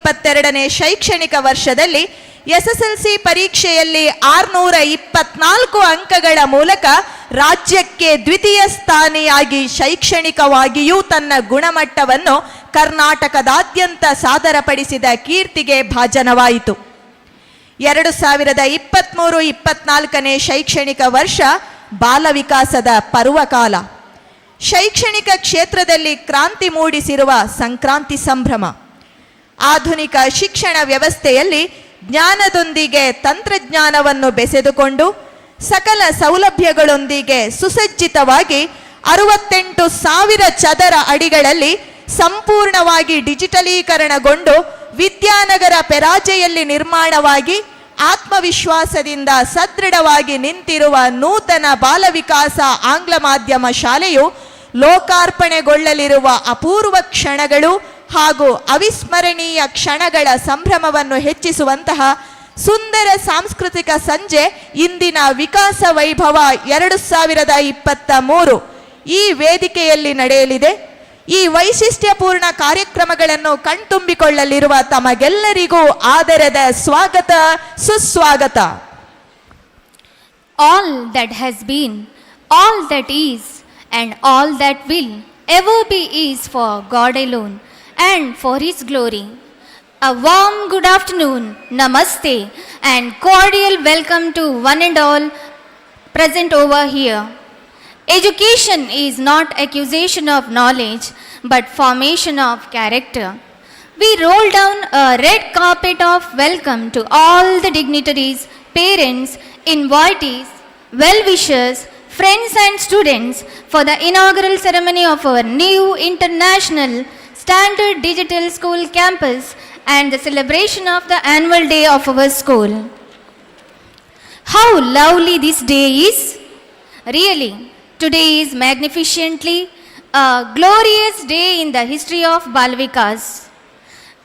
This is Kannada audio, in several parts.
22ನೇ ಶೈಕ್ಷಣಿಕ ವರ್ಷದಲ್ಲಿ ಎಸ್ಎಸ್ಎಲ್ಸಿ ಪರೀಕ್ಷೆಯಲ್ಲಿ 624 ಅಂಕಗಳ ಮೂಲಕ ರಾಜ್ಯಕ್ಕೆ ದ್ವಿತೀಯ ಸ್ಥಾನಿಯಾಗಿ ಶೈಕ್ಷಣಿಕವಾಗಿಯೂ ತನ್ನ ಗುಣಮಟ್ಟವನ್ನು ಕರ್ನಾಟಕದಾದ್ಯಂತ ಸಾದರಪಡಿಸಿದ ಕೀರ್ತಿಗೆ ಭಾಜನವಾಯಿತು. 2023-24ನೇ ಶೈಕ್ಷಣಿಕ ವರ್ಷ ಬಾಲ ವಿಕಾಸದ ಪರ್ವಕಾಲ. ಶೈಕ್ಷಣಿಕ ಕ್ಷೇತ್ರದಲ್ಲಿ ಕ್ರಾಂತಿ ಮೂಡಿಸಿರುವ ಸಂಕ್ರಾಂತಿ ಸಂಭ್ರಮ. ಆಧುನಿಕ ಶಿಕ್ಷಣ ವ್ಯವಸ್ಥೆಯಲ್ಲಿ ಜ್ಞಾನದೊಂದಿಗೆ ತಂತ್ರಜ್ಞಾನವನ್ನು ಬೆಸೆದುಕೊಂಡು ಸಕಲ ಸೌಲಭ್ಯಗಳೊಂದಿಗೆ ಸುಸಜ್ಜಿತವಾಗಿ 68,000 ಚದರ ಅಡಿಗಳಲ್ಲಿ ಸಂಪೂರ್ಣವಾಗಿ ಡಿಜಿಟಲೀಕರಣಗೊಂಡು ವಿದ್ಯಾನಗರ ಪೆರಾಜೆಯಲ್ಲಿ ನಿರ್ಮಾಣವಾಗಿ ಆತ್ಮವಿಶ್ವಾಸದಿಂದ ಸದೃಢವಾಗಿ ನಿಂತಿರುವ ನೂತನ ಬಾಲ ವಿಕಾಸ ಆಂಗ್ಲ ಮಾಧ್ಯಮ ಶಾಲೆಯು ಲೋಕಾರ್ಪಣೆಗೊಳ್ಳಲಿರುವ ಅಪೂರ್ವ ಕ್ಷಣಗಳು ಹಾಗೂ ಅವಿಸ್ಮರಣೀಯ ಕ್ಷಣಗಳ ಸಂಭ್ರಮವನ್ನು ಹೆಚ್ಚಿಸುವಂತಹ ಸುಂದರ ಸಾಂಸ್ಕೃತಿಕ ಸಂಜೆ ಇಂದಿನ ವಿಕಾಸ ವೈಭವ 2023 ಈ ವೇದಿಕೆಯಲ್ಲಿ ನಡೆಯಲಿದೆ. ಈ ವೈಶಿಷ್ಟ್ಯಪೂರ್ಣ ಕಾರ್ಯಕ್ರಮಗಳನ್ನು ಕಣ್ತುಂಬಿಕೊಳ್ಳಲಿರುವ ತಮಗೆಲ್ಲರಿಗೂ ಆದರದ ಸ್ವಾಗತ, ಸುಸ್ವಾಗತ. All that has been, all that is, and all that will ever be is for God alone and for His glory. A warm good afternoon, namaste, and cordial welcome to one and all present over here. Education is not acquisition of knowledge, but formation of character. We roll down a red carpet of welcome to all the dignitaries, parents, invitees, well-wishers, friends and students for the inaugural ceremony of our new international standard digital school campus and the celebration of the annual day of our school. How lovely this day is! Really, today is magnificently a glorious day in the history of Bal Vikas.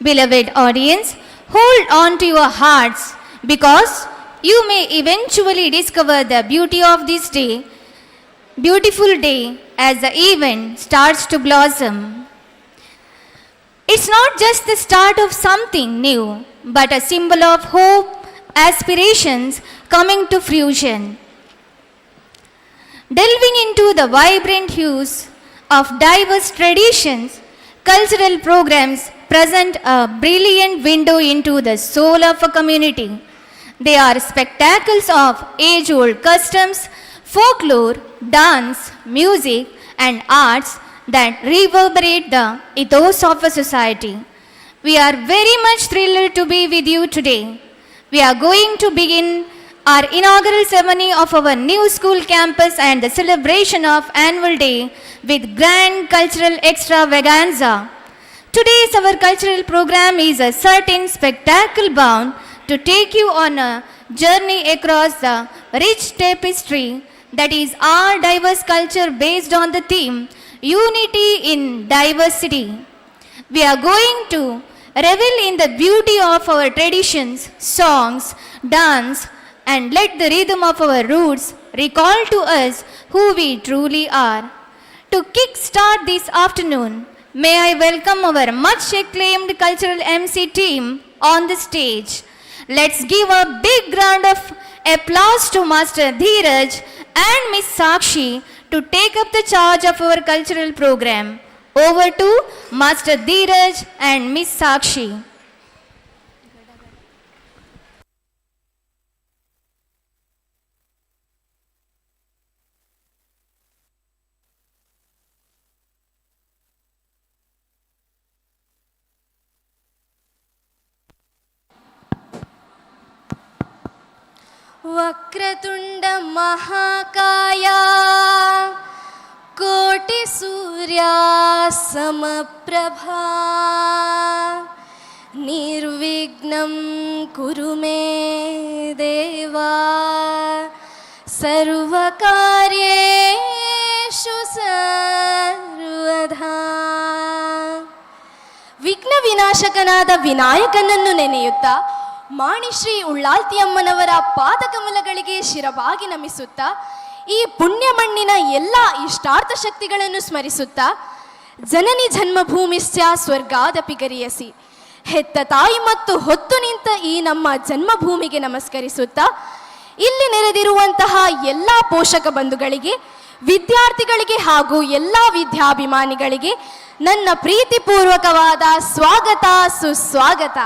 Beloved audience, hold on to your hearts because you may eventually discover the beauty of this day, beautiful day, as the event starts to blossom. It's not just the start of something new, but a symbol of hope, aspirations coming to fruition. Delving into the vibrant hues of diverse traditions, cultural programs present a brilliant window into the soul of a community. They are spectacles of age-old customs, folklore, dance, music, and arts that reverberate the ethos of a society. We are very much thrilled to be with you today. We are going to begin our inaugural ceremony of our new school campus and the celebration of annual day with grand cultural extravaganza. Today's our cultural program is a certain spectacle bound to take you on a journey across the rich tapestry that is our diverse culture based on the theme Unity in Diversity. We are going to revel in the beauty of our traditions, songs, dance, and let the rhythm of our roots recall to us who we truly are. To kick-start this afternoon, may I welcome our much acclaimed cultural MC team on the stage. Let's give a big round of applause to Master Dheeraj and Miss Sakshi to take up the charge of our cultural program. Over to Master Dheeraj and Miss Sakshi. Vakratunda ಮಹಾಕಾಯ ಕೋಟಿ ಸೂರ್ಯ ಸಮಪ್ರಭಾ ನಿರ್ವಿಘ್ನಂ ಕುರು ಮೇ ದೇವಾ ಸರ್ವಕಾರ್ಯೇಷು ಸರ್ವದಾ. ವಿಘ್ನ ವಿನಾಶಕನಾದ ವಿನಾಯಕನನ್ನು ನೆನೆಯುತ್ತಾ ಮಾಣಿಶ್ರೀ ಉಳ್ಳಾಲ್ತಿಯಮ್ಮನವರ ಪಾದಕಮಲಗಳಿಗೆ ಶಿರವಾಗಿ ನಮಿಸುತ್ತಾ ಈ ಪುಣ್ಯ ಮಣ್ಣಿನ ಎಲ್ಲ ಇಷ್ಟಾರ್ಥ ಶಕ್ತಿಗಳನ್ನು ಸ್ಮರಿಸುತ್ತಾ ಜನನಿ ಜನ್ಮಭೂಮಿಶ್ಚ ಸ್ವರ್ಗಾದಪಿ ಗರಿಯಸಿ ಹೆತ್ತ ತಾಯಿ ಮತ್ತು ಹೊತ್ತು ನಿಂತ ಈ ನಮ್ಮ ಜನ್ಮಭೂಮಿಗೆ ನಮಸ್ಕರಿಸುತ್ತಾ ಇಲ್ಲಿ ನೆರೆದಿರುವಂತಹ ಎಲ್ಲ ಪೋಷಕ ಬಂಧುಗಳಿಗೆ, ವಿದ್ಯಾರ್ಥಿಗಳಿಗೆ ಹಾಗೂ ಎಲ್ಲ ವಿದ್ಯಾಭಿಮಾನಿಗಳಿಗೆ ನನ್ನ ಪ್ರೀತಿಪೂರ್ವಕವಾದ ಸ್ವಾಗತ, ಸುಸ್ವಾಗತ.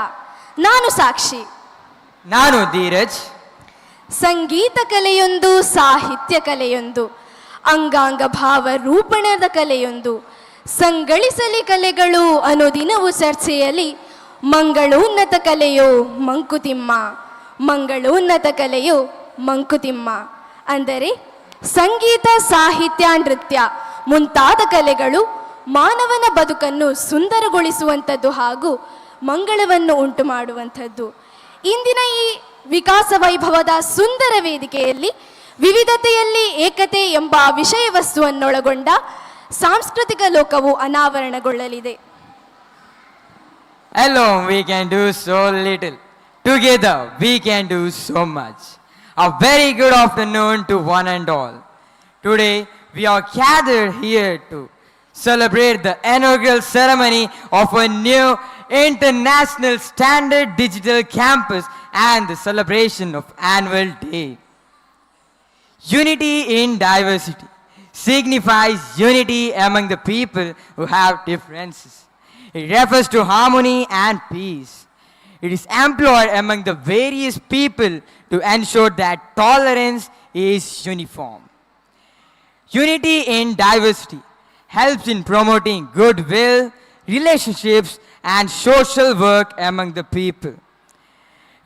ನಾನು ಸಾಕ್ಷಿ. ನಾನು ಧೀರಜ್. ಸಂಗೀತ ಕಲೆಯೊಂದು, ಸಾಹಿತ್ಯ ಕಲೆಯೊಂದು, ಅಂಗಾಂಗ ಭಾವ ರೂಪಣದ ಕಲೆಯೊಂದು, ಸಂಗಳಿಸಲಿ ಕಲೆಗಳು ಅನುದಿನವೂ ಚರ್ಚೆಯಲ್ಲಿ. ಮಂಗಳೋನ್ನತ ಕಲೆಯೋ ಮಂಕುತಿಮ್ಮ, ಮಂಗಳೋನ್ನತ ಕಲೆಯೋ ಮಂಕುತಿಮ್ಮ. ಅಂದರೆ ಸಂಗೀತ, ಸಾಹಿತ್ಯ, ನೃತ್ಯ ಮುಂತಾದ ಕಲೆಗಳು ಮಾನವನ ಬದುಕನ್ನು ಸುಂದರಗೊಳಿಸುವಂಥದ್ದು ಹಾಗೂ ಮಂಗಳವನ್ನು ಉಂಟು ಮಾಡುವಂಥದ್ದು. ಇಂದಿನ ಈ ವಿಕಾಸ ವೈಭವದ ಸುಂದರ ವೇದಿಕೆಯಲ್ಲಿ ವಿವಿಧತೆಯಲ್ಲಿ ಏಕತೆ ಎಂಬ ವಿಷಯ ವಸ್ತುವನ್ನೊಳಗೊಂಡ ಸಾಂಸ್ಕೃತಿಕ ಲೋಕವು ಅನಾವರಣಗೊಳ್ಳಲಿದೆ. Alone we can do so little. Together we can do so much. A very good afternoon to one and all. Today we are gathered here to celebrate the inaugural ceremony of a new international standard digital campus and the celebration of annual day. Unity in diversity signifies unity among the people who have differences. It refers to harmony and peace. It is employed among the various people to ensure that tolerance is uniform. Unity in diversity helps in promoting goodwill, relationships, and social work among the people.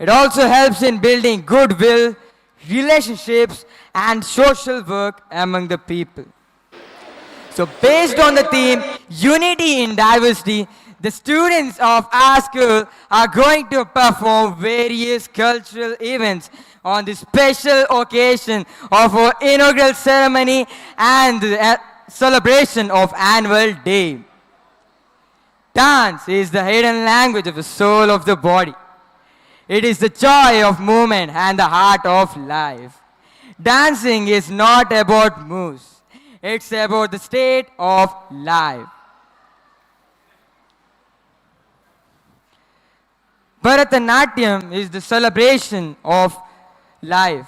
It also helps in building goodwill, relationships, and social work among the people. So based on the theme, Unity in Diversity, the students of our school are going to perform various cultural events on the special occasion of our inaugural ceremony and the celebration of annual day. Dance is the hidden language of the soul of the body. It is the joy of movement and the heart of life. Dancing is not about moves. It's about the state of life. Bharatanatyam is the celebration of life.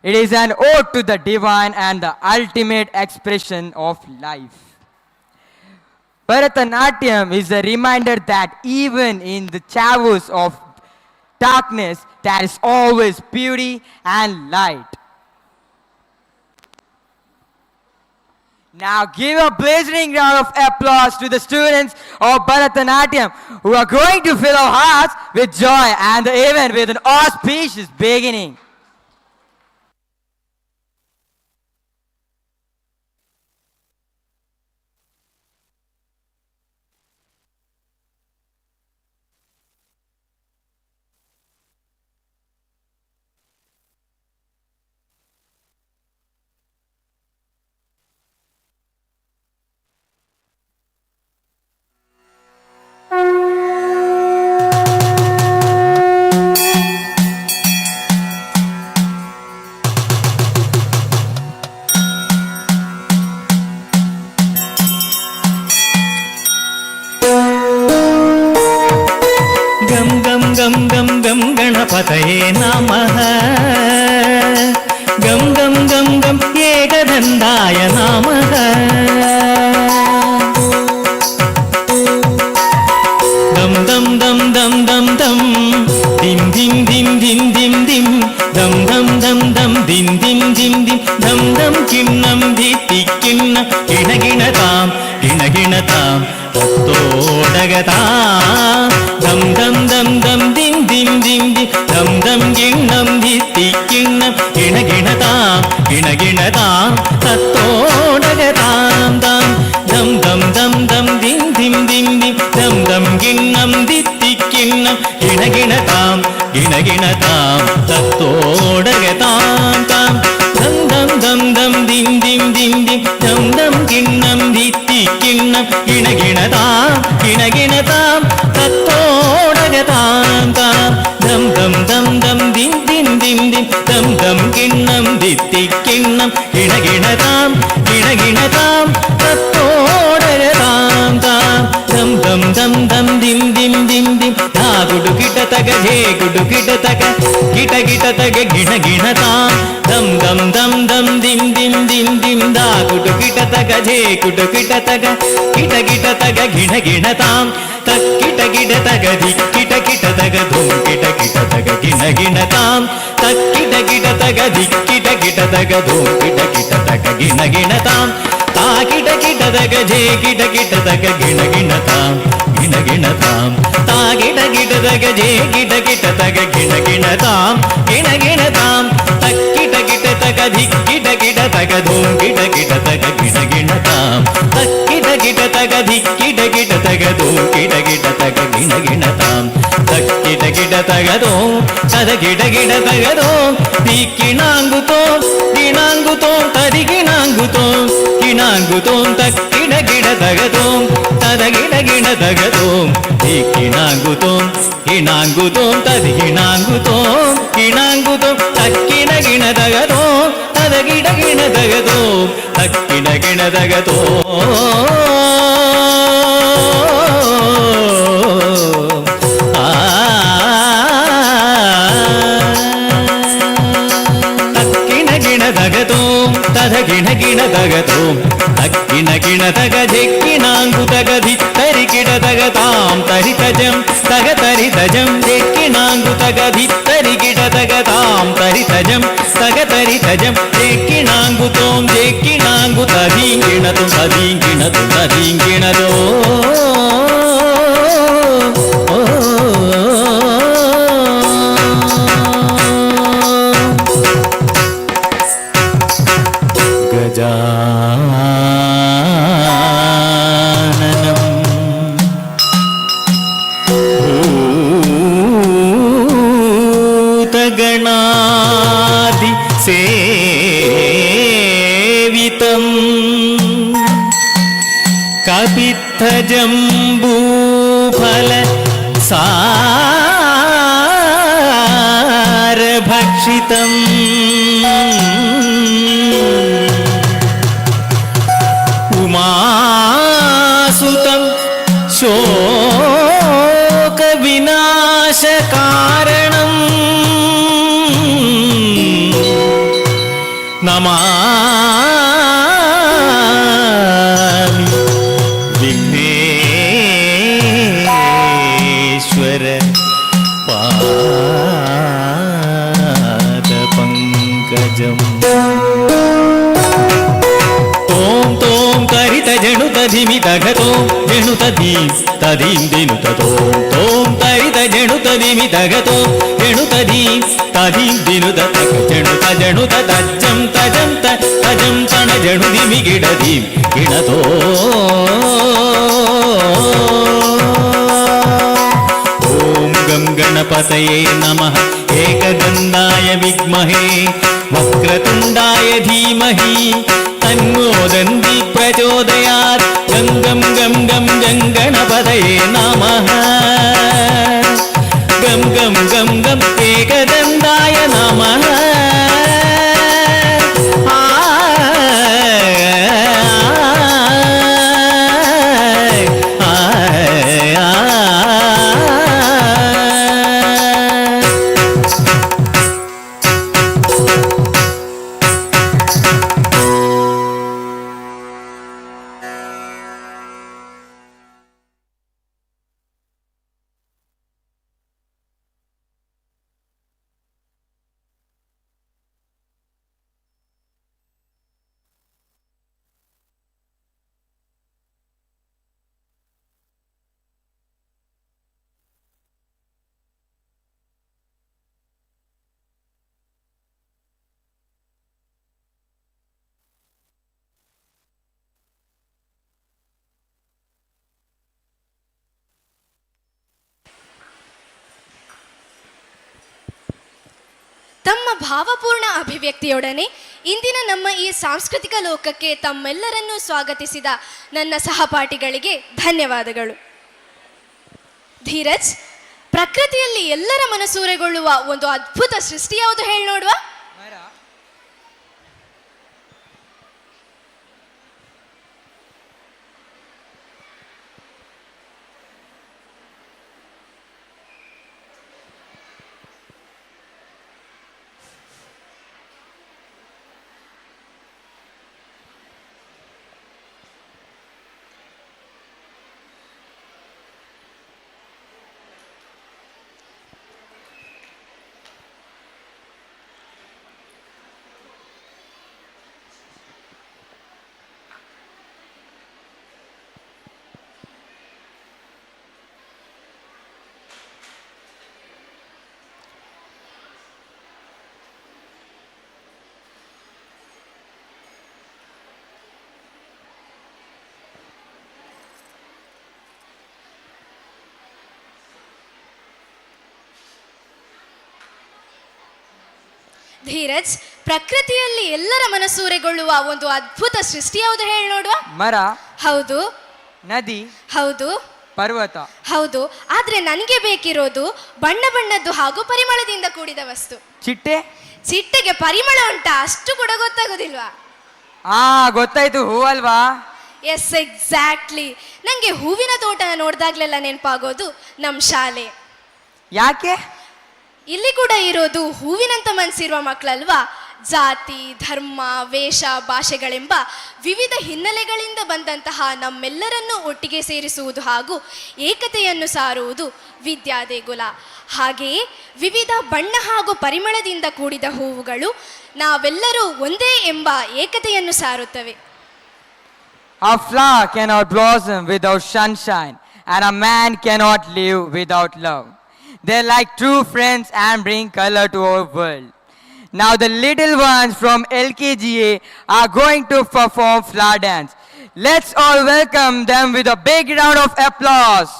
It is an ode to the divine and the ultimate expression of life. Bharatanatyam is a reminder that even in the chaos of darkness, there is always beauty and light. Now give a blazing round of applause to the students of Bharatanatyam who are going to fill our hearts with joy and the event with an auspicious beginning. ಗಂ ಗಂ ಗಂ ಗಂ ಗಂ ಗಣಪತಯೇ ನಮಃ. ಗಂ ಗಂ ಗಂ ಗಂ ಏಕದಂದಾಯ ನಮಃ. ದಂ ದಂ ದಂ ದಂ ದಂ ದಂ ದಿಂ ದಿಂ ದಿಂ ದಿಂ ದಿಂ ದಿಂ ದಂ ದಂ ದಂ ದಂ ದಿಂ ದಿಂ ದಿಂ ದಿಂ ದಂ ದಂ ಕಿಣ್ಣಂ ದಿತ್ತಿ ಕಿಣ್ಣ ಗಿಣ ಗಿಣತಾಂ ಗಿಣ ಗಿಣತಾಂ ತತ್ತೋಡಗತಾಂ ದಂ ದಂ ದಂ ದಂ ದಿಂ ದಿಂ ದಿಂ ದಿಂ ದಂ ದಂ ಗಿಣ್ಣಂ ದಿತ್ತಿ ಕಿಣ್ಣಂ ಗಿಣ ಗಿಣತಾಂ ಗಿಣ ಗಿಣತಾಂ ತತ್ತೋಡಗತಾಂ ದಂ ದಂ ದಂ ದಂ ದಂ ದಿಂ ದಿಂ ದಿಂ ದಿಂ ದಂ ದಂ ಗಿಣ್ಣಂ ದಿತ್ತಿ ಕಿಣ್ಣಂ ಗಿಣ ಗಿಣತಾಂ ಗಿಣ ಗಿಣತಾಂ ತತ್ತೋಡಗತಾಂ ತಾಂ ದಂ ದಂ ದಂ ದಂ ದಿಂ ದಿಂ ದಿಂ ದಿಂ ದಂ ದಂ ಗಿಣ್ಣಂ ದಿತ್ತಿ ಕಿಣ್ಣಂ ಗಿಣ ಗಿಣತಾಂ ಗಿಣ ಗಿಣತಾಂ ತತ್ತೋಡಗತಾಂ ತಾಂ ದಂ ದಂ ದಂ ದಂ ದಿಂ ದಿಂ ದಿಂ ದಿಂ ದಂ ದಂ ಗಿಣ್ಣಂ ದಿತ್ತಿ ಕಿಣ್ಣಂ ಗಿಣ ಗಿಣತಾಂ ಗಿಣ ಗಿಣತಾಂ ತತ್ತೋಡಗತಾಂ ತಾಂ ದಂ ದಂ ದಂ ದಂ ದಿಂ ದಿಂ ದಿಂ ದಿಂ ತಗ ಝೇ ಗುಡು ಗಿಡ ತಗ ಗಿಟ ಗಿಟ ತಗ ಗಿಣ ಗಿಣ ತಾಂ ದಮ್ ದಮ್ ದಮ್ ದಮ್ ದಿಂ ದಿಂ ದಿಂ ದಿಂ ದಾ ಗುಡು ಗಿಟ ತಗ ಝೇ ಗುಡು ಗಿಟ ತಗ ಗಿಟ ಗಿಟ ತಗ ಗಿಣ ಗಿಣ ತಾಂ ತಕ್ ಗಿಟ ಗಿಡ ತಗ ಧಿಕ್ ಗಿಟ ಗಿಟ ತಗ ಧೂಮ್ ಗಿಟ ಗಿಟ ತಗ ಗಿಣ ಗಿಣ ತಾಂ ತಕ್ ಗಿಟ ಗಿಡ ತಗ ಧಿಕ್ ಗಿಟ ಗಿಟ ತಗ ಧೂಮ್ ಗಿಟ ಗಿಟ ತಗ ಗಿಣ ಗಿಣ ತಾಂ ತಾ ಗಿಟ ಗಿಟ ತಗ ಝೇ ಗಿಟ ಗಿಟ ತಗ ಗಿಣ ಗಿಣ ತಾಂ ಗಿಣ ಗಿಣ ತಾಂ ತಾ ಗಿಟ ಗಿಟ ತಗ ಝೇ ಗಿಟ ಗಿಟ ತಗ ಗಿಣ ಗಿಣ ತಾಂ ಗಿಣ ಗಿಣ ತಾಂ ತಕ್ ಗಿಟ ಗಿಟ ತಗ ಧಿಕ್ ಗಿಟ ಗಿಟ ತಗ ಧೂಮ್ ಗಿಟ ಗಿಟ ತಗ ಗಿಣ ಗಿಣ ತಾಂ ತಕ್ ಗಿಟ ಗಿಟ ತಗ ಧಿಕ್ ಗಿಟ ಗಿಟ ತಗ ಧೂಮ್ ಗಿಟ ಗಿಟ ತಗ ಗಿಣ ಗಿಣ ತಾಂ ತಕ್ ಗಿಟ ಗಿಟ ತಗ ಧೂಮ್ ತದ ಗಿಡ ಗಿಡ ತಗ ಧೂಮ್ ದಿಕ್ಕಿಣಾಂಗುತೋ ಗಿಣಾಂಗುತೋ ತದಿ ಗಿಣಾಂಗುತೋ ಗಿಣಾಂಗುತೋ ತಕ್ ಗಿಡ ಗಿಡ ತಗ ಧೂಮ್ ತದ ಗಿಡ ಗಿಡ ತಗ ಧೂಮ್ ದಿಕ್ಕಿಣಾಂಗುತೋ ಗಿಣಾಂಗುತೋ ತದಿ ಗಿಣಾಂಗುತೋ ಗಿಣಾಂಗುತೋ ತಕ್ಕಿನ ಗಿಣ ತಗ ಧೂಮ್ ತದ ಗಿಡ ಗಿಡ ತಗ ಧೂಮ್ ತಕ್ಕಿನ ಗಿಣ ತಗ ತಕ್ಕಿನ ಗಿಣ ತಗತೋ ತದ ಗಿಣ ಗಿಣ ತಗತೋ ತಕ್ಕಿನ ಗಿಣ ತಗ ಜೆಕ್ಕಿನಾಂಗು ತಗ ಧಿತ್ತರಿ ಗಿಡ ತಗ ತಾಂ ತರಿ ತಜಂ ತಗ ತರಿ ತಜಂ ಜೆಕ್ಕಿನಾಂಗು ತಗ ಧಿತ್ತರಿ ಗಿಡ ತಗ ತಾಂ ತರಿ ತಜಂ ತಗ ತರಿ ತಜಂ ಜೆಕ್ಕಿನಾಂಗು ತೋಂ ಜೆಕ್ಕಿನಾಂಗು ತದೀಂಗಿಣತು ತದೀಂಗಿಣತು ತದೀಂಗಿಣದೋ ಗಜಾನನಂ ಭೂತಗಣಾದಿ ಸೇವಿತಂ ಕಪಿತ್ಥಜಂಬೂಫಲ ಸಾರಭಕ್ಷಿತಂ ಉಮಾಸುತಂ ಶೋಕ ವಿನಾಶ ಕಾರಣಂ ನಮಾಮಿ ವಿಘ್ನೇಶ್ವರ ಪಾದ ಪಂಕಜಂ ಓಂ ತೋಂ ತರಿತ ಜಣುತ ಧಿಮಿ ತಗತೋ ಜಣುತ ಧೀಂ ತದೀಂ ದಿನುತ ತೋಂ ತೋಂ ತರಿತ ಜಣುತ ಧಿಮಿ ತಗತೋ ಜಣುತ ಧೀಂ ತದೀಂ ದಿನುತ ತಗ ಜಣುತ ಜಣುತ ತಜ್ಜಂ ತಜಂ ತಜಂ ತಣ ಜಣು ಧಿಮಿ ಗಿಡ ಧೀಂ ಗಿಣತೋ ಓಂ ಗಂ ಗಣಪತಯೇ ನಮಃ ಏಕದಂದಾಯ ವಿದ್ಮಹೇ ವಕ್ರತುಂಡಾಯ ಧೀಮಹಿ ತನ್ನೋ ದಂದಿ ಪ್ರಚೋದಯಾತ್ ಗಂ ಗಂ ಗಂ ಗಂ ಗಂ ಗಣಪತಯೇ ನಮಃ ಗಂ ಗಂ ಗಂ ಗಂ ಏಕದಂದಾಯ ನಮಃ ತಮ್ಮ ಭಾವಪೂರ್ಣ ಅಭಿವ್ಯಕ್ತಿಯೊಡನೆ ಇಂದಿನ ನಮ್ಮ ಈ ಸಾಂಸ್ಕೃತಿಕ ಲೋಕಕ್ಕೆ ತಮ್ಮೆಲ್ಲರನ್ನೂ ಸ್ವಾಗತಿಸಿದ ನನ್ನ ಸಹಪಾಠಿಗಳಿಗೆ ಧನ್ಯವಾದಗಳು. ಧೀರಜ್, ಪ್ರಕೃತಿಯಲ್ಲಿ ಎಲ್ಲರ ಮನಸೂರೆಗೊಳ್ಳುವ ಒಂದು ಅದ್ಭುತ ಸೃಷ್ಟಿ ಯಾವುದು ಹೇಳಿ ನೋಡುವ? ಧೀರಜ್, ಪ್ರಕೃತಿಯಲ್ಲಿ ಎಲ್ಲರ ಮನಸೂರೆಗೊಳ್ಳುವ ಒಂದು ಅದ್ಭುತ ಸೃಷ್ಟಿ ಯಾವುದು ಹೇಳಿ ನೋಡುವ? ಮರ, ಹೌದು. ನದಿ, ಹೌದು. ಪರ್ವತ. ಹೌದು. ಆದ್ರೆ ನನಗೆ ಬೇಕಿರೋದು ಬಣ್ಣ ಬಣ್ಣದ್ದು ಹಾಗೂ ಪರಿಮಳದಿಂದ ಕೂಡಿದ ವಸ್ತು. ಚಿಟ್ಟೆ. ಚಿಟ್ಟೆಗೆ ಪರಿಮಳ ಉಂಟಾ? ಅಷ್ಟು ಕೂಡ ಗೊತ್ತಾಗೋದಿಲ್ವಾ? ಗೊತ್ತಾಯ್ತು, ಹೂವಲ್ವಾ? S, exactly. ನಂಗೆ ಹೂವಿನ ತೋಟ ನೋಡಿದಾಗ್ಲೆಲ್ಲ ನೆನಪಾಗೋದು ನಮ್ಮ ಶಾಲೆ. ಯಾಕೆ? ಇಲ್ಲಿ ಕೂಡ ಇರೋದು ಹೂವಿನಂತ ಮನಸ್ಸಿರುವ ಮಕ್ಕಳಲ್ವಾ? ಜಾತಿ, ಧರ್ಮ, ವೇಷ, ಭಾಷೆಗಳೆಂಬ ವಿವಿಧ ಹಿನ್ನೆಲೆಗಳಿಂದ ಬಂದಂತಹ ನಮ್ಮೆಲ್ಲರನ್ನೂ ಒಟ್ಟಿಗೆ ಸೇರಿಸುವುದು ಹಾಗೂ ಏಕತೆಯನ್ನು ಸಾರುವುದು ವಿದ್ಯಾ ದೇಗುಲ. ಹಾಗೆಯೇ ವಿವಿಧ ಬಣ್ಣ ಹಾಗೂ ಪರಿಮಳದಿಂದ ಕೂಡಿದ ಹೂವುಗಳು ನಾವೆಲ್ಲರೂ ಒಂದೇ ಎಂಬ ಏಕತೆಯನ್ನು ಸಾರುತ್ತವೆ. A flower cannot blossom without sunshine, and a man cannot live without love. They're like true friends and bring color to our world. Now the little ones from LKGA are going to perform flower dance. Let's all welcome them with a big round of applause.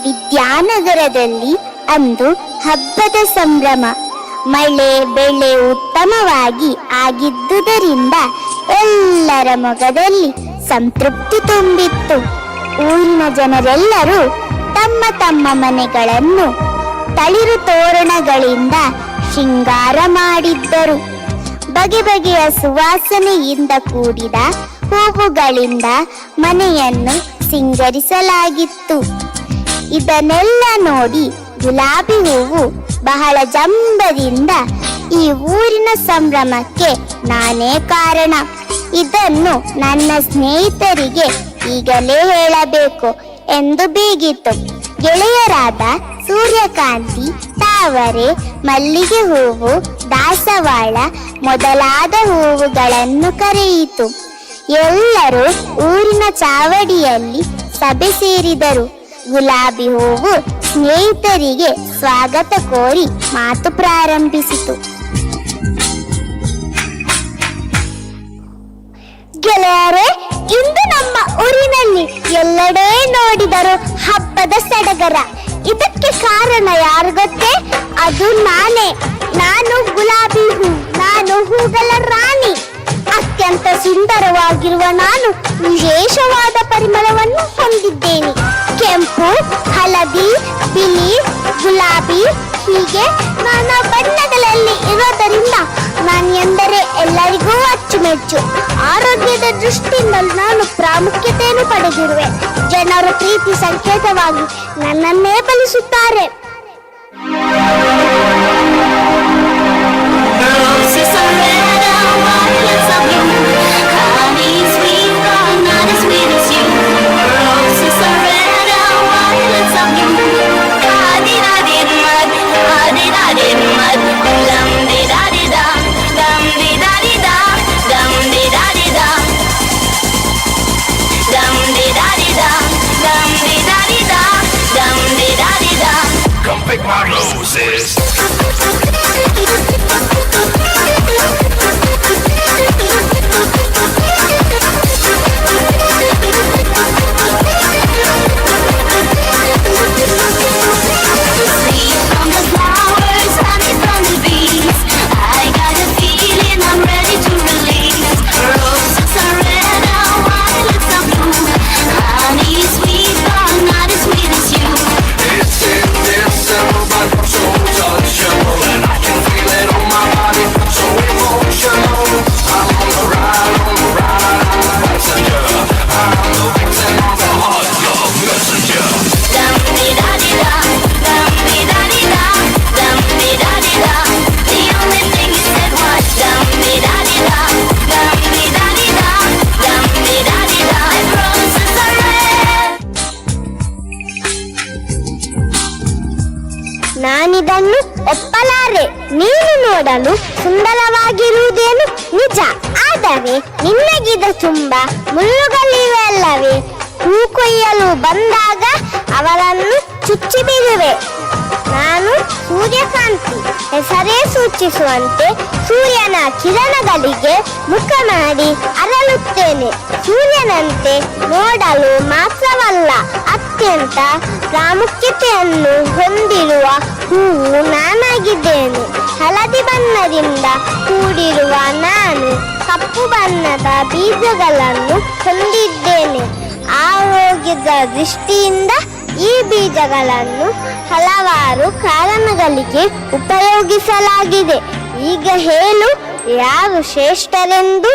ವಿದ್ಯಾನಗರದಲ್ಲಿ ಅಂದು ಹಬ್ಬದ ಸಂಭ್ರಮ. ಮಳೆ ಬೆಳೆ ಉತ್ತಮವಾಗಿ ಆಗಿದ್ದುದರಿಂದ ಎಲ್ಲರ ಮೊಗದಲ್ಲಿ ಸಂತೃಪ್ತಿ ತುಂಬಿತ್ತು. ಊರಿನ ಜನರೆಲ್ಲರೂ ತಮ್ಮ ತಮ್ಮ ಮನೆಗಳನ್ನು ತಳಿರು ತೋರಣಗಳಿಂದ ಶೃಂಗಾರ ಮಾಡಿದ್ದರು. ಬಗೆ ಬಗೆಯ ಸುವಾಸನೆಯಿಂದ ಕೂಡಿದ ಹೂವುಗಳಿಂದ ಮನೆಯನ್ನು ಸಿಂಗರಿಸಲಾಗಿತ್ತು. ಇದನ್ನೆಲ್ಲ ನೋಡಿ ಗುಲಾಬಿ ಹೂವು ಬಹಳ ಜಂಬದಿಂದ ಈ ಊರಿನ ಸಂಭ್ರಮಕ್ಕೆ ನಾನೇ ಕಾರಣ, ಇದನ್ನು ನನ್ನ ಸ್ನೇಹಿತರಿಗೆ ಈಗಲೇ ಹೇಳಬೇಕು ಎಂದು ಬೀಗಿತು. ಗೆಳೆಯರಾದ ಸೂರ್ಯಕಾಂತಿ, ತಾವರೆ, ಮಲ್ಲಿಗೆ ಹೂವು, ದಾಸವಾಳ ಮೊದಲಾದ ಹೂವುಗಳನ್ನು ಕರೆಯಿತು. ಎಲ್ಲರೂ ಊರಿನ ಚಾವಡಿಯಲ್ಲಿ ಸಭೆ ಸೇರಿದರು. ಗುಲಾಬಿ ಹೂವು ಸ್ನೇಹಿತರಿಗೆ ಸ್ವಾಗತ ಕೋರಿ ಮಾತು ಪ್ರಾರಂಭಿಸಿತು. ಗೆಳೆಯರೇ, ಇಂದು ನಮ್ಮ ಊರಿನಲ್ಲಿ ಎಲ್ಲೆಡೆ ನೋಡಿದರು ಹಬ್ಬದ ಸಡಗರ. ಇದಕ್ಕೆ ಕಾರಣ ಯಾರು ಗೊತ್ತೇ? ಅದು ನಾನೇ. ನಾನು ಗುಲಾಬಿ ಹೂ, ನಾನು ಹೂಗಳ ರಾಣಿ. ಅತ್ಯಂತ ಸುಂದರವಾಗಿರುವ ನಾನು ವಿಶೇಷವಾದ ಪರಿಮಳವನ್ನು ಹೊಂದಿದ್ದೇನೆ. ಕೆಂಪು, ಹಳದಿ, ಬಿಳಿ, ಗುಲಾಬಿ ಹೀಗೆ ನಾನಾ ಬಣ್ಣಗಳಲ್ಲಿ ಇರೋದರಿಂದ ನಾನು ಎಂದರೆ ಎಲ್ಲರಿಗೂ ಅಚ್ಚುಮೆಚ್ಚು. ಆರೋಗ್ಯದ ದೃಷ್ಟಿಯಿಂದ ನಾನು ಪ್ರಾಮುಖ್ಯತೆಯನ್ನು ಪಡೆದಿರುವೆ. ಜನರು ಪ್ರೀತಿ ಸಂಕೇತವಾಗಿ ನನ್ನನ್ನೇ ಬಲಿಸುತ್ತಾರೆ. Come pick my roses. ನಾನಿದನ್ನು ಒಪ್ಪಲಾರೆ. ನೀನು ನೋಡಲು ಸುಂದರವಾಗಿರುವುದೇನು ನಿಜ, ಆದರೆ ನಿನ್ನಗಿದ ತುಂಬಾ ಮುಳ್ಳುಗಳಿವೆ ಅಲ್ಲವೇ? ಹೂ ಕೊಯ್ಯಲು ಬಂದಾಗ ಅವರನ್ನು ಚುಚ್ಚಿ ಬಿಡುವೆ. ನಾನು ಸೂರ್ಯಕಾಂತಿ, ಹೆಸರೇ ಸೂಚಿಸುವಂತೆ ಸೂರ್ಯನ ಕಿರಣಗಳಿಗೆ ಮುಖ ಮಾಡಿ ಅರಳುತ್ತೇನೆ. ಸೂರ್ಯನಂತೆ ನೋಡಲು ಮಾತ್ರವಲ್ಲ, ಅತ್ಯಂತ ಪ್ರಾಮುಖ್ಯತೆಯನ್ನು ಹೊಂದಿರುವ ಹೂವು ನಾನಾಗಿದ್ದೇನೆ. ಹಳದಿ ಬಣ್ಣದಿಂದ ಕೂಡಿರುವ ನಾನು ಕಪ್ಪು ಬಣ್ಣದ ಬೀಜಗಳನ್ನು ಹೊಂದಿದ್ದೇನೆ. ಆರೋಗ್ಯದ ದೃಷ್ಟಿಯಿಂದ ಈ ಬೀಜಗಳನ್ನು ಹಲವಾರು ಕಾರಣಗಳಿಗೆ ಉಪಯೋಗಿಸಲಾಗಿದೆ. ಈಗ ಹೇಳು, ಯಾರು ಶ್ರೇಷ್ಠರೆಂದು?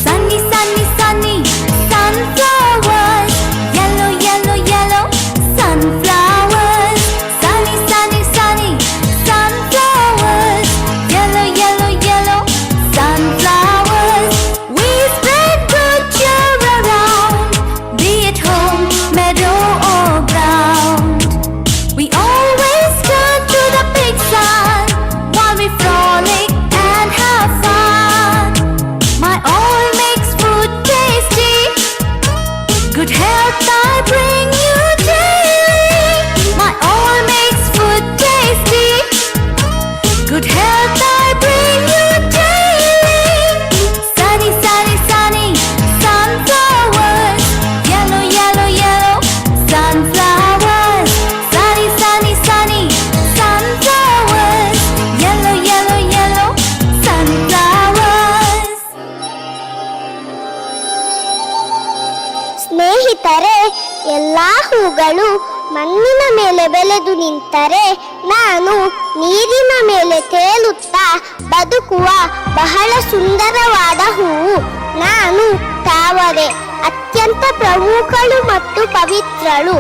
Sunny, sunny, sunny, sunflowers. Yellow, yellow, yellow, sunflowers. Sunny, sunny, sunny, sunflowers. Yellow, yellow, yellow, sunflowers. We spread good cheer around, be it home, meadow or ground. We always turn to the big sun while we frolic and have fun. My all makes food tasty. Good health I bring you daily. My all makes food tasty. Good health I bring you daily. Sunny, sunny, sunny, sunflowers. Yellow, yellow, yellow, sunflowers. Sunny, sunny, sunny, sunflowers. Yellow, yellow, yellow, sunflowers. ಸ್ನೇಹಿತರೆ, ಎಲ್ಲಾ ಹೂಗಳು ಮಣ್ಣಿನ ಮೇಲೆ ಬೆಳೆದು ನಿಂತರೆ ನಾನು ನೀರಿನ ಮೇಲೆ ತೇಲುತ್ತಾ ಬದುಕುವ ಬಹಳ ಸುಂದರವಾದ ಹೂವು. ನಾನು ತಾವರೆ, ಅತ್ಯಂತ ಪ್ರಮುಖಳು ಮತ್ತು ಪವಿತ್ರಳು.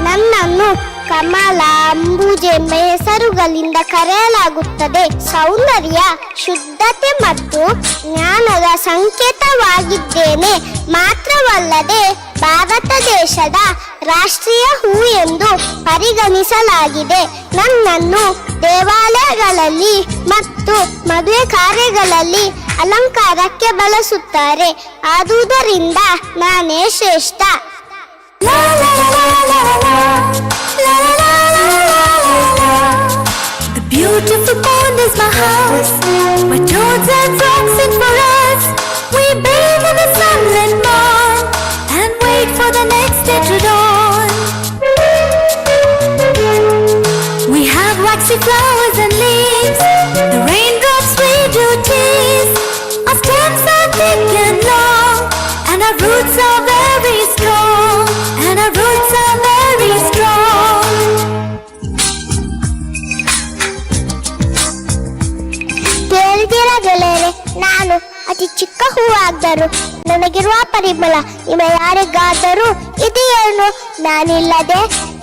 ನನ್ನನ್ನು ಕಮಲ, ಅಂಬುಜೆ ಎಂಬ ಹೆಸರುಗಳಿಂದ ಕರೆಯಲಾಗುತ್ತದೆ. ಸೌಂದರ್ಯ, ಶುದ್ಧತೆ ಮತ್ತು ಜ್ಞಾನದ ಸಂಕೇತವಾಗಿದ್ದೇನೆ. ಮಾತ್ರವಲ್ಲದೆ ಭಾರತ ದೇಶದ ರಾಷ್ಟ್ರೀಯ ಹೂ ಎಂದು ಪರಿಗಣಿಸಲಾಗಿದೆ. ನನ್ನನ್ನು ದೇವಾಲಯಗಳಲ್ಲಿ ಮತ್ತು ಮದುವೆ ಕಾರ್ಯಗಳಲ್ಲಿ ಅಲಂಕಾರಕ್ಕೆ ಬಳಸುತ್ತಾರೆ. ಆದುದರಿಂದ ನಾನೇ ಶ್ರೇಷ್ಠ. The beautiful pond is my house, where toads and frogs sing for us. We bathe in the sunlit morn and wait for the next day to dawn. We have waxy flowers and leaves, the raindrops we do tease. Our stems are thick and long, and our roots are very strong, and our roots are very strong. ಕೇಳಿದಿರ ಗೆಳೆಯರೆ, ನಾನು ಅತಿ ಚಿಕ್ಕ ಹೂವಾದರೂ ನನಗಿರುವ ಪರಿಮಳ ನಿಮ್ಮ ಯಾರಿಗಾದರೂ ಇದೆಯೇನು? ನಾನಿಲ್ಲದೆ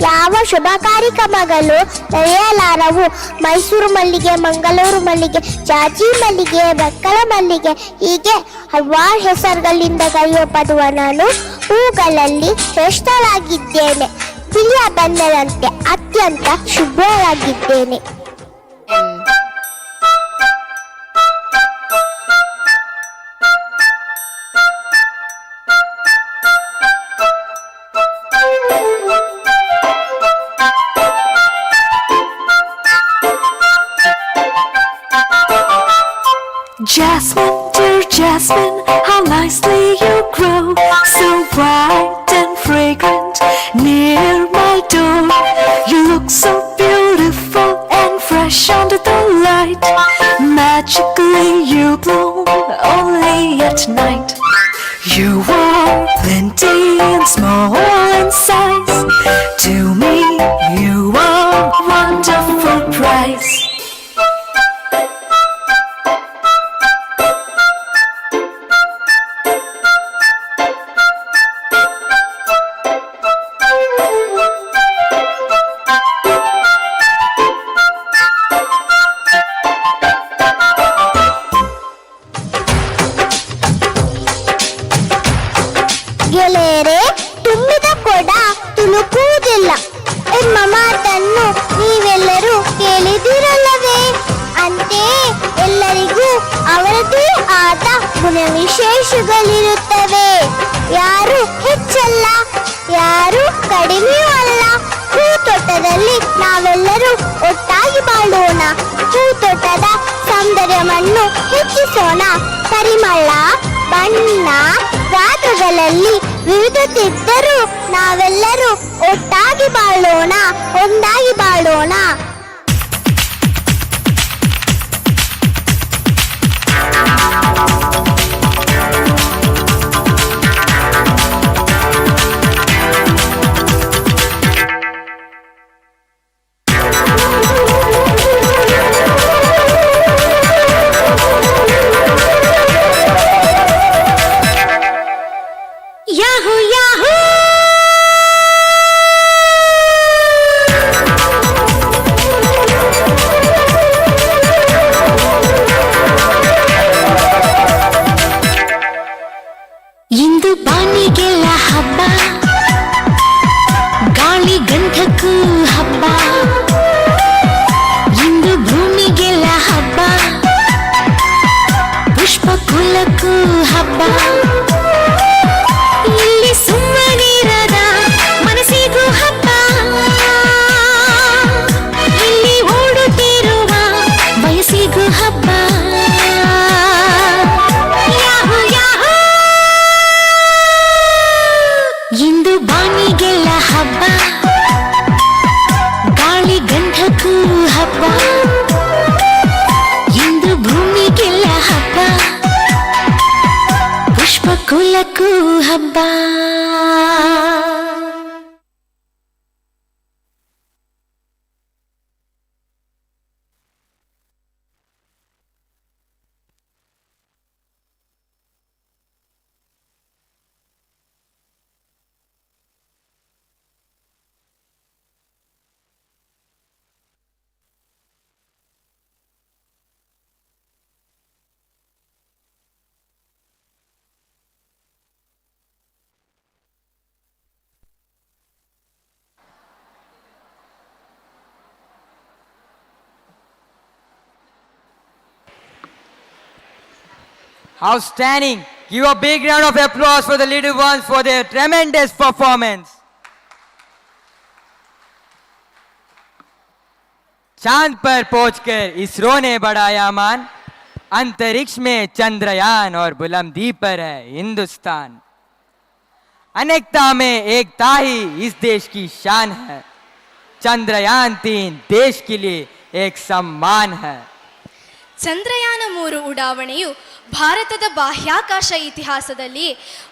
ಯಾವ ಶುಭ ಕಾರ್ಯಕ್ರಮಗಳು ನಡೆಯಲಾರವು. ಮೈಸೂರು ಮಲ್ಲಿಗೆ, ಮಂಗಳೂರು ಮಲ್ಲಿಗೆ, ಜಾಜಿ ಮಲ್ಲಿಗೆ, ಬೆಕ್ಕಲ ಮಲ್ಲಿಗೆ, ಹೀಗೆ ಹಲವಾರು ಹೆಸರುಗಳಿಂದ ಕರೆಯಲ್ಪಡುವ ನಾನು ಹೂಗಳಲ್ಲಿ ಶ್ರೇಷ್ಠಳಾಗಿದ್ದೇನೆ. ಬಿಳಿಯ ಬಣ್ಣದಂತೆ ಅತ್ಯಂತ ಶುಭ್ರವಾಗಿದ್ದೇನೆ. Jasmine, dear Jasmine, how nicely you grow, so bright and fragrant near my door. You look so beautiful and fresh under the light. Magically you bloom only at night. You are plenty and small in size. To me, you are wonderful price. ಗೆಳೆಯರೆ, ತುಂಬಿದ ಕೊಡ ತುಳುಕುವುದಿಲ್ಲ ಎಂಬ ಮಾತನ್ನು ನೀವೆಲ್ಲರೂ ಕೇಳಿದಿರಲ್ಲವೇ? ಅಂತೆಯೇ ಎಲ್ಲರಿಗೂ ಅವರದೇ ಆದ ಗುಣವಿಶೇಷಗಳಿರುತ್ತವೆ. ಯಾರು ಹೆಚ್ಚಲ್ಲ, ಯಾರು ಕಡಿಮೆಯೂ ಅಲ್ಲ. ಹೂತೋಟದಲ್ಲಿ ನಾವೆಲ್ಲರೂ ಒಟ್ಟಾಗಿ ಬಾಳೋಣ. ಹೂತೋಟದ ಸೌಂದರ್ಯವನ್ನು ಹೆಚ್ಚಿಸೋಣ. ಪರಿಮಳ, ಬಣ್ಣ, ಗಾತ್ರಗಳಲ್ಲಿ ವಿವಿಧತೆ ಇದ್ದರೂ ನಾವೆಲ್ಲರೂ ಒಟ್ಟಾಗಿ ಬಾಳೋಣ, ಒಂದಾಗಿ ಬಾಳೋಣ. Yahoo, Yahoo! ಇಂದು ಬಾನಿಗೆಲ್ಲ ಹಬ್ಬ, ಗಾಳಿ ಗಂಧಕ್ಕೂ ಹಬ್ಬ. ಇಂದು ಭೂಮಿಗೆಲ್ಲ ಹಬ್ಬ, ಪುಷ್ಪ ಕುಲಕ್ಕೂ ಹಬ್ಬ. ಇಲ್ಲಿ ಸುಮ್ಮನಿರದ ಮನಸ್ಸಿಗೂ ಹಬ್ಬ, ಇಲ್ಲಿ ಓಡುತ್ತಿರುವ ವಯಸ್ಸಿಗೂ ಹಬ್ಬ. Yahoo Yahoo! ಇಂದು ಬಾನಿಗೆಲ್ಲ ಹಬ್ಬ, ಗಾಳಿ ಗಂಧಕ್ಕೂ ಹಬ್ಬ. ಇಂದು ಭೂಮಿಗೆಲ್ಲ ಹಬ್ಬ, ಪುಷ್ಪ ಕುಲಕ್ಕೂ ಹಬ್ಬ. Outstanding. Give a big round of applause for the little ones for their tremendous performance. चांद पर पहुंचकर इसरो ने बढ़ाया मान, अंतरिक्ष में चंद्रयान और बुलंदी पर है हिंदुस्तान। अनेकता में एकता ही इस देश की शान है, चंद्रयान 3 देश के लिए एक सम्मान है। ಚಂದ್ರಯಾನ 3 ಉಡಾವಣೆಯು ಭಾರತದ ಬಾಹ್ಯಾಕಾಶ ಇತಿಹಾಸದಲ್ಲಿ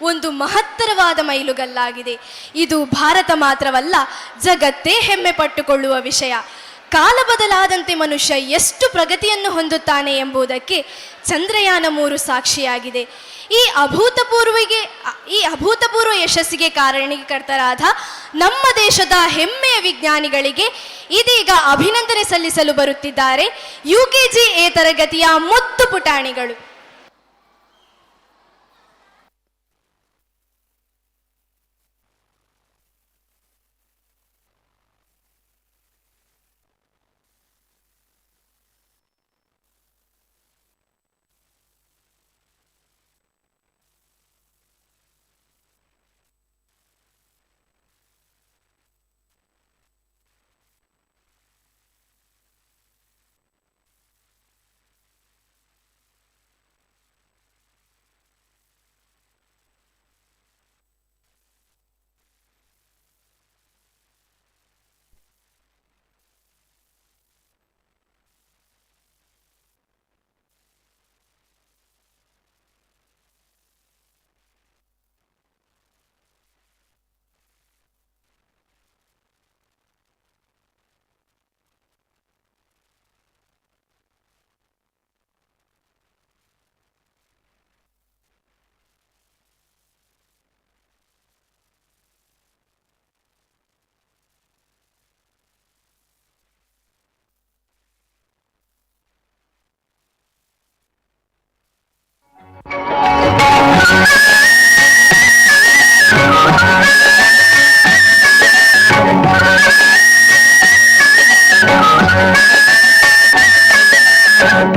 ಒಂದು ಮಹತ್ತರವಾದ ಮೈಲುಗಲ್ಲಾಗಿದೆ. ಇದು ಭಾರತ ಮಾತ್ರವಲ್ಲ, ಜಗತ್ತೇ ಹೆಮ್ಮೆ ಪಟ್ಟುಕೊಳ್ಳುವ ವಿಷಯ. ಕಾಲ ಬದಲಾದಂತೆ ಮನುಷ್ಯ ಎಷ್ಟು ಪ್ರಗತಿಯನ್ನು ಹೊಂದುತ್ತಾನೆ ಎಂಬುದಕ್ಕೆ ಚಂದ್ರಯಾನ 3 ಸಾಕ್ಷಿಯಾಗಿದೆ. ಈ ಅಭೂತಪೂರ್ವ ಯಶಸ್ಸಿಗೆ ಕಾರಣೀಕರ್ತರಾದ ನಮ್ಮ ದೇಶದ ಹೆಮ್ಮೆಯ ವಿಜ್ಞಾನಿಗಳಿಗೆ ಇದೀಗ ಅಭಿನಂದನೆ ಸಲ್ಲಿಸಲು ಬರುತ್ತಿದ್ದಾರೆ UKG ಎ ತರಗತಿಯ ಮುತ್ತು ಪುಟಾಣಿಗಳು.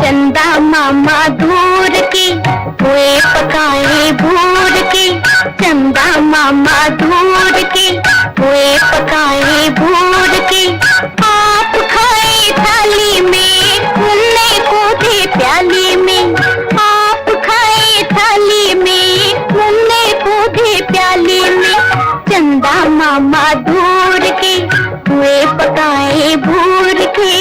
चंदा मामा दूर के हुए पकाए भूर के, चंदा मामा दूर के हुए पकाए भूर के, आप खाए थाली में मुन्ने को दे प्याली में, आप खाए थाली में मुन्ने को दे प्याली में, चंदा मामा दूर के हुए पकाए भूर के।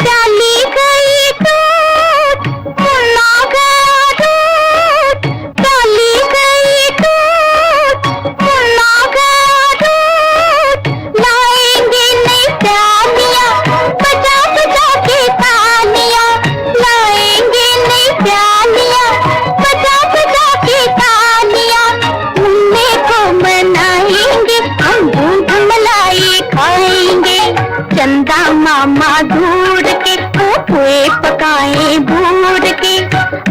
प्याली गई टूट मुन्ना गया टूट, प्याली गई टूट मुन्ना गया टूट, लाएंगे नई प्यालियां बजा बजा के तालियां, लाएंगे नई प्यालियां बजा बजा के तालियां, मुन्ने को मनाएंगे हम दूध मलाई खाएंगे, चंदा मामा दूर के हुए पकाए भूर के,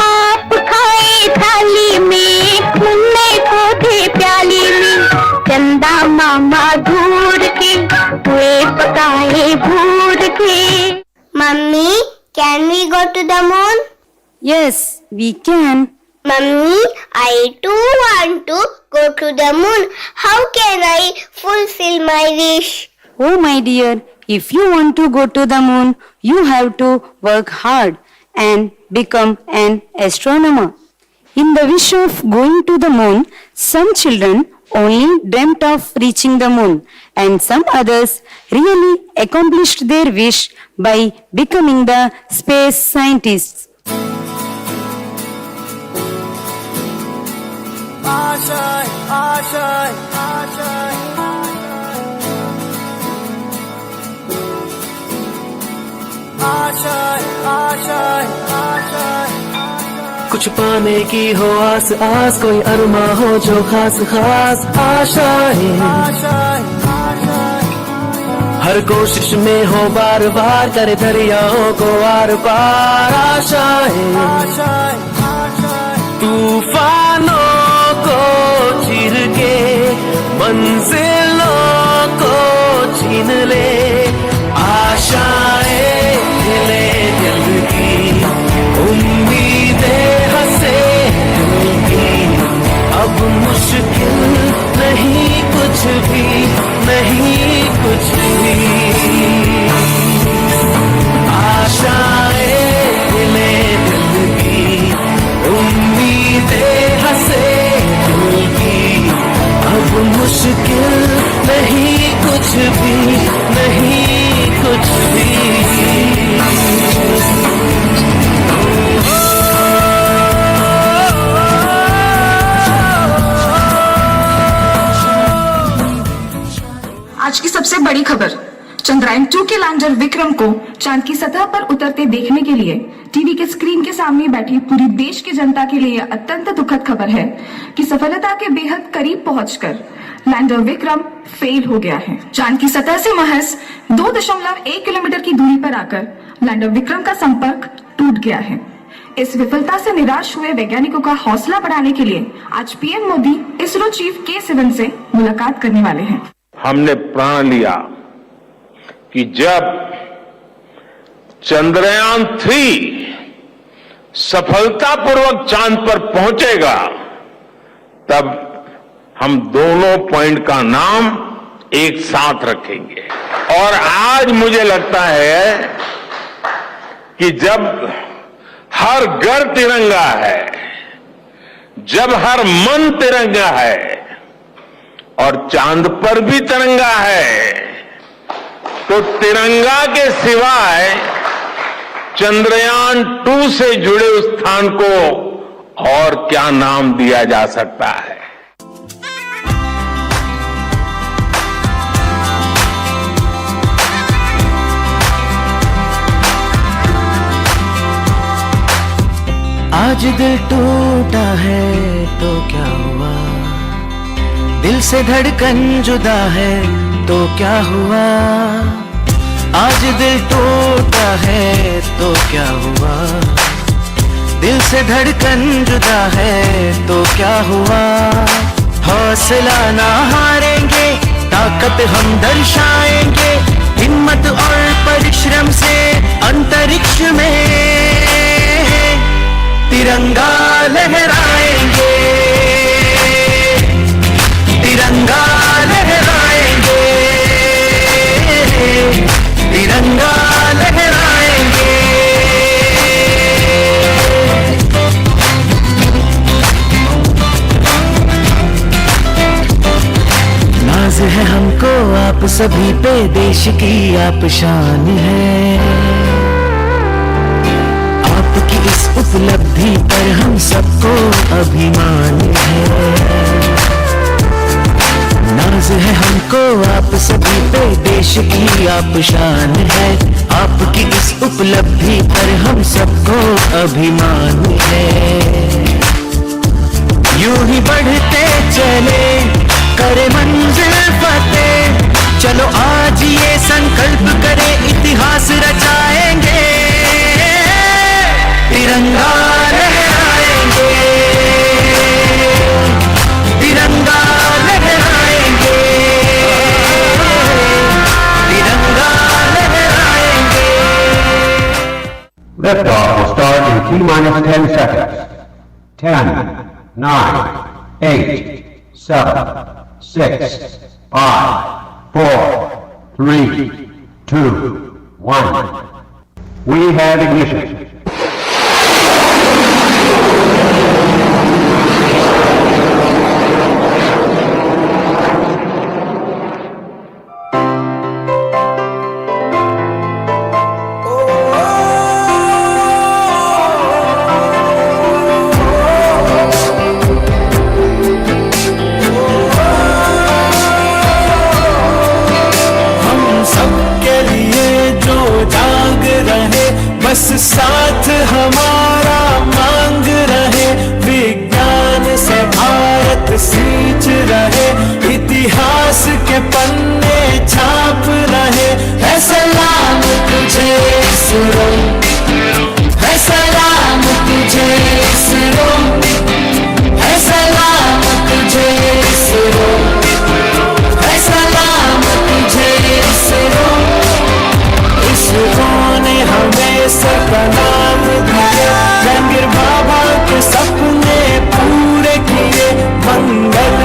आप खाए थाली में मुन्ने को दे प्याली में, चंदा मामा दूर के हुए पकाए भूर के। Mummy, can we go to the moon? Yes, we can. Mummy, I too want to go to the moon. How can I fulfill my wish? Oh, my dear, if you want to go to the moon, you have to work hard and become an astronomer. In the wish of going to the moon, some children only dreamt of reaching the moon, and some others really accomplished their wish by becoming the space scientists. कुछ पाने की हो आस आस, कोई अरमा हो जो खास खास आशाएं, हर कोशिश में हो बार बार करे दरियाओं को आर पार आशाएं, तूफानों को चीर के बड़ी खबर, चंद्रयान 2 के लैंडर विक्रम को चांद की सतह पर उतरते देखने के लिए टीवी के स्क्रीन के सामने बैठी पूरी देश की जनता के लिए अत्यंत दुखद खबर है कि सफलता के बेहद करीब पहुंचकर लैंडर विक्रम फेल हो गया है। चांद की सतह से महज 2.1 किलोमीटर की दूरी पर आकर लैंडर विक्रम का संपर्क टूट गया है। इस विफलता से निराश हुए वैज्ञानिकों का हौसला बढ़ाने के लिए आज पीएम मोदी इसरो चीफ के सिवन से मुलाकात करने वाले हैं। हमने प्रण लिया कि जब चंद्रयान 3 सफलतापूर्वक चांद पर पहुंचेगा तब हम दोनों पॉइंट का नाम एक साथ रखेंगे। और आज मुझे लगता है कि जब हर घर तिरंगा है, जब हर मन तिरंगा है और चांद पर भी तिरंगा है, तो तिरंगा के सिवाय चंद्रयान 2 से जुड़े उस स्थान को और क्या नाम दिया जा सकता है। आज दिल टूटा है तो क्या हुआ, दिल से धड़कन जुदा है तो क्या हुआ। आज दिल टूटा है तो क्या हुआ, दिल से धड़कन जुदा है तो क्या हुआ। हौसला ना हारेंगे, ताकत हम दर्शाएंगे, हिम्मत और परिश्रम से अंतरिक्ष में तिरंगा लहराएंगे, तिरंगा लहराएंगे, तिरंगा लहराएंगे। नाज है हमको आप सभी पे, देश की आप शान है। आपकी इस उपलब्धि पर हम सबको अभिमान है। नाज है हमको आप सभी पे, देश की आप शान है। आपकी इस उपलब्धि पर हम सबको अभिमान है। यूं ही बढ़ते चले करे मंजिल फतेह, चलो आज ये संकल्प करें इतिहास रचाएंगे, तिरंगा लहराएंगे, तिरंगा लहराएंगे, तिरंगा लहराएंगे। Liftoff will start in T-10 seconds. 10, 9, 8, 7, 6, 5, 4, 3, 2, 1. We have ignition. बस साथ हमारा मांग रहे, विज्ञान से भारत सींच रहे, इतिहास के पन्ने छाप रहे। है सलाम तुझे इसरो, है सलाम तुझे इसरो, है सलाम तुझे इसरो, है सलाम तुझे इसरो। इसरो ने हमें सबका नाम दिया, जहांगीर बाबा के सपने पूरे किए, मंगल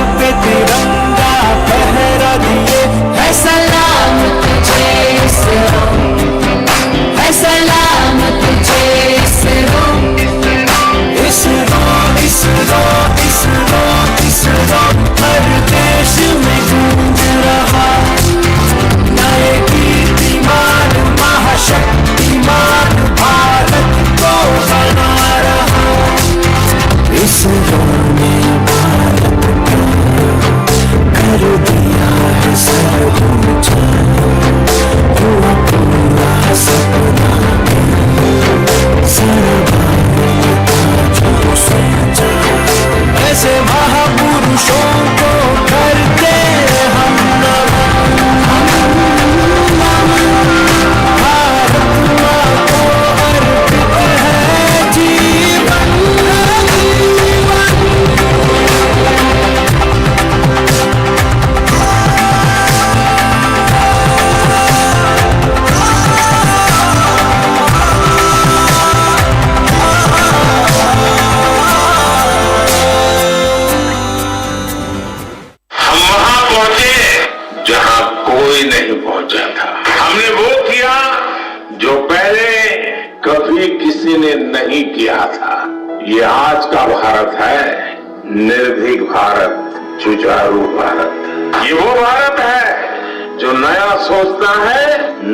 था। ये आज का भारत है, निर्भीक भारत, जुझारू भारत। ये वो भारत है जो नया सोचता है,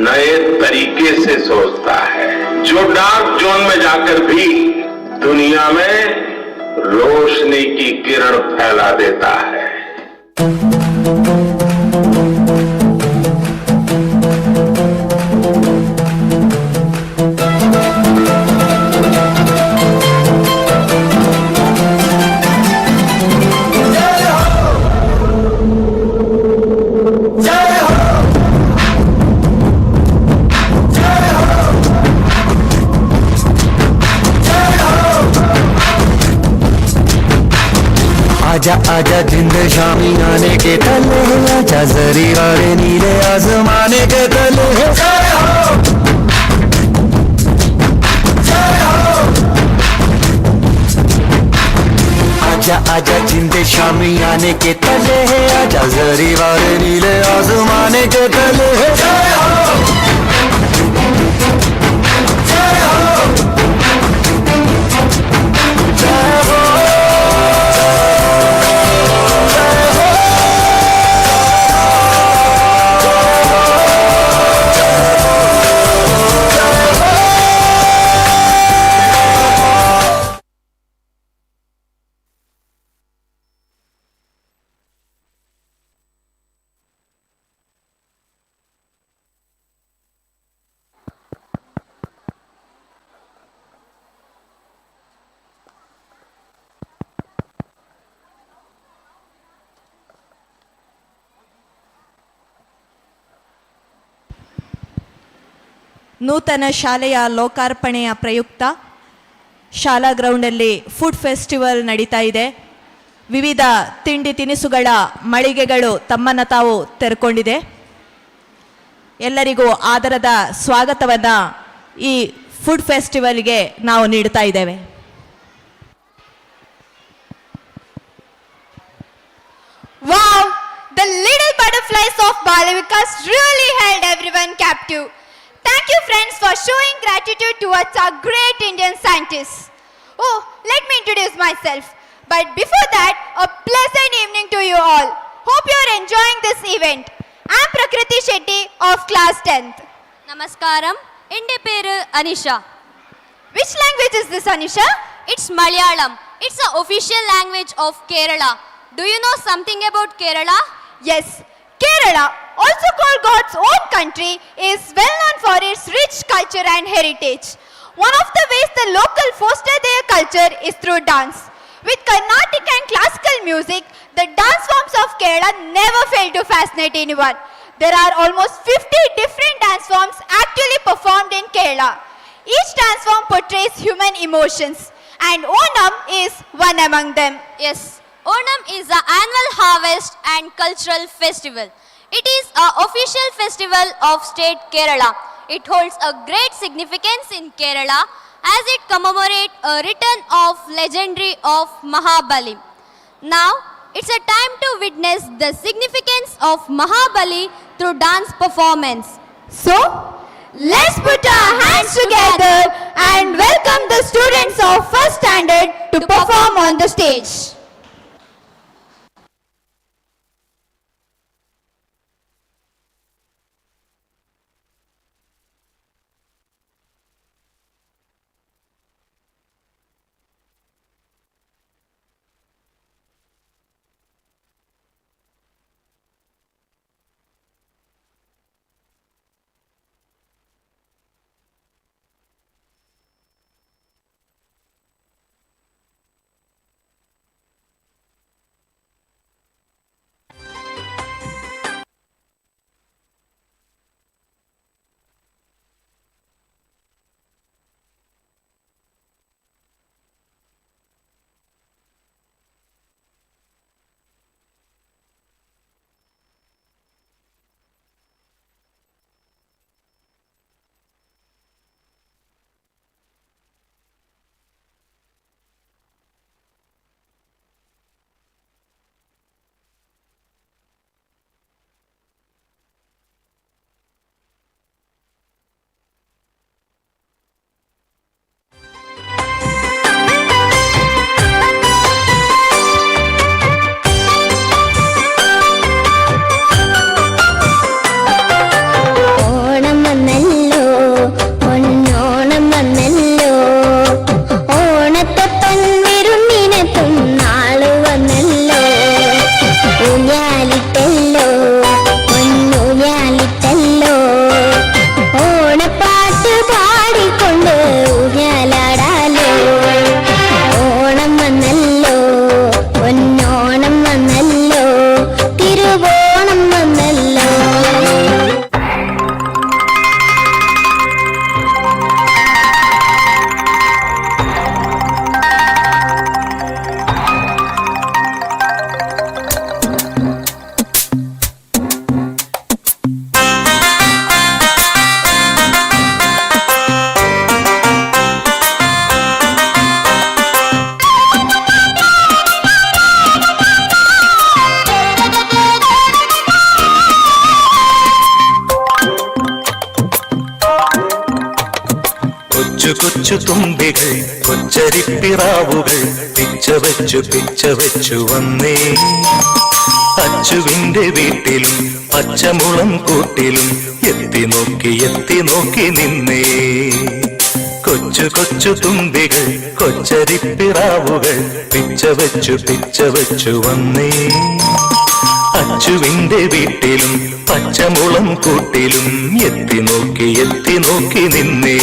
नए तरीके से सोचता है, जो डार्क जोन में जाकर भी दुनिया में रोशनी की किरण फैला देता है। आजा आजा जिंद शामी आने के तले, आजा जरी वाले नीले आसमाने के तले। जय हो, जय हो। आजा आजा जिंद शामी आने के तले, आजा जरी वाले नीले आसमाने के तले। जय हो, जय हो, जय हो। ನೂತನ ಶಾಲೆಯ ಲೋಕಾರ್ಪಣೆಯ ಪ್ರಯುಕ್ತ ಶಾಲಾ ಗ್ರೌಂಡಲ್ಲಿ ಫುಡ್ ಫೆಸ್ಟಿವಲ್ ನಡೀತಾ ಇದೆ. ವಿವಿಧ ತಿಂಡಿ ತಿನಿಸುಗಳ ಮಳಿಗೆಗಳು ತಮ್ಮನ್ನು ತಾವು ತೆರೆಕೊಂಡಿದೆ. ಎಲ್ಲರಿಗೂ ಆದರದ ಸ್ವಾಗತವನ್ನು ಈ ಫುಡ್ ಫೆಸ್ಟಿವಲ್ಗೆ ನಾವು ನೀಡ್ತಾ ಇದ್ದೇವೆ. Wow! The little butterflies of Balavikas really held everyone captive. Thank you, friends, for showing gratitude towards our great Indian scientists. Oh, let me introduce myself. But before that, a pleasant evening to you all. Hope you are enjoying this event. I am Prakriti Shetty of class 10th. Namaskaram. Inde peru Anisha. Which language is this, Anisha? It's Malayalam. It's the official language of Kerala. Do you know something about Kerala? Yes, Kerala, also called God's own country, is well known for its rich culture and heritage. One of the ways the local foster their culture is through dance. With Carnatic and classical music, the dance forms of Kerala never fail to fascinate anyone. There are almost 50 different dance forms actually performed in Kerala. Each dance form portrays human emotions, and Onam is one among them. Yes. Onam is the annual harvest and cultural festival. It is an official festival of state Kerala. It holds a great significance in Kerala as it commemorates a return of legendary of Mahabali. Now, it's a time to witness the significance of Mahabali through dance performance. So, let's put our hands together and welcome the students of first standard to perform on the stage. അച്ചുവിന്റെ വീട്ടിലും പച്ചമുളം കൂട്ടിലും എത്തി നോക്കി നിന്നേ കൊച്ചു കൊച്ചു തുമ്പികൾ കൊച്ചരിപ്പിറാവുകൾ പിച്ച വെച്ചു വന്നേ അച്ചുവിന്റെ വീട്ടിലും പച്ചമുളം കൂട്ടിലും എത്തി നോക്കി നിന്നേ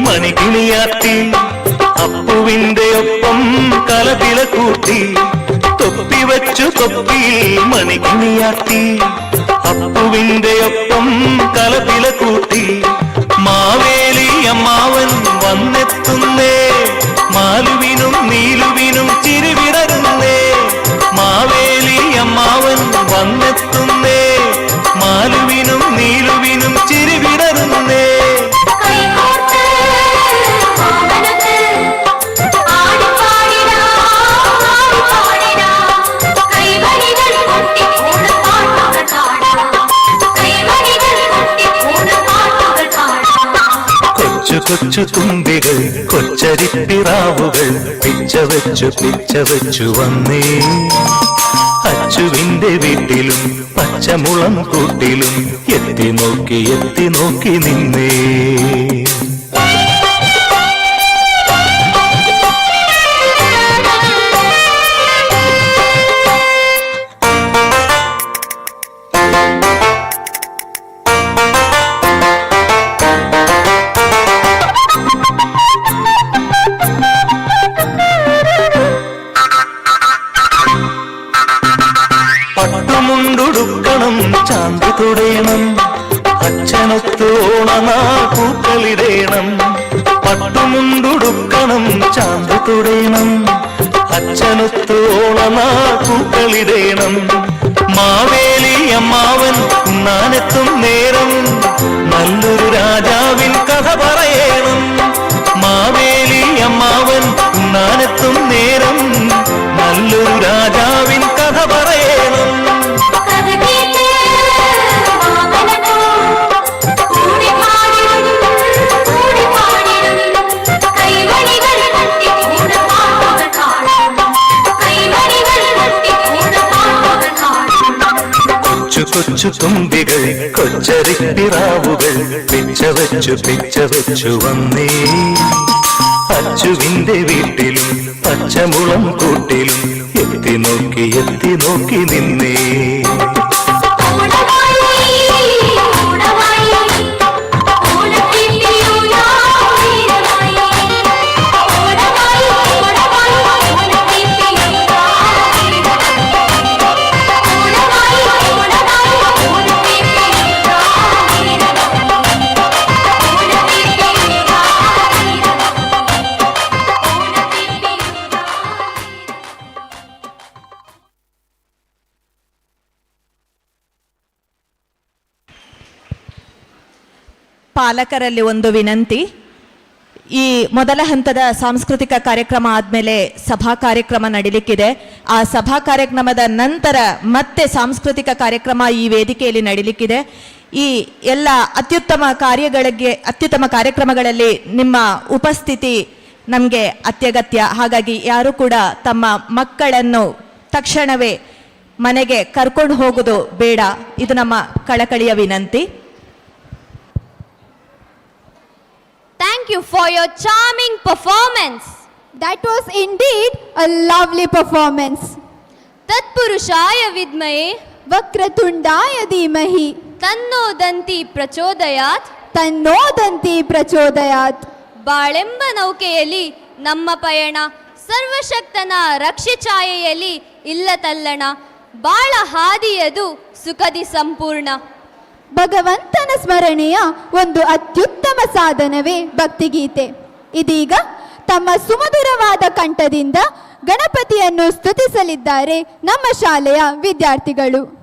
മണികിണിയാത്തി അപ്പുവിന്റെ ഒപ്പം കലപില കൂട്ടി തൊപ്പിയിൽ മണികിണിയാത്തി അപ്പുവിന്റെ ഒപ്പം കലപില കൂട്ടി മാവേലി അമ്മാവൻ വന്നെത്തുന്നേ മാലുവിനും നീലുവിനും ചിരിവിടരുന്നേ മാവേലി അമ്മാവൻ വന്നെത്തുന്നേ മാലുവിനും നീലുവിനും ചിരിവിടരുന്നേ കൊച്ചു തുമ്പികൾ കൊച്ചരിപ്പിറാവുകൾ പിച്ച വെച്ചു വന്നേ അച്ചുവിന്റെ വീട്ടിലും പച്ചമുളം കൂട്ടിലും എത്തി നോക്കി നിന്നേ പട്ടുമുണ്ടുടുക്കണം ചാന്തി തുടയണം അച്ഛനൊത്ത് ഓണനാൾ പൂക്കളിടേണം പട്ടുമുണ്ടുടുക്കണം ചാന്തി തുടയണം അച്ഛനൊത്ത് ഓണനാൾ പൂക്കളിടേണം മാവേലി അമ്മാവൻ ഉണ്ണാനെത്തും നേരം നല്ലൊരു രാജാവിൻ കഥ പറയണം മാവേലി അമ്മാവൻ ഉണ്ണാനെത്തും നേരം നല്ലൊരു രാജാവിൻ കഥ പറയണം കൊച്ചു തുമ്പികൾ കൊച്ചരിപ്പിറാവുകൾ പിച്ച വെച്ചു വന്നേ അച്ചുവിന്റെ വീട്ടിലും പച്ചമുളം കൂട്ടിലും എത്തി നോക്കി നിന്നേ ಪಾಲಕರಲ್ಲಿ ಒಂದು ವಿನಂತಿ. ಈ ಮೊದಲ ಹಂತದ ಸಾಂಸ್ಕೃತಿಕ ಕಾರ್ಯಕ್ರಮ ಆದಮೇಲೆ ಸಭಾ ಕಾರ್ಯಕ್ರಮ ನಡೀಲಿಕ್ಕಿದೆ. ಆ ಸಭಾ ಕಾರ್ಯಕ್ರಮದ ನಂತರ ಮತ್ತೆ ಸಾಂಸ್ಕೃತಿಕ ಕಾರ್ಯಕ್ರಮ ಈ ವೇದಿಕೆಯಲ್ಲಿ ನಡೀಲಿಕ್ಕಿದೆ. ಈ ಎಲ್ಲ ಅತ್ಯುತ್ತಮ ಕಾರ್ಯಕ್ರಮಗಳಲ್ಲಿ ನಿಮ್ಮ ಉಪಸ್ಥಿತಿ ನಮಗೆ ಅತ್ಯಗತ್ಯ. ಹಾಗಾಗಿ ಯಾರು ಕೂಡ ತಮ್ಮ ಮಕ್ಕಳನ್ನು ತಕ್ಷಣವೇ ಮನೆಗೆ ಕರ್ಕೊಂಡು ಹೋಗೋದು ಬೇಡ. ಇದು ನಮ್ಮ ಕಳಕಳಿಯ ವಿನಂತಿ. Thank you for your charming performance. That was indeed a lovely performance. Tatpurushaya vidmahe Vakratundaya dhimahi Tanno danti prachodayat Tanno danti prachodayat. ಬಾಳೆಂಬ ನೌಕೆಯಲ್ಲಿ ನಮ್ಮ ಪಯಣ ಸರ್ವಶಕ್ತನ ರಕ್ಷೆ ಛಾಯೆಯಲ್ಲಿ ಇಲ್ಲ ತಲ್ಲಣ. ಬಾಳ ಹಾದಿಯದು ಸುಖದಿ ಸಂಪೂರ್ಣ. ಭಗವಂತನ ಸ್ಮರಣೆಯ ಒಂದು ಅತ್ಯುತ್ತಮ ಸಾಧನವೇ ಭಕ್ತಿಗೀತೆ. ಇದೀಗ ತಮ್ಮ ಸುಮಧುರವಾದ ಕಂಠದಿಂದ ಗಣಪತಿಯನ್ನು ಸ್ತುತಿಸಲಿದ್ದಾರೆ ನಮ್ಮ ಶಾಲೆಯ ವಿದ್ಯಾರ್ಥಿಗಳು.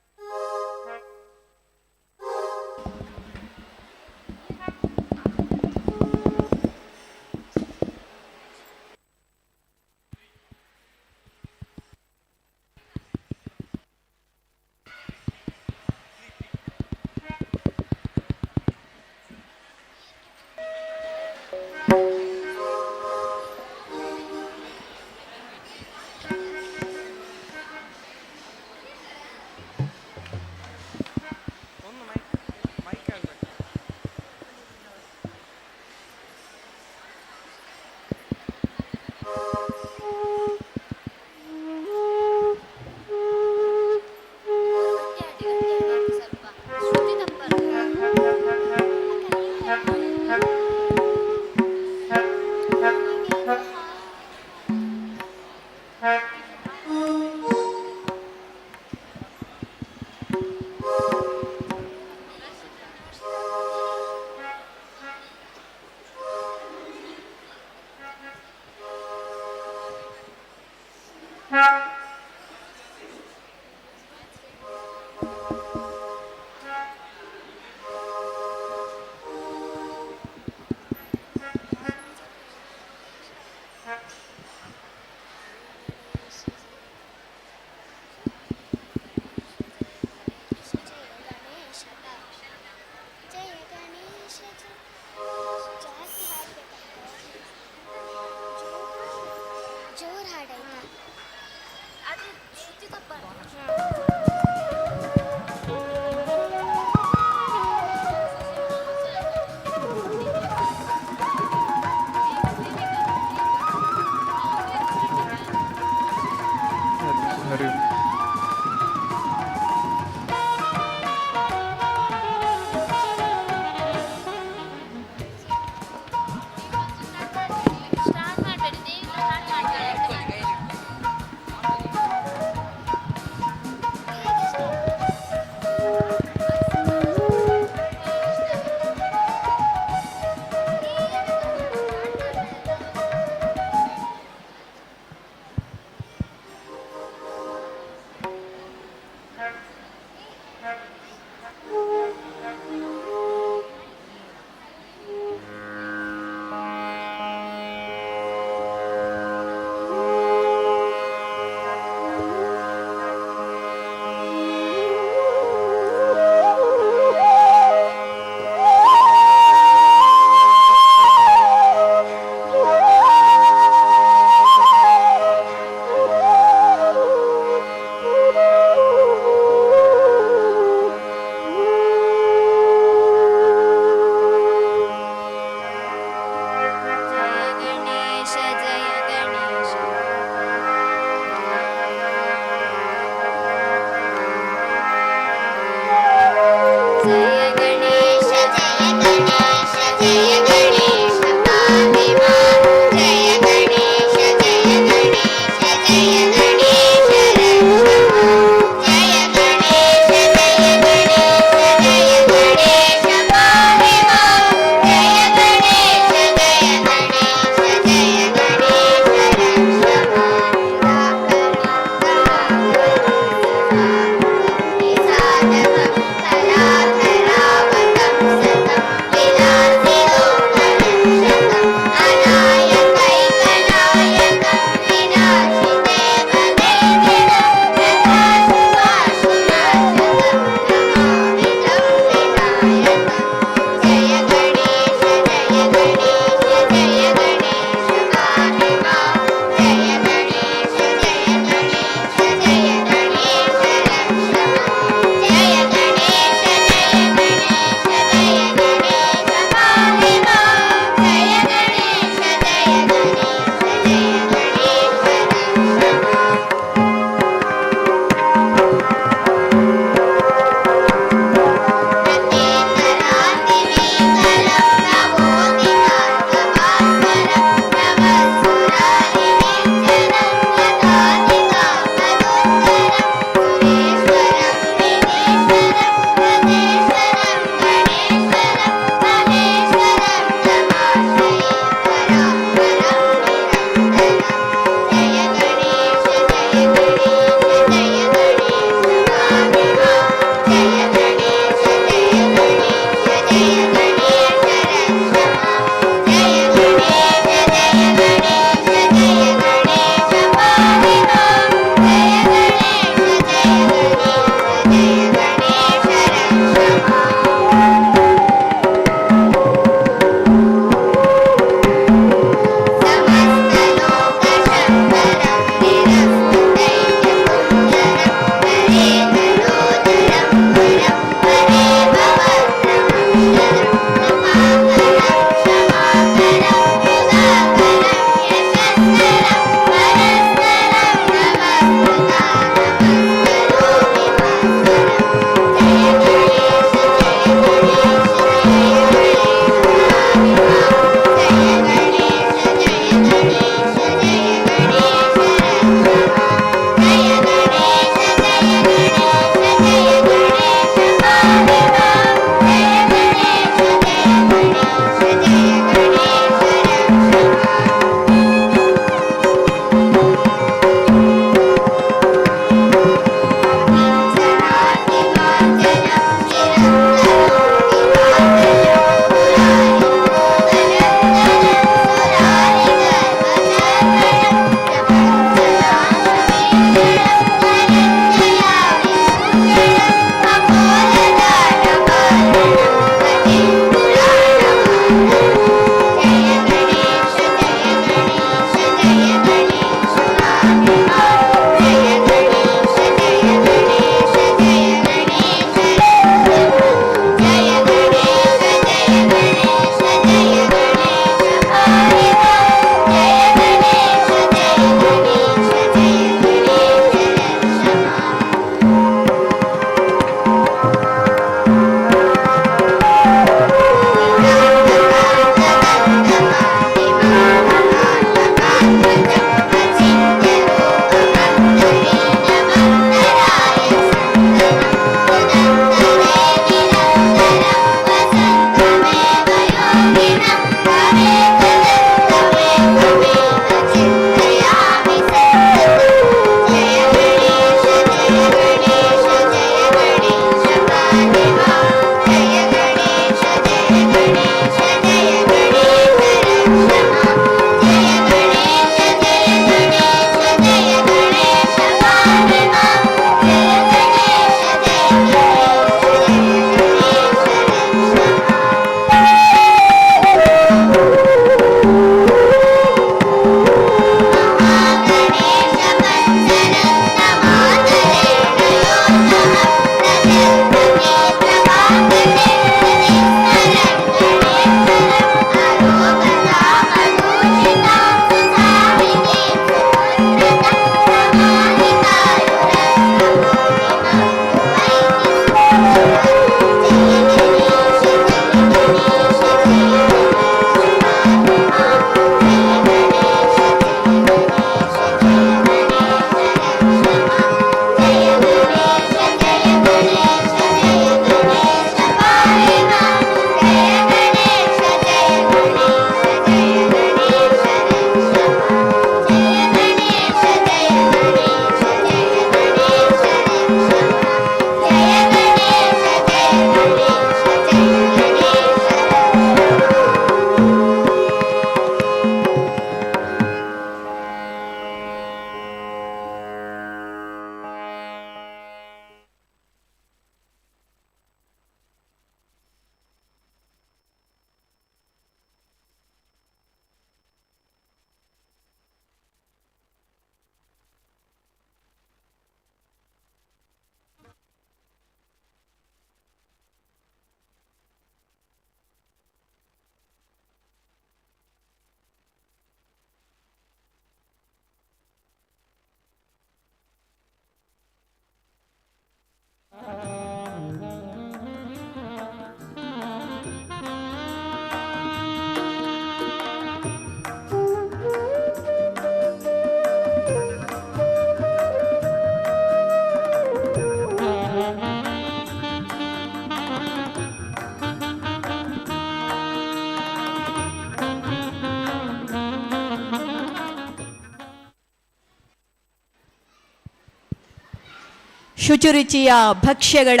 ಶುಚಿರುಚಿಯ ಭಕ್ಷ್ಯಗಳ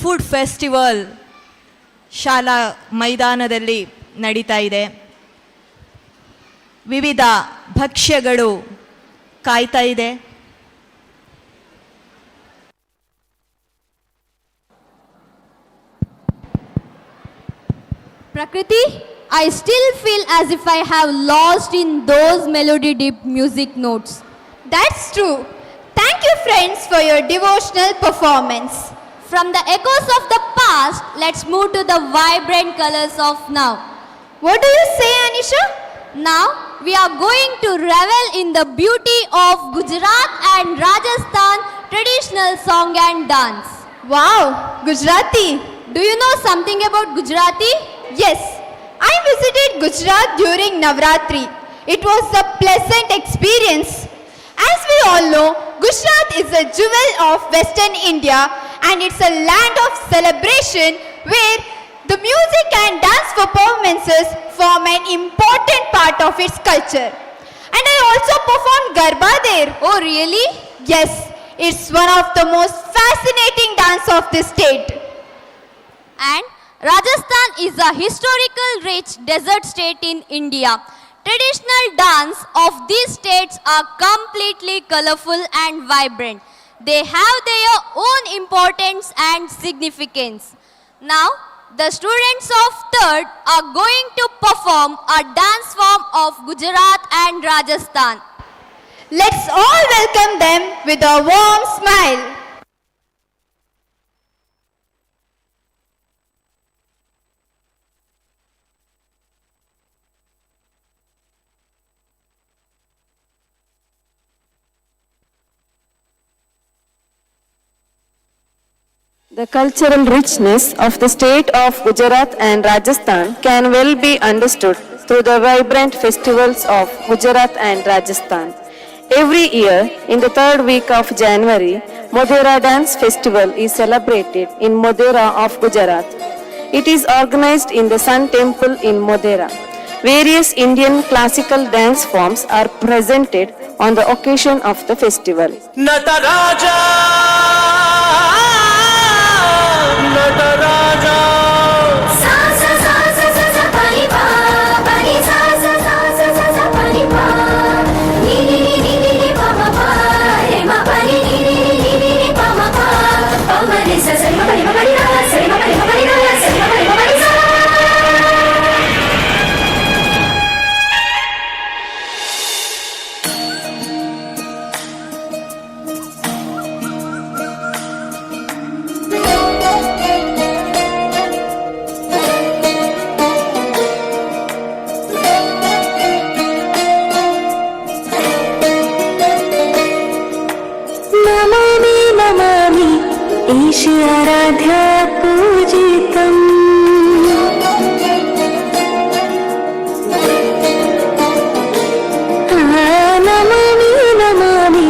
ಫುಡ್ ಫೆಸ್ಟಿವಲ್ ಶಾಲಾ ಮೈದಾನದಲ್ಲಿ ನಡೀತಾ ಇದೆ. ವಿವಿಧ ಭಕ್ಷ್ಯಗಳು ಕಾಯ್ತಾ ಇದೆ. Prakriti, I still feel as if I have lost in those melody deep music notes. That's true. Thank you, friends, for your devotional performance. From the echoes of the past, let's move to the vibrant colors of now. What do you say, Anisha? Now, we are going to revel in the beauty of Gujarat and Rajasthan traditional song and dance. Wow, Gujarati. Do you know something about Gujarati? Yes, I visited Gujarat during Navratri. It was a pleasant experience. As we all know, Gujarat is a jewel of Western India and it's a land of celebration where the music and dance performances form an important part of its culture. And I also performed Garba there. Oh, really? Yes, it's one of the most fascinating dance of the state. And Rajasthan is a historical rich desert state in India. Traditional dance of these states are completely colorful and vibrant. They have their own importance and significance. Now, the students of 3rd are going to perform a dance form of Gujarat and Rajasthan. Let's all welcome them with a warm smile. The cultural richness of the state of Gujarat and Rajasthan can well be understood through the vibrant festivals of Gujarat and Rajasthan. Every year, in the 3rd week of January, Modhera Dance Festival is celebrated in Modhera of Gujarat. It is organized in the Sun Temple in Modhera. Various Indian classical dance forms are presented on the occasion of the festival. Nataraja, Nataraja. Sa sa sa sa sa sa pani pa, pani sa sa sa sa sa sa pani pa. Ni ni ni ni ni pa ma pa, re ma pa ni ni ni ni ni ni pa ma pa. Pa ma re sa sa ma pa ni ma pa ni ra, sa re ma pa ni ma pa ni ra, sa re ma pa ni ma pa ni sa. Namami Namami ईश आराध्या पूजितम् नमामि नमामि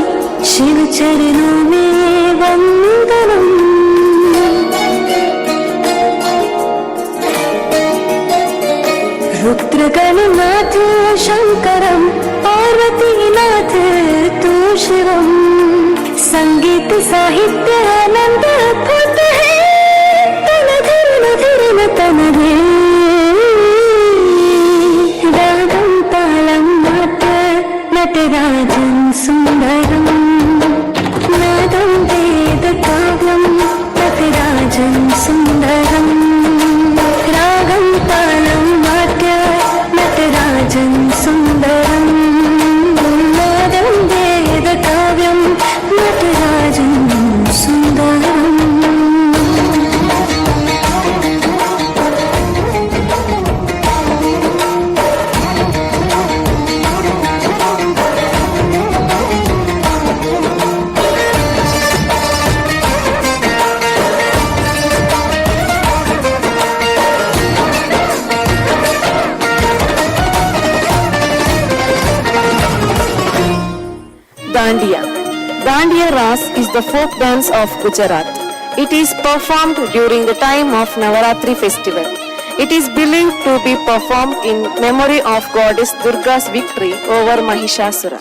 शिव चरणों में वंदनम् रुद्रगणनाथ शंकरं पार्वतीनाथ तू शिवम् संगीत साहित्य आनंद अद्भुत है तन धर्म धर्म तन है रागम तालम नाट नटराजन सुंदरम नादम वेद काव्यम नटराजन सुंदरम रागम तालम नाट्य नटराजन सुंदरम नादम वेद काव्यम Natarajan Sundaram. Dandiya. Dandiya Ras is the folk dance of Gujarat. It is performed during the time of Navaratri festival. It is believed to be performed in memory of goddess Durga's victory over Mahishasura.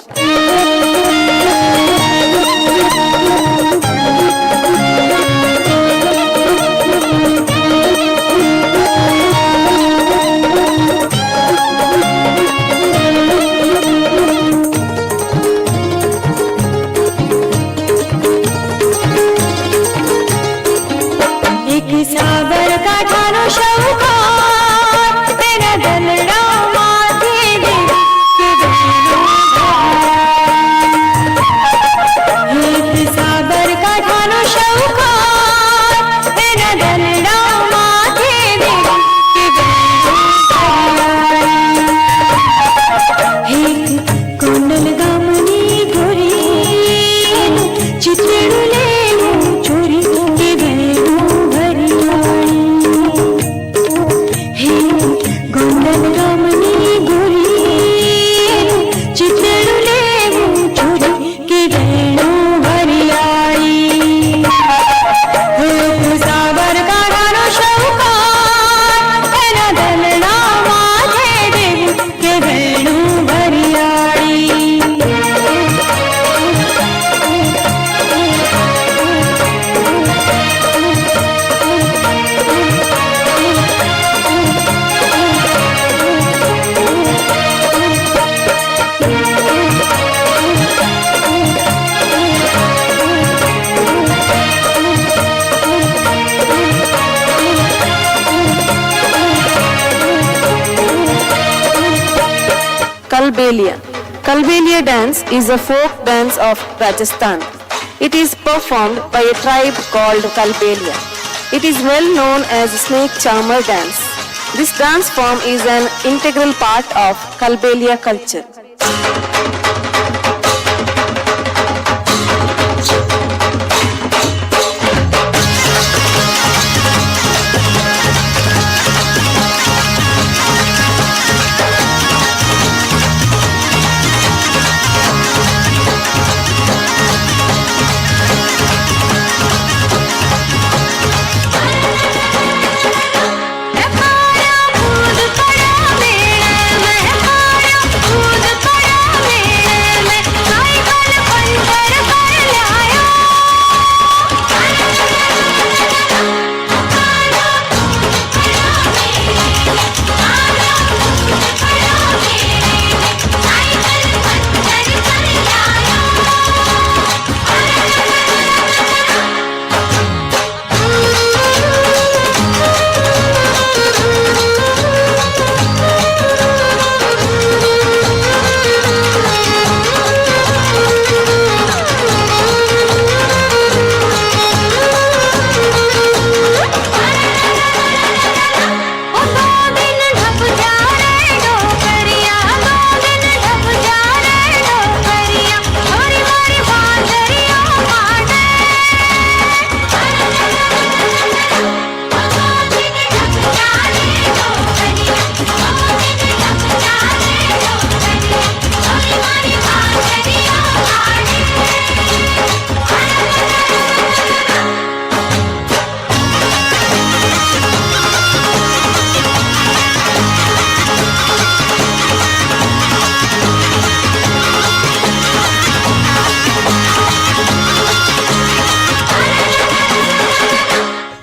Kalbelia. Kalbelia dance is a folk dance of Rajasthan. It is performed by a tribe called Kalbelia. It is well known as snake charmer dance. This dance form is an integral part of Kalbelia culture.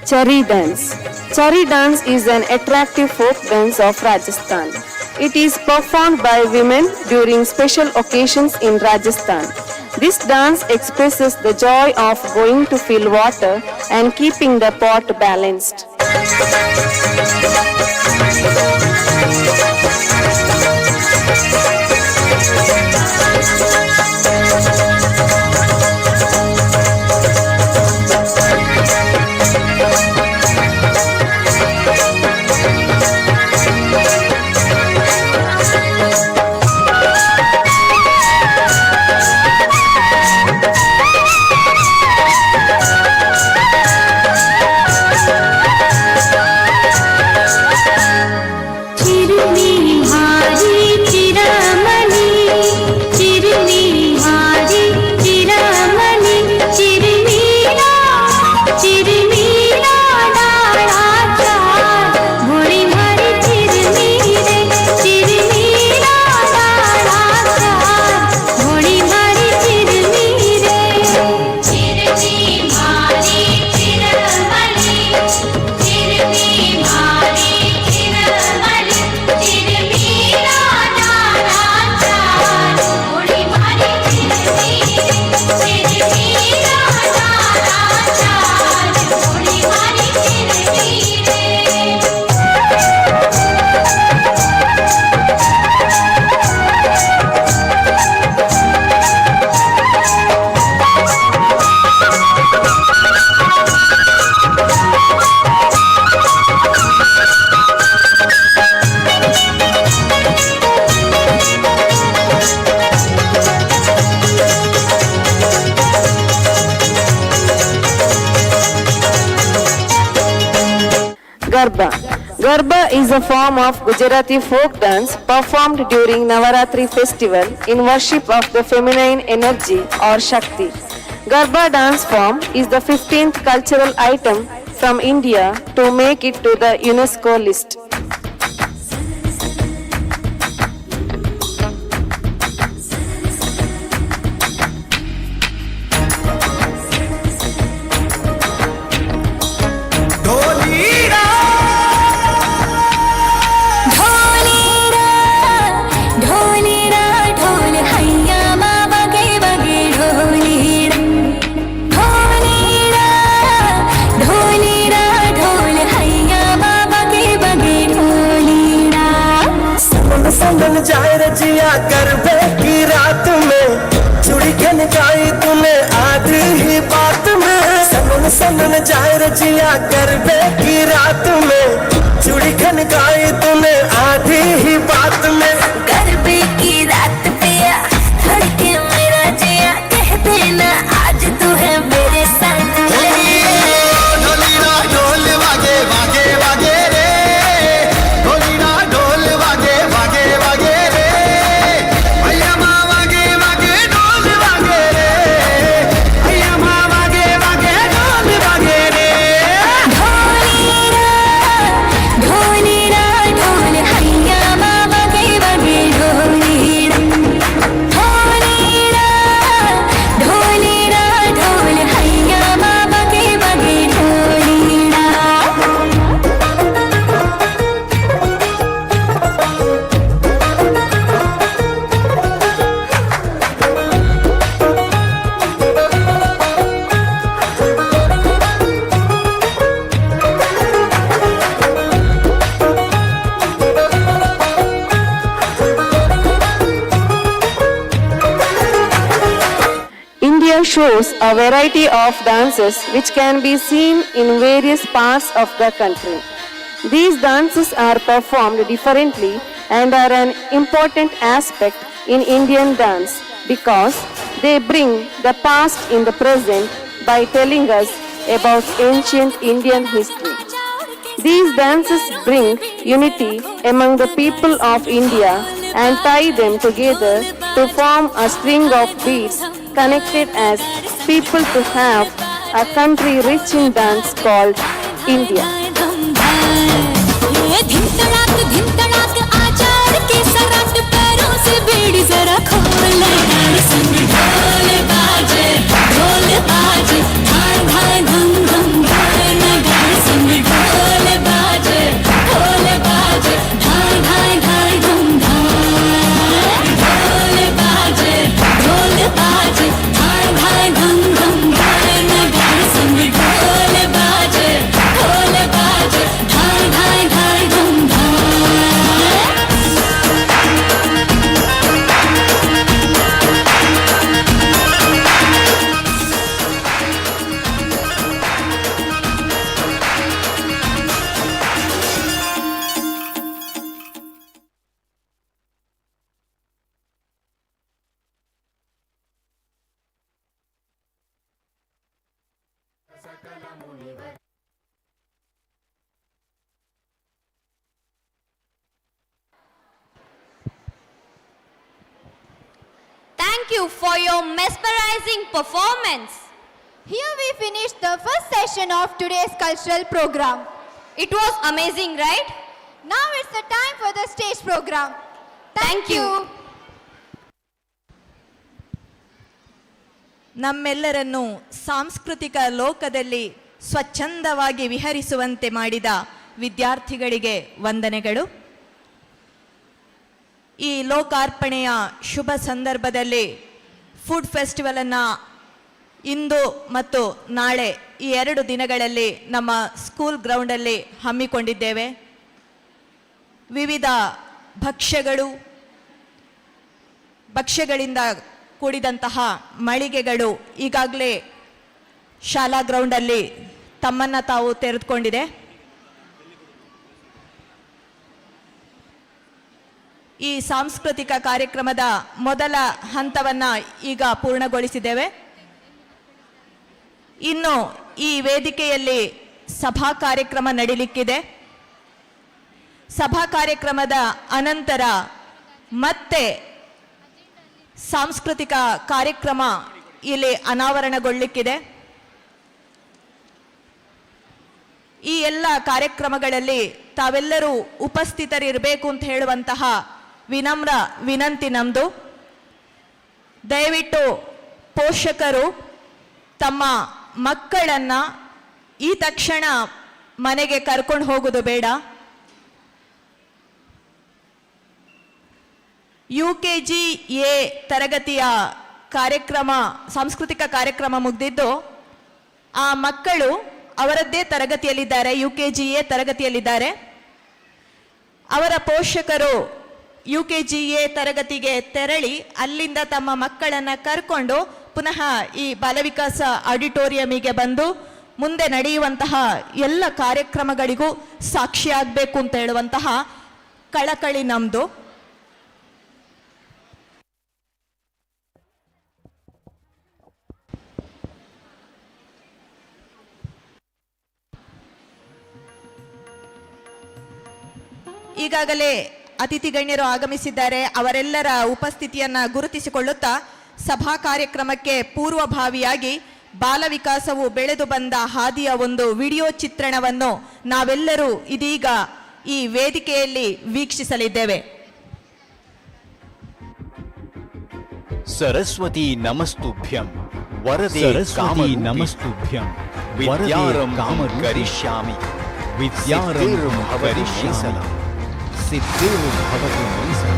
Chari dance. Chari dance is an attractive folk dance of Rajasthan. It is performed by women during special occasions in Rajasthan. This dance expresses the joy of going to fill water and keeping the pot balanced. Garba. Garba is a form of Gujarati folk dance performed during Navaratri festival in worship of the feminine energy or Shakti. Garba dance form is the 15th cultural item from India to make it to the UNESCO list. Razia करबे की रात में चूड़ी खन गाई तूने आधी ही बात में सनन सनन जाए रजिया करबे की रात में चूड़ी खन गाई तूने आधी ही बात में गरबे की रात पिया धड़के मेरा जिया कह देना आज तू है मेरे संग ढोलीरा ढोल वागे वागे वागे रे ढोलीरा ढोल वागे वागे वागे रे भैया माँ वागे वागे ढोल वागे रे भैया माँ वागे वागे ढोल वागे रे ढोलीरा ढोल हैया माँ बगे बगे ढोलीरा ढोलीरा ढोल हैया माँ बगे बगे ढोलीरा India shows a variety of dances which can be seen in various parts of the country. These dances are performed differently and are an important aspect in Indian dance because they bring the past in the present by telling us about ancient Indian history. These dances bring unity among the people of India and tie them together to form a string of beads connected as people to have a country rich in dance called India. धिन तड़ाक आचार के सराट पैरों से बेड़ी जरा खोल संग ढोल बाजे धाय धाय धम धम धाय नगाड़ संग ढोल बाजे धाय धाय धाय धम धाय ढोल बाजे धाय धाय धम धम धाय नगाड़ संग ढोल बाजे धाय धाय धाय धम धाय Thank you for your mesmerizing performance. Here we finished the first session of today's cultural program. It was amazing, right? Now it's the time for the stage program. Thank you. ನಮ್ಮೆಲ್ಲರನ್ನು ಸಾಂಸ್ಕೃತಿಕ ಲೋಕದಲ್ಲಿ ಸ್ವಚ್ಛಂದವಾಗಿ ವಿಹರಿಸುವಂತೆ ಮಾಡಿದ ವಿದ್ಯಾರ್ಥಿಗಳಿಗೆ ವಂದನೆಗಳು. ಈ ಲೋಕಾರ್ಪಣೆಯ ಶುಭ ಸಂದರ್ಭದಲ್ಲಿ ಫುಡ್ ಫೆಸ್ಟಿವಲನ್ನು ಇಂದು ಮತ್ತು ನಾಳೆ ಈ 2 ದಿನಗಳಲ್ಲಿ ನಮ್ಮ ಸ್ಕೂಲ್ ಗ್ರೌಂಡಲ್ಲಿ ಹಮ್ಮಿಕೊಂಡಿದ್ದೇವೆ. ವಿವಿಧ ಭಕ್ಷ್ಯಗಳಿಂದ ಕೂಡಿದಂತಹ ಮಳಿಗೆಗಳು ಈಗಾಗಲೇ ಶಾಲಾ ಗ್ರೌಂಡಲ್ಲಿ ತಮ್ಮನ್ನು ತಾವು ತೆರೆದುಕೊಂಡಿದೆ. ಈ ಸಾಂಸ್ಕೃತಿಕ ಕಾರ್ಯಕ್ರಮದ ಮೊದಲ ಹಂತವನ್ನು ಈಗ ಪೂರ್ಣಗೊಳಿಸಿದ್ದೇವೆ. ಇನ್ನು ಈ ವೇದಿಕೆಯಲ್ಲಿ ಸಭಾ ಕಾರ್ಯಕ್ರಮ ನಡೀಲಿಕ್ಕಿದೆ. ಸಭಾ ಕಾರ್ಯಕ್ರಮದ ಅನಂತರ ಮತ್ತೆ ಸಾಂಸ್ಕೃತಿಕ ಕಾರ್ಯಕ್ರಮ ಇಲ್ಲಿ ಅನಾವರಣಗೊಳ್ಳಲಿಕ್ಕಿದೆ. ಈ ಎಲ್ಲ ಕಾರ್ಯಕ್ರಮಗಳಲ್ಲಿ ತಾವೆಲ್ಲರೂ ಉಪಸ್ಥಿತರಿರಬೇಕು ಅಂತ ಹೇಳುವಂತಹ ವಿನಮ್ರ ವಿನಂತಿ ನಮ್ಮದು. ದಯವಿಟ್ಟು ಪೋಷಕರು ತಮ್ಮ ಮಕ್ಕಳನ್ನು ಈ ತಕ್ಷಣ ಮನೆಗೆ ಕರ್ಕೊಂಡು ಹೋಗೋದು ಬೇಡ. UKG A ತರಗತಿಯ ಕಾರ್ಯಕ್ರಮ ಸಾಂಸ್ಕೃತಿಕ ಕಾರ್ಯಕ್ರಮ ಮುಗಿದಿದ್ದು ಆ ಮಕ್ಕಳು ಅವರದ್ದೇ ತರಗತಿಯಲ್ಲಿದ್ದಾರೆ, UKG A ತರಗತಿಯಲ್ಲಿದ್ದಾರೆ. ಅವರ ಪೋಷಕರು UKGA ತರಗತಿಗೆ ತೆರಳಿ ಅಲ್ಲಿಂದ ತಮ್ಮ ಮಕ್ಕಳನ್ನು ಕರ್ಕೊಂಡು ಪುನಃ ಈ ಬಾಲವಿಕಾಸ ಆಡಿಟೋರಿಯಮಿಗೆ ಬಂದು ಮುಂದೆ ನಡೆಯುವಂತಹ ಎಲ್ಲ ಕಾರ್ಯಕ್ರಮಗಳಿಗೂ ಸಾಕ್ಷಿಯಾಗಬೇಕು ಅಂತ ಹೇಳುವಂತಹ ಕಳಕಳಿ ನಮ್ಮದು. ಈಗಾಗಲೇ ಅತಿಥಿ ಗಣ್ಯರು ಆಗಮಿಸಿದ್ದಾರೆ. ಅವರೆಲ್ಲರ ಉಪಸ್ಥಿತಿಯನ್ನು ಗುರುತಿಸಿಕೊಳ್ಳುತ್ತಾ ಸಭಾ ಕಾರ್ಯಕ್ರಮಕ್ಕೆ ಪೂರ್ವಭಾವಿಯಾಗಿ ಬಾಲವಿಕಾಸವು ಬೆಳೆದು ಬಂದ ಹಾದಿಯ ಒಂದು ವಿಡಿಯೋ ಚಿತ್ರಣವನ್ನು ನಾವೆಲ್ಲರೂ ಇದೀಗ ಈ ವೇದಿಕೆಯಲ್ಲಿ ವೀಕ್ಷಿಸಲಿದ್ದೇವೆ. ಸರಸ್ವತಿ ನಮಸ್ತುಭ್ಯಂ ವರದೆ ಕಾಮರೂಪಿ ನಮಸ್ತುಭ್ಯಂ ವಿದ್ಯಾರಂಭಂ ಕರಿಷ್ಯಾಮಿ ವಿದ್ಯಾರಂಭಂ ಕರಿಷ್ಯಾಮಿ ಸಿದ್ಧೇರ್ಭವತು ಮೈಸಲ.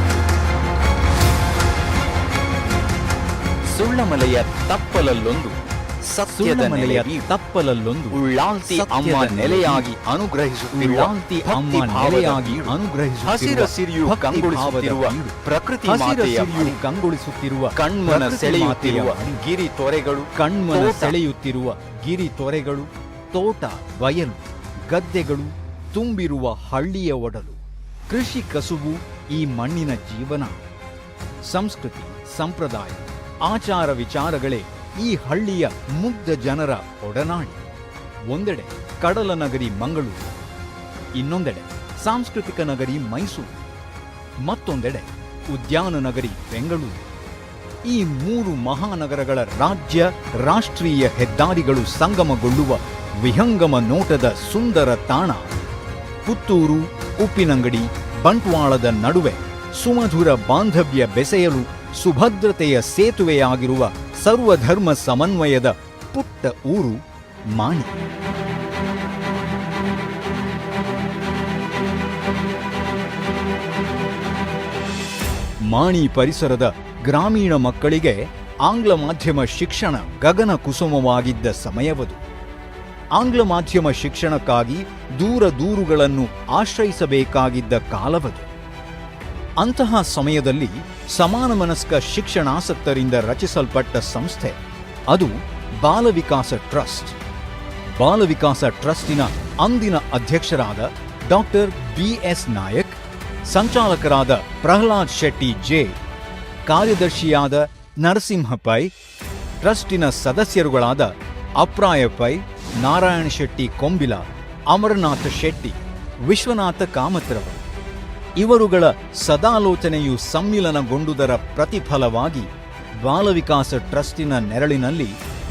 ಸುಳ್ಳಮಲೆಯ ತಪ್ಪಲಲ್ಲೊಂದು ಸತ್ಯದ ತಪ್ಪಲಲ್ಲೊಂದು ಉಳ್ಳಾಲ್ತಿ ಅಮ್ಮ ನೆಲೆಯಾಗಿ ಅನುಗ್ರಹಿಸುತ್ತಿರುವ ಹಸಿರ ಸಿರಿಯು ಕಂಗೊಳಿಸುತ್ತಿರುವ ಪ್ರಕೃತಿ ಕಂಗೊಳಿಸುತ್ತಿರುವ ಕಣ್ಮನ ಸೆಳೆಯುತ್ತಿರುವ ಗಿರಿ ತೊರೆಗಳು ಗಿರಿ ತೊರೆಗಳು, ತೋಟ ಬಯಲು ಗದ್ದೆಗಳು ತುಂಬಿರುವ ಹಳ್ಳಿಯ ಒಡಲು. ಕೃಷಿ ಕಸುಬು ಈ ಮಣ್ಣಿನ ಜೀವನ. ಸಂಸ್ಕೃತಿ ಸಂಪ್ರದಾಯ ಆಚಾರ ವಿಚಾರಗಳೇ ಈ ಹಳ್ಳಿಯ ಮುಗ್ಧ ಜನರ ಒಡನಾಡಿ. ಒಂದೆಡೆ ಕಡಲ ನಗರಿ ಮಂಗಳೂರು, ಇನ್ನೊಂದೆಡೆ ಸಾಂಸ್ಕೃತಿಕ ನಗರಿ ಮೈಸೂರು, ಮತ್ತೊಂದೆಡೆ ಉದ್ಯಾನ ನಗರಿ ಬೆಂಗಳೂರು. ಈ ಮೂರು ಮಹಾನಗರಗಳ ರಾಜ್ಯ ರಾಷ್ಟ್ರೀಯ ಹೆದ್ದಾರಿಗಳು ಸಂಗಮಗೊಳ್ಳುವ ವಿಹಂಗಮ ನೋಟದ ಸುಂದರ ತಾಣ ಪುತ್ತೂರು. ಉಪ್ಪಿನಂಗಡಿ ಬಂಟ್ವಾಳದ ನಡುವೆ ಸುಮಧುರ ಬಾಂಧವ್ಯ ಬೆಸೆಯಲು ಸುಭದ್ರತೆಯ ಸೇತುವೆಯಾಗಿರುವ ಸರ್ವಧರ್ಮ ಸಮನ್ವಯದ ಪುಟ್ಟ ಊರು ಮಾಣಿ. ಮಾಣಿ ಪರಿಸರದ ಗ್ರಾಮೀಣ ಮಕ್ಕಳಿಗೆ ಆಂಗ್ಲ ಮಾಧ್ಯಮ ಶಿಕ್ಷಣ ಗಗನ ಕುಸುಮವಾಗಿದ್ದ ಸಮಯವದು. ಆಂಗ್ಲ ಮಾಧ್ಯಮ ಶಿಕ್ಷಣಕ್ಕಾಗಿ ದೂರ ದೂರುಗಳನ್ನು ಆಶ್ರಯಿಸಬೇಕಾಗಿದ್ದ ಕಾಲವದು. ಅಂತಹ ಸಮಯದಲ್ಲಿ ಸಮಾನ ಮನಸ್ಕ ಶಿಕ್ಷಣಾಸಕ್ತರಿಂದ ರಚಿಸಲ್ಪಟ್ಟ ಸಂಸ್ಥೆ ಅದು ಬಾಲವಿಕಾಸ ಟ್ರಸ್ಟ್. ಬಾಲವಿಕಾಸ ಟ್ರಸ್ಟಿನ ಅಂದಿನ ಅಧ್ಯಕ್ಷರಾದ ಡಾಕ್ಟರ್ BS ನಾಯಕ್, ಸಂಚಾಲಕರಾದ ಪ್ರಹ್ಲಾದ್ ಶೆಟ್ಟಿ ಜೆ, ಕಾರ್ಯದರ್ಶಿಯಾದ ನರಸಿಂಹ ಪೈ, ಟ್ರಸ್ಟಿನ ಸದಸ್ಯರುಗಳಾದ ಅಪ್ರಾಯ ಪೈ, ನಾರಾಯಣ ಶೆಟ್ಟಿ ಕೊಂಬಿಲ, ಅಮರನಾಥ ಶೆಟ್ಟಿ, ವಿಶ್ವನಾಥ ಕಾಮತ್ರವರು. ಇವರುಗಳ ಸದಾಲೋಚನೆಯು ಸಮ್ಮಿಲನಗೊಂಡುದರ ಪ್ರತಿಫಲವಾಗಿ ಬಾಲವಿಕಾಸ ಟ್ರಸ್ಟಿನ ನೆರಳಿನಲ್ಲಿ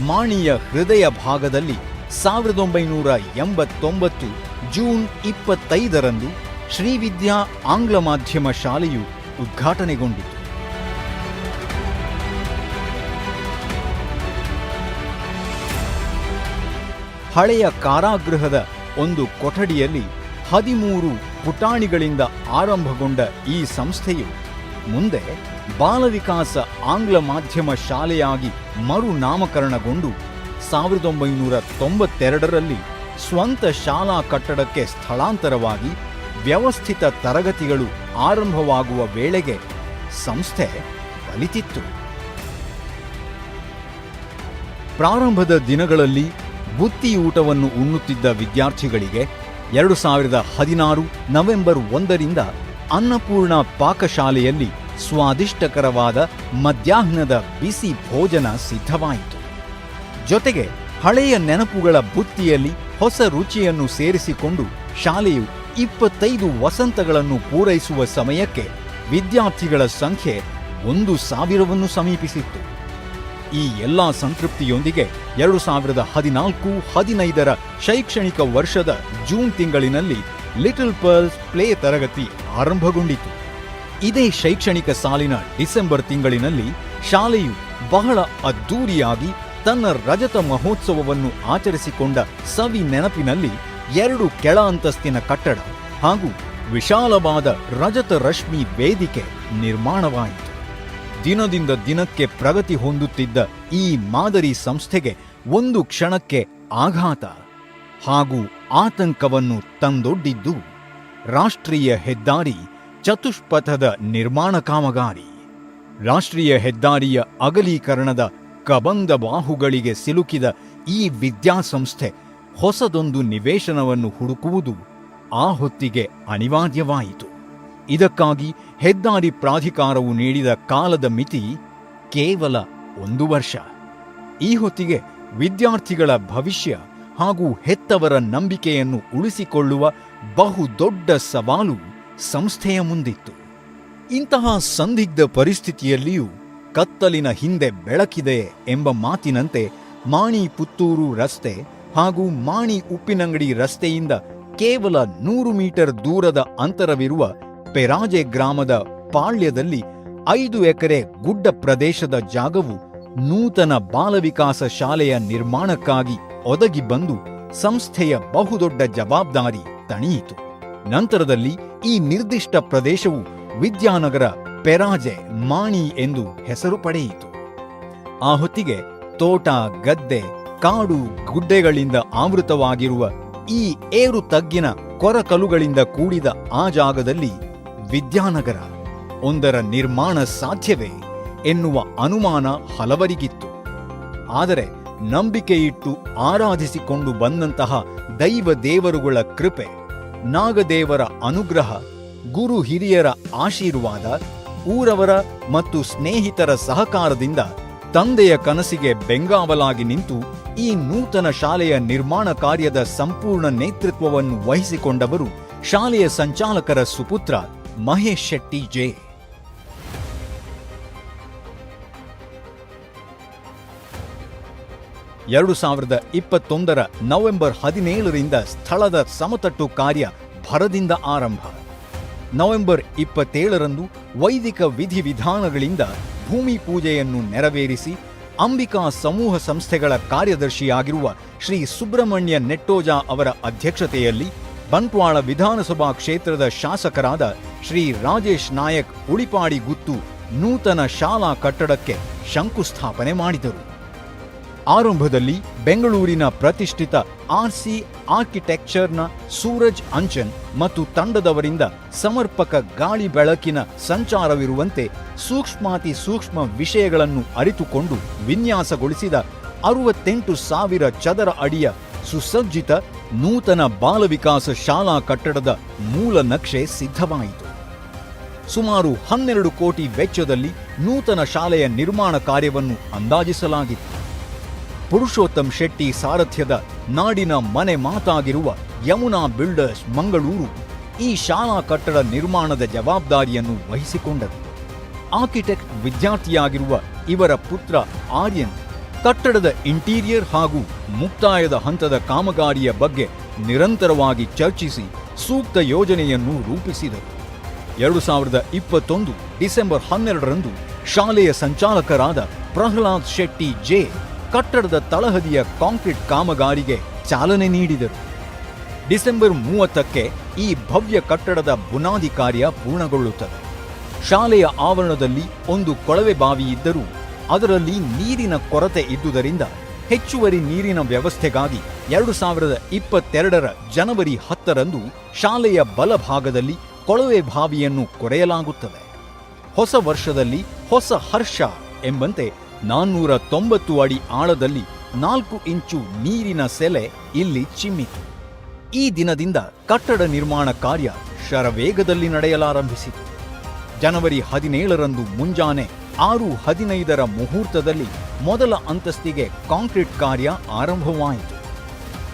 ಮಾಣಿಯ ಹೃದಯ ಭಾಗದಲ್ಲಿ 1989 ಜೂನ್ 25ರಂದು ಶ್ರೀವಿದ್ಯಾ ಆಂಗ್ಲ ಮಾಧ್ಯಮ ಶಾಲೆಯು ಉದ್ಘಾಟನೆಗೊಂಡಿತು. ಹಳೆಯ ಕಾರಾಗೃಹದ ಒಂದು ಕೊಠಡಿಯಲ್ಲಿ 13 ಪುಟಾಣಿಗಳಿಂದ ಆರಂಭಗೊಂಡ ಈ ಸಂಸ್ಥೆಯು ಮುಂದೆ ಬಾಲವಿಕಾಸ ಆಂಗ್ಲ ಮಾಧ್ಯಮ ಶಾಲೆಯಾಗಿ ಮರುನಾಮಕರಣಗೊಂಡು 1992ರಲ್ಲಿ ಸ್ವಂತ ಶಾಲಾ ಕಟ್ಟಡಕ್ಕೆ ಸ್ಥಳಾಂತರವಾಗಿ ವ್ಯವಸ್ಥಿತ ತರಗತಿಗಳು ಆರಂಭವಾಗುವ ವೇಳೆಗೆ ಸಂಸ್ಥೆ ಬಲಿತಿತ್ತು. ಪ್ರಾರಂಭದ ದಿನಗಳಲ್ಲಿ ಬುತ್ತಿಯೂಟವನ್ನು ಉಣ್ಣುತ್ತಿದ್ದ ವಿದ್ಯಾರ್ಥಿಗಳಿಗೆ 2016 ನವೆಂಬರ್ 1ರಿಂದ ಅನ್ನಪೂರ್ಣ ಪಾಕಶಾಲೆಯಲ್ಲಿ ಸ್ವಾದಿಷ್ಟಕರವಾದ ಮಧ್ಯಾಹ್ನದ ಬಿಸಿ ಭೋಜನ ಸಿದ್ಧವಾಯಿತು. ಜೊತೆಗೆ ಹಳೆಯ ನೆನಪುಗಳ ಬುತ್ತಿಯಲ್ಲಿ ಹೊಸ ರುಚಿಯನ್ನು ಸೇರಿಸಿಕೊಂಡು ಶಾಲೆಯು 25 ವಸಂತಗಳನ್ನು ಪೂರೈಸುವ ಸಮಯಕ್ಕೆ ವಿದ್ಯಾರ್ಥಿಗಳ ಸಂಖ್ಯೆ 1,000ವನ್ನು ಸಮೀಪಿಸಿತ್ತು. ಈ ಎಲ್ಲಾ ಸಂತೃಪ್ತಿಯೊಂದಿಗೆ 2014-15ರ ಶೈಕ್ಷಣಿಕ ವರ್ಷದ ಜೂನ್ ತಿಂಗಳಿನಲ್ಲಿ ಲಿಟಲ್ ಪರ್ಲ್ಸ್ ಪ್ಲೇ ತರಗತಿ ಆರಂಭಗೊಂಡಿತು. ಇದೇ ಶೈಕ್ಷಣಿಕ ಸಾಲಿನ ಡಿಸೆಂಬರ್ ತಿಂಗಳಿನಲ್ಲಿ ಶಾಲೆಯು ಬಹಳ ಅದ್ದೂರಿಯಾಗಿ ತನ್ನ ರಜತ ಮಹೋತ್ಸವವನ್ನು ಆಚರಿಸಿಕೊಂಡ ಸವಿ ನೆನಪಿನಲ್ಲಿ 2 ಕೆಳ ಅಂತಸ್ತಿನ ಕಟ್ಟಡ ಹಾಗೂ ವಿಶಾಲವಾದ ರಜತ ರಶ್ಮಿ ವೇದಿಕೆ ನಿರ್ಮಾಣವಾಯಿತು. ದಿನದಿಂದ ದಿನಕ್ಕೆ ಪ್ರಗತಿ ಹೊಂದುತ್ತಿದ್ದ ಈ ಮಾದರಿ ಸಂಸ್ಥೆಗೆ ಒಂದು ಕ್ಷಣಕ್ಕೆ ಆಘಾತ ಹಾಗೂ ಆತಂಕವನ್ನು ತಂದೊಡ್ಡಿದ್ದು ರಾಷ್ಟ್ರೀಯ ಹೆದ್ದಾರಿ ಚತುಷ್ಪಥದ ನಿರ್ಮಾಣ ಕಾಮಗಾರಿ. ರಾಷ್ಟ್ರೀಯ ಹೆದ್ದಾರಿಯ ಅಗಲೀಕರಣದ ಕಬಂದ ಬಾಹುಗಳಿಗೆ ಸಿಲುಕಿದ ಈ ವಿದ್ಯಾಸಂಸ್ಥೆ ಹೊಸದೊಂದು ನಿವೇಶನವನ್ನು ಹುಡುಕುವುದು ಆ ಹೊತ್ತಿಗೆ ಅನಿವಾರ್ಯವಾಯಿತು. ಇದಕ್ಕಾಗಿ ಹೆದ್ದಾರಿ ಪ್ರಾಧಿಕಾರವು ನೀಡಿದ ಕಾಲದ ಮಿತಿ ಕೇವಲ 1 ವರ್ಷ. ಈ ಹೊತ್ತಿಗೆ ವಿದ್ಯಾರ್ಥಿಗಳ ಭವಿಷ್ಯ ಹಾಗೂ ಹೆತ್ತವರ ನಂಬಿಕೆಯನ್ನು ಉಳಿಸಿಕೊಳ್ಳುವ ಬಹುದೊಡ್ಡ ಸವಾಲು ಸಂಸ್ಥೆಯ ಮುಂದಿತ್ತು. ಇಂತಹ ಸಂದಿಗ್ಧ ಪರಿಸ್ಥಿತಿಯಲ್ಲಿಯೂ ಕತ್ತಲಿನ ಹಿಂದೆ ಬೆಳಕಿದೆ ಎಂಬ ಮಾತಿನಂತೆ ಮಾಣಿ ಪುತ್ತೂರು ರಸ್ತೆ ಹಾಗೂ ಮಾಣಿ ಉಪ್ಪಿನಂಗಡಿ ರಸ್ತೆಯಿಂದ ಕೇವಲ 100 ಮೀಟರ್ ದೂರದ ಅಂತರವಿರುವ ಪೆರಾಜೆ ಗ್ರಾಮದ ಪಾಳ್ಯದಲ್ಲಿ 5 ಎಕರೆ ಗುಡ್ಡ ಪ್ರದೇಶದ ಜಾಗವು ನೂತನ ಬಾಲವಿಕಾಸ ಶಾಲೆಯ ನಿರ್ಮಾಣಕ್ಕಾಗಿ ಒದಗಿ ಬಂದು ಸಂಸ್ಥೆಯ ಬಹುದೊಡ್ಡ ಜವಾಬ್ದಾರಿ ತಣಿಯಿತು. ನಂತರದಲ್ಲಿ ಈ ನಿರ್ದಿಷ್ಟ ಪ್ರದೇಶವು ವಿದ್ಯಾನಗರ ಪೆರಾಜೆ ಮಾಣಿ ಎಂದು ಹೆಸರು ಪಡೆಯಿತು. ಆ ಹೊತ್ತಿಗೆ ತೋಟ, ಗದ್ದೆ, ಕಾಡು, ಗುಡ್ಡೆಗಳಿಂದ ಆವೃತವಾಗಿರುವ ಈ ಏರು ತಗ್ಗಿನ ಕೊರಕಲುಗಳಿಂದ ಕೂಡಿದ ಆ ಜಾಗದಲ್ಲಿ ವಿದ್ಯಾನಗರ ಒಂದರ ನಿರ್ಮಾಣ ಸಾಧ್ಯವೇ ಎನ್ನುವ ಅನುಮಾನ ಹಲವರಿಗಿತ್ತು. ಆದರೆ ನಂಬಿಕೆಯಿಟ್ಟು ಆರಾಧಿಸಿಕೊಂಡು ಬಂದಂತಹ ದೈವ ದೇವರುಗಳ ಕೃಪೆ, ನಾಗದೇವರ ಅನುಗ್ರಹ, ಗುರು ಹಿರಿಯರ ಆಶೀರ್ವಾದ, ಊರವರ ಮತ್ತು ಸ್ನೇಹಿತರ ಸಹಕಾರದಿಂದ ತಂದೆಯ ಕನಸಿಗೆ ಬೆಂಗಾವಲಾಗಿ ನಿಂತು ಈ ನೂತನ ಶಾಲೆಯ ನಿರ್ಮಾಣ ಕಾರ್ಯದ ಸಂಪೂರ್ಣ ನೇತೃತ್ವವನ್ನು ವಹಿಸಿಕೊಂಡವರು ಶಾಲೆಯ ಸಂಚಾಲಕರ ಸುಪುತ್ರ ಮಹೇಶ್ ಶೆಟ್ಟಿ ಜೆ. 2021 ನವೆಂಬರ್ 17ರಿಂದ ಸ್ಥಳದ ಸಮತಟ್ಟು ಕಾರ್ಯ ಭರದಿಂದ ಆರಂಭ. ನವೆಂಬರ್ 27ರಂದು ವೈದಿಕ ವಿಧಿವಿಧಾನಗಳಿಂದ ಭೂಮಿ ಪೂಜೆಯನ್ನು ನೆರವೇರಿಸಿ ಅಂಬಿಕಾ ಸಮೂಹ ಸಂಸ್ಥೆಗಳ ಕಾರ್ಯದರ್ಶಿಯಾಗಿರುವ ಶ್ರೀ ಸುಬ್ರಹ್ಮಣ್ಯ ನೆಟ್ಟೋಜ ಅವರ ಅಧ್ಯಕ್ಷತೆಯಲ್ಲಿ ಬಂಟ್ವಾಳ ವಿಧಾನಸಭಾ ಕ್ಷೇತ್ರದ ಶಾಸಕರಾದ ಶ್ರೀ ರಾಜೇಶ್ ನಾಯಕ್ ಉಳಿಪಾಡಿ ಗುತ್ತು ನೂತನ ಶಾಲಾ ಕಟ್ಟಡಕ್ಕೆ ಶಂಕುಸ್ಥಾಪನೆ ಮಾಡಿದರು. ಆರಂಭದಲ್ಲಿ ಬೆಂಗಳೂರಿನ ಪ್ರತಿಷ್ಠಿತ ಆರ್ಸಿ ಆರ್ಕಿಟೆಕ್ಚರ್ನ ಸೂರಜ್ ಅಂಚನ್ ಮತ್ತು ತಂಡದವರಿಂದ ಸಮರ್ಪಕ ಗಾಳಿ ಬೆಳಕಿನ ಸಂಚಾರವಿರುವಂತೆ ಸೂಕ್ಷ್ಮಾತಿ ಸೂಕ್ಷ್ಮ ವಿಷಯಗಳನ್ನು ಅರಿತುಕೊಂಡು ವಿನ್ಯಾಸಗೊಳಿಸಿದ 68,000 ಚದರ ಅಡಿಯ ಸುಸಜ್ಜಿತ ನೂತನ ಬಾಲವಿಕಾಸ ಶಾಲಾ ಕಟ್ಟಡದ ಮೂಲ ನಕ್ಷೆ ಸಿದ್ಧವಾಯಿತು. ಸುಮಾರು 12 ಕೋಟಿ ವೆಚ್ಚದಲ್ಲಿ ನೂತನ ಶಾಲೆಯ ನಿರ್ಮಾಣ ಕಾರ್ಯವನ್ನು ಅಂದಾಜಿಸಲಾಗಿತ್ತು. ಪುರುಷೋತ್ತಮ್ ಶೆಟ್ಟಿ ಸಾರಥ್ಯದ ನಾಡಿನ ಮನೆ ಮಾತಾಗಿರುವ ಯಮುನಾ ಬಿಲ್ಡರ್ಸ್ ಮಂಗಳೂರು ಈ ಶಾಲಾ ಕಟ್ಟಡ ನಿರ್ಮಾಣದ ಜವಾಬ್ದಾರಿಯನ್ನು ವಹಿಸಿಕೊಂಡರು. ಆರ್ಕಿಟೆಕ್ಟ್ ವಿದ್ಯಾರ್ಥಿಯಾಗಿರುವ ಇವರ ಪುತ್ರ ಆರ್ಯನ್ ಕಟ್ಟಡದ ಇಂಟೀರಿಯರ್ ಹಾಗೂ ಮುಕ್ತಾಯದ ಹಂತದ ಕಾಮಗಾರಿಯ ಬಗ್ಗೆ ನಿರಂತರವಾಗಿ ಚರ್ಚಿಸಿ ಸೂಕ್ತ ಯೋಜನೆಯನ್ನು ರೂಪಿಸಿದರು. 2021 ಡಿಸೆಂಬರ್ 12ರಂದು ಶಾಲೆಯ ಸಂಚಾಲಕರಾದ ಪ್ರಹ್ಲಾದ್ ಶೆಟ್ಟಿ ಜೆ ಕಟ್ಟಡದ ತಳಹದಿಯ ಕಾಂಕ್ರೀಟ್ ಕಾಮಗಾರಿಗೆ ಚಾಲನೆ ನೀಡಿದರು. ಡಿಸೆಂಬರ್ 30ಕ್ಕೆ ಈ ಭವ್ಯ ಕಟ್ಟಡದ ಬುನಾದಿ ಕಾರ್ಯ ಪೂರ್ಣಗೊಳ್ಳುತ್ತದೆ. ಶಾಲೆಯ ಆವರಣದಲ್ಲಿ ಒಂದು ಕೊಳವೆ ಬಾವಿ ಇದ್ದರೂ ಅದರಲ್ಲಿ ನೀರಿನ ಕೊರತೆ ಇದ್ದುದರಿಂದ ಹೆಚ್ಚುವರಿ ನೀರಿನ ವ್ಯವಸ್ಥೆಗಾಗಿ 2022 ಜನವರಿ 10ರಂದು ಶಾಲೆಯ ಬಲಭಾಗದಲ್ಲಿ ಕೊಳವೆ ಬಾವಿಯನ್ನು ಕೊರೆಯಲಾಗುತ್ತದೆ. ಹೊಸ ವರ್ಷದಲ್ಲಿ ಹೊಸ ಹರ್ಷ ಎಂಬಂತೆ 490 ಅಡಿ ಆಳದಲ್ಲಿ 4 ಇಂಚು ನೀರಿನ ಸೆಲೆ ಇಲ್ಲಿ ಚಿಮ್ಮಿತು. ಈ ದಿನದಿಂದ ಕಟ್ಟಡ ನಿರ್ಮಾಣ ಕಾರ್ಯ ಶರವೇಗದಲ್ಲಿ ನಡೆಯಲಾರಂಭಿಸಿತು. ಜನವರಿ 17ರಂದು ಮುಂಜಾನೆ 6:15 ಮುಹೂರ್ತದಲ್ಲಿ ಮೊದಲ ಅಂತಸ್ತಿಗೆ ಕಾಂಕ್ರೀಟ್ ಕಾರ್ಯ ಆರಂಭವಾಯಿತು.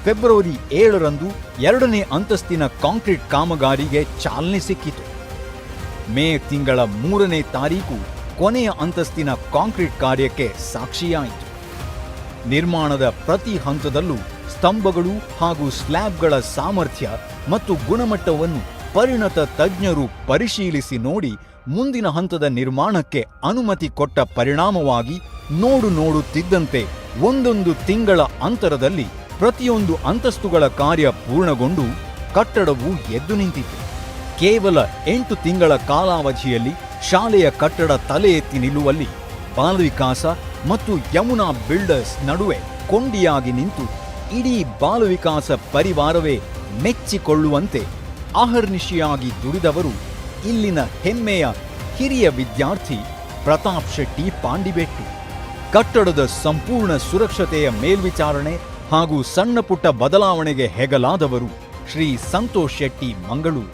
ಫೆಬ್ರವರಿ 7ರಂದು 2ನೇ ಅಂತಸ್ತಿನ ಕಾಂಕ್ರೀಟ್ ಕಾಮಗಾರಿಗೆ ಚಾಲನೆ ಸಿಕ್ಕಿತು. ಮೇ ತಿಂಗಳ 3ನೇ ತಾರೀಕು ಕೊನೆಯ ಅಂತಸ್ತಿನ ಕಾಂಕ್ರೀಟ್ ಕಾರ್ಯಕ್ಕೆ ಸಾಕ್ಷಿಯಾಯಿತು. ನಿರ್ಮಾಣದ ಪ್ರತಿ ಹಂತದಲ್ಲೂ ಸ್ತಂಭಗಳು ಹಾಗೂ ಸ್ಲ್ಯಾಬ್ಗಳ ಸಾಮರ್ಥ್ಯ ಮತ್ತು ಗುಣಮಟ್ಟವನ್ನು ಪರಿಣತ ತಜ್ಞರು ಪರಿಶೀಲಿಸಿ ನೋಡಿ ಮುಂದಿನ ಹಂತದ ನಿರ್ಮಾಣಕ್ಕೆ ಅನುಮತಿ ಕೊಟ್ಟ ಪರಿಣಾಮವಾಗಿ ನೋಡುತ್ತಿದ್ದಂತೆ ಒಂದೊಂದು ತಿಂಗಳ ಅಂತರದಲ್ಲಿ ಪ್ರತಿಯೊಂದು ಅಂತಸ್ತುಗಳ ಕಾರ್ಯ ಪೂರ್ಣಗೊಂಡು ಕಟ್ಟಡವು ಎದ್ದು ನಿಂತಿತು. ಕೇವಲ 8 ತಿಂಗಳ ಕಾಲಾವಧಿಯಲ್ಲಿ ಶಾಲೆಯ ಕಟ್ಟಡ ತಲೆ ಎತ್ತಿ ನಿಲ್ಲುವಲ್ಲಿ ಬಾಲವಿಕಾಸ ಮತ್ತು ಯಮುನಾ ಬಿಲ್ಡರ್ಸ್ ನಡುವೆ ಕೊಂಡಿಯಾಗಿ ನಿಂತು ಇಡೀ ಬಾಲವಿಕಾಸ ಪರಿವಾರವೇ ಮೆಚ್ಚಿಕೊಳ್ಳುವಂತೆ ಅಹರ್ನಿಶಿಯಾಗಿ ದುಡಿದವರು ಇಲ್ಲಿನ ಹೆಮ್ಮೆಯ ಹಿರಿಯ ವಿದ್ಯಾರ್ಥಿ ಪ್ರತಾಪ್ ಶೆಟ್ಟಿ ಪಾಂಡಿಬೆಟ್ಟು. ಕಟ್ಟಡದ ಸಂಪೂರ್ಣ ಸುರಕ್ಷತೆಯ ಮೇಲ್ವಿಚಾರಣೆ ಹಾಗೂ ಸಣ್ಣ ಪುಟ್ಟ ಬದಲಾವಣೆಗೆ ಹೆಗಲಾದವರು ಶ್ರೀ ಸಂತೋಷ್ ಶೆಟ್ಟಿ ಮಂಗಳೂರು.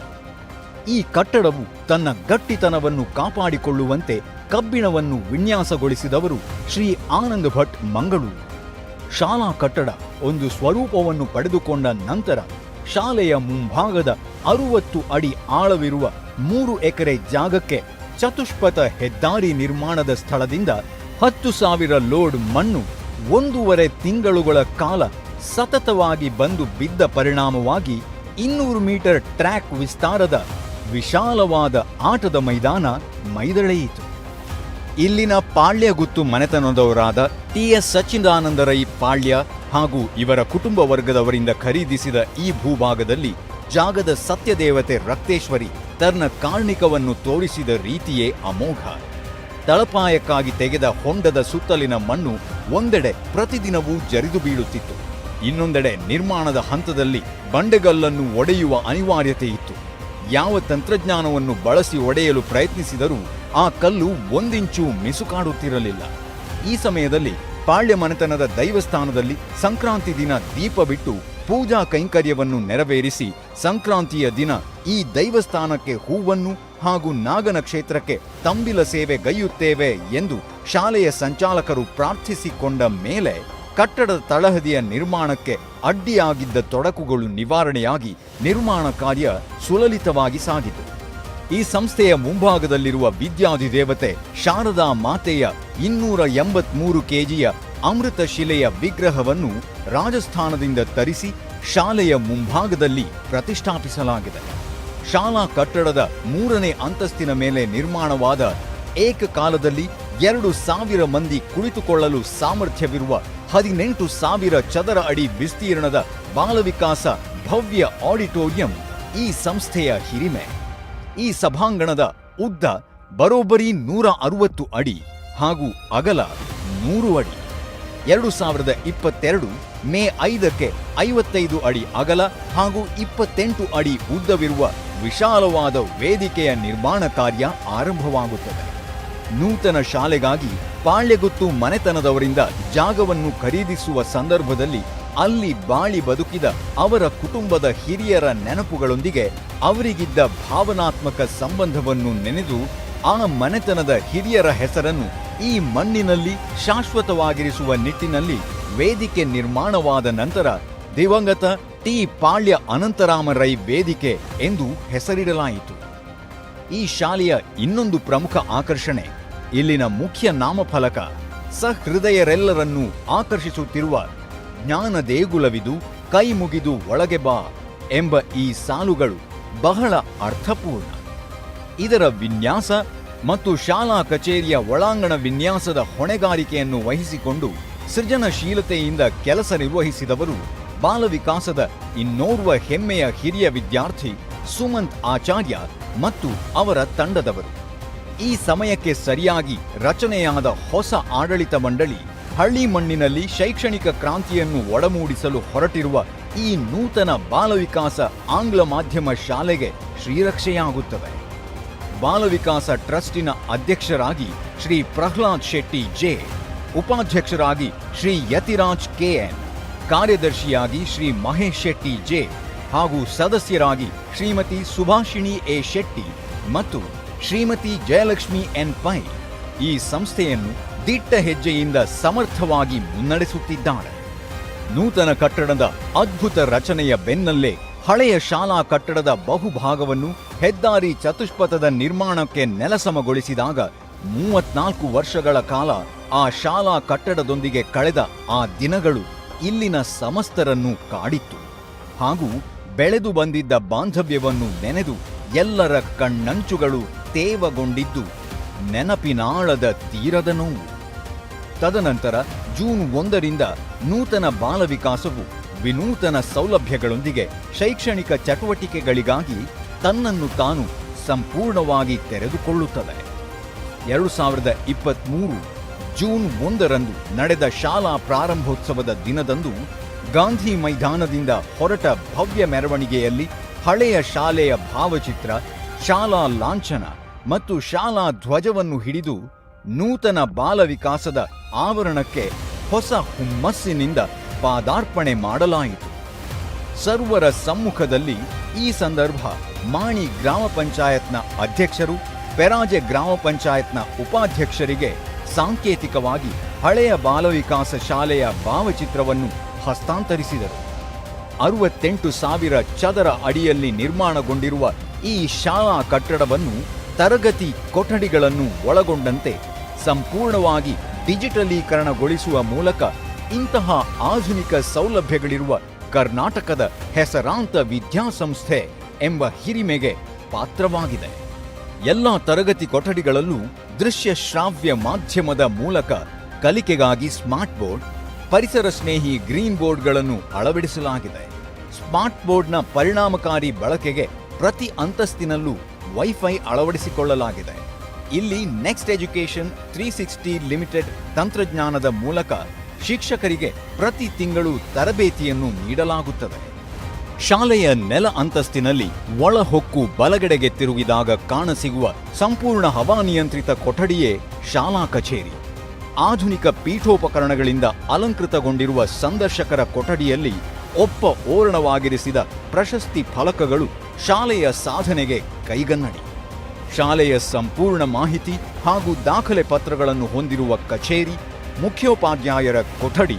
ಈ ಕಟ್ಟಡವು ತನ್ನ ಗಟ್ಟಿತನವನ್ನು ಕಾಪಾಡಿಕೊಳ್ಳುವಂತೆ ಕಬ್ಬಿಣವನ್ನು ವಿನ್ಯಾಸಗೊಳಿಸಿದವರು ಶ್ರೀ ಆನಂದ್ ಭಟ್ ಮಂಗಳೂರು. ಶಾಲಾ ಕಟ್ಟಡ ಒಂದು ಸ್ವರೂಪವನ್ನು ಪಡೆದುಕೊಂಡ ನಂತರ ಶಾಲೆಯ ಮುಂಭಾಗದ 60 ಅಡಿ ಆಳವಿರುವ 3 ಎಕರೆ ಜಾಗಕ್ಕೆ ಚತುಷ್ಪಥ ಹೆದ್ದಾರಿ ನಿರ್ಮಾಣದ ಸ್ಥಳದಿಂದ 10,000 ಲೋಡ್ ಮಣ್ಣು 1.5 ತಿಂಗಳುಗಳ ಕಾಲ ಸತತವಾಗಿ ಬಂದು ಬಿದ್ದ ಪರಿಣಾಮವಾಗಿ 200 ಮೀಟರ್ ಟ್ರ್ಯಾಕ್ ವಿಸ್ತಾರದ ವಿಶಾಲವಾದ ಆಟದ ಮೈದಾನ ಮೈದಳೆಯಿತು. ಇಲ್ಲಿನ ಪಾಳ್ಯಗುತ್ತು ಮನೆತನದವರಾದ ಟಿ.ಎಸ್. ಸಚ್ಚಿದಾನಂದ ರೈ ಪಾಳ್ಯ ಹಾಗೂ ಇವರ ಕುಟುಂಬ ವರ್ಗದವರಿಂದ ಖರೀದಿಸಿದ ಈ ಭೂಭಾಗದಲ್ಲಿ ಜಾಗದ ಸತ್ಯದೇವತೆ ರಕ್ತೇಶ್ವರಿ ತನ್ನ ಕಾರ್ಣಿಕವನ್ನು ತೋರಿಸಿದ ರೀತಿಯೇ ಅಮೋಘ. ತಳಪಾಯಕ್ಕಾಗಿ ತೆಗೆದ ಹೊಂಡದ ಸುತ್ತಲಿನ ಮಣ್ಣು ಒಂದೆಡೆ ಪ್ರತಿದಿನವೂ ಜರಿದು ಬೀಳುತ್ತಿತ್ತು. ಇನ್ನೊಂದೆಡೆ ನಿರ್ಮಾಣದ ಹಂತದಲ್ಲಿ ಬಂಡೆಗಲ್ಲನ್ನು ಒಡೆಯುವ ಅನಿವಾರ್ಯತೆ ಇತ್ತು. ಯಾವ ತಂತ್ರಜ್ಞಾನವನ್ನು ಬಳಸಿ ಒಡೆಯಲು ಪ್ರಯತ್ನಿಸಿದರೂ ಆ ಕಲ್ಲು 1 ಇಂಚು ಮಿಸುಕಾಡುತ್ತಿರಲಿಲ್ಲ. ಈ ಸಮಯದಲ್ಲಿ ಪಾಳ್ಯ ಮನೆತನದ ದೈವಸ್ಥಾನದಲ್ಲಿ ಸಂಕ್ರಾಂತಿ ದಿನ ದೀಪ ಬಿಟ್ಟು ಪೂಜಾ ಕೈಂಕರ್ಯವನ್ನು ನೆರವೇರಿಸಿ ಸಂಕ್ರಾಂತಿಯ ದಿನ ಈ ದೈವಸ್ಥಾನಕ್ಕೆ ಹೂವನ್ನು ಹಾಗೂ ನಾಗನ ಕ್ಷೇತ್ರಕ್ಕೆ ತಂಬಿಲ ಸೇವೆ ಗೈಯುತ್ತೇವೆ ಎಂದು ಶಾಲೆಯ ಸಂಚಾಲಕರು ಪ್ರಾರ್ಥಿಸಿಕೊಂಡ ಮೇಲೆ ಕಟ್ಟಡದ ತಳಹದಿಯ ನಿರ್ಮಾಣಕ್ಕೆ ಅಡ್ಡಿಯಾಗಿದ್ದ ತೊಡಕುಗಳು ನಿವಾರಣೆಯಾಗಿ ನಿರ್ಮಾಣ ಕಾರ್ಯ ಸುಲಲಿತವಾಗಿ ಸಾಗಿತು. ಈ ಸಂಸ್ಥೆಯ ಮುಂಭಾಗದಲ್ಲಿರುವ ವಿದ್ಯಾಧಿದೇವತೆ ಶಾರದಾ ಮಾತೆಯ 283 ಕೆಜಿಯ ಅಮೃತ ಶಿಲೆಯ ವಿಗ್ರಹವನ್ನು ರಾಜಸ್ಥಾನದಿಂದ ತರಿಸಿ ಶಾಲೆಯ ಮುಂಭಾಗದಲ್ಲಿ ಪ್ರತಿಷ್ಠಾಪಿಸಲಾಗಿದೆ. ಶಾಲಾ ಕಟ್ಟಡದ 3ನೇ ಅಂತಸ್ತಿನ ಮೇಲೆ ನಿರ್ಮಾಣವಾದ ಏಕಕಾಲದಲ್ಲಿ 2,000 ಮಂದಿ ಕುಳಿತುಕೊಳ್ಳಲು ಸಾಮರ್ಥ್ಯವಿರುವ 18,000 ಚದರ ಅಡಿ ವಿಸ್ತೀರ್ಣದ ಬಾಲವಿಕಾಸ ಭವ್ಯ ಆಡಿಟೋರಿಯಂ ಈ ಸಂಸ್ಥೆಯ ಹಿರಿಮೆ. ಈ ಸಭಾಂಗಣದ ಉದ್ದ ಬರೋಬ್ಬರಿ 160 ಅಡಿ ಹಾಗೂ ಅಗಲ 100 ಅಡಿ. 2022 ಮೇ 5ಕ್ಕೆ 55 ಅಡಿ ಅಗಲ ಹಾಗೂ 28 ಅಡಿ ಉದ್ದವಿರುವ ವಿಶಾಲವಾದ ವೇದಿಕೆಯ ನಿರ್ಮಾಣ ಕಾರ್ಯ ಆರಂಭವಾಗುತ್ತದೆ. ನೂತನ ಶಾಲೆಗಾಗಿ ಪಾಳ್ಯಗುತ್ತು ಮನೆತನದವರಿಂದ ಜಾಗವನ್ನು ಖರೀದಿಸುವ ಸಂದರ್ಭದಲ್ಲಿ ಅಲ್ಲಿ ಬಾಳಿ ಬದುಕಿದ ಅವರ ಕುಟುಂಬದ ಹಿರಿಯರ ನೆನಪುಗಳೊಂದಿಗೆ ಅವರಿಗಿದ್ದ ಭಾವನಾತ್ಮಕ ಸಂಬಂಧವನ್ನು ನೆನೆದು ಆ ಮನೆತನದ ಹಿರಿಯರ ಹೆಸರನ್ನು ಈ ಮಣ್ಣಿನಲ್ಲಿ ಶಾಶ್ವತವಾಗಿರಿಸುವ ನಿಟ್ಟಿನಲ್ಲಿ ವೇದಿಕೆ ನಿರ್ಮಾಣವಾದ ನಂತರ ದಿವಂಗತ ಟಿ. ಪಾಳ್ಯ ಅನಂತರಾಮ ರೈ ವೇದಿಕೆ ಎಂದು ಹೆಸರಿಡಲಾಯಿತು. ಈ ಶಾಲೆಯ ಇನ್ನೊಂದು ಪ್ರಮುಖ ಆಕರ್ಷಣೆ ಇಲ್ಲಿನ ಮುಖ್ಯ ನಾಮಫಲಕ. ಸಹೃದಯರೆಲ್ಲರನ್ನೂ ಆಕರ್ಷಿಸುತ್ತಿರುವ ಜ್ಞಾನ ದೇಗುಲವಿದು ಕೈ ಮುಗಿದು ಒಳಗೆ ಬಾ ಎಂಬ ಈ ಸಾಲುಗಳು ಬಹಳ ಅರ್ಥಪೂರ್ಣ. ಇದರ ವಿನ್ಯಾಸ ಮತ್ತು ಶಾಲಾ ಕಚೇರಿಯ ಒಳಾಂಗಣ ವಿನ್ಯಾಸದ ಹೊಣೆಗಾರಿಕೆಯನ್ನು ವಹಿಸಿಕೊಂಡು ಸೃಜನಶೀಲತೆಯಿಂದ ಕೆಲಸ ನಿರ್ವಹಿಸಿದವರು ಬಾಲವಿಕಾಸದ ಇನ್ನೋರ್ವ ಹೆಮ್ಮೆಯ ಹಿರಿಯ ವಿದ್ಯಾರ್ಥಿ ಸುಮಂತ್ ಆಚಾರ್ಯ ಮತ್ತು ಅವರ ತಂಡದವರು. ಈ ಸಮಯಕ್ಕೆ ಸರಿಯಾಗಿ ರಚನೆಯಾದ ಹೊಸ ಆಡಳಿತ ಮಂಡಳಿ ಹಳ್ಳಿ ಮಣ್ಣಿನಲ್ಲಿ ಶೈಕ್ಷಣಿಕ ಕ್ರಾಂತಿಯನ್ನು ಒಡಮೂಡಿಸಲು ಹೊರಟಿರುವ ಈ ನೂತನ ಬಾಲವಿಕಾಸ ಆಂಗ್ಲ ಮಾಧ್ಯಮ ಶಾಲೆಗೆ ಶ್ರೀರಕ್ಷೆಯಾಗುತ್ತದೆ. ಬಾಲವಿಕಾಸ ಟ್ರಸ್ಟಿನ ಅಧ್ಯಕ್ಷರಾಗಿ ಶ್ರೀ ಪ್ರಹ್ಲಾದ್ ಶೆಟ್ಟಿ ಜೆ, ಉಪಾಧ್ಯಕ್ಷರಾಗಿ ಶ್ರೀ ಯತಿರಾಜ್ ಕೆಎನ್, ಕಾರ್ಯದರ್ಶಿಯಾಗಿ ಶ್ರೀ ಮಹೇಶ್ ಶೆಟ್ಟಿ ಜೆ ಹಾಗೂ ಸದಸ್ಯರಾಗಿ ಶ್ರೀಮತಿ ಸುಭಾಷಿಣಿ ಎ ಶೆಟ್ಟಿ ಮತ್ತು ಶ್ರೀಮತಿ ಜಯಲಕ್ಷ್ಮಿ ಎನ್ ಪೈ ಈ ಸಂಸ್ಥೆಯನ್ನು ದಿಟ್ಟ ಹೆಜ್ಜೆಯಿಂದ ಸಮರ್ಥವಾಗಿ ಮುನ್ನಡೆಸುತ್ತಿದ್ದಾರೆ. ನೂತನ ಕಟ್ಟಡದ ಅದ್ಭುತ ರಚನೆಯ ಬೆನ್ನಲ್ಲೇ ಹಳೆಯ ಶಾಲಾ ಕಟ್ಟಡದ ಬಹುಭಾಗವನ್ನು ಹೆದ್ದಾರಿ ಚತುಷ್ಪಥದ ನಿರ್ಮಾಣಕ್ಕೆ ನೆಲಸಮಗೊಳಿಸಿದಾಗ 34 ವರ್ಷಗಳ ಕಾಲ ಆ ಶಾಲಾ ಕಟ್ಟಡದೊಂದಿಗೆ ಕಳೆದ ಆ ದಿನಗಳು ಇಲ್ಲಿನ ಸಮಸ್ತರನ್ನು ಕಾಡಿತ್ತು ಹಾಗೂ ಬೆಳೆದು ಬಂದಿದ್ದ ಬಾಂಧವ್ಯವನ್ನು ನೆನೆದು ಎಲ್ಲರ ಕಣ್ಣಂಚುಗಳು ತೇವಗೊಂಡಿದ್ದು ನೆನಪಿನಾಳದ ತೀರದ ನೋವು. ತದನಂತರ ಜೂನ್ 1ರಿಂದ ನೂತನ ಬಾಲವಿಕಾಸವು ವಿನೂತನ ಸೌಲಭ್ಯಗಳೊಂದಿಗೆ ಶೈಕ್ಷಣಿಕ ಚಟುವಟಿಕೆಗಳಿಗಾಗಿ ತನ್ನನ್ನು ತಾನು ಸಂಪೂರ್ಣವಾಗಿ ತೆರೆದುಕೊಳ್ಳುತ್ತದೆ. 2023 ಜೂನ್ 1ರಂದು ನಡೆದ ಶಾಲಾ ಪ್ರಾರಂಭೋತ್ಸವದ ದಿನದಂದು ಗಾಂಧಿ ಮೈದಾನದಿಂದ ಹೊರಟ ಭವ್ಯ ಮೆರವಣಿಗೆಯಲ್ಲಿ ಹಳೆಯ ಶಾಲೆಯ ಭಾವಚಿತ್ರ, ಶಾಲಾ ಲಾಂಛನ ಮತ್ತು ಶಾಲಾ ಧ್ವಜವನ್ನು ಹಿಡಿದು ನೂತನ ಬಾಲ ವಿಕಾಸದ ಆವರಣಕ್ಕೆ ಹೊಸ ಹುಮ್ಮಸ್ಸಿನಿಂದ ಪಾದಾರ್ಪಣೆ ಮಾಡಲಾಯಿತು. ಸರ್ವರ ಸಮ್ಮುಖದಲ್ಲಿ ಈ ಸಂದರ್ಭ ಮಾಣಿ ಗ್ರಾಮ ಪಂಚಾಯತ್ನ ಅಧ್ಯಕ್ಷರು ಪೆರಾಜೆ ಗ್ರಾಮ ಪಂಚಾಯತ್ನ ಉಪಾಧ್ಯಕ್ಷರಿಗೆ ಸಾಂಕೇತಿಕವಾಗಿ ಹಳೆಯ ಬಾಲವಿಕಾಸ ಶಾಲೆಯ ಭಾವಚಿತ್ರವನ್ನು ಹಸ್ತಾಂತರಿಸಿದರು. 68,000 ಚದರ ಅಡಿಯಲ್ಲಿ ನಿರ್ಮಾಣಗೊಂಡಿರುವ ಈ ಶಾಲಾ ಕಟ್ಟಡವನ್ನು ತರಗತಿ ಕೊಠಡಿಗಳನ್ನು ಒಳಗೊಂಡಂತೆ ಸಂಪೂರ್ಣವಾಗಿ ಡಿಜಿಟಲೀಕರಣಗೊಳಿಸುವ ಮೂಲಕ ಇಂತಹ ಆಧುನಿಕ ಸೌಲಭ್ಯಗಳಿರುವ ಕರ್ನಾಟಕದ ಹೆಸರಾಂತ ವಿದ್ಯಾಸಂಸ್ಥೆ ಎಂಬ ಹಿರಿಮೆಗೆ ಪಾತ್ರವಾಗಿದೆ. ಎಲ್ಲ ತರಗತಿ ಕೊಠಡಿಗಳಲ್ಲೂ ದೃಶ್ಯ ಶ್ರಾವ್ಯ ಮಾಧ್ಯಮದ ಮೂಲಕ ಕಲಿಕೆಗಾಗಿ ಸ್ಮಾರ್ಟ್ ಬೋರ್ಡ್, ಪರಿಸರ ಸ್ನೇಹಿ ಗ್ರೀನ್ ಬೋರ್ಡ್ಗಳನ್ನು ಅಳವಡಿಸಲಾಗಿದೆ. ಸ್ಮಾರ್ಟ್ ಬೋರ್ಡ್ನ ಪರಿಣಾಮಕಾರಿ ಬಳಕೆಗೆ ಪ್ರತಿ ಅಂತಸ್ತಿನಲ್ಲೂ ವೈಫೈ ಅಳವಡಿಸಿಕೊಳ್ಳಲಾಗಿದೆ. ಇಲ್ಲಿ ನೆಕ್ಸ್ಟ್ ಎಜುಕೇಶನ್ 360 ಲಿಮಿಟೆಡ್ ತಂತ್ರಜ್ಞಾನದ ಮೂಲಕ ಶಿಕ್ಷಕರಿಗೆ ಪ್ರತಿ ತಿಂಗಳು ತರಬೇತಿಯನ್ನು ನೀಡಲಾಗುತ್ತದೆ. ಶಾಲೆಯ ನೆಲ ಅಂತಸ್ತಿನಲ್ಲಿ ಒಳಹೊಕ್ಕು ಬಲಗಡೆಗೆ ತಿರುಗಿದಾಗ ಕಾಣಸಿಗುವ ಸಂಪೂರ್ಣ ಹವಾನಿಯಂತ್ರಿತ ಕೊಠಡಿಯೇ ಶಾಲಾ ಕಚೇರಿ. ಆಧುನಿಕ ಪೀಠೋಪಕರಣಗಳಿಂದ ಅಲಂಕೃತಗೊಂಡಿರುವ ಸಂದರ್ಶಕರ ಕೊಠಡಿಯಲ್ಲಿ ಒಪ್ಪ ಓರಣವಾಗಿರಿಸಿದ ಪ್ರಶಸ್ತಿ ಫಲಕಗಳು ಶಾಲೆಯ ಸಾಧನೆಗೆ ಕೈಗನ್ನಡಿ. ಶಾಲೆಯ ಸಂಪೂರ್ಣ ಮಾಹಿತಿ ಹಾಗೂ ದಾಖಲೆ ಪತ್ರಗಳನ್ನು ಹೊಂದಿರುವ ಕಚೇರಿ, ಮುಖ್ಯೋಪಾಧ್ಯಾಯರ ಕೊಠಡಿ,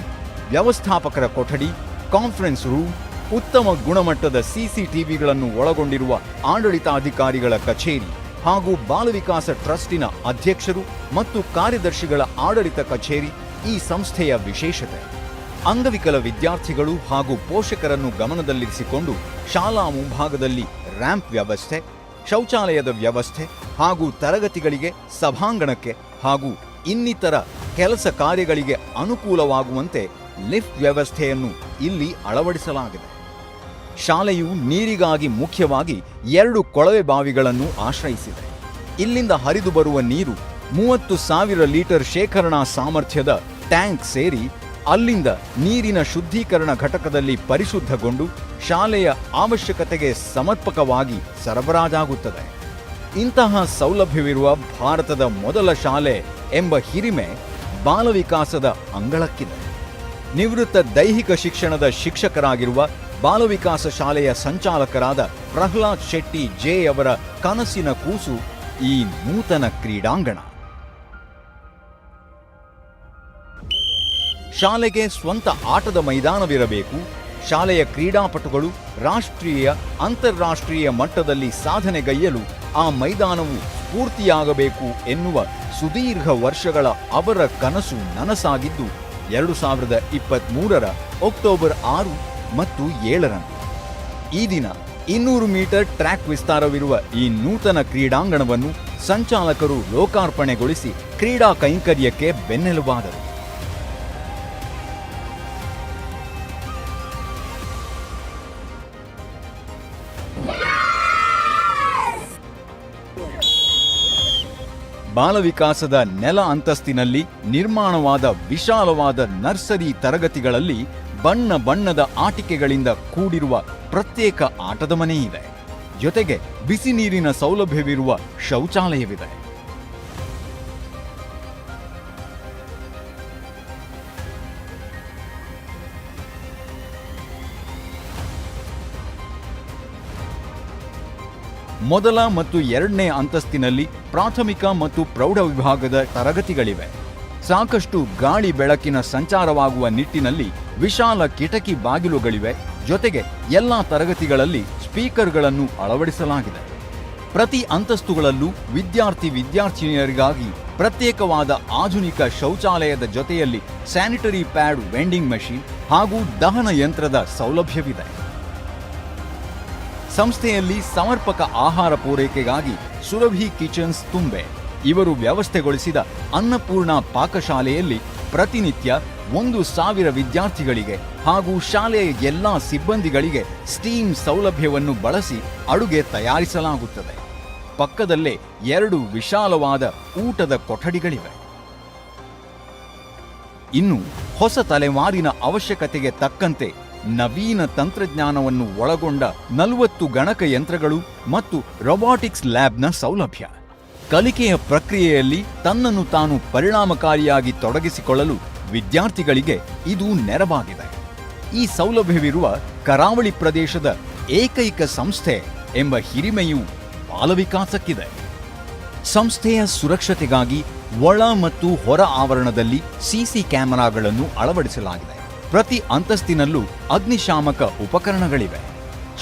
ವ್ಯವಸ್ಥಾಪಕರ ಕೊಠಡಿ, ಕಾನ್ಫರೆನ್ಸ್ ರೂಮ್, ಉತ್ತಮ ಗುಣಮಟ್ಟದ ಸಿಸಿಟಿವಿಗಳನ್ನು ಒಳಗೊಂಡಿರುವ ಆಡಳಿತಾಧಿಕಾರಿಗಳ ಕಚೇರಿ ಹಾಗೂ ಬಾಲವಿಕಾಸ ಟ್ರಸ್ಟಿನ ಅಧ್ಯಕ್ಷರು ಮತ್ತು ಕಾರ್ಯದರ್ಶಿಗಳ ಆಡಳಿತ ಕಚೇರಿ ಈ ಸಂಸ್ಥೆಯ ವಿಶೇಷತೆ. ಅಂಗವಿಕಲ ವಿದ್ಯಾರ್ಥಿಗಳು ಹಾಗೂ ಪೋಷಕರನ್ನು ಗಮನದಲ್ಲಿರಿಸಿಕೊಂಡು ಶಾಲಾ ಮುಂಭಾಗದಲ್ಲಿ ರ್ಯಾಂಪ್ ವ್ಯವಸ್ಥೆ, ಶೌಚಾಲಯದ ವ್ಯವಸ್ಥೆ ಹಾಗೂ ತರಗತಿಗಳಿಗೆ, ಸಭಾಂಗಣಕ್ಕೆ ಹಾಗೂ ಇನ್ನಿತರ ಕೆಲಸ ಕಾರ್ಯಗಳಿಗೆ ಅನುಕೂಲವಾಗುವಂತೆ ಲಿಫ್ಟ್ ವ್ಯವಸ್ಥೆಯನ್ನು ಇಲ್ಲಿ ಅಳವಡಿಸಲಾಗಿದೆ. ಶಾಲೆಯು ನೀರಿಗಾಗಿ ಮುಖ್ಯವಾಗಿ 2 ಕೊಳವೆ ಬಾವಿಗಳನ್ನು ಆಶ್ರಯಿಸಿದೆ. ಇಲ್ಲಿಂದ ಹರಿದು ಬರುವ ನೀರು 30,000 ಲೀಟರ್ ಶೇಖರಣಾ ಸಾಮರ್ಥ್ಯದ ಟ್ಯಾಂಕ್ ಸೇರಿ ಅಲ್ಲಿಂದ ನೀರಿನ ಶುದ್ಧೀಕರಣ ಘಟಕದಲ್ಲಿ ಪರಿಶುದ್ಧಗೊಂಡು ಶಾಲೆಯ ಅವಶ್ಯಕತೆಗೆ ಸಮರ್ಪಕವಾಗಿ ಸರಬರಾಜಾಗುತ್ತದೆ. ಇಂತಹ ಸೌಲಭ್ಯವಿರುವ ಭಾರತದ ಮೊದಲ ಶಾಲೆ ಎಂಬ ಹಿರಿಮೆ ಬಾಲವಿಕಾಸದ ಅಂಗಳಕ್ಕಿದೆ. ನಿವೃತ್ತ ದೈಹಿಕ ಶಿಕ್ಷಣದ ಶಿಕ್ಷಕರಾಗಿರುವ ಬಾಲವಿಕಾಸ ಶಾಲೆಯ ಸಂಚಾಲಕರಾದ ಪ್ರಹ್ಲಾದ್ ಶೆಟ್ಟಿ ಜೆ ಅವರ ಕನಸಿನ ಕೂಸು ಈ ನೂತನ ಕ್ರೀಡಾಂಗಣ. ಶಾಲೆಗೆ ಸ್ವಂತ ಆಟದ ಮೈದಾನವಿರಬೇಕು, ಶಾಲೆಯ ಕ್ರೀಡಾಪಟುಗಳು ರಾಷ್ಟ್ರೀಯ, ಅಂತಾರಾಷ್ಟ್ರೀಯ ಮಟ್ಟದಲ್ಲಿ ಸಾಧನೆಗೈಯಲು ಆ ಮೈದಾನವು ಸ್ಫೂರ್ತಿಯಾಗಬೇಕು ಎನ್ನುವ ಸುದೀರ್ಘ ವರ್ಷಗಳ ಅವರ ಕನಸು ನನಸಾಗಿದ್ದು 2023 ಅಕ್ಟೋಬರ್ 6 ಮತ್ತು 7 ಈ ದಿನ 200 ಮೀಟರ್ ಟ್ರ್ಯಾಕ್ ವಿಸ್ತಾರವಿರುವ ಈ ನೂತನ ಕ್ರೀಡಾಂಗಣವನ್ನು ಸಂಚಾಲಕರು ಲೋಕಾರ್ಪಣೆಗೊಳಿಸಿ ಕ್ರೀಡಾ ಕೈಂಕರ್ಯಕ್ಕೆ ಬೆನ್ನೆಲುಬಾದರು. ಬಾಲವಿಕಾಸದ ನೆಲ ಅಂತಸ್ತಿನಲ್ಲಿ ನಿರ್ಮಾಣವಾದ ವಿಶಾಲವಾದ ನರ್ಸರಿ ತರಗತಿಗಳಲ್ಲಿ ಬಣ್ಣ ಬಣ್ಣದ ಆಟಿಕೆಗಳಿಂದ ಕೂಡಿರುವ ಪ್ರತ್ಯೇಕ ಆಟದ ಮನೆಯಿದೆ. ಜೊತೆಗೆ ಬಿಸಿ ನೀರಿನ ಸೌಲಭ್ಯವಿರುವ ಶೌಚಾಲಯವಿದೆ. ಮೊದಲ ಮತ್ತು 2ನೇ ಅಂತಸ್ತಿನಲ್ಲಿ ಪ್ರಾಥಮಿಕ ಮತ್ತು ಪ್ರೌಢ ವಿಭಾಗದ ತರಗತಿಗಳಿವೆ. ಸಾಕಷ್ಟು ಗಾಳಿ ಬೆಳಕಿನ ಸಂಚಾರವಾಗುವ ನಿಟ್ಟಿನಲ್ಲಿ ವಿಶಾಲ ಕಿಟಕಿ ಬಾಗಿಲುಗಳಿವೆ. ಜೊತೆಗೆ ಎಲ್ಲಾ ತರಗತಿಗಳಲ್ಲಿ ಸ್ಪೀಕರ್ಗಳನ್ನು ಅಳವಡಿಸಲಾಗಿದೆ. ಪ್ರತಿ ಅಂತಸ್ತುಗಳಲ್ಲೂ ವಿದ್ಯಾರ್ಥಿನಿಯರಿಗಾಗಿ ಪ್ರತ್ಯೇಕವಾದ ಆಧುನಿಕ ಶೌಚಾಲಯದ ಜೊತೆಯಲ್ಲಿ ಸ್ಯಾನಿಟರಿ ಪ್ಯಾಡ್ ವೆಂಡಿಂಗ್ ಮೆಷಿನ್ ಹಾಗೂ ದಹನ ಯಂತ್ರದ ಸೌಲಭ್ಯವಿದೆ. ಸಂಸ್ಥೆಯಲ್ಲಿ ಸಮರ್ಪಕ ಆಹಾರ ಪೂರೈಕೆಗಾಗಿ ಸುರಭಿ ಕಿಚನ್ಸ್ ತುಂಬೆ ಇವರು ವ್ಯವಸ್ಥೆಗೊಳಿಸಿದ ಅನ್ನಪೂರ್ಣ ಪಾಕಶಾಲೆಯಲ್ಲಿ ಪ್ರತಿನಿತ್ಯ 1,000 ವಿದ್ಯಾರ್ಥಿಗಳಿಗೆ ಹಾಗೂ ಶಾಲೆಯ ಎಲ್ಲಾ ಸಿಬ್ಬಂದಿಗಳಿಗೆ ಸ್ಟೀಮ್ ಸೌಲಭ್ಯವನ್ನು ಬಳಸಿ ಅಡುಗೆ ತಯಾರಿಸಲಾಗುತ್ತದೆ. ಪಕ್ಕದಲ್ಲೇ 2 ವಿಶಾಲವಾದ ಊಟದ ಕೊಠಡಿಗಳಿವೆ. ಇನ್ನು ಹೊಸ ತಲೆಮಾರಿನ ಅವಶ್ಯಕತೆಗೆ ತಕ್ಕಂತೆ ನವೀನ ತಂತ್ರಜ್ಞಾನವನ್ನು ಒಳಗೊಂಡ 40 ಗಣಕಯಂತ್ರಗಳು ಮತ್ತು ರೊಬಾಟಿಕ್ಸ್ ಲ್ಯಾಬ್ನ ಸೌಲಭ್ಯ. ಕಲಿಕೆಯ ಪ್ರಕ್ರಿಯೆಯಲ್ಲಿ ತನ್ನನ್ನು ತಾನು ಪರಿಣಾಮಕಾರಿಯಾಗಿ ತೊಡಗಿಸಿಕೊಳ್ಳಲು ವಿದ್ಯಾರ್ಥಿಗಳಿಗೆ ಇದು ನೆರವಾಗಿದೆ. ಈ ಸೌಲಭ್ಯವಿರುವ ಕರಾವಳಿ ಪ್ರದೇಶದ ಏಕೈಕ ಸಂಸ್ಥೆ ಎಂಬ ಹಿರಿಮೆಯೂ ಬಾಲವಿಕಾಸಕ್ಕಿದೆ. ಸಂಸ್ಥೆಯ ಸುರಕ್ಷತೆಗಾಗಿ ಒಳ ಮತ್ತು ಹೊರ ಆವರಣದಲ್ಲಿ ಸಿಸಿ ಕ್ಯಾಮೆರಾಗಳನ್ನು ಅಳವಡಿಸಲಾಗಿದೆ. ಪ್ರತಿ ಅಂತಸ್ತಿನಲ್ಲೂ ಅಗ್ನಿಶಾಮಕ ಉಪಕರಣಗಳಿವೆ.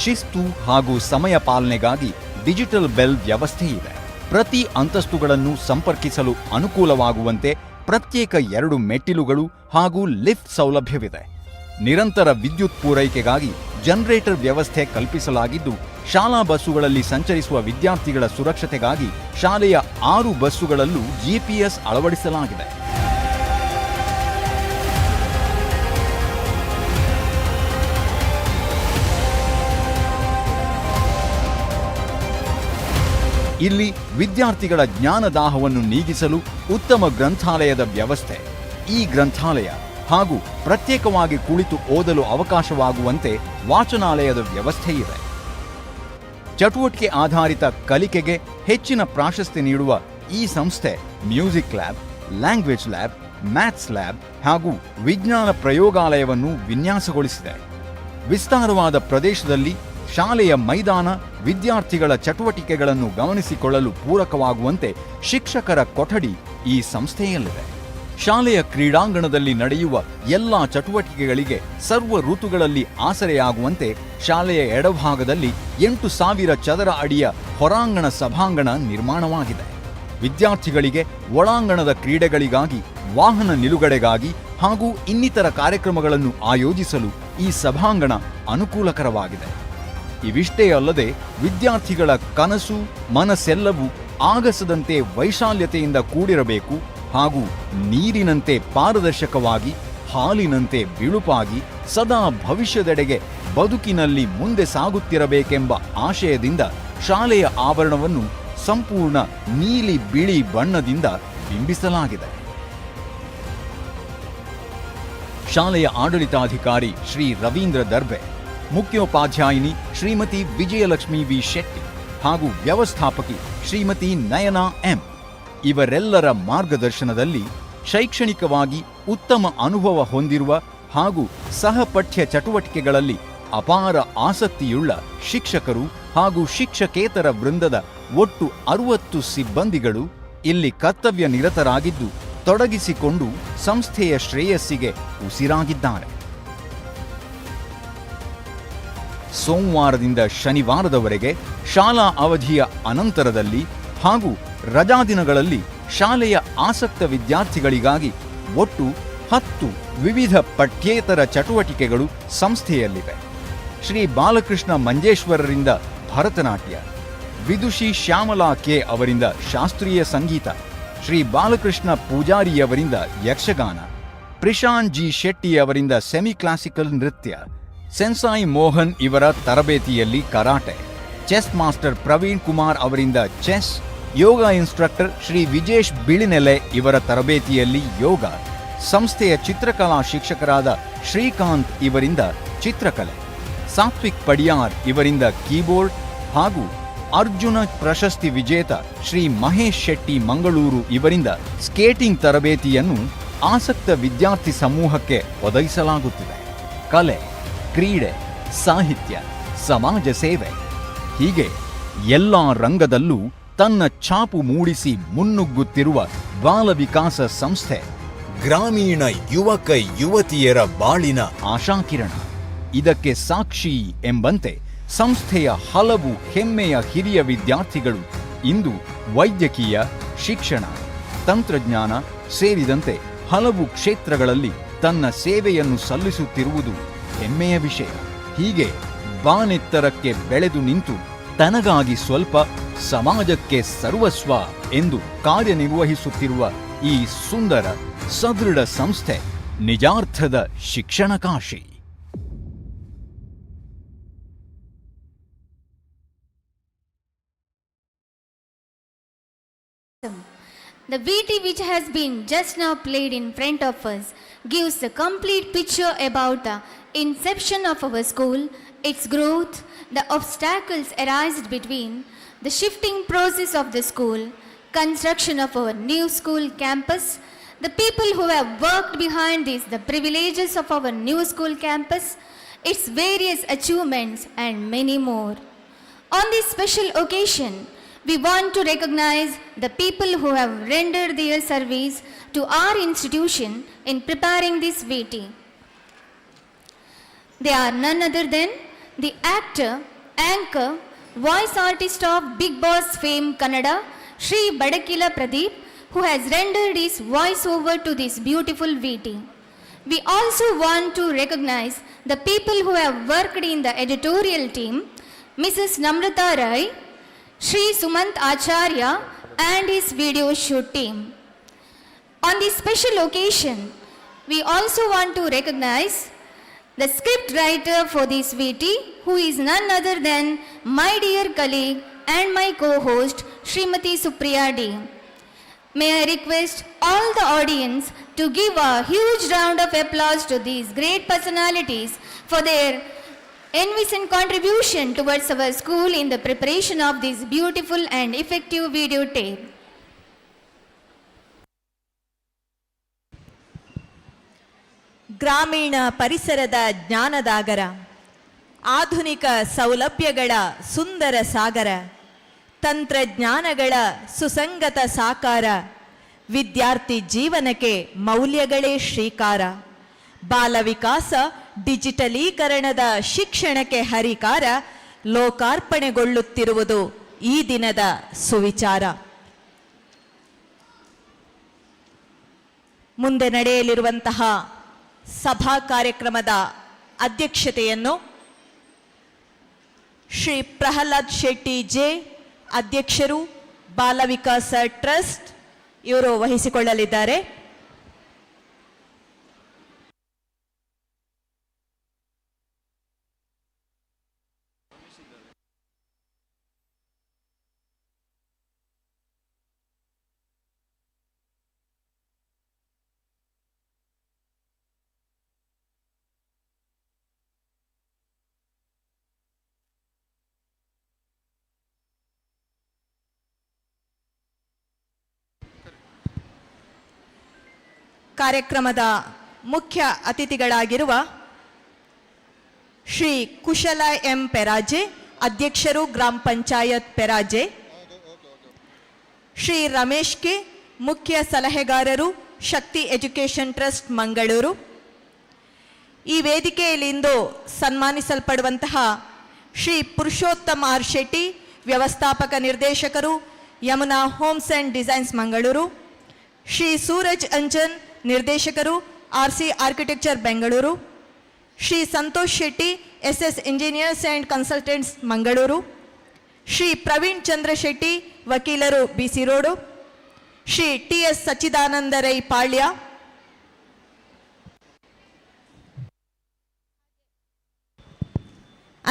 ಶಿಸ್ತು ಹಾಗೂ ಸಮಯ ಪಾಲನೆಗಾಗಿ ಡಿಜಿಟಲ್ ಬೆಲ್ ವ್ಯವಸ್ಥೆ ಇದೆ. ಪ್ರತಿ ಅಂತಸ್ತುಗಳನ್ನು ಸಂಪರ್ಕಿಸಲು ಅನುಕೂಲವಾಗುವಂತೆ ಪ್ರತ್ಯೇಕ 2 ಮೆಟ್ಟಿಲುಗಳು ಹಾಗೂ ಲಿಫ್ಟ್ ಸೌಲಭ್ಯವಿದೆ. ನಿರಂತರ ವಿದ್ಯುತ್ ಪೂರೈಕೆಗಾಗಿ ಜನರೇಟರ್ ವ್ಯವಸ್ಥೆ ಕಲ್ಪಿಸಲಾಗಿದ್ದು, ಶಾಲಾ ಬಸ್ಸುಗಳಲ್ಲಿ ಸಂಚರಿಸುವ ವಿದ್ಯಾರ್ಥಿಗಳ ಸುರಕ್ಷತೆಗಾಗಿ ಶಾಲೆಯ 6 ಬಸ್ಸುಗಳಲ್ಲೂ GPS ಅಳವಡಿಸಲಾಗಿದೆ. ಇಲ್ಲಿ ವಿದ್ಯಾರ್ಥಿಗಳ ಜ್ಞಾನದಾಹವನ್ನು ನೀಗಿಸಲು ಉತ್ತಮ ಗ್ರಂಥಾಲಯದ ವ್ಯವಸ್ಥೆ. ಈ ಗ್ರಂಥಾಲಯ ಹಾಗೂ ಪ್ರತ್ಯೇಕವಾಗಿ ಕುಳಿತು ಓದಲು ಅವಕಾಶವಾಗುವಂತೆ ವಾಚನಾಲಯದ ವ್ಯವಸ್ಥೆ ಇದೆ. ಚಟುವಟಿಕೆ ಆಧಾರಿತ ಕಲಿಕೆಗೆ ಹೆಚ್ಚಿನ ಪ್ರಾಶಸ್ತ್ಯ ನೀಡುವ ಈ ಸಂಸ್ಥೆ music lab, language lab, maths lab ಹಾಗೂ ವಿಜ್ಞಾನ ಪ್ರಯೋಗಾಲಯವನ್ನು ವಿನ್ಯಾಸಗೊಳಿಸಿದೆ. ವಿಸ್ತಾರವಾದ ಪ್ರದೇಶದಲ್ಲಿ ಶಾಲೆಯ ಮೈದಾನ, ವಿದ್ಯಾರ್ಥಿಗಳ ಚಟುವಟಿಕೆಗಳನ್ನು ಗಮನಿಸಿಕೊಳ್ಳಲು ಪೂರಕವಾಗುವಂತೆ ಶಿಕ್ಷಕರ ಕೊಠಡಿ ಈ ಸಂಸ್ಥೆಯಲ್ಲಿದೆ. ಶಾಲೆಯ ಕ್ರೀಡಾಂಗಣದಲ್ಲಿ ನಡೆಯುವ ಎಲ್ಲ ಚಟುವಟಿಕೆಗಳಿಗೆ ಸರ್ವ ಋತುಗಳಲ್ಲಿ ಆಸರೆಯಾಗುವಂತೆ ಶಾಲೆಯ ಎಡಭಾಗದಲ್ಲಿ 8,000 ಚದರ ಅಡಿಯ ಹೊರಾಂಗಣ ಸಭಾಂಗಣ ನಿರ್ಮಾಣವಾಗಿದೆ. ವಿದ್ಯಾರ್ಥಿಗಳಿಗೆ ಒಳಾಂಗಣದ ಕ್ರೀಡೆಗಳಿಗಾಗಿ, ವಾಹನ ನಿಲುಗಡೆಗಾಗಿ ಹಾಗೂ ಇನ್ನಿತರ ಕಾರ್ಯಕ್ರಮಗಳನ್ನು ಆಯೋಜಿಸಲು ಈ ಸಭಾಂಗಣ ಅನುಕೂಲಕರವಾಗಿದೆ. ಇವಿಷ್ಟೇ ಅಲ್ಲದೆ ವಿದ್ಯಾರ್ಥಿಗಳ ಕನಸು, ಮನಸ್ಸೆಲ್ಲವೂ ಆಗಸದಂತೆ ವೈಶಾಲ್ಯತೆಯಿಂದ ಕೂಡಿರಬೇಕು ಹಾಗೂ ನೀರಿನಂತೆ ಪಾರದರ್ಶಕವಾಗಿ, ಹಾಲಿನಂತೆ ಬಿಳುಪಾಗಿ, ಸದಾ ಭವಿಷ್ಯದೆಡೆಗೆ ಬದುಕಿನಲ್ಲಿ ಮುಂದೆ ಸಾಗುತ್ತಿರಬೇಕೆಂಬ ಆಶಯದಿಂದ ಶಾಲೆಯ ಆವರಣವನ್ನು ಸಂಪೂರ್ಣ ನೀಲಿ ಬಿಳಿ ಬಣ್ಣದಿಂದ ಬಿಂಬಿಸಲಾಗಿದೆ. ಶಾಲೆಯ ಆಡಳಿತಾಧಿಕಾರಿ ಶ್ರೀ ರವೀಂದ್ರ ದರ್ಬೆ, ಮುಖ್ಯೋಪಾಧ್ಯಾಯಿನಿ ಶ್ರೀಮತಿ ವಿಜಯಲಕ್ಷ್ಮಿ ವಿ ಶೆಟ್ಟಿ ಹಾಗೂ ವ್ಯವಸ್ಥಾಪಕಿ ಶ್ರೀಮತಿ ನಯನಾ ಎಂ ಇವರೆಲ್ಲರ ಮಾರ್ಗದರ್ಶನದಲ್ಲಿ ಶೈಕ್ಷಣಿಕವಾಗಿ ಉತ್ತಮ ಅನುಭವ ಹೊಂದಿರುವ ಹಾಗೂ ಸಹಪಠ್ಯ ಚಟುವಟಿಕೆಗಳಲ್ಲಿ ಅಪಾರ ಆಸಕ್ತಿಯುಳ್ಳ ಶಿಕ್ಷಕರು ಹಾಗೂ ಶಿಕ್ಷಕೇತರ ವೃಂದದ ಒಟ್ಟು 60 ಸಿಬ್ಬಂದಿಗಳು ಇಲ್ಲಿ ಕರ್ತವ್ಯ ನಿರತರಾಗಿದ್ದು ತೊಡಗಿಸಿಕೊಂಡು ಸಂಸ್ಥೆಯ ಶ್ರೇಯಸ್ಸಿಗೆ ಉಸಿರಾಗಿದ್ದಾರೆ. ಸೋಮವಾರದಿಂದ ಶನಿವಾರದವರೆಗೆ ಶಾಲಾ ಅವಧಿಯ ಅನಂತರದಲ್ಲಿ ಹಾಗೂ ರಜಾದಿನಗಳಲ್ಲಿ ಶಾಲೆಯ ಆಸಕ್ತ ವಿದ್ಯಾರ್ಥಿಗಳಿಗಾಗಿ ಒಟ್ಟು 10 ವಿವಿಧ ಪಠ್ಯೇತರ ಚಟುವಟಿಕೆಗಳು ಸಂಸ್ಥೆಯಲ್ಲಿವೆ. ಶ್ರೀ ಬಾಲಕೃಷ್ಣ ಮಂಜೇಶ್ವರರಿಂದ ಭರತನಾಟ್ಯ, ವಿದುಷಿ ಶ್ಯಾಮಲಾ ಕೆ ಅವರಿಂದ ಶಾಸ್ತ್ರೀಯ ಸಂಗೀತ, ಶ್ರೀ ಬಾಲಕೃಷ್ಣ ಪೂಜಾರಿಯವರಿಂದ ಯಕ್ಷಗಾನ, ಪ್ರಿಶಾನ್ ಜಿ ಶೆಟ್ಟಿ ಅವರಿಂದ ಸೆಮಿ ಕ್ಲಾಸಿಕಲ್ ನೃತ್ಯ, ಸೆನ್ಸಾಯಿ ಮೋಹನ್ ಇವರ ತರಬೇತಿಯಲ್ಲಿ karate, chess master Praveen Kumar ಅವರಿಂದ ಚೆಸ್, ಯೋಗ ಇನ್ಸ್ಟ್ರಕ್ಟರ್ ಶ್ರೀ ವಿಜೇಶ್ ಬಿಳಿನೆಲೆ ಇವರ ತರಬೇತಿಯಲ್ಲಿ ಯೋಗ, ಸಂಸ್ಥೆಯ ಚಿತ್ರಕಲಾ ಶಿಕ್ಷಕರಾದ ಶ್ರೀಕಾಂತ್ ಇವರಿಂದ ಚಿತ್ರಕಲೆ, ಸಾತ್ವಿಕ್ ಪಡಿಯಾರ್ ಇವರಿಂದ ಕೀಬೋರ್ಡ್ ಹಾಗೂ ಅರ್ಜುನ ಪ್ರಶಸ್ತಿ ವಿಜೇತ ಶ್ರೀ ಮಹೇಶ್ ಶೆಟ್ಟಿ ಮಂಗಳೂರು ಇವರಿಂದ ಸ್ಕೇಟಿಂಗ್ ತರಬೇತಿಯನ್ನು ಆಸಕ್ತ ವಿದ್ಯಾರ್ಥಿ ಸಮೂಹಕ್ಕೆ ಒದಗಿಸಲಾಗುತ್ತಿದೆ. ಕಲೆ, ಕ್ರೀಡೆ, ಸಾಹಿತ್ಯ, ಸಮಾಜ ಸೇವೆ ಹೀಗೆ ಎಲ್ಲ ರಂಗದಲ್ಲೂ ತನ್ನ ಛಾಪು ಮೂಡಿಸಿ ಮುನ್ನುಗ್ಗುತ್ತಿರುವ ಬಾಲ ವಿಕಾಸ ಸಂಸ್ಥೆ ಗ್ರಾಮೀಣ ಯುವಕ ಯುವತಿಯರ ಬಾಳಿನ ಆಶಾಕಿರಣ. ಇದಕ್ಕೆ ಸಾಕ್ಷಿ ಎಂಬಂತೆ ಸಂಸ್ಥೆಯ ಹಲವು ಹೆಮ್ಮೆಯ ಹಿರಿಯ ವಿದ್ಯಾರ್ಥಿಗಳು ಇಂದು ವೈದ್ಯಕೀಯ, ಶಿಕ್ಷಣ, ತಂತ್ರಜ್ಞಾನ ಸೇರಿದಂತೆ ಹಲವು ಕ್ಷೇತ್ರಗಳಲ್ಲಿ ತನ್ನ ಸೇವೆಯನ್ನು ಸಲ್ಲಿಸುತ್ತಿರುವುದು ಹೆಮ್ಮೆಯ ವಿಷಯ. ಹೀಗೆ ಬಾನೆತ್ತರಕ್ಕೆ ಬೆಳೆದು ನಿಂತು ತನಗಾಗಿ ಸ್ವಲ್ಪ, ಸಮಾಜಕ್ಕೆ ಸರ್ವಸ್ವ ಎಂದು ಕಾರ್ಯನಿರ್ವಹಿಸುತ್ತಿರುವ ಈ ಸುಂದರ ಸದೃಢ ಸಂಸ್ಥೆ ನಿಜಾರ್ಥದ ಶಿಕ್ಷಣ Kashi. The VT which has been just now played in front of us gives a complete picture about the inception of our school, its growth, the obstacles arised between, the shifting process of the school, construction of our new school campus, the people who have worked behind this, the privileges of our new school campus, its various achievements, and many more. On this special occasion, we want to recognize the people who have rendered their service to our institution in preparing this VT. They are none other than the actor, anchor, voice artist of Big Boss fame Kannada, Shri Badakila Pradeep, who has rendered his voice over to this beautiful VT. We also want to recognize the people who have worked in the editorial team, Mrs. Namrata Rai, Shri Sumant Acharya, and his video shoot team. On this special occasion, we also want to recognize the script writer for this VT, who is none other than my dear colleague and my co-host, Srimati Supriya D. May I request all the audience to give a huge round of applause to these great personalities for their envisioned contribution towards our school in the preparation of this beautiful and effective videotape. ಗ್ರಾಮೀಣ ಪರಿಸರದ ಜ್ಞಾನದಾಗರ, ಆಧುನಿಕ ಸೌಲಭ್ಯಗಳ ಸುಂದರ ಸಾಗರ, ತಂತ್ರಜ್ಞಾನಗಳ ಸುಸಂಗತ ಸಾಕಾರ, ವಿದ್ಯಾರ್ಥಿ ಜೀವನಕ್ಕೆ ಮೌಲ್ಯಗಳೇ ಶ್ರೀಕಾರ, ಬಾಲ ವಿಕಾಸ ಡಿಜಿಟಲೀಕರಣದ ಶಿಕ್ಷಣಕ್ಕೆ ಹರಿಕಾರ, ಲೋಕಾರ್ಪಣೆಗೊಳ್ಳುತ್ತಿರುವುದು ಈ ದಿನದ ಸುವಿಚಾರ. ಮುಂದೆ ನಡೆಯಲಿರುವಂತಹ ಸಭಾ ಕಾರ್ಯಕ್ರಮದ ಅಧ್ಯಕ್ಷತೆಯನ್ನು ಶ್ರೀ ಪ್ರಹ್ಲಾದ್ ಶೆಟ್ಟಿ ಜೆ, ಅಧ್ಯಕ್ಷರು, ಬಾಲ ವಿಕಾಸ ಟ್ರಸ್ಟ್, ಇವರು ವಹಿಸಿಕೊಳ್ಳಲಿದ್ದಾರೆ. ಕಾರ್ಯಕ್ರಮದ ಮುಖ್ಯ ಅತಿಥಿಗಳಾಗಿರುವ ಶ್ರೀ ಕುಶಲ ಎಂ ಪೆರಾಜೆ, ಅಧ್ಯಕ್ಷರು, ಗ್ರಾಮ ಪಂಚಾಯತ್ ಪೆರಾಜೆ, ಶ್ರೀ ರಮೇಶ್ ಕೆ, ಮುಖ್ಯ ಸಲಹೆಗಾರರು, ಶಕ್ತಿ ಎಜುಕೇಷನ್ ಟ್ರಸ್ಟ್ ಮಂಗಳೂರು. ಈ ವೇದಿಕೆಯಲ್ಲಿಂದು ಸನ್ಮಾನಿಸಲ್ಪಡುವಂತಹ ಶ್ರೀ ಪುರುಷೋತ್ತಮ ಆರ್ ಶೆಟ್ಟಿ, ವ್ಯವಸ್ಥಾಪಕ ನಿರ್ದೇಶಕರು, Yamuna homes and designs Mangaluru. Shri Suraj Anjan, ನಿರ್ದೇಶಕರು, RC architecture Bengaluru. Shri Santosh Shetty, SS engineers and consultants Mangaluru. Shri Praveen Chandra Shetty, ವಕೀಲರು, BC road. Shri TS Sachchidananda Rai, Palya.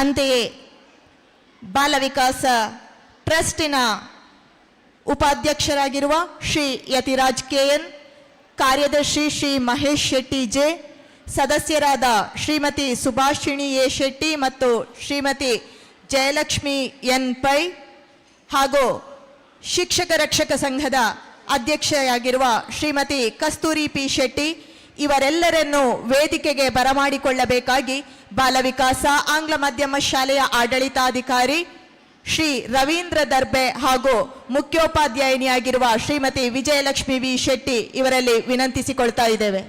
ಅಂತೆಯೇ ಬಾಲ ವಿಕಾಸ ಟ್ರಸ್ಟಿನ ಉಪಾಧ್ಯಕ್ಷರಾಗಿರುವ ಶ್ರೀ ಯತಿರಾಜ್ KN, ಕಾರ್ಯದರ್ಶಿ ಶ್ರೀ ಮಹೇಶ್ ಶೆಟ್ಟಿ ಜೆ, ಸದಸ್ಯರಾದ ಶ್ರೀಮತಿ ಸುಭಾಷಿಣಿ ಎ ಶೆಟ್ಟಿ ಮತ್ತು ಶ್ರೀಮತಿ ಜಯಲಕ್ಷ್ಮಿ ಎನ್ ಪೈ, ಹಾಗೂ ಶಿಕ್ಷಕ ರಕ್ಷಕ ಸಂಘದ ಅಧ್ಯಕ್ಷೆಯಾಗಿರುವ ಶ್ರೀಮತಿ ಕಸ್ತೂರಿ ಪಿ ಶೆಟ್ಟಿ, ಇವರೆಲ್ಲರನ್ನು ವೇದಿಕೆಗೆ ಬರಮಾಡಿಕೊಳ್ಳಬೇಕಾಗಿ ಬಾಲ ವಿಕಾಸ ಆಂಗ್ಲ ಮಾಧ್ಯಮ ಶಾಲೆಯ ಆಡಳಿತಾಧಿಕಾರಿ ಶ್ರೀ ರವೀಂದ್ರ ದರ್ಬೆ ಹಾಗೂ ಮುಖ್ಯೋಪಾಧ್ಯಾಯಿನಿಯಾಗಿರುವ ಶ್ರೀಮತಿ ವಿಜಯಲಕ್ಷ್ಮಿ ವಿ ಶೆಟ್ಟಿ ಇವರಲ್ಲಿ ವಿನಂತಿಸಿಕೊಳ್ತಾ ಇದ್ದೇವೆ.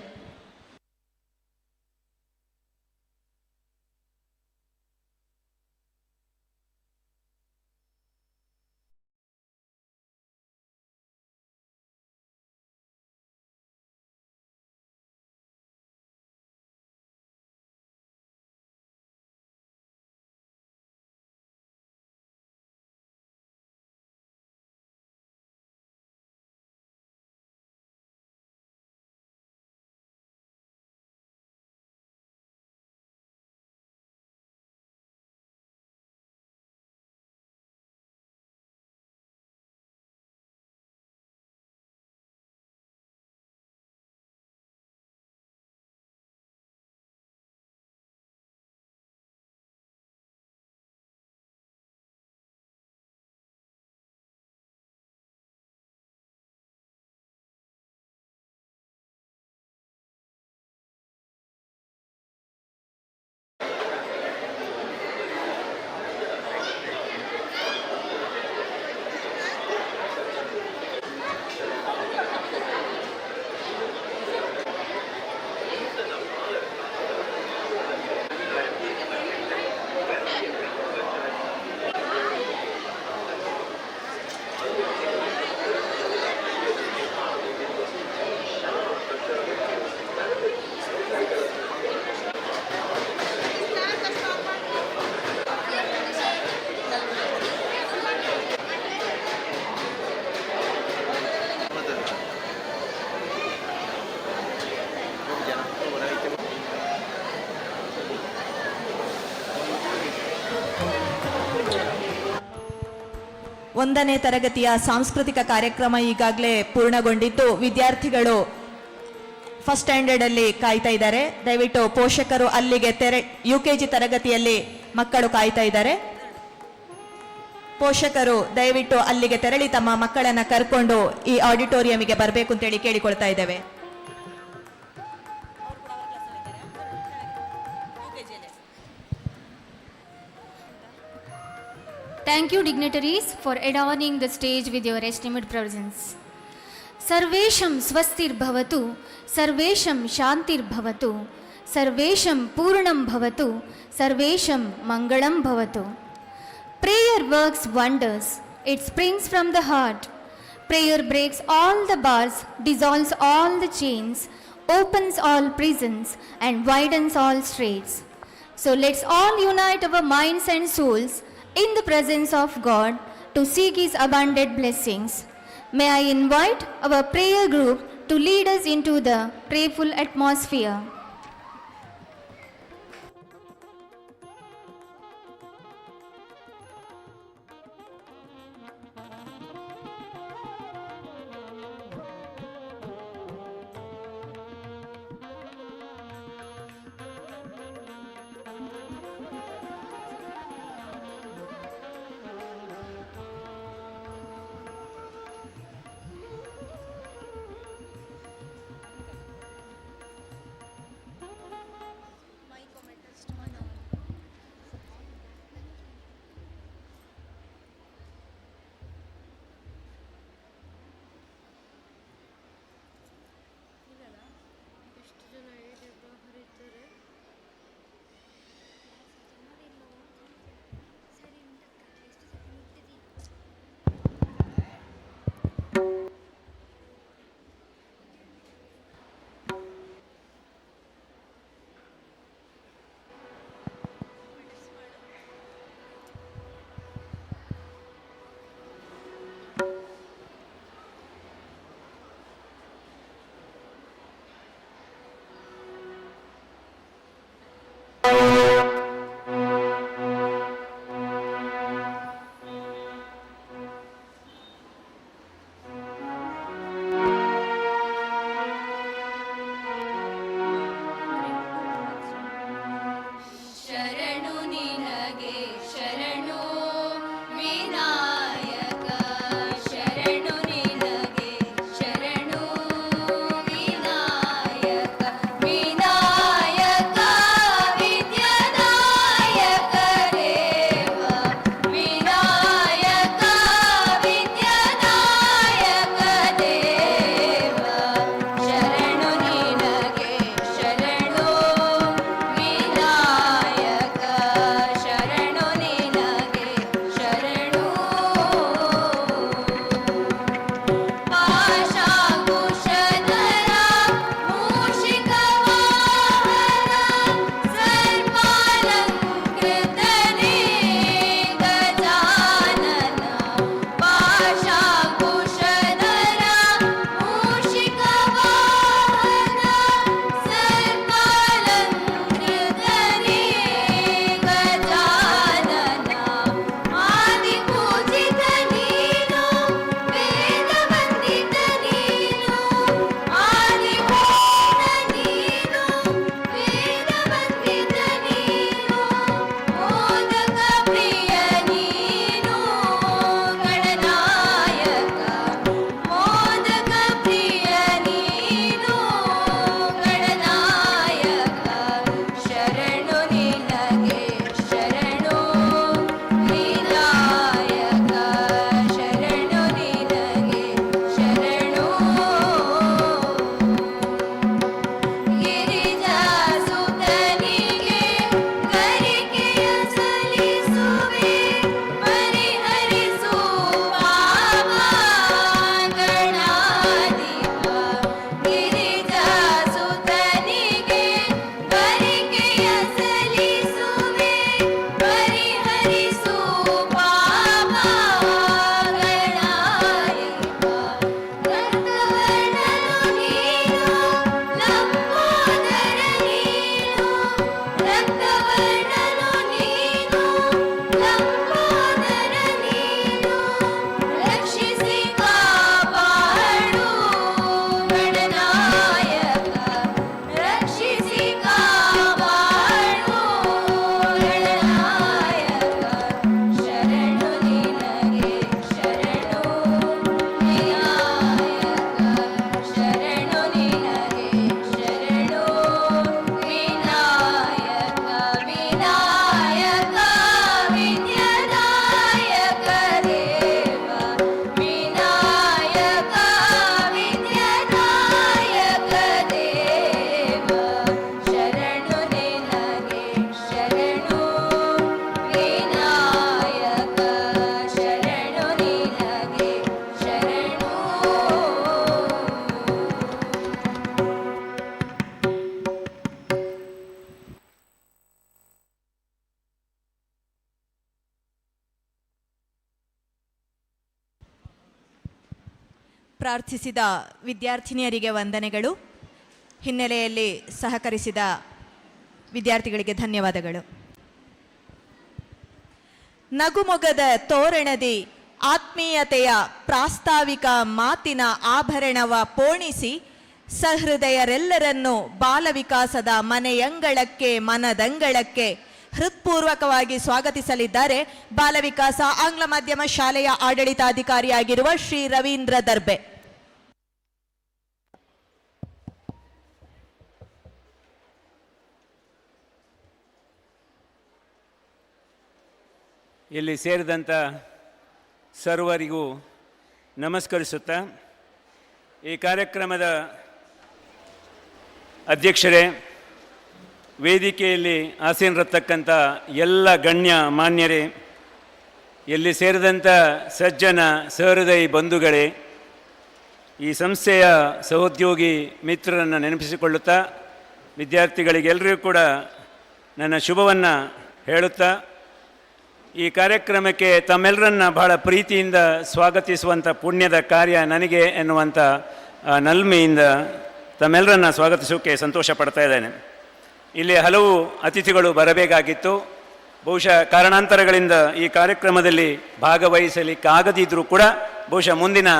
1ನೇ ತರಗತಿಯ ಸಾಂಸ್ಕೃತಿಕ ಕಾರ್ಯಕ್ರಮ ಈಗಾಗಲೇ ಪೂರ್ಣಗೊಂಡಿದ್ದು ವಿದ್ಯಾರ್ಥಿಗಳು ಫಸ್ಟ್ ಸ್ಟ್ಯಾಂಡರ್ಡ್ ಅಲ್ಲಿ ಕಾಯ್ತಾ ಇದ್ದಾರೆ. ದಯವಿಟ್ಟು ಪೋಷಕರು ಅಲ್ಲಿಗೆ UKG ತರಗತಿಯಲ್ಲಿ ಮಕ್ಕಳು ಕಾಯ್ತಾ ಇದ್ದಾರೆ. ಪೋಷಕರು ದಯವಿಟ್ಟು ಅಲ್ಲಿಗೆ ತೆರಳಿ ತಮ್ಮ ಮಕ್ಕಳನ್ನ ಕರ್ಕೊಂಡು ಈ ಆಡಿಟೋರಿಯಂಗೆ ಬರಬೇಕು ಅಂತೇಳಿ ಕೇಳಿಕೊಳ್ತಾ ಇದ್ದೇವೆ. Thank you, dignitaries, for adorning the stage with your estimate presence. Sarvesham swastir bhavatu, sarvesham shantir bhavatu, sarvesham purnam bhavatu, sarvesham mangalam bhavatu. Prayer works wonders. It springs from the heart. Prayer breaks all the bars, dissolves all the chains, opens all prisons, and widens all straits. So let's all unite our minds and souls in the presence of God to seek His abundant blessings. May I invite our prayer group to lead us into the prayerful atmosphere. ಪ್ರಾರ್ಥಿಸಿದ ವಿದ್ಯಾರ್ಥಿನಿಯರಿಗೆ ವಂದನೆಗಳು. ಹಿನ್ನೆಲೆಯಲ್ಲಿ ಸಹಕರಿಸಿದ ವಿದ್ಯಾರ್ಥಿಗಳಿಗೆ ಧನ್ಯವಾದಗಳು. ನಗುಮೊಗದ ತೋರಣದಿ ಆತ್ಮೀಯತೆಯ ಪ್ರಾಸ್ತಾವಿಕ ಮಾತಿನ ಆಭರಣವ ಪೋಣಿಸಿ ಸಹೃದಯರೆಲ್ಲರನ್ನು ಬಾಲವಿಕಾಸದ ಮನೆಯಂಗಳಕ್ಕೆ ಮನದಂಗಳಕ್ಕೆ ಹೃತ್ಪೂರ್ವಕವಾಗಿ ಸ್ವಾಗತಿಸಲಿದ್ದಾರೆ ಬಾಲವಿಕಾಸ ಆಂಗ್ಲ ಮಾಧ್ಯಮ ಶಾಲೆಯ ಆಡಳಿತಾಧಿಕಾರಿಯಾಗಿರುವ ಶ್ರೀ ರವೀಂದ್ರ ದರ್ಬೆ. ಇಲ್ಲಿ ಸೇರಿದಂಥ ಸರ್ವರಿಗೂ ನಮಸ್ಕರಿಸುತ್ತಾ, ಈ ಕಾರ್ಯಕ್ರಮದ ಅಧ್ಯಕ್ಷರೇ, ವೇದಿಕೆಯಲ್ಲಿ ಆಸೀನರಿರ್ತಕ್ಕಂಥ ಎಲ್ಲ ಗಣ್ಯ ಮಾನ್ಯರೇ, ಇಲ್ಲಿ ಸೇರಿದಂಥ ಸಜ್ಜನ ಸಹೃದಯಿ ಬಂಧುಗಳೇ, ಈ ಸಂಸ್ಥೆಯ ಸಹೋದ್ಯೋಗಿ ಮಿತ್ರರನ್ನು ನೆನಪಿಸಿಕೊಳ್ಳುತ್ತಾ ವಿದ್ಯಾರ್ಥಿಗಳಿಗೆಲ್ಲರಿಗೂ ಕೂಡ ನನ್ನ ಶುಭವನ್ನು ಹೇಳುತ್ತಾ, ಈ ಕಾರ್ಯಕ್ರಮಕ್ಕೆ ತಮ್ಮೆಲ್ಲರನ್ನ ಬಹಳ ಪ್ರೀತಿಯಿಂದ ಸ್ವಾಗತಿಸುವಂಥ ಪುಣ್ಯದ ಕಾರ್ಯ ನನಗೆ ಎನ್ನುವಂಥ ನಲ್ಮೆಯಿಂದ ತಮ್ಮೆಲ್ಲರನ್ನ ಸ್ವಾಗತಿಸೋಕ್ಕೆ ಸಂತೋಷ ಪಡ್ತಾ ಇದ್ದೇನೆ. ಇಲ್ಲಿ ಹಲವು ಅತಿಥಿಗಳು ಬರಬೇಕಾಗಿತ್ತು. ಬಹುಶಃ ಕಾರಣಾಂತರಗಳಿಂದ ಈ ಕಾರ್ಯಕ್ರಮದಲ್ಲಿ ಭಾಗವಹಿಸಲಿಕ್ಕಾಗದಿದ್ದರೂ ಕೂಡ ಬಹುಶಃ ಮುಂದಿನ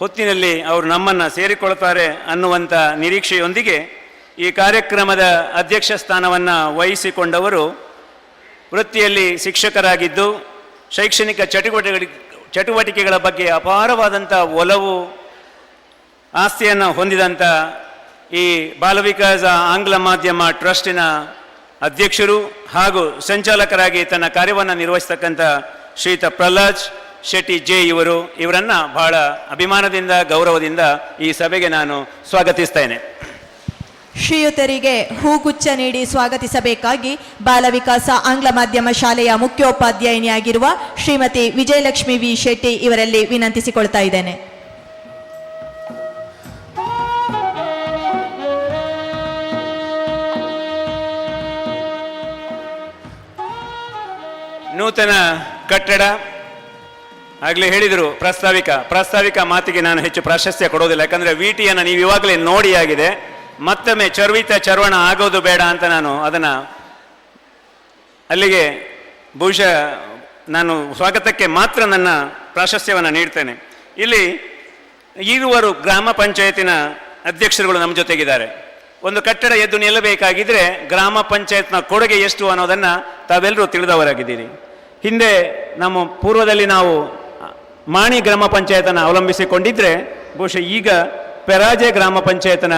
ಹೊತ್ತಿನಲ್ಲಿ ಅವರು ನಮ್ಮನ್ನು ಸೇರಿಕೊಳ್ತಾರೆ ಅನ್ನುವಂಥ ನಿರೀಕ್ಷೆಯೊಂದಿಗೆ ಈ ಕಾರ್ಯಕ್ರಮದ ಅಧ್ಯಕ್ಷ ಸ್ಥಾನವನ್ನು ವಹಿಸಿಕೊಂಡವರು ವೃತ್ತಿಯಲ್ಲಿ ಶಿಕ್ಷಕರಾಗಿದ್ದು ಶೈಕ್ಷಣಿಕ ಚಟುವಟಿಕೆಗಳ ಬಗ್ಗೆ ಅಪಾರವಾದಂಥ ಒಲವು ಆಸ್ತಿಯನ್ನು ಹೊಂದಿದಂಥ ಈ ಬಾಲವಿಕಾಸ ಆಂಗ್ಲ ಮಾಧ್ಯಮ ಟ್ರಸ್ಟಿನ ಅಧ್ಯಕ್ಷರು ಹಾಗೂ ಸಂಚಾಲಕರಾಗಿ ತನ್ನ ಕಾರ್ಯವನ್ನು ನಿರ್ವಹಿಸ್ತಕ್ಕಂಥ ಶ್ರೀಯುತ ಪ್ರಹ್ಲಾದ್ ಶೆಟ್ಟಿ ಜೆ ಇವರನ್ನು ಬಹಳ ಅಭಿಮಾನದಿಂದ ಗೌರವದಿಂದ ಈ ಸಭೆಗೆ ನಾನು ಸ್ವಾಗತಿಸ್ತೇನೆ. ಶ್ರೀಯುತರಿಗೆ ಹೂಗುಚ್ಛ ನೀಡಿ ಸ್ವಾಗತಿಸಬೇಕಾಗಿ ಬಾಲವಿಕಾಸ ಆಂಗ್ಲ ಮಾಧ್ಯಮ ಶಾಲೆಯ ಮುಖ್ಯೋಪಾಧ್ಯಾಯಿನಿಯಾಗಿರುವ ಶ್ರೀಮತಿ ವಿಜಯಲಕ್ಷ್ಮಿ ವಿ ಶೆಟ್ಟಿ ಇವರಲ್ಲಿ ವಿನಂತಿಸಿಕೊಳ್ತಾ ಇದ್ದೇನೆ. ನೂತನ ಕಟ್ಟಡ ಆಗಲೇ ಹೇಳಿದರು, ಪ್ರಾಸ್ತಾವಿಕ ಮಾತಿಗೆ ನಾನು ಹೆಚ್ಚು ಪ್ರಾಶಸ್ತ್ಯ ಕೊಡೋದಿಲ್ಲ. ಯಾಕಂದರೆ ವಿಟಿಯನ್ನು ನೀವು ಇವಾಗಲೇ ನೋಡಿ ಆಗಿದೆ, ಮತ್ತೊಮ್ಮೆ ಚರ್ವಣ ಆಗೋದು ಬೇಡ ಅಂತ ನಾನು ಅದನ್ನು ಅಲ್ಲಿಗೆ ಬಹುಶಃ ನಾನು ಸ್ವಾಗತಕ್ಕೆ ಮಾತ್ರ ನನ್ನ ಪ್ರಾಶಸ್ತ್ಯವನ್ನು ನೀಡ್ತೇನೆ. ಇಲ್ಲಿ ಇರುವರು ಗ್ರಾಮ ಪಂಚಾಯತಿನ ಅಧ್ಯಕ್ಷರುಗಳು ನಮ್ಮ ಜೊತೆಗಿದ್ದಾರೆ. ಒಂದು ಕಟ್ಟಡ ಎದ್ದು ನಿಲ್ಲಬೇಕಾಗಿದ್ದರೆ ಗ್ರಾಮ ಪಂಚಾಯತ್ನ ಕೊಡುಗೆ ಎಷ್ಟು ಅನ್ನೋದನ್ನು ತಾವೆಲ್ಲರೂ ತಿಳಿದವರಾಗಿದ್ದೀರಿ. ಹಿಂದೆ ನಮ್ಮ ಪೂರ್ವದಲ್ಲಿ ನಾವು ಮಾಣಿ ಗ್ರಾಮ ಪಂಚಾಯತನ್ನು ಅವಲಂಬಿಸಿಕೊಂಡಿದ್ದರೆ ಬಹುಶಃ ಈಗ ಪೆರಾಜೆ ಗ್ರಾಮ ಪಂಚಾಯತ್ನ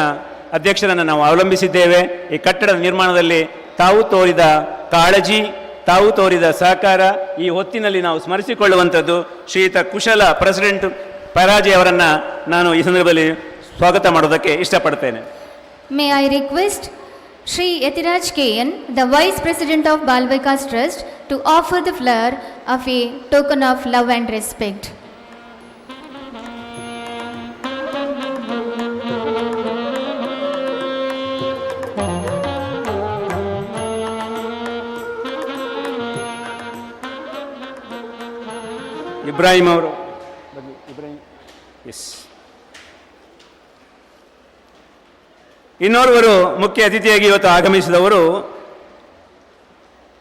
ಅಧ್ಯಕ್ಷರನ್ನು ನಾವು ಅವಲಂಬಿಸಿದ್ದೇವೆ. ಈ ಕಟ್ಟಡದ ನಿರ್ಮಾಣದಲ್ಲಿ ತಾವು ತೋರಿದ ಕಾಳಜಿ, ತಾವು ತೋರಿದ ಸಹಕಾರ ಈ ಹೊತ್ತಿನಲ್ಲಿ ನಾವು ಸ್ಮರಿಸಿಕೊಳ್ಳುವಂಥದ್ದು. ಶ್ರೀಯುತ ಕುಶಲ ಪ್ರೆಸಿಡೆಂಟ್ ಪೆರಾಜೆ ಅವರನ್ನು ನಾನು ಈ ಸಂದರ್ಭದಲ್ಲಿ ಸ್ವಾಗತ ಮಾಡೋದಕ್ಕೆ ಇಷ್ಟಪಡ್ತೇನೆ. May I request Shri Yatiraj KN, the Vice President of Balvikas Trust, to offer the flower of a token of love and respect. Ibrahim ಅವರು ಎಸ್. ಇನ್ನೋರ್ವರು ಮುಖ್ಯ ಅತಿಥಿಯಾಗಿ ಇವತ್ತು ಆಗಮಿಸಿದವರು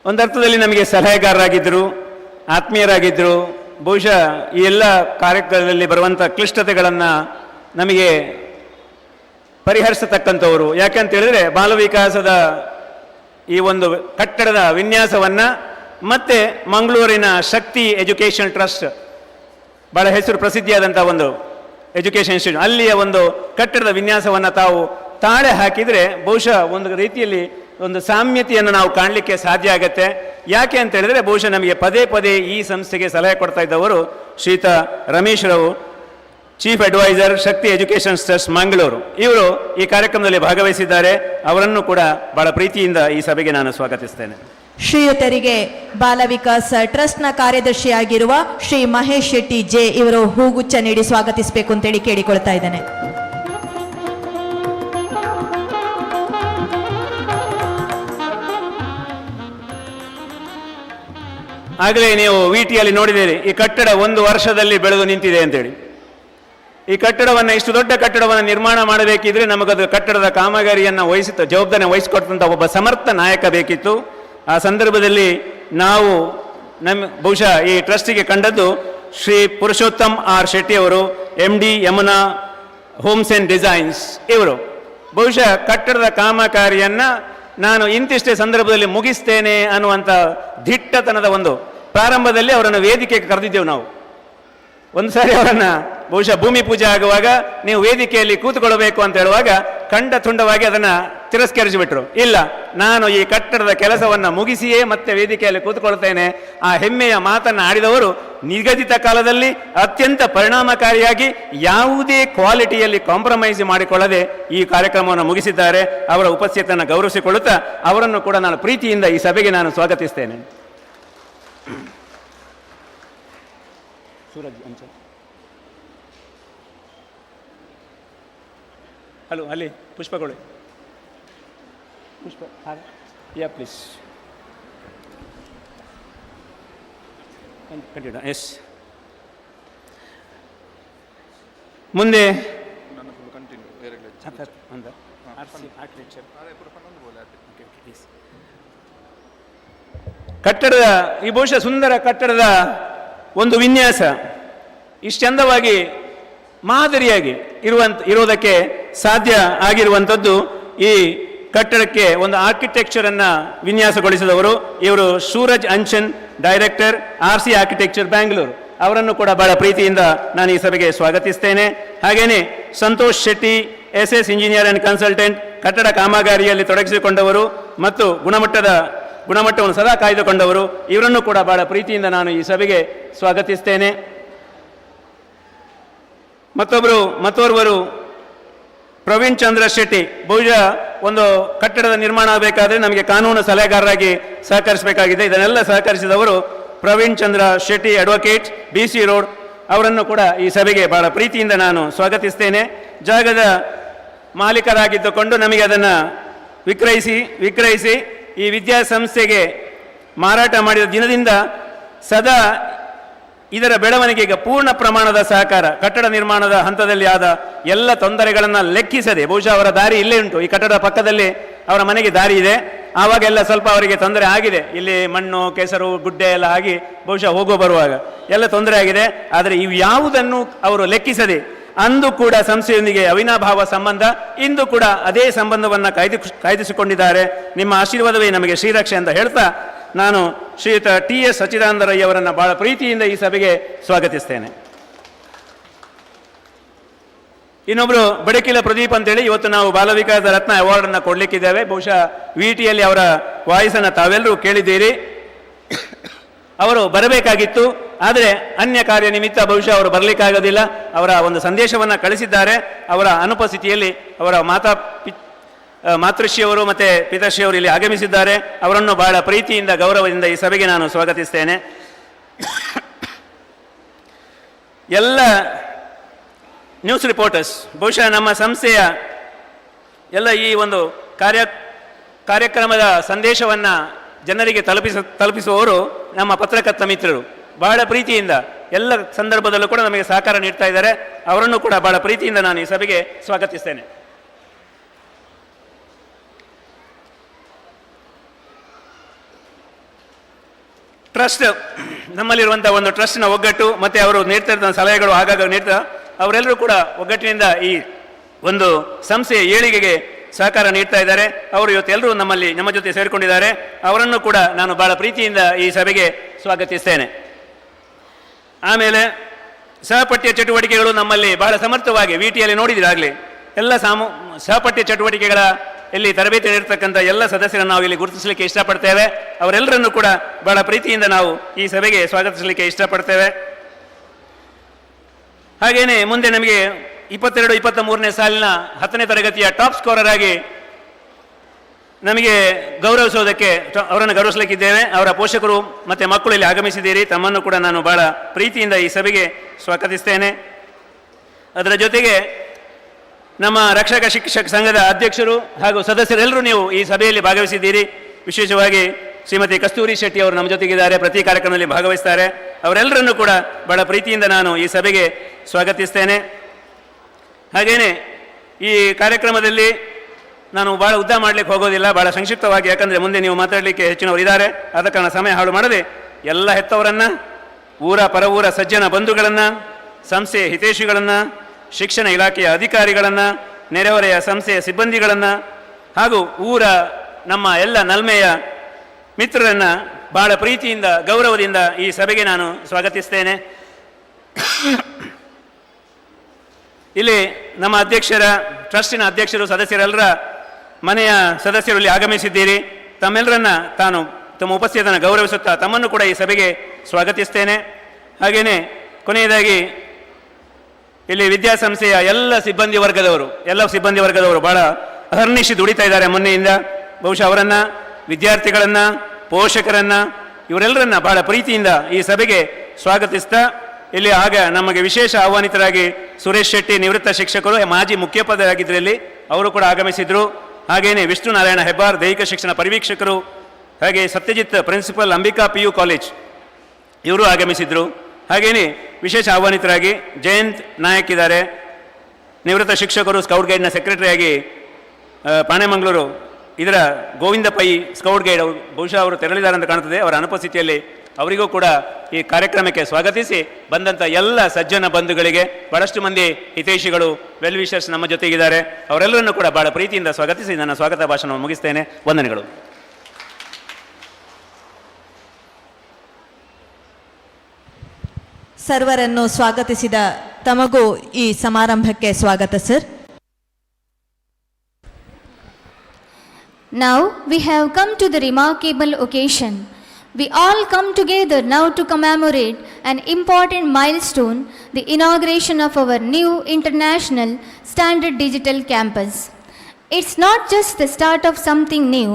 ಒಂದರ್ಥದಲ್ಲಿ ನಮಗೆ ಸಲಹೆಗಾರರಾಗಿದ್ದರು, ಆತ್ಮೀಯರಾಗಿದ್ದರು. ಬಹುಶಃ ಈ ಎಲ್ಲ ಕಾರ್ಯಕ್ರಮದಲ್ಲಿ ಬರುವಂಥ ಕ್ಲಿಷ್ಟತೆಗಳನ್ನು ನಮಗೆ ಪರಿಹರಿಸತಕ್ಕಂಥವರು. ಯಾಕೆಂತ ಹೇಳಿದ್ರೆ ಬಾಲವಿಕಾಸದ ಈ ಒಂದು ಕಟ್ಟಡದ ವಿನ್ಯಾಸವನ್ನು ಮತ್ತು ಮಂಗಳೂರಿನ ಶಕ್ತಿ ಎಜುಕೇಷನ್ ಟ್ರಸ್ಟ್, ಭಾಳ ಹೆಸರು ಪ್ರಸಿದ್ಧಿಯಾದಂಥ ಒಂದು ಎಜುಕೇಷನ್ ಇನ್ಸ್ಟಿಟ್ಯೂಟ್, ಅಲ್ಲಿಯ ಒಂದು ಕಟ್ಟಡದ ವಿನ್ಯಾಸವನ್ನು ತಾವು ತಾಳೆ ಹಾಕಿದರೆ ಬಹುಶಃ ಒಂದು ರೀತಿಯಲ್ಲಿ ಒಂದು ಸಾಮ್ಯತೆಯನ್ನು ನಾವು ಕಾಣಲಿಕ್ಕೆ ಸಾಧ್ಯ ಆಗುತ್ತೆ. ಯಾಕೆ ಅಂತ ಹೇಳಿದ್ರೆ ಬಹುಶಃ ನಮಗೆ ಪದೇ ಪದೇ ಈ ಸಂಸ್ಥೆಗೆ ಸಲಹೆ ಕೊಡ್ತಾ ಇದ್ದವರು ಶ್ರೀಯುತ ರಮೇಶ್ ರಾವ್, ಚೀಫ್ ಅಡ್ವೈಸರ್, ಶಕ್ತಿ ಎಜುಕೇಷನ್ ಟ್ರಸ್ಟ್ ಮಂಗಳೂರು. ಇವರು ಈ ಕಾರ್ಯಕ್ರಮದಲ್ಲಿ ಭಾಗವಹಿಸಿದ್ದಾರೆ. ಅವರನ್ನು ಕೂಡ ಬಹಳ ಪ್ರೀತಿಯಿಂದ ಈ ಸಭೆಗೆ ನಾನು ಸ್ವಾಗತಿಸ್ತೇನೆ. ಶ್ರೀಯುತರಿಗೆ ಬಾಲವಿಕಾಸ್ ಟ್ರಸ್ಟ್ನ ಕಾರ್ಯದರ್ಶಿಯಾಗಿರುವ ಶ್ರೀ ಮಹೇಶ್ ಶೆಟ್ಟಿ ಜೆ ಇವರು ಹೂಗುಚ್ಛ ನೀಡಿ ಸ್ವಾಗತಿಸಬೇಕು ಅಂತೇಳಿ ಕೇಳಿಕೊಳ್ತಾ ಇದ್ದೇನೆ. ಆಗಲೇ ನೀವು ವಿಟಿಯಲ್ಲಿ ನೋಡಿದ್ದೀರಿ, ಈ ಕಟ್ಟಡ 1 ವರ್ಷದಲ್ಲಿ ಬೆಳೆದು ನಿಂತಿದೆ ಅಂತೇಳಿ. ಈ ಕಟ್ಟಡವನ್ನು, ಇಷ್ಟು ದೊಡ್ಡ ಕಟ್ಟಡವನ್ನು ನಿರ್ಮಾಣ ಮಾಡಬೇಕಿದ್ರೆ ನಮಗದು ಕಟ್ಟಡದ ಕಾಮಗಾರಿಯನ್ನು ಜವಾಬ್ದಾರಿ ವಹಿಸಿಕೊಟ್ಟಂಥ ಒಬ್ಬ ಸಮರ್ಥ ನಾಯಕ ಬೇಕಿತ್ತು. ಆ ಸಂದರ್ಭದಲ್ಲಿ ನಾವು ಬಹುಶಃ ಈ ಟ್ರಸ್ಟಿಗೆ ಕಂಡದ್ದು ಶ್ರೀ ಪುರುಷೋತ್ತಮ್ ಆರ್ ಶೆಟ್ಟಿ ಅವರು, MD Yamuna homes and Designs ಇವರು. ಬಹುಶಃ ಕಟ್ಟಡದ ಕಾಮಗಾರಿಯನ್ನು ನಾನು ಇಂತಿಷ್ಟೇ ಸಂದರ್ಭದಲ್ಲಿ ಮುಗಿಸ್ತೇನೆ ಅನ್ನುವಂಥ ದಿಟ್ಟತನದ ಒಂದು ಪ್ರಾರಂಭದಲ್ಲಿ ಅವರನ್ನು ವೇದಿಕೆಗೆ ಕರೆದಿದ್ದೆವು ನಾವು. ಒಂದು ಸಾರಿ ಅವರನ್ನು ಬಹುಶಃ ಭೂಮಿ ಪೂಜೆ ಆಗುವಾಗ ನೀವು ವೇದಿಕೆಯಲ್ಲಿ ಕೂತ್ಕೊಳ್ಬೇಕು ಅಂತ ಹೇಳುವಾಗ ಖಂಡ ತುಂಡವಾಗಿ ಅದನ್ನು ತಿರಸ್ಕರಿಸಿಬಿಟ್ರು. ಇಲ್ಲ, ನಾನು ಈ ಕಟ್ಟಡದ ಕೆಲಸವನ್ನು ಮುಗಿಸಿಯೇ ಮತ್ತೆ ವೇದಿಕೆಯಲ್ಲಿ ಕೂತ್ಕೊಳ್ತೇನೆ. ಆ ಹೆಮ್ಮೆಯ ಮಾತನ್ನು ಆಡಿದವರು ನಿಗದಿತ ಕಾಲದಲ್ಲಿ ಅತ್ಯಂತ ಪರಿಣಾಮಕಾರಿಯಾಗಿ ಯಾವುದೇ ಕ್ವಾಲಿಟಿಯಲ್ಲಿ ಕಾಂಪ್ರಮೈಸ್ ಮಾಡಿಕೊಳ್ಳದೆ ಈ ಕಾರ್ಯಕ್ರಮವನ್ನು ಮುಗಿಸಿದ್ದಾರೆ. ಅವರ ಉಪಸ್ಥಿತಿಯನ್ನು ಗೌರವಿಸಿಕೊಳ್ಳುತ್ತಾ ಅವರನ್ನು ಕೂಡ ನಾನು ಪ್ರೀತಿಯಿಂದ ಈ ಸಭೆಗೆ ನಾನು ಸ್ವಾಗತಿಸ್ತೇನೆ. ಸೂರಜ್ ಅಂಚಲ್, ಹಲೋ, ಅಲ್ಲಿ ಪುಷ್ಪಗಳು, ಪುಷ್ಪ, ಯಾ ಪ್ಲೀಸ್ ಕಂಟಿನ್ಯೂ. ಎಸ್, ಮುಂದೆ ಕಟ್ಟಡದ ಈ ಬಹುಶಃ ಸುಂದರ ಕಟ್ಟಡದ ಒಂದು ವಿನ್ಯಾಸ ಇಷ್ಟು ಚಂದವಾಗಿ ಮಾದರಿಯಾಗಿ ಇರುವುದಕ್ಕೆ ಸಾಧ್ಯ ಆಗಿರುವಂಥದ್ದು ಈ ಕಟ್ಟಡಕ್ಕೆ ಒಂದು ಆರ್ಕಿಟೆಕ್ಚರನ್ನು ವಿನ್ಯಾಸಗೊಳಿಸಿದವರು ಇವರು Suraj Anchan, director RC architecture Bangalore. ಅವರನ್ನು ಕೂಡ ಬಹಳ ಪ್ರೀತಿಯಿಂದ ನಾನು ಈ ಸಭೆಗೆ ಸ್ವಾಗತಿಸ್ತೇನೆ. ಹಾಗೆಯೇ Santosh Shetty, SS engineer and consultant, ಕಟ್ಟಡ ಕಾಮಗಾರಿಯಲ್ಲಿ ತೊಡಗಿಸಿಕೊಂಡವರು ಮತ್ತು ಗುಣಮಟ್ಟವನ್ನು ಸದಾ ಕಾಯ್ದುಕೊಂಡವರು. ಇವರನ್ನು ಕೂಡ ಬಹಳ ಪ್ರೀತಿಯಿಂದ ನಾನು ಈ ಸಭೆಗೆ ಸ್ವಾಗತಿಸ್ತೇನೆ. ಮತ್ತೋರ್ವರು ಪ್ರವೀಣ್ ಚಂದ್ರ ಶೆಟ್ಟಿ. ಬಹುಶಃ ಒಂದು ಕಟ್ಟಡದ ನಿರ್ಮಾಣ ಆಗಬೇಕಾದ್ರೆ ನಮಗೆ ಕಾನೂನು ಸಲಹೆಗಾರರಾಗಿ ಸಹಕರಿಸಬೇಕಾಗಿದೆ. ಇದನ್ನೆಲ್ಲ ಸಹಕರಿಸಿದವರು Praveen Chandra Shetty, advocate, BC road. ಅವರನ್ನು ಕೂಡ ಈ ಸಭೆಗೆ ಬಹಳ ಪ್ರೀತಿಯಿಂದ ನಾನು ಸ್ವಾಗತಿಸ್ತೇನೆ. ಜಾಗದ ಮಾಲೀಕರಾಗಿದ್ದುಕೊಂಡು ನಮಗೆ ಅದನ್ನು ವಿಕ್ರಯಿಸಿ ಈ ವಿದ್ಯಾಸಂಸ್ಥೆಗೆ ಮಾರಾಟ ಮಾಡಿದ ದಿನದಿಂದ ಸದಾ ಇದರ ಬೆಳವಣಿಗೆಗೆ ಪೂರ್ಣ ಪ್ರಮಾಣದ ಸಹಕಾರ, ಕಟ್ಟಡ ನಿರ್ಮಾಣದ ಹಂತದಲ್ಲಿ ಆದ ಎಲ್ಲ ತೊಂದರೆಗಳನ್ನು ಲೆಕ್ಕಿಸದೆ, ಬಹುಶಃ ಅವರ ದಾರಿ ಇಲ್ಲೇ ಉಂಟು, ಈ ಕಟ್ಟಡ ಪಕ್ಕದಲ್ಲಿ ಅವರ ಮನೆಗೆ ದಾರಿ ಇದೆ. ಆವಾಗೆಲ್ಲ ಸ್ವಲ್ಪ ಅವರಿಗೆ ತೊಂದರೆ ಆಗಿದೆ, ಇಲ್ಲಿ ಮಣ್ಣು ಕೆಸರು ಗುಡ್ಡೆ ಎಲ್ಲ ಆಗಿ ಬಹುಶಃ ಬರುವಾಗ ಎಲ್ಲ ತೊಂದರೆ ಆಗಿದೆ. ಆದರೆ ಇವು ಯಾವುದನ್ನು ಅವರು ಲೆಕ್ಕಿಸದೆ ಅಂದು ಕೂಡ ಸಂಸ್ಥೆಯೊಂದಿಗೆ ಅವಿನಾಭಾವ ಸಂಬಂಧ, ಇಂದು ಕೂಡ ಅದೇ ಸಂಬಂಧವನ್ನು ಕಾಯ್ದಿರಿಸಿಕೊಂಡಿದ್ದಾರೆ. ನಿಮ್ಮ ಆಶೀರ್ವಾದವೇ ನಮಗೆ ಶ್ರೀರಕ್ಷೆ ಅಂತ ಹೇಳ್ತಾ ನಾನು ಶ್ರೀಯುತ TS ಸಚ್ಚಿದಾನಂದ ರೈ ಅವರನ್ನು ಬಹಳ ಪ್ರೀತಿಯಿಂದ ಈ ಸಭೆಗೆ ಸ್ವಾಗತಿಸ್ತೇನೆ. ಇನ್ನೊಬ್ರು ಬಡಕಿಲ ಪ್ರದೀಪ್ ಅಂತೇಳಿ ಇವತ್ತು ನಾವು ಬಾಲ ವಿಕಾಸ ರತ್ನ ಅವಾರ್ಡನ್ನು ಕೊಡ್ಲಿಕ್ಕಿದ್ದೇವೆ. ಬಹುಶಃ VTಯಲ್ಲಿ ಅವರ ವಾಯ್ಸನ್ನು ತಾವೆಲ್ಲರೂ ಕೇಳಿದ್ದೀರಿ. ಅವರು ಬರಬೇಕಾಗಿತ್ತು, ಆದರೆ ಅನ್ಯ ಕಾರ್ಯ ನಿಮಿತ್ತ ಬಹುಶಃ ಅವರು ಬರಲಿಕ್ಕಾಗೋದಿಲ್ಲ. ಅವರ ಒಂದು ಸಂದೇಶವನ್ನು ಕಳಿಸಿದ್ದಾರೆ. ಅವರ ಅನುಪಸ್ಥಿತಿಯಲ್ಲಿ ಅವರ ಮಾತೃಶ್ರೀಯವರು ಮತ್ತು ಪಿತಾಶ್ರೀಯವರು ಇಲ್ಲಿ ಆಗಮಿಸಿದ್ದಾರೆ. ಅವರನ್ನು ಬಹಳ ಪ್ರೀತಿಯಿಂದ ಗೌರವದಿಂದ ಈ ಸಭೆಗೆ ನಾನು ಸ್ವಾಗತಿಸ್ತೇನೆ. ಎಲ್ಲ ನ್ಯೂಸ್ ರಿಪೋರ್ಟರ್ಸ್, ಬಹುಶಃ ನಮ್ಮ ಸಂಸ್ಥೆಯ ಎಲ್ಲ ಈ ಒಂದು ಕಾರ್ಯಕ್ರಮದ ಸಂದೇಶವನ್ನು ಜನರಿಗೆ ತಲುಪಿಸುವವರು ನಮ್ಮ ಪತ್ರಕರ್ತ ಮಿತ್ರರು. ಬಹಳ ಪ್ರೀತಿಯಿಂದ ಎಲ್ಲ ಸಂದರ್ಭದಲ್ಲೂ ಕೂಡ ನಮಗೆ ಸಹಕಾರ ನೀಡ್ತಾ ಇದ್ದಾರೆ. ಅವರನ್ನು ಕೂಡ ಬಹಳ ಪ್ರೀತಿಯಿಂದ ನಾನು ಈ ಸಭೆಗೆ ಸ್ವಾಗತಿಸ್ತೇನೆ. ಟ್ರಸ್ಟ್, ನಮ್ಮಲ್ಲಿರುವಂಥ ಒಂದು ಟ್ರಸ್ಟ್ನ ಒಗ್ಗಟ್ಟು ಮತ್ತು ಅವರು ನೀಡ್ತಾ ಇದ್ದ ಸಲಹೆಗಳು ಆಗಾಗ ಅವರೆಲ್ಲರೂ ಕೂಡ ಒಗ್ಗಟ್ಟಿನಿಂದ ಈ ಒಂದು ಸಂಸ್ಥೆಯ ಏಳಿಗೆಗೆ ಸಹಕಾರ ನೀಡ್ತಾ ಇದ್ದಾರೆ. ಅವರು ಇವತ್ತೆಲ್ಲರೂ ನಮ್ಮ ಜೊತೆ ಸೇರಿಕೊಂಡಿದ್ದಾರೆ. ಅವರನ್ನು ಕೂಡ ನಾನು ಬಹಳ ಪ್ರೀತಿಯಿಂದ ಈ ಸಭೆಗೆ ಸ್ವಾಗತಿಸ್ತೇನೆ. ಆಮೇಲೆ ಸಹಪಠ್ಯ ಚಟುವಟಿಕೆಗಳು ನಮ್ಮಲ್ಲಿ ಬಹಳ ಸಮರ್ಥವಾಗಿ VTಯಲ್ಲಿ ನೋಡಿದಿರಾಗಲಿ ಎಲ್ಲ ಸಹಪಠ್ಯ ಚಟುವಟಿಕೆಗಳ ಇಲ್ಲಿ ತರಬೇತಿ ನೀಡತಕ್ಕಂಥ ಎಲ್ಲ ಸದಸ್ಯರನ್ನು ನಾವು ಇಲ್ಲಿ ಗುರುತಿಸಲಿಕ್ಕೆ ಇಷ್ಟಪಡ್ತೇವೆ. ಅವರೆಲ್ಲರನ್ನು ಕೂಡ ಬಹಳ ಪ್ರೀತಿಯಿಂದ ನಾವು ಈ ಸಭೆಗೆ ಸ್ವಾಗತಿಸಲಿಕ್ಕೆ ಇಷ್ಟಪಡ್ತೇವೆ. ಹಾಗೆಯೇ ಮುಂದೆ ನಮಗೆ 22-23ನೇ ಸಾಲಿನ 10ನೇ ತರಗತಿಯ ಟಾಪ್ ಸ್ಕೋರರ್ ಆಗಿ ನಮಗೆ ಅವರನ್ನು ಗೌರವಿಸಲಿಕ್ಕಿದ್ದೇವೆ. ಅವರ ಪೋಷಕರು ಮತ್ತು ಮಕ್ಕಳು ಇಲ್ಲಿ ಆಗಮಿಸಿದ್ದೀರಿ. ತಮ್ಮನ್ನು ಕೂಡ ನಾನು ಬಹಳ ಪ್ರೀತಿಯಿಂದ ಈ ಸಭೆಗೆ ಸ್ವಾಗತಿಸ್ತೇನೆ. ಅದರ ಜೊತೆಗೆ ನಮ್ಮ ರಕ್ಷಕ ಶಿಕ್ಷಕ ಸಂಘದ ಅಧ್ಯಕ್ಷರು ಹಾಗೂ ಸದಸ್ಯರೆಲ್ಲರೂ ನೀವು ಈ ಸಭೆಯಲ್ಲಿ ಭಾಗವಹಿಸಿದ್ದೀರಿ. ವಿಶೇಷವಾಗಿ ಶ್ರೀಮತಿ ಕಸ್ತೂರಿ ಶೆಟ್ಟಿ ಅವರು ನಮ್ಮ ಜೊತೆಗಿದ್ದಾರೆ, ಪ್ರತಿ ಕಾರ್ಯಕ್ರಮದಲ್ಲಿ ಭಾಗವಹಿಸ್ತಾರೆ. ಅವರೆಲ್ಲರನ್ನು ಕೂಡ ಬಹಳ ಪ್ರೀತಿಯಿಂದ ನಾನು ಈ ಸಭೆಗೆ ಸ್ವಾಗತಿಸ್ತೇನೆ. ಹಾಗೆಯೇ ಈ ಕಾರ್ಯಕ್ರಮದಲ್ಲಿ ನಾನು ಭಾಳ ಉದ್ದ ಮಾಡಲಿಕ್ಕೆ ಹೋಗೋದಿಲ್ಲ, ಭಾಳ ಸಂಕ್ಷಿಪ್ತವಾಗಿ, ಯಾಕಂದರೆ ಮುಂದೆ ನೀವು ಮಾತಾಡಲಿಕ್ಕೆ ಹೆಚ್ಚಿನವರು ಇದ್ದಾರೆ. ಆದ ಕಾರಣ ಸಮಯ ಹಾಳು ಮಾಡದೆ ಎಲ್ಲ ಹೆತ್ತವರನ್ನು, ಊರ ಪರವೂರ ಸಜ್ಜನ ಬಂಧುಗಳನ್ನು, ಸಂಸ್ಥೆಯ ಹಿತೈಷಿಗಳನ್ನು, ಶಿಕ್ಷಣ ಇಲಾಖೆಯ ಅಧಿಕಾರಿಗಳನ್ನು, ನೆರೆಹೊರೆಯ ಸಂಸ್ಥೆಯ ಸಿಬ್ಬಂದಿಗಳನ್ನು ಹಾಗೂ ಊರ ನಮ್ಮ ಎಲ್ಲ ನಲ್ಮೆಯ ಮಿತ್ರರನ್ನು ಬಹಳ ಪ್ರೀತಿಯಿಂದ ಗೌರವದಿಂದ ಈ ಸಭೆಗೆ ನಾನು ಸ್ವಾಗತಿಸ್ತೇನೆ. ಇಲ್ಲಿ ನಮ್ಮ ಅಧ್ಯಕ್ಷರ, ಟ್ರಸ್ಟಿನ ಅಧ್ಯಕ್ಷರು, ಸದಸ್ಯರೆಲ್ಲರ ಮನೆಯ ಸದಸ್ಯರು ಇಲ್ಲಿ ಆಗಮಿಸಿದ್ದೀರಿ. ತಮ್ಮೆಲ್ಲರನ್ನ ತಮ್ಮ ಉಪಸ್ಥಿತಿಯನ್ನು ಗೌರವಿಸುತ್ತಾ ತಮ್ಮನ್ನು ಕೂಡ ಈ ಸಭೆಗೆ ಸ್ವಾಗತಿಸ್ತೇನೆ. ಹಾಗೆಯೇ ಕೊನೆಯದಾಗಿ ಇಲ್ಲಿ ವಿದ್ಯಾಸಂಸ್ಥೆಯ ಎಲ್ಲ ಸಿಬ್ಬಂದಿ ವರ್ಗದವರು ಬಹಳ ಅಹರ್ನಿಶಿ ದುಡಿತಾ ಇದ್ದಾರೆ ಮೊನ್ನೆಯಿಂದ. ಬಹುಶಃ ಅವರನ್ನು, ವಿದ್ಯಾರ್ಥಿಗಳನ್ನು, ಪೋಷಕರನ್ನು, ಇವರೆಲ್ಲರನ್ನ ಬಹಳ ಪ್ರೀತಿಯಿಂದ ಈ ಸಭೆಗೆ ಸ್ವಾಗತಿಸ್ತಾ ಇಲ್ಲಿ ನಮಗೆ ವಿಶೇಷ ಆಹ್ವಾನಿತರಾಗಿ ಸುರೇಶ್ ಶೆಟ್ಟಿ, ನಿವೃತ್ತ ಶಿಕ್ಷಕರು, ಮಾಜಿ ಮುಖ್ಯೋಪಾಧ್ಯಾಯರಾಗಿದ್ದರಲ್ಲಿ ಅವರು ಕೂಡ ಆಗಮಿಸಿದರು. ಹಾಗೆಯೇ ವಿಷ್ಣು ನಾರಾಯಣ ಹೆಬ್ಬಾರ್, ದೈಹಿಕ ಶಿಕ್ಷಣ ಪರಿವೀಕ್ಷಕರು, ಹಾಗೆ Satyajit principal, Ambika PU college, ಇವರು ಆಗಮಿಸಿದರು. ಹಾಗೆಯೇ ವಿಶೇಷ ಆಹ್ವಾನಿತರಾಗಿ ಜಯಂತ್ ನಾಯಕ್ ಇದ್ದಾರೆ, ನಿವೃತ್ತ ಶಿಕ್ಷಕರು, ಸ್ಕೌಟ್ ಗೈಡ್ನ ಸೆಕ್ರೆಟರಿಯಾಗಿ ಪಾಣೆಮಂಗಳೂರು, ಇದರ ಗೋವಿಂದ ಪೈ ಸ್ಕೌಟ್ ಗೈಡ್ ಅವರು ಬಹುಶಃ ಅವರು ತೆರಳಿದ್ದಾರೆ ಅಂತ ಕಾಣ್ತದೆ. ಅವರ ಅನುಪಸ್ಥಿತಿಯಲ್ಲಿ ಅವರಿಗೂ ಕೂಡ ಈ ಕಾರ್ಯಕ್ರಮಕ್ಕೆ ಸ್ವಾಗತಿಸಿ ಬಂದಂಥ ಎಲ್ಲ ಸಜ್ಜನ ಬಂಧುಗಳಿಗೆ, ಬಹಳಷ್ಟು ಮಂದಿ ಹಿತೈಷಿಗಳು, ವೆಲ್ ವಿಷರ್ಸ್ ನಮ್ಮ ಜೊತೆಗಿದ್ದಾರೆ, ಅವರೆಲ್ಲರನ್ನು ಕೂಡ ಬಹಳ ಪ್ರೀತಿಯಿಂದ ಸ್ವಾಗತಿಸಿ ನನ್ನ ಸ್ವಾಗತ ಭಾಷಣವನ್ನು ಮುಗಿಸ್ತೇನೆ. ವಂದನೆಗಳು. ಸರ್ವರನ್ನು ಸ್ವಾಗತಿಸಿದ ತಮಗೂ ಈ ಸಮಾರಂಭಕ್ಕೆ ಸ್ವಾಗತ sir. Now we have come to the remarkable occasion. We all come together now to commemorate an important milestone, the inauguration of our new international standard digital campus. It's not just the start of something new,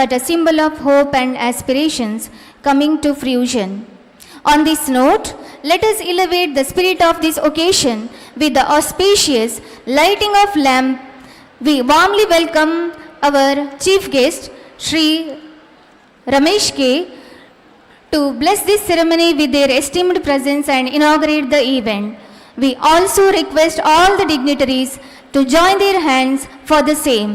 but a symbol of hope and aspirations coming to fruition. On this note, let us elevate the spirit of this occasion with the auspicious lighting of lamp. We warmly welcome our chief guest, Shri Ramesh K, to bless this ceremony with their esteemed presence and inaugurate the event. We also request all the dignitaries to join their hands for the same.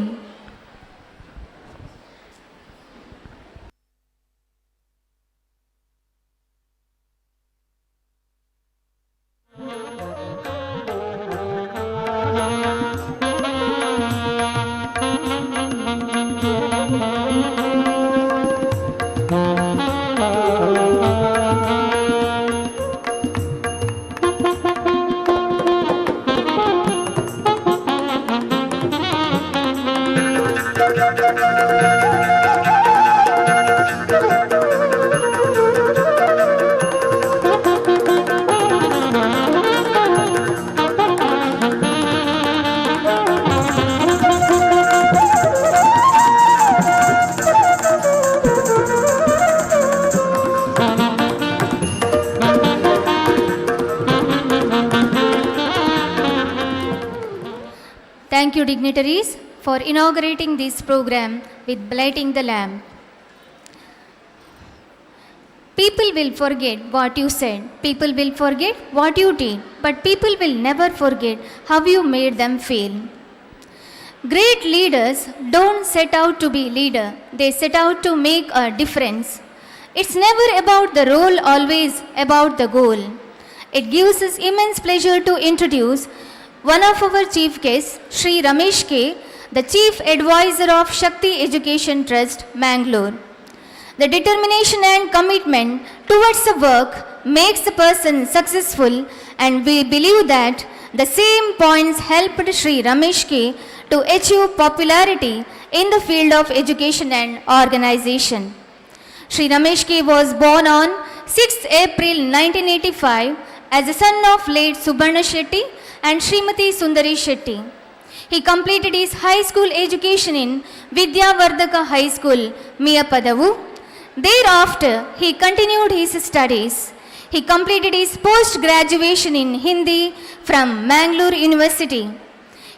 Thank you, dignitaries, for inaugurating this program with lighting the lamp. People will forget what you said, people will forget what you did, but people will never forget how you made them feel. Great leaders don't set out to be leader, they set out to make a difference. It's never about the role, always about the goal. It gives us immense pleasure to introduce one of our chief guests, Shri Ramesh K, the Chief Advisor of Shakti Education Trust, Mangalore. The determination and commitment towards the work makes a person successful, and we believe that the same points helped Shri Ramesh K to achieve popularity in the field of education and organization. Shri Ramesh K was born on 6th April 1985 as a son of late Subarna Shetty and Srimati Sundari Shetty. He completed his high school education in Vidyavardhaka High School, Miyapadavu. Thereafter, he continued his studies. He completed his post-graduation in Hindi from Mangalore University.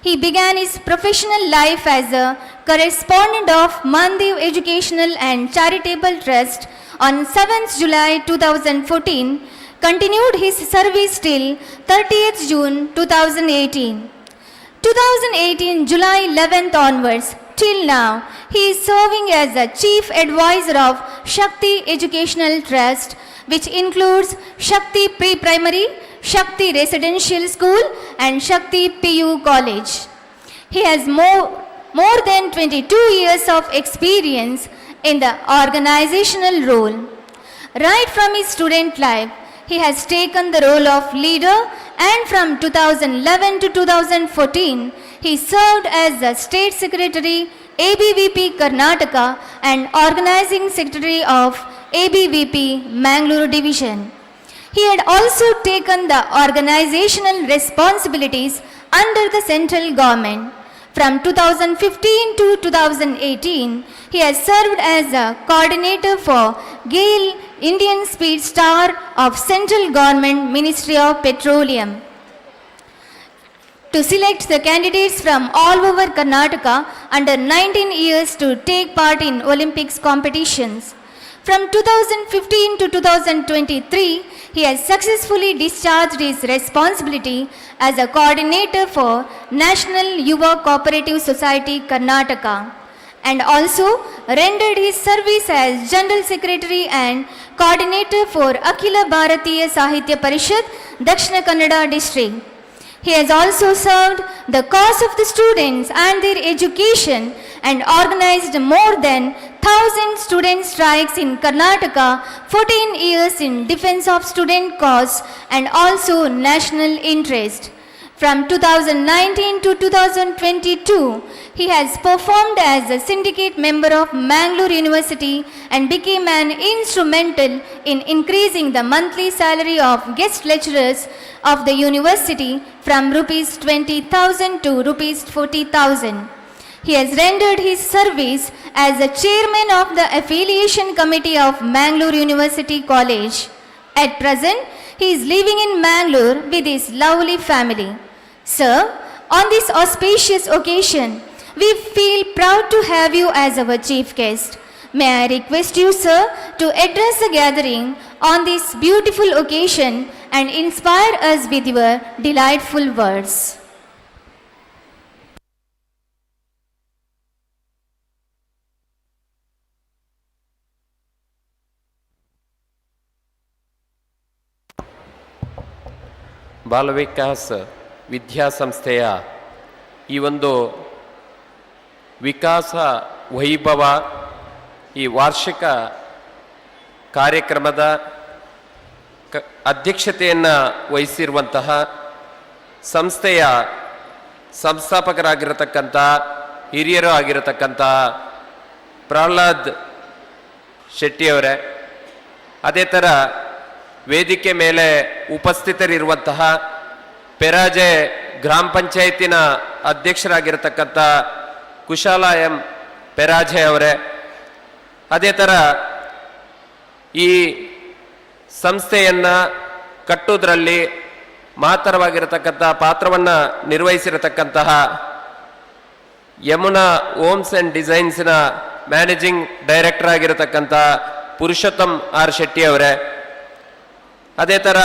He began his professional life as a correspondent of Mandev Educational and Charitable Trust on 7th July 2014, continued his service till 30th June 2018. 2018 July 11th onwards till now, he is serving as the Chief Advisor of Shakti Educational Trust, which includes Shakti Pre-Primary, Shakti Residential School and Shakti PU College. He has more than 22 years of experience in the organizational role. Right from his student life, he has taken the role of leader, and from 2011 to 2014, he served as the State Secretary, ABVP Karnataka and Organizing Secretary of ABVP Mangalore Division. He had also taken the organizational responsibilities under the central government. From 2015 to 2018, he has served as a coordinator for GAIL Indian Speed Star of Central Government Ministry of Petroleum. To select the candidates from all over Karnataka under 19 years to take part in Olympics competitions. From 2015 to 2023, he has successfully discharged his responsibility as a coordinator for National Yuva Cooperative Society Karnataka, and also rendered his service as General Secretary and Coordinator for Akhila Bharatiya Sahitya Parishad, Dakshina Kannada District. He has also served the cause of the students and their education and organized more than 1,000 student strikes in Karnataka, 14 years in defense of student cause and also national interest. From 2019 to 2022, he has performed as a syndicate member of Mangalore University and became an instrumental in increasing the monthly salary of guest lecturers of the university from rupees 20,000 to rupees 40,000. He has rendered his service as the chairman of the affiliation committee of Mangalore University College. At present, he is living in Mangalore with his lovely family. Sir, on this auspicious occasion, we feel proud to have you as our chief guest. May I request you, sir, to address the gathering on this beautiful occasion and inspire us with your delightful words. Balvikas ವಿದ್ಯಾಸಂಸ್ಥೆಯ ಈ ಒಂದು ವಿಕಾಸ ವೈಭವ ಈ ವಾರ್ಷಿಕ ಕಾರ್ಯಕ್ರಮದ ಅಧ್ಯಕ್ಷತೆಯನ್ನು ವಹಿಸಿರುವಂತಹ ಸಂಸ್ಥೆಯ ಸಂಸ್ಥಾಪಕರಾಗಿರತಕ್ಕಂಥ ಹಿರಿಯರು ಆಗಿರತಕ್ಕಂಥ ಪ್ರಹ್ಲಾದ್ ಶೆಟ್ಟಿಯವರೇ, ಅದೇ ಥರ ವೇದಿಕೆ ಮೇಲೆ ಉಪಸ್ಥಿತರಿರುವಂತಹ ಪೆರಾಜೆ ಗ್ರಾಮ ಪಂಚಾಯತಿನ ಅಧ್ಯಕ್ಷರಾಗಿರತಕ್ಕಂಥ ಕುಶಾಲ ಎಂ ಪೆರಾಜೆ ಅವರೇ, ಅದೇ ಥರ ಈ ಸಂಸ್ಥೆಯನ್ನು ಕಟ್ಟುವುದರಲ್ಲಿ ಮಹತ್ತರವಾಗಿರತಕ್ಕಂಥ ಪಾತ್ರವನ್ನು ನಿರ್ವಹಿಸಿರತಕ್ಕಂತಹ ಯಮುನಾ ಹೋಮ್ಸ್ ಆ್ಯಂಡ್ ಡಿಸೈನ್ಸ್ನ ಮ್ಯಾನೇಜಿಂಗ್ ಡೈರೆಕ್ಟರ್ ಆಗಿರತಕ್ಕಂಥ ಪುರುಷೋತ್ತಮ್ ಆರ್ ಶೆಟ್ಟಿ ಅವರೇ, ಅದೇ ಥರ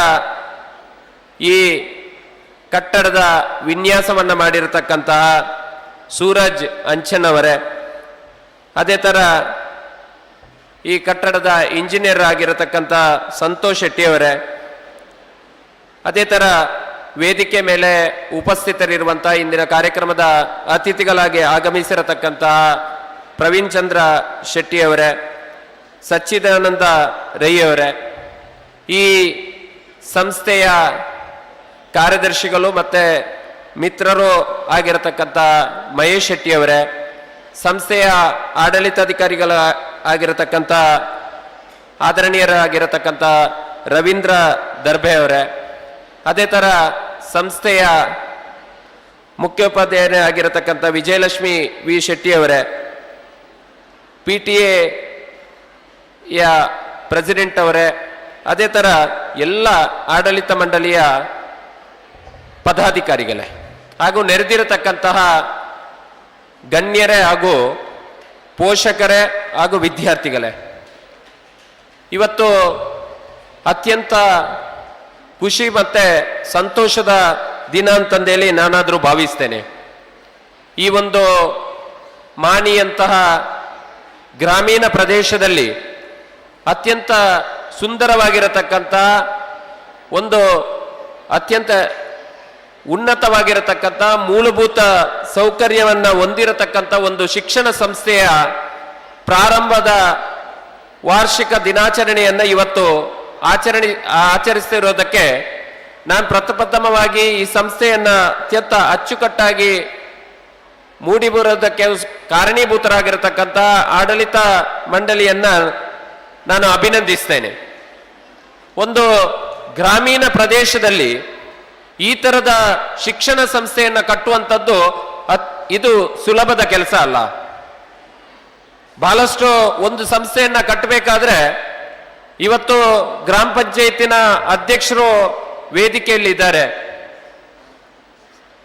ಈ ಕಟ್ಟಡದ ವಿನ್ಯಾಸವನ್ನು ಮಾಡಿರತಕ್ಕಂತಹ ಸೂರಜ್ ಅಂಚನ್ ಅವರೇ, ಅದೇ ಥರ ಈ ಕಟ್ಟಡದ ಇಂಜಿನಿಯರ್ ಆಗಿರತಕ್ಕಂಥ ಸಂತೋಷ್ ಶೆಟ್ಟಿಯವರೇ, ಅದೇ ಥರ ವೇದಿಕೆ ಮೇಲೆ ಉಪಸ್ಥಿತರಿರುವಂಥ ಇಂದಿನ ಕಾರ್ಯಕ್ರಮದ ಅತಿಥಿಗಳಾಗಿ ಆಗಮಿಸಿರತಕ್ಕಂತಹ ಪ್ರವೀಣ್ ಚಂದ್ರ ಶೆಟ್ಟಿಯವರೇ, ಸಚ್ಚಿದಾನಂದ ರೈಯವರೇ, ಈ ಸಂಸ್ಥೆಯ ಕಾರ್ಯದರ್ಶಿಗಳು ಮತ್ತು ಮಿತ್ರರು ಆಗಿರತಕ್ಕಂಥ ಮಹೇಶ್ ಶೆಟ್ಟಿಯವರೇ, ಸಂಸ್ಥೆಯ ಆಡಳಿತಾಧಿಕಾರಿಗಳ ಆಗಿರತಕ್ಕಂಥ ಆದರಣೀಯರಾಗಿರತಕ್ಕಂಥ ರವೀಂದ್ರ ದರ್ಬೆ ಅವರೇ, ಅದೇ ಥರ ಸಂಸ್ಥೆಯ ಮುಖ್ಯೋಪಾಧ್ಯಾಯರೇ ಆಗಿರತಕ್ಕಂಥ ವಿಜಯಲಕ್ಷ್ಮಿ ವಿ ಶೆಟ್ಟಿಯವರೇ, PTA ಪ್ರೆಸಿಡೆಂಟ್ ಅವರೇ, ಅದೇ ಥರ ಎಲ್ಲ ಆಡಳಿತ ಮಂಡಳಿಯ ಪದಾಧಿಕಾರಿಗಳೇ ಹಾಗೂ ನೆರೆದಿರತಕ್ಕಂತಹ ಗಣ್ಯರೇ ಹಾಗೂ ಪೋಷಕರೇ ಹಾಗೂ ವಿದ್ಯಾರ್ಥಿಗಳೇ, ಇವತ್ತು ಅತ್ಯಂತ ಖುಷಿ ಮತ್ತು ಸಂತೋಷದ ದಿನ ಅಂತಂದೇಳಿ ನಾನಾದರೂ ಭಾವಿಸ್ತೇನೆ. ಈ ಒಂದು ಮಾಣಿಯಂತಹ ಗ್ರಾಮೀಣ ಪ್ರದೇಶದಲ್ಲಿ ಅತ್ಯಂತ ಸುಂದರವಾಗಿರತಕ್ಕಂತಹ ಒಂದು ಅತ್ಯಂತ ಉನ್ನತವಾಗಿರತಕ್ಕಂಥ ಮೂಲಭೂತ ಸೌಕರ್ಯವನ್ನು ಹೊಂದಿರತಕ್ಕಂಥ ಒಂದು ಶಿಕ್ಷಣ ಸಂಸ್ಥೆಯ ಪ್ರಾರಂಭದ ವಾರ್ಷಿಕ ದಿನಾಚರಣೆಯನ್ನು ಇವತ್ತು ಆಚರಿಸ್ತಿರೋದಕ್ಕೆ ನಾನು ಪ್ರಪ್ರಥಮವಾಗಿ ಈ ಸಂಸ್ಥೆಯನ್ನು ಅತ್ಯಂತ ಅಚ್ಚುಕಟ್ಟಾಗಿ ಮೂಡಿಬರೋದಕ್ಕೆ ಕಾರಣೀಭೂತರಾಗಿರತಕ್ಕಂಥ ಆಡಳಿತ ಮಂಡಳಿಯನ್ನು ನಾನು ಅಭಿನಂದಿಸ್ತೇನೆ. ಒಂದು ಗ್ರಾಮೀಣ ಪ್ರದೇಶದಲ್ಲಿ ಈ ಥರದ ಶಿಕ್ಷಣ ಸಂಸ್ಥೆಯನ್ನು ಕಟ್ಟುವಂಥದ್ದು ಇದು ಸುಲಭದ ಕೆಲಸ ಅಲ್ಲ. ಬಹಳಷ್ಟು ಒಂದು ಸಂಸ್ಥೆಯನ್ನು ಕಟ್ಟಬೇಕಾದ್ರೆ ಇವತ್ತು ಗ್ರಾಮ ಪಂಚಾಯತಿನ ಅಧ್ಯಕ್ಷರು ವೇದಿಕೆಯಲ್ಲಿ ಇದ್ದಾರೆ.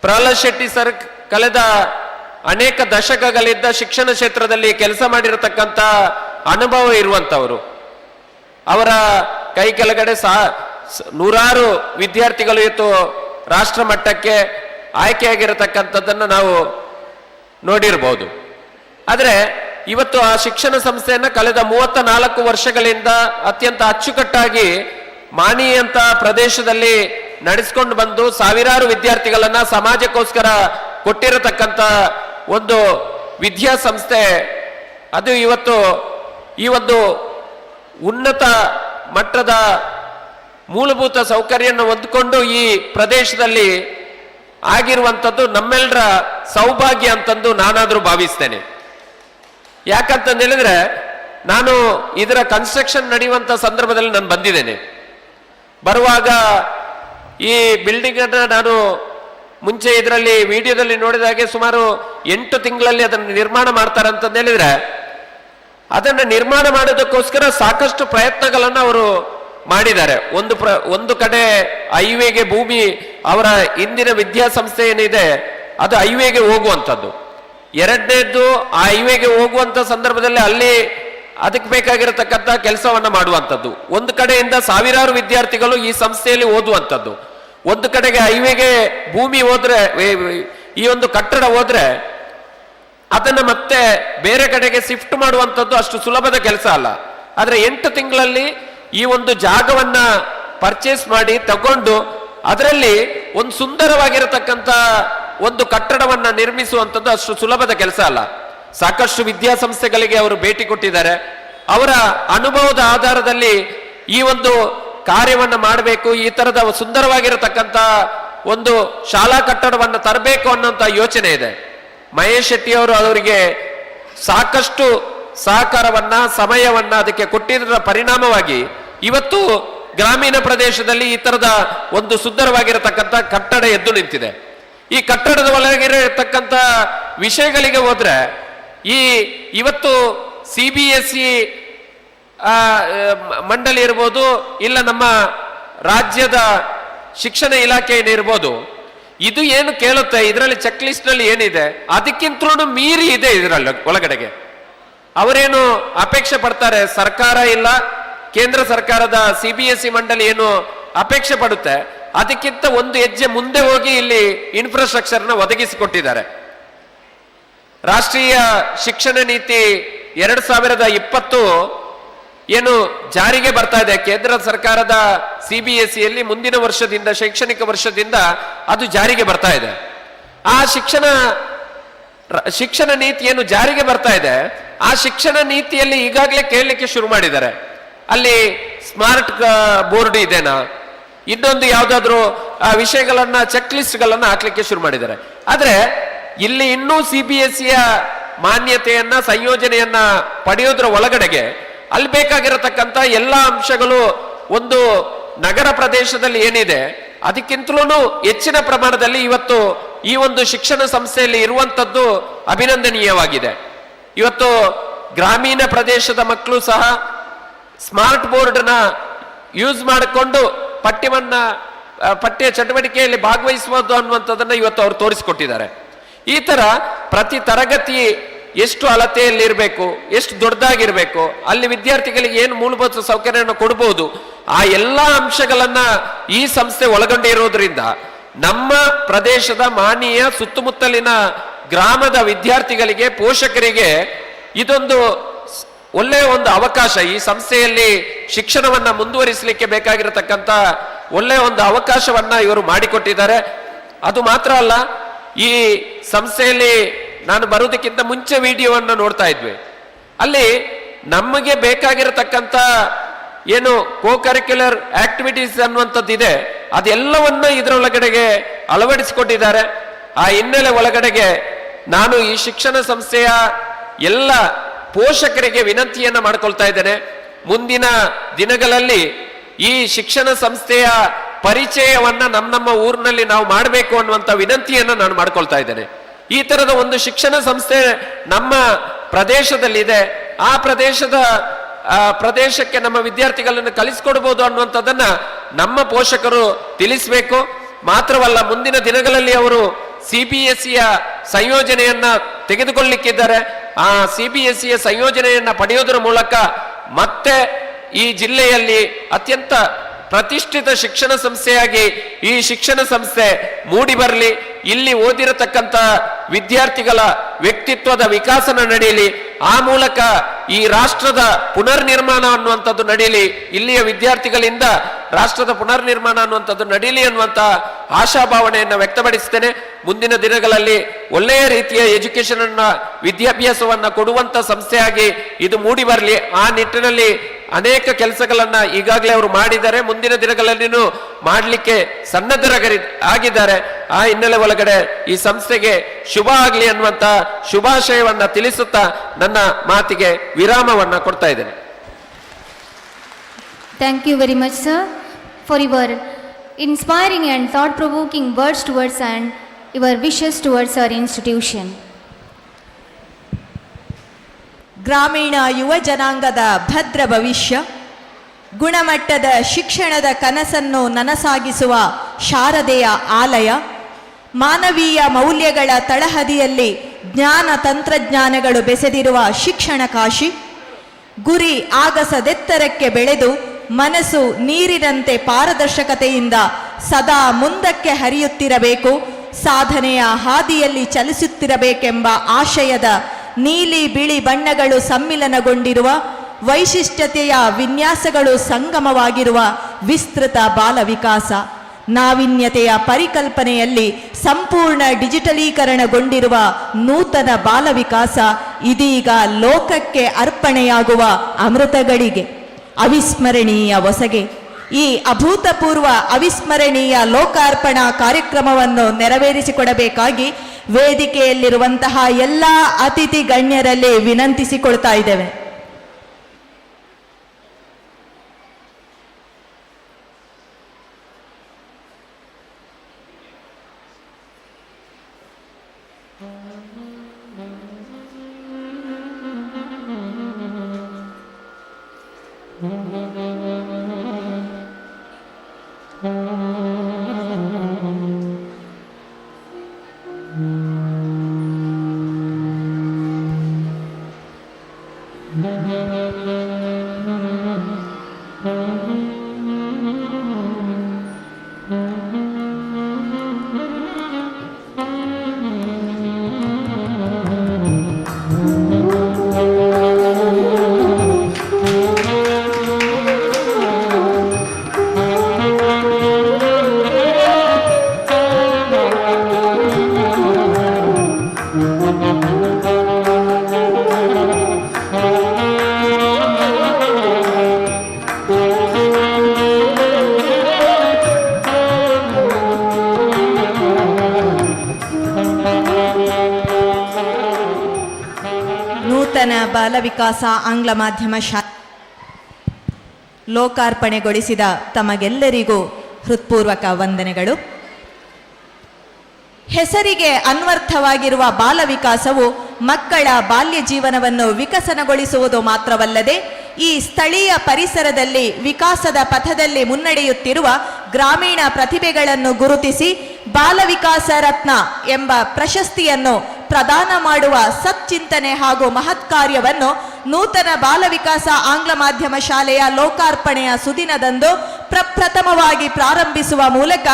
ಪ್ರಹ್ಲಾದ್ ಶೆಟ್ಟಿ ಸರ್ ಕಳೆದ ಅನೇಕ ದಶಕಗಳಿಂದ ಶಿಕ್ಷಣ ಕ್ಷೇತ್ರದಲ್ಲಿ ಕೆಲಸ ಮಾಡಿರತಕ್ಕಂಥ ಅನುಭವ ಇರುವಂಥವರು. ಅವರ ಕೈ ಕೆಳಗಡೆ ನೂರಾರು ವಿದ್ಯಾರ್ಥಿಗಳು ಇವತ್ತು ರಾಷ್ಟ್ರ ಮಟ್ಟಕ್ಕೆ ಆಯ್ಕೆಯಾಗಿರತಕ್ಕಂಥದ್ದನ್ನು ನಾವು ನೋಡಿರ್ಬೋದು. ಆದರೆ ಇವತ್ತು ಆ ಶಿಕ್ಷಣ ಸಂಸ್ಥೆಯನ್ನು ಕಳೆದ 34 ವರ್ಷಗಳಿಂದ ಅತ್ಯಂತ ಅಚ್ಚುಕಟ್ಟಾಗಿ ಮಾಣಿಯಂತ ಪ್ರದೇಶದಲ್ಲಿ ನಡೆಸಿಕೊಂಡು ಬಂದು ಸಾವಿರಾರು ವಿದ್ಯಾರ್ಥಿಗಳನ್ನ ಸಮಾಜಕ್ಕೋಸ್ಕರ ಕೊಟ್ಟಿರತಕ್ಕಂಥ ಒಂದು ವಿದ್ಯಾಸಂಸ್ಥೆ ಅದು ಇವತ್ತು ಈ ಒಂದು ಉನ್ನತ ಮಟ್ಟದ ಮೂಲಭೂತ ಸೌಕರ್ಯವನ್ನು ಹೊಂದಿಕೊಂಡು ಈ ಪ್ರದೇಶದಲ್ಲಿ ಆಗಿರುವಂಥದ್ದು ನಮ್ಮೆಲ್ಲರ ಸೌಭಾಗ್ಯ ಅಂತಂದು ನಾನಾದರೂ ಭಾವಿಸ್ತೇನೆ. ಯಾಕಂತಂದು ಹೇಳಿದ್ರೆ ನಾನು ಇದರ ಕನ್ಸ್ಟ್ರಕ್ಷನ್ ನಡೆಯುವಂಥ ಸಂದರ್ಭದಲ್ಲಿ ನಾನು ಬಂದಿದ್ದೇನೆ. ಬರುವಾಗ ಈ ಬಿಲ್ಡಿಂಗ್ ಅನ್ನು ನಾನು ಮುಂಚೆ ಇದರಲ್ಲಿ ವಿಡಿಯೋದಲ್ಲಿ ನೋಡಿದ ಹಾಗೆ ಸುಮಾರು 8 ತಿಂಗಳಲ್ಲಿ ಅದನ್ನು ನಿರ್ಮಾಣ ಮಾಡ್ತಾರೆ ಅಂತಂದು ಹೇಳಿದ್ರೆ ಅದನ್ನು ನಿರ್ಮಾಣ ಮಾಡೋದಕ್ಕೋಸ್ಕರ ಸಾಕಷ್ಟು ಪ್ರಯತ್ನಗಳನ್ನು ಅವರು ಮಾಡಿದ್ದಾರೆ. ಒಂದು ಕಡೆ ಹೈವೇಗೆ ಭೂಮಿ ಅವರ ಇಂದಿನ ವಿದ್ಯಾಸಂಸ್ಥೆ ಏನಿದೆ ಅದು ಹೈವೇಗೆ ಹೋಗುವಂಥದ್ದು. ಎರಡನೇದ್ದು ಆ ಹೈವೇಗೆ ಹೋಗುವಂಥ ಸಂದರ್ಭದಲ್ಲಿ ಅಲ್ಲಿ ಅದಕ್ಕೆ ಬೇಕಾಗಿರತಕ್ಕಂಥ ಕೆಲಸವನ್ನ ಮಾಡುವಂಥದ್ದು. ಒಂದು ಕಡೆಯಿಂದ ಸಾವಿರಾರು ವಿದ್ಯಾರ್ಥಿಗಳು ಈ ಸಂಸ್ಥೆಯಲ್ಲಿ ಓದುವಂಥದ್ದು. ಒಂದು ಕಡೆಗೆ ಹೈವೇಗೆ ಭೂಮಿ ಹೋದ್ರೆ ಈ ಒಂದು ಕಟ್ಟಡ ಹೋದ್ರೆ ಅದನ್ನ ಮತ್ತೆ ಬೇರೆ ಕಡೆಗೆ ಶಿಫ್ಟ್ ಮಾಡುವಂಥದ್ದು ಅಷ್ಟು ಸುಲಭದ ಕೆಲಸ ಅಲ್ಲ. ಆದ್ರೆ 8 ತಿಂಗಳಲ್ಲಿ ಈ ಒಂದು ಜಾಗವನ್ನ ಪರ್ಚೇಸ್ ಮಾಡಿ ತಗೊಂಡು ಅದರಲ್ಲಿ ಒಂದು ಸುಂದರವಾಗಿರತಕ್ಕಂಥ ಒಂದು ಕಟ್ಟಡವನ್ನ ನಿರ್ಮಿಸುವಂಥದ್ದು ಅಷ್ಟು ಸುಲಭದ ಕೆಲಸ ಅಲ್ಲ. ಸಾಕಷ್ಟು ವಿದ್ಯಾಸಂಸ್ಥೆಗಳಿಗೆ ಅವರು ಭೇಟಿ ಕೊಟ್ಟಿದ್ದಾರೆ. ಅವರ ಅನುಭವದ ಆಧಾರದಲ್ಲಿ ಈ ಒಂದು ಕಾರ್ಯವನ್ನು ಮಾಡಬೇಕು, ಈ ತರದ ಸುಂದರವಾಗಿರತಕ್ಕಂಥ ಒಂದು ಶಾಲಾ ಕಟ್ಟಡವನ್ನು ತರಬೇಕು ಅನ್ನೋಂಥ ಯೋಚನೆ ಇದೆ. ಮಹೇಶ್ ಶೆಟ್ಟಿ ಅವರು ಅವರಿಗೆ ಸಾಕಷ್ಟು ಸಹಕಾರವನ್ನ ಸಮಯವನ್ನ ಅದಕ್ಕೆ ಕೊಟ್ಟಿದ್ದರ ಪರಿಣಾಮವಾಗಿ ಇವತ್ತು ಗ್ರಾಮೀಣ ಪ್ರದೇಶದಲ್ಲಿ ಈ ತರದ ಒಂದು ಸುಂದರವಾಗಿರತಕ್ಕಂಥ ಕಟ್ಟಡ ಎದ್ದು ನಿಂತಿದೆ. ಈ ಕಟ್ಟಡದ ಒಳಗಿರತಕ್ಕಂಥ ವಿಷಯಗಳಿಗೆ ಹೋದ್ರೆ ಇವತ್ತು CBSE ಮಂಡಳಿ ಇರ್ಬೋದು, ಇಲ್ಲ ನಮ್ಮ ರಾಜ್ಯದ ಶಿಕ್ಷಣ ಇಲಾಖೆ ಏನಿರ್ಬೋದು, ಇದು ಏನು ಕೇಳುತ್ತೆ ಇದರಲ್ಲಿ ಚೆಕ್ ಲಿಸ್ಟ್ ನಲ್ಲಿ ಏನಿದೆ ಅದಕ್ಕಿಂತಲೂ ಮೀರಿ ಇದೆ ಇದರಲ್ಲಿ ಒಳಗಡೆಗೆ. ಅವರೇನು ಅಪೇಕ್ಷೆ ಪಡ್ತಾರೆ, ಸರ್ಕಾರ ಇಲ್ಲ ಕೇಂದ್ರ ಸರ್ಕಾರದ CBSE ಮಂಡಳಿ ಏನು ಅಪೇಕ್ಷೆ ಪಡುತ್ತೆ ಅದಕ್ಕಿಂತ ಒಂದು ಹೆಜ್ಜೆ ಮುಂದೆ ಹೋಗಿ ಇಲ್ಲಿ ಇನ್ಫ್ರಾಸ್ಟ್ರಕ್ಚರ್ನ ಒದಗಿಸಿಕೊಟ್ಟಿದ್ದಾರೆ. ರಾಷ್ಟ್ರೀಯ ಶಿಕ್ಷಣ ನೀತಿ 2020 ಏನು ಜಾರಿಗೆ ಬರ್ತಾ ಇದೆ ಕೇಂದ್ರ ಸರ್ಕಾರದ CBSEಯಲ್ಲಿ ಮುಂದಿನ ವರ್ಷದಿಂದ ಶೈಕ್ಷಣಿಕ ವರ್ಷದಿಂದ ಅದು ಜಾರಿಗೆ ಬರ್ತಾ ಇದೆ. ಆ ಶಿಕ್ಷಣ ನೀತಿ ಏನು ಜಾರಿಗೆ ಬರ್ತಾ ಇದೆ ಆ ಶಿಕ್ಷಣ ನೀತಿಯಲ್ಲಿ ಈಗಾಗಲೇ ಕೇಳಲಿಕ್ಕೆ ಶುರು ಮಾಡಿದ್ದಾರೆ. ಅಲ್ಲಿ ಸ್ಮಾರ್ಟ್ ಬೋರ್ಡ್ ಇದೆನಾ, ಇನ್ನೊಂದು ಯಾವ್ದಾದ್ರು ವಿಷಯಗಳನ್ನ ಚೆಕ್ ಲಿಸ್ಟ್ ಗಳನ್ನ ಹಾಕ್ಲಿಕ್ಕೆ ಶುರು ಮಾಡಿದ್ದಾರೆ. ಆದ್ರೆ ಇಲ್ಲಿ ಇನ್ನೂ CBSEಯ ಮಾನ್ಯತೆಯನ್ನ ಸಂಯೋಜನೆಯನ್ನ ಪಡೆಯೋದ್ರ ಒಳಗಡೆಗೆ ಅಲ್ಲಿ ಬೇಕಾಗಿರತಕ್ಕಂಥ ಎಲ್ಲ ಅಂಶಗಳು ಒಂದು ನಗರ ಪ್ರದೇಶದಲ್ಲಿ ಏನಿದೆ ಅದಕ್ಕಿಂತಲೂ ಹೆಚ್ಚಿನ ಪ್ರಮಾಣದಲ್ಲಿ ಇವತ್ತು ಈ ಒಂದು ಶಿಕ್ಷಣ ಸಂಸ್ಥೆಯಲ್ಲಿ ಇರುವಂತದ್ದು ಅಭಿನಂದನೀಯವಾಗಿದೆ. ಇವತ್ತು ಗ್ರಾಮೀಣ ಪ್ರದೇಶದ ಮಕ್ಕಳು ಸಹ ಸ್ಮಾರ್ಟ್ ಬೋರ್ಡ್ನ ಯೂಸ್ ಮಾಡಿಕೊಂಡು ಪಠ್ಯ ಚಟುವಟಿಕೆಯಲ್ಲಿ ಭಾಗವಹಿಸಬಹುದು ಅನ್ನುವಂಥದ್ದನ್ನ ಇವತ್ತು ಅವರು ತೋರಿಸಿಕೊಟ್ಟಿದ್ದಾರೆ. ಈ ತರ ಪ್ರತಿ ತರಗತಿ ಎಷ್ಟು ಅಳತೆಯಲ್ಲಿರಬೇಕು, ಎಷ್ಟು ದೊಡ್ಡದಾಗಿರ್ಬೇಕು, ಅಲ್ಲಿ ವಿದ್ಯಾರ್ಥಿಗಳಿಗೆ ಏನು ಮೂಲಭೂತ ಸೌಕರ್ಯವನ್ನು ಕೊಡಬಹುದು, ಆ ಎಲ್ಲ ಅಂಶಗಳನ್ನ ಈ ಸಂಸ್ಥೆ ಒಳಗೊಂಡಿರೋದ್ರಿಂದ ನಮ್ಮ ಪ್ರದೇಶದ ಮಾನೀಯ ಸುತ್ತಮುತ್ತಲಿನ ಗ್ರಾಮದ ವಿದ್ಯಾರ್ಥಿಗಳಿಗೆ, ಪೋಷಕರಿಗೆ ಇದೊಂದು ಒಳ್ಳೆಯ ಒಂದು ಅವಕಾಶ. ಈ ಸಂಸ್ಥೆಯಲ್ಲಿ ಶಿಕ್ಷಣವನ್ನ ಮುಂದುವರಿಸಲಿಕ್ಕೆ ಬೇಕಾಗಿರತಕ್ಕಂತ ಒಳ್ಳೆಯ ಒಂದು ಅವಕಾಶವನ್ನ ಇವರು ಮಾಡಿಕೊಟ್ಟಿದ್ದಾರೆ. ಅದು ಮಾತ್ರ ಅಲ್ಲ, ಈ ಸಂಸ್ಥೆಯಲ್ಲಿ ನಾನು ಬರುವುದಕ್ಕಿಂತ ಮುಂಚೆ ವಿಡಿಯೋವನ್ನು ನೋಡ್ತಾ ಇದ್ವಿ. ಅಲ್ಲಿ ನಮಗೆ ಬೇಕಾಗಿರತಕ್ಕಂತ ಏನು ಕೋ ಕರಿಕ್ಯುಲರ್ ಆಕ್ಟಿವಿಟೀಸ್ ಅನ್ನುವಂಥದ್ದಿದೆ, ಅದೆಲ್ಲವನ್ನ ಇದರೊಳಗಡೆಗೆ ಅಳವಡಿಸಿಕೊಂಡಿದ್ದಾರೆ. ಆ ಹಿನ್ನೆಲೆ ಒಳಗಡೆಗೆ ನಾನು ಈ ಶಿಕ್ಷಣ ಸಂಸ್ಥೆಯ ಎಲ್ಲ ಪೋಷಕರಿಗೆ ವಿನಂತಿಯನ್ನ ಮಾಡ್ಕೊಳ್ತಾ ಇದ್ದೇನೆ. ಮುಂದಿನ ದಿನಗಳಲ್ಲಿ ಈ ಶಿಕ್ಷಣ ಸಂಸ್ಥೆಯ ಪರಿಚಯವನ್ನ ನಮ್ಮ ಊರಿನಲ್ಲಿ ನಾವು ಮಾಡಬೇಕು ಅನ್ನುವಂಥ ವಿನಂತಿಯನ್ನ ನಾನು ಮಾಡ್ಕೊಳ್ತಾ ಇದ್ದೇನೆ. ಈ ತರದ ಒಂದು ಶಿಕ್ಷಣ ಸಂಸ್ಥೆ ನಮ್ಮ ಪ್ರದೇಶದಲ್ಲಿದೆ. ಆ ಪ್ರದೇಶಕ್ಕೆ ನಮ್ಮ ವಿದ್ಯಾರ್ಥಿಗಳನ್ನು ಕಲಿಸ್ಕೊಡ್ಬೋದು ಅನ್ನುವಂಥದ್ದನ್ನ ನಮ್ಮ ಪೋಷಕರು ತಿಳಿಸ್ಬೇಕು. ಮಾತ್ರವಲ್ಲ, ಮುಂದಿನ ದಿನಗಳಲ್ಲಿ ಅವರು CBSEಯ ಸಂಯೋಜನೆಯನ್ನ ತೆಗೆದುಕೊಳ್ಳಲಿಕ್ಕಿದ್ದಾರೆ. ಆ CBSEಯ ಸಂಯೋಜನೆಯನ್ನ ಪಡೆಯೋದರ ಮೂಲಕ ಮತ್ತೆ ಈ ಜಿಲ್ಲೆಯಲ್ಲಿ ಅತ್ಯಂತ ಪ್ರತಿಷ್ಠಿತ ಶಿಕ್ಷಣ ಸಂಸ್ಥೆಯಾಗಿ ಈ ಶಿಕ್ಷಣ ಸಂಸ್ಥೆ ಮೂಡಿ ಬರಲಿ. ಇಲ್ಲಿ ಓದಿರತಕ್ಕಂಥ ವಿದ್ಯಾರ್ಥಿಗಳ ವ್ಯಕ್ತಿತ್ವದ ವಿಕಾಸನ ನಡೆಯಲಿ. ಆ ಮೂಲಕ ಈ ರಾಷ್ಟ್ರದ ಪುನರ್ ನಿರ್ಮಾಣ ಅನ್ನುವಂಥದ್ದು ನಡೆಯಲಿ. ಇಲ್ಲಿಯ ವಿದ್ಯಾರ್ಥಿಗಳಿಂದ ರಾಷ್ಟ್ರದ ಪುನರ್ ನಿರ್ಮಾಣ ಅನ್ನುವಂಥದ್ದು ನಡೆಯಲಿ ಅನ್ನುವಂಥ ಆಶಾಭಾವನೆಯನ್ನು ವ್ಯಕ್ತಪಡಿಸ್ತೇನೆ. ಮುಂದಿನ ದಿನಗಳಲ್ಲಿ ಒಳ್ಳೆಯ ರೀತಿಯ ಎಜುಕೇಶನ್ ಅನ್ನ, ವಿದ್ಯಾಭ್ಯಾಸವನ್ನ ಕೊಡುವಂತ ಸಂಸ್ಥೆಯಾಗಿ ಇದು ಮೂಡಿ ಬರಲಿ. ಆ ನಿಟ್ಟಿನಲ್ಲಿ ಅನೇಕ ಕೆಲಸಗಳನ್ನ ಈಗಾಗಲೇ ಅವರು ಮಾಡಿದ್ದಾರೆ, ಮುಂದಿನ ದಿನಗಳಲ್ಲಿನೂ ಮಾಡಲಿಕ್ಕೆ ಆಗಿದ್ದಾರೆ. ಆ ಹಿನ್ನೆಲೆ ಒಳಗಡೆ ಈ ಸಂಸ್ಥೆಗೆ ಶುಭ ಆಗಲಿ ಅನ್ನುವಂತ ಶುಭಾಶಯವನ್ನ ತಿಳಿಸುತ್ತಾ ನನ್ನ ಮಾತಿಗೆ ವಿರಾಮವನ್ನ ಕೊಡ್ತಾ ಇದ್ದೇನೆ. Thank you very much, sir, for your inspiring and thought-provoking words towards and your wishes towards our institution. ಗ್ರಾಮೀಣ ಯುವ ಜನಾಂಗದ ಭದ್ರ ಭವಿಷ್ಯ, ಗುಣಮಟ್ಟದ ಶಿಕ್ಷಣದ ಕನಸನ್ನು ನನಸಾಗಿಸುವ ಶಾರದೆಯ ಆಲಯ, ಮಾನವೀಯ ಮೌಲ್ಯಗಳ ತಳಹದಿಯಲ್ಲಿ ಜ್ಞಾನ ತಂತ್ರಜ್ಞಾನಗಳು ಬೆಸೆದಿರುವ ಶಿಕ್ಷಣ ಕಾಶಿ, ಗುರಿ ಆಗಸದೆತ್ತರಕ್ಕೆ ಬೆಳೆದು ಮನಸ್ಸು ನೀರಿನಂತೆ ಪಾರದರ್ಶಕತೆಯಿಂದ ಸದಾ ಮುಂದಕ್ಕೆ ಹರಿಯುತ್ತಿರಬೇಕು, ಸಾಧನೆಯ ಹಾದಿಯಲ್ಲಿ ಚಲಿಸುತ್ತಿರಬೇಕೆಂಬ ಆಶಯದ ನೀಲಿ ಬಿಳಿ ಬಣ್ಣಗಳು ಸಮ್ಮಿಲನಗೊಂಡಿರುವ, ವೈಶಿಷ್ಟ್ಯತೆಯ ವಿನ್ಯಾಸಗಳು ಸಂಗಮವಾಗಿರುವ ವಿಸ್ತೃತ ಬಾಲ ವಿಕಾಸ, ನಾವೀನ್ಯತೆಯ ಪರಿಕಲ್ಪನೆಯಲ್ಲಿ ಸಂಪೂರ್ಣ ಡಿಜಿಟಲೀಕರಣಗೊಂಡಿರುವ ನೂತನ ಬಾಲ ವಿಕಾಸ ಇದೀಗ ಲೋಕಕ್ಕೆ ಅರ್ಪಣೆಯಾಗುವ ಅಮೃತಗಳಿಗೆ ಅವಿಸ್ಮರಣೀಯ ಹೊಸಗೆ. ಈ ಅಭೂತಪೂರ್ವ ಅವಿಸ್ಮರಣೀಯ ಲೋಕಾರ್ಪಣಾ ಕಾರ್ಯಕ್ರಮವನ್ನು ನೆರವೇರಿಸಿಕೊಡಬೇಕಾಗಿ ವೇದಿಕೆಯಲ್ಲಿರುವಂತಹ ಎಲ್ಲ ಅತಿಥಿ ಗಣ್ಯರಲ್ಲಿ ವಿನಂತಿಸಿಕೊಳ್ತಾ ಇದ್ದೇವೆ. ನೂತನ ಬಾಲ ವಿಕಾಸ ಆಂಗ್ಲ ಮಾಧ್ಯಮ ಶಾಲೆ ಲೋಕಾರ್ಪಣೆಗೊಳಿಸಿದ ತಮಗೆಲ್ಲರಿಗೂ ಹೃತ್ಪೂರ್ವಕ ವಂದನೆಗಳು. ಹೆಸರಿಗೆ ಅನ್ವರ್ಥವಾಗಿರುವ ಬಾಲ ವಿಕಾಸವು ಮಕ್ಕಳ ಬಾಲ್ಯ ಜೀವನವನ್ನು ವಿಕಸನಗೊಳಿಸುವುದು ಮಾತ್ರವಲ್ಲದೆ ಈ ಸ್ಥಳೀಯ ಪರಿಸರದಲ್ಲಿ ವಿಕಾಸದ ಪಥದಲ್ಲಿ ಮುನ್ನಡೆಯುತ್ತಿರುವ ಗ್ರಾಮೀಣ ಪ್ರತಿಭೆಗಳನ್ನು ಗುರುತಿಸಿ ಬಾಲ ವಿಕಾಸ ರತ್ನ ಎಂಬ ಪ್ರಶಸ್ತಿಯನ್ನು ಪ್ರದಾನ ಮಾಡುವ ಸಚ್ಚಿಂತನೆ ಹಾಗೂ ಮಹತ್ ಕಾರ್ಯವನ್ನು ನೂತನ ಬಾಲ ವಿಕಾಸ ಆಂಗ್ಲ ಮಾಧ್ಯಮ ಶಾಲೆಯ ಲೋಕಾರ್ಪಣೆಯ ಸುದಿನದಂದು ಪ್ರಪ್ರಥಮವಾಗಿ ಪ್ರಾರಂಭಿಸುವ ಮೂಲಕ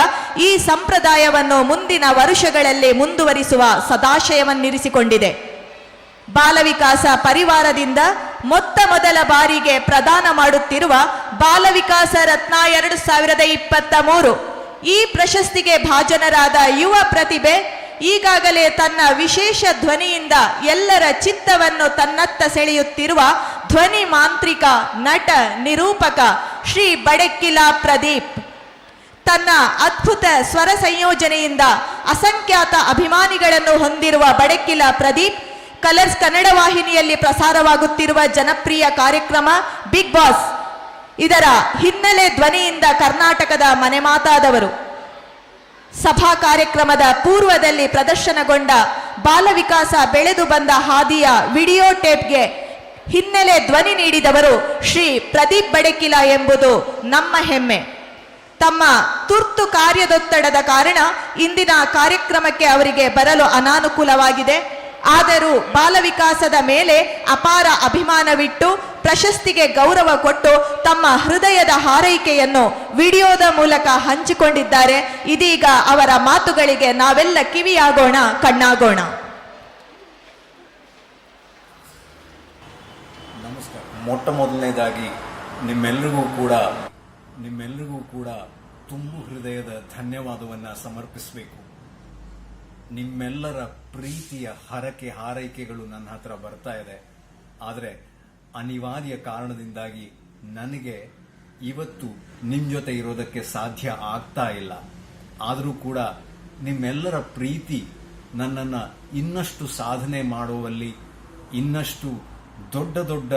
ಈ ಸಂಪ್ರದಾಯವನ್ನು ಮುಂದಿನ ವರುಷಗಳಲ್ಲಿ ಮುಂದುವರಿಸುವ ಸದಾಶಯವನ್ನಿರಿಸಿಕೊಂಡಿದೆ. ಬಾಲವಿಕಾಸ ಪರಿವಾರದಿಂದ ಮೊದಲ ಬಾರಿಗೆ ಪ್ರದಾನ ಮಾಡುತ್ತಿರುವ ಬಾಲವಿಕಾಸ ರತ್ನ 2023 ಈ ಪ್ರಶಸ್ತಿಗೆ ಭಾಜನರಾದ ಯುವ ಪ್ರತಿಭೆ ಈಗಾಗಲೇ ತನ್ನ ವಿಶೇಷ ಧ್ವನಿಯಿಂದ ಎಲ್ಲರ ಚಿತ್ತವನ್ನು ತನ್ನತ್ತ ಸೆಳೆಯುತ್ತಿರುವ ಧ್ವನಿ ಮಾಂತ್ರಿಕ, ನಟ, ನಿರೂಪಕ ಶ್ರೀ ಬಡೆಕ್ಕಿಲ ಪ್ರದೀಪ್. ತನ್ನ ಅದ್ಭುತ ಸ್ವರ ಸಂಯೋಜನೆಯಿಂದ ಅಸಂಖ್ಯಾತ ಅಭಿಮಾನಿಗಳನ್ನು ಹೊಂದಿರುವ ಬಡೆಕ್ಕಿಲ ಪ್ರದೀಪ್ ಕಲರ್ಸ್ ಕನ್ನಡ ವಾಹಿನಿಯಲ್ಲಿ ಪ್ರಸಾರವಾಗುತ್ತಿರುವ ಜನಪ್ರಿಯ ಕಾರ್ಯಕ್ರಮ ಬಿಗ್ ಬಾಸ್ ಇದರ ಹಿನ್ನೆಲೆ ಧ್ವನಿಯಿಂದ ಕರ್ನಾಟಕದ ಮನೆ ಮಾತಾದವರು. ಸಭಾ ಕಾರ್ಯಕ್ರಮದ ಪೂರ್ವದಲ್ಲಿ ಪ್ರದರ್ಶನಗೊಂಡ ಬಾಲವಿಕಾಸ ಬೆಳೆದು ಬಂದ ಹಾದಿಯ ವಿಡಿಯೋ ಟೇಪ್ಗೆ ಹಿನ್ನೆಲೆ ಧ್ವನಿ ನೀಡಿದವರು ಶ್ರೀ ಪ್ರದೀಪ್ ಬಡೆಕ್ಕಿಲ ಎಂಬುದು ನಮ್ಮ ಹೆಮ್ಮೆ. ತಮ್ಮ ತುರ್ತು ಕಾರ್ಯದೊತ್ತಡದ ಕಾರಣ ಇಂದಿನ ಕಾರ್ಯಕ್ರಮಕ್ಕೆ ಅವರಿಗೆ ಬರಲು ಅನಾನುಕೂಲವಾಗಿದೆ. ಆದರೂ ಬಾಲವಿಕಾಸದ ಮೇಲೆ ಅಪಾರ ಅಭಿಮಾನವಿಟ್ಟು ಪ್ರಶಸ್ತಿಗೆ ಗೌರವ ಕೊಟ್ಟು ತಮ್ಮ ಹೃದಯದ ಹಾರೈಕೆಯನ್ನು ವಿಡಿಯೋದ ಮೂಲಕ ಹಂಚಿಕೊಂಡಿದ್ದಾರೆ. ಇದೀಗ ಅವರ ಮಾತುಗಳಿಗೆ ನಾವೆಲ್ಲ ಕಿವಿಯಾಗೋಣ, ಕಣ್ಣಾಗೋಣ. ನಮಸ್ಕಾರ. ಮೊಟ್ಟ ಮೊದಲನೇದಾಗಿ ನಿಮ್ಮೆಲ್ಲರಿಗೂ ಕೂಡ ತುಂಬು ಹೃದಯದ ಧನ್ಯವಾದವನ್ನು ಸಮರ್ಪಿಸಬೇಕು. ನಿಮ್ಮೆಲ್ಲರ ಪ್ರೀತಿಯ ಹರಕೆ ಹಾರೈಕೆಗಳು ನನ್ನ ಹತ್ರ ಬರ್ತಾ ಇದೆ. ಆದರೆ ಅನಿವಾರ್ಯ ಕಾರಣದಿಂದಾಗಿ ನನಗೆ ಇವತ್ತು ನಿಮ್ಮ ಜೊತೆ ಇರೋದಕ್ಕೆ ಸಾಧ್ಯ ಆಗ್ತಾ ಇಲ್ಲ. ಆದರೂ ಕೂಡ ನಿಮ್ಮೆಲ್ಲರ ಪ್ರೀತಿ ನನ್ನನ್ನು ಇನ್ನಷ್ಟು ಸಾಧನೆ ಮಾಡುವಲ್ಲಿ, ಇನ್ನಷ್ಟು ದೊಡ್ಡ ದೊಡ್ಡ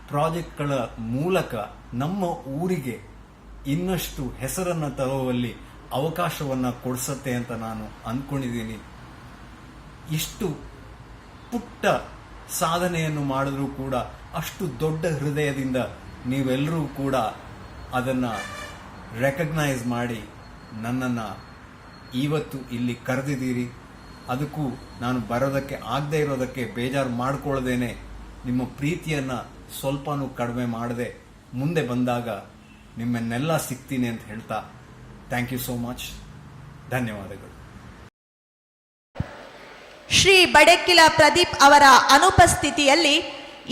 ಪ್ರಾಜೆಕ್ಟ್ಗಳ ಮೂಲಕ ನಮ್ಮ ಊರಿಗೆ ಇನ್ನಷ್ಟು ಹೆಸರನ್ನು ತರುವಲ್ಲಿ ಅವಕಾಶವನ್ನು ಕೊಡಿಸತ್ತೆ ಅಂತ ನಾನು ಅಂದ್ಕೊಂಡಿದ್ದೀನಿ. ಇಷ್ಟು ಪುಟ್ಟ ಸಾಧನೆಯನ್ನು ಮಾಡಿದ್ರೂ ಕೂಡ ಅಷ್ಟು ದೊಡ್ಡ ಹೃದಯದಿಂದ ನೀವೆಲ್ಲರೂ ಕೂಡ ಅದನ್ನು ರೆಕಗ್ನೈಸ್ ಮಾಡಿ ನನ್ನನ್ನು ಇವತ್ತು ಇಲ್ಲಿ ಕರೆದಿದ್ದೀರಿ. ಅದಕ್ಕೂ ನಾನು ಬರೋದಕ್ಕೆ ಆಗದೆ ಇರೋದಕ್ಕೆ ಬೇಜಾರು ಮಾಡ್ಕೊಳ್ಳದೇನೆ ನಿಮ್ಮ ಪ್ರೀತಿಯನ್ನು ಸ್ವಲ್ಪನೂ ಕಡಿಮೆ ಮಾಡದೆ ಮುಂದೆ ಬಂದಾಗ ನಿಮ್ಮನ್ನೆಲ್ಲ ಸಿಗ್ತೀನಿ ಅಂತ ಹೇಳ್ತಾ ಥ್ಯಾಂಕ್ ಯು ಸೋ ಮಚ್. ಧನ್ಯವಾದಗಳು. ಶ್ರೀ ಬಡೆಕ್ಕಿಲ ಪ್ರದೀಪ್ ಅವರ ಅನುಪಸ್ಥಿತಿಯಲ್ಲಿ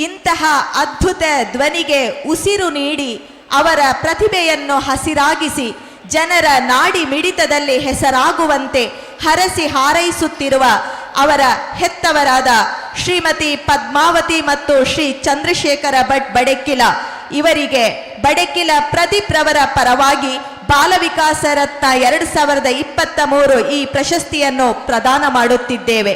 ಇಂತಹ ಅದ್ಭುತ ಧ್ವನಿಗೆ ಉಸಿರು ನೀಡಿ ಅವರ ಪ್ರತಿಭೆಯನ್ನು ಹಸಿರಾಗಿಸಿ ಜನರ ನಾಡಿ ಮಿಡಿತದಲ್ಲಿ ಹೆಸರಾಗುವಂತೆ ಹರಸಿ ಹಾರೈಸುತ್ತಿರುವ ಅವರ ಹೆತ್ತವರಾದ ಶ್ರೀಮತಿ ಪದ್ಮಾವತಿ ಮತ್ತು ಶ್ರೀ ಚಂದ್ರಶೇಖರ ಭಟ್ ಬಡೆಕ್ಕಿಲ ಇವರಿಗೆ ಬಡೆಕ್ಕಿಲ ಪ್ರದೀಪ್ ರವರ ಪರವಾಗಿ ಬಾಲವಿಕಾಸ ರತ್ನ 2023 ಈ ಪ್ರಶಸ್ತಿಯನ್ನು ಪ್ರದಾನ ಮಾಡುತ್ತಿದ್ದೇವೆ.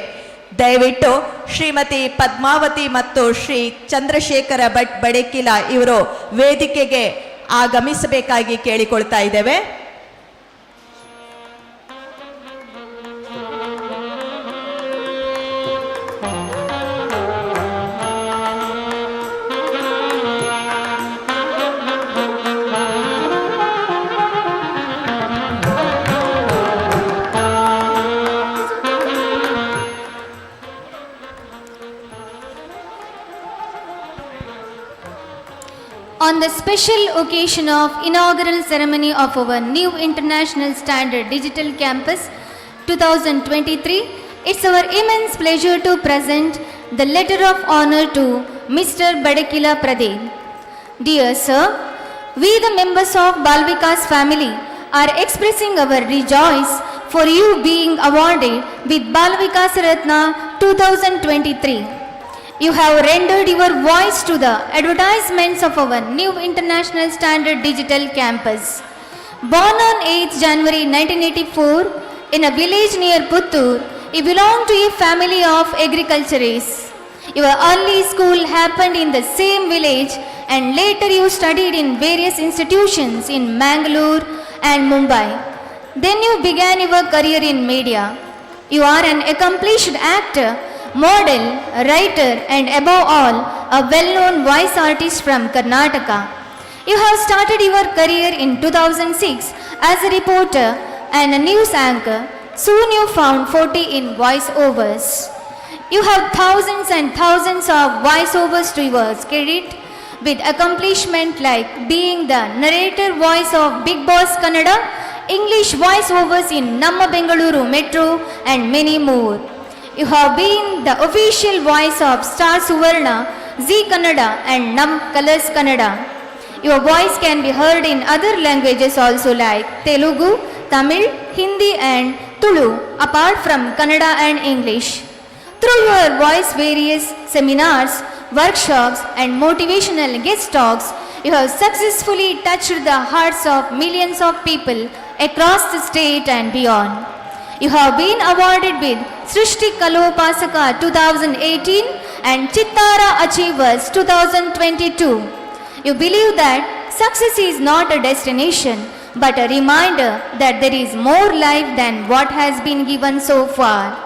ದಯವಿಟ್ಟು ಶ್ರೀಮತಿ ಪದ್ಮಾವತಿ ಮತ್ತು ಶ್ರೀ ಚಂದ್ರಶೇಖರ ಭಟ್ ಬಡೆಕ್ಕಿಲ ಇವರು ವೇದಿಕೆಗೆ ಆಗಮಿಸಬೇಕಾಗಿ ಕೇಳಿಕೊಳ್ತಾ ಇದ್ದೇವೆ. On the special occasion of inaugural ceremony of our new International Standard Digital Campus 2023, it's our immense pleasure to present the letter of honor to Mr. Badakkila Pradeep. Dear Sir, we the members of Balvikas family are expressing our rejoice for you being awarded with Balvikas Ratna 2023. You have rendered your voice to the advertisements of our new International Standard Digital Campus. Born on 8th January 1984 in a village near Puttur, you belong to a family of agriculturists. Your early school happened in the same village and later you studied in various institutions in Mangalore and Mumbai. Then you began your career in media. You are an accomplished actor, model, writer and above all a well-known voice artist from Karnataka. You have started your career in 2006 as a reporter and a news anchor. Soon you found 40 in voice-overs. You have thousands and thousands of voice-overs to your credit. with accomplishment like being the narrator voice of Big Boss Kannada, English voiceovers in Namma Bengaluru Metro and many more. You have been the official voice of Star Suvarna, Zee Kannada and Nam Colors Kannada. Your voice can be heard in other languages also like Telugu, Tamil, Hindi and Tulu apart from Kannada and English. Through your voice various seminars, workshops and motivational guest talks, you have successfully touched the hearts of millions of people across the state and beyond. You have been awarded with Srishti Kalopasaka 2018 and Chittara Achievers 2022. You believe that success is not a destination but a reminder that there is more life than what has been given so far.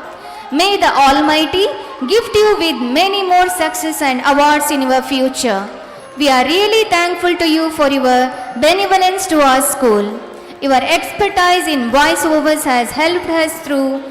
May the Almighty gift you with many more success and awards in your future. We are really thankful to you for your benevolence to our school. Your expertise in voiceovers has helped us through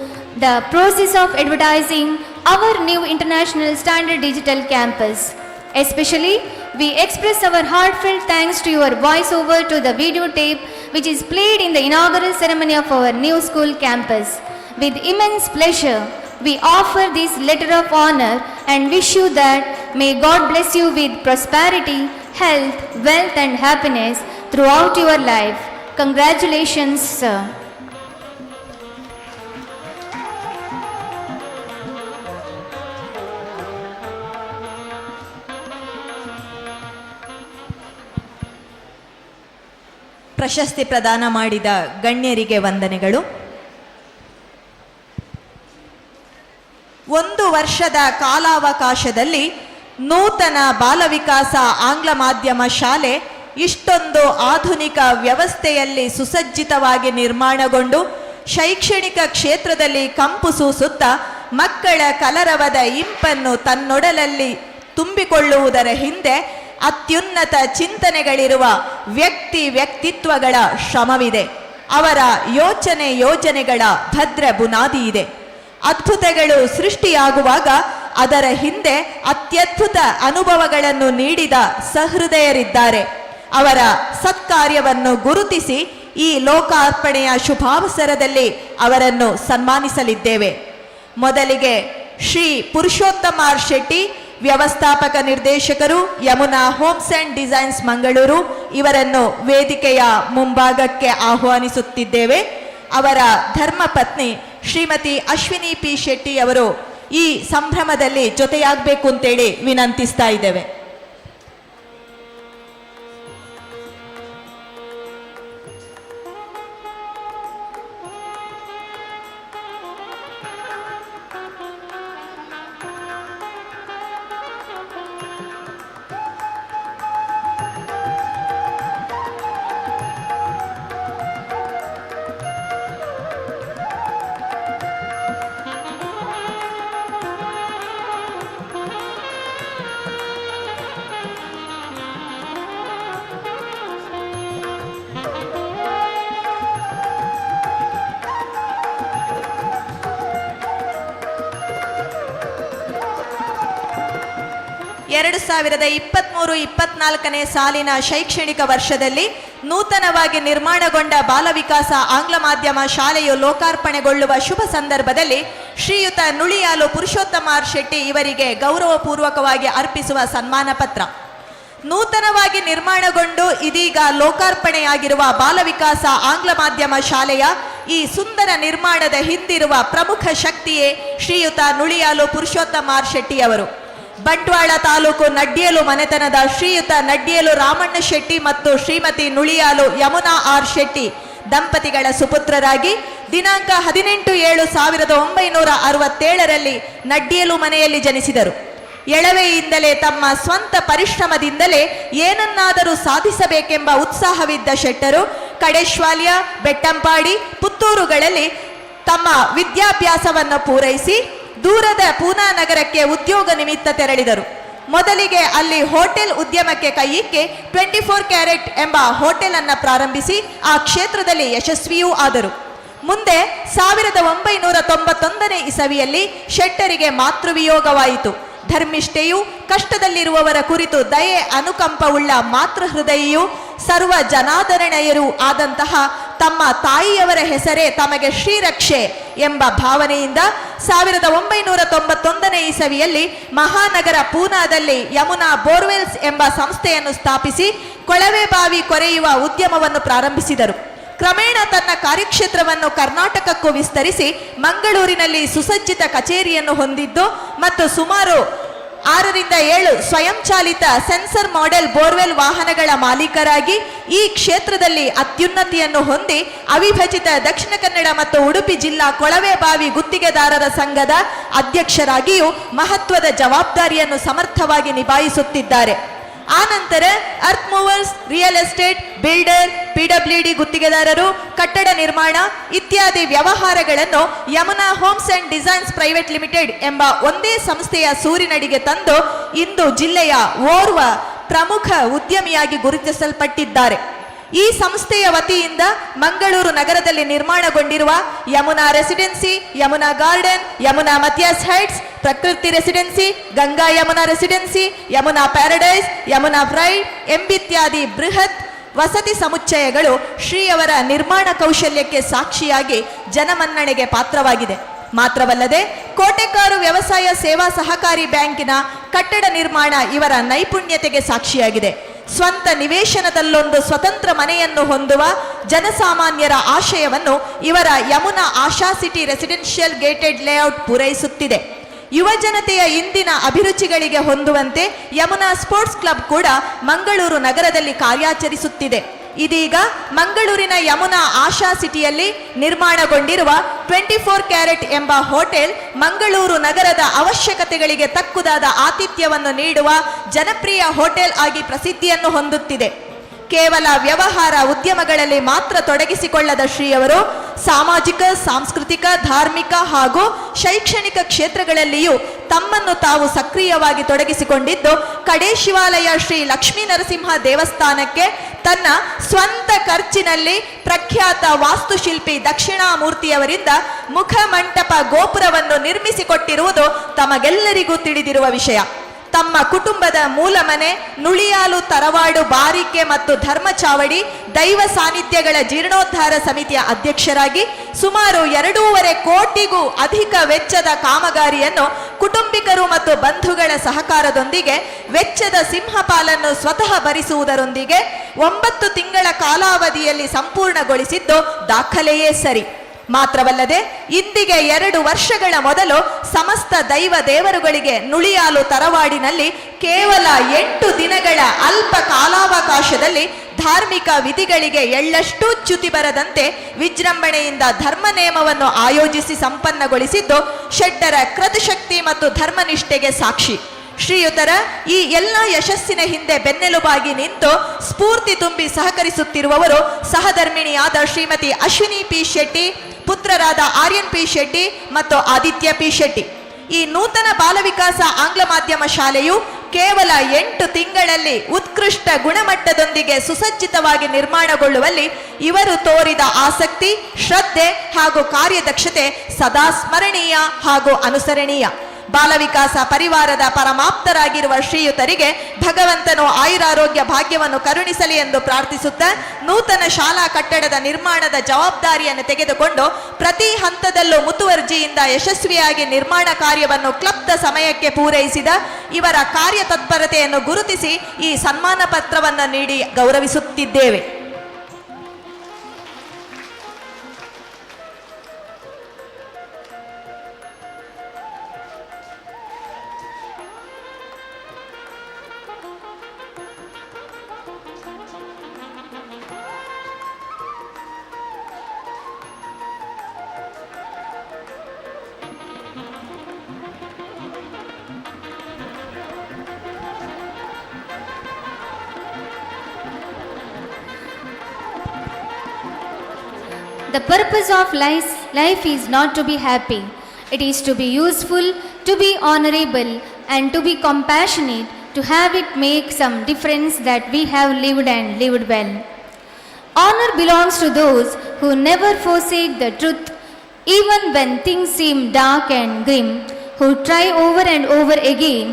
the process of advertising our new International Standard Digital Campus. Especially, we express our heartfelt thanks to your voiceover to the videotape which is played in the inaugural ceremony of our new school campus. With immense pleasure, we offer this letter of honor and wish you that may God bless you with prosperity, health, wealth and happiness throughout your life. Congratulations, sir. ಪ್ರಶಸ್ತಿ ಪ್ರದಾನ ಮಾಡಿದ ಗಣ್ಯರಿಗೆ ವಂದನೆಗಳು. 1 ವರ್ಷದ ಕಾಲಾವಕಾಶದಲ್ಲಿ ನೂತನ ಬಾಲವಿಕಾಸ ಆಂಗ್ಲ ಮಾಧ್ಯಮ ಶಾಲೆ ಇಷ್ಟೊಂದು ಆಧುನಿಕ ವ್ಯವಸ್ಥೆಯಲ್ಲಿ ಸುಸಜ್ಜಿತವಾಗಿ ನಿರ್ಮಾಣಗೊಂಡು ಶೈಕ್ಷಣಿಕ ಕ್ಷೇತ್ರದಲ್ಲಿ ಕಂಪು ಸೂಸುತ್ತ ಮಕ್ಕಳ ಕಲರವದ ಇಂಪನ್ನು ತನ್ನೊಡಲಲ್ಲಿ ತುಂಬಿಕೊಳ್ಳುವುದರ ಹಿಂದೆ ಅತ್ಯುನ್ನತ ಚಿಂತನೆಗಳಿರುವ ವ್ಯಕ್ತಿತ್ವಗಳ ಶ್ರಮವಿದೆ. ಅವರ ಯೋಜನೆಗಳ ಭದ್ರ ಬುನಾದಿ ಇದೆ. ಅದ್ಭುತಗಳು ಸೃಷ್ಟಿಯಾಗುವಾಗ ಅದರ ಹಿಂದೆ ಅತ್ಯದ್ಭುತ ಅನುಭವಗಳನ್ನು ನೀಡಿದ ಸಹೃದಯರಿದ್ದಾರೆ. ಅವರ ಸತ್ಕಾರ್ಯವನ್ನು ಗುರುತಿಸಿ ಈ ಲೋಕಾರ್ಪಣೆಯ ಶುಭಾವಸರದಲ್ಲಿ ಅವರನ್ನು ಸನ್ಮಾನಿಸಲಿದ್ದೇವೆ. ಮೊದಲಿಗೆ ಶ್ರೀ ಪುರುಷೋತ್ತಮ ಆರ್ ಶೆಟ್ಟಿ, ವ್ಯವಸ್ಥಾಪಕ ನಿರ್ದೇಶಕರು, Yamuna homes and designs Mangaluru, ಇವರನ್ನು ವೇದಿಕೆಯ ಮುಂಭಾಗಕ್ಕೆ ಆಹ್ವಾನಿಸುತ್ತಿದ್ದೇವೆ. ಅವರ ಧರ್ಮಪತ್ನಿ ಶ್ರೀಮತಿ ಅಶ್ವಿನಿ ಪಿ ಶೆಟ್ಟಿ ಅವರು ಈ ಸಂಭ್ರಮದಲ್ಲಿ ಜೊತೆಯಾಗಬೇಕು ಅಂತೇಳಿ ವಿನಂತಿಸ್ತಾ ಇದ್ದೇವೆ. ಎರಡು 2023-24 ಸಾಲಿನ ಶೈಕ್ಷಣಿಕ ವರ್ಷದಲ್ಲಿ ನೂತನವಾಗಿ ನಿರ್ಮಾಣಗೊಂಡ ಬಾಲವಿಕಾಸ ಆಂಗ್ಲ ಮಾಧ್ಯಮ ಶಾಲೆಯು ಲೋಕಾರ್ಪಣೆಗೊಳ್ಳುವ ಶುಭ ಸಂದರ್ಭದಲ್ಲಿ ಶ್ರೀಯುತ ನುಳಿಯಾಲು ಪುರುಷೋತ್ತಮ ಆರ್ ಶೆಟ್ಟಿ ಇವರಿಗೆ ಗೌರವಪೂರ್ವಕವಾಗಿ ಅರ್ಪಿಸುವ ಸನ್ಮಾನ ಪತ್ರ. ನೂತನವಾಗಿ ನಿರ್ಮಾಣಗೊಂಡು ಇದೀಗ ಲೋಕಾರ್ಪಣೆಯಾಗಿರುವ ಬಾಲವಿಕಾಸ ಆಂಗ್ಲ ಮಾಧ್ಯಮ ಶಾಲೆಯ ಈ ಸುಂದರ ನಿರ್ಮಾಣದ ಹಿಂದಿರುವ ಪ್ರಮುಖ ಶಕ್ತಿಯೇ ಶ್ರೀಯುತ ನುಳಿಯಾಲು ಪುರುಷೋತ್ತಮ ಆರ್ ಶೆಟ್ಟಿ ಅವರು. ಬಂಟ್ವಾಳ ತಾಲೂಕು ನಡ್ಡಿಯಲು ಮನೆತನದ ಶ್ರೀಯುತ ನಡ್ಡಿಯಲು ರಾಮಣ್ಣ ಶೆಟ್ಟಿ ಮತ್ತು ಶ್ರೀಮತಿ ನುಳಿಯಾಲು ಯಮುನಾ ಆರ್ ಶೆಟ್ಟಿ ದಂಪತಿಗಳ ಸುಪುತ್ರರಾಗಿ ದಿನಾಂಕ 18/7/1967 ನಡ್ಡಿಯಲು ಮನೆಯಲ್ಲಿ ಜನಿಸಿದರು. ಎಳವೆಯಿಂದಲೇ ತಮ್ಮ ಸ್ವಂತ ಪರಿಶ್ರಮದಿಂದಲೇ ಏನನ್ನಾದರೂ ಸಾಧಿಸಬೇಕೆಂಬ ಉತ್ಸಾಹವಿದ್ದ ಶೆಟ್ಟರು ಕಡೇಶ್ವಾಲ್ಯ, ಬೆಟ್ಟಂಪಾಡಿ, ಪುತ್ತೂರುಗಳಲ್ಲಿ ತಮ್ಮ ವಿದ್ಯಾಭ್ಯಾಸವನ್ನು ಪೂರೈಸಿ ದೂರದ ಪೂನಾ ನಗರಕ್ಕೆ ಉದ್ಯೋಗ ನಿಮಿತ್ತ ತೆರಳಿದರು. ಮೊದಲಿಗೆ ಅಲ್ಲಿ ಹೋಟೆಲ್ ಉದ್ಯಮಕ್ಕೆ ಕೈಯಿಕ್ಕೆ 24 ಕ್ಯಾರೆಟ್ ಎಂಬ ಹೋಟೆಲ್ ಅನ್ನು ಪ್ರಾರಂಭಿಸಿ ಆ ಕ್ಷೇತ್ರದಲ್ಲಿ ಯಶಸ್ವಿಯೂ ಆದರು. ಮುಂದೆ 1991 ಇಸವಿಯಲ್ಲಿ ಶೆಟ್ಟರಿಗೆ ಮಾತೃವಿಯೋಗವಾಯಿತು. ಧರ್ಮಿಷ್ಠೆಯು, ಕಷ್ಟದಲ್ಲಿರುವವರ ಕುರಿತು ದಯೆ ಅನುಕಂಪವುಳ್ಳ ಮಾತೃಹೃದಯಿಯು, ಸರ್ವ ಜನಾದರಣೆಯರೂ ಆದಂತಹ ತಮ್ಮ ತಾಯಿಯವರ ಹೆಸರೇ ತಮಗೆ ಶ್ರೀರಕ್ಷೆ ಎಂಬ ಭಾವನೆಯಿಂದ 1991 ಇಸವಿಯಲ್ಲಿ ಮಹಾನಗರ ಪೂನಾದಲ್ಲಿ ಯಮುನಾ ಬೋರ್ವೆಲ್ಸ್ ಎಂಬ ಸಂಸ್ಥೆಯನ್ನು ಸ್ಥಾಪಿಸಿ ಕೊಳವೆ ಬಾವಿ ಕೊರೆಯುವ ಉದ್ಯಮವನ್ನು ಪ್ರಾರಂಭಿಸಿದರು. ಕ್ರಮೇಣ ತನ್ನ ಕಾರ್ಯಕ್ಷೇತ್ರವನ್ನು ಕರ್ನಾಟಕಕ್ಕೂ ವಿಸ್ತರಿಸಿ ಮಂಗಳೂರಿನಲ್ಲಿ ಸುಸಜ್ಜಿತ ಕಚೇರಿಯನ್ನು ಹೊಂದಿದ್ದು ಮತ್ತು ಸುಮಾರು 6-7 ಸ್ವಯಂಚಾಲಿತ ಸೆನ್ಸರ್ ಮಾಡೆಲ್ ಬೋರ್ವೆಲ್ ವಾಹನಗಳ ಮಾಲೀಕರಾಗಿ ಈ ಕ್ಷೇತ್ರದಲ್ಲಿ ಅತ್ಯುನ್ನತಿಯನ್ನು ಹೊಂದಿ ಅವಿಭಜಿತ ದಕ್ಷಿಣ ಕನ್ನಡ ಮತ್ತು ಉಡುಪಿ ಜಿಲ್ಲಾ ಕೊಳವೆ ಬಾವಿ ಗುತ್ತಿಗೆದಾರರ ಸಂಘದ ಅಧ್ಯಕ್ಷರಾಗಿಯೂ ಮಹತ್ವದ ಜವಾಬ್ದಾರಿಯನ್ನು ಸಮರ್ಥವಾಗಿ ನಿಭಾಯಿಸುತ್ತಿದ್ದಾರೆ. ಆನಂತರ earth movers, real estate, builder, PWD ಗುತ್ತಿಗೆದಾರರು, ಕಟ್ಟಡ ನಿರ್ಮಾಣ ಇತ್ಯಾದಿ ವ್ಯವಹಾರಗಳನ್ನು Yamuna homes and designs private limited ಎಂಬ ಒಂದೇ ಸಂಸ್ಥೆಯ ಸೂರಿನಡಿಗೆ ತಂದು ಇಂದು ಜಿಲ್ಲೆಯ ಓರ್ವ ಪ್ರಮುಖ ಉದ್ಯಮಿಯಾಗಿ ಗುರುತಿಸಲ್ಪಟ್ಟಿದ್ದಾರೆ. ಈ ಸಂಸ್ಥೆಯ ವತಿಯಿಂದ ಮಂಗಳೂರು ನಗರದಲ್ಲಿ ನಿರ್ಮಾಣಗೊಂಡಿರುವ Yamuna residency, Yamuna garden, Yamuna Mathias heights, Prakriti residency, Ganga Yamuna residency, Yamuna paradise, Yamuna bride ಎಂಬಿತ್ಯಾದಿ ಬೃಹತ್ ವಸತಿ ಸಮುಚ್ಚಯಗಳು ಶ್ರೀಯವರ ನಿರ್ಮಾಣ ಕೌಶಲ್ಯಕ್ಕೆ ಸಾಕ್ಷಿಯಾಗಿ ಜನಮನ್ನಣೆಗೆ ಪಾತ್ರವಾಗಿದೆ. ಮಾತ್ರವಲ್ಲದೆ ಕೋಟೆಕಾರು ವ್ಯವಸಾಯ ಸೇವಾ ಸಹಕಾರಿ ಬ್ಯಾಂಕಿನ ಕಟ್ಟಡ ನಿರ್ಮಾಣ ಇವರ ನೈಪುಣ್ಯತೆಗೆ ಸಾಕ್ಷಿಯಾಗಿದೆ. ಸ್ವಂತ ನಿವೇಶನದಲ್ಲೊಂದು ಸ್ವತಂತ್ರ ಮನೆಯನ್ನು ಹೊಂದುವ ಜನಸಾಮಾನ್ಯರ ಆಶಯವನ್ನು ಇವರ ಯಮುನಾ ಆಶಾ ಸಿಟಿ ರೆಸಿಡೆನ್ಷಿಯಲ್ ಗೇಟೆಡ್ ಲೇಔಟ್ ಪೂರೈಸುತ್ತಿದೆ. ಯುವ ಜನತೆಯ ಇಂದಿನ ಅಭಿರುಚಿಗಳಿಗೆ ಹೊಂದುವಂತೆ ಯಮುನಾ ಸ್ಪೋರ್ಟ್ಸ್ ಕ್ಲಬ್ ಕೂಡ ಮಂಗಳೂರು ನಗರದಲ್ಲಿ ಕಾರ್ಯಾಚರಿಸುತ್ತಿದೆ. ಇದೀಗ ಮಂಗಳೂರಿನ ಯಮುನಾ ಆಶಾ ಸಿಟಿಯಲ್ಲಿ ನಿರ್ಮಾಣಗೊಂಡಿರುವ 24 ಕ್ಯಾರೆಟ್ ಎಂಬ ಹೋಟೆಲ್ ಮಂಗಳೂರು ನಗರದ ಅವಶ್ಯಕತೆಗಳಿಗೆ ತಕ್ಕುದಾದ ಆತಿಥ್ಯವನ್ನು ನೀಡುವ ಜನಪ್ರಿಯ ಹೋಟೆಲ್ ಆಗಿ ಪ್ರಸಿದ್ಧಿಯನ್ನು ಹೊಂದುತ್ತಿದೆ. ಕೇವಲ ವ್ಯವಹಾರ ಉದ್ಯಮಗಳಲ್ಲಿ ಮಾತ್ರ ತೊಡಗಿಸಿಕೊಳ್ಳದ ಶ್ರೀಯವರು ಸಾಮಾಜಿಕ, ಸಾಂಸ್ಕೃತಿಕ, ಧಾರ್ಮಿಕ ಹಾಗೂ ಶೈಕ್ಷಣಿಕ ಕ್ಷೇತ್ರಗಳಲ್ಲಿಯೂ ತಮ್ಮನ್ನು ತಾವು ಸಕ್ರಿಯವಾಗಿ ತೊಡಗಿಸಿಕೊಂಡಿದ್ದು ಕಡೇ ಶಿವಾಲಯ ಶ್ರೀ ಲಕ್ಷ್ಮೀ ನರಸಿಂಹ ದೇವಸ್ಥಾನಕ್ಕೆ ತನ್ನ ಸ್ವಂತ ಖರ್ಚಿನಲ್ಲಿ ಪ್ರಖ್ಯಾತ ವಾಸ್ತುಶಿಲ್ಪಿ ದಕ್ಷಿಣಾಮೂರ್ತಿಯವರಿಂದ ಮುಖಮಂಟಪ ಗೋಪುರವನ್ನು ನಿರ್ಮಿಸಿಕೊಟ್ಟಿರುವುದು ತಮಗೆಲ್ಲರಿಗೂ ತಿಳಿದಿರುವ ವಿಷಯ. ತಮ್ಮ ಕುಟುಂಬದ ಮೂಲ ಮನೆ, ನುಳಿಯಾಲು ತರವಾಡು ಬಾರಿಕೆ ಮತ್ತು ಧರ್ಮಚಾವಡಿ ದೈವ ಸಾನ್ನಿಧ್ಯಗಳ ಜೀರ್ಣೋದ್ಧಾರ ಸಮಿತಿಯ ಅಧ್ಯಕ್ಷರಾಗಿ ಸುಮಾರು 2.5 ಕೋಟಿಗೂ ಅಧಿಕ ವೆಚ್ಚದ ಕಾಮಗಾರಿಯನ್ನು ಕುಟುಂಬಿಕರು ಮತ್ತು ಬಂಧುಗಳ ಸಹಕಾರದೊಂದಿಗೆ ವೆಚ್ಚದ ಸಿಂಹಪಾಲನ್ನು ಸ್ವತಃ ಭರಿಸುವುದರೊಂದಿಗೆ 9 ತಿಂಗಳ ಕಾಲಾವಧಿಯಲ್ಲಿ ಸಂಪೂರ್ಣಗೊಳಿಸಿದ್ದು ದಾಖಲೆಯೇ ಸರಿ. ಮಾತ್ರವಲ್ಲದೆ ಇಂದಿಗೆ 2 ವರ್ಷಗಳ ಮೊದಲು ಸಮಸ್ತ ದೈವ ದೇವರುಗಳಿಗೆ ನುಳಿಯಾಲು ತರವಾಡಿನಲ್ಲಿ ಕೇವಲ 8 ದಿನಗಳ ಅಲ್ಪ ಕಾಲಾವಕಾಶದಲ್ಲಿ ಧಾರ್ಮಿಕ ವಿಧಿಗಳಿಗೆ ಎಳ್ಳಷ್ಟೂ ಚ್ಯುತಿ ಬರದಂತೆ ವಿಜೃಂಭಣೆಯಿಂದ ಧರ್ಮ ನೇಮವನ್ನು ಆಯೋಜಿಸಿ ಸಂಪನ್ನಗೊಳಿಸಿದ್ದು ಶೆಟ್ಟರ ಕ್ರತುಶಕ್ತಿ ಮತ್ತು ಧರ್ಮನಿಷ್ಠೆಗೆ ಸಾಕ್ಷಿ. ಶ್ರೀಯುತರ ಈ ಎಲ್ಲ ಯಶಸ್ಸಿನ ಹಿಂದೆ ಬೆನ್ನೆಲುಬಾಗಿ ನಿಂತು ಸ್ಫೂರ್ತಿ ತುಂಬಿ ಸಹಕರಿಸುತ್ತಿರುವವರು ಸಹಧರ್ಮಿಣಿಯಾದ ಶ್ರೀಮತಿ ಅಶ್ವಿನಿ ಪಿ ಶೆಟ್ಟಿ, ಪುತ್ರರಾದ ಆರ್ಯನ್ ಪಿ ಶೆಟ್ಟಿ ಮತ್ತು ಆದಿತ್ಯ ಪಿ ಶೆಟ್ಟಿ. ಈ ನೂತನ ಬಾಲವಿಕಾಸ ಆಂಗ್ಲ ಮಾಧ್ಯಮ ಶಾಲೆಯು ಕೇವಲ 8 ತಿಂಗಳಲ್ಲಿ ಉತ್ಕೃಷ್ಟ ಗುಣಮಟ್ಟದೊಂದಿಗೆ ಸುಸಜ್ಜಿತವಾಗಿ ನಿರ್ಮಾಣಗೊಳ್ಳುವಲ್ಲಿ ಇವರು ತೋರಿದ ಆಸಕ್ತಿ, ಶ್ರದ್ಧೆ ಹಾಗೂ ಕಾರ್ಯದಕ್ಷತೆ ಸದಾ ಸ್ಮರಣೀಯ ಹಾಗೂ ಅನುಸರಣೀಯ. ಬಾಲವಿಕಾಸ ಪರಿವಾರದ ಪರಮಾಪ್ತರಾಗಿರುವ ಶ್ರೀಯುತರಿಗೆ ಭಗವಂತನು ಆಯುರಾರೋಗ್ಯ ಭಾಗ್ಯವನ್ನು ಕರುಣಿಸಲಿ ಎಂದು ಪ್ರಾರ್ಥಿಸುತ್ತಾ ನೂತನ ಶಾಲಾ ಕಟ್ಟಡದ ನಿರ್ಮಾಣದ ಜವಾಬ್ದಾರಿಯನ್ನು ತೆಗೆದುಕೊಂಡು ಪ್ರತಿ ಹಂತದಲ್ಲೂ ಮುತುವರ್ಜಿಯಿಂದ ಯಶಸ್ವಿಯಾಗಿ ನಿರ್ಮಾಣ ಕಾರ್ಯವನ್ನು ಕ್ಲಬ್ದ ಸಮಯಕ್ಕೆ ಪೂರೈಸಿದ ಇವರ ಕಾರ್ಯತತ್ಪರತೆಯನ್ನು ಗುರುತಿಸಿ ಈ ಸನ್ಮಾನ ಪತ್ರವನ್ನು ನೀಡಿ ಗೌರವಿಸುತ್ತಿದ್ದೇವೆ. The purpose of life is not to be happy. It is to be useful, to be honorable, and to be compassionate, to have it make some difference that we have lived and lived well. Honor belongs to those who never forsake the truth, even when things seem dark and grim, who try over and over again,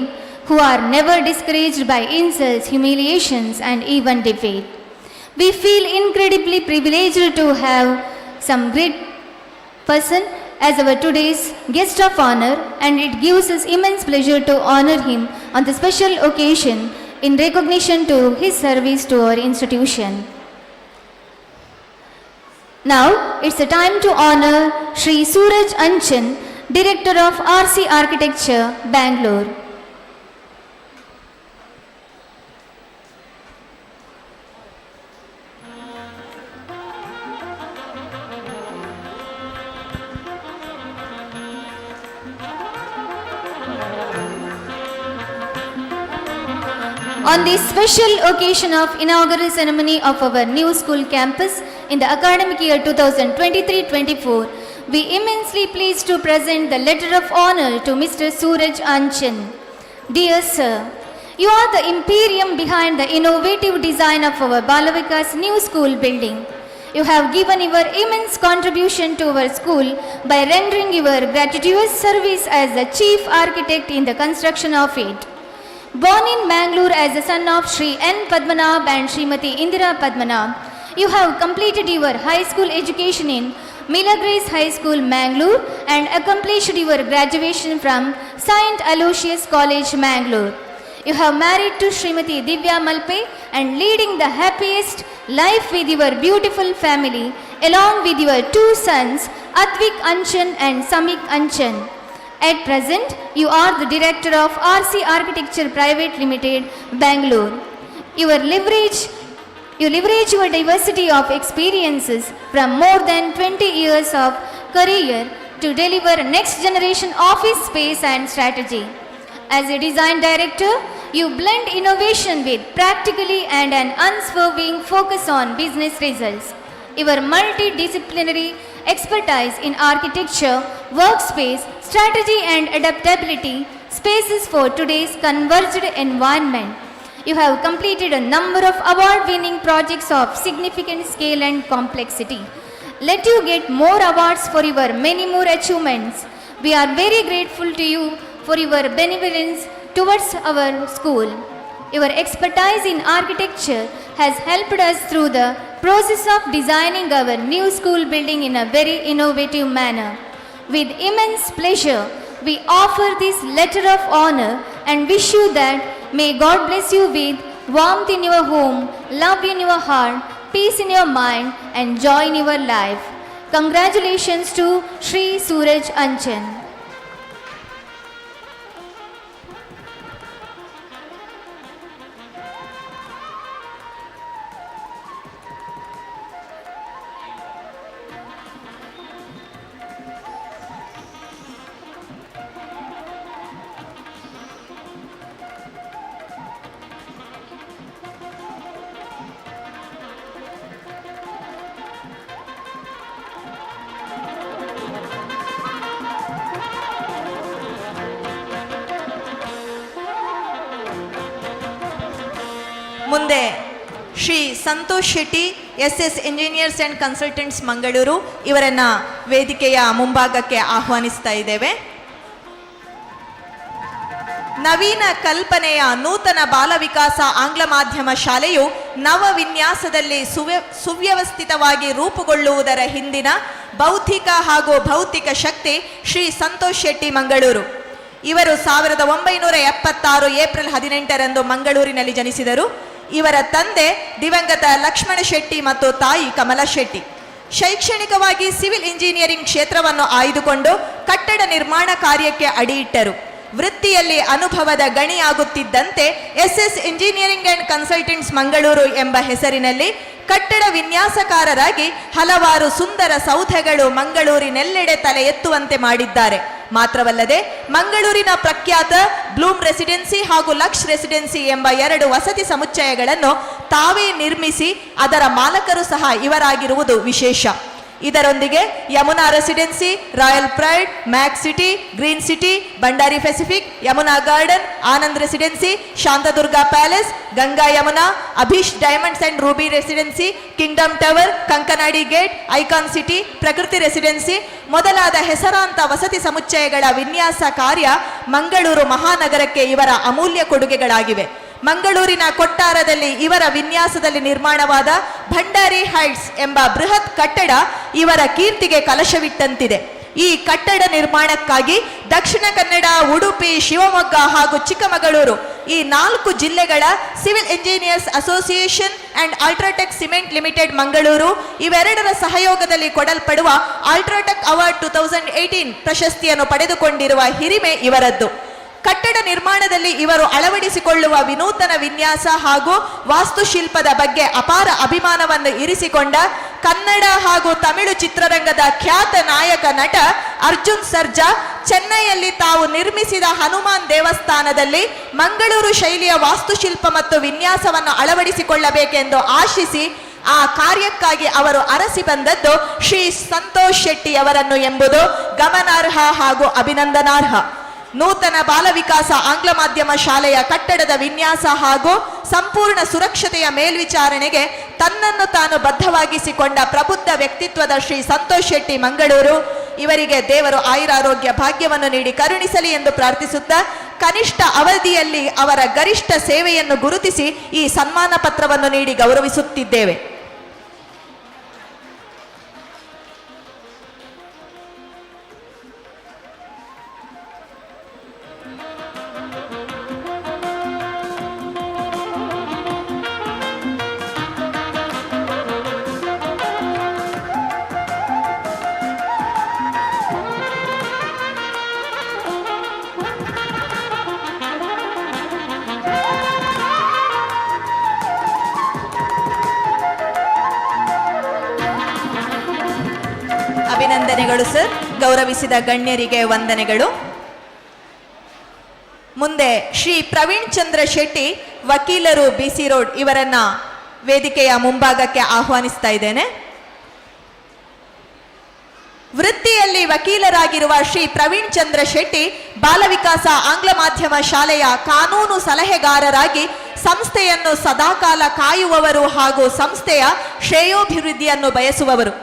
who are never discouraged by insults, humiliations, and even defeat. We feel incredibly privileged to have some great person as our today's guest of honor, and it gives us immense pleasure to honor him on the special occasion in recognition to his service to our institution. Now it's the time to honor Shri Suraj Anchan, Director of RC Architecture, Bangalore. On this special occasion of inaugural ceremony of our new school campus in the academic year 2023-24, we immensely pleased to present the letter of honor to Mr. Suraj Anchan. Dear Sir, you are the imperium behind the innovative design of our Balavikas new school building. You have given your immense contribution to our school by rendering your gratuitous service as the chief architect in the construction of it. Born in Mangalore as the son of Sri N. Padmanabh and Srimati Indira Padmanabh, you have completed your high school education in Milagres High School, Mangalore, and accomplished your graduation from St. Aloysius College, Mangalore. You have married to Srimati Divya Malpe and leading the happiest life with your beautiful family, along with your two sons, Advik Anchan and Samik Anchan. At present, you are the director of RC Architecture Private Limited, Bangalore. You leverage your diversity of experiences from more than 20 years of career to deliver next generation office space and strategy. As a design director, you blend innovation with practically and an unswerving focus on business results. Your multidisciplinary expertise in architecture, workspace, strategy and adaptability spaces for today's converged environment. You have completed a number of award-winning projects of significant scale and complexity. Let you get more awards for your many more achievements. We are very grateful to you for your benevolence towards our school. Your expertise in architecture has helped us through the process of designing our new school building in a very innovative manner. With immense pleasure, we offer this letter of honor and wish you that may God bless you with warmth in your home, love in your heart, peace in your mind, and joy in your life. Congratulations to Shri Suraj Anchan. ಮುಂದೆ Shri Santosh Shetty SS engineers and consultants Mangaluru ಇವರನ್ನು ವೇದಿಕೆಯ ಮುಂಭಾಗಕ್ಕೆ ಆಹ್ವಾನಿಸ್ತಾ ಇದ್ದೇವೆ. ನವೀನ ಕಲ್ಪನೆಯ ನೂತನ ಬಾಲ ವಿಕಾಸ ಆಂಗ್ಲ ಮಾಧ್ಯಮ ಶಾಲೆಯು ನವ ವಿನ್ಯಾಸದಲ್ಲಿ ಸುವ್ಯವಸ್ಥಿತವಾಗಿ ರೂಪುಗೊಳ್ಳುವುದರ ಹಿಂದಿನ ಬೌದ್ಧಿಕ ಹಾಗೂ ಭೌತಿಕ ಶಕ್ತಿ ಶ್ರೀ ಸಂತೋಷ್ ಶೆಟ್ಟಿ ಮಂಗಳೂರು. ಇವರು 1976 ಏಪ್ರಿಲ್ 18ರಂದು ಮಂಗಳೂರಿನಲ್ಲಿ ಜನಿಸಿದರು. ಇವರ ತಂದೆ ದಿವಂಗತ ಲಕ್ಷ್ಮಣ ಶೆಟ್ಟಿ ಮತ್ತು ತಾಯಿ ಕಮಲಾ ಶೆಟ್ಟಿ. ಶೈಕ್ಷಣಿಕವಾಗಿ ಸಿವಿಲ್ ಇಂಜಿನಿಯರಿಂಗ್ ಕ್ಷೇತ್ರವನ್ನು ಆಯ್ದುಕೊಂಡು ಕಟ್ಟಡ ನಿರ್ಮಾಣ ಕಾರ್ಯಕ್ಕೆ ಅಡಿಯಿಟ್ಟರು. ವೃತ್ತಿಯಲ್ಲಿ ಅನುಭವದ ಗಣಿಯಾಗುತ್ತಿದ್ದಂತೆ SS engineering and consultants Mangaluru ಎಂಬ ಹೆಸರಿನಲ್ಲಿ ಕಟ್ಟಡ ವಿನ್ಯಾಸಕಾರರಾಗಿ ಹಲವಾರು ಸುಂದರ ಸೌಧಗಳು ಮಂಗಳೂರಿನೆಲ್ಲೆಡೆ ತಲೆ ಎತ್ತುವಂತೆ ಮಾಡಿದ್ದಾರೆ. ಮಾತ್ರವಲ್ಲದೆ ಮಂಗಳೂರಿನ ಪ್ರಖ್ಯಾತ ಬ್ಲೂಮ್ ರೆಸಿಡೆನ್ಸಿ ಹಾಗೂ ಲಕ್ಷ್ ರೆಸಿಡೆನ್ಸಿ ಎಂಬ 2 ವಸತಿ ಸಮುಚ್ಚಯಗಳನ್ನು ತಾವೇ ನಿರ್ಮಿಸಿ ಅದರ ಮಾಲಕರು ಸಹ ಇವರಾಗಿರುವುದು ವಿಶೇಷ. ಇದರೊಂದಿಗೆ Yamuna residency, royal pride, Mac city, green city, Bhandari Pacific, Yamuna garden, Anand residency, Shantadurga palace, Ganga Yamuna, Abhish diamonds and ruby residency, kingdom tower, Kankanadi gate, icon city, Prakriti residency ಮೊದಲಾದ ಹೆಸರಾಂತ ವಸತಿ ಸಮುಚ್ಚಯಗಳ ವಿನ್ಯಾಸ ಕಾರ್ಯ ಮಂಗಳೂರು ಮಹಾನಗರಕ್ಕೆ ಇವರ ಅಮೂಲ್ಯ ಕೊಡುಗೆಗಳಾಗಿವೆ. ಮಂಗಳೂರಿನ ಕೊಟ್ಟಾರದಲ್ಲಿ ಇವರ ವಿನ್ಯಾಸದಲ್ಲಿ ನಿರ್ಮಾಣವಾದ ಭಂಡಾರಿ ಹೈಟ್ಸ್ ಎಂಬ ಬೃಹತ್ ಕಟ್ಟಡ ಇವರ ಕೀರ್ತಿಗೆ ಕಲಶವಿಟ್ಟಂತಿದೆ. ಈ ಕಟ್ಟಡ ನಿರ್ಮಾಣಕ್ಕಾಗಿ ದಕ್ಷಿಣ ಕನ್ನಡ, ಉಡುಪಿ, ಶಿವಮೊಗ್ಗ ಹಾಗೂ ಚಿಕ್ಕಮಗಳೂರು ಈ 4 ಜಿಲ್ಲೆಗಳ civil engineers association and UltraTech cement limited Mangaluru ಇವೆರಡರ ಸಹಯೋಗದಲ್ಲಿ ಕೊಡಲ್ಪಡುವ ಅಲ್ಟ್ರಾಟೆಕ್ ಅವಾರ್ಡ್ 2018 ಪ್ರಶಸ್ತಿಯನ್ನು ಪಡೆದುಕೊಂಡಿರುವ ಹಿರಿಮೆ ಇವರದ್ದು. ಕಟ್ಟಡ ನಿರ್ಮಾಣದಲ್ಲಿ ಇವರು ಅಳವಡಿಸಿಕೊಳ್ಳುವ ವಿನೂತನ ವಿನ್ಯಾಸ ಹಾಗೂ ವಾಸ್ತುಶಿಲ್ಪದ ಬಗ್ಗೆ ಅಪಾರ ಅಭಿಮಾನವನ್ನು ಇರಿಸಿಕೊಂಡ ಕನ್ನಡ ಹಾಗೂ ತಮಿಳು ಚಿತ್ರರಂಗದ ಖ್ಯಾತ ನಾಯಕ ನಟ ಅರ್ಜುನ್ ಸರ್ಜಾ ಚೆನ್ನೈಯಲ್ಲಿ ತಾವು ನಿರ್ಮಿಸಿದ ಹನುಮಾನ್ ದೇವಸ್ಥಾನದಲ್ಲಿ ಮಂಗಳೂರು ಶೈಲಿಯ ವಾಸ್ತುಶಿಲ್ಪ ಮತ್ತು ವಿನ್ಯಾಸವನ್ನು ಅಳವಡಿಸಿಕೊಳ್ಳಬೇಕೆಂದು ಆಶಿಸಿ ಆ ಕಾರ್ಯಕ್ಕಾಗಿ ಅವರು ಅರಸಿ ಬಂದದ್ದು ಶ್ರೀ ಸಂತೋಷ್ ಶೆಟ್ಟಿ ಅವರನ್ನು ಎಂಬುದು ಗಮನಾರ್ಹ ಹಾಗೂ ಅಭಿನಂದನಾರ್ಹ. ನೂತನ ಬಾಲ ವಿಕಾಸ ಆಂಗ್ಲ ಮಾಧ್ಯಮ ಶಾಲೆಯ ಕಟ್ಟಡದ ವಿನ್ಯಾಸ ಹಾಗೂ ಸಂಪೂರ್ಣ ಸುರಕ್ಷತೆಯ ಮೇಲ್ವಿಚಾರಣೆಗೆ ತನ್ನನ್ನು ತಾನು ಬದ್ಧವಾಗಿಸಿಕೊಂಡ ಪ್ರಬುದ್ಧ ವ್ಯಕ್ತಿತ್ವದ ಶ್ರೀ ಸಂತೋಷ್ ಶೆಟ್ಟಿ ಮಂಗಳೂರು ಇವರಿಗೆ ದೇವರು ಆಯುರಾರೋಗ್ಯ ಭಾಗ್ಯವನ್ನು ನೀಡಿ ಕರುಣಿಸಲಿ ಎಂದು ಪ್ರಾರ್ಥಿಸುತ್ತಾ ಕನಿಷ್ಠ ಅವಧಿಯಲ್ಲಿ ಅವರ ಗರಿಷ್ಠ ಸೇವೆಯನ್ನು ಗುರುತಿಸಿ ಈ ಸನ್ಮಾನ ಪತ್ರವನ್ನು ನೀಡಿ ಗೌರವಿಸುತ್ತಿದ್ದೇವೆ. ಅಭಿನಂದನೆಗಳು ಸರ್. ಗೌರವಿಸಿದ ಗಣ್ಯರಿಗೆ ವಂದನೆಗಳು. ಮುಂದೆ ಶ್ರೀ ಪ್ರವೀಣ್ ಚಂದ್ರ ಶೆಟ್ಟಿ ವಕೀಲರು, ಬಿಸಿ ರೋಡ್ ಇವರನ್ನ ವೇದಿಕೆಯ ಮುಂಭಾಗಕ್ಕೆ ಆಹ್ವಾನಿಸ್ತಾ ಇದ್ದೇನೆ. ವೃತ್ತಿಯಲ್ಲಿ ವಕೀಲರಾಗಿರುವ ಶ್ರೀ ಪ್ರವೀಣ್ ಚಂದ್ರ ಶೆಟ್ಟಿ ಬಾಲ ವಿಕಾಸ ಆಂಗ್ಲ ಮಾಧ್ಯಮ ಶಾಲೆಯ ಕಾನೂನು ಸಲಹೆಗಾರರಾಗಿ ಸಂಸ್ಥೆಯನ್ನು ಸದಾಕಾಲ ಕಾಯುವವರು ಹಾಗೂ ಸಂಸ್ಥೆಯ ಶ್ರೇಯೋಭಿವೃದ್ಧಿಯನ್ನು ಬಯಸುವವರು.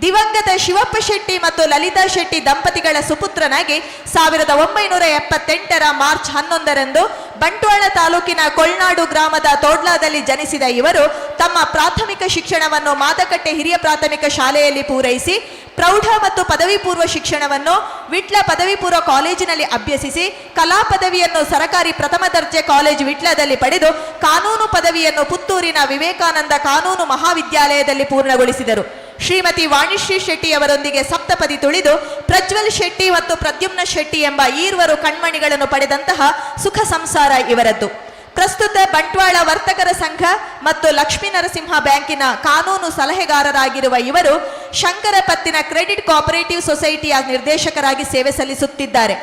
ದಿವಂಗತ ಶಿವಪ್ಪ ಶೆಟ್ಟಿ ಮತ್ತು ಲಲಿತಾ ಶೆಟ್ಟಿ ದಂಪತಿಗಳ ಸುಪುತ್ರನಾಗಿ 1978 ಮಾರ್ಚ್ 11ರಂದು ಬಂಟ್ವಾಳ ತಾಲೂಕಿನ ಕೊಳ್ನಾಡು ಗ್ರಾಮದ ತೋಡ್ಲಾದಲ್ಲಿ ಜನಿಸಿದ ಇವರು ತಮ್ಮ ಪ್ರಾಥಮಿಕ ಶಿಕ್ಷಣವನ್ನು ಮಾದಕಟ್ಟೆ ಹಿರಿಯ ಪ್ರಾಥಮಿಕ ಶಾಲೆಯಲ್ಲಿ ಪೂರೈಸಿ ಪ್ರೌಢ ಮತ್ತು ಪದವಿ ಪೂರ್ವ ಶಿಕ್ಷಣವನ್ನು ವಿಟ್ಲ ಪದವಿ ಪೂರ್ವ ಕಾಲೇಜಿನಲ್ಲಿ ಅಭ್ಯಸಿಸಿ ಕಲಾ ಪದವಿಯನ್ನು ಸರಕಾರಿ ಪ್ರಥಮ ದರ್ಜೆ ಕಾಲೇಜು ವಿಟ್ಲದಲ್ಲಿ ಪಡೆದು ಕಾನೂನು ಪದವಿಯನ್ನು ಪುತ್ತೂರಿನ ವಿವೇಕಾನಂದ ಕಾನೂನು ಮಹಾವಿದ್ಯಾಲಯದಲ್ಲಿ ಪೂರ್ಣಗೊಳಿಸಿದರು. ಶ್ರೀಮತಿ ವಾಣಿಶ್ರೀ ಶೆಟ್ಟಿ ಅವರೊಂದಿಗೆ ಸಪ್ತಪದಿ ತುಳಿದು ಪ್ರಜ್ವಲ್ ಶೆಟ್ಟಿ ಮತ್ತು ಪ್ರದ್ಯುಮ್ನ ಶೆಟ್ಟಿ ಎಂಬ ಈರ್ವರು ಕಣ್ಮಣಿಗಳನ್ನು ಪಡೆದಂತಹ ಸುಖ ಸಂಸಾರ ಇವರದ್ದು. ಪ್ರಸ್ತುತ ಬಂಟ್ವಾಳ ವರ್ತಕರ ಸಂಘ ಮತ್ತು ಲಕ್ಷ್ಮೀ ನರಸಿಂಹ ಬ್ಯಾಂಕಿನ ಕಾನೂನು ಸಲಹೆಗಾರರಾಗಿರುವ ಇವರು ಶಂಕರಪತ್ತಿನ ಕ್ರೆಡಿಟ್ ಕೋಆಪರೇಟಿವ್ ಸೊಸೈಟಿಯ ನಿರ್ದೇಶಕರಾಗಿ ಸೇವೆ ಸಲ್ಲಿಸುತ್ತಿದ್ದಾರೆ.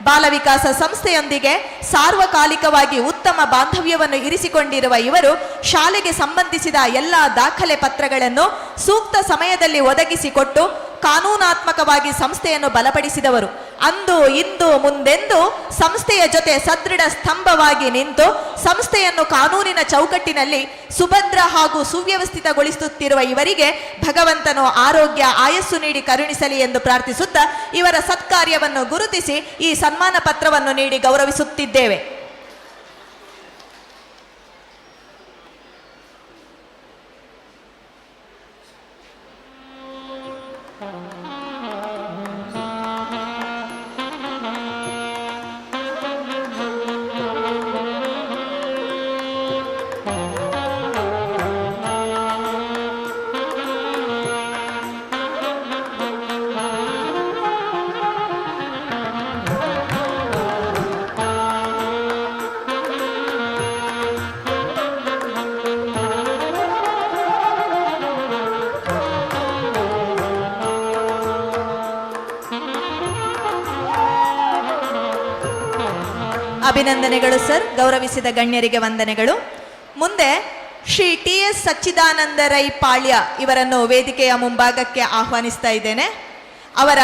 ಬಾಲ ವಿಕಾಸ ಸಂಸ್ಥೆಯೊಂದಿಗೆ ಸಾರ್ವಕಾಲಿಕವಾಗಿ ಉತ್ತಮ ಬಾಂಧವ್ಯವನ್ನು ಇರಿಸಿಕೊಂಡಿರುವ ಇವರು ಶಾಲೆಗೆ ಸಂಬಂಧಿಸಿದ ಎಲ್ಲ ದಾಖಲೆ ಪತ್ರಗಳನ್ನು ಸೂಕ್ತ ಸಮಯದಲ್ಲಿ ಒದಗಿಸಿಕೊಟ್ಟು ಕಾನೂನಾತ್ಮಕವಾಗಿ ಸಂಸ್ಥೆಯನ್ನು ಬಲಪಡಿಸಿದವರು. ಅಂದು ಇಂದು ಮುಂದೆಂದು ಸಂಸ್ಥೆಯ ಜೊತೆ ಸದೃಢ ಸ್ತಂಭವಾಗಿ ನಿಂತು ಸಂಸ್ಥೆಯನ್ನು ಕಾನೂನಿನ ಚೌಕಟ್ಟಿನಲ್ಲಿ ಸುಭದ್ರ ಹಾಗೂ ಸುವ್ಯವಸ್ಥಿತಗೊಳಿಸುತ್ತಿರುವ ಇವರಿಗೆ ಭಗವಂತನು ಆರೋಗ್ಯ ಆಯಸ್ಸು ನೀಡಿ ಕರುಣಿಸಲಿ ಎಂದು ಪ್ರಾರ್ಥಿಸುತ್ತಾ ಇವರ ಸತ್ಕಾರ್ಯವನ್ನು ಗುರುತಿಸಿ ಈ ಸನ್ಮಾನ ಪತ್ರವನ್ನು ನೀಡಿ ಗೌರವಿಸುತ್ತಿದ್ದೇವೆ. ಅಭಿನಂದನೆಗಳು ಸರ್. ಗೌರವಿಸಿದ ಗಣ್ಯರಿಗೆ ವಂದನೆಗಳು. ಮುಂದೆ ಶ್ರೀ ಟಿ.ಎಸ್. ಸಚ್ಚಿದಾನಂದ ರೈ ಪಾಳ್ಯ ಇವರನ್ನು ವೇದಿಕೆಯ ಮುಂಭಾಗಕ್ಕೆ ಆಹ್ವಾನಿಸ್ತಾ ಇದ್ದೇನೆ. ಅವರ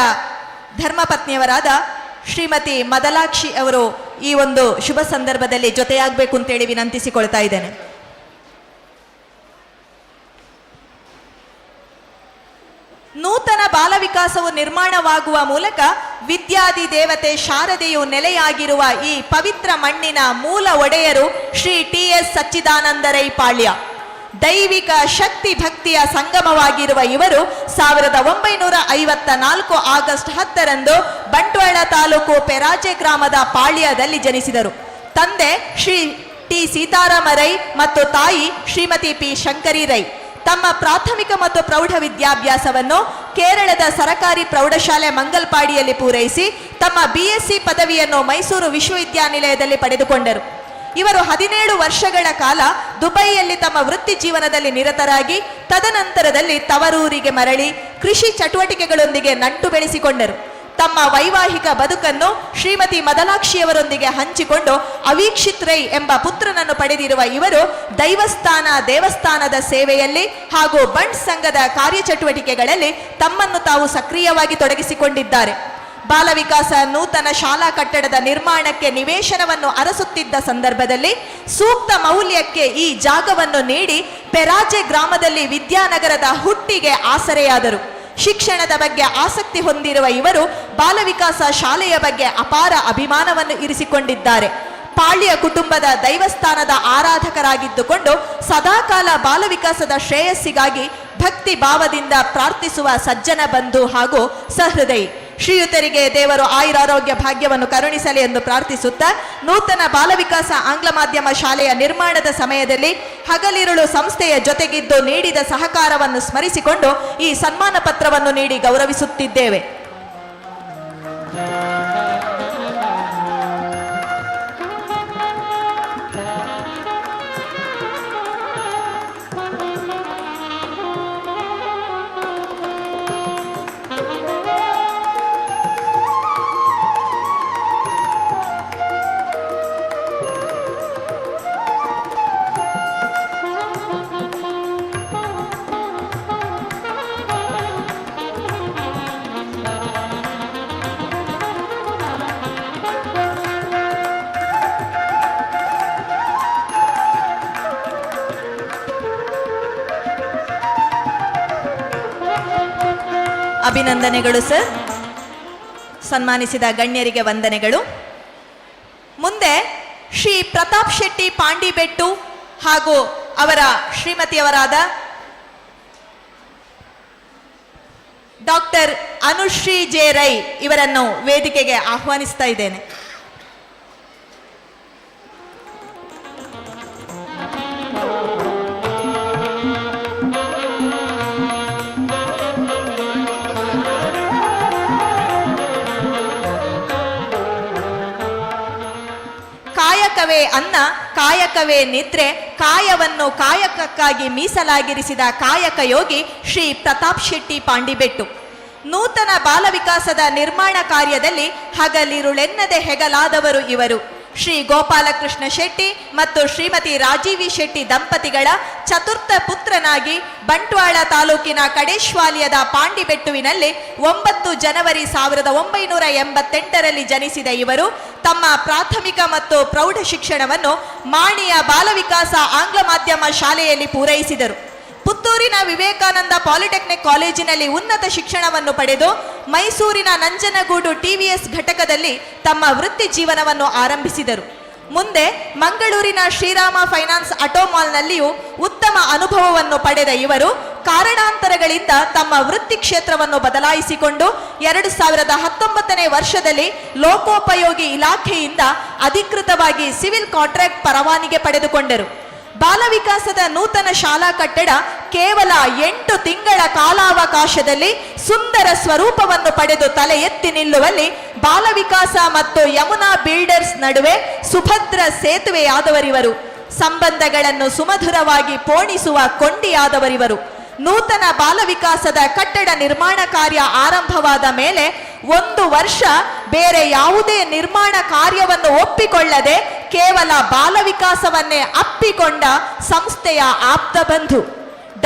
ಧರ್ಮಪತ್ನಿಯವರಾದ ಶ್ರೀಮತಿ ಮದಲಾಕ್ಷಿ ಅವರು ಈ ಒಂದು ಶುಭ ಸಂದರ್ಭದಲ್ಲಿ ಜೊತೆಯಾಗಬೇಕು ಅಂತೇಳಿ ವಿನಂತಿಸಿಕೊಳ್ತಾ ಇದ್ದೇನೆ. ನೂತನ ಬಾಲ ವಿಕಾಸವು ನಿರ್ಮಾಣವಾಗುವ ಮೂಲಕ ವಿದ್ಯಾದಿ ದೇವತೆ ಶಾರದೆಯು ನೆಲೆಯಾಗಿರುವ ಈ ಪವಿತ್ರ ಮಣ್ಣಿನ ಮೂಲ ಒಡೆಯರು ಶ್ರೀ ಟಿ.ಎಸ್. ಸಚ್ಚಿದಾನಂದ ರೈ ಪಾಳ್ಯ. ದೈವಿಕ ಶಕ್ತಿ ಭಕ್ತಿಯ ಸಂಗಮವಾಗಿರುವ ಇವರು 1954 ಆಗಸ್ಟ್ 10ರಂದು ಬಂಟ್ವಾಳ ತಾಲೂಕು ಪೆರಾಜೆ ಗ್ರಾಮದ ಪಾಳ್ಯದಲ್ಲಿ ಜನಿಸಿದರು. ತಂದೆ ಶ್ರೀ ಟಿ. ಸೀತಾರಾಮ ರೈ ಮತ್ತು ತಾಯಿ ಶ್ರೀಮತಿ ಪಿ. ಶಂಕರಿ ರೈ. ತಮ್ಮ ಪ್ರಾಥಮಿಕ ಮತ್ತು ಪ್ರೌಢ ವಿದ್ಯಾಭ್ಯಾಸವನ್ನು ಕೇರಳದ ಸರಕಾರಿ ಪ್ರೌಢಶಾಲೆ ಮಂಗಲ್ಪಾಡಿಯಲ್ಲಿ ಪೂರೈಸಿ ತಮ್ಮ BSc ಪದವಿಯನ್ನು ಮೈಸೂರು ವಿಶ್ವವಿದ್ಯಾನಿಲಯದಲ್ಲಿ ಪಡೆದುಕೊಂಡರು. ಇವರು 17 ವರ್ಷಗಳ ಕಾಲ ದುಬೈಯಲ್ಲಿ ತಮ್ಮ ವೃತ್ತಿ ಜೀವನದಲ್ಲಿ ನಿರತರಾಗಿ ತದನಂತರದಲ್ಲಿ ತವರೂರಿಗೆ ಮರಳಿ ಕೃಷಿ ಚಟುವಟಿಕೆಗಳೊಂದಿಗೆ ನಂಟು ಬೆಳೆಸಿಕೊಂಡರು. ತಮ್ಮ ವೈವಾಹಿಕ ಬದುಕನ್ನು ಶ್ರೀಮತಿ ಮದಲಾಕ್ಷಿಯವರೊಂದಿಗೆ ಹಂಚಿಕೊಂಡು ಅವೀಕ್ಷಿತ್ ರೈ ಎಂಬ ಪುತ್ರನನ್ನು ಪಡೆದಿರುವ ಇವರು ದೇವಸ್ಥಾನದ ಸೇವೆಯಲ್ಲಿ ಹಾಗೂ ಬಂಟ್ ಸಂಘದ ಕಾರ್ಯಚಟುವಟಿಕೆಗಳಲ್ಲಿ ತಮ್ಮನ್ನು ತಾವು ಸಕ್ರಿಯವಾಗಿ ತೊಡಗಿಸಿಕೊಂಡಿದ್ದಾರೆ. ಬಾಲವಿಕಾಸ ನೂತನ ಶಾಲಾ ಕಟ್ಟಡದ ನಿರ್ಮಾಣಕ್ಕೆ ನಿವೇಶನವನ್ನು ಅರಸುತ್ತಿದ್ದ ಸಂದರ್ಭದಲ್ಲಿ ಸೂಕ್ತ ಮೌಲ್ಯಕ್ಕೆ ಈ ಜಾಗವನ್ನು ನೀಡಿ ಪೆರಾಜೆ ಗ್ರಾಮದಲ್ಲಿ ವಿದ್ಯಾನಗರದ ಹುಟ್ಟಿಗೆ ಆಸರೆಯಾದರು. ಶಿಕ್ಷಣದ ಬಗ್ಗೆ ಆಸಕ್ತಿ ಹೊಂದಿರುವ ಇವರು ಬಾಲವಿಕಾಸ ಶಾಲೆಯ ಬಗ್ಗೆ ಅಪಾರ ಅಭಿಮಾನವನ್ನು ಇರಿಸಿಕೊಂಡಿದ್ದಾರೆ. ಪಾಳ್ಯ ಕುಟುಂಬದ ದೈವಸ್ಥಾನದ ಆರಾಧಕರಾಗಿದ್ದುಕೊಂಡು ಸದಾಕಾಲ ಬಾಲವಿಕಾಸದ ಶ್ರೇಯಸ್ಸಿಗಾಗಿ ಭಕ್ತಿ ಭಾವದಿಂದ ಪ್ರಾರ್ಥಿಸುವ ಸಜ್ಜನ ಬಂಧು ಹಾಗೂ ಸಹೃದಯಿ. ಶ್ರೀಯುತರಿಗೆ ದೇವರು ಆಯುರಾರೋಗ್ಯ ಭಾಗ್ಯವನ್ನು ಕರುಣಿಸಲಿ ಎಂದು ಪ್ರಾರ್ಥಿಸುತ್ತಾ ನೂತನ ಬಾಲವಿಕಾಸ ಆಂಗ್ಲ ಮಾಧ್ಯಮ ಶಾಲೆಯ ನಿರ್ಮಾಣದ ಸಮಯದಲ್ಲಿ ಹಗಲಿರುಳು ಸಂಸ್ಥೆಯ ಜೊತೆಗಿದ್ದು ನೀಡಿದ ಸಹಕಾರವನ್ನು ಸ್ಮರಿಸಿಕೊಂಡು ಈ ಸನ್ಮಾನ ಪತ್ರವನ್ನು ನೀಡಿ ಗೌರವಿಸುತ್ತಿದ್ದೇವೆ. ಅಭಿನಂದನೆಗಳು ಸರ್. ಸನ್ಮಾನಿಸಿದ ಗಣ್ಯರಿಗೆ ವಂದನೆಗಳು. ಮುಂದೆ ಶ್ರೀ ಪ್ರತಾಪ್ ಶೆಟ್ಟಿ ಪಾಂಡಿಬೆಟ್ಟು ಹಾಗೂ ಅವರ ಶ್ರೀಮತಿಯವರಾದ ಡಾಕ್ಟರ್ ಅನುಶ್ರೀ ಜೆ ರೈ ಇವರನ್ನು ವೇದಿಕೆಗೆ ಆಹ್ವಾನಿಸ್ತಾ ಇದ್ದೇನೆ. ಕಾಯಕವೇ ಅನ್ನ, ಕಾಯಕವೇ ನಿದ್ರೆ, ಕಾಯವನ್ನು ಕಾಯಕಕ್ಕಾಗಿ ಮೀಸಲಾಗಿರಿಸಿದ ಕಾಯಕ ಯೋಗಿ ಶ್ರೀ ಪ್ರತಾಪ್ ಶೆಟ್ಟಿ ಪಾಂಡಿಬೆಟ್ಟು. ನೂತನ ಬಾಲವಿಕಾಸದ ನಿರ್ಮಾಣ ಕಾರ್ಯದಲ್ಲಿ ಹಗಲಿರುಳೆನ್ನದೆ ಹೆಗಲಾದವರು ಇವರು. ಶ್ರೀ ಗೋಪಾಲಕೃಷ್ಣ ಶೆಟ್ಟಿ ಮತ್ತು ಶ್ರೀಮತಿ ರಾಜೀವಿ ಶೆಟ್ಟಿ ದಂಪತಿಗಳ ಚತುರ್ಥ ಪುತ್ರನಾಗಿ ಬಂಟ್ವಾಳ ತಾಲೂಕಿನ ಕಡೇಶ್ವಾಲಿಯದ ಪಾಂಡಿಬೆಟ್ಟುವಿನಲ್ಲಿ 9 ಜನವರಿ 1988ರಲ್ಲಿ ಜನಿಸಿದ ಇವರು ತಮ್ಮ ಪ್ರಾಥಮಿಕ ಮತ್ತು ಪ್ರೌಢ ಶಿಕ್ಷಣವನ್ನು ಮಾಣಿಯ ಬಾಲವಿಕಾಸ ಆಂಗ್ಲ ಮಾಧ್ಯಮ ಶಾಲೆಯಲ್ಲಿ ಪೂರೈಸಿದರು. ಪುತ್ತೂರಿನ ವಿವೇಕಾನಂದ ಪಾಲಿಟೆಕ್ನಿಕ್ ಕಾಲೇಜಿನಲ್ಲಿ ಉನ್ನತ ಶಿಕ್ಷಣವನ್ನು ಪಡೆದು ಮೈಸೂರಿನ ನಂಜನಗೂಡು TVS ಘಟಕದಲ್ಲಿ ತಮ್ಮ ವೃತ್ತಿ ಜೀವನವನ್ನು ಆರಂಭಿಸಿದರು. ಮುಂದೆ ಮಂಗಳೂರಿನ ಶ್ರೀರಾಮ ಫೈನಾನ್ಸ್ ಆಟೋಮಾಲ್ನಲ್ಲಿಯೂ ಉತ್ತಮ ಅನುಭವವನ್ನು ಪಡೆದ ಇವರು ಕಾರಣಾಂತರಗಳಿಂದ ತಮ್ಮ ವೃತ್ತಿ ಕ್ಷೇತ್ರವನ್ನು ಬದಲಾಯಿಸಿಕೊಂಡು 2019ನೇ ವರ್ಷದಲ್ಲಿ ಲೋಕೋಪಯೋಗಿ ಇಲಾಖೆಯಿಂದ ಅಧಿಕೃತವಾಗಿ ಸಿವಿಲ್ ಕಾಂಟ್ರಾಕ್ಟ್ ಪರವಾನಗಿ ಪಡೆದುಕೊಂಡರು. ಬಾಲವಿಕಾಸದ ನೂತನ ಶಾಲಾ ಕಟ್ಟಡ ಕೇವಲ 8 ತಿಂಗಳ ಕಾಲಾವಕಾಶದಲ್ಲಿ ಸುಂದರ ಸ್ವರೂಪವನ್ನು ಪಡೆದು ತಲೆ ಎತ್ತಿ ನಿಲ್ಲುವಲ್ಲಿ ಬಾಲವಿಕಾಸ ಮತ್ತು ಯಮುನಾ ಬಿಲ್ಡರ್ಸ್ ನಡುವೆ ಸುಭದ್ರ ಸೇತುವೆಯಾದವರಿವರು. ಸಂಬಂಧಗಳನ್ನು ಸುಮಧುರವಾಗಿ ಪೋಣಿಸುವ ಕೊಂಡಿಯಾದವರಿವರು. ನೂತನ ಬಾಲ ವಿಕಾಸದ ಕಟ್ಟಡ ನಿರ್ಮಾಣ ಕಾರ್ಯ ಆರಂಭವಾದ ಮೇಲೆ 1 ವರ್ಷ ಬೇರೆ ಯಾವುದೇ ನಿರ್ಮಾಣ ಕಾರ್ಯವನ್ನು ಒಪ್ಪಿಕೊಳ್ಳದೆ ಕೇವಲ ಬಾಲ ವಿಕಾಸವನ್ನೇ ಅಪ್ಪಿಕೊಂಡ ಸಂಸ್ಥೆಯ ಆಪ್ತ ಬಂಧು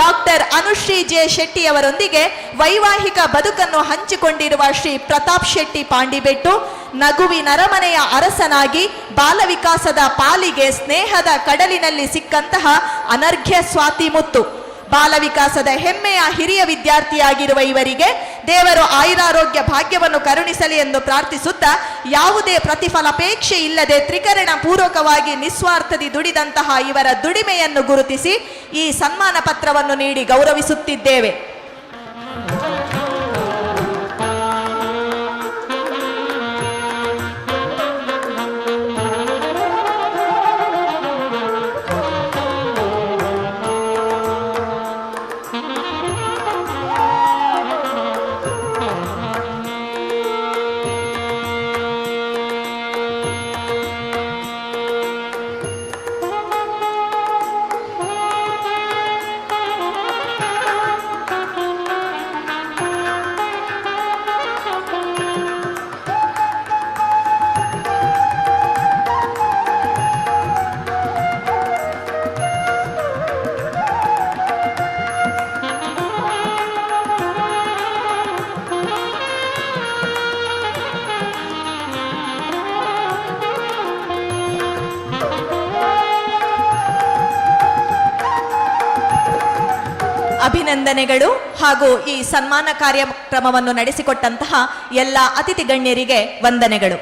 ಡಾಕ್ಟರ್ ಅನುಶ್ರೀ ಜೆ ಶೆಟ್ಟಿಯವರೊಂದಿಗೆ ವೈವಾಹಿಕ ಬದುಕನ್ನು ಹಂಚಿಕೊಂಡಿರುವ ಶ್ರೀ ಪ್ರತಾಪ್ ಶೆಟ್ಟಿ ಪಾಂಡಿಬೆಟ್ಟು ನಗುವಿನ ಅರಮನೆಯ ಅರಸನಾಗಿ ಬಾಲ ವಿಕಾಸದ ಪಾಲಿಗೆ ಸ್ನೇಹದ ಕಡಲಿನಲ್ಲಿ ಸಿಕ್ಕಂತಹ ಅನರ್ಘ್ಯ ಸ್ವಾತಿ ಮುತ್ತು. ಬಾಲ ವಿಕಾಸದ ಹೆಮ್ಮೆಯ ಹಿರಿಯ ವಿದ್ಯಾರ್ಥಿಯಾಗಿರುವ ಇವರಿಗೆ ದೇವರು ಆಯುರಾರೋಗ್ಯ ಭಾಗ್ಯವನ್ನು ಕರುಣಿಸಲಿ ಎಂದು ಪ್ರಾರ್ಥಿಸುತ್ತಾ, ಯಾವುದೇ ಪ್ರತಿಫಲಾಪೇಕ್ಷೆ ಇಲ್ಲದೆ ತ್ರಿಕರಣ ಪೂರ್ವಕವಾಗಿ ನಿಸ್ವಾರ್ಥದಿ ದುಡಿದಂತಹ ಇವರ ದುಡಿಮೆಯನ್ನು ಗುರುತಿಸಿ ಈ ಸನ್ಮಾನ ಪತ್ರವನ್ನು ನೀಡಿ ಗೌರವಿಸುತ್ತಿದ್ದೇವೆ. ಅಭಿನಂದನೆಗಳು ಹಾಗೂ ಈ ಸನ್ಮಾನ ಕಾರ್ಯಕ್ರಮವನ್ನು ನಡೆಸಿಕೊಟ್ಟಂತಹ ಎಲ್ಲ ಅತಿಥಿ ಗಣ್ಯರಿಗೆ ವಂದನೆಗಳು.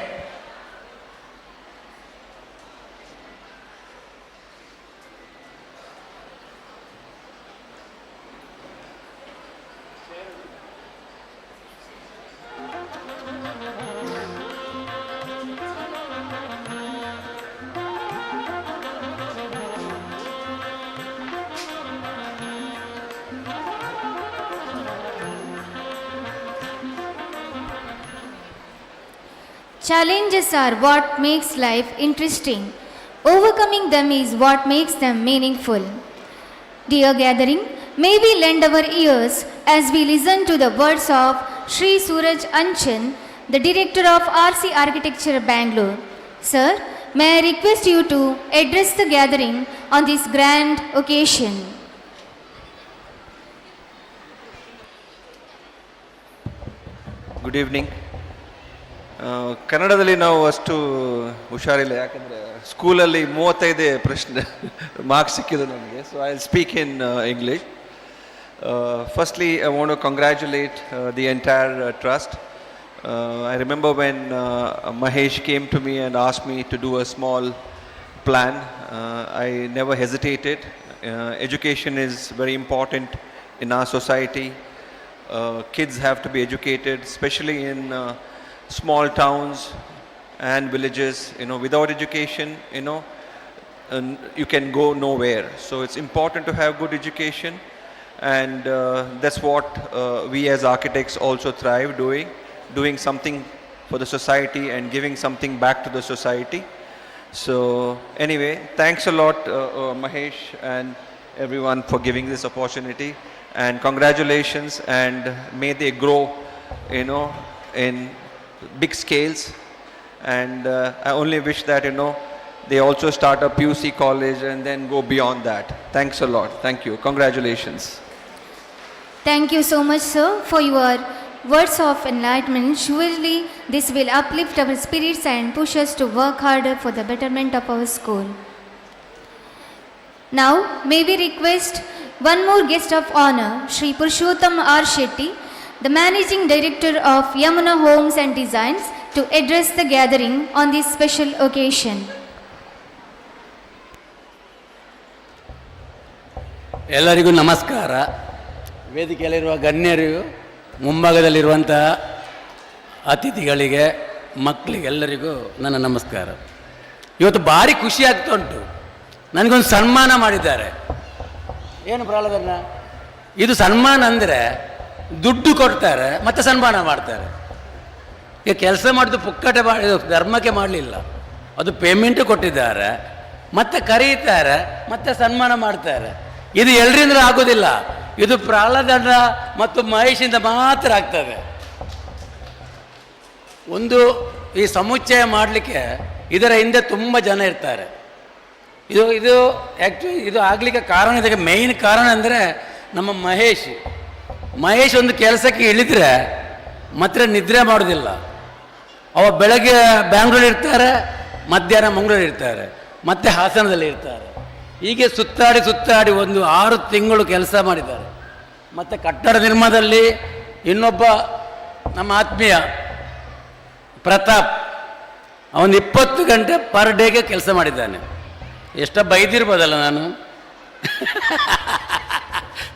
Challenges are what makes life interesting. Overcoming them is what makes them meaningful. Dear gathering, may we lend our ears as we listen to the words of Sri Suraj Anchan, the Director of RC Architecture, Bangalore. Sir, may I request you to address the gathering on this grand occasion. Good evening. ಕನ್ನಡದಲ್ಲಿ ನಾವು ಅಷ್ಟು ಹುಷಾರಿಲ್ಲ, ಯಾಕಂದರೆ ಸ್ಕೂಲಲ್ಲಿ 35 ಪ್ರಶ್ನೆ ಮಾರ್ಕ್ಸ್ ಸಿಕ್ಕಿದೆ ನಮಗೆ. So I will speak in English. Firstly I want to congratulate the entire trust. I remember when Mahesh came to me and asked me to do a small plan. I never hesitated. Education is very important in our society. Kids have to be educated, especially in small towns and villages. Without education, you can go nowhere. So it's important to have good education, and that's what we as architects also thrive doing something for the society and giving something back to the society. So anyway, thanks a lot Mahesh and everyone for giving this opportunity, and congratulations, and may they grow in big scales, and I only wish that they also start a PUC college and then go beyond that. Thanks a lot. Thank you. Congratulations. Thank you so much, sir, for your words of enlightenment. Surely this will uplift our spirits and push us to work harder for the betterment of our school. Now, may we request one more guest of honor, Sri Purushottam R. Shetty, the Managing Director of Yamuna Homes and Designs, to address the gathering on this special occasion. ಎಲ್ಲರಿಗೂ ನಮಸ್ಕಾರ. ವೇದಿಕೆಯಲ್ಲಿರುವ ಗಣ್ಯರಿಗೂ, ಮುಂಭಾಗದಲ್ಲಿರುವಂಥ ಅತಿಥಿಗಳಿಗೆ, ಮಕ್ಕಳಿಗೆಲ್ಲರಿಗೂ ನನ್ನ ನಮಸ್ಕಾರ. ಇವತ್ತು ಭಾರಿ ಖುಷಿ ಆಗ್ತಾ ಉಂಟು. ನನಗೊಂದು ಸನ್ಮಾನ ಮಾಡಿದ್ದಾರೆ. ಏನು ಪ್ರಹ್ಲಾದಣ್ಣ, ಇದು ಸನ್ಮಾನ ಅಂದರೆ ದುಡ್ಡು ಕೊಡ್ತಾರೆ ಮತ್ತು ಸನ್ಮಾನ ಮಾಡ್ತಾರೆ. ಈಗ ಕೆಲಸ ಮಾಡಿದ್ದು ಪುಕ್ಕಟೆ ಧರ್ಮಕ್ಕೆ ಮಾಡಲಿಲ್ಲ, ಅದು ಪೇಮೆಂಟು ಕೊಟ್ಟಿದ್ದಾರೆ, ಮತ್ತೆ ಕರೀತಾರೆ, ಮತ್ತೆ ಸನ್ಮಾನ ಮಾಡ್ತಾರೆ. ಇದು ಎಲ್ಲರಿಂದಲೂ ಆಗೋದಿಲ್ಲ. ಇದು ಪ್ರಹ್ಲಾದನ ಮತ್ತು ಮಹೇಶಿಂದ ಮಾತ್ರ ಆಗ್ತದೆ. ಒಂದು ಈ ಸಮುಚ್ಚಯ ಮಾಡಲಿಕ್ಕೆ ಇದರ ಹಿಂದೆ ತುಂಬ ಜನ ಇರ್ತಾರೆ. ಇದು ಆ್ಯಕ್ಚುಲಿ ಇದು ಆಗಲಿಕ್ಕೆ ಕಾರಣ, ಇದಕ್ಕೆ ಮೇಯ್ನ್ ಕಾರಣ ಅಂದರೆ ನಮ್ಮ ಮಹೇಶ್ ಒಂದು ಕೆಲಸಕ್ಕೆ ಇಳಿದ್ರೆ ಮಾತ್ರ ನಿದ್ರೆ ಮಾಡೋದಿಲ್ಲ. ಅವ ಬೆಳಗ್ಗೆ ಬ್ಯಾಂಗ್ಳೂರು ಇರ್ತಾರೆ, ಮಧ್ಯಾಹ್ನ ಮಂಗಳೂರು ಇರ್ತಾರೆ, ಮತ್ತೆ ಹಾಸನದಲ್ಲಿ ಇರ್ತಾರೆ. ಹೀಗೆ ಸುತ್ತಾಡಿ ಒಂದು 6 ತಿಂಗಳು ಕೆಲಸ ಮಾಡಿದ್ದಾರೆ. ಮತ್ತು ಕಟ್ಟಡ ನಿರ್ಮಾಣದಲ್ಲಿ ಇನ್ನೊಬ್ಬ ನಮ್ಮ ಆತ್ಮೀಯ ಪ್ರತಾಪ್, ಅವನು 20 ಗಂಟೆ ಪರ್ ಡೇಗೆ ಕೆಲಸ ಮಾಡಿದ್ದಾನೆ. ಎಷ್ಟೋ ಬೈದಿರ್ಬೋದಲ್ಲ ನಾನು.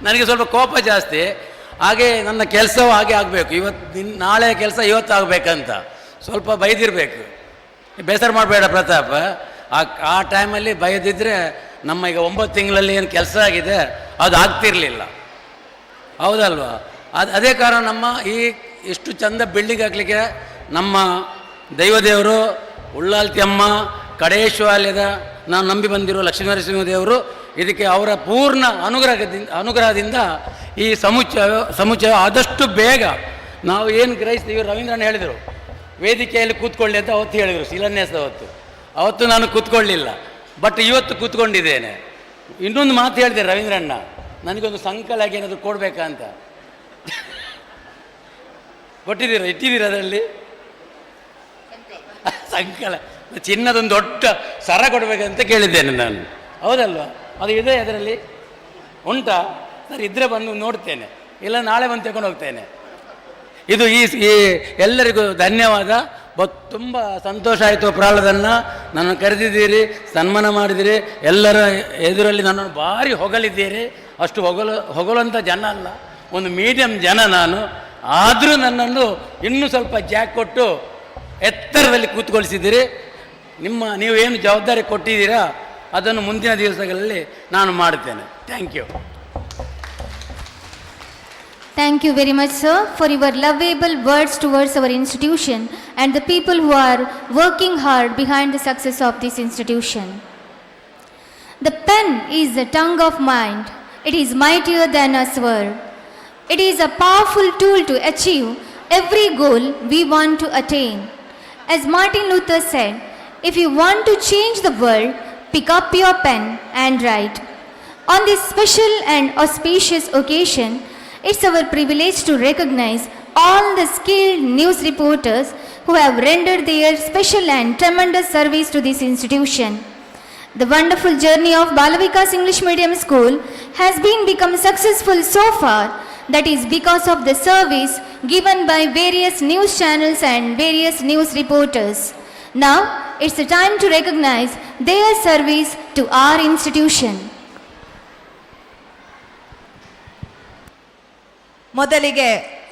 ನನಗೆ ಸ್ವಲ್ಪ ಕೋಪ ಜಾಸ್ತಿ, ಹಾಗೆ ನನ್ನ ಕೆಲಸವೂ ಹಾಗೆ ಆಗಬೇಕು. ನಾಳೆ ಕೆಲಸ ಇವತ್ತು ಆಗಬೇಕಂತ ಸ್ವಲ್ಪ ಬೈದಿರಬೇಕು. ಬೇಸರ ಮಾಡಬೇಡ ಪ್ರತಾಪ್. ಆ ಟೈಮಲ್ಲಿ ಬೈದಿದ್ರೆ ನಮ್ಮ ಈಗ 9 ತಿಂಗಳಲ್ಲಿ ಏನು ಕೆಲಸ ಆಗಿದೆ ಅದು ಆಗ್ತಿರಲಿಲ್ಲ, ಹೌದಲ್ವಾ? ಅದೇ ಕಾರಣ ನಮ್ಮ ಈ ಎಷ್ಟು ಚಂದ ಬಿಲ್ಡಿಂಗ್ ಹಾಕ್ಲಿಕ್ಕೆ ನಮ್ಮ ದೈವದೇವರು ಉಳ್ಳಾಲ್ತಿಯಮ್ಮ ಕಡೇಶ್ವಾಲಯದ ನಾವು ನಂಬಿ ಬಂದಿರೋ ಲಕ್ಷ್ಮೀನರಸಿಂಹದೇವರು ಇದಕ್ಕೆ ಅವರ ಪೂರ್ಣ ಅನುಗ್ರಹದಿಂದ ಈ ಸಮುಚ್ಚಯ ಆದಷ್ಟು ಬೇಗ ನಾವು ಏನು ಗ್ರಹಿಸ್ತೀವಿ. ರವೀಂದ್ರಣ್ಣ ಹೇಳಿದರು ವೇದಿಕೆಯಲ್ಲಿ ಕೂತ್ಕೊಳ್ಳಿ ಅಂತ ಅವತ್ತು ಹೇಳಿದರು, ಶಿಲಾನ್ಯಾಸದ ಅವತ್ತು ನಾನು ಕೂತ್ಕೊಳ್ಳಿಲ್ಲ, ಬಟ್ ಇವತ್ತು ಕೂತ್ಕೊಂಡಿದ್ದೇನೆ. ಇನ್ನೊಂದು ಮಾತು ಹೇಳಿದೆ ರವೀಂದ್ರಣ್ಣ, ನನಗೊಂದು ಸಂಕಲಾಗಿ ಏನಾದರೂ ಕೊಡಬೇಕಾ ಅಂತ. ಇಟ್ಟಿದ್ದೀರಾ ಅದರಲ್ಲಿ ಸಂಕಲ ಚಿನ್ನದೊಂದು ದೊಡ್ಡ ಸರ ಕೊಡಬೇಕಂತ ಕೇಳಿದ್ದೇನೆ ನಾನು, ಹೌದಲ್ವಾ? ಅದು ಇದೆ ಅದರಲ್ಲಿ ಉಂಟಾ ಸರ್? ಇದ್ರೆ ಬಂದು ನೋಡ್ತೇನೆ, ಇಲ್ಲ ನಾಳೆ ಬಂದು ತಗೊಂಡು ಹೋಗ್ತೇನೆ. ಇದು ಈ ಎಲ್ಲರಿಗೂ ಧನ್ಯವಾದ. ತುಂಬ ಸಂತೋಷ ಆಯಿತು. ಪ್ರಹ್ಲಾದನ್ನು ನನ್ನನ್ನು ಕರೆದಿದ್ದೀರಿ, ಸನ್ಮಾನ ಮಾಡಿದ್ದೀರಿ, ಎಲ್ಲರ ಎದುರಲ್ಲಿ ನನ್ನನ್ನು ಭಾರಿ ಹೊಗಳಿದ್ದೀರಿ. ಅಷ್ಟು ಹೊಗಳುವಂಥ ಜನ ಅಲ್ಲ, ಒಂದು ಮೀಡಿಯಮ್ ಜನ ನಾನು. ಆದರೂ ನನ್ನನ್ನು ಇನ್ನೂ ಸ್ವಲ್ಪ ಜಾಕ್ ಕೊಟ್ಟು ಎತ್ತರದಲ್ಲಿ ಕೂತ್ಕೊಳಿಸಿದ್ದೀರಿ. ನೀವು ಏನು ಜವಾಬ್ದಾರಿ ಕೊಟ್ಟಿದ್ದೀರಾ ಅದನ್ನು ಮುಂದಿನ ದಿವಸಗಳಲ್ಲಿ ನಾನು ಮಾಡುತ್ತೇನೆ. Thank you. Thank you very much, sir, for your lovable words towards our institution and the people who are working hard behind the success of this institution. The pen is the tongue of mind. It is mightier than a sword. It is a powerful tool to achieve every goal we want to attain. As Martin Luther said, if you want to change the world, pick up your pen and write. On this special and auspicious occasion, it's our privilege to recognize all the skilled news reporters who have rendered their special and tremendous service to this institution. The wonderful journey of Balavikas English Medium School has become successful so far. That is because of the service given by various news channels and various news reporters. Now, it's the time to recognize their service to our institution. ಮೊದಲಿಗೆ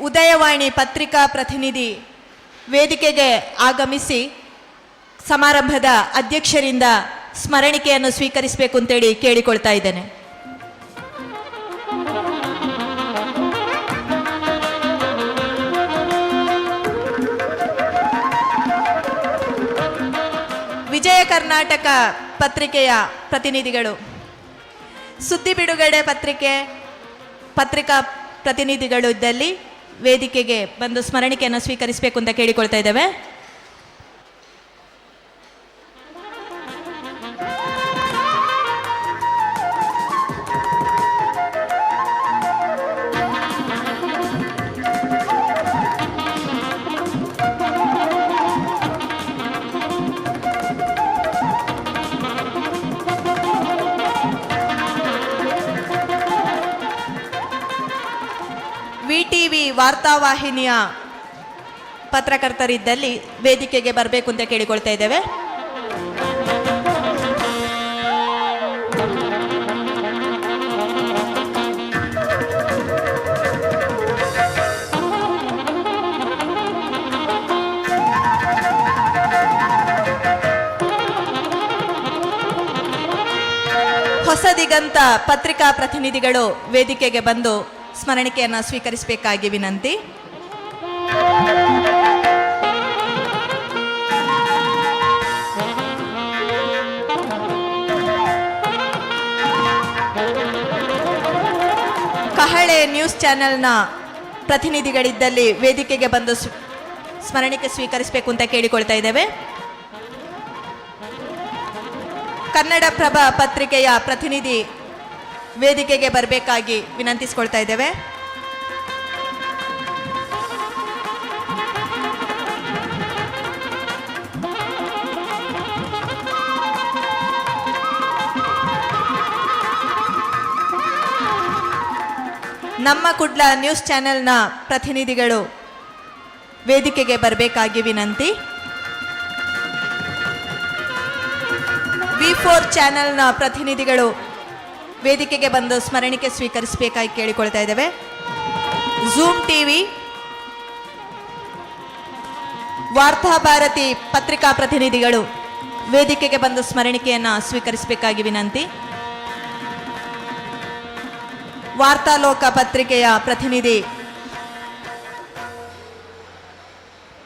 ಉದಯವಾಣಿ ಪತ್ರಿಕಾ ಪ್ರತಿನಿಧಿ ವೇದಿಕೆಗೆ ಆಗಮಿಸಿ ಸಮಾರಂಭದ ಅಧ್ಯಕ್ಷರಿಂದ ಸ್ಮರಣಿಕೆಯನ್ನು ಸ್ವೀಕರಿಸಬೇಕು ಅಂತೇಳಿ ಕೇಳಿಕೊಳ್ತಾ ಇದ್ದೇನೆ. ವಿಜಯ ಕರ್ನಾಟಕ ಪತ್ರಿಕೆಯ ಪ್ರತಿನಿಧಿಗಳು, ಸುದ್ದಿ ಬಿಡುಗಡೆ ಪತ್ರಿಕಾ ಪ್ರತಿನಿಧಿಗಳು ಇದ್ದಲ್ಲಿ ವೇದಿಕೆಗೆ ಬಂದು ಸ್ಮರಣಿಕೆಯನ್ನು ಸ್ವೀಕರಿಸಬೇಕು ಅಂತ ಕೇಳಿಕೊಳ್ತಾ ಇದ್ದೇವೆ. ವಿಟಿವಿ ವಾರ್ತಾವಾಹಿನಿಯ ಪತ್ರಕರ್ತರಿದ್ದಲ್ಲಿ ವೇದಿಕೆಗೆ ಬರಬೇಕು ಅಂತ ಕೇಳಿಕೊಳ್ತಾ ಇದ್ದೇವೆ. ಹೊಸ ದಿಗಂತ ಪತ್ರಿಕಾ ಪ್ರತಿನಿಧಿಗಳು ವೇದಿಕೆಗೆ ಬಂದು ಸ್ಮರಣಿಕೆಯನ್ನು ಸ್ವೀಕರಿಸಬೇಕಾಗಿ ವಿನಂತಿ. ಮಹಿಳೆ ನ್ಯೂಸ್ ಚಾನೆಲ್ನ ಪ್ರತಿನಿಧಿಗಳಿದ್ದಲ್ಲಿ ವೇದಿಕೆಗೆ ಬಂದು ಸ್ಮರಣಿಕೆ ಸ್ವೀಕರಿಸಬೇಕು ಅಂತ ಕೇಳಿಕೊಳ್ತಾ ಇದ್ದೇವೆ. ಕನ್ನಡಪ್ರಭ ಪತ್ರಿಕೆಯ ಪ್ರತಿನಿಧಿ ವೇದಿಕೆಗೆ ಬರಬೇಕಾಗಿ ವಿನಂತಿಸಿಕೊಳ್ತಾ ಇದ್ದೇವೆ. ನಮ್ಮ ಕುಡ್ಲ ನ್ಯೂಸ್ ಚಾನೆಲ್ನ ಪ್ರತಿನಿಧಿಗಳು ವೇದಿಕೆಗೆ ಬರಬೇಕಾಗಿ ವಿನಂತಿ. V4 ಚಾನೆಲ್ನ ಪ್ರತಿನಿಧಿಗಳು ವೇದಿಕೆಗೆ ಬಂದು ಸ್ಮರಣಿಕೆ ಸ್ವೀಕರಿಸಬೇಕಾಗಿ ಕೇಳಿಕೊಳ್ತಾ ಇದ್ದೇವೆ. ಝೂಮ್ ಟಿವಿ, ವಾರ್ತಾಭಾರತಿ ಪತ್ರಿಕಾ ಪ್ರತಿನಿಧಿಗಳು ವೇದಿಕೆಗೆ ಬಂದು ಸ್ಮರಣಿಕೆಯನ್ನು ಸ್ವೀಕರಿಸಬೇಕಾಗಿ ವಿನಂತಿ. ವಾರ್ತಾಲೋಕ ಪತ್ರಿಕೆಯ ಪ್ರತಿನಿಧಿ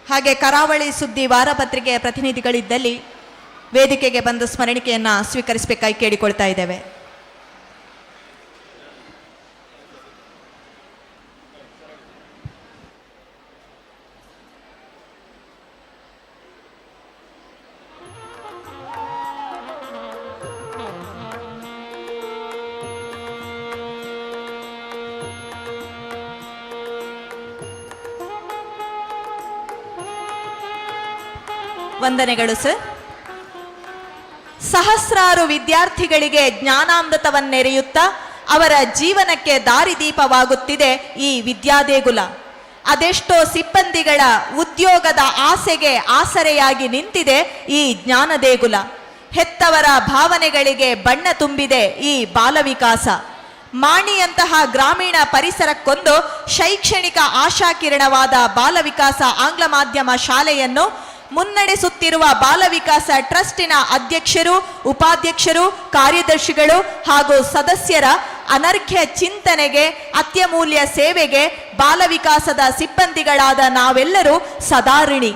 ಹಾಗೆ ಕರಾವಳಿ ಸುದ್ದಿ ವಾರಪತ್ರಿಕೆಯ ಪ್ರತಿನಿಧಿಗಳಿದ್ದಲ್ಲಿ ವೇದಿಕೆಗೆ ಬಂದು ಸ್ಮರಣಿಕೆಯನ್ನು ಸ್ವೀಕರಿಸಬೇಕಾಗಿ ಕೇಳಿಕೊಳ್ತಾ ಇದ್ದೇವೆ. ವಂದನೆಗಳು ಸರ್. ಸಹಸ್ರಾರು ವಿದ್ಯಾರ್ಥಿಗಳಿಗೆ ಜ್ಞಾನಾಮೃತವನ್ನೆರೆಯುತ್ತಾ ಅವರ ಜೀವನಕ್ಕೆ ದಾರಿದೀಪವಾಗುತ್ತಿದೆ ಈ ವಿದ್ಯಾದೇಗುಲ. ಅದೆಷ್ಟೋ ಸಿಬ್ಬಂದಿಗಳ ಉದ್ಯೋಗದ ಆಸೆಗೆ ಆಸರೆಯಾಗಿ ನಿಂತಿದೆ ಈ ಜ್ಞಾನದೇಗುಲ. ಹೆತ್ತವರ ಭಾವನೆಗಳಿಗೆ ಬಣ್ಣ ತುಂಬಿದೆ ಈ ಬಾಲವಿಕಾಸ. ಮಾಣಿಯಂತಹ ಗ್ರಾಮೀಣ ಪರಿಸರಕ್ಕೊಂದು ಶೈಕ್ಷಣಿಕ ಆಶಾಕಿರಣವಾದ ಬಾಲವಿಕಾಸ ಆಂಗ್ಲ ಮಾಧ್ಯಮ ಶಾಲೆಯನ್ನು ಮುನ್ನಡೆಸುತ್ತಿರುವ ಬಾಲವಿಕಾಸ ಟ್ರಸ್ಟಿನ ಅಧ್ಯಕ್ಷರು, ಉಪಾಧ್ಯಕ್ಷರು, ಕಾರ್ಯದರ್ಶಿಗಳು ಹಾಗೂ ಸದಸ್ಯರ ಅನರ್ಘ್ಯ ಚಿಂತನೆಗೆ, ಅತ್ಯಮೂಲ್ಯ ಸೇವೆಗೆ ಬಾಲವಿಕಾಸದ ಸಿಬ್ಬಂದಿಗಳಾದ ನಾವೆಲ್ಲರೂ ಸದಾಋಣಿ.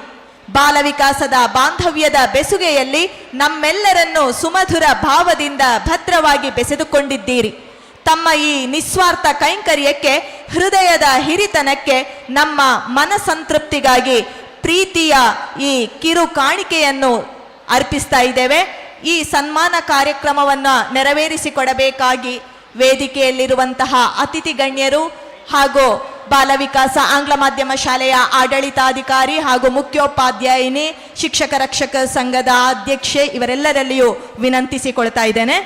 ಬಾಲವಿಕಾಸದ ಬಾಂಧವ್ಯದ ಬೆಸುಗೆಯಲ್ಲಿ ನಮ್ಮೆಲ್ಲರನ್ನು ಸುಮಧುರ ಭಾವದಿಂದ ಭದ್ರವಾಗಿ ಬೆಸೆದುಕೊಂಡಿದ್ದೀರಿ. ತಮ್ಮ ಈ ನಿಸ್ವಾರ್ಥ ಕೈಂಕರ್ಯಕ್ಕೆ, ಹೃದಯದ ಹಿರಿತನಕ್ಕೆ, ನಮ್ಮ ಮನಸಂತೃಪ್ತಿಗಾಗಿ ಪ್ರೀತಿಯ ಈ ಕಿರು ಕಾಣಿಕೆಯನ್ನು ಅರ್ಪಿಸ್ತಾ ಇದ್ದೇವೆ. ಈ ಸನ್ಮಾನ ಕಾರ್ಯಕ್ರಮವನ್ನು ನೆರವೇರಿಸಿಕೊಡಬೇಕಾಗಿ ವೇದಿಕೆಯಲ್ಲಿರುವಂತಹ ಅತಿಥಿ ಗಣ್ಯರು ಹಾಗೂ ಬಾಲವಿಕಾಸ ಆಂಗ್ಲ ಮಾಧ್ಯಮ ಶಾಲೆಯ ಆಡಳಿತಾಧಿಕಾರಿ ಹಾಗೂ ಮುಖ್ಯೋಪಾಧ್ಯಾಯಿನಿ, ಶಿಕ್ಷಕ ರಕ್ಷಕ ಸಂಘದ ಅಧ್ಯಕ್ಷೆ ಇವರೆಲ್ಲರಲ್ಲಿಯೂ ವಿನಂತಿಸಿಕೊಳ್ತಾ ಇದ್ದೇನೆ.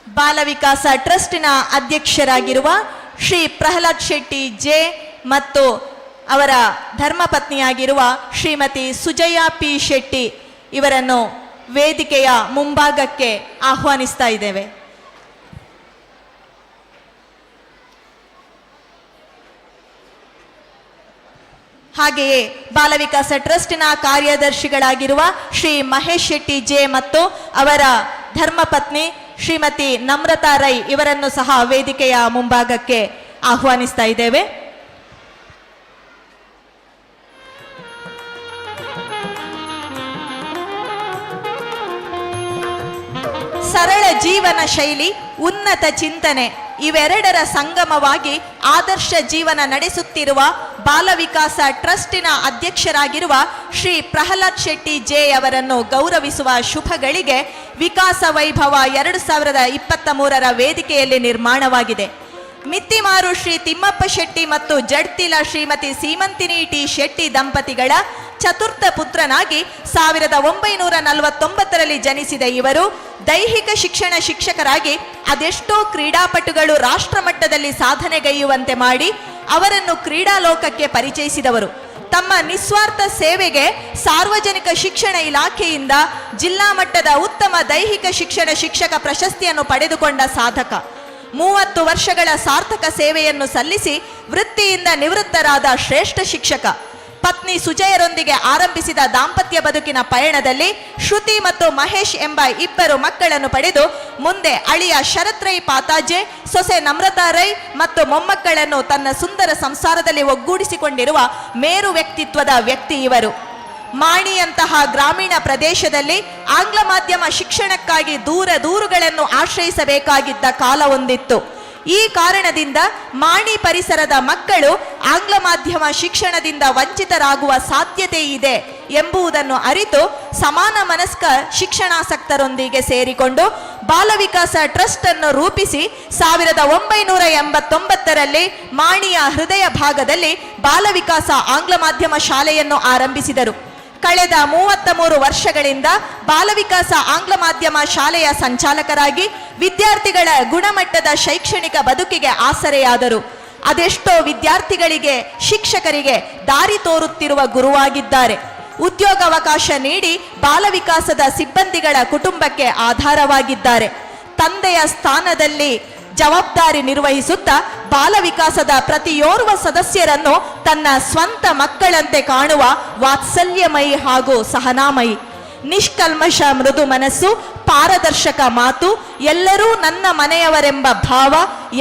ಬಾಲವಿಕಾಸ ಟ್ರಸ್ಟಿನ ಅಧ್ಯಕ್ಷರಾಗಿರುವ ಶ್ರೀ ಪ್ರಹ್ಲಾದ್ ಶೆಟ್ಟಿ ಜೆ ಮತ್ತು ಅವರ ಧರ್ಮಪತ್ನಿಯಾಗಿರುವ ಶ್ರೀಮತಿ ಸುಜಯ ಪಿ ಶೆಟ್ಟಿ ಇವರನ್ನು ವೇದಿಕೆಯ ಮುಂಭಾಗಕ್ಕೆ ಆಹ್ವಾನಿಸ್ತಾ ಇದ್ದೇವೆ. ಹಾಗೆಯೇ ಬಾಲವಿಕಾಸ ಟ್ರಸ್ಟಿನ ಕಾರ್ಯದರ್ಶಿಗಳಾಗಿರುವ ಶ್ರೀ ಮಹೇಶ್ ಶೆಟ್ಟಿ ಜೆ ಮತ್ತು ಅವರ ಧರ್ಮಪತ್ನಿ ಶ್ರೀಮತಿ ನಮ್ರತಾ ರೈ ಇವರನ್ನು ಸಹ ವೇದಿಕೆಯ ಮುಂಭಾಗಕ್ಕೆ ಆಹ್ವಾನಿಸ್ತಾ ಇದ್ದೇವೆ. ಸರಳ ಜೀವನ ಶೈಲಿ, ಉನ್ನತ ಚಿಂತನೆ ಇವೆರಡರ ಸಂಗಮವಾಗಿ ಆದರ್ಶ ಜೀವನ ನಡೆಸುತ್ತಿರುವ ಬಾಲವಿಕಾಸ ಟ್ರಸ್ಟಿನ ಅಧ್ಯಕ್ಷರಾಗಿರುವ ಶ್ರೀ ಪ್ರಹ್ಲಾದ್ ಶೆಟ್ಟಿ ಜೆ ಅವರನ್ನು ಗೌರವಿಸುವ ಶುಭಗಳಿಗೆ ವಿಕಾಸ ವೈಭವ 2023ರ ವೇದಿಕೆಯಲ್ಲಿ ನಿರ್ಮಾಣವಾಗಿದೆ. ಮಿತ್ತಿಮಾರು ಶ್ರೀ ತಿಮ್ಮಪ್ಪ ಶೆಟ್ಟಿ ಮತ್ತು ಜಡ್ತಿಲ ಶ್ರೀಮತಿ ಸೀಮಂತಿನಿ ಟಿ ಶೆಟ್ಟಿ ದಂಪತಿಗಳ ಚತುರ್ಥ ಪುತ್ರನಾಗಿ 1949ರಲ್ಲಿ ಜನಿಸಿದ ಇವರು ದೈಹಿಕ ಶಿಕ್ಷಣ ಶಿಕ್ಷಕರಾಗಿ ಅದೆಷ್ಟೋ ಕ್ರೀಡಾಪಟುಗಳು ರಾಷ್ಟ್ರಮಟ್ಟದಲ್ಲಿ ಸಾಧನೆಗೈಯುವಂತೆ ಮಾಡಿ ಅವರನ್ನು ಕ್ರೀಡಾ ಲೋಕಕ್ಕೆ ಪರಿಚಯಿಸಿದವರು. ತಮ್ಮ ನಿಸ್ವಾರ್ಥ ಸೇವೆಗೆ ಸಾರ್ವಜನಿಕ ಶಿಕ್ಷಣ ಇಲಾಖೆಯಿಂದ ಜಿಲ್ಲಾ ಮಟ್ಟದ ಉತ್ತಮ ದೈಹಿಕ ಶಿಕ್ಷಣ ಶಿಕ್ಷಕ ಪ್ರಶಸ್ತಿಯನ್ನು ಪಡೆದುಕೊಂಡ ಸಾಧಕ. 30 ವರ್ಷಗಳ ಸಾರ್ಥಕ ಸೇವೆಯನ್ನು ಸಲ್ಲಿಸಿ ವೃತ್ತಿಯಿಂದ ನಿವೃತ್ತರಾದ ಶ್ರೇಷ್ಠ ಶಿಕ್ಷಕ. ಪತ್ನಿ ಸುಜಯರೊಂದಿಗೆ ಆರಂಭಿಸಿದ ದಾಂಪತ್ಯ ಬದುಕಿನ ಪಯಣದಲ್ಲಿ ಶ್ರುತಿ ಮತ್ತು ಮಹೇಶ್ ಎಂಬ 2 ಮಕ್ಕಳನ್ನು ಪಡೆದು ಮುಂದೆ ಅಳಿಯ ಶರತ್ ರೈ ಪಾತಾಜೆ, ಸೊಸೆ ನಮ್ರತಾ ರೈ ಮತ್ತು ಮೊಮ್ಮಕ್ಕಳನ್ನು ತನ್ನ ಸುಂದರ ಸಂಸಾರದಲ್ಲಿ ಒಗ್ಗೂಡಿಸಿಕೊಂಡಿರುವ ಮೇರು ವ್ಯಕ್ತಿತ್ವದ ವ್ಯಕ್ತಿ ಇವರು. ಮಾಣಿಯಂತಹ ಗ್ರಾಮೀಣ ಪ್ರದೇಶದಲ್ಲಿ ಆಂಗ್ಲ ಮಾಧ್ಯಮ ಶಿಕ್ಷಣಕ್ಕಾಗಿ ದೂರುಗಳನ್ನು ಆಶ್ರಯಿಸಬೇಕಾಗಿದ್ದ ಕಾಲ ಒಂದಿತ್ತು. ಈ ಕಾರಣದಿಂದ ಮಾಣಿ ಪರಿಸರದ ಮಕ್ಕಳು ಆಂಗ್ಲ ಮಾಧ್ಯಮ ಶಿಕ್ಷಣದಿಂದ ವಂಚಿತರಾಗುವ ಸಾಧ್ಯತೆ ಇದೆ ಎಂಬುದನ್ನು ಅರಿತು ಸಮಾನ ಮನಸ್ಕ ಶಿಕ್ಷಣಾಸಕ್ತರೊಂದಿಗೆ ಸೇರಿಕೊಂಡು ಬಾಲ ವಿಕಾಸ ಟ್ರಸ್ಟ್ ಅನ್ನು ರೂಪಿಸಿ 1989ರಲ್ಲಿ ಮಾಣಿಯ ಹೃದಯ ಭಾಗದಲ್ಲಿ ಬಾಲ ವಿಕಾಸ ಆಂಗ್ಲ ಮಾಧ್ಯಮ ಶಾಲೆಯನ್ನು ಆರಂಭಿಸಿದರು. ಕಳೆದ 33 ವರ್ಷಗಳಿಂದ ಬಾಲವಿಕಾಸ ಆಂಗ್ಲ ಮಾಧ್ಯಮ ಶಾಲೆಯ ಸಂಚಾಲಕರಾಗಿ ವಿದ್ಯಾರ್ಥಿಗಳ ಗುಣಮಟ್ಟದ ಶೈಕ್ಷಣಿಕ ಬದುಕಿಗೆ ಆಸರೆಯಾದರು. ಅದೆಷ್ಟೋ ವಿದ್ಯಾರ್ಥಿಗಳಿಗೆ, ಶಿಕ್ಷಕರಿಗೆ ದಾರಿ ತೋರುತ್ತಿರುವ ಗುರುವಾಗಿದ್ದಾರೆ. ಉದ್ಯೋಗಾವಕಾಶ ನೀಡಿ ಬಾಲವಿಕಾಸದ ಸಿಬ್ಬಂದಿಗಳ ಕುಟುಂಬಕ್ಕೆ ಆಧಾರವಾಗಿದ್ದಾರೆ. ತಂದೆಯ ಸ್ಥಾನದಲ್ಲಿ ಜವಾಬ್ದಾರಿ ನಿರ್ವಹಿಸುತ್ತಾ ಬಾಲವಿಕಾಸದ ಪ್ರತಿಯೋರ್ವ ಸದಸ್ಯರನ್ನು ತನ್ನ ಸ್ವಂತ ಮಕ್ಕಳಂತೆ ಕಾಣುವ ವಾತ್ಸಲ್ಯಮಯಿ ಹಾಗೂ ಸಹನಾಮಯಿ, ನಿಷ್ಕಲ್ಮಶ ಮೃದು ಮನಸ್ಸು, ಪಾರದರ್ಶಕ ಮಾತು, ಎಲ್ಲರೂ ನನ್ನ ಮನೆಯವರೆಂಬ ಭಾವ,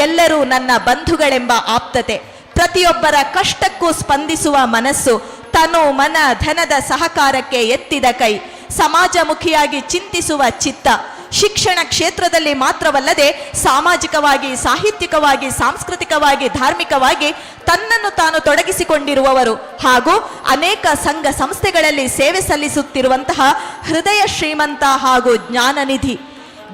ಎಲ್ಲರೂ ನನ್ನ ಬಂಧುಗಳೆಂಬ ಆಪ್ತತೆ, ಪ್ರತಿಯೊಬ್ಬರ ಕಷ್ಟಕ್ಕೂ ಸ್ಪಂದಿಸುವ ಮನಸ್ಸು, ತನು ಮನ ಧನದ ಸಹಕಾರಕ್ಕೆ ಎತ್ತಿದ ಕೈ, ಸಮಾಜಮುಖಿಯಾಗಿ ಚಿಂತಿಸುವ ಚಿತ್ತ, ಶಿಕ್ಷಣ ಕ್ಷೇತ್ರದಲ್ಲಿ ಮಾತ್ರವಲ್ಲದೆ ಸಾಮಾಜಿಕವಾಗಿ, ಸಾಹಿತ್ಯಿಕವಾಗಿ, ಸಾಂಸ್ಕೃತಿಕವಾಗಿ, ಧಾರ್ಮಿಕವಾಗಿ ತನ್ನನ್ನು ತಾನು ತೊಡಗಿಸಿಕೊಂಡಿರುವವರು ಹಾಗೂ ಅನೇಕ ಸಂಘ ಸಂಸ್ಥೆಗಳಲ್ಲಿ ಸೇವೆ ಸಲ್ಲಿಸುತ್ತಿರುವಂತಹ ಹೃದಯ ಶ್ರೀಮಂತ ಹಾಗೂ ಜ್ಞಾನನಿಧಿ.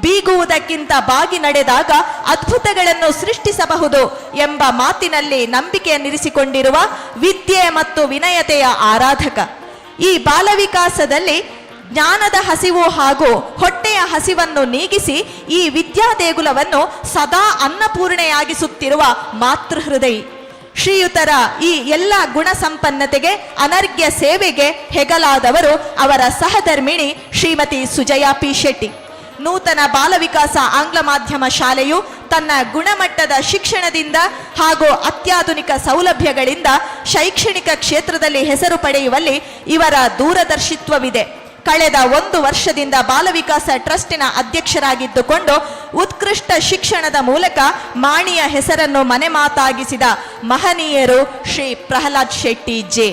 ಬೀಗುವುದಕ್ಕಿಂತ ಬಾಗಿ ನಡೆದಾಗ ಅದ್ಭುತಗಳನ್ನು ಸೃಷ್ಟಿಸಬಹುದು ಎಂಬ ಮಾತಿನಲ್ಲಿ ನಂಬಿಕೆಯನ್ನಿರಿಸಿಕೊಂಡಿರುವ ವಿದ್ಯೆ ಮತ್ತು ವಿನಯತೆಯ ಆರಾಧಕ. ಈ ಬಾಲವಿಕಾಸದಲ್ಲಿ ಜ್ಞಾನದ ಹಸಿವು ಹಾಗೂ ಹೊಟ್ಟೆಯ ಹಸಿವನ್ನು ನೀಗಿಸಿ ಈ ವಿದ್ಯಾ ದೇಗುಲವನ್ನು ಸದಾ ಅನ್ನಪೂರ್ಣೆಯಾಗಿಸುತ್ತಿರುವ ಮಾತೃಹೃದಯಿ. ಶ್ರೀಯುತರ ಈ ಎಲ್ಲ ಗುಣ ಸಂಪನ್ನತೆಗೆ, ಅನರ್ಘ್ಯ ಸೇವೆಗೆ ಹೆಗಲಾದವರು ಅವರ ಸಹಧರ್ಮಿಣಿ ಶ್ರೀಮತಿ ಸುಜಯಾ ಪಿ ಶೆಟ್ಟಿ. ನೂತನ ಬಾಲವಿಕಾಸ ಆಂಗ್ಲ ಮಾಧ್ಯಮ ಶಾಲೆಯು ತನ್ನ ಗುಣಮಟ್ಟದ ಶಿಕ್ಷಣದಿಂದ ಹಾಗೂ ಅತ್ಯಾಧುನಿಕ ಸೌಲಭ್ಯಗಳಿಂದ ಶೈಕ್ಷಣಿಕ ಕ್ಷೇತ್ರದಲ್ಲಿ ಹೆಸರು ಪಡೆಯುವಲ್ಲಿ ಇವರ ದೂರದರ್ಶಿತ್ವವಿದೆ. ಕಳೆದ 1 ವರ್ಷದಿಂದ ಬಾಲವಿಕಾಸ ಟ್ರಸ್ಟಿನ ಅಧ್ಯಕ್ಷರಾಗಿದ್ದುಕೊಂಡು ಉತ್ಕೃಷ್ಟ ಶಿಕ್ಷಣದ ಮೂಲಕ ಮಾಣಿಯ ಹೆಸರನ್ನು ಮನೆ ಮಾತಾಗಿಸಿದ ಮಹನೀಯರು ಶ್ರೀ ಪ್ರಹ್ಲಾದ್ ಶೆಟ್ಟಿ ಜೆ.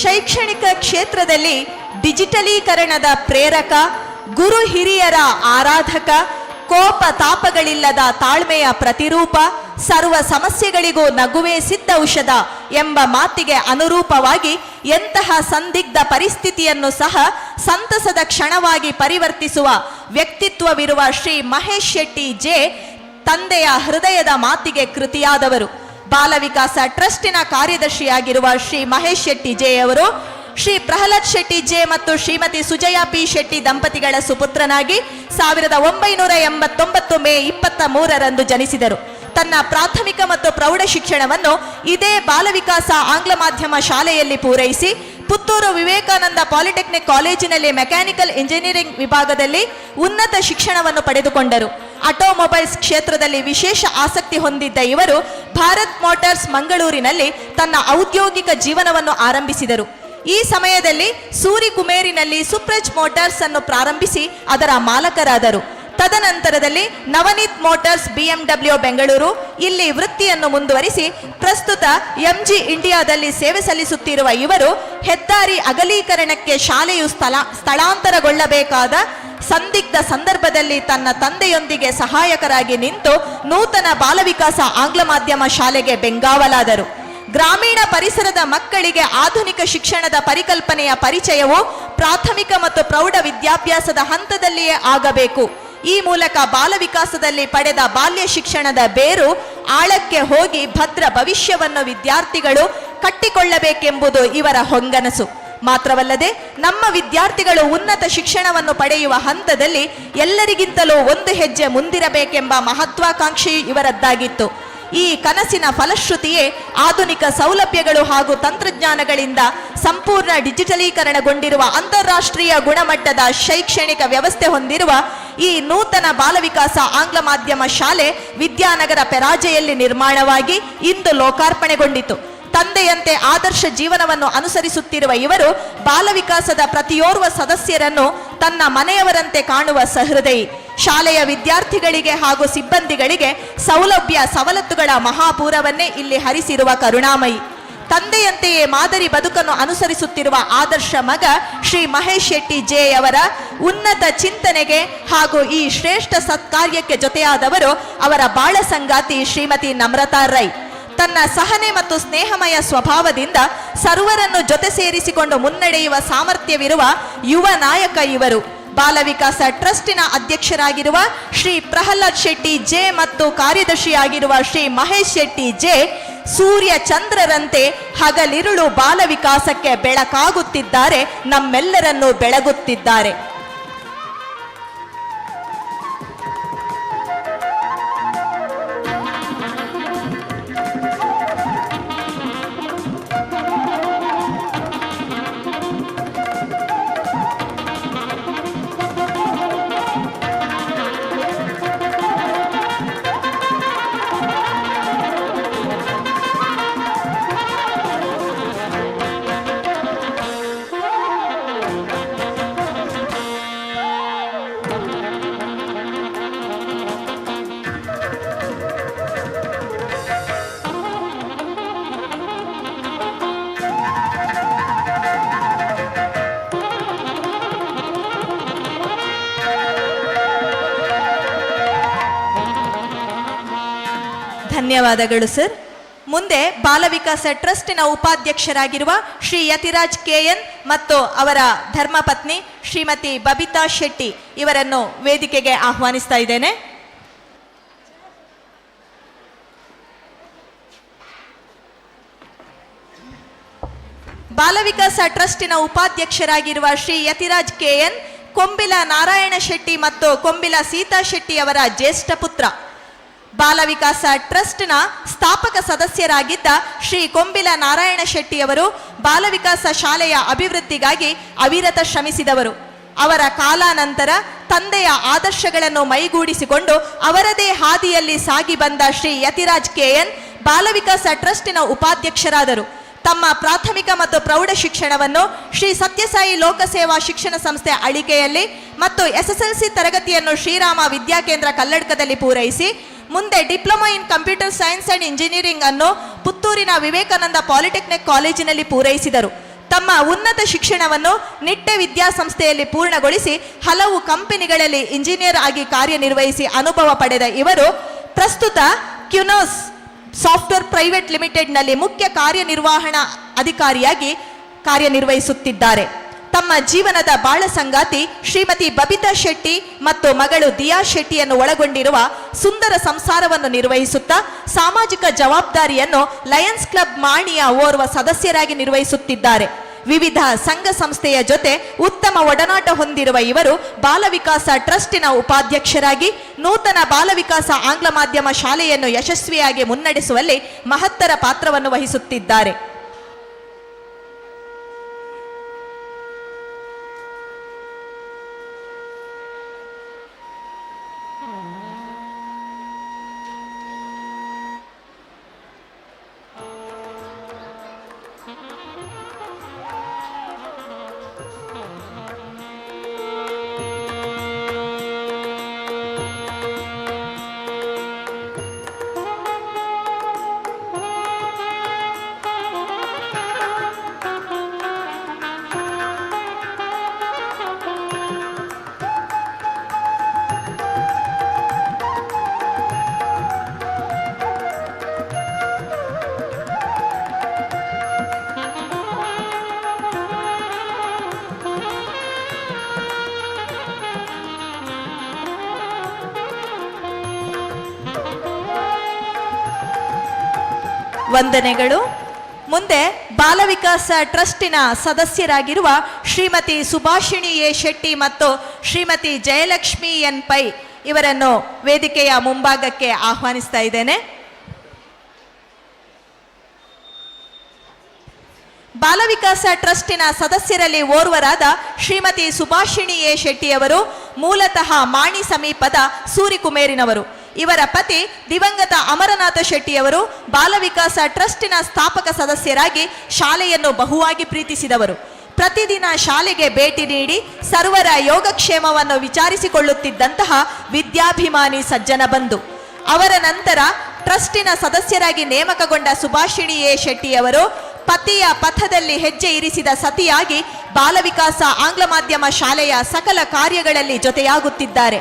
ಶೈಕ್ಷಣಿಕ ಕ್ಷೇತ್ರದಲ್ಲಿ ಡಿಜಿಟಲೀಕರಣದ ಪ್ರೇರಕ, ಗುರು ಹಿರಿಯರ ಆರಾಧಕ, ಕೋಪ ತಾಪಗಳಿಲ್ಲದ ತಾಳ್ಮೆಯ ಪ್ರತಿರೂಪ, ಸರ್ವ ಸಮಸ್ಯೆಗಳಿಗೂ ನಗುವೇ ಸಿದ್ಧ ಔಷಧ ಎಂಬ ಮಾತಿಗೆ ಅನುರೂಪವಾಗಿ ಎಂತಹ ಸಂದಿಗ್ಧ ಪರಿಸ್ಥಿತಿಯನ್ನು ಸಹ ಸಂತಸದ ಕ್ಷಣವಾಗಿ ಪರಿವರ್ತಿಸುವ ವ್ಯಕ್ತಿತ್ವವಿರುವ ಶ್ರೀ ಮಹೇಶ್ ಶೆಟ್ಟಿ ಜೆ ತಂದೆಯ ಹೃದಯದ ಮಾತಿಗೆ ಕೃತಿಯಾದವರು. ಬಾಲವಿಕಾಸ ಟ್ರಸ್ಟಿನ ಕಾರ್ಯದರ್ಶಿಯಾಗಿರುವ ಶ್ರೀ ಮಹೇಶ್ ಶೆಟ್ಟಿ ಜೆ ಅವರು ಶ್ರೀ ಪ್ರಹ್ಲಾದ್ ಶೆಟ್ಟಿ ಜೆ ಮತ್ತು ಶ್ರೀಮತಿ ಸುಜಯಾ ಪಿ ಶೆಟ್ಟಿ ದಂಪತಿಗಳ ಸುಪುತ್ರನಾಗಿ 1989 ಮೇ 23ರಂದು ಜನಿಸಿದರು. ತನ್ನ ಪ್ರಾಥಮಿಕ ಮತ್ತು ಪ್ರೌಢ ಶಿಕ್ಷಣವನ್ನು ಇದೇ ಬಾಲವಿಕಾಸ ಆಂಗ್ಲ ಮಾಧ್ಯಮ ಶಾಲೆಯಲ್ಲಿ ಪೂರೈಸಿ ಪುತ್ತೂರು ವಿವೇಕಾನಂದ ಪಾಲಿಟೆಕ್ನಿಕ್ ಕಾಲೇಜಿನಲ್ಲಿ ಮೆಕ್ಯಾನಿಕಲ್ ಇಂಜಿನಿಯರಿಂಗ್ ವಿಭಾಗದಲ್ಲಿ ಉನ್ನತ ಶಿಕ್ಷಣವನ್ನು ಪಡೆದುಕೊಂಡರು. ಆಟೋಮೊಬೈಲ್ಸ್ ಕ್ಷೇತ್ರದಲ್ಲಿ ವಿಶೇಷ ಆಸಕ್ತಿ ಹೊಂದಿದ್ದ ಇವರು ಭಾರತ್ ಮೋಟಾರ್ಸ್ ಮಂಗಳೂರಿನಲ್ಲಿ ತನ್ನ ಔದ್ಯೋಗಿಕ ಜೀವನವನ್ನು ಆರಂಭಿಸಿದರು. ಈ ಸಮಯದಲ್ಲಿ ಸೂರಿಕುಮೇರಿನಲ್ಲಿ ಸುಪ್ರಜ್ ಮೋಟಾರ್ಸ್ ಅನ್ನು ಪ್ರಾರಂಭಿಸಿ ಅದರ ಮಾಲಕರಾದರು. ತದನಂತರದಲ್ಲಿ ನವನೀತ್ ಮೋಟಾರ್ಸ್ BMW ಬೆಂಗಳೂರು ಇಲ್ಲಿ ವೃತ್ತಿಯನ್ನು ಮುಂದುವರಿಸಿ ಪ್ರಸ್ತುತ MG ಇಂಡಿಯಾದಲ್ಲಿ ಸೇವೆ ಸಲ್ಲಿಸುತ್ತಿರುವ ಇವರು ಹೆದ್ದಾರಿ ಅಗಲೀಕರಣಕ್ಕೆ ಶಾಲೆಯು ಸ್ಥಳಾಂತರಗೊಳ್ಳಬೇಕಾದ ಸಂದಿಗ್ಧ ಸಂದರ್ಭದಲ್ಲಿ ತನ್ನ ತಂದೆಯೊಂದಿಗೆ ಸಹಾಯಕರಾಗಿ ನಿಂತು ನೂತನ ಬಾಲವಿಕಾಸ ಆಂಗ್ಲ ಮಾಧ್ಯಮ ಶಾಲೆಗೆ ಬೆಂಗಾವಲಾದರು. ಗ್ರಾಮೀಣ ಪರಿಸರದ ಮಕ್ಕಳಿಗೆ ಆಧುನಿಕ ಶಿಕ್ಷಣದ ಪರಿಕಲ್ಪನೆಯ ಪರಿಚಯವು ಪ್ರಾಥಮಿಕ ಮತ್ತು ಪ್ರೌಢ ವಿದ್ಯಾಭ್ಯಾಸದ ಹಂತದಲ್ಲಿಯೇ ಆಗಬೇಕು. ಈ ಮೂಲಕ ಬಾಲವಿಕಾಸದಲ್ಲಿ ಪಡೆದ ಬಾಲ್ಯ ಶಿಕ್ಷಣದ ಬೇರು ಆಳಕ್ಕೆ ಹೋಗಿ ಭದ್ರ ಭವಿಷ್ಯವನ್ನು ವಿದ್ಯಾರ್ಥಿಗಳು ಕಟ್ಟಿಕೊಳ್ಳಬೇಕೆಂಬುದು ಇವರ ಹೊಂಗನಸು. ಮಾತ್ರವಲ್ಲದೆ ನಮ್ಮ ವಿದ್ಯಾರ್ಥಿಗಳು ಉನ್ನತ ಶಿಕ್ಷಣವನ್ನು ಪಡೆಯುವ ಹಂತದಲ್ಲಿ ಎಲ್ಲರಿಗಿಂತಲೂ ಒಂದು ಹೆಜ್ಜೆ ಮುಂದಿರಬೇಕೆಂಬ ಮಹತ್ವಾಕಾಂಕ್ಷೆ ಇವರದ್ದಾಗಿತ್ತು. ಈ ಕನಸಿನ ಫಲಶ್ರುತಿಯೇ ಆಧುನಿಕ ಸೌಲಭ್ಯಗಳು ಹಾಗೂ ತಂತ್ರಜ್ಞಾನಗಳಿಂದ ಸಂಪೂರ್ಣ ಡಿಜಿಟಲೀಕರಣಗೊಂಡಿರುವ ಅಂತಾರಾಷ್ಟ್ರೀಯ ಗುಣಮಟ್ಟದ ಶೈಕ್ಷಣಿಕ ವ್ಯವಸ್ಥೆ ಹೊಂದಿರುವ ಈ ನೂತನ ಬಾಲವಿಕಾಸ ಆಂಗ್ಲ ಮಾಧ್ಯಮ ಶಾಲೆ ವಿದ್ಯಾನಗರ ಪೆರಾಜೆಯಲ್ಲಿ ನಿರ್ಮಾಣವಾಗಿ ಇಂದು ಲೋಕಾರ್ಪಣೆಗೊಂಡಿತು. ತಂದೆಯಂತೆ ಆದರ್ಶ ಜೀವನವನ್ನು ಅನುಸರಿಸುತ್ತಿರುವ ಇವರು ಬಾಲವಿಕಾಸದ ಪ್ರತಿಯೋರ್ವ ಸದಸ್ಯರನ್ನು ತನ್ನ ಮನೆಯವರಂತೆ ಕಾಣುವ ಸಹೃದಯಿ. ಶಾಲೆಯ ವಿದ್ಯಾರ್ಥಿಗಳಿಗೆ ಹಾಗೂ ಸಿಬ್ಬಂದಿಗಳಿಗೆ ಸೌಲಭ್ಯ ಸವಲತ್ತುಗಳ ಮಹಾಪೂರವನ್ನೇ ಇಲ್ಲಿ ಹರಿಸಿರುವ ಕರುಣಾಮಯಿ. ತಂದೆಯಂತೆಯೇ ಮಾದರಿ ಬದುಕನ್ನು ಅನುಸರಿಸುತ್ತಿರುವ ಆದರ್ಶ ಮಗ ಶ್ರೀ ಮಹೇಶ್ ಶೆಟ್ಟಿ ಜೆ ಅವರ ಉನ್ನತ ಚಿಂತನೆಗೆ ಹಾಗೂ ಈ ಶ್ರೇಷ್ಠ ಸತ್ಕಾರ್ಯಕ್ಕೆ ಜೊತೆಯಾದವರು ಅವರ ಬಾಳ ಸಂಗಾತಿ ಶ್ರೀಮತಿ ನಮ್ರತಾ ರೈ. ತನ್ನ ಸಹನೆ ಮತ್ತು ಸ್ನೇಹಮಯ ಸ್ವಭಾವದಿಂದ ಸರ್ವರನ್ನು ಜೊತೆ ಸೇರಿಸಿಕೊಂಡು ಮುನ್ನಡೆಯುವ ಸಾಮರ್ಥ್ಯವಿರುವ ಯುವ ನಾಯಕ ಇವರು. ಬಾಲವಿಕಾಸ ಟ್ರಸ್ಟಿನ ಅಧ್ಯಕ್ಷರಾಗಿರುವ ಶ್ರೀ ಪ್ರಹ್ಲಾದ್ ಶೆಟ್ಟಿ ಜೆ ಮತ್ತು ಕಾರ್ಯದರ್ಶಿಯಾಗಿರುವ ಶ್ರೀ ಮಹೇಶ್ ಶೆಟ್ಟಿ ಜೆ ಸೂರ್ಯ ಚಂದ್ರರಂತೆ ಹಗಲಿರುಳು ಬಾಲವಿಕಾಸಕ್ಕೆ ಬೆಳಕಾಗುತ್ತಿದ್ದಾರೆ, ನಮ್ಮೆಲ್ಲರನ್ನು ಬೆಳಗುತ್ತಿದ್ದಾರೆ. ಧನ್ಯವಾದಗಳು ಸರ್. ಮುಂದೆ ಬಾಲವಿಕಾಸ ಟ್ರಸ್ಟಿನ ಉಪಾಧ್ಯಕ್ಷರಾಗಿರುವ ಶ್ರೀ ಯತಿರಾಜ್ ಕೆಎನ್ ಮತ್ತು ಅವರ ಧರ್ಮಪತ್ನಿ ಶ್ರೀಮತಿ ಬಬಿತಾ ಶೆಟ್ಟಿ ಇವರನ್ನು ವೇದಿಕೆಗೆ ಆಹ್ವಾನಿಸ್ತಾ ಇದ್ದೇನೆ. ಬಾಲವಿಕಾಸ ಟ್ರಸ್ಟಿನ ಉಪಾಧ್ಯಕ್ಷರಾಗಿರುವ ಶ್ರೀ ಯತಿರಾಜ್ ಕೆಎನ್ ಕೊಂಬಿಲ ನಾರಾಯಣ ಶೆಟ್ಟಿ ಮತ್ತು ಕೊಂಬಿಲ ಸೀತಾ ಶೆಟ್ಟಿ ಅವರ ಜ್ಯೇಷ್ಠ ಪುತ್ರ. ಬಾಲವಿಕಾಸ ಟ್ರಸ್ಟ್ನ ಸ್ಥಾಪಕ ಸದಸ್ಯರಾಗಿದ್ದ ಶ್ರೀ ಕೊಂಬಿಲ ನಾರಾಯಣ ಶೆಟ್ಟಿಯವರು ಬಾಲವಿಕಾಸ ಶಾಲೆಯ ಅಭಿವೃದ್ಧಿಗಾಗಿ ಅವಿರತ ಶ್ರಮಿಸಿದವರು. ಅವರ ಕಾಲಾನಂತರ ತಂದೆಯ ಆದರ್ಶಗಳನ್ನು ಮೈಗೂಡಿಸಿಕೊಂಡು ಅವರದೇ ಹಾದಿಯಲ್ಲಿ ಸಾಗಿ ಬಂದ ಶ್ರೀ ಯತಿರಾಜ್ ಕೆಎನ್ ಬಾಲವಿಕಾಸ ಟ್ರಸ್ಟಿನ ಉಪಾಧ್ಯಕ್ಷರಾದರು. ತಮ್ಮ ಪ್ರಾಥಮಿಕ ಮತ್ತು ಪ್ರೌಢ ಶಿಕ್ಷಣವನ್ನು ಶ್ರೀ ಸತ್ಯಸಾಯಿ ಲೋಕಸೇವಾ ಶಿಕ್ಷಣ ಸಂಸ್ಥೆ ಅಳಿಕೆಯಲ್ಲಿ ಮತ್ತು SSLC ತರಗತಿಯನ್ನು ಶ್ರೀರಾಮ ವಿದ್ಯಾಕೇಂದ್ರ ಕಲ್ಲಡ್ಕದಲ್ಲಿ ಪೂರೈಸಿ ಮುಂದೆ diploma in computer science and engineering ಅನ್ನು ಪುತ್ತೂರಿನ ವಿವೇಕಾನಂದ ಪಾಲಿಟೆಕ್ನಿಕ್ ಕಾಲೇಜಿನಲ್ಲಿ ಪೂರೈಸಿದರು. ತಮ್ಮ ಉನ್ನತ ಶಿಕ್ಷಣವನ್ನು ನಿಟ್ಟೆ ವಿದ್ಯಾಸಂಸ್ಥೆಯಲ್ಲಿ ಪೂರ್ಣಗೊಳಿಸಿ ಹಲವು ಕಂಪನಿಗಳಲ್ಲಿ ಇಂಜಿನಿಯರ್ ಆಗಿ ಕಾರ್ಯನಿರ್ವಹಿಸಿ ಅನುಭವ ಪಡೆದ ಇವರು ಪ್ರಸ್ತುತ ಕ್ಯುನೋಸ್ ಸಾಫ್ಟ್ವೇರ್ ಪ್ರೈವೇಟ್ ಲಿಮಿಟೆಡ್ನಲ್ಲಿ ಮುಖ್ಯ ಕಾರ್ಯನಿರ್ವಹಣಾ ಅಧಿಕಾರಿಯಾಗಿ ಕಾರ್ಯನಿರ್ವಹಿಸುತ್ತಿದ್ದಾರೆ. ತಮ್ಮ ಜೀವನದ ಬಾಳ ಸಂಗಾತಿ ಶ್ರೀಮತಿ ಬಬಿತಾ ಶೆಟ್ಟಿ ಮತ್ತು ಮಗಳು ದಿಯಾ ಶೆಟ್ಟಿಯನ್ನು ಒಳಗೊಂಡಿರುವ ಸುಂದರ ಸಂಸಾರವನ್ನು ನಿರ್ವಹಿಸುತ್ತಾ ಸಾಮಾಜಿಕ ಜವಾಬ್ದಾರಿಯನ್ನು ಲಯನ್ಸ್ ಕ್ಲಬ್ ಮಾಣಿಯ ಓರ್ವ ಸದಸ್ಯರಾಗಿ ನಿರ್ವಹಿಸುತ್ತಿದ್ದಾರೆ. ವಿವಿಧ ಸಂಘ ಸಂಸ್ಥೆಯ ಜೊತೆ ಉತ್ತಮ ಒಡನಾಟ ಹೊಂದಿರುವ ಇವರು ಬಾಲವಿಕಾಸ ಟ್ರಸ್ಟಿನ ಉಪಾಧ್ಯಕ್ಷರಾಗಿ ನೂತನ ಬಾಲವಿಕಾಸ ಆಂಗ್ಲ ಮಾಧ್ಯಮ ಶಾಲೆಯನ್ನು ಯಶಸ್ವಿಯಾಗಿ ಮುನ್ನಡೆಸುವಲ್ಲಿ ಮಹತ್ತರ ಪಾತ್ರವನ್ನು ವಹಿಸುತ್ತಿದ್ದಾರೆ. ವಂದನೆಗಳು. ಮುಂದೆ ಬಾಲವಿಕಾಸ ಟ್ರಸ್ಟಿನ ಸದಸ್ಯರಾಗಿರುವ ಶ್ರೀಮತಿ ಸುಭಾಷಿಣಿ ಎ ಶೆಟ್ಟಿ ಮತ್ತು ಶ್ರೀಮತಿ ಜಯಲಕ್ಷ್ಮಿ ಎನ್ ಪೈ ಇವರನ್ನು ವೇದಿಕೆಯ ಮುಂಭಾಗಕ್ಕೆ ಆಹ್ವಾನಿಸ್ತಾ ಇದ್ದೇನೆ. ಬಾಲವಿಕಾಸ ಟ್ರಸ್ಟಿನ ಸದಸ್ಯರಲ್ಲಿ ಓರ್ವರಾದ ಶ್ರೀಮತಿ ಸುಭಾಷಿಣಿ ಎ ಶೆಟ್ಟಿಯವರು ಮೂಲತಃ ಮಾಣಿ ಸಮೀಪದ ಸೂರಿಕುಮೇರಿನವರು. ಇವರ ಪತಿ ದಿವಂಗತ ಅಮರನಾಥ ಶೆಟ್ಟಿಯವರು ಬಾಲವಿಕಾಸ ಟ್ರಸ್ಟಿನ ಸ್ಥಾಪಕ ಸದಸ್ಯರಾಗಿ ಶಾಲೆಯನ್ನು ಬಹುವಾಗಿ ಪ್ರೀತಿಸಿದವರು. ಪ್ರತಿದಿನ ಶಾಲೆಗೆ ಭೇಟಿ ನೀಡಿ ಸರ್ವರ ಯೋಗಕ್ಷೇಮವನ್ನು ವಿಚಾರಿಸಿಕೊಳ್ಳುತ್ತಿದ್ದಂತಹ ವಿದ್ಯಾಭಿಮಾನಿ ಸಜ್ಜನ ಬಂಧು. ಅವರ ನಂತರ ಟ್ರಸ್ಟಿನ ಸದಸ್ಯರಾಗಿ ನೇಮಕಗೊಂಡ ಸುಭಾಷಿಣಿ ಎ ಶೆಟ್ಟಿಯವರು ಪತಿಯ ಪಥದಲ್ಲಿ ಹೆಜ್ಜೆ ಇರಿಸಿದ ಸತಿಯಾಗಿ ಬಾಲವಿಕಾಸ ಆಂಗ್ಲ ಮಾಧ್ಯಮ ಶಾಲೆಯ ಸಕಲ ಕಾರ್ಯಗಳಲ್ಲಿ ಜೊತೆಯಾಗುತ್ತಿದ್ದಾರೆ.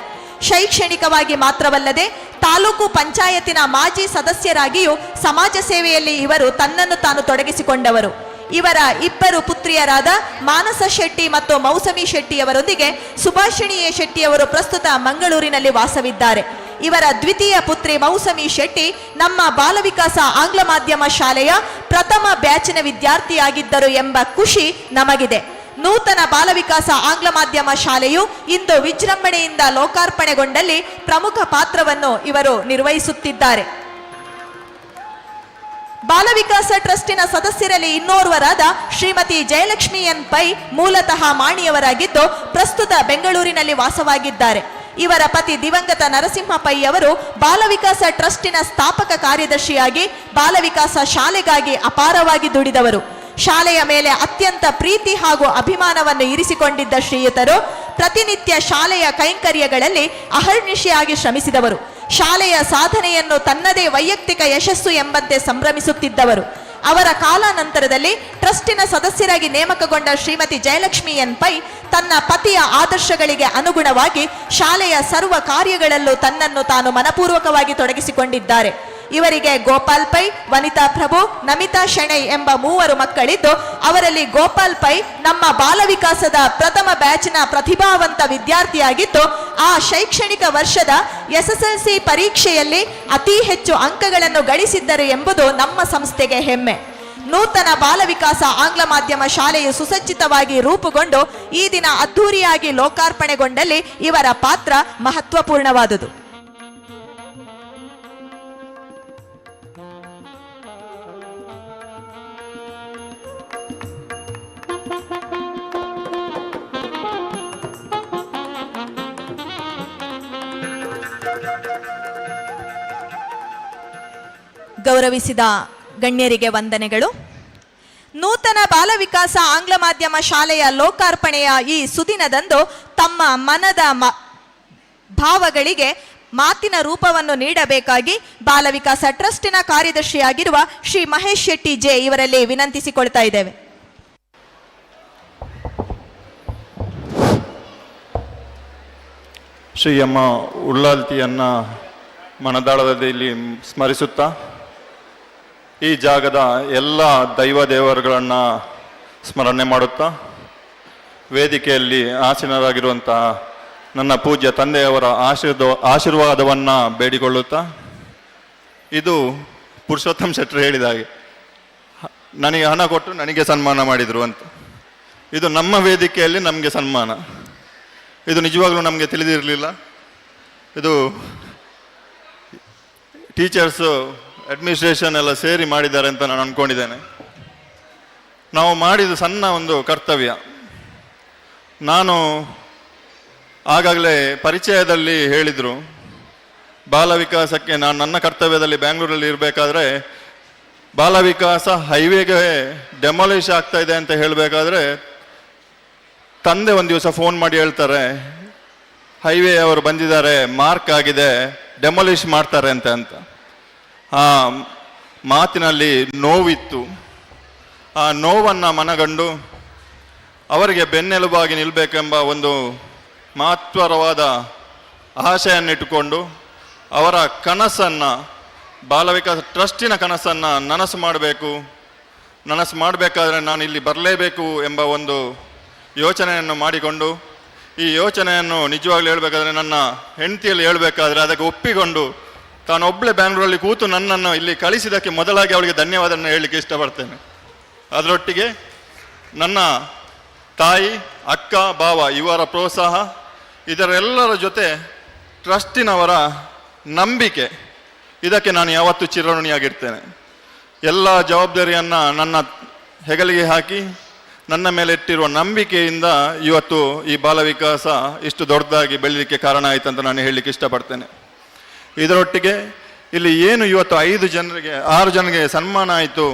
ಶೈಕ್ಷಣಿಕವಾಗಿ ಮಾತ್ರವಲ್ಲದೆ ತಾಲೂಕು ಪಂಚಾಯತಿನ ಮಾಜಿ ಸದಸ್ಯರಾಗಿಯೂ ಸಮಾಜ ಸೇವೆಯಲ್ಲಿ ಇವರು ತನ್ನನ್ನು ತಾನು ತೊಡಗಿಸಿಕೊಂಡವರು. ಇವರ ಇಬ್ಬರು ಪುತ್ರಿಯರಾದ ಮಾನಸ ಶೆಟ್ಟಿ ಮತ್ತು ಮೌಸಮಿ ಶೆಟ್ಟಿಯವರೊಂದಿಗೆ ಸುಭಾಷಿಣಿ ಎ ಶೆಟ್ಟಿಯವರು ಪ್ರಸ್ತುತ ಮಂಗಳೂರಿನಲ್ಲಿ ವಾಸವಿದ್ದಾರೆ. ಇವರ ದ್ವಿತೀಯ ಪುತ್ರಿ ಮೌಸಮಿ ಶೆಟ್ಟಿ ನಮ್ಮ ಬಾಲವಿಕಾಸ ಆಂಗ್ಲ ಮಾಧ್ಯಮ ಶಾಲೆಯ ಪ್ರಥಮ ಬ್ಯಾಚಿನ ವಿದ್ಯಾರ್ಥಿಯಾಗಿದ್ದರು ಎಂಬ ಖುಷಿ ನಮಗಿದೆ. ನೂತನ ಬಾಲವಿಕಾಸ ಆಂಗ್ಲ ಮಾಧ್ಯಮ ಶಾಲೆಯು ಇಂದು ವಿಜೃಂಭಣೆಯಿಂದ ಲೋಕಾರ್ಪಣೆಗೊಂಡಲ್ಲಿ ಪ್ರಮುಖ ಪಾತ್ರವನ್ನು ಇವರು ನಿರ್ವಹಿಸುತ್ತಿದ್ದಾರೆ. ಬಾಲವಿಕಾಸ ಟ್ರಸ್ಟಿನ ಸದಸ್ಯರಲ್ಲಿ ಇನ್ನೋರ್ವರಾದ ಶ್ರೀಮತಿ ಜಯಲಕ್ಷ್ಮಿ ಎನ್ ಪೈ ಮೂಲತಃ ಮಾಣಿಯವರಾಗಿದ್ದು ಪ್ರಸ್ತುತ ಬೆಂಗಳೂರಿನಲ್ಲಿ ವಾಸವಾಗಿದ್ದಾರೆ. ಇವರ ಪತಿ ದಿವಂಗತ ನರಸಿಂಹ ಪೈ ಅವರು ಬಾಲವಿಕಾಸ ಟ್ರಸ್ಟಿನ ಸ್ಥಾಪಕ ಕಾರ್ಯದರ್ಶಿಯಾಗಿ ಬಾಲವಿಕಾಸ ಶಾಲೆಗಾಗಿ ಅಪಾರವಾಗಿ ದುಡಿದವರು. ಶಾಲೆಯ ಮೇಲೆ ಅತ್ಯಂತ ಪ್ರೀತಿ ಹಾಗೂ ಅಭಿಮಾನವನ್ನು ಇರಿಸಿಕೊಂಡಿದ್ದ ಶ್ರೀಯುತರು ಪ್ರತಿನಿತ್ಯ ಶಾಲೆಯ ಕೈಂಕರ್ಯಗಳಲ್ಲಿ ಅಹರ್ನಿಶಿಯಾಗಿ ಶ್ರಮಿಸಿದವರು. ಶಾಲೆಯ ಸಾಧನೆಯನ್ನು ತನ್ನದೇ ವೈಯಕ್ತಿಕ ಯಶಸ್ಸು ಎಂಬಂತೆ ಸಂಭ್ರಮಿಸುತ್ತಿದ್ದವರು. ಅವರ ಕಾಲಾನಂತರದಲ್ಲಿ ಟ್ರಸ್ಟಿನ ಸದಸ್ಯರಾಗಿ ನೇಮಕಗೊಂಡ ಶ್ರೀಮತಿ ಜಯಲಕ್ಷ್ಮಿ ಎನ್ ಪೈ ತನ್ನ ಪತಿಯ ಆದರ್ಶಗಳಿಗೆ ಅನುಗುಣವಾಗಿ ಶಾಲೆಯ ಸರ್ವ ಕಾರ್ಯಗಳಲ್ಲೂ ತನ್ನನ್ನು ತಾನು ಮನಪೂರ್ವಕವಾಗಿ ತೊಡಗಿಸಿಕೊಂಡಿದ್ದಾರೆ. ಇವರಿಗೆ ಗೋಪಾಲ್ ಪೈ, ವನಿತಾ ಪ್ರಭು, ನಮಿತಾ ಶೆಣೈ ಎಂಬ 3 ಮಕ್ಕಳಿದ್ದು ಅವರಲ್ಲಿ ಗೋಪಾಲ್ ಪೈ ನಮ್ಮ ಬಾಲವಿಕಾಸದ ಪ್ರಥಮ ಬ್ಯಾಚ್ನ ಪ್ರತಿಭಾವಂತ ವಿದ್ಯಾರ್ಥಿಯಾಗಿದ್ದು ಆ ಶೈಕ್ಷಣಿಕ ವರ್ಷದ SSLC ಪರೀಕ್ಷೆಯಲ್ಲಿ ಅತಿ ಹೆಚ್ಚು ಅಂಕಗಳನ್ನು ಗಳಿಸಿದ್ದರು ಎಂಬುದು ನಮ್ಮ ಸಂಸ್ಥೆಗೆ ಹೆಮ್ಮೆ. ನೂತನ ಬಾಲವಿಕಾಸ ಆಂಗ್ಲ ಮಾಧ್ಯಮ ಶಾಲೆಯು ಸುಸಜ್ಜಿತವಾಗಿ ರೂಪುಗೊಂಡು ಈ ದಿನ ಅದ್ಧೂರಿಯಾಗಿ ಲೋಕಾರ್ಪಣೆಗೊಂಡಲ್ಲಿ ಇವರ ಪಾತ್ರ ಮಹತ್ವಪೂರ್ಣವಾದುದು. ಗೌರವಿಸಿದ ಗಣ್ಯರಿಗೆ ವಂದನೆಗಳು. ನೂತನ ಬಾಲವಿಕಾಸ ಆಂಗ್ಲ ಮಾಧ್ಯಮ ಶಾಲೆಯ ಲೋಕಾರ್ಪಣೆಯ ಈ ಸುದಿನದಂದು ತಮ್ಮ ಮನದ ಭಾವಗಳಿಗೆ ಮಾತಿನ ರೂಪವನ್ನು ನೀಡಬೇಕಾಗಿ ಬಾಲವಿಕಾಸ ಟ್ರಸ್ಟಿನ ಕಾರ್ಯದರ್ಶಿಯಾಗಿರುವ ಶ್ರೀ ಮಹೇಶ್ ಶೆಟ್ಟಿ ಜೆ ಇವರಲ್ಲಿ ವಿನಂತಿಸಿಕೊಳ್ತಾ ಇದ್ದೇವೆ. ಶ್ರೀ ಅಮ್ಮ ಉಳ್ಳಾಲ್ತಿಯನ್ನ ಮನದಾಳದಲ್ಲಿ ಸ್ಮರಿಸುತ್ತಾ ಈ ಜಾಗದ ಎಲ್ಲ ದೈವ ದೇವರುಗಳನ್ನು ಸ್ಮರಣೆ ಮಾಡುತ್ತಾ ವೇದಿಕೆಯಲ್ಲಿ ಆಸೀನರಾಗಿರುವಂತಹ ನನ್ನ ಪೂಜ್ಯ ತಂದೆಯವರ ಆಶೀರ್ವಾದವನ್ನು ಬೇಡಿಕೊಳ್ಳುತ್ತಾ, ಇದು ಪುರುಷೋತ್ತಮ್ ಶೆಟ್ಟರು ಹೇಳಿದ ಹಾಗೆ ನನಗೆ ಹಣ ಕೊಟ್ಟು ನನಗೆ ಸನ್ಮಾನ ಮಾಡಿದರು ಅಂತ. ಇದು ನಮ್ಮ ವೇದಿಕೆಯಲ್ಲಿ ನಮಗೆ ಸನ್ಮಾನ. ಇದು ನಿಜವಾಗ್ಲೂ ನಮಗೆ ತಿಳಿದಿರಲಿಲ್ಲ. ಇದು ಟೀಚರ್ಸು ಅಡ್ಮಿನಿಸ್ಟ್ರೇಷನ್ ಎಲ್ಲ ಸೇರಿ ಮಾಡಿದ್ದಾರೆ ಅಂತ ನಾನು ಅಂದ್ಕೊಂಡಿದ್ದೇನೆ. ನಾವು ಮಾಡಿದ ಸಣ್ಣ ಒಂದು ಕರ್ತವ್ಯ. ನಾನು ಆಗಾಗಲೇ ಪರಿಚಯದಲ್ಲಿ ಹೇಳಿದರು, ಬಾಲವಿಕಾಸಕ್ಕೆ ನಾನು ನನ್ನ ಕರ್ತವ್ಯದಲ್ಲಿ ಬ್ಯಾಂಗ್ಳೂರಲ್ಲಿ ಇರಬೇಕಾದ್ರೆ ಬಾಲವಿಕಾಸ ಹೈವೇಗೆ ಡೆಮಾಲಿಷ್ ಆಗ್ತಾ ಇದೆ ಅಂತ ಹೇಳಬೇಕಾದ್ರೆ ತಂದೆ ಒಂದು ದಿವಸ ಫೋನ್ ಮಾಡಿ ಹೇಳ್ತಾರೆ, ಹೈವೇ ಅವರು ಬಂದಿದ್ದಾರೆ, ಮಾರ್ಕ್ ಆಗಿದೆ, ಡೆಮಾಲಿಷ್ ಮಾಡ್ತಾರೆ ಅಂತ. ಆ ಮಾತಿನಲ್ಲಿ ನೋವಿತ್ತು. ಆ ನೋವನ್ನು ಮನಗಂಡು ಅವರಿಗೆ ಬೆನ್ನೆಲುಬಾಗಿ ನಿಲ್ಲಬೇಕೆಂಬ ಒಂದು ಮಹತ್ವರವಾದ ಆಶೆಯನ್ನಿಟ್ಟುಕೊಂಡು ಅವರ ಕನಸನ್ನು, ಬಾಲವಿಕಾಸ ಟ್ರಸ್ಟಿನ ಕನಸನ್ನು ನನಸು ಮಾಡಬೇಕಾದ್ರೆ ನಾನು ಇಲ್ಲಿ ಬರಲೇಬೇಕು ಎಂಬ ಒಂದು ಯೋಚನೆಯನ್ನು ಮಾಡಿಕೊಂಡು, ಈ ಯೋಚನೆಯನ್ನು ನಿಜವಾಗ್ಲೂ ಹೇಳಬೇಕಾದ್ರೆ ನನ್ನ ಹೆಂಡತಿಯಲ್ಲಿ ಹೇಳಬೇಕಾದ್ರೆ ಅದಕ್ಕೆ ಒಪ್ಪಿಕೊಂಡು ತಾನೊಬ್ಬಳೇ ಬ್ಯಾಂಗ್ಳೂರಲ್ಲಿ ಕೂತು ನನ್ನನ್ನು ಇಲ್ಲಿ ಕಳಿಸಿದ್ದಕ್ಕೆ ಮೊದಲಾಗಿ ಅವಳಿಗೆ ಧನ್ಯವಾದವನ್ನು ಹೇಳಲಿಕ್ಕೆ ಇಷ್ಟಪಡ್ತೇನೆ. ಅದರೊಟ್ಟಿಗೆ ನನ್ನ ತಾಯಿ, ಅಕ್ಕ, ಭಾವ ಇವರ ಪ್ರೋತ್ಸಾಹ, ಇದರೆಲ್ಲರ ಜೊತೆ ಟ್ರಸ್ಟಿನವರ ನಂಬಿಕೆ, ಇದಕ್ಕೆ ನಾನು ಯಾವತ್ತೂ ಚಿರಋಣಿಯಾಗಿರ್ತೇನೆ. ಎಲ್ಲ ಜವಾಬ್ದಾರಿಯನ್ನು ನನ್ನ ಹೆಗಲಿಗೆ ಹಾಕಿ ನನ್ನ ಮೇಲೆ ಇಟ್ಟಿರುವ ನಂಬಿಕೆಯಿಂದ ಇವತ್ತು ಈ ಬಾಲ ವಿಕಾಸ ಇಷ್ಟು ದೊಡ್ಡದಾಗಿ ಬೆಳೀಲಿಕ್ಕೆ ಕಾರಣ ಆಯಿತು ಅಂತ ನಾನು ಹೇಳಲಿಕ್ಕೆ ಇಷ್ಟಪಡ್ತೇನೆ. ಇದರೊಟ್ಟಿಗೆ ಇಲ್ಲಿ ಏನು ಇವತ್ತು 6 ಜನರಿಗೆ ಸನ್ಮಾನ ಆಯಿತು,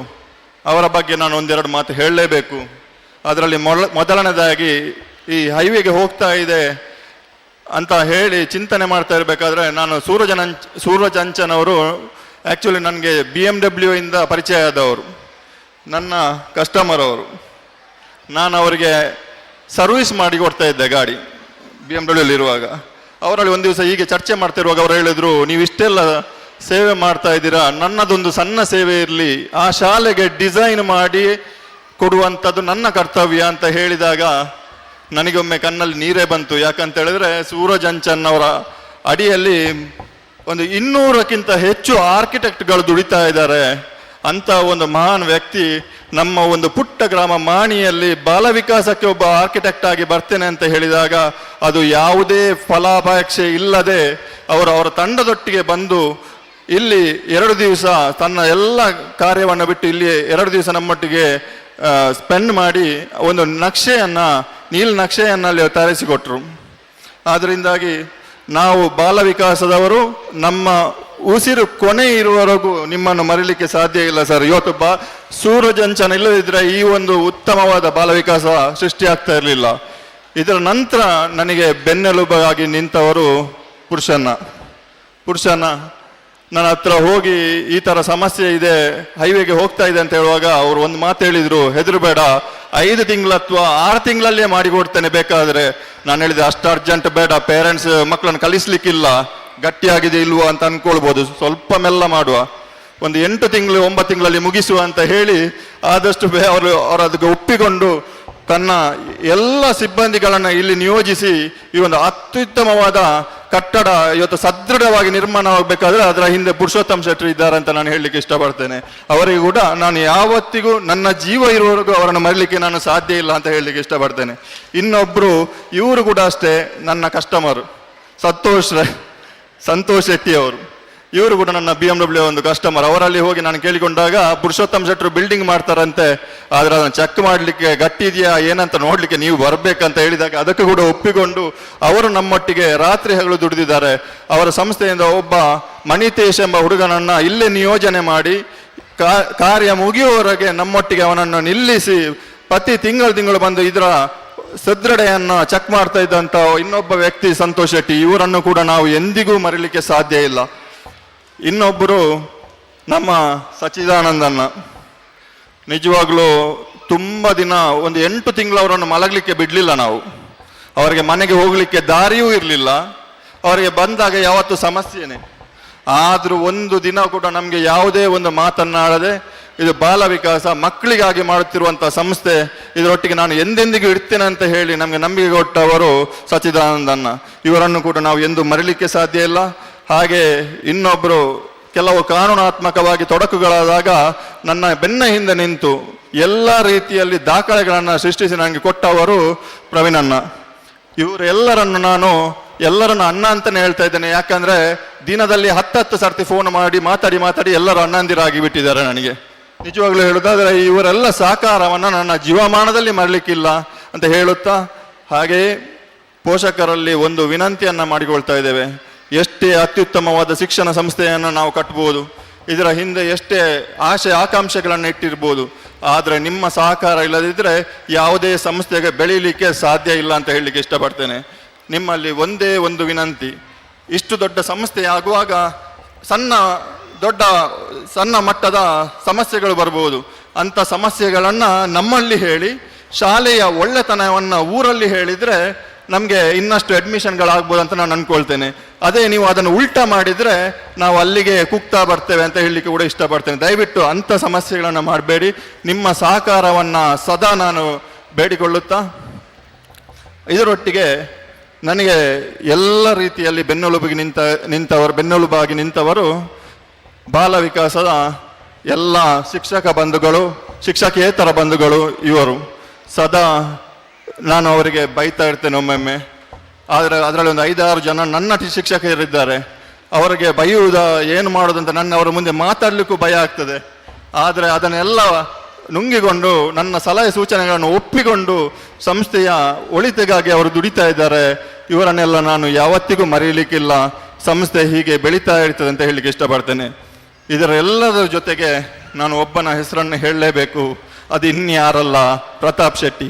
ಅವರ ಬಗ್ಗೆ ನಾನು ಒಂದೆರಡು ಮಾತು ಹೇಳಲೇಬೇಕು. ಅದರಲ್ಲಿ ಮೊದಲನೇದಾಗಿ ಈ ಹೈವೇಗೆ ಹೋಗ್ತಾ ಇದೆ ಅಂತ ಹೇಳಿ ಚಿಂತನೆ ಮಾಡ್ತಾ ಇರಬೇಕಾದ್ರೆ ನಾನು ಸೂರಜ್ ಅಂಚನ್ ಅವರು ಆ್ಯಕ್ಚುಲಿ ನನಗೆ BMW ಇಂದ ಪರಿಚಯ ಆದವರು, ನನ್ನ ಕಸ್ಟಮರ್ ಅವರು. ನಾನು ಅವರಿಗೆ ಸರ್ವಿಸ್ ಮಾಡಿ ಕೊಡ್ತಾ ಇದ್ದೆ ಗಾಡಿ BMW ಇರುವಾಗ. ಅವರಲ್ಲಿ ಒಂದು ದಿವಸ ಹೀಗೆ ಚರ್ಚೆ ಮಾಡ್ತಿರುವಾಗ ಅವರು ಹೇಳಿದರು, ನೀವು ಇಷ್ಟೆಲ್ಲ ಸೇವೆ ಮಾಡ್ತಾ ಇದ್ದೀರಾ, ನನ್ನದೊಂದು ಸಣ್ಣ ಸೇವೆ ಇರಲಿ, ಆ ಶಾಲೆಗೆ ಡಿಸೈನ್ ಮಾಡಿ ಕೊಡುವಂಥದ್ದು ನನ್ನ ಕರ್ತವ್ಯ ಅಂತ ಹೇಳಿದಾಗ ನನಗೊಮ್ಮೆ ಕಣ್ಣಲ್ಲಿ ನೀರೇ ಬಂತು. ಯಾಕಂತ ಹೇಳಿದ್ರೆ ಸೂರಜ್ ಅಂಚನ್ ಅವರ ಅಡಿಯಲ್ಲಿ ಒಂದು 200ಕ್ಕಿಂತ ಹೆಚ್ಚು ಆರ್ಕಿಟೆಕ್ಟ್ಗಳು ದುಡಿತಾ ಇದ್ದಾರೆ. ಅಂತ ಒಂದು ಮಹಾನ್ ವ್ಯಕ್ತಿ ನಮ್ಮ ಒಂದು ಪುಟ್ಟ ಗ್ರಾಮ ಮಾಣಿಯಲ್ಲಿ ಬಾಲ ವಿಕಾಸಕ್ಕೆ ಒಬ್ಬ ಆರ್ಕಿಟೆಕ್ಟ್ ಆಗಿ ಬರ್ತೇನೆ ಅಂತ ಹೇಳಿದಾಗ ಅದು ಯಾವುದೇ ಫಲಾಪೇಕ್ಷೆ ಇಲ್ಲದೆ ಅವರ ತಂಡದೊಟ್ಟಿಗೆ ಬಂದು ಇಲ್ಲಿ 2 ದಿವಸ ತನ್ನ ಎಲ್ಲ ಕಾರ್ಯವನ್ನು ಬಿಟ್ಟು ಇಲ್ಲಿ 2 ದಿವಸ ನಮ್ಮೊಟ್ಟಿಗೆ ಸ್ಪೆಂಡ್ ಮಾಡಿ ಒಂದು ನೀಲ್ ನಕ್ಷೆಯನ್ನು ಅಲ್ಲಿ ತಯಾರಿಸಿಕೊಟ್ರು. ಆದ್ದರಿಂದಾಗಿ ನಾವು ಬಾಲ ವಿಕಾಸದವರು ನಮ್ಮ ಉಸಿರು ಕೊನೆ ಇರುವವರೆಗೂ ನಿಮ್ಮನ್ನು ಮರೀಲಿಕ್ಕೆ ಸಾಧ್ಯ ಇಲ್ಲ ಸರ್. ಇವತ್ತು ಸೂರಜ್ ಅಂಚನ್ ಇಲ್ಲದಿದ್ದರೆ ಈ ಒಂದು ಉತ್ತಮವಾದ ಬಾಲ ವಿಕಾಸ ಸೃಷ್ಟಿಯಾಗ್ತಾ ಇರಲಿಲ್ಲ. ಇದರ ನಂತರ ನನಗೆ ಬೆನ್ನೆಲುಬಾಗಿ ನಿಂತವರು ಪುರುಷನ್ನ ನನ್ನ ಹತ್ರ ಹೋಗಿ ಈ ಥರ ಸಮಸ್ಯೆ ಇದೆ, ಹೈವೇಗೆ ಹೋಗ್ತಾ ಇದೆ ಅಂತ ಹೇಳುವಾಗ ಅವರು ಒಂದು ಮಾತು ಹೇಳಿದರು, ಹೆದರಬೇಡ, 5 ತಿಂಗಳು ಅಥವಾ 6 ತಿಂಗಳಲ್ಲೇ ಮಾಡಿಕೊಡ್ತೇನೆ ಬೇಕಾದರೆ. ನಾನು ಹೇಳಿದೆ, ಅಷ್ಟು ಅರ್ಜೆಂಟ್ ಬೇಡ, ಪೇರೆಂಟ್ಸ್ ಮಕ್ಕಳನ್ನು ಕಲಿಸ್ಲಿಕ್ಕಿಲ್ಲ, ಗಟ್ಟಿಯಾಗಿದೆ ಇಲ್ವೋ ಅಂತ ಅನ್ಕೊಳ್ಬೋದು, ಸ್ವಲ್ಪ ಮೆಲ್ಲ ಮಾಡುವ, ಒಂದು 8 ತಿಂಗಳು 9 ತಿಂಗಳಲ್ಲಿ ಮುಗಿಸುವ ಅಂತ ಹೇಳಿ ಆದಷ್ಟು ಅವರು ಅದಕ್ಕೆ ಒಪ್ಪಿಕೊಂಡು ತನ್ನ ಎಲ್ಲ ಸಿಬ್ಬಂದಿಗಳನ್ನು ಇಲ್ಲಿ ನಿಯೋಜಿಸಿ ಈ ಒಂದು ಅತ್ಯುತ್ತಮವಾದ ಕಟ್ಟಡ ಇವತ್ತು ಸದೃಢವಾಗಿ ನಿರ್ಮಾಣ ಆಗಬೇಕಾದ್ರೆ ಅದರ ಹಿಂದೆ ಪುರುಷೋತ್ತಮ್ ಶೆಟ್ಟಿ ಇದ್ದಾರೆ ಅಂತ ನಾನು ಹೇಳಲಿಕ್ಕೆ ಇಷ್ಟಪಡ್ತೇನೆ. ಅವರಿಗೂ ಕೂಡ ನಾನು ಯಾವತ್ತಿಗೂ ನನ್ನ ಜೀವ ಇರುವವರೆಗೂ ಅವರನ್ನು ಮರೀಲಿಕ್ಕೆ ನಾನು ಸಾಧ್ಯ ಇಲ್ಲ ಅಂತ ಹೇಳಲಿಕ್ಕೆ ಇಷ್ಟಪಡ್ತೇನೆ. ಇನ್ನೊಬ್ಬರು ಇವರು ಕೂಡ ಅಷ್ಟೇ ನನ್ನ ಕಸ್ಟಮರ್ ಸಂತೋಷ್ ಶೆಟ್ಟಿ ಅವರು. ಇವರು ಕೂಡ ನನ್ನ BMW ಒಂದು ಕಸ್ಟಮರ್. ಅವರಲ್ಲಿ ಹೋಗಿ ನಾನು ಕೇಳಿಕೊಂಡಾಗ ಪುರುಷೋತ್ತಮ್ ಶೆಟ್ಟರು ಬಿಲ್ಡಿಂಗ್ ಮಾಡ್ತಾರಂತೆ, ಆದರೆ ಅದನ್ನು ಚೆಕ್ ಮಾಡಲಿಕ್ಕೆ ಗಟ್ಟಿ ಇದೆಯಾ ಏನಂತ ನೋಡಲಿಕ್ಕೆ ನೀವು ಬರಬೇಕಂತ ಹೇಳಿದಾಗ ಅದಕ್ಕೂ ಕೂಡ ಒಪ್ಪಿಕೊಂಡು ಅವರು ನಮ್ಮೊಟ್ಟಿಗೆ ರಾತ್ರಿ ಹಗಲು ದುಡಿದಿದ್ದಾರೆ. ಅವರ ಸಂಸ್ಥೆಯಿಂದ ಒಬ್ಬ ಮಣಿತೇಶ್ ಎಂಬ ಹುಡುಗನನ್ನು ಇಲ್ಲೇ ನಿಯೋಜನೆ ಮಾಡಿ ಕಾರ್ಯ ಮುಗಿಯುವವರೆಗೆ ನಮ್ಮೊಟ್ಟಿಗೆ ಅವನನ್ನು ನಿಲ್ಲಿಸಿ ಪ್ರತಿ ತಿಂಗಳು ಬಂದು ಇದರ ಸದೃಢೆಯನ್ನು ಚೆಕ್ ಮಾಡ್ತಾ ಇದ್ದಂಥ ಇನ್ನೊಬ್ಬ ವ್ಯಕ್ತಿ ಸಂತೋಷ್ ಶೆಟ್ಟಿ. ಇವರನ್ನು ಕೂಡ ನಾವು ಎಂದಿಗೂ ಮರೀಲಿಕ್ಕೆ ಸಾಧ್ಯ ಇಲ್ಲ. ಇನ್ನೊಬ್ಬರು ನಮ್ಮ ಸಚ್ಚಿದಾನಂದನ್ನ. ನಿಜವಾಗ್ಲೂ ತುಂಬ ದಿನ ಒಂದು 8 ತಿಂಗಳು ಅವರನ್ನು ಮಲಗಲಿಕ್ಕೆ ಬಿಡಲಿಲ್ಲ ನಾವು. ಅವರಿಗೆ ಮನೆಗೆ ಹೋಗಲಿಕ್ಕೆ ದಾರಿಯೂ ಇರಲಿಲ್ಲ. ಅವರಿಗೆ ಬಂದಾಗ ಯಾವತ್ತು ಸಮಸ್ಯೆನೇ. ಆದರೂ ಒಂದು ದಿನ ಕೂಡ ನಮಗೆ ಯಾವುದೇ ಒಂದು ಮಾತನ್ನಾಡದೆ ಇದು ಬಾಲ ವಿಕಾಸ ಮಕ್ಕಳಿಗಾಗಿ ಮಾಡುತ್ತಿರುವಂಥ ಸಂಸ್ಥೆ, ಇದರೊಟ್ಟಿಗೆ ನಾನು ಎಂದೆಂದಿಗೂ ಇಡ್ತೇನೆ ಅಂತ ಹೇಳಿ ನಮಗೆ ನಂಬಿಕೆ ಕೊಟ್ಟವರು ಸಚ್ಚಿದಾನಂದನ್ನ. ಇವರನ್ನು ಕೂಡ ನಾವು ಎಂದು ಮರೀಲಿಕ್ಕೆ ಸಾಧ್ಯ ಇಲ್ಲ. ಹಾಗೆ ಇನ್ನೊಬ್ಬರು ಕೆಲವು ಕಾನೂನಾತ್ಮಕವಾಗಿ ತೊಡಕುಗಳಾದಾಗ ನನ್ನ ಬೆನ್ನ ಹಿಂದೆ ನಿಂತು ಎಲ್ಲ ರೀತಿಯಲ್ಲಿ ದಾಖಲೆಗಳನ್ನು ಸೃಷ್ಟಿಸಿ ನನಗೆ ಕೊಟ್ಟವರು ಪ್ರವೀಣಣ್ಣ. ಇವರೆಲ್ಲರನ್ನು ನಾನು ಅಣ್ಣ ಅಂತಲೇ ಹೇಳ್ತಾ ಇದ್ದೇನೆ. ಯಾಕಂದರೆ ದಿನದಲ್ಲಿ 10 ಸರ್ತಿ ಫೋನ್ ಮಾಡಿ ಮಾತಾಡಿ ಎಲ್ಲರೂ ಅಣ್ಣಂದಿರಾಗಿ ಬಿಟ್ಟಿದ್ದಾರೆ ನನಗೆ. ನಿಜವಾಗ್ಲೂ ಹೇಳುವುದಾದರೆ ಇವರೆಲ್ಲ ಸಹಕಾರವನ್ನು ನನ್ನ ಜೀವಮಾನದಲ್ಲಿ ಮರಲಿಕ್ಕಿಲ್ಲ ಅಂತ ಹೇಳುತ್ತಾ, ಹಾಗೆಯೇ ಪೋಷಕರಲ್ಲಿ ಒಂದು ವಿನಂತಿಯನ್ನು ಮಾಡಿಕೊಳ್ತಾ ಇದ್ದೇವೆ. ಎಷ್ಟೇ ಅತ್ಯುತ್ತಮವಾದ ಶಿಕ್ಷಣ ಸಂಸ್ಥೆಯನ್ನು ನಾವು ಕಟ್ಬೋದು, ಇದರ ಹಿಂದೆ ಎಷ್ಟೇ ಆಶೆ ಆಕಾಂಕ್ಷೆಗಳನ್ನು ಇಟ್ಟಿರ್ಬೋದು, ಆದರೆ ನಿಮ್ಮ ಸಹಕಾರ ಇಲ್ಲದಿದ್ದರೆ ಯಾವುದೇ ಸಂಸ್ಥೆಗೆ ಬೆಳೀಲಿಕ್ಕೆ ಸಾಧ್ಯ ಇಲ್ಲ ಅಂತ ಹೇಳಲಿಕ್ಕೆ ಇಷ್ಟಪಡ್ತೇನೆ. ನಿಮ್ಮಲ್ಲಿ ಒಂದೇ ಒಂದು ವಿನಂತಿ, ಇಷ್ಟು ದೊಡ್ಡ ಸಂಸ್ಥೆ ಆಗುವಾಗ ಸಣ್ಣ ಮಟ್ಟದ ಸಮಸ್ಯೆಗಳು ಬರ್ಬೋದು. ಅಂಥ ಸಮಸ್ಯೆಗಳನ್ನು ನಮ್ಮಲ್ಲಿ ಹೇಳಿ ಶಾಲೆಯ ಒಳ್ಳೆತನವನ್ನು ಊರಲ್ಲಿ ಹೇಳಿದರೆ ನಮಗೆ ಇನ್ನಷ್ಟು ಅಡ್ಮಿಷನ್ಗಳಾಗ್ಬೋದು ಅಂತ ನಾನು ಅಂದ್ಕೊಳ್ತೇನೆ. ಅದೇ ನೀವು ಅದನ್ನು ಉಲ್ಟಾ ಮಾಡಿದರೆ ನಾವು ಅಲ್ಲಿಗೆ ಕುಗ್ತಾ ಬರ್ತೇವೆ ಅಂತ ಹೇಳಲಿಕ್ಕೆ ಕೂಡ ಇಷ್ಟಪಡ್ತೇನೆ. ದಯವಿಟ್ಟು ಅಂಥ ಸಮಸ್ಯೆಗಳನ್ನು ಮಾಡಬೇಡಿ. ನಿಮ್ಮ ಸಹಕಾರವನ್ನು ಸದಾ ನಾನು ಬೇಡಿಕೊಳ್ಳುತ್ತಾ, ಇದರೊಟ್ಟಿಗೆ ನನಗೆ ಎಲ್ಲ ರೀತಿಯಲ್ಲಿ ಬೆನ್ನೆಲುಬಾಗಿ ನಿಂತವರು ಬಾಲ ವಿಕಾಸದ ಎಲ್ಲ ಶಿಕ್ಷಕ ಬಂಧುಗಳು, ಶಿಕ್ಷಕೇತರ ಬಂಧುಗಳು. ಇವರು ಸದಾ ನಾನು ಅವರಿಗೆ ಬೈತಾ ಇರ್ತೇನೆ ಒಮ್ಮೊಮ್ಮೆ. ಆದರೆ ಅದರಲ್ಲಿ ಒಂದು 5-6 ಜನ ನನ್ನ ಶಿಕ್ಷಕರಿದ್ದಾರೆ. ಅವರಿಗೆ ಬೈಯುವುದ ಏನು ಮಾಡೋದಂತ ಅವರ ಮುಂದೆ ಮಾತಾಡಲಿಕ್ಕೂ ಭಯ ಆಗ್ತದೆ. ಆದರೆ ಅದನ್ನೆಲ್ಲ ನುಂಗಿಕೊಂಡು ನನ್ನ ಸಲಹೆ ಸೂಚನೆಗಳನ್ನು ಒಪ್ಪಿಕೊಂಡು ಸಂಸ್ಥೆಯ ಒಳಿತಿಗಾಗಿ ಅವರು ದುಡಿತಾ ಇದ್ದಾರೆ. ಇವರನ್ನೆಲ್ಲ ನಾನು ಯಾವತ್ತಿಗೂ ಮರೆಯಲಿಕ್ಕಿಲ್ಲ. ಸಂಸ್ಥೆ ಹೀಗೆ ಬೆಳೀತಾ ಇರ್ತದೆ ಅಂತ ಹೇಳಲಿಕ್ಕೆ ಇಷ್ಟಪಡ್ತೇನೆ. ಇದರ ಎಲ್ಲದರ ಜೊತೆಗೆ ನಾನು ಒಬ್ಬನ ಹೆಸರನ್ನು ಹೇಳಲೇಬೇಕು. ಅದು ಇನ್ಯಾರಲ್ಲ, ಪ್ರತಾಪ್ ಶೆಟ್ಟಿ.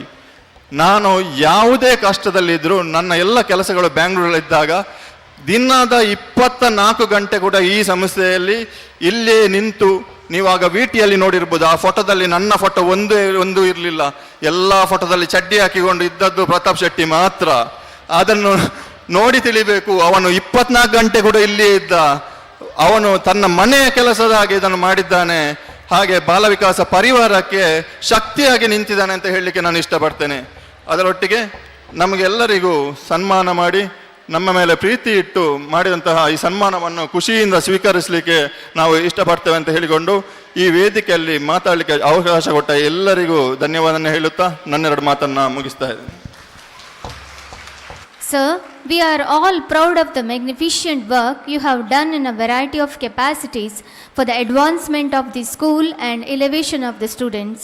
ನಾನು ಯಾವುದೇ ಕಷ್ಟದಲ್ಲಿದ್ದರೂ ನನ್ನ ಎಲ್ಲ ಕೆಲಸಗಳು ಬ್ಯಾಂಗ್ಳೂರಲ್ಲಿದ್ದಾಗ ದಿನದ 24 ಗಂಟೆ ಕೂಡ ಈ ಸಂಸ್ಥೆಯಲ್ಲಿ ಇಲ್ಲೇ ನಿಂತು, ನೀವಾಗ ವಿಟಿಯಲ್ಲಿ ನೋಡಿರ್ಬೋದು, ಆ ಫೋಟೋದಲ್ಲಿ ನನ್ನ ಫೋಟೋ ಒಂದು ಇರಲಿಲ್ಲ. ಎಲ್ಲ ಫೋಟೋದಲ್ಲಿ ಚಡ್ಡಿ ಹಾಕಿಕೊಂಡು ಇದ್ದದ್ದು ಪ್ರತಾಪ್ ಶೆಟ್ಟಿ ಮಾತ್ರ. ಅದನ್ನು ನೋಡಿ ತಿಳಿಬೇಕು. ಅವನು 24 ಗಂಟೆ ಕೂಡ ಇಲ್ಲಿಯೇ ಇದ್ದ. ಅವನು ತನ್ನ ಮನೆಯ ಕೆಲಸದ ಹಾಗೆ ಇದನ್ನು ಮಾಡಿದ್ದಾನೆ. ಹಾಗೆ ಬಾಲ ವಿಕಾಸ ಪರಿವಾರಕ್ಕೆ ಶಕ್ತಿಯಾಗಿ ನಿಂತಿದ್ದಾನೆ ಅಂತ ಹೇಳಲಿಕ್ಕೆ ನಾನು ಇಷ್ಟಪಡ್ತೇನೆ. ಅದರೊಟ್ಟಿಗೆ ನಮಗೆಲ್ಲರಿಗೂ ಸನ್ಮಾನ ಮಾಡಿ ನಮ್ಮ ಮೇಲೆ ಪ್ರೀತಿ ಇಟ್ಟು ಮಾಡಿದಂತಹ ಈ ಸನ್ಮಾನವನ್ನು ಖುಷಿಯಿಂದ ಸ್ವೀಕರಿಸಲಿಕ್ಕೆ ನಾವು ಇಷ್ಟಪಡ್ತೇವೆ ಅಂತ ಹೇಳಿಕೊಂಡು ಈ ವೇದಿಕೆಯಲ್ಲಿ ಮಾತಾಡಲಿಕ್ಕೆ ಅವಕಾಶ ಕೊಟ್ಟ ಎಲ್ಲರಿಗೂ ಧನ್ಯವಾದ ಹೇಳುತ್ತಾ ನನ್ನೆರಡು ಮಾತನ್ನು ಮುಗಿಸ್ತಾ ಇದ್ದೇನೆ. Sir, we are all proud of the magnificent work you have done in a variety of capacities for the advancement of the school and elevation of the students.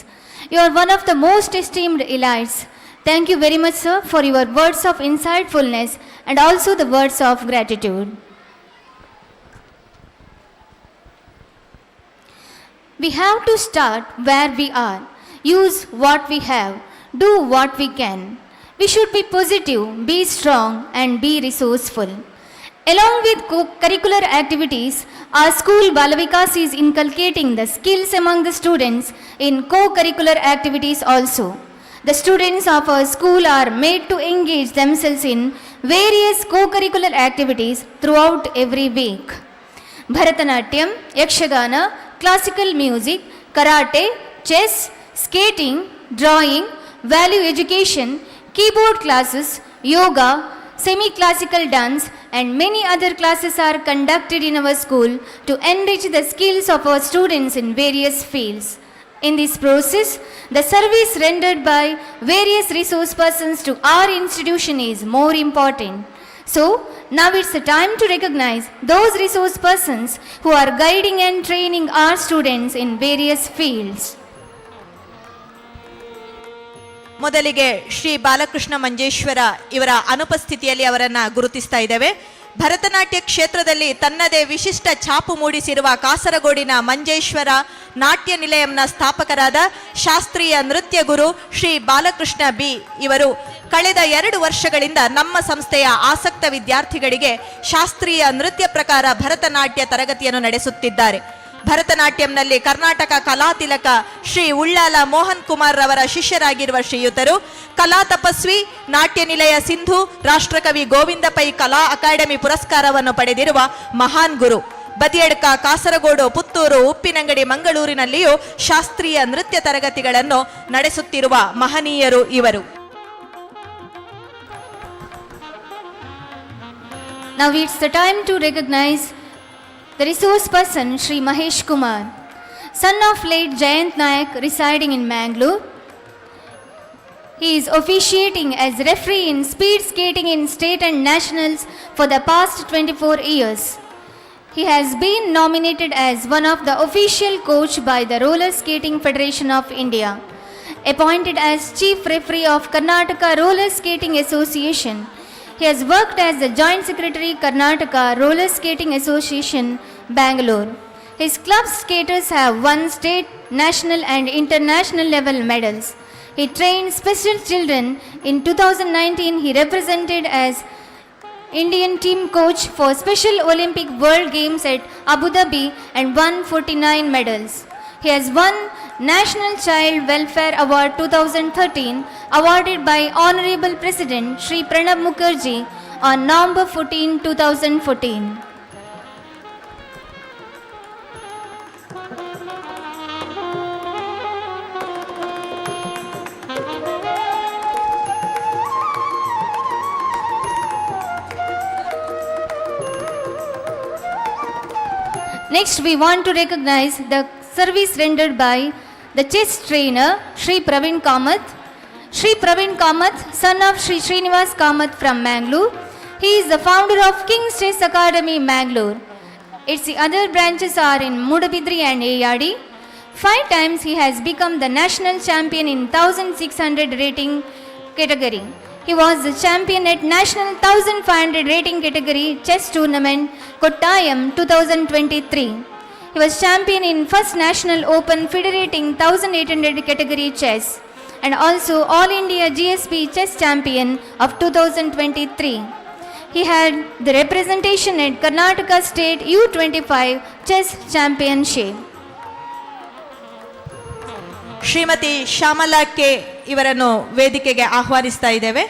You are one of the most esteemed elites. Thank you very much, sir, for your words of insightfulness and also the words of gratitude. We have to start where we are, use what we have, do what we can. We should be positive, be strong, and be resourceful. Along with co-curricular activities, our school Balavikas is inculcating the skills among the students in co-curricular activities also. The students of our school are made to engage themselves in various co-curricular activities throughout every week. Bharatanatyam, Yakshagana, classical music, karate, chess, skating, drawing, value education, keyboard classes, yoga, semi-classical dance and many other classes are conducted in our school to enrich the skills of our students in various fields. In this process, the service rendered by various resource persons to our institution is more important. So, now it's the time to recognize those resource persons who are guiding and training our students in various fields. ಮೊದಲಿಗೆ ಶ್ರೀ ಬಾಲಕೃಷ್ಣ ಮಂಜೇಶ್ವರ ಇವರ ಅನುಪಸ್ಥಿತಿಯಲ್ಲಿ ಅವರನ್ನ ಗುರುತಿಸ್ತಾ ಇದ್ದೇವೆ. ಭರತನಾಟ್ಯ ಕ್ಷೇತ್ರದಲ್ಲಿ ತನ್ನದೇ ವಿಶಿಷ್ಟ ಛಾಪು ಮೂಡಿಸಿರುವ ಕಾಸರಗೋಡಿನ ಮಂಜೇಶ್ವರ ನಾಟ್ಯ ನಿಲಯಂನ ಸ್ಥಾಪಕರಾದ ಶಾಸ್ತ್ರೀಯ ನೃತ್ಯ ಗುರು ಶ್ರೀ ಬಾಲಕೃಷ್ಣ ಬಿ ಇವರು ಕಳೆದ 2 ವರ್ಷಗಳಿಂದ ನಮ್ಮ ಸಂಸ್ಥೆಯ ಆಸಕ್ತ ವಿದ್ಯಾರ್ಥಿಗಳಿಗೆ ಶಾಸ್ತ್ರೀಯ ನೃತ್ಯ ಪ್ರಕಾರ ಭರತನಾಟ್ಯ ತರಗತಿಯನ್ನು ನಡೆಸುತ್ತಿದ್ದಾರೆ. ಭರತನಾಟ್ಯಂನಲ್ಲಿ ಕರ್ನಾಟಕ ಕಲಾ ತಿಲಕ ಶ್ರೀ ಉಳ್ಳಾಲ ಮೋಹನ್ ಕುಮಾರ್ ರವರ ಶಿಷ್ಯರಾಗಿರುವ ಶ್ರೀಯುತರು, ಕಲಾ ತಪಸ್ವಿ, ನಾಟ್ಯ ನಿಲಯ ಸಿಂಧು, ರಾಷ್ಟ್ರಕವಿ ಗೋವಿಂದ ಪೈ ಕಲಾ ಅಕಾಡೆಮಿ ಪುರಸ್ಕಾರವನ್ನು ಪಡೆದಿರುವ ಮಹಾನ್ ಗುರು. ಬದಿಯಡ್ಕ, ಕಾಸರಗೋಡು, ಪುತ್ತೂರು, ಉಪ್ಪಿನಂಗಡಿ, ಮಂಗಳೂರಿನಲ್ಲಿಯೂ ಶಾಸ್ತ್ರೀಯ ನೃತ್ಯ ತರಗತಿಗಳನ್ನು ನಡೆಸುತ್ತಿರುವ ಮಹನೀಯರು ಇವರು. Now it's the time to recognize the resource person Shri Mahesh Kumar, son of late Jayant Nayak residing in Mangalore. He is officiating as referee in speed skating in state and nationals for the past 24 years. He has been nominated as one of the official coach by the Roller Skating Federation of India, appointed as chief referee of Karnataka Roller Skating Association. He has worked as the Joint Secretary Karnataka Roller Skating Association, Bangalore. His club skaters have won state, national and international level medals. He trained special children. In 2019, he represented as Indian team coach for Special Olympic World Games at Abu Dhabi and won 49 medals. He has won National Child Welfare Award 2013 awarded by Honorable President Shri Pranab Mukherjee on November 14, 2014. Next, we want to recognize the service rendered by the chess trainer Shri Praveen Kamath. Shri Praveen Kamath, son of Shri Srinivas Kamath from Mangalore. He is the founder of King's Chess Academy, Mangalore. Its other branches are in Mudabidri and Ayadi. 5 times he has become the national champion in 1600 rating category. He was the champion at national 1500 rating category chess tournament Kottayam 2023. He was champion in first national open federating 1800 category chess and also All India GSP chess champion of 2023. He had the representation at Karnataka State U25 chess championship. Shrimati Shyamala K ಇವರನ್ನು ವೇದಿಕೆಗೆ ಆಹ್ವಾನಿಸ್ತಾ ಇದ್ದೇವೆ.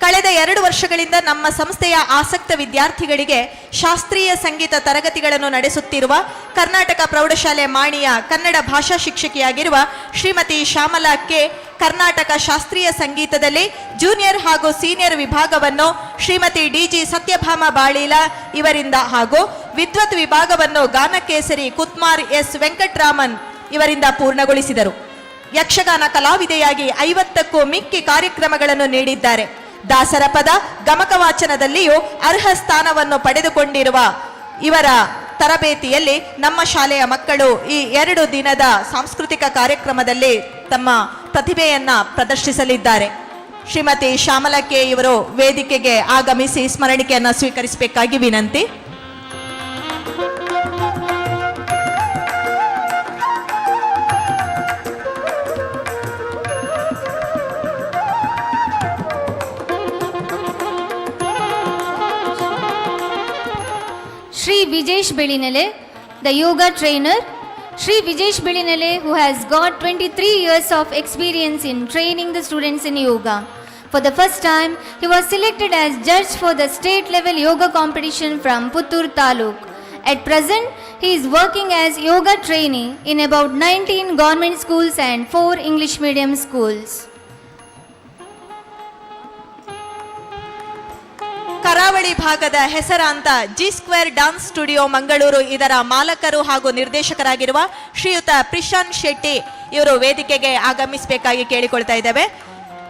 ಕಳೆದ 2 ವರ್ಷಗಳಿಂದ ನಮ್ಮ ಸಂಸ್ಥೆಯ ಆಸಕ್ತ ವಿದ್ಯಾರ್ಥಿಗಳಿಗೆ ಶಾಸ್ತ್ರೀಯ ಸಂಗೀತ ತರಗತಿಗಳನ್ನು ನಡೆಸುತ್ತಿರುವ ಕರ್ನಾಟಕ ಪ್ರೌಢಶಾಲೆ ಮಾಣಿಯ ಕನ್ನಡ ಭಾಷಾ ಶಿಕ್ಷಕಿಯಾಗಿರುವ ಶ್ರೀಮತಿ ಶ್ಯಾಮಲಾ ಕೆ ಕರ್ನಾಟಕ ಶಾಸ್ತ್ರೀಯ ಸಂಗೀತದಲ್ಲಿ ಜೂನಿಯರ್ ಹಾಗೂ ಸೀನಿಯರ್ ವಿಭಾಗವನ್ನು ಶ್ರೀಮತಿ ಡಿಜಿ ಸತ್ಯಭಾಮ ಬಾಳೀಲ ಇವರಿಂದ ಹಾಗೂ ವಿದ್ವತ್ ವಿಭಾಗವನ್ನು ಗಾನಕೇಸರಿ ಕುತ್ಮಾರ್ ಎಸ್ ವೆಂಕಟರಾಮನ್ ಇವರಿಂದ ಪೂರ್ಣಗೊಳಿಸಿದರು. ಯಕ್ಷಗಾನ ಕಲಾವಿದೆಯಾಗಿ 50ಕ್ಕೂ ಮಿಕ್ಕಿ ಕಾರ್ಯಕ್ರಮಗಳನ್ನು ನೀಡಿದ್ದಾರೆ. ದಾಸರ ಪದ ಗಮಕ ವಾಚನದಲ್ಲಿಯೂ ಅರ್ಹ ಸ್ಥಾನವನ್ನು ಪಡೆದುಕೊಂಡಿರುವ ಇವರ ತರಬೇತಿಯಲ್ಲಿ ನಮ್ಮ ಶಾಲೆಯ ಮಕ್ಕಳು ಈ 2 ದಿನದ ಸಾಂಸ್ಕೃತಿಕ ಕಾರ್ಯಕ್ರಮದಲ್ಲಿ ತಮ್ಮ ಪ್ರತಿಭೆಯನ್ನ ಪ್ರದರ್ಶಿಸಲಿದ್ದಾರೆ. ಶ್ರೀಮತಿ ಶ್ಯಾಮಲಾ ಕೆ ಇವರು ವೇದಿಕೆಗೆ ಆಗಮಿಸಿ ಸ್ಮರಣಿಕೆಯನ್ನು ಸ್ವೀಕರಿಸಬೇಕಾಗಿ ವಿನಂತಿ. Shri Vijesh Belinale, the yoga trainer. Shri Vijesh Belinale, who has got 23 years of experience in training the students in yoga. For the first time, he was selected as judge for the state level yoga competition from Puttur Taluk. At present, he is working as yoga trainee in about 19 government schools and 4 English medium schools. ಕರಾವಳಿ ಭಾಗದ ಹೆಸರಾಂತ G square dance studio Mangaluru ಇದರ ಮಾಲಕರು ಹಾಗೂ ನಿರ್ದೇಶಕರಾಗಿರುವ ಶ್ರೀಯುತ ಪ್ರಿಶಾಂತ್ ಶೆಟ್ಟಿ ಇವರು ವೇದಿಕೆಗೆ ಆಗಮಿಸಬೇಕಾಗಿ ಕೇಳಿಕೊಳ್ತಾ ಇದ್ದೇವೆ.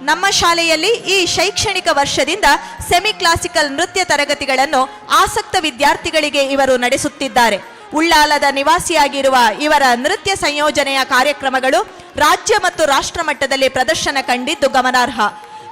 ನಮ್ಮ ಶಾಲೆಯಲ್ಲಿ ಈ ಶೈಕ್ಷಣಿಕ ವರ್ಷದಿಂದ ಸೆಮಿ ಕ್ಲಾಸಿಕಲ್ ನೃತ್ಯ ತರಗತಿಗಳನ್ನು ಆಸಕ್ತ ವಿದ್ಯಾರ್ಥಿಗಳಿಗೆ ಇವರು ನಡೆಸುತ್ತಿದ್ದಾರೆ. ಉಳ್ಳಾಲದ ನಿವಾಸಿಯಾಗಿರುವ ಇವರ ನೃತ್ಯ ಸಂಯೋಜನೆಯ ಕಾರ್ಯಕ್ರಮಗಳು ರಾಜ್ಯ ಮತ್ತು ರಾಷ್ಟ್ರ ಮಟ್ಟದಲ್ಲಿ ಪ್ರದರ್ಶನ ಕಂಡಿದ್ದು ಗಮನಾರ್ಹ.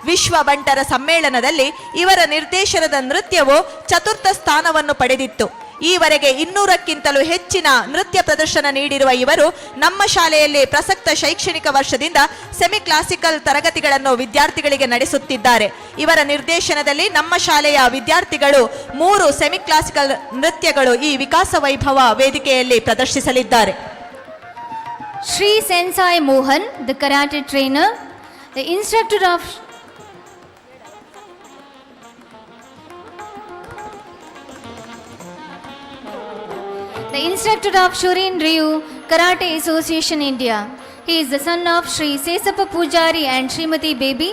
ವಿಶ್ವ ಬಂಟರ ಸಮ್ಮೇಳನದಲ್ಲಿ ಇವರ ನಿರ್ದೇಶನದ ನೃತ್ಯವು 4th ಸ್ಥಾನವನ್ನು ಪಡೆದಿತ್ತು. ಈವರೆಗೆ 200ಕ್ಕಿಂತಲೂ ಹೆಚ್ಚಿನ ನೃತ್ಯ ಪ್ರದರ್ಶನ ನೀಡಿರುವ ಇವರು ನಮ್ಮ ಶಾಲೆಯಲ್ಲಿ ಪ್ರಸಕ್ತ ಶೈಕ್ಷಣಿಕ ವರ್ಷದಿಂದ ಸೆಮಿ ಕ್ಲಾಸಿಕಲ್ ತರಗತಿಗಳನ್ನು ವಿದ್ಯಾರ್ಥಿಗಳಿಗೆ ನಡೆಸುತ್ತಿದ್ದಾರೆ. ಇವರ ನಿರ್ದೇಶನದಲ್ಲಿ ನಮ್ಮ ಶಾಲೆಯ ವಿದ್ಯಾರ್ಥಿಗಳು 3 ಸೆಮಿ ಕ್ಲಾಸಿಕಲ್ ನೃತ್ಯಗಳು ಈ ವಿಕಾಸ ವೈಭವ ವೇದಿಕೆಯಲ್ಲಿ ಪ್ರದರ್ಶಿಸಲಿದ್ದಾರೆ. Shri Sensai Mohan, the karate trainer, the instructor of Shurin Ryu Karate Association India. He is the son of Shri Sesappa Pujari and Srimati Baby.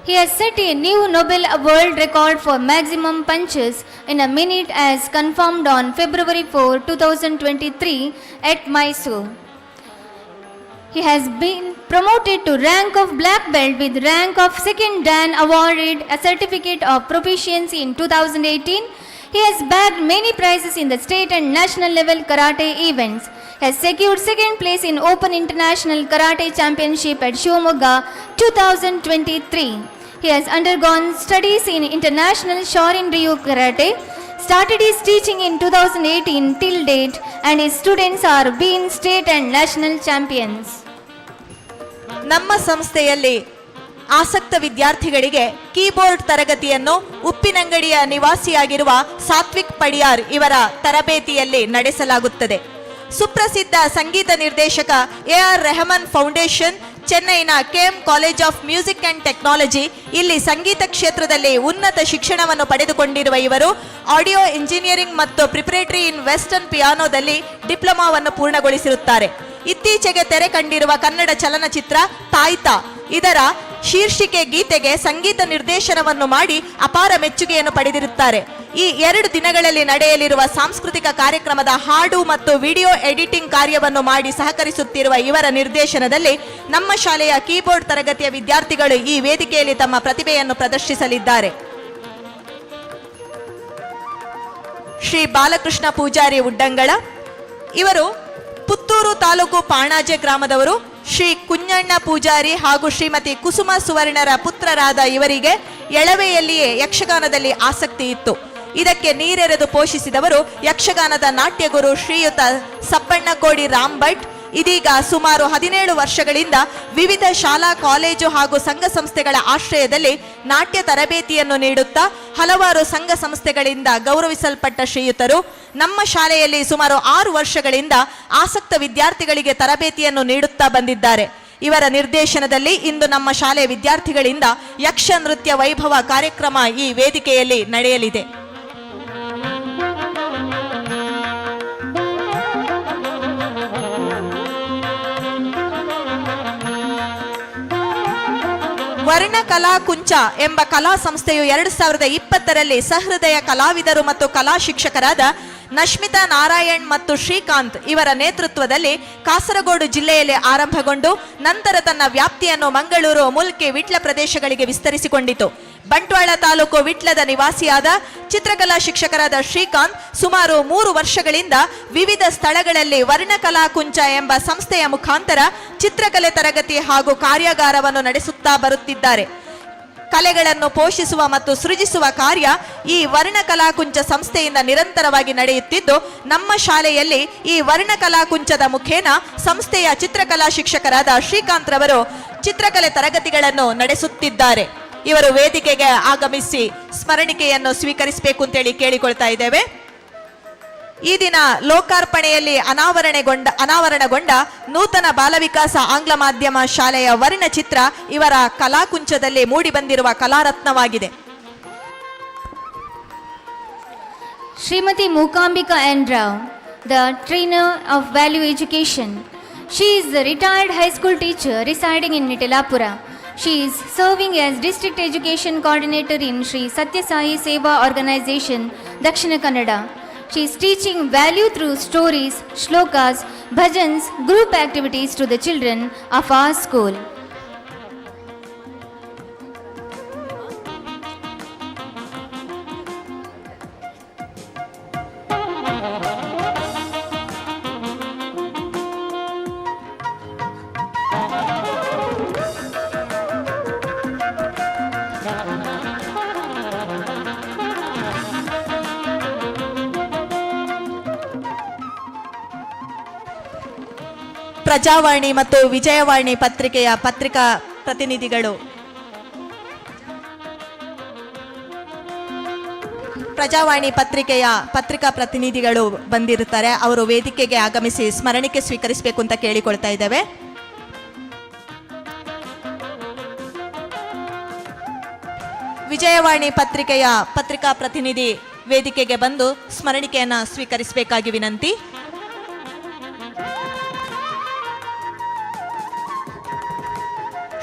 He has set a new Nobel World Record for maximum punches in a minute as confirmed on February 4, 2023 at Mysore. He has been promoted to rank of black belt with rank of second dan awarded a certificate of proficiency in 2018. He has bagged many prizes in the state and national level karate events. He has secured second place in Open International Karate Championship at Shimoga 2023. He has undergone studies in International Shorin Ryu Karate, started his teaching in 2018 till date, and his students are being state and national champions. ನಮ್ಮ ಸಂಸ್ಥೆಯಲ್ಲಿ ಆಸಕ್ತ ವಿದ್ಯಾರ್ಥಿಗಳಿಗೆ ಕೀಬೋರ್ಡ್ ತರಗತಿಯನ್ನು ಉಪ್ಪಿನಂಗಡಿಯ ನಿವಾಸಿಯಾಗಿರುವ ಸಾತ್ವಿಕ್ ಪಡಿಯಾರ್ ಇವರ ತರಬೇತಿಯಲ್ಲಿ ನಡೆಸಲಾಗುತ್ತದೆ. ಸುಪ್ರಸಿದ್ಧ ಸಂಗೀತ ನಿರ್ದೇಶಕ AR ರೆಹಮಾನ್ ಫೌಂಡೇಶನ್, ಚೆನ್ನೈನ KM college of music and technology ಇಲ್ಲಿ ಸಂಗೀತ ಕ್ಷೇತ್ರದಲ್ಲಿ ಉನ್ನತ ಶಿಕ್ಷಣವನ್ನು ಪಡೆದುಕೊಂಡಿರುವ ಇವರು ಆಡಿಯೋ ಇಂಜಿನಿಯರಿಂಗ್ ಮತ್ತು ಪ್ರಿಪರೇಟರಿ ಇನ್ ವೆಸ್ಟರ್ನ್ ಪಿಯಾನೋದಲ್ಲಿ ಡಿಪ್ಲೊಮಾವನ್ನು ಪೂರ್ಣಗೊಳಿಸಿರುತ್ತಾರೆ. ಇತ್ತೀಚೆಗೆ ತೆರೆ ಕಂಡಿರುವ ಕನ್ನಡ ಚಲನಚಿತ್ರ ತಾಯ್ತಾ ಇದರ ಶೀರ್ಷಿಕೆ ಗೀತೆಗೆ ಸಂಗೀತ ನಿರ್ದೇಶನವನ್ನು ಮಾಡಿ ಅಪಾರ ಮೆಚ್ಚುಗೆಯನ್ನು ಪಡೆದಿರುತ್ತಾರೆ. ಈ 2 ದಿನಗಳಲ್ಲಿ ನಡೆಯಲಿರುವ ಸಾಂಸ್ಕೃತಿಕ ಕಾರ್ಯಕ್ರಮದ ಹಾಡು ಮತ್ತು ವಿಡಿಯೋ ಎಡಿಟಿಂಗ್ ಕಾರ್ಯವನ್ನು ಮಾಡಿ ಸಹಕರಿಸುತ್ತಿರುವ ಇವರ ನಿರ್ದೇಶನದಲ್ಲಿ ನಮ್ಮ ಶಾಲೆಯ ಕೀಬೋರ್ಡ್ ತರಗತಿಯ ವಿದ್ಯಾರ್ಥಿಗಳು ಈ ವೇದಿಕೆಯಲ್ಲಿ ತಮ್ಮ ಪ್ರತಿಭೆಯನ್ನು ಪ್ರದರ್ಶಿಸಲಿದ್ದಾರೆ. ಶ್ರೀ ಬಾಲಕೃಷ್ಣ ಪೂಜಾರಿ ಉಡ್ಡಂಗಳ ಇವರು ಪುತ್ತೂರು ತಾಲೂಕು ಪಾಣಾಜೆ ಗ್ರಾಮದವರು ಶ್ರೀ ಕುഞ്ഞಣ್ಣ ಪೂಜಾರಿ ಹಾಗೂ ಶ್ರೀಮತಿ ಕುಸುಮ ಸುವರ್ಣರ ಪುತ್ರರಾದ ಇವರಿಗೆ ಎಳವೆಯಲ್ಲಿಯೇ ಯಕ್ಷಗಾನದಲ್ಲಿ ಆಸಕ್ತಿ ಇತ್ತು. ಇದಕ್ಕೆ ನೀರೆರೆದು ಪೋಷಿಸಿದವರು ಯಕ್ಷಗಾನದ ನಾಟ್ಯಗುರು ಶ್ರೀಯುತ ಸಬ್ಬಣ್ಣಕೋಡಿ ರಾಮ್ ಭಟ್. ಇದೀಗ ಸುಮಾರು 17 ವರ್ಷಗಳಿಂದ ವಿವಿಧ ಶಾಲಾ ಕಾಲೇಜು ಹಾಗೂ ಸಂಘ ಸಂಸ್ಥೆಗಳ ಆಶ್ರಯದಲ್ಲಿ ನಾಟ್ಯ ತರಬೇತಿಯನ್ನು ನೀಡುತ್ತಾ ಹಲವಾರು ಸಂಘ ಸಂಸ್ಥೆಗಳಿಂದ ಗೌರವಿಸಲ್ಪಟ್ಟ ಶ್ರೀಯುತರು ನಮ್ಮ ಶಾಲೆಯಲ್ಲಿ ಸುಮಾರು 6 ವರ್ಷಗಳಿಂದ ಆಸಕ್ತ ವಿದ್ಯಾರ್ಥಿಗಳಿಗೆ ತರಬೇತಿಯನ್ನು ನೀಡುತ್ತಾ ಬಂದಿದ್ದಾರೆ. ಇವರ ನಿರ್ದೇಶನದಲ್ಲಿ ಇಂದು ನಮ್ಮ ಶಾಲೆಯ ವಿದ್ಯಾರ್ಥಿಗಳಿಂದ ಯಕ್ಷ ನೃತ್ಯ ವೈಭವ ಕಾರ್ಯಕ್ರಮ ಈ ವೇದಿಕೆಯಲ್ಲಿ ನಡೆಯಲಿದೆ. ವರ್ಣ ಕಲಾ ಕುಂಚ ಎಂಬ ಕಲಾ ಸಂಸ್ಥೆಯು 2020ರಲ್ಲಿ ಸಹೃದಯ ಕಲಾವಿದರು ಮತ್ತು ಕಲಾ ಶಿಕ್ಷಕರಾದ ನಶ್ಮಿತಾ ನಾರಾಯಣ್ ಮತ್ತು ಶ್ರೀಕಾಂತ್ ಇವರ ನೇತೃತ್ವದಲ್ಲಿ ಕಾಸರಗೋಡು ಜಿಲ್ಲೆಯಲ್ಲಿ ಆರಂಭಗೊಂಡು ನಂತರ ತನ್ನ ವ್ಯಾಪ್ತಿಯನ್ನು ಮಂಗಳೂರು, ಮುಲ್ಕಿ, ವಿಟ್ಲ ಪ್ರದೇಶಗಳಿಗೆ ವಿಸ್ತರಿಸಿಕೊಂಡಿತು. ಬಂಟ್ವಾಳ ತಾಲೂಕು ವಿಟ್ಲದ ನಿವಾಸಿಯಾದ ಚಿತ್ರಕಲಾ ಶಿಕ್ಷಕರಾದ ಶ್ರೀಕಾಂತ್ ಸುಮಾರು 3 ವರ್ಷಗಳಿಂದ ವಿವಿಧ ಸ್ಥಳಗಳಲ್ಲಿ ವರ್ಣಕಲಾ ಕುಂಚ ಎಂಬ ಸಂಸ್ಥೆಯ ಮುಖಾಂತರ ಚಿತ್ರಕಲೆ ತರಗತಿ ಹಾಗೂ ಕಾರ್ಯಾಗಾರವನ್ನು ನಡೆಸುತ್ತಾ ಬರುತ್ತಿದ್ದಾರೆ. ಕಲೆಗಳನ್ನು ಪೋಷಿಸುವ ಮತ್ತು ಸೃಜಿಸುವ ಕಾರ್ಯ ಈ ವರ್ಣಕಲಾಕುಂಚ ಸಂಸ್ಥೆಯಿಂದ ನಿರಂತರವಾಗಿ ನಡೆಯುತ್ತಿದ್ದು, ನಮ್ಮ ಶಾಲೆಯಲ್ಲಿ ಈ ವರ್ಣಕಲಾಕುಂಚದ ಮುಖೇನ ಸಂಸ್ಥೆಯ ಚಿತ್ರಕಲಾ ಶಿಕ್ಷಕರಾದ ಶ್ರೀಕಾಂತ್ ರವರು ಚಿತ್ರಕಲೆ ತರಗತಿಗಳನ್ನು ನಡೆಸುತ್ತಿದ್ದಾರೆ. ಇವರು ವೇದಿಕೆಗೆ ಆಗಮಿಸಿ ಸ್ಮರಣಿಕೆಯನ್ನು ಸ್ವೀಕರಿಸಬೇಕು ಅಂತೇಳಿ ಕೇಳಿಕೊಳ್ತಾ ಇದ್ದೇವೆ. ಈ ದಿನ ಲೋಕಾರ್ಪಣೆಯಲ್ಲಿ ಅನಾವರಣಗೊಂಡ ನೂತನ ಬಾಲವಿಕಾಸ ಆಂಗ್ಲ ಮಾಧ್ಯಮ ಶಾಲೆಯ ವರ್ಣಚಿತ್ರ ಇವರ ಕಲಾಕುಂಚದಲ್ಲಿ ಮೂಡಿಬಂದಿರುವ ಕಲಾರತ್ನವಾಗಿದೆ. Srimati Mookambika N. Rao, the trainer of value education. She is a retired high school teacher residing in Nitilapura. She is serving as district education coordinator in Sri Satya Sai Seva organization, Dakshina Kannada. She is teaching value through stories, shlokas, bhajans, group activities to the children of our school. Prajavani ಮತ್ತು ವಿಜಯವಾಣಿ ಪತ್ರಿಕೆಯ ಪತ್ರಿಕಾ ಪ್ರತಿನಿಧಿಗಳು ಪ್ರಜಾವಾಣಿ ಪತ್ರಿಕೆಯ ಪತ್ರಿಕಾ ಪ್ರತಿನಿಧಿಗಳು ಬಂದಿರುತ್ತಾರೆ. ಅವರು ವೇದಿಕೆಗೆ ಆಗಮಿಸಿ ಸ್ಮರಣಿಕೆ ಸ್ವೀಕರಿಸಬೇಕು ಅಂತ ಕೇಳಿಕೊಳ್ತಾ ಇದ್ದೇವೆ. ವಿಜಯವಾಣಿ ಪತ್ರಿಕೆಯ ಪತ್ರಿಕಾ ಪ್ರತಿನಿಧಿ ವೇದಿಕೆಗೆ ಬಂದು ಸ್ಮರಣಿಕೆಯನ್ನು ಸ್ವೀಕರಿಸಬೇಕಾಗಿ ವಿನಂತಿ.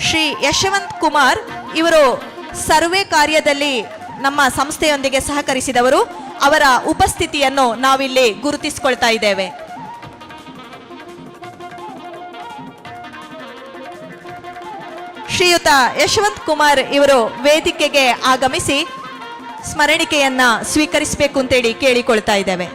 ಶ್ರೀ ಯಶವಂತ್ ಕುಮಾರ್ ಇವರು ಸರ್ವೆ ಕಾರ್ಯದಲ್ಲಿ ನಮ್ಮ ಸಂಸ್ಥೆಯೊಂದಿಗೆ ಸಹಕರಿಸಿದವರು. ಅವರ ಉಪಸ್ಥಿತಿಯನ್ನು ನಾವಿಲ್ಲಿ ಗುರುತಿಸಿಕೊಳ್ತಾ ಇದ್ದೇವೆ. ಶ್ರೀಯುತ ಯಶವಂತ್ ಕುಮಾರ್ ಇವರು ವೇದಿಕೆಗೆ ಆಗಮಿಸಿ ಸ್ಮರಣಿಕೆಯನ್ನ ಸ್ವೀಕರಿಸಬೇಕು ಅಂತೇಳಿ ಕೇಳಿಕೊಳ್ತಾ ಇದ್ದೇವೆ.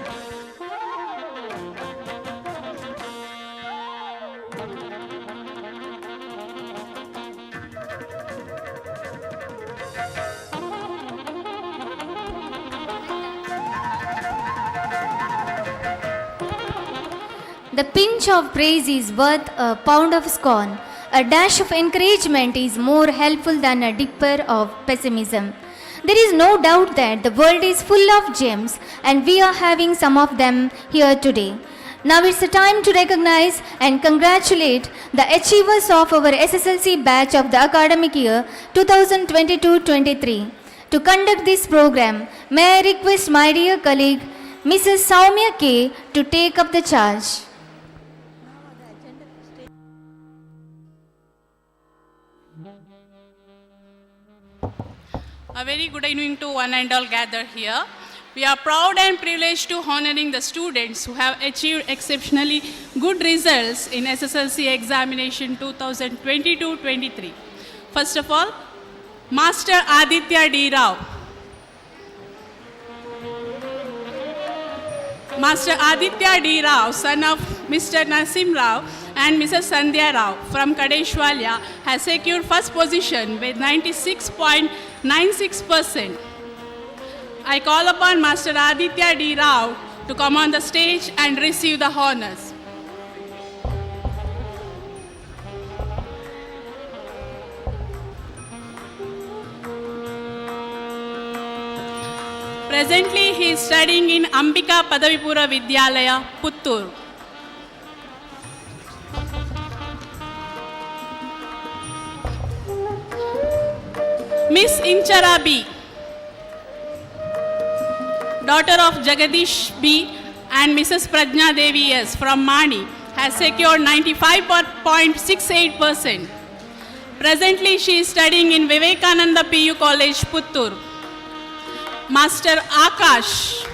The pinch of praise is worth a pound of scorn. A dash of encouragement is more helpful than a dipper of pessimism. There is no doubt that the world is full of gems, and we are having some of them here today. Now it's a time to recognize and congratulate the achievers of our SSLC batch of the academic year 2022-23. To conduct this program, may I request my dear colleague, Mrs. Saumya K, to take up the charge. A very good evening to one and all gathered here. We are proud and privileged to honoring the students who have achieved exceptionally good results in SSLC examination 2022-23. First of all, Master Aditya D. Rao. Master Aditya D. Rao, son of Mr. Nasim Rao and Mrs. Sandhya Rao from Kadeshwalya, has secured first position with 96.96%. I call upon Master Aditya D. Rao to come on the stage and receive the honors. Presently, he is studying in Ambika Padavipura Vidyalaya, Puttur. Miss Inchara B, daughter of Jagadish B and Mrs. Prajna Devi S from Mani, has secured 95.68%. Presently, she is studying in Vivekananda PU College, Puttur. Master Akash,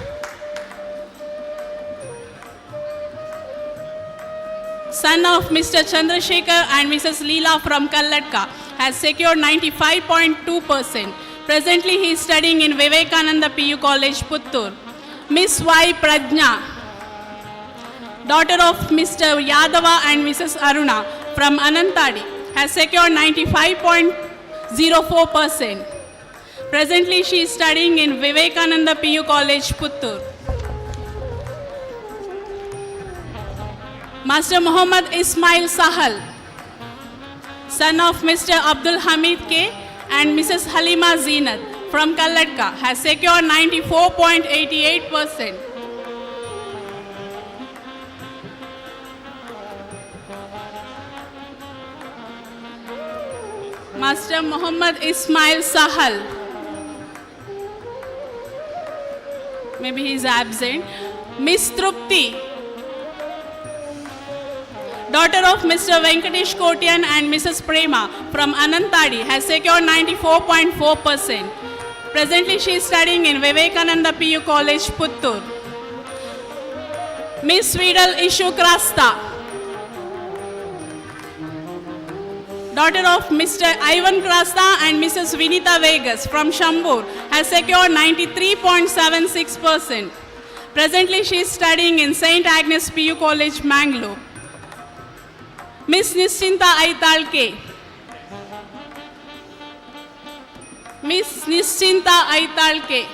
son of Mr. Chandrasekhar and Mrs. Leela from Kallatka, has secured 95.2%. Presently, he is studying in Vivekananda PU College, Puttur. Miss Y. Prajna, daughter of Mr. Yadava and Mrs. Aruna from Anantadi, has secured 95.04%. Presently, she is studying in Vivekananda PU College, Puttur. Master Muhammad Ismail Sahal, son of Mr. Abdul Hamid K and Mrs. Halima Zeenat from Kallatka, has secured 94.88%. Master Muhammad Ismail Sahal, maybe he is absent. Miss Trupti, daughter of Mr. Venkatesh Kotian and Mrs. Prema from Anantadi, has secured 94.4%. Presently, she is studying in Vivekananda PU College, Puttur. Miss Sweedal Ishu Krasta, daughter of Mr. Ivan Krasta and Mrs. Vinita Vegas from Shambur, has secured 93.76%. Presently, she is studying in St. Agnes PU College, Mangalore. Miss Nischinta Aitalke, Miss Nischinta Aitalke,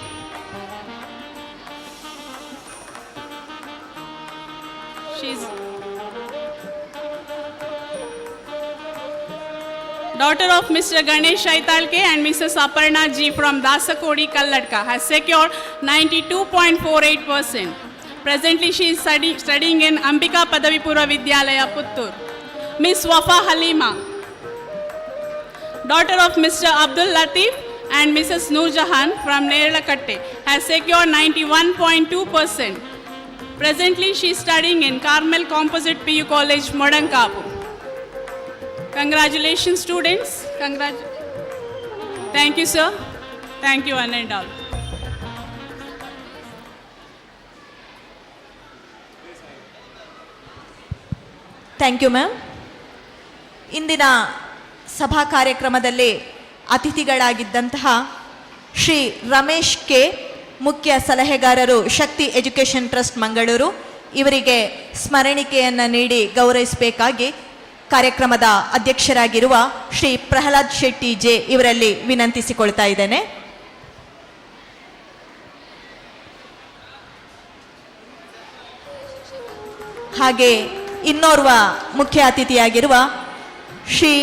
she's daughter of Mr. Ganesh Aitalke and Mrs. Aparna G from Dasakodi, Kallatka, has secured 92.48%. Presently, she is studying in Ambika Padavipura Vidyalaya, Puttur. Miss Wafa Halima, daughter of Mr. Abdul Latif and Mrs. Noor Jahan from Nerlakatte, has secured 91.2%. Presently, she is studying in Carmel Composite PU College, Modankapu. Congratulations, students. Thank you, sir. Thank you, one and all. Thank you ma'am. ಇಂದಿನ ಸಭಾ ಕಾರ್ಯಕ್ರಮದಲ್ಲಿ ಅತಿಥಿಗಳಾಗಿದ್ದಂತಹ ಶ್ರೀ ರಮೇಶ್ ಕೆ, ಮುಖ್ಯ ಸಲಹೆಗಾರರು, ಶಕ್ತಿ ಎಜುಕೇಷನ್ ಟ್ರಸ್ಟ್ ಮಂಗಳೂರು, ಇವರಿಗೆ ಸ್ಮರಣಿಕೆಯನ್ನು ನೀಡಿ ಗೌರವಿಸಬೇಕಾಗಿ ಕಾರ್ಯಕ್ರಮದ ಅಧ್ಯಕ್ಷರಾಗಿರುವ ಶ್ರೀ ಪ್ರಹ್ಲಾದ್ ಶೆಟ್ಟಿ ಜೆ ಇವರಲ್ಲಿ ವಿನಂತಿಸಿಕೊಳ್ತಾ ಇದ್ದೇನೆ. ಹಾಗೆ ಇನ್ನೋರ್ವ ಮುಖ್ಯ ಅತಿಥಿಯಾಗಿರುವ ಶ್ರೀ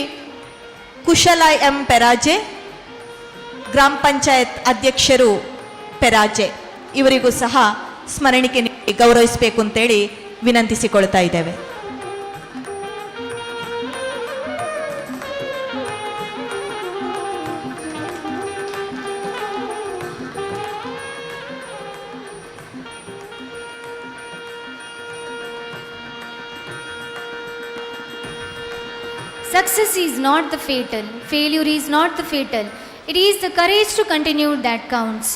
ಕುಶಲ ಎಂ ಪೆರಾಜೆ, ಗ್ರಾಮ ಪಂಚಾಯತ್ ಅಧ್ಯಕ್ಷರು ಪೆರಾಜೆ, ಇವರಿಗೂ ಸಹ ಸ್ಮರಣಿಕೆ ನೀಡಿ ಗೌರವಿಸಬೇಕು ಅಂತೇಳಿ ವಿನಂತಿಸಿಕೊಳ್ತಾ ಇದ್ದೇವೆ. Success is not the fatal, failure is not the fatal. It is the courage to continue that counts.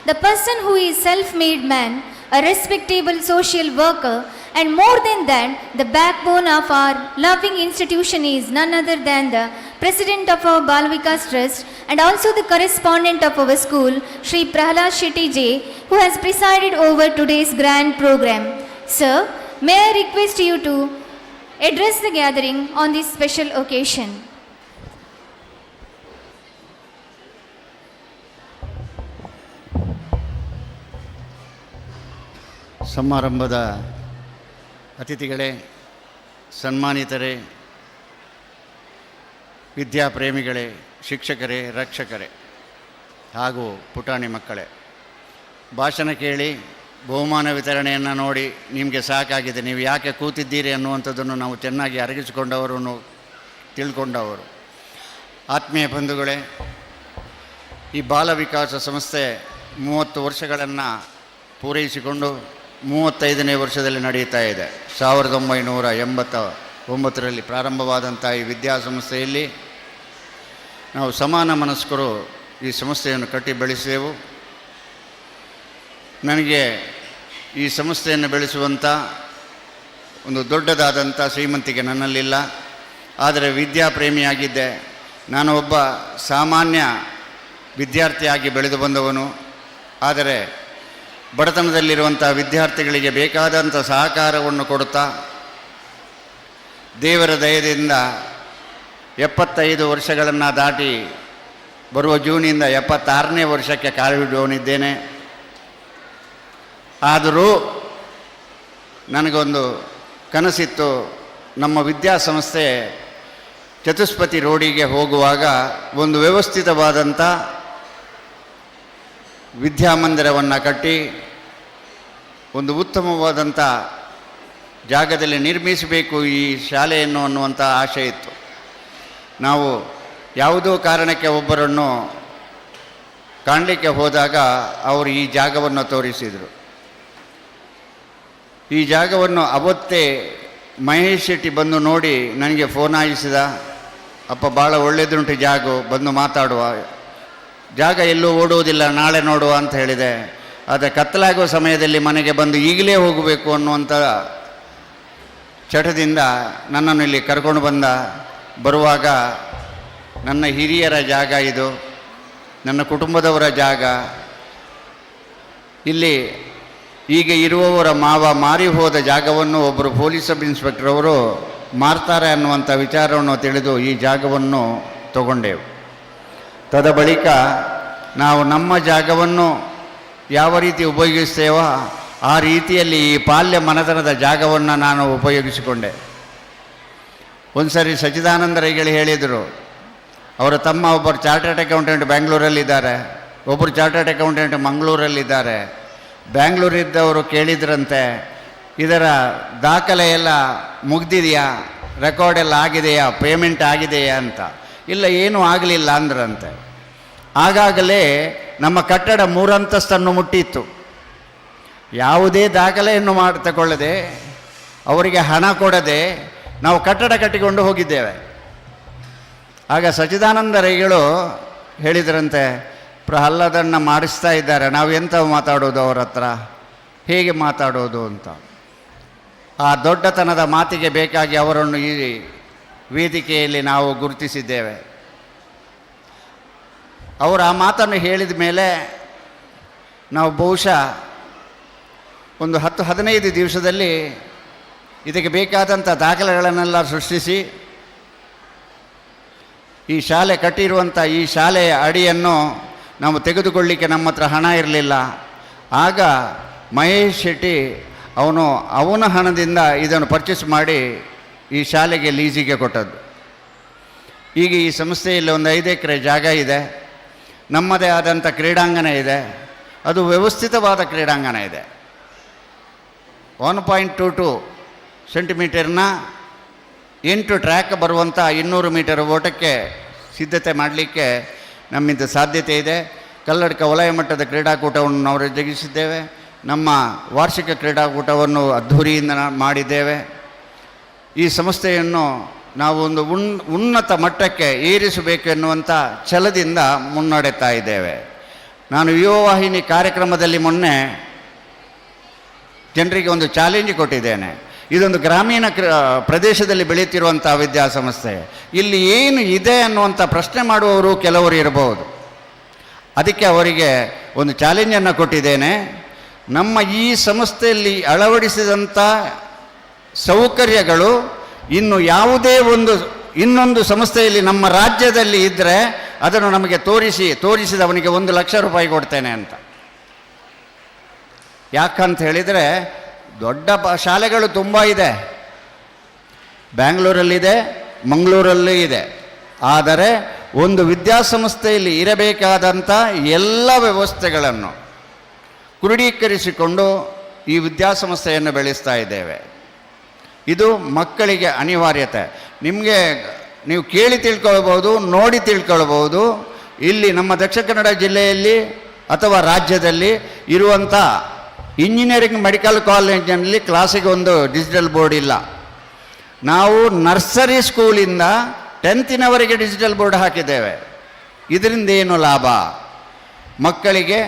The person who is self-made man a respectable social worker, and more than that, the backbone of our loving institution is none other than the President of our Bal Vikas Trust and also the correspondent of our school, Shri Prahalad Shetty Ji, who has presided over today's grand program. Sir, may I request you to address the gathering on this special occasion. ಸಮಾರಂಭದ ಅತಿಥಿಗಳೇ, ಸನ್ಮಾನಿತರೇ, ವಿದ್ಯಾಪ್ರೇಮಿಗಳೇ, ಶಿಕ್ಷಕರೇ, ರಕ್ಷಕರೇ ಹಾಗೂ ಪುಟಾಣಿ ಮಕ್ಕಳೇ, ಭಾಷಣ ಕೇಳಿ ಬಹುಮಾನ ವಿತರಣೆಯನ್ನು ನೋಡಿ ನಿಮಗೆ ಸಾಕಾಗಿದೆ, ನೀವು ಯಾಕೆ ಕೂತಿದ್ದೀರಿ ಅನ್ನುವಂಥದ್ದನ್ನು ನಾವು ಚೆನ್ನಾಗಿ ಅರಗಿಸಿಕೊಂಡವರು, ತಿಳ್ಕೊಂಡವರು. ಆತ್ಮೀಯ ಬಂಧುಗಳೇ, ಈ ಬಾಲ ವಿಕಾಸ ಸಂಸ್ಥೆ 30 ವರ್ಷಗಳನ್ನು ಪೂರೈಸಿಕೊಂಡು 35ನೇ ವರ್ಷದಲ್ಲಿ ನಡೆಯುತ್ತಾ ಇದೆ. 1989ರಲ್ಲಿ ಪ್ರಾರಂಭವಾದಂಥ ಈ ವಿದ್ಯಾಸಂಸ್ಥೆಯಲ್ಲಿ ನಾವು ಸಮಾನ ಮನಸ್ಕರು ಈ ಸಂಸ್ಥೆಯನ್ನು ಕಟ್ಟಿ ಬೆಳೆಸಿದೆವು. ನನಗೆ ಈ ಸಂಸ್ಥೆಯನ್ನು ಬೆಳೆಸುವಂಥ ಒಂದು ದೊಡ್ಡದಾದಂಥ ಶ್ರೀಮಂತಿಕೆ ನನ್ನಲ್ಲಿಲ್ಲ. ಆದರೆ ವಿದ್ಯಾಪ್ರೇಮಿಯಾಗಿದ್ದೆ. ನಾನು ಒಬ್ಬ ಸಾಮಾನ್ಯ ವಿದ್ಯಾರ್ಥಿಯಾಗಿ ಬೆಳೆದು ಬಂದವನು. ಆದರೆ ಬಡತನದಲ್ಲಿರುವಂಥ ವಿದ್ಯಾರ್ಥಿಗಳಿಗೆ ಬೇಕಾದಂಥ ಸಹಕಾರವನ್ನು ಕೊಡುತ್ತಾ ದೇವರ ದಯದಿಂದ 75 ವರ್ಷಗಳನ್ನು ದಾಟಿ ಬರುವ ಜೂನಿಂದ 76ನೇ ವರ್ಷಕ್ಕೆ ಕಾಲಿಡುವವನಿದ್ದೇನೆ. ಆದರೂ ನನಗೊಂದು ಕನಸಿತ್ತು. ನಮ್ಮ ವಿದ್ಯಾಸಂಸ್ಥೆ ಚತುಷ್ಪತಿ ರೋಡಿಗೆ ಹೋಗುವಾಗ ಒಂದು ವ್ಯವಸ್ಥಿತವಾದಂಥ ವಿದ್ಯಾಮಂದಿರವನ್ನು ಕಟ್ಟಿ ಒಂದು ಉತ್ತಮವಾದಂಥ ಜಾಗದಲ್ಲಿ ನಿರ್ಮಿಸಬೇಕು ಈ ಶಾಲೆಯನ್ನು ಅನ್ನುವಂಥ ಆಶೆ ಇತ್ತು. ನಾವು ಯಾವುದೋ ಕಾರಣಕ್ಕೆ ಒಬ್ಬರನ್ನು ಕಾಣಲಿಕ್ಕೆ ಹೋದಾಗ ಅವರು ಈ ಜಾಗವನ್ನು ತೋರಿಸಿದರು. ಈ ಜಾಗವನ್ನು ಅವತ್ತೇ ಮಹೇಶ್ ಶೆಟ್ಟಿ ಬಂದು ನೋಡಿ ನನಗೆ ಫೋನ್ ಆಗಿಸಿದ. ಅಪ್ಪ, ಭಾಳ ಒಳ್ಳೆಯದುಂಟು ಜಾಗ, ಬಂದು ಮಾತಾಡುವ. ಜಾಗ ಎಲ್ಲೂ ಓಡುವುದಿಲ್ಲ, ನಾಳೆ ನೋಡುವ ಅಂತ ಹೇಳಿದೆ. ಆದರೆ ಕತ್ತಲಾಗುವ ಸಮಯದಲ್ಲಿ ಮನೆಗೆ ಬಂದು ಈಗಲೇ ಹೋಗಬೇಕು ಅನ್ನುವಂಥ ಚಟದಿಂದ ನನ್ನನ್ನು ಇಲ್ಲಿ ಕರ್ಕೊಂಡು ಬಂದ. ಬರುವಾಗ ನನ್ನ ಹಿರಿಯರ ಜಾಗ ಇದು, ನನ್ನ ಕುಟುಂಬದವರ ಜಾಗ. ಇಲ್ಲಿ ಈಗ ಇರುವವರ ಮಾವ ಮಾರಿ ಹೋದ ಜಾಗವನ್ನು ಒಬ್ಬರು ಪೊಲೀಸ್ ಸಬ್ ಇನ್ಸ್ಪೆಕ್ಟರ್ ಅವರು ಮಾರ್ತಾರೆ ಅನ್ನುವಂಥ ವಿಚಾರವನ್ನು ತಿಳಿದು ಈ ಜಾಗವನ್ನು ತಗೊಂಡೆವು. ತದ ಬಳಿಕ ನಾವು ನಮ್ಮ ಜಾಗವನ್ನು ಯಾವ ರೀತಿ ಉಪಯೋಗಿಸ್ತೇವೋ ಆ ರೀತಿಯಲ್ಲಿ ಈ ಪಾಲ್ಯ ಮನತನದ ಜಾಗವನ್ನು ನಾನು ಉಪಯೋಗಿಸಿಕೊಂಡೆ. ಒಂದು ಸರಿ ಸಚ್ಚಿದಾನಂದ ರೈಗಳು ಹೇಳಿದರು, ಅವರ ತಮ್ಮ ಒಬ್ಬರು ಚಾರ್ಟರ್ಡ್ ಅಕೌಂಟೆಂಟ್ ಬ್ಯಾಂಗ್ಳೂರಲ್ಲಿದ್ದಾರೆ, ಒಬ್ಬರು ಚಾರ್ಟರ್ಡ್ ಅಕೌಂಟೆಂಟ್ ಮಂಗಳೂರಲ್ಲಿದ್ದಾರೆ. ಬ್ಯಾಂಗ್ಳೂರಿದ್ದವರು ಕೇಳಿದ್ರಂತೆ, ಇದರ ದಾಖಲೆ ಎಲ್ಲ ಮುಗ್ದಿದೆಯಾ, ರೆಕಾರ್ಡ್ ಎಲ್ಲ ಆಗಿದೆಯಾ, ಪೇಮೆಂಟ್ ಆಗಿದೆಯಾ ಅಂತ. ಇಲ್ಲ, ಏನೂ ಆಗಲಿಲ್ಲ ಅಂದ್ರಂತೆ. ಆಗಾಗಲೇ ನಮ್ಮ ಕಟ್ಟಡ 3 ಅಂತಸ್ತನ್ನು ಮುಟ್ಟಿತ್ತು. ಯಾವುದೇ ದಾಖಲೆಯನ್ನು ತಗೊಳ್ಳದೆ, ಅವರಿಗೆ ಹಣ ಕೊಡದೆ ನಾವು ಕಟ್ಟಡ ಕಟ್ಟಿಕೊಂಡು ಹೋಗಿದ್ದೇವೆ. ಆಗ ಸಚ್ಚಿದಾನಂದ ರೈಗಳು ಹೇಳಿದ್ರಂತೆ, ಪ್ರಹ್ಲಾದನ್ನ ಮಾಡಿಸ್ತಾ ಇದ್ದಾರೆ, ನಾವು ಎಂತ ಮಾತಾಡೋದು ಅವರ ಹತ್ರ, ಹೇಗೆ ಮಾತಾಡೋದು ಅಂತ. ಆ ದೊಡ್ಡತನದ ಮಾತಿಗೆ ಬೇಕಾಗಿ ಅವರನ್ನು ಈ ವೇದಿಕೆಯಲ್ಲಿ ನಾವು ಗುರುತಿಸಿದ್ದೇವೆ. ಅವರು ಆ ಮಾತನ್ನು ಹೇಳಿದ ಮೇಲೆ ನಾವು ಬಹುಶಃ ಒಂದು 10-15 ದಿವಸದಲ್ಲಿ ಇದಕ್ಕೆ ಬೇಕಾದಂಥ ದಾಖಲೆಗಳನ್ನೆಲ್ಲ ಸೃಷ್ಟಿಸಿ ಈ ಶಾಲೆ ಕಟ್ಟಿರುವಂಥ ಈ ಶಾಲೆಯ ಅಡಿಯನ್ನು ನಾವು ತೆಗೆದುಕೊಳ್ಳಿಕ್ಕೆ ನಮ್ಮ ಹತ್ರ ಹಣ ಇರಲಿಲ್ಲ. ಆಗ ಮಹೇಶ್ ಶೆಟ್ಟಿ ಅವನ ಹಣದಿಂದ ಇದನ್ನು ಪರ್ಚೇಸ್ ಮಾಡಿ ಈ ಶಾಲೆಗೆ ಲೀಸಿಗೆ ಕೊಟ್ಟದ್ದು. ಈಗ ಈ ಸಂಸ್ಥೆಯಲ್ಲಿ ಒಂದು 5 ಎಕರೆ ಜಾಗ ಇದೆ. ನಮ್ಮದೇ ಆದಂಥ ಕ್ರೀಡಾಂಗಣ ಇದೆ. ಅದು ವ್ಯವಸ್ಥಿತವಾದ ಕ್ರೀಡಾಂಗಣ ಇದೆ. 1.22 ಸೆಂಟಿಮೀಟರ್ನ 8 ಟ್ರ್ಯಾಕ್ ಬರುವಂಥ 200 ಮೀಟರ್ ಓಟಕ್ಕೆ ಸಿದ್ಧತೆ ಮಾಡಲಿಕ್ಕೆ ನಮ್ಮಿಂದ ಸಾಧ್ಯತೆ ಇದೆ. ಕಲ್ಲಡ್ಕ ವಲಯ ಮಟ್ಟದ ಕ್ರೀಡಾಕೂಟವನ್ನು ನಾವು ಜಗಿಸಿದ್ದೇವೆ. ನಮ್ಮ ವಾರ್ಷಿಕ ಕ್ರೀಡಾಕೂಟವನ್ನು ಅದ್ಧೂರಿಯಿಂದ ಮಾಡಿದ್ದೇವೆ. ಈ ಸಂಸ್ಥೆಯನ್ನು ನಾವು ಒಂದು ಉನ್ನತ ಮಟ್ಟಕ್ಕೆ ಏರಿಸಬೇಕು ಎನ್ನುವಂಥ ಛಲದಿಂದ ಮುನ್ನಡೆತಾ ಇದ್ದೇವೆ. ನಾನು ಯುವವಾಹಿನಿ ಕಾರ್ಯಕ್ರಮದಲ್ಲಿ ಮೊನ್ನೆ ಜನರಿಗೆ ಒಂದು ಚಾಲೆಂಜ್ ಕೊಟ್ಟಿದ್ದೇನೆ. ಇದೊಂದು ಗ್ರಾಮೀಣ ಪ್ರದೇಶದಲ್ಲಿ ಬೆಳೀತಿರುವಂಥ ವಿದ್ಯಾಸಂಸ್ಥೆ. ಇಲ್ಲಿ ಏನು ಇದೆ ಅನ್ನುವಂಥ ಪ್ರಶ್ನೆ ಮಾಡುವವರು ಕೆಲವರು ಇರಬಹುದು. ಅದಕ್ಕೆ ಅವರಿಗೆ ಒಂದು ಚಾಲೆಂಜನ್ನು ಕೊಟ್ಟಿದ್ದೇನೆ. ನಮ್ಮ ಈ ಸಂಸ್ಥೆಯಲ್ಲಿ ಅಳವಡಿಸಿದಂಥ ಸೌಕರ್ಯಗಳು ಇನ್ನು ಯಾವುದೇ ಇನ್ನೊಂದು ಸಂಸ್ಥೆಯಲ್ಲಿ ನಮ್ಮ ರಾಜ್ಯದಲ್ಲಿ ಇದ್ದರೆ ಅದನ್ನು ನಮಗೆ ತೋರಿಸಿದವನಿಗೆ 1 ಲಕ್ಷ ರೂಪಾಯಿ ಕೊಡ್ತೇನೆ ಅಂತ. ಯಾಕಂತ ಹೇಳಿದರೆ ದೊಡ್ಡ ಶಾಲೆಗಳು ತುಂಬ ಇದೆ, ಬ್ಯಾಂಗ್ಳೂರಲ್ಲಿದೆ, ಮಂಗಳೂರಲ್ಲೂ ಇದೆ. ಆದರೆ ಒಂದು ವಿದ್ಯಾಸಂಸ್ಥೆಯಲ್ಲಿ ಇರಬೇಕಾದಂಥ ಎಲ್ಲ ವ್ಯವಸ್ಥೆಗಳನ್ನು ಕ್ರೋಢೀಕರಿಸಿಕೊಂಡು ಈ ವಿದ್ಯಾಸಂಸ್ಥೆಯನ್ನು ಬೆಳೆಸ್ತಾ ಇದ್ದೇವೆ. ಇದು ಮಕ್ಕಳಿಗೆ ಅನಿವಾರ್ಯತೆ. ನೀವು ಕೇಳಿ ತಿಳ್ಕೊಳ್ಬೋದು, ನೋಡಿ ತಿಳ್ಕೊಳ್ಬೋದು. ಇಲ್ಲಿ ನಮ್ಮ ದಕ್ಷಿಣ ಕನ್ನಡ ಜಿಲ್ಲೆಯಲ್ಲಿ ಅಥವಾ ರಾಜ್ಯದಲ್ಲಿ ಇರುವಂಥ ಇಂಜಿನಿಯರಿಂಗ್ ಮೆಡಿಕಲ್ ಕಾಲೇಜಿನಲ್ಲಿ ಕ್ಲಾಸಿಗೆ ಒಂದು ಡಿಜಿಟಲ್ ಬೋರ್ಡ್ ಇಲ್ಲ. ನಾವು ನರ್ಸರಿ ಸ್ಕೂಲಿಂದ 10th ಡಿಜಿಟಲ್ ಬೋರ್ಡ್ ಹಾಕಿದ್ದೇವೆ. ಇದರಿಂದ ಏನು ಲಾಭ? ಮಕ್ಕಳಿಗೆ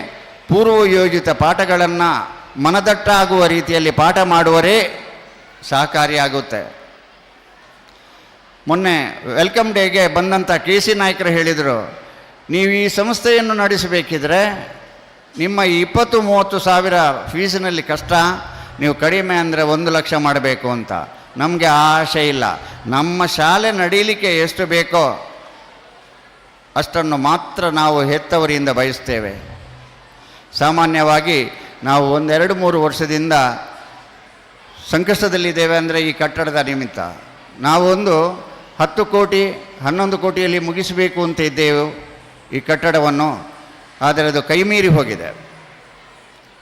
ಪೂರ್ವಯೋಜಿತ ಪಾಠಗಳನ್ನು ಮನದಟ್ಟಾಗುವ ರೀತಿಯಲ್ಲಿ ಪಾಠ ಮಾಡುವರೇ ಸಹಕಾರಿಯಾಗುತ್ತೆ. ಮೊನ್ನೆ ವೆಲ್ಕಮ್ ಡೇಗೆ ಬಂದಂಥ KC ನಾಯ್ಕರು ಹೇಳಿದರು, ನೀವು ಈ ಸಂಸ್ಥೆಯನ್ನು ನಡೆಸಬೇಕಿದ್ರೆ ನಿಮ್ಮ 20-30 ಸಾವಿರ ಫೀಸಿನಲ್ಲಿ ಕಷ್ಟ, ನೀವು ಕಡಿಮೆ ಅಂದರೆ 1 ಲಕ್ಷ ಮಾಡಬೇಕು ಅಂತ. ನಮಗೆ ಆಶೆ ಇಲ್ಲ. ನಮ್ಮ ಶಾಲೆ ನಡೀಲಿಕ್ಕೆ ಎಷ್ಟು ಬೇಕೋ ಅಷ್ಟನ್ನು ಮಾತ್ರ ನಾವು ಹೆತ್ತವರಿಂದ ಬಯಸ್ತೇವೆ. ಸಾಮಾನ್ಯವಾಗಿ ನಾವು 1-2-3 ವರ್ಷದಿಂದ ಸಂಕಷ್ಟದಲ್ಲಿದ್ದೇವೆ ಅಂದರೆ ಈ ಕಟ್ಟಡದ ನಿಮಿತ್ತ. ನಾವೊಂದು 10 ಕೋಟಿ 11 ಕೋಟಿಯಲ್ಲಿ ಮುಗಿಸಬೇಕು ಅಂತ ಇದ್ದೇವೆ ಈ ಕಟ್ಟಡವನ್ನು. ಆದರೆ ಅದು ಕೈಮೀರಿ ಹೋಗಿದೆ.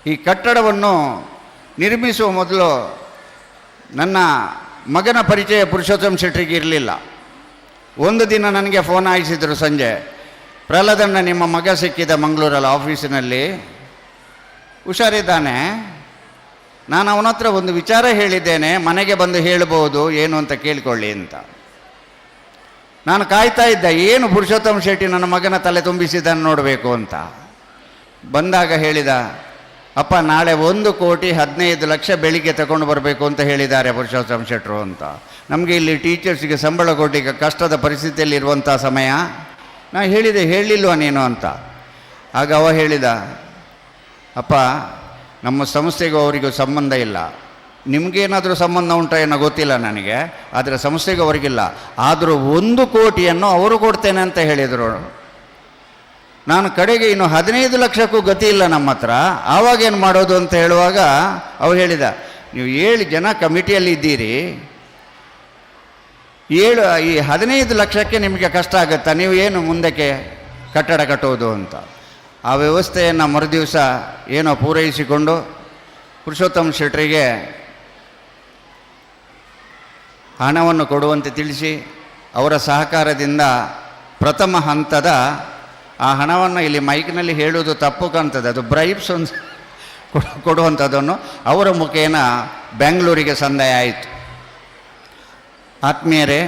ಈ ಕಟ್ಟಡವನ್ನು ನಿರ್ಮಿಸುವ ಮೊದಲು ನನ್ನ ಮಗನ ಪರಿಚಯ ಪುರುಷೋತ್ತಮ್ ಶೆಟ್ಟರಿಗೆ ಇರಲಿಲ್ಲ. ಒಂದು ದಿನ ನನಗೆ ಫೋನ್ ಹಾಯಿಸಿದರು ಸಂಜೆ, ಪ್ರಹ್ಲಾದಣ್ಣ ನಿಮ್ಮ ಮಗ ಸಿಕ್ಕಿದ ಮಂಗಳೂರಲ್ಲಿ ಆಫೀಸಿನಲ್ಲಿ, ಹುಷಾರಿದ್ದಾನೆ, ನಾನು ಅವನ ಹತ್ರ ಒಂದು ವಿಚಾರ ಹೇಳಿದ್ದೇನೆ, ಮನೆಗೆ ಬಂದು ಹೇಳ್ಬೋದು ಏನು ಅಂತ ಕೇಳಿಕೊಳ್ಳಿ ಅಂತ. ನಾನು ಕಾಯ್ತಾ ಇದ್ದೆ, ಏನು ಪುರುಷೋತ್ತಮ್ ಶೆಟ್ಟಿ ನನ್ನ ಮಗನ ತಲೆ ತುಂಬಿಸಿದ್ದನ್ನು ನೋಡಬೇಕು ಅಂತ. ಬಂದಾಗ ಹೇಳಿದ, ಅಪ್ಪ ನಾಳೆ 1 ಕೋಟಿ 15 ಲಕ್ಷ ಬೆಳಿಗ್ಗೆ ತಗೊಂಡು ಬರಬೇಕು ಅಂತ ಹೇಳಿದ್ದಾರೆ ಪುರುಷೋತ್ತಮ್ ಶೆಟ್ಟರು ಅಂತ. ನಮಗೆ ಇಲ್ಲಿ ಟೀಚರ್ಸ್ಗೆ ಸಂಬಳ ಕೊಟ್ಟಿಗೆ ಕಷ್ಟದ ಪರಿಸ್ಥಿತಿಯಲ್ಲಿರುವಂಥ ಸಮಯ. ನಾನು ಹೇಳಿದೆ, ಹೇಳಿಲ್ವ ನೀನು ಅಂತ. ಆಗ ಅವ ಹೇಳಿದ, ಅಪ್ಪ ನಮ್ಮ ಸಂಸ್ಥೆಗೂ ಅವರಿಗೂ ಸಂಬಂಧ ಇಲ್ಲ, ನಿಮಗೇನಾದರೂ ಸಂಬಂಧ ಉಂಟೋ ಏನೋ ಗೊತ್ತಿಲ್ಲ ನನಗೆ, ಆದರೆ ಸಂಸ್ಥೆಗೂ ಅವರಿಗಿಲ್ಲ. ಆದರೂ 1 ಕೋಟಿಯನ್ನು ಅವರು ಕೊಡ್ತೇನೆ ಅಂತ ಹೇಳಿದರು. ನಾನು ಕಡೆಗೆ ಇನ್ನು 15 ಲಕ್ಷಕ್ಕೂ ಗತಿ ಇಲ್ಲ ನಮ್ಮ ಹತ್ರ, ಆವಾಗೇನು ಮಾಡೋದು ಅಂತ ಹೇಳುವಾಗ ಅವ್ರು ಹೇಳಿದ, ನೀವು 7 ಜನ ಕಮಿಟಿಯಲ್ಲಿ ಇದ್ದೀರಿ, ಈ 15 ಲಕ್ಷಕ್ಕೆ ನಿಮಗೆ ಕಷ್ಟ ಆಗುತ್ತಾ, ನೀವು ಏನು ಮುಂದಕ್ಕೆ ಕಟ್ಟಡ ಕಟ್ಟೋದು ಅಂತ. ಆ ವ್ಯವಸ್ಥೆಯನ್ನು ಮರುದಿವಸ ಏನೋ ಪೂರೈಸಿಕೊಂಡು ಪುರುಷೋತ್ತಮ್ ಶೆಟ್ಟರಿಗೆ ಹಣವನ್ನು ಕೊಡುವಂತೆ ತಿಳಿಸಿ, ಅವರ ಸಹಕಾರದಿಂದ ಪ್ರಥಮ ಹಂತದ ಆ ಹಣವನ್ನು ಇಲ್ಲಿ ಮೈಕ್ನಲ್ಲಿ ಹೇಳುವುದು ತಪ್ಪು ಕಾಣ್ತದೆ, ಅದು ಬ್ರೈಬ್ಸ್ ಒಂದು ಕೊಡುವಂಥದ್ದನ್ನು ಅವರ ಮುಖೇನ ಬೆಂಗಳೂರಿಗೆ ಸಂದಾಯ ಆಯಿತು. ಆತ್ಮೀಯರೇ,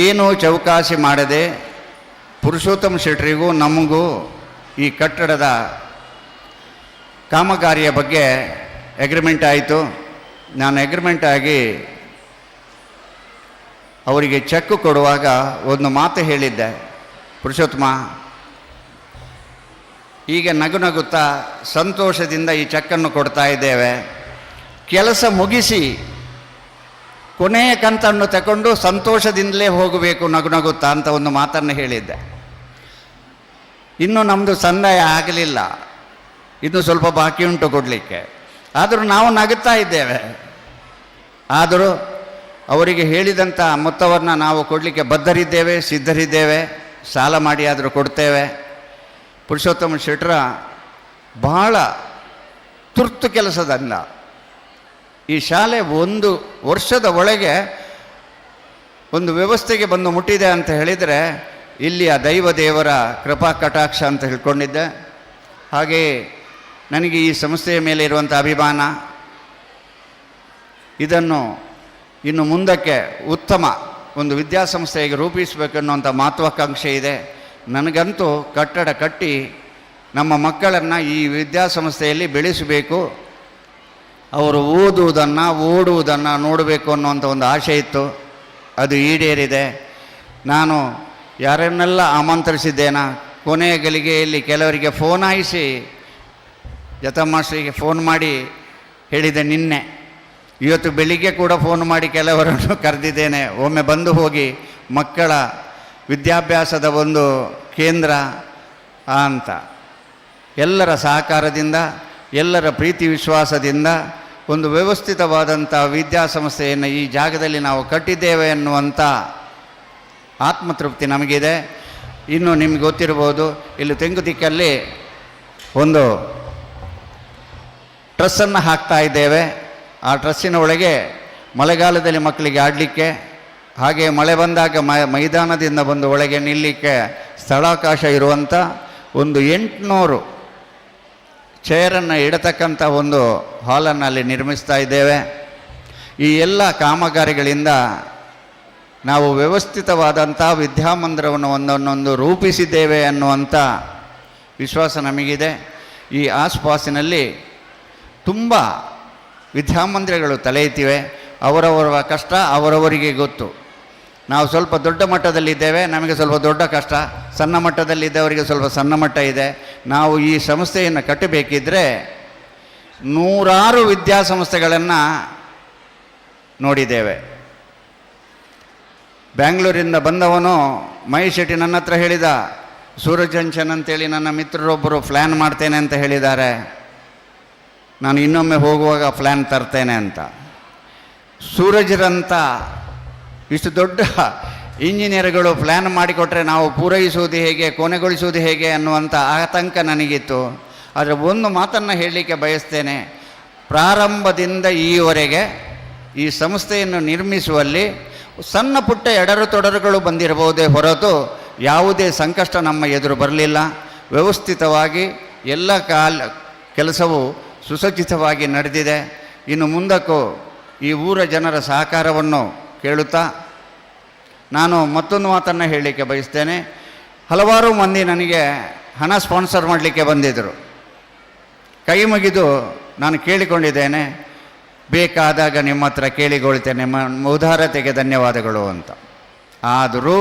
ಏನೂ ಚೌಕಾಸಿ ಮಾಡದೆ ಪುರುಷೋತ್ತಮ್ ಶೆಟ್ಟರಿಗೂ ನಮಗೂ ಈ ಕಟ್ಟಡದ ಕಾಮಗಾರಿಯ ಬಗ್ಗೆ ಅಗ್ರಿಮೆಂಟ್ ಆಯಿತು. ನಾನು ಅಗ್ರಿಮೆಂಟ್ ಆಗಿ ಅವರಿಗೆ ಚೆಕ್ ಕೊಡುವಾಗ ಒಂದು ಮಾತು ಹೇಳಿದ್ದೆ, ಪುರುಷೋತ್ತಮ ಈಗ ನಗು ನಗುತ್ತಾ ಸಂತೋಷದಿಂದ ಈ ಚೆಕ್ಕನ್ನು ಕೊಡ್ತಾ ಇದ್ದೇವೆ, ಕೆಲಸ ಮುಗಿಸಿ ಕೊನೆಯ ಕಂತನ್ನು ತಗೊಂಡು ಸಂತೋಷದಿಂದಲೇ ಹೋಗಬೇಕು ನಗು ನಗುತ್ತಾ ಅಂತ ಒಂದು ಮಾತನ್ನು ಹೇಳಿದ್ದೆ. ಇನ್ನೂ ನಮ್ಮದು ಸಂದಾಯ ಆಗಲಿಲ್ಲ, ಇನ್ನು ಸ್ವಲ್ಪ ಬಾಕಿ ಉಂಟು ಕೊಡಲಿಕ್ಕೆ. ಆದರೂ ನಾವು ನಗುತ್ತಾ ಇದ್ದೇವೆ. ಆದರೂ ಅವರಿಗೆ ಹೇಳಿದಂಥ ಮೊತ್ತವನ್ನು ನಾವು ಕೊಡಲಿಕ್ಕೆ ಬದ್ಧರಿದ್ದೇವೆ, ಸಿದ್ಧರಿದ್ದೇವೆ. ಸಾಲ ಮಾಡಿ ಆದರೂ ಕೊಡ್ತೇವೆ. ಪುರುಷೋತ್ತಮ ಶೆಟ್ಟರ ಬಹಳ ತುರ್ತು ಕೆಲಸದಿಂದ ಈ ಶಾಲೆ 1 ವರ್ಷದ ಒಳಗೆ ಒಂದು ವ್ಯವಸ್ಥೆಗೆ ಬಂದು ಮುಟ್ಟಿದೆ ಅಂತ ಹೇಳಿದರೆ ಇಲ್ಲಿಯ ದೈವ ದೇವರ ಕೃಪಾ ಕಟಾಕ್ಷ ಅಂತ ಹೇಳ್ಕೊಂಡಿದ್ದೆ. ಹಾಗೆಯೇ ನನಗೆ ಈ ಸಂಸ್ಥೆಯ ಮೇಲೆ ಇರುವಂಥ ಅಭಿಮಾನ, ಇದನ್ನು ಇನ್ನು ಮುಂದಕ್ಕೆ ಉತ್ತಮ ಒಂದು ವಿದ್ಯಾಸಂಸ್ಥೆಗೆ ರೂಪಿಸಬೇಕನ್ನುವಂಥ ಮಹತ್ವಾಕಾಂಕ್ಷೆ ಇದೆ. ನನಗಂತೂ ಕಟ್ಟಡ ಕಟ್ಟಿ ನಮ್ಮ ಮಕ್ಕಳನ್ನು ಈ ವಿದ್ಯಾಸಂಸ್ಥೆಯಲ್ಲಿ ಬೆಳೆಸಬೇಕು, ಅವರು ಓಡುವುದನ್ನು ನೋಡಬೇಕು ಅನ್ನುವಂಥ ಒಂದು ಆಸೆ ಇತ್ತು. ಅದು ಈಡೇರಿದೆ. ನಾನು ಯಾರನ್ನೆಲ್ಲ ಆಮಂತ್ರಿಸಿದ್ದೇನೋ ಕೊನೆಯ ಗಳಿಗೆಯಲ್ಲಿ ಕೆಲವರಿಗೆ ಫೋನ್ ಹಾಯಿಸಿ ಮಾಸ್ಟರಿಗೆ ಫೋನ್ ಮಾಡಿ ಹೇಳಿದೆ ನಿನ್ನೆ. ಇವತ್ತು ಬೆಳಿಗ್ಗೆ ಕೂಡ ಫೋನ್ ಮಾಡಿ ಕೆಲವರನ್ನು ಕರೆದಿದ್ದೇನೆ. ಒಮ್ಮೆ ಬಂದು ಹೋಗಿ ಮಕ್ಕಳ ವಿದ್ಯಾಭ್ಯಾಸದ ಒಂದು ಕೇಂದ್ರ ಅಂತ ಎಲ್ಲರ ಸಹಕಾರದಿಂದ, ಎಲ್ಲರ ಪ್ರೀತಿ ವಿಶ್ವಾಸದಿಂದ ಒಂದು ವ್ಯವಸ್ಥಿತವಾದಂಥ ವಿದ್ಯಾಸಂಸ್ಥೆಯನ್ನು ಈ ಜಾಗದಲ್ಲಿ ನಾವು ಕಟ್ಟಿದ್ದೇವೆ ಎನ್ನುವಂಥ ಆತ್ಮತೃಪ್ತಿ ನಮಗಿದೆ. ಇನ್ನು ನಿಮಗೆ ಗೊತ್ತಿರ್ಬೋದು, ಇಲ್ಲಿ ತೆಂಗುತಿಕ್ಕಲ್ಲಿ ಒಂದು ಟ್ರಸ್ಸನ್ನು ಹಾಕ್ತಾ ಇದ್ದೇವೆ. ಆ ಟ್ರಸ್ಸಿನ ಒಳಗೆ ಮಳೆಗಾಲದಲ್ಲಿ ಮಕ್ಕಳಿಗೆ ಆಡಲಿಕ್ಕೆ, ಹಾಗೆ ಮಳೆ ಬಂದಾಗ ಮೈದಾನದಿಂದ ಬಂದು ಒಳಗೆ ನಿಲ್ಲಲಿಕ್ಕೆ ಸ್ಥಳಾವಕಾಶ ಇರುವಂಥ ಒಂದು 800 ಚೇರನ್ನು ಇಡತಕ್ಕಂಥ ಒಂದು ಹಾಲನ್ನು ಅಲ್ಲಿ ನಿರ್ಮಿಸ್ತಾ ಇದ್ದೇವೆ. ಈ ಎಲ್ಲ ಕಾಮಗಾರಿಗಳಿಂದ ನಾವು ವ್ಯವಸ್ಥಿತವಾದಂಥ ವಿದ್ಯಾಮಂದಿರವನ್ನು ಒಂದೊಂದು ರೂಪಿಸಿದ್ದೇವೆ ಅನ್ನುವಂಥ ವಿಶ್ವಾಸ ನಮಗಿದೆ. ಈ ಆಸ್ಪಾಸಿನಲ್ಲಿ ತುಂಬ ವಿದ್ಯಾಮಂದಿರಗಳು ತಲೆ ಎತ್ತಿವೆ. ಅವರವರ ಕಷ್ಟ ಅವರವರಿಗೆ ಗೊತ್ತು. ನಾವು ಸ್ವಲ್ಪ ದೊಡ್ಡ ಮಟ್ಟದಲ್ಲಿದ್ದೇವೆ, ನಮಗೆ ಸ್ವಲ್ಪ ದೊಡ್ಡ ಕಷ್ಟ. ಸಣ್ಣ ಮಟ್ಟದಲ್ಲಿದ್ದವರಿಗೆ ಸ್ವಲ್ಪ ಸಣ್ಣ ಮಟ್ಟ ಇದೆ. ನಾವು ಈ ಸಂಸ್ಥೆಯನ್ನು ಕಟ್ಟಬೇಕಿದ್ದರೆ 100 ವಿದ್ಯಾಸಂಸ್ಥೆಗಳನ್ನು ನೋಡಿದ್ದೇವೆ. ಬ್ಯಾಂಗ್ಳೂರಿಂದ ಬಂದವನು ಮಹೇಶ್ ಶೆಟ್ಟಿ ನನ್ನ ಹತ್ರ ಹೇಳಿದ, ಸೂರಜ್ ಜಂಕ್ಷನ್ ಅಂತೇಳಿ ನನ್ನ ಮಿತ್ರರೊಬ್ಬರು ಪ್ಲ್ಯಾನ್ ಮಾಡ್ತೇನೆ ಅಂತ ಹೇಳಿದ್ದಾರೆ, ನಾನು ಇನ್ನೊಮ್ಮೆ ಹೋಗುವಾಗ ಪ್ಲ್ಯಾನ್ ತರ್ತೇನೆ ಅಂತ. ಸೂರಜ್ರಂಥ ಇಷ್ಟು ದೊಡ್ಡ ಇಂಜಿನಿಯರ್ಗಳು ಪ್ಲ್ಯಾನ್ ಮಾಡಿಕೊಟ್ರೆ ನಾವು ಪೂರೈಸುವುದು ಹೇಗೆ, ಕೊನೆಗೊಳಿಸುವುದು ಹೇಗೆ ಅನ್ನುವಂಥ ಆತಂಕ ನನಗಿತ್ತು. ಆದರೆ ಒಂದು ಮಾತನ್ನು ಹೇಳಲಿಕ್ಕೆ ಬಯಸ್ತೇನೆ, ಪ್ರಾರಂಭದಿಂದ ಈವರೆಗೆ ಈ ಸಂಸ್ಥೆಯನ್ನು ನಿರ್ಮಿಸುವಲ್ಲಿ ಸಣ್ಣ ಪುಟ್ಟ ಎಡರು ತೊಡರುಗಳು ಬಂದಿರಬಹುದೇ ಹೊರತು ಯಾವುದೇ ಸಂಕಷ್ಟ ನಮ್ಮ ಎದುರು ಬರಲಿಲ್ಲ. ವ್ಯವಸ್ಥಿತವಾಗಿ ಎಲ್ಲ ಕೆಲಸವು ಸುಸಜ್ಜಿತವಾಗಿ ನಡೆದಿದೆ. ಇನ್ನು ಮುಂದಕ್ಕೂ ಈ ಊರ ಜನರ ಸಹಕಾರವನ್ನು ಕೇಳುತ್ತಾ ನಾನು ಮತ್ತೊಂದು ಮಾತನ್ನು ಹೇಳಲಿಕ್ಕೆ ಬಯಸ್ತೇನೆ. ಹಲವಾರು ಮಂದಿ ನನಗೆ ಹಣ ಸ್ಪಾನ್ಸರ್ ಮಾಡಲಿಕ್ಕೆ ಬಂದಿದ್ದರು. ಕೈ ಮುಗಿದು ನಾನು ಕೇಳಿಕೊಂಡಿದ್ದೇನೆ, ಬೇಕಾದಾಗ ನಿಮ್ಮ ಹತ್ರ ಕೇಳಿಕೊಳ್ತೇನೆ, ನಿಮ್ಮ ಉದಾರತೆಗೆ ಧನ್ಯವಾದಗಳು ಅಂತ. ಆದರೂ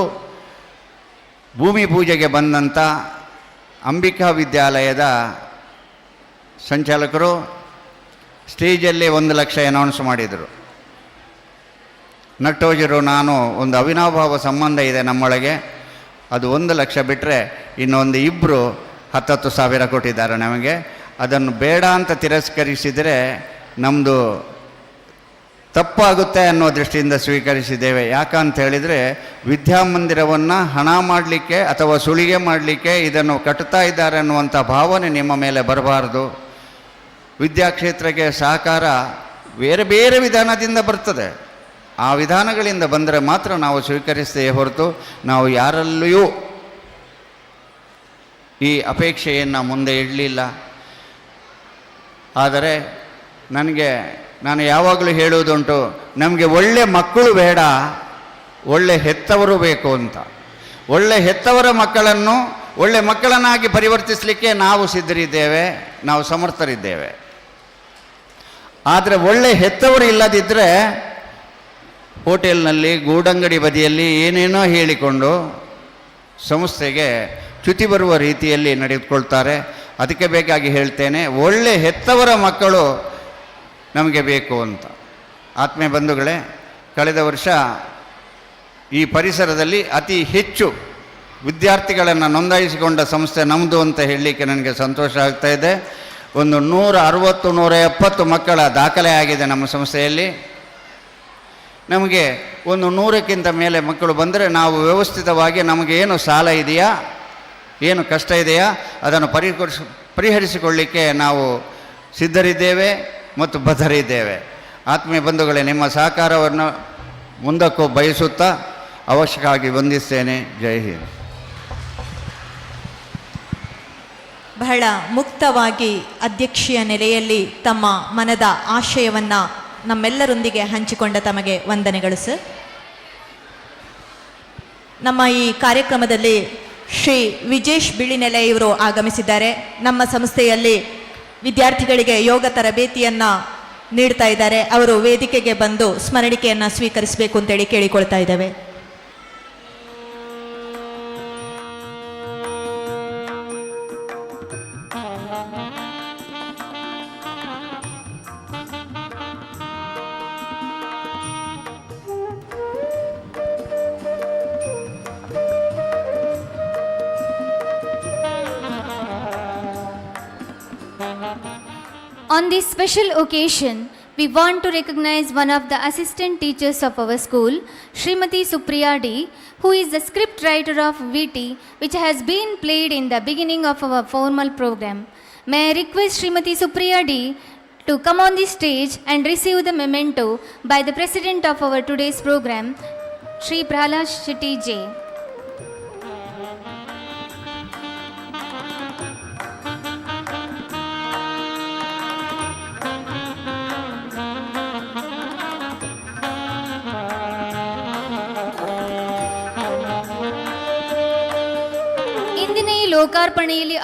ಭೂಮಿ ಪೂಜೆಗೆ ಬಂದಂಥ ಅಂಬಿಕಾ ವಿದ್ಯಾಲಯದ ಸಂಚಾಲಕರು ಸ್ಟೇಜಲ್ಲಿ 1 ಲಕ್ಷ ಅನೌನ್ಸ್ ಮಾಡಿದರು. ನಟ್ಟೋಜರು ನಾನು ಒಂದು ಅವಿನಾಭಾವ ಸಂಬಂಧ ಇದೆ ನಮ್ಮೊಳಗೆ, ಅದು 1 ಲಕ್ಷ ಬಿಟ್ಟರೆ ಇನ್ನೊಂದು 2 10,000 ಕೊಟ್ಟಿದ್ದಾರೆ ನಮಗೆ. ಅದನ್ನು ಬೇಡ ಅಂತ ತಿರಸ್ಕರಿಸಿದರೆ ನಮ್ಮದು ತಪ್ಪಾಗುತ್ತೆ ಅನ್ನೋ ದೃಷ್ಟಿಯಿಂದ ಸ್ವೀಕರಿಸಿದ್ದೇವೆ. ಯಾಕಂತ ಹೇಳಿದರೆ ವಿದ್ಯಾಮಂದಿರವನ್ನು ಹಣ ಮಾಡಲಿಕ್ಕೆ ಅಥವಾ ಸುಳಿಗೆ ಮಾಡಲಿಕ್ಕೆ ಇದನ್ನು ಕಟ್ಟುತ್ತಾ ಇದ್ದಾರೆ ಅನ್ನುವಂಥ ಭಾವನೆ ನಿಮ್ಮ ಮೇಲೆ ಬರಬಾರ್ದು. ವಿದ್ಯಾಕ್ಷೇತ್ರಕ್ಕೆ ಸಹಕಾರ ಬೇರೆ ಬೇರೆ ವಿಧಾನದಿಂದ ಬರ್ತದೆ. ಆ ವಿಧಾನಗಳಿಂದ ಬಂದರೆ ಮಾತ್ರ ನಾವು ಸ್ವೀಕರಿಸ್ತೇವೆ ಹೊರತು ನಾವು ಯಾರಲ್ಲಿಯೂ ಈ ಅಪೇಕ್ಷೆಯನ್ನು ಮುಂದೆ ಇಡಲಿಲ್ಲ. ಆದರೆ ನಾನು ಯಾವಾಗಲೂ ಹೇಳುವುದುಂಟು, ನಮಗೆ ಒಳ್ಳೆ ಮಕ್ಕಳು ಬೇಡ, ಒಳ್ಳೆ ಹೆತ್ತವರು ಬೇಕು ಅಂತ. ಒಳ್ಳೆ ಹೆತ್ತವರ ಮಕ್ಕಳನ್ನು ಒಳ್ಳೆ ಮಕ್ಕಳನ್ನಾಗಿ ಪರಿವರ್ತಿಸಲಿಕ್ಕೆ ನಾವು ಸಿದ್ಧರಿದ್ದೇವೆ, ನಾವು ಸಮರ್ಥರಿದ್ದೇವೆ. ಆದರೆ ಒಳ್ಳೆ ಹೆತ್ತವರು ಇಲ್ಲದಿದ್ದರೆ ಹೋಟೆಲ್ನಲ್ಲಿ ಗೂಡಂಗಡಿ ಬದಿಯಲ್ಲಿ ಏನೇನೋ ಹೇಳಿಕೊಂಡು ಸಂಸ್ಥೆಗೆ ಚ್ಯುತಿ ಬರುವ ರೀತಿಯಲ್ಲಿ ನಡೆದುಕೊಳ್ತಾರೆ. ಅದಕ್ಕೆ ಬೇಕಾಗಿ ಹೇಳ್ತೇನೆ, ಒಳ್ಳೆ ಹೆತ್ತವರ ಮಕ್ಕಳು ನಮಗೆ ಬೇಕು ಅಂತ. ಆತ್ಮೀಯ ಬಂಧುಗಳೇ, ಕಳೆದ ವರ್ಷ ಈ ಪರಿಸರದಲ್ಲಿ ಅತಿ ಹೆಚ್ಚು ವಿದ್ಯಾರ್ಥಿಗಳನ್ನು ನೋಂದಾಯಿಸಿಕೊಂಡ ಸಂಸ್ಥೆ ನಮ್ಮದು ಅಂತ ಹೇಳಲಿಕ್ಕೆ ನನಗೆ ಸಂತೋಷ ಆಗ್ತಾ ಇದೆ. ಒಂದು 160-170 ಮಕ್ಕಳ ದಾಖಲೆ ಆಗಿದೆ ನಮ್ಮ ಸಂಸ್ಥೆಯಲ್ಲಿ. ನಮಗೆ ಒಂದು 100ಕ್ಕಿಂತ ಮೇಲೆ ಮಕ್ಕಳು ಬಂದರೆ ನಾವು ವ್ಯವಸ್ಥಿತವಾಗಿ ನಮಗೇನು ಸಾಲ ಇದೆಯಾ, ಏನು ಕಷ್ಟ ಇದೆಯಾ ಅದನ್ನು ಪರಿಹರಿಸಿಕೊಳ್ಳಲಿಕ್ಕೆ ನಾವು ಸಿದ್ಧರಿದ್ದೇವೆ ಮತ್ತು ಬದ್ಧರಿದ್ದೇವೆ. ಆತ್ಮೀಯ ಬಂಧುಗಳೇ, ನಿಮ್ಮ ಸಹಕಾರವನ್ನು ಮುಂದಕ್ಕೂ ಬಯಸುತ್ತಾ ಅವಶ್ಯಕವಾಗಿ ವಂದಿಸ್ತೇನೆ. ಜೈ ಹಿಂದ್. ಬಹಳ ಮುಕ್ತವಾಗಿ ಅಧ್ಯಕ್ಷೀಯ ನೆಲೆಯಲ್ಲಿ ತಮ್ಮ ಮನದ ಆಶಯವನ್ನು ನಮ್ಮೆಲ್ಲರೊಂದಿಗೆ ಹಂಚಿಕೊಂಡ ತಮಗೆ ವಂದನೆಗಳು ಸರ್. ನಮ್ಮ ಈ ಕಾರ್ಯಕ್ರಮದಲ್ಲಿ ಶ್ರೀ ವಿಜೇಶ್ ಬಿಳಿನೆಲೆ ಇವರು ಆಗಮಿಸಿದ್ದಾರೆ. ನಮ್ಮ ಸಂಸ್ಥೆಯಲ್ಲಿ ವಿದ್ಯಾರ್ಥಿಗಳಿಗೆ ಯೋಗ ತರಬೇತಿಯನ್ನು ನೀಡ್ತಾ ಇದ್ದಾರೆ. ಅವರು ವೇದಿಕೆಗೆ ಬಂದು ಸ್ಮರಣಿಕೆಯನ್ನ ಸ್ವೀಕರಿಸಬೇಕು ಅಂತೇಳಿ ಕೇಳಿಕೊಳ್ತಾ ಇದ್ದೇವೆ. On this special occasion, we want to recognize one of the assistant teachers of our school, Srimati Supriya D, who is the script writer of VT, which has been played in the beginning of our formal program. May I request Srimati Supriya D to come on the stage and receive the memento by the president of our today's program, Shri Prahlad Shetty J. ಇಂದಿನ ಈ ಲೋಕಾರ್ಪಣೆಯಲ್ಲಿ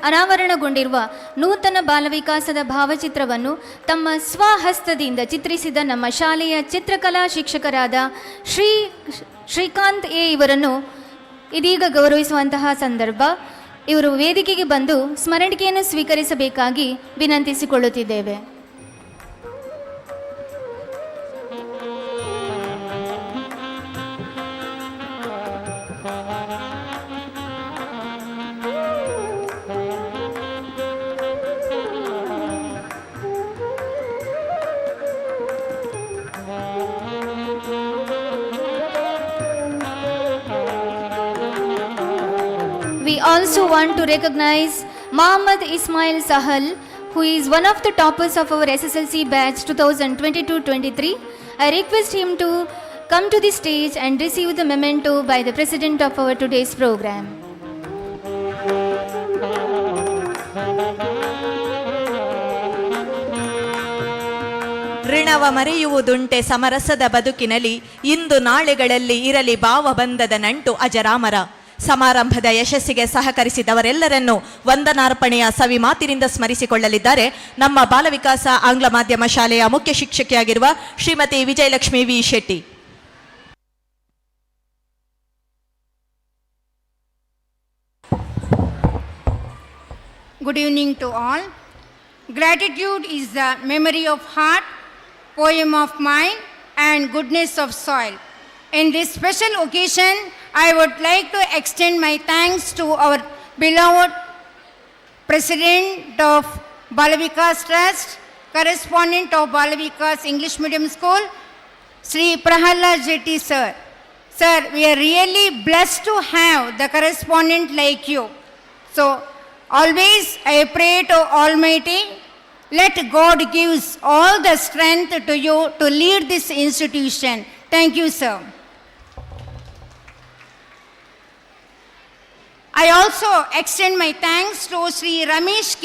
ಅನಾವರಣಗೊಂಡಿರುವ ನೂತನ ಬಾಲವಿಕಾಸದ ಭಾವಚಿತ್ರವನ್ನು ತಮ್ಮ ಸ್ವಹಸ್ತದಿಂದ ಚಿತ್ರಿಸಿದ ನಮ್ಮ ಶಾಲೆಯ ಚಿತ್ರಕಲಾ ಶಿಕ್ಷಕರಾದ ಶ್ರೀಕಾಂತ್ ಎ ಇವರನ್ನು ಇದೀಗ ಗೌರವಿಸುವಂತಹ ಸಂದರ್ಭ. ಇವರು ವೇದಿಕೆಗೆ ಬಂದು ಸ್ಮರಣಿಕೆಯನ್ನು ಸ್ವೀಕರಿಸಬೇಕಾಗಿ ವಿನಂತಿಸಿಕೊಳ್ಳುತ್ತಿದ್ದೇವೆ. We also want to recognize Mohammad Ismail Sahal, who is one of the toppers of our SSLC batch 2022-23. I request him to come to the stage and receive the memento by the president of our today's program. ಋಣವ ಮರೆಯುವುದುಂಟೆ ಸಮರಸದ ಬದುಕಿನಲ್ಲಿ, ಇಂದು ನಾಳೆಗಳಲ್ಲಿ ಇರಲಿ ಭಾವಬಂಧದ ನಂಟು ಅಜರಾಮರ. ಸಮಾರಂಭದ ಯಶಸ್ಸಿಗೆ ಸಹಕರಿಸಿದವರೆಲ್ಲರನ್ನು ವಂದನಾರ್ಪಣೆಯ ಸವಿ ಮಾತಿನಿಂದ ಸ್ಮರಿಸಿಕೊಳ್ಳಲಿದ್ದಾರೆ ನಮ್ಮ ಬಾಲವಿಕಾಸ ಆಂಗ್ಲ ಮಾಧ್ಯಮ ಶಾಲೆಯ ಮುಖ್ಯ ಶಿಕ್ಷಕಿಯಾಗಿರುವ Shrimati Vijayalakshmi V Shetty. Good evening to all. Gratitude is the memory of heart, poem of mind, and goodness of soil. In this special occasion, I would like to extend my thanks to our beloved President of Balavikas Trust, correspondent of Balavikas English Medium School, Sri Prahlad Shetty Sir. Sir, we are really blessed to have the correspondent like you. So, always I pray to Almighty, let God gives all the strength to you to lead this institution. Thank you, sir. I also extend my thanks to Sri Ramesh K,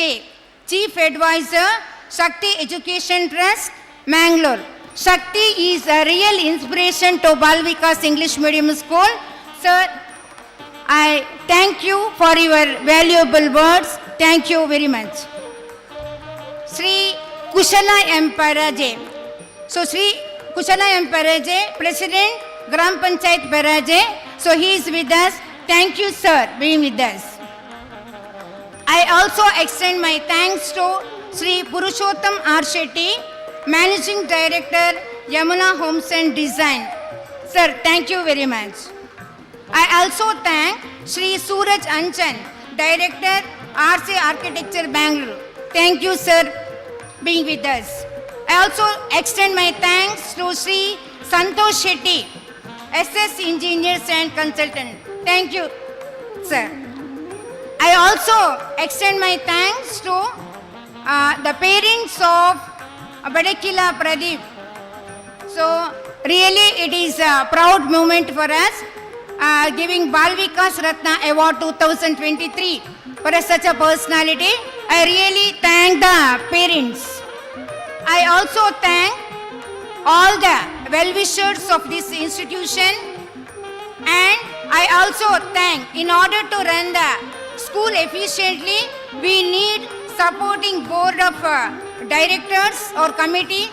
Chief Advisor, Shakti Education Trust, Mangalore. Shakti is a real inspiration to Balavikas English Medium School. Sir, I thank you for your valuable words. Thank you very much. Sri Kushala M. Paraje. So Sri Kushala M. Paraje, President, Gram Panchayat Paraje. So he is with us. Thank you, sir, being with us. I also extend my thanks to Sri Purushottam R. Shetty, Managing Director, Yamuna Homes and Design. Sir, thank you very much. I also thank Sri Suraj Anchan, Director, RC Architecture, Bangalore. Thank you, sir, being with us. I also extend my thanks to Sri Santosh Shetty, SS Engineers and Consultant. Thank you, sir. I also extend my thanks to the parents of Badakila Pradeep. So, really it is a proud moment for us, giving Balavikas Ratna Award 2023 for such a personality. I really thank the parents. I also thank all the well-wishers of this institution, and I also thank, in order to run the school efficiently, we need supporting board of directors or committee.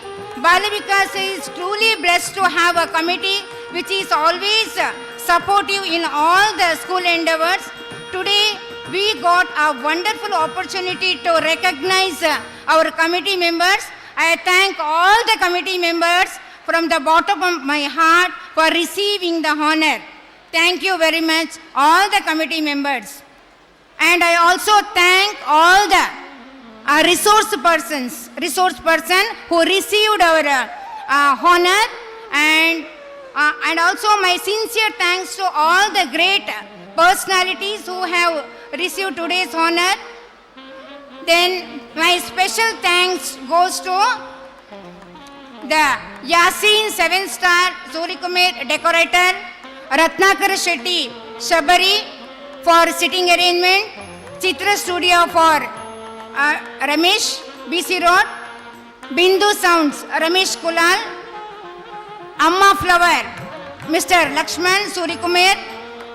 Bala Vikas is truly blessed to have a committee which is always supportive in all the school endeavors. Today, we got a wonderful opportunity to recognize our committee members. I thank all the committee members from the bottom of my heart for receiving the honor. Thank you very much, all the committee members. And I also thank all the resource person who received our honor, and also my sincere thanks to all the great personalities who have received today's honor. Then my special thanks goes to the Yasin 7-star Surikumar decorator, Ratnakar Shetty Shabari for sitting arrangement, Chitra Studio for Ramesh BC Road, Bindu Sounds Ramesh Kulal, Amma Flower Mr. Lakshman Surikumar,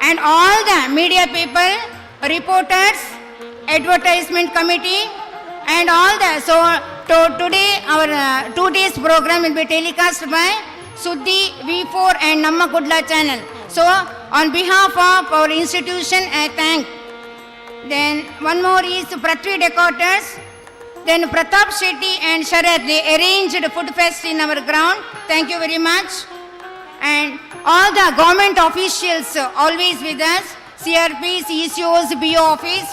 and all the media people, reporters, advertisement committee, and all the. So today our 2 days program will be telecast by Suddhi V4 and Namma Kudla channel. So on behalf of our institution, I thank. Then one more is Prithvi Decorators. Then Pratap Shetty and Sharad, they arranged food fest in our ground. Thank you very much. And all the government officials always with us, CRPs, ECOs, BO office,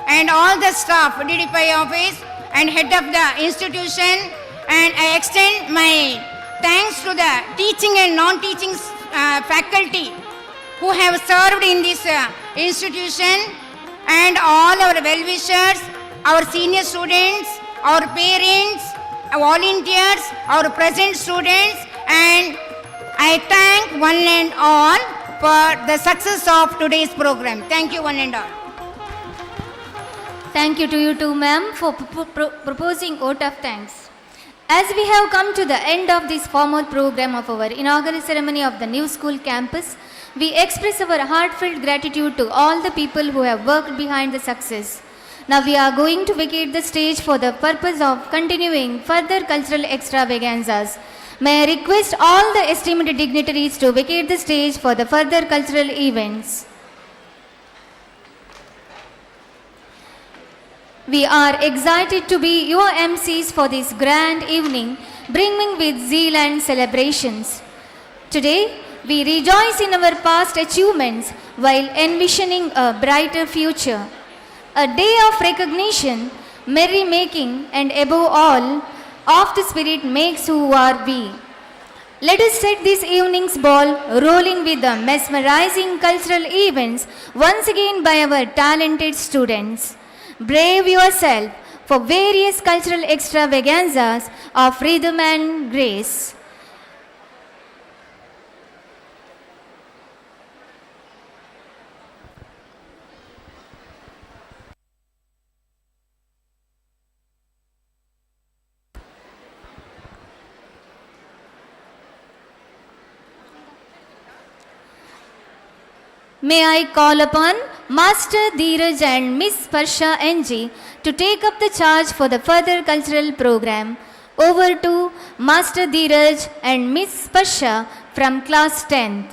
and all the staff, DDPI office, and head of the institution. And I extend my thanks to the teaching and non-teaching faculty who have served in this institution, and all our well-wishers, our senior students, our parents, volunteers, our present students, and I thank one and all for the success of today's program. Thank you one and all. Thank you to you too, ma'am, for proposing vote of thanks. As we have come to the end of this formal program of our inaugural ceremony of the new school campus, we express our heartfelt gratitude to all the people who have worked behind the success. Now we are going to vacate the stage for the purpose of continuing further cultural extravaganzas. May I request all the esteemed dignitaries to vacate the stage for the further cultural events. We are excited to be your MCs for this grand evening, brimming with zeal and celebrations. Today, we rejoice in our past achievements while envisioning a brighter future. A day of recognition, merrymaking, and above all, of the spirit makes who are we. Let us set this evening's ball rolling with the mesmerizing cultural events once again by our talented students. Brave yourself for various cultural extravaganzas of rhythm and grace. May I call upon Master Dheeraj and Miss Sparsha NG to take up the charge for the further cultural program. Over to Master Dheeraj and Miss Sparsha from class 10th.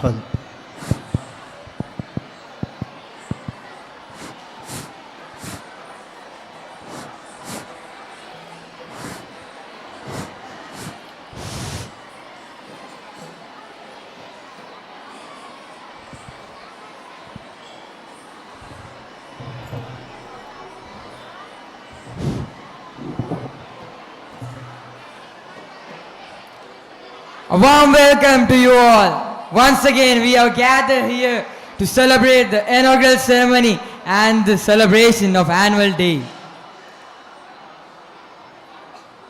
A warm welcome to you all. Once again, we have gathered here to celebrate the inaugural ceremony and the celebration of annual day.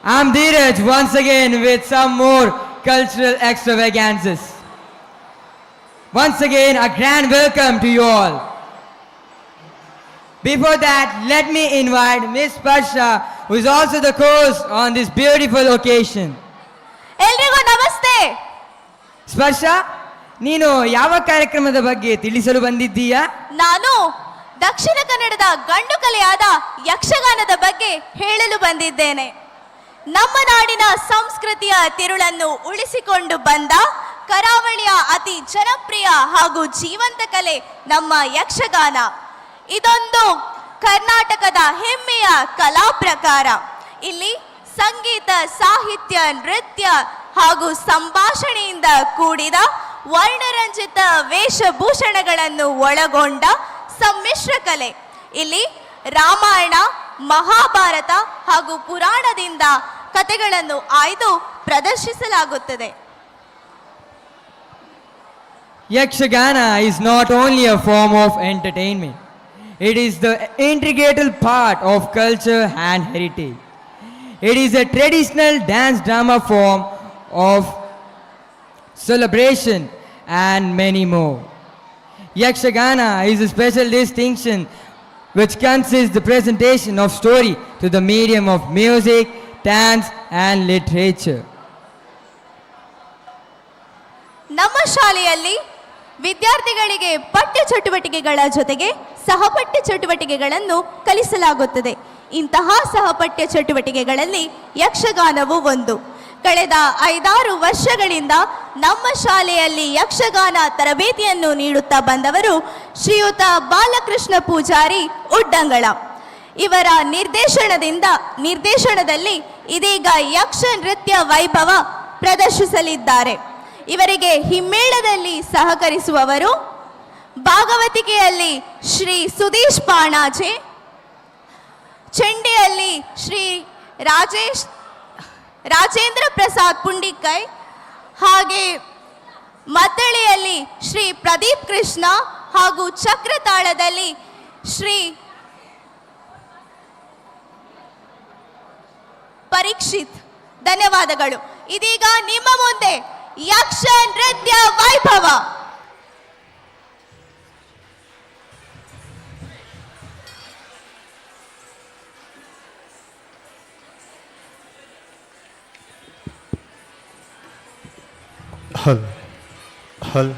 I'm Dheeraj once again with some more cultural extravagances. Once again, a grand welcome to you all. Before that, let me invite Miss Sparsha, who is also the host on this beautiful occasion. ಎಲ್ರಿಗೂ ನಮಸ್ತೆ. ಸ್ಪರ್ಶ, ನೀನು ಯಾವ ಕಾರ್ಯಕ್ರಮದ ಬಗ್ಗೆ ತಿಳಿಸಲು ಬಂದಿದ್ದೀಯಾ? ನಾನು ದಕ್ಷಿಣ ಕನ್ನಡದ ಗಂಡು ಕಲೆಯಾದ ಯಕ್ಷಗಾನದ ಬಗ್ಗೆ ಹೇಳಲು ಬಂದಿದ್ದೇನೆ. ನಮ್ಮ ನಾಡಿನ ಸಂಸ್ಕೃತಿಯ ತಿರುಳನ್ನು ಉಳಿಸಿಕೊಂಡು ಬಂದ ಕರಾವಳಿಯ ಅತಿ ಜನಪ್ರಿಯ ಹಾಗೂ ಜೀವಂತ ಕಲೆ ನಮ್ಮ ಯಕ್ಷಗಾನ. ಇದೊಂದು ಕರ್ನಾಟಕದ ಹೆಮ್ಮೆಯ ಕಲಾ ಪ್ರಕಾರ. ಇಲ್ಲಿ ಸಂಗೀತ, ಸಾಹಿತ್ಯ, ನೃತ್ಯ ಹಾಗೂ ಸಂಭಾಷಣೆಯಿಂದ ಕೂಡಿದ ವರ್ಣರಂಜಿತ ವೇಷಭೂಷಣಗಳನ್ನು ಒಳಗೊಂಡ ಸಮ್ಮಿಶ್ರ ಕಲೆ. ಇಲ್ಲಿ ರಾಮಾಯಣ, ಮಹಾಭಾರತ ಹಾಗೂ ಪುರಾಣದಿಂದ ಕಥೆಗಳನ್ನು ಆಯ್ದು ಪ್ರದರ್ಶಿಸಲಾಗುತ್ತದೆ. Yakshagana is not only a form of entertainment, it is the integral part of culture and heritage. It is a traditional dance drama form of celebration and many more. Yakshagana is a special distinction which consists the presentation of story to the medium of music, dance and literature. ನಮ್ಮ ಶಾಲೆಯಲ್ಲಿ ವಿದ್ಯಾರ್ಥಿಗಳಿಗೆ ಪಠ್ಯ ಚಟುವಟಿಕೆಗಳ ಜೊತೆಗೆ ಸಹಪಠ್ಯ ಚಟುವಟಿಕೆಗಳನ್ನು ಕಲಿಸಲಾಗುತ್ತದೆ. ಇಂತಹ ಸಹಪಠ್ಯ ಚಟುವಟಿಕೆಗಳಲ್ಲಿ ಯಕ್ಷಗಾನವು ಒಂದು. ಕಳೆದ 5-6 ವರ್ಷಗಳಿಂದ ನಮ್ಮ ಶಾಲೆಯಲ್ಲಿ ಯಕ್ಷಗಾನ ತರಬೇತಿಯನ್ನು ನೀಡುತ್ತಾ ಬಂದವರು ಶ್ರೀಯುತ ಬಾಲಕೃಷ್ಣ ಪೂಜಾರಿ ಉಡ್ಡಂಗಳ. ಇವರ ನಿರ್ದೇಶನದಲ್ಲಿ ಇದೀಗ ಯಕ್ಷ ನೃತ್ಯ ವೈಭವ ಪ್ರದರ್ಶಿಸಲಿದ್ದಾರೆ. ಇವರಿಗೆ ಹಿಮ್ಮೇಳದಲ್ಲಿ ಸಹಕರಿಸುವವರು ಭಾಗವತಿಕೆಯಲ್ಲಿ ಶ್ರೀ ಸುದೀಶ್ ಪಾಣಾಜೆ, ಚೆಂಡೆಯಲ್ಲಿ ಶ್ರೀ ರಾಜೇಂದ್ರ ಪ್ರಸಾದ್ ಪುಂಡಿಕೈ, ಹಾಗೆ ಮದ್ದಳೆಯಲ್ಲಿ ಶ್ರೀ ಪ್ರದೀಪ್ ಕೃಷ್ಣ ಹಾಗೂ ಚಕ್ರತಾಳದಲ್ಲಿ ಶ್ರೀ ಪರೀಕ್ಷಿತ್. ಧನ್ಯವಾದಗಳು. ಇದೀಗ ನಿಮ್ಮ ಮುಂದೆ ಯಕ್ಷ ನೃತ್ಯ ವೈಭವ. हल हल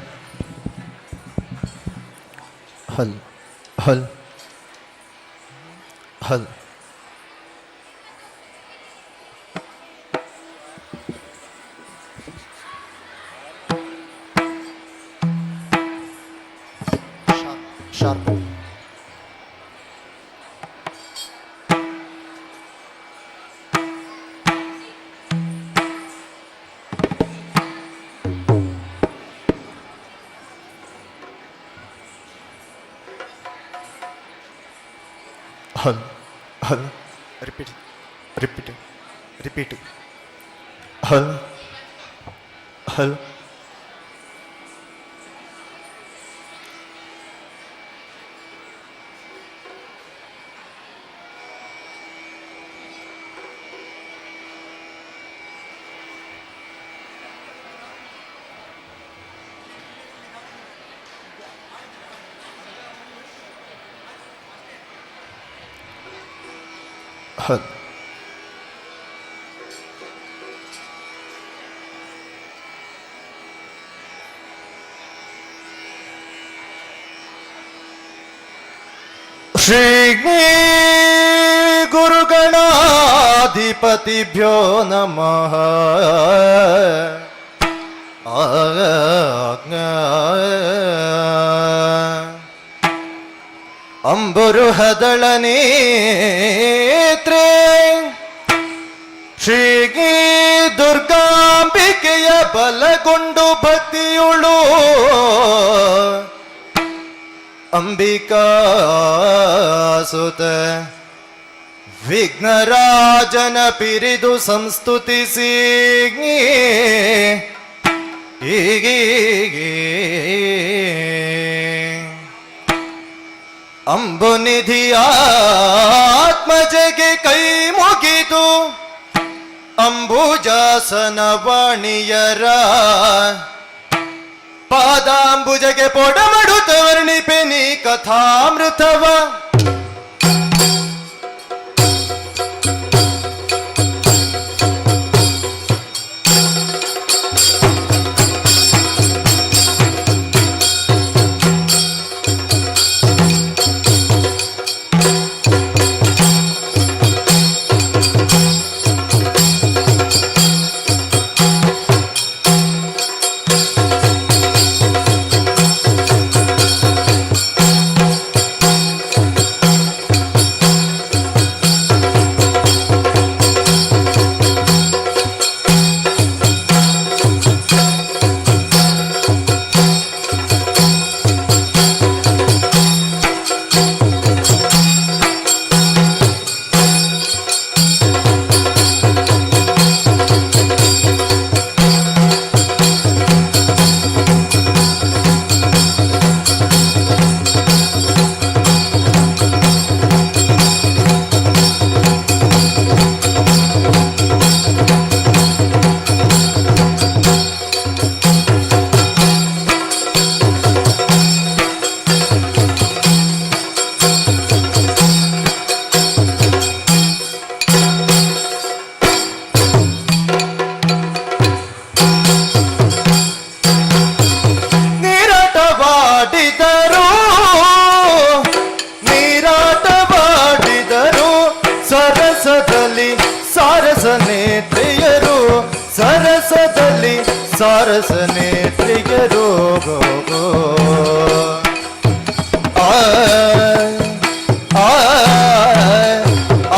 हल हल हल शार्प हल हल रिपीट रिपीट रिपीट हल हल हल श्री गुरुगणाधिपतिभ्यो नमः ಅಂಬರುಹದಳ ನೇತ್ರೇ ಶ್ರೀ ದುರ್ಗಾಂಬಿಕೆಯ ಬಲಗೊಂಡು ಭಕ್ತಿಯುಳು ಅಂಬಿಕಾ ಸುತ ವಿಘ್ನರಾಜನ ಪಿರಿದು ಸಂಸ್ತುತಿಸಿ ಅಂಬುನಿಧಿಯಾತ್ಮಜಗೆ ಕೈ ಮುಗಿದು ಅಂಬುಜಾಸನ ವಾಣಿಯರ ಪಾದಾಂಬುಜಗೆ ಪೊಡಮಡುತ್ತ ವರ್ಣಿಪೆ ನೀ ಕಥಾಮೃತವ ಸರಸದಲ್ಲಿ ಸಾರಸನೇತ್ರಿಯರು ಗೋ ಗೋ ಆ ಆ ಆ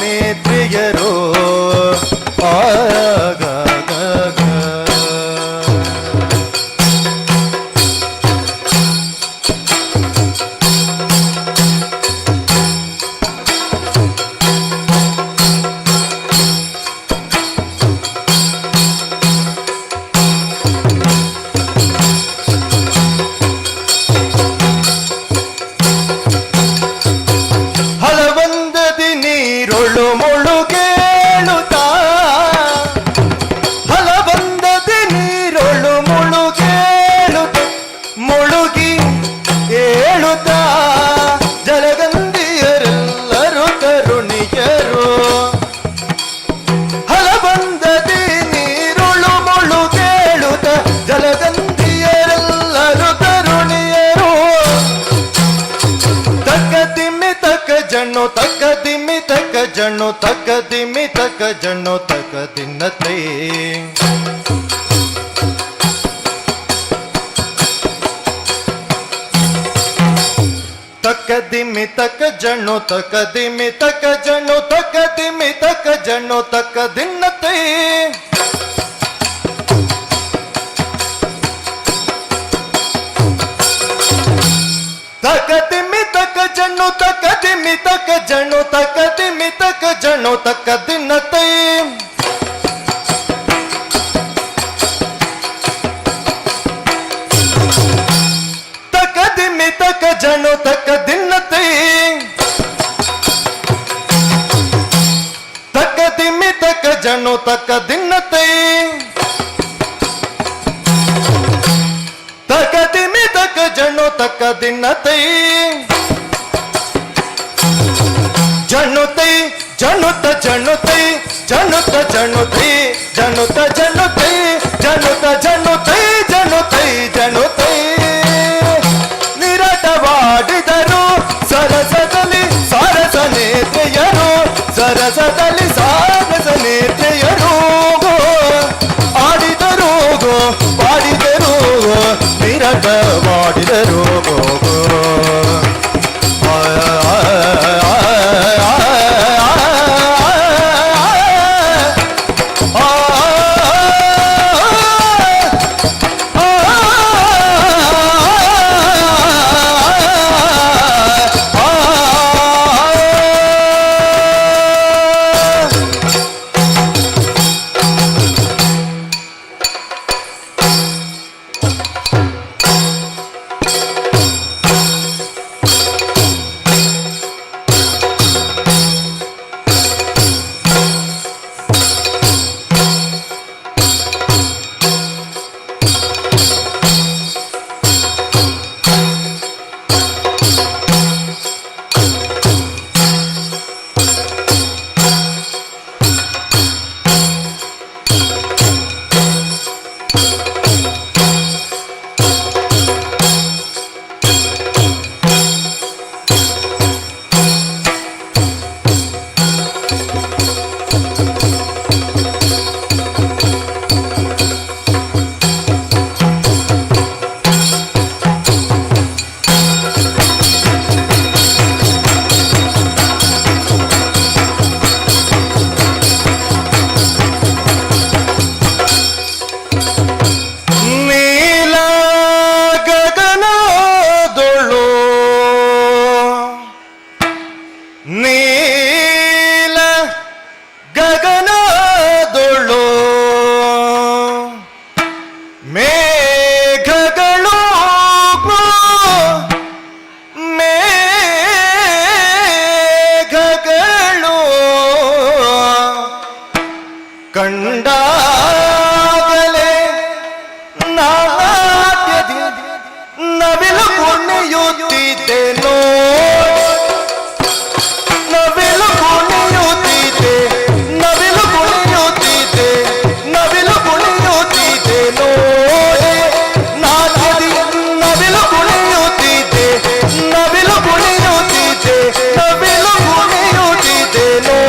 ನೇತ್ರಿಯರು ಆಗ ಹಲವಂದದಿ ನೀರೊಳು ಮುಳುಗೇಳುತ್ತಾ ಹಲವಂದದಿ ನೀರೊಳು ಮುಳುಗೇಳುತ್ತ ಮುಳುಗಿ ಏಳುತ್ತಾ ಜಲಗಂಧಿಯರೆಲ್ಲರೂ ಕರುಣಿಯರು ಹಲವಂದದಿ ನೀರೊಳು ಮುಳುಗೇಳುತ್ತ ಜಲಗಂಧಿಯರೆಲ್ಲರೂ ಕರುಣಿಯರು ತಕ್ಕ ದಿಮ್ಮಿ ತಕ್ಕ ಜಣ್ಣು ತಕ್ಕ ದಿಮ್ಮಿ ತಕ್ಕ ಜಣ್ಣು ತಕ್ಕ ದಿಮ್ಮಿ ತಕ್ಕ ಜಣ್ಣು ತಕ್ಕ ದಿನ್ನತೆ ತಕ್ಕ ದಿಮ್ಮಿ ತಕ್ಕ ಜಣ್ಣು ತಕ್ಕ ದಿಮ್ಮಿ ತಕ್ಕ ಜಣ್ಣು ತಕ್ಕ ದಿಮ್ಮಿ ತಕ್ಕ ಜಣ್ಣು ತಕ್ಕ ದಿನ್ನತೆ ತಕ್ಕ ದಿಮ್ಮಿ ತಕ್ಕ ಜಣ್ಣು ತಕ್ಕ ದಿಮ್ಮಿ ತಕ್ಕ ಜಣ್ಣು ತಕ್ಕ ದಿಮ್ಮಿ ತಕ್ಕ ಜಣ್ಣು ತಕ್ಕ ದಿನ್ನತೆ ಜಣ್ಣು ತಕ್ಕ ದಿನ್ನತೈ ತಕ ದಿಮಿ ತಕ ಜಣ್ಣು ತಕ್ಕ ದಿನ್ನತೈ ಜಣ್ಣುತೈ ಜಣ್ಣುತ ಜಣ್ಣುತೈ ಜಣ್ಣುತ ಜಣ್ಣುತೈ ಜಣ್ಣುತ ಜಣ್ಣುತೈ ಜಣ್ಣುತ ಜಣ್ಣುತೈ ಜಣ್ಣುತೈ ಜಣ್ಣುತೈ ನಿರಟವಾಡಿದರು ಸರಸದಲ್ಲಿ ಸಾರಸ ನೇತ್ರೆಯರು ಸರಸದಲ್ಲಿ ಸಾರಸ ನೇತ್ರೆಯರು ಆಡಿದರು ಪಾಡಿದರು ನಿರಟವಾಡಿದರು ಕಂಡಾಗಲೇ ನಾಟ್ಯದಿ ನವಿಲು ಕುಣಿಯುತ್ತಿದ್ದೆನೋ ನವಿಲು ಕುಣಿಯುತ್ತಿದ್ದೆ ನವಿಲು ಕುಣಿಯುತ್ತಿದ್ದೆ ನವಿಲು ಕುಣಿಯುತ್ತಿದ್ದೆನೋ ನಾಟ್ಯದಿ ನವಿಲು ಕುಣಿಯುತ್ತಿದ್ದೆ ನವಿಲು ಕುಣಿಯುತ್ತಿದ್ದೆ ನವಿಲು ಕುಣಿಯುತ್ತಿದ್ದೆನೋ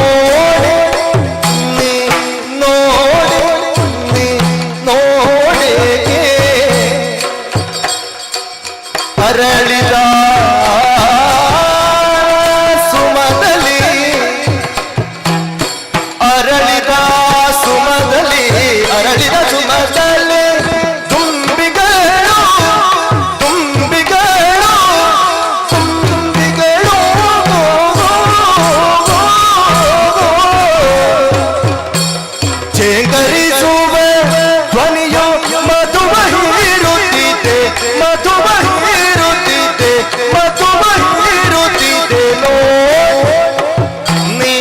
ಅರಳಿದ ಸುಮದಲ್ಲಿ ಅರಳಿದ ಸುಮದಲ್ಲಿ ಅರಳಿದ ಸುಮದಲ್ಲಿ ತುಂಬಿಗಳು ತುಂಬಿಗಳು ತುಂಬಿಗಳು ಚೇಂಗರಿಸುವ ಧ್ವನಿಯು ಮಧುಮಹಿರುತ್ತಿದೆ ಮಧುಮಹಿರುತ್ತಿದೆ ಮಧುಮಹಿರುತ್ತಿದೆ ನೀ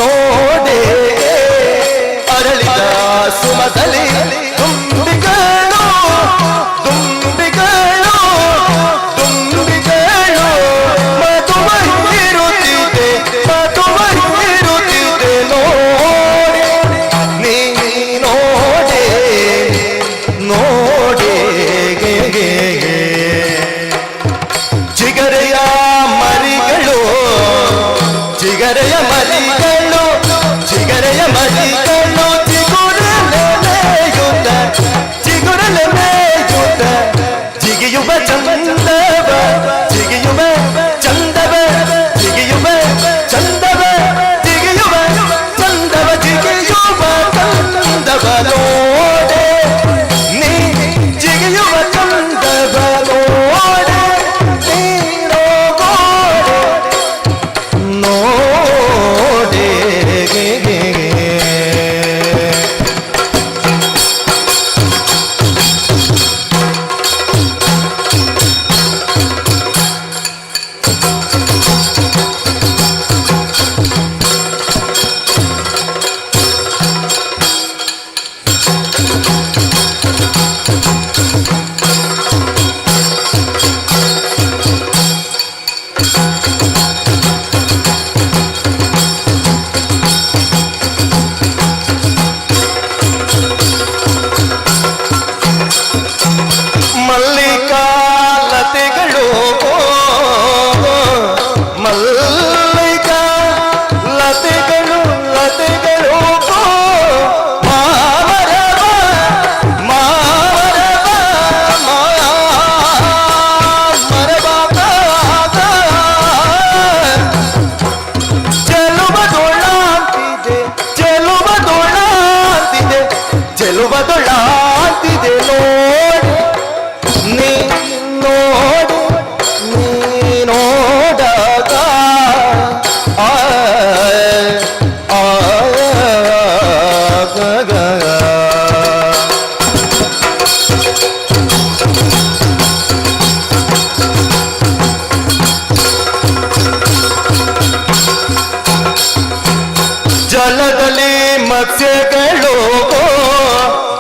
ನೋಡೆ ಅರಳಿದ ಸುಮದಲ್ಲಿ ತುಂಬಿಗಳು ತುಂಬಿಗಳು ತುಂಬಿಗಳು ಮಧುಮಹಿರುತ್ತಿದೆ ಮಧುಮಹಿರುತ್ತಿದೆ ನೋಡೆ ನೀ ನೋಡೆ ನೋಡೆ ಚಿಗರೆಯ ಮರಿಗಳು ಚಿಗರೆಯ ಮರಿಗಳು ಚಿಗರೆಯ ಮರಿಗಳು ಚಿಗುರಲೆ ಮೇಯುತ್ತ ಜಿಗಿಯುವ ಚಂದವ ಜಿಗಿಯುವ ಚಂದವ ಜಿಗಿಯುವ ಚಂದವ ಜಿಗಿಯುವ ಚಂದವ ಜಿಗಿಯುವ ಚಂದವ ನೋಡೆ ನೀ ಜಿಗಿಯುವ ಚಂದವ ನೋಡೆ ನೀ ನೋಡೆ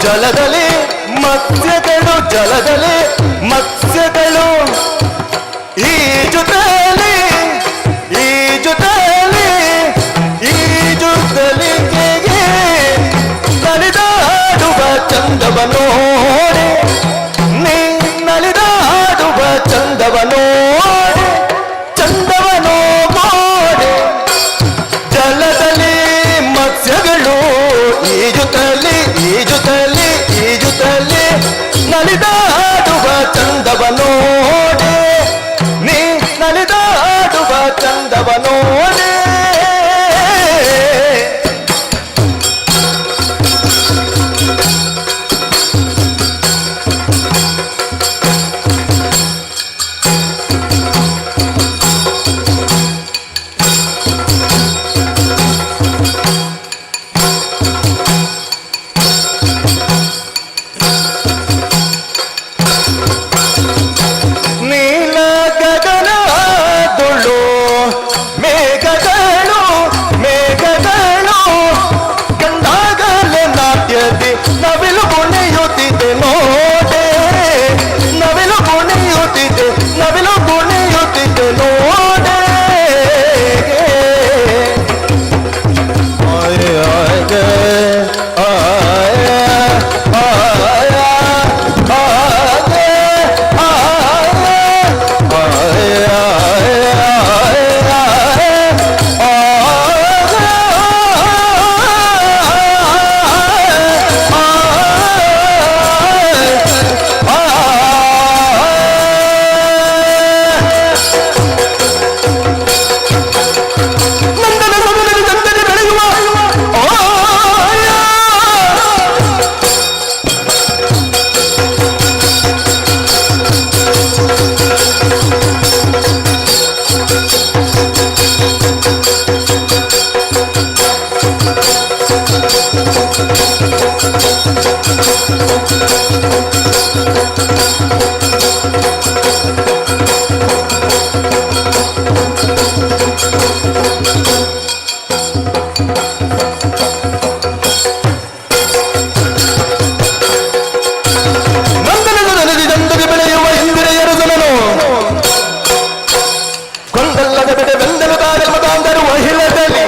ಜಲದಲ್ಲಿ ಮತ್ಸ್ಯಗಳು ಜಲದಲ್ಲಿ ಮತ್ಸ್ಯಗಳು ಈಜುತ್ತಲೇ ಈಜುತ್ತಲೇ ಈಜುತ್ತಲೇ ನಲಿದಾಡುವ ಚಂದವ ನೋಡಿ ನೀ ನಲಿದಾಡುವ ಚಂದವ ನೋಡಿ ಚಂದವ ನೋಡಿ ಜಲದಲ್ಲಿ ಮತ್ಸ್ಯಗಳು ಈಜುತ್ತಲೇ ಈಜುತ್ತಲೇ ಈಜುತ್ತಲೇ ನಲಿದಾಡುವ ಚಂದವ ನೋಡಿ ನೀ ನಲಿದಾಡುವ ಚಂದವ ನೋಡಿ ನೀಲ ಗಗನದೊಳು ಮೇಘಗಳು ಮೇಘಗಳು ಕಂಡಾಗಲೇ ನಾಟ್ಯದಿ ನವಿಲು ಕುಣಿಯುತ್ತಿದೆ ನೋಡೆ ನವಿಲು ಕುಣಿಯುತ್ತಿದೆ ನವಿಲು ಕುಣಿಯುತ್ತಿದೆ ನೋಡೆ ಕೊಂದಲ್ಲದ ಬಿಡ ಬೆಂದಲು ತಾಂದರು ಮಹಿಳದಲ್ಲಿ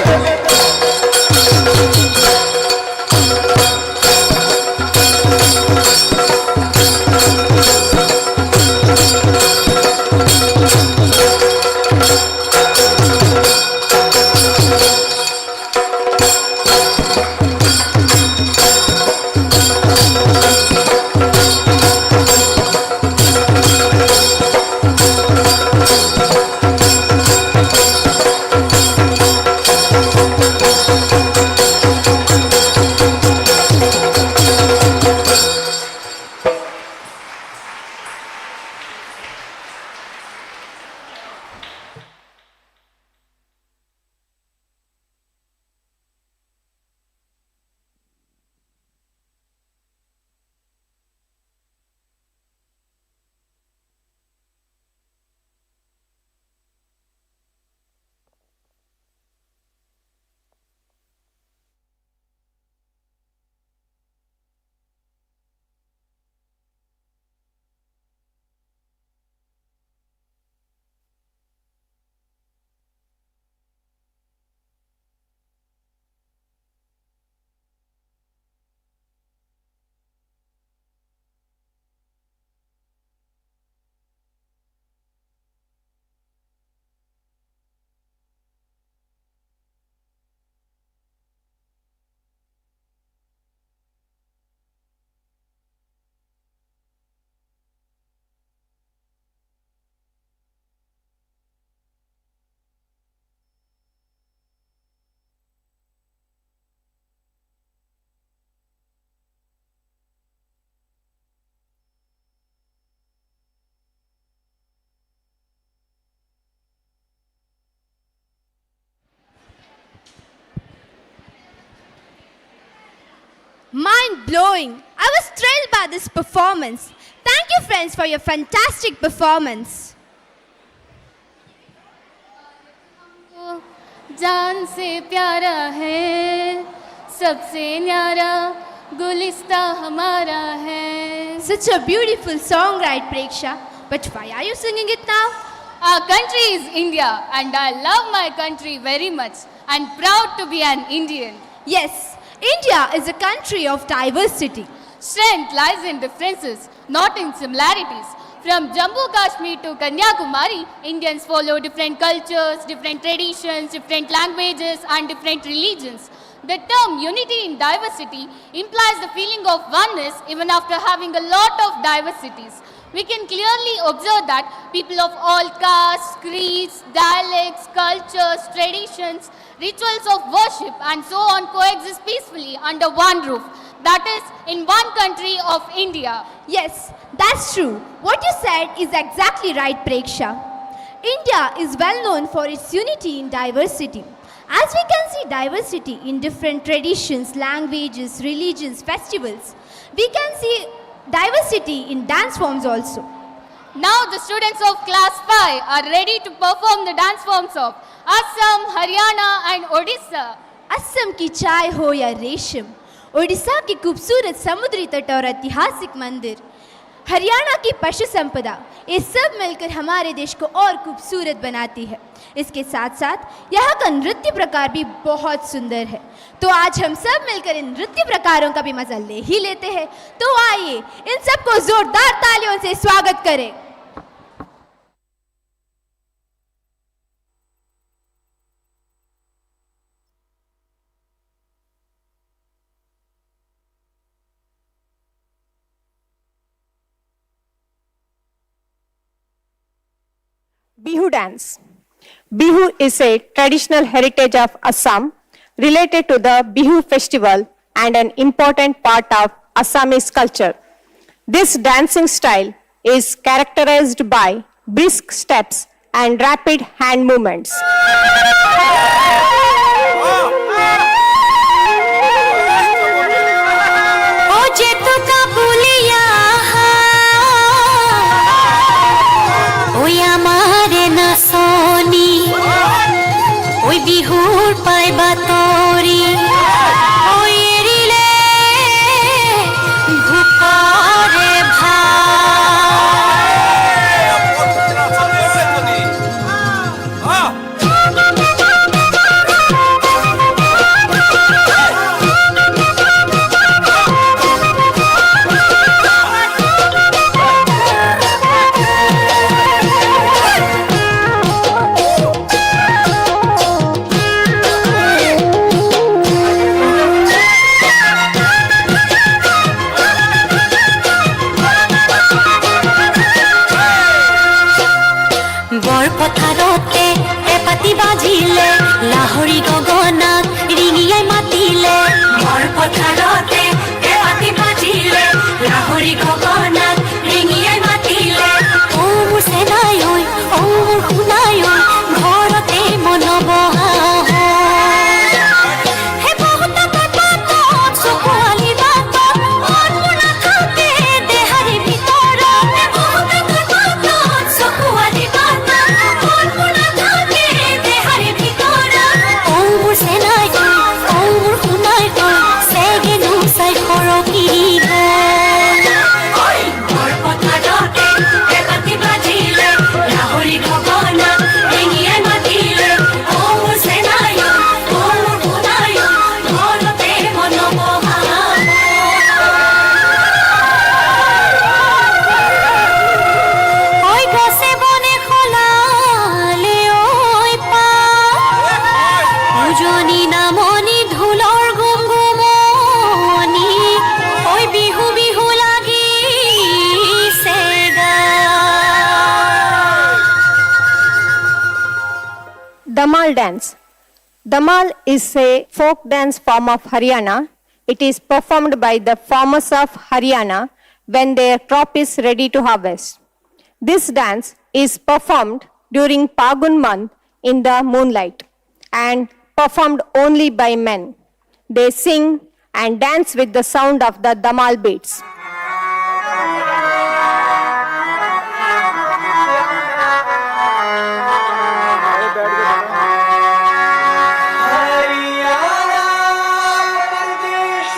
Mind-blowing. I was thrilled by this performance. Thank you friends for your fantastic performance. जान से प्यारा है सबसे न्यारा गुलिस्ता हमारा है. Such a beautiful song, right, Preksha? But why are you singing it now? Our country is India and I love my country very much and proud to be an Indian. Yes, India is a country of diversity. Strength lies in differences, not in similarities. From Jammu Kashmir to Kanyakumari, Indians follow different cultures, different traditions, different languages and different religions. The term unity in diversity implies the feeling of oneness even after having a lot of diversities. We can clearly observe that people of all castes, creeds, dialects, cultures, traditions, rituals of worship and so on coexist peacefully under one roof. That is, in one country of India. Yes, that's true. What you said is exactly right, Preksha. India is well known for its unity in diversity. As we can see diversity in different traditions, languages, religions, festivals, we can see diversity in dance forms also. Now the students of class 5 are ready to perform the dance forms of Assam, Haryana and Odisha. Assam की चाय हो या रेशम, ओडिशा की खूबसूरत समुद्री तट और ऐतिहासिक मंदिर, हरियाणा की पशु संपदा, ये सब मिलकर हमारे देश को और खूबसूरत बनाती है. इसके साथ साथ यहाँ का नृत्य प्रकार भी बहुत सुंदर है. तो आज हम सब मिलकर इन नृत्य प्रकारों का भी मजा ले ही लेते हैं. तो आइए इन सबको जोरदार तालियों से स्वागत करें. Bihu dance. Bihu is a traditional heritage of Assam related to the Bihu festival and an important part of Assamese culture. This dancing style is characterized by brisk steps and rapid hand movements. ওই বিহুর পাইবা তরি ওই এরিলে ভুকরে পথারতে পেপাতি বাজিলে লাহরি গগনাত রিঙিয়াই মাতিলে মর পথারতে পেপাতি বাজিলে লাহরি গগনাত রিঙিয়াই মাতিলে ও মোর সেনাই ওই ও মোর খুনাই ওই ঘৰতে মন বহা হে বহুত বাত চকুৱালি বাত অনমনা থাকে দেহাৰি ভিতৰ হে বহুত Baat চকুৱালি Baat Damal dance. Damal is a folk dance form of Haryana. It is performed by the farmers of Haryana when their crop is ready to harvest. This dance is performed during Pagun month in the moonlight and performed only by men. They sing and dance with the sound of the Damal beats. Haryana Pradesh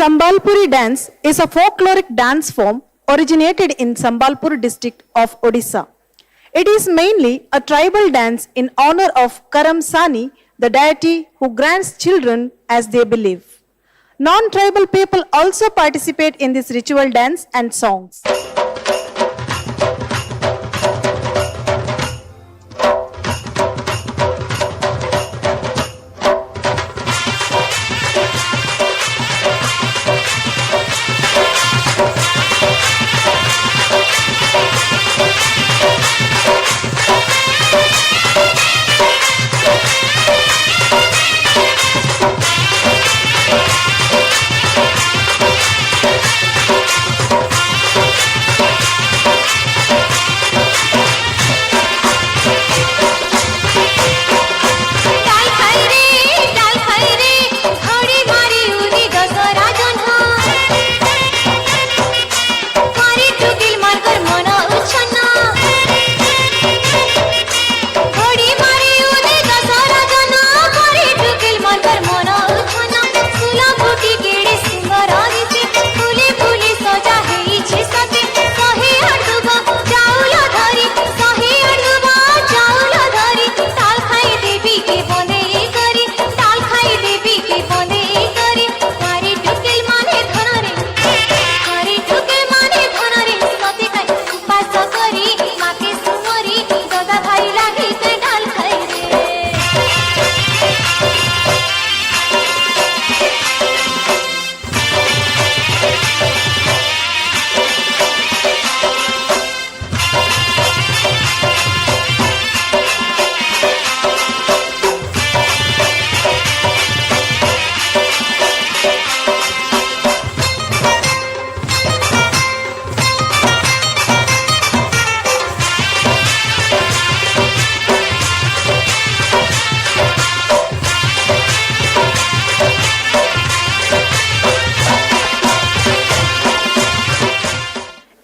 Sambalpuri dance is a folkloric dance form originated in Sambalpur district of Odisha. It is mainly a tribal dance in honor of Karam Sani, the deity who grants children as they believe. Non-tribal people also participate in this ritual dance and songs.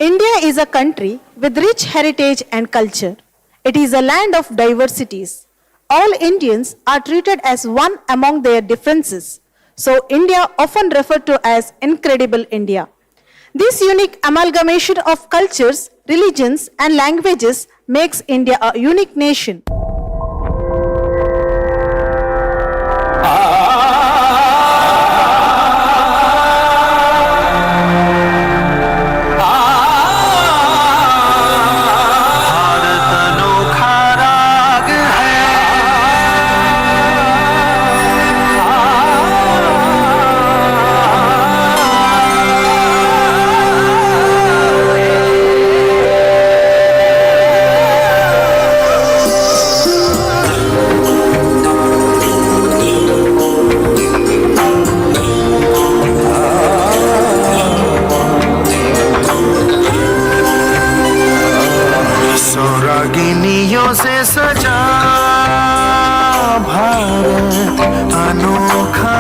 India is a country with rich heritage and culture. It is a land of diversities. All Indians are treated as one among their differences. So India often referred to as Incredible India. This unique amalgamation of cultures, religions and languages makes India a unique nation. रागिनियों से सजा भारत अनोखा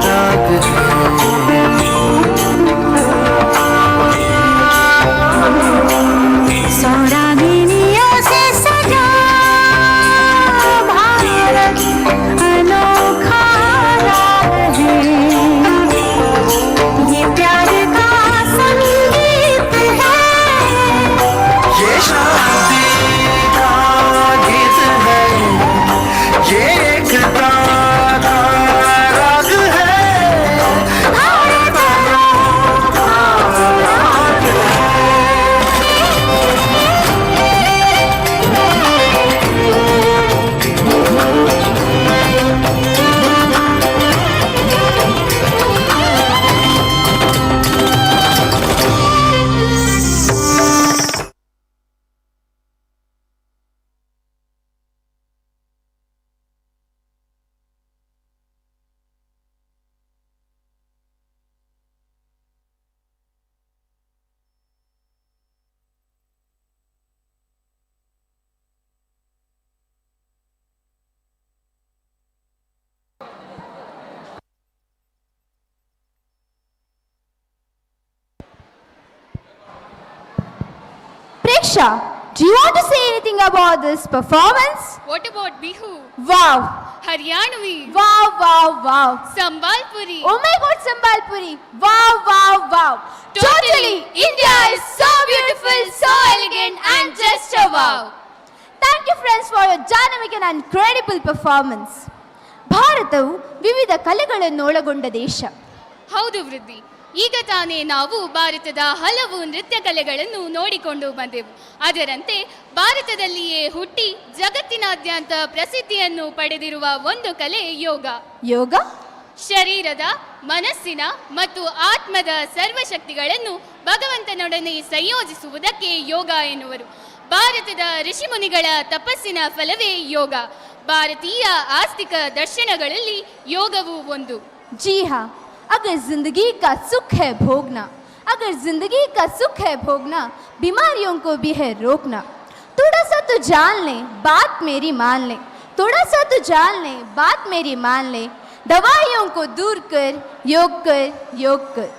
राग है सौरागिनियों से सजा भारत अनोखा राग है ये प्यार का संगीत है ये शादी का गीत है ये एकता का राग है भारत अनोखा राग प्रेक्षा Do you want to say anything about this performance? What about Bihu? Wow! Haryanvi? Wow, wow, wow! Sambalpuri? Oh my God, Sambalpuri! Wow, wow, wow! Totally! India is so beautiful, so elegant, and just a wow! Thank you friends for your dynamic and incredible performance. ಭಾರತವು ವಿವಿಧ ಕಲೆಗಳನ್ನು ಒಳಗೊಂಡ ದೇಶ. ಹೌದು ವೃದ್ಧಿ. ಈಗ ತಾನೇ ನಾವು ಭಾರತದ ಹಲವು ನೃತ್ಯ ಕಲೆಗಳನ್ನು ನೋಡಿಕೊಂಡು ಬಂದೆವು. ಅದರಂತೆ ಭಾರತದಲ್ಲಿಯೇ ಹುಟ್ಟಿ ಜಗತ್ತಿನಾದ್ಯಂತ ಪ್ರಸಿದ್ಧಿಯನ್ನು ಪಡೆದಿರುವ ಒಂದು ಕಲೆ ಯೋಗ. ಯೋಗ ಶರೀರದ, ಮನಸ್ಸಿನ ಮತ್ತು ಆತ್ಮದ ಸರ್ವಶಕ್ತಿಗಳನ್ನು ಭಗವಂತನೊಡನೆ ಸಂಯೋಜಿಸುವುದಕ್ಕೆ ಯೋಗ ಎನ್ನುವರು. ಭಾರತದ ಋಷಿಮುನಿಗಳ ತಪಸ್ಸಿನ ಫಲವೇ ಯೋಗ. ಭಾರತೀಯ ಆಸ್ತಿಕ ದರ್ಶನಗಳಲ್ಲಿ ಯೋಗವು ಒಂದು. जी हाँ, अगर जिंदगी का सुख है भोगना, अगर जिंदगी का सुख है भोगना, बीमारियों को भी है रोकना. थोड़ा सा तो जान ले, बात मेरी मान ले. थोड़ा सा तो जान ले, बात मेरी मान ले. दवाइयों को दूर कर, योग कर, योग कर.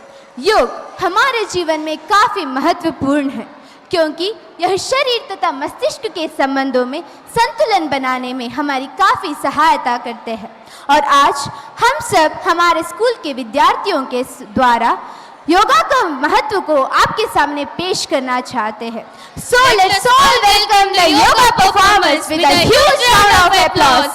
योग हमारे जीवन में काफी महत्वपूर्ण है, क्योंकि यह शरीर तथा मस्तिष्क के संबंधों में संतुलन बनाने में हमारी काफ़ी सहायता करते हैं. और आज हम सब हमारे स्कूल के विद्यार्थियों के द्वारा योगा का महत्व को आपके सामने पेश करना चाहते हैं. So let's all welcome the yoga performers with a huge round of applause.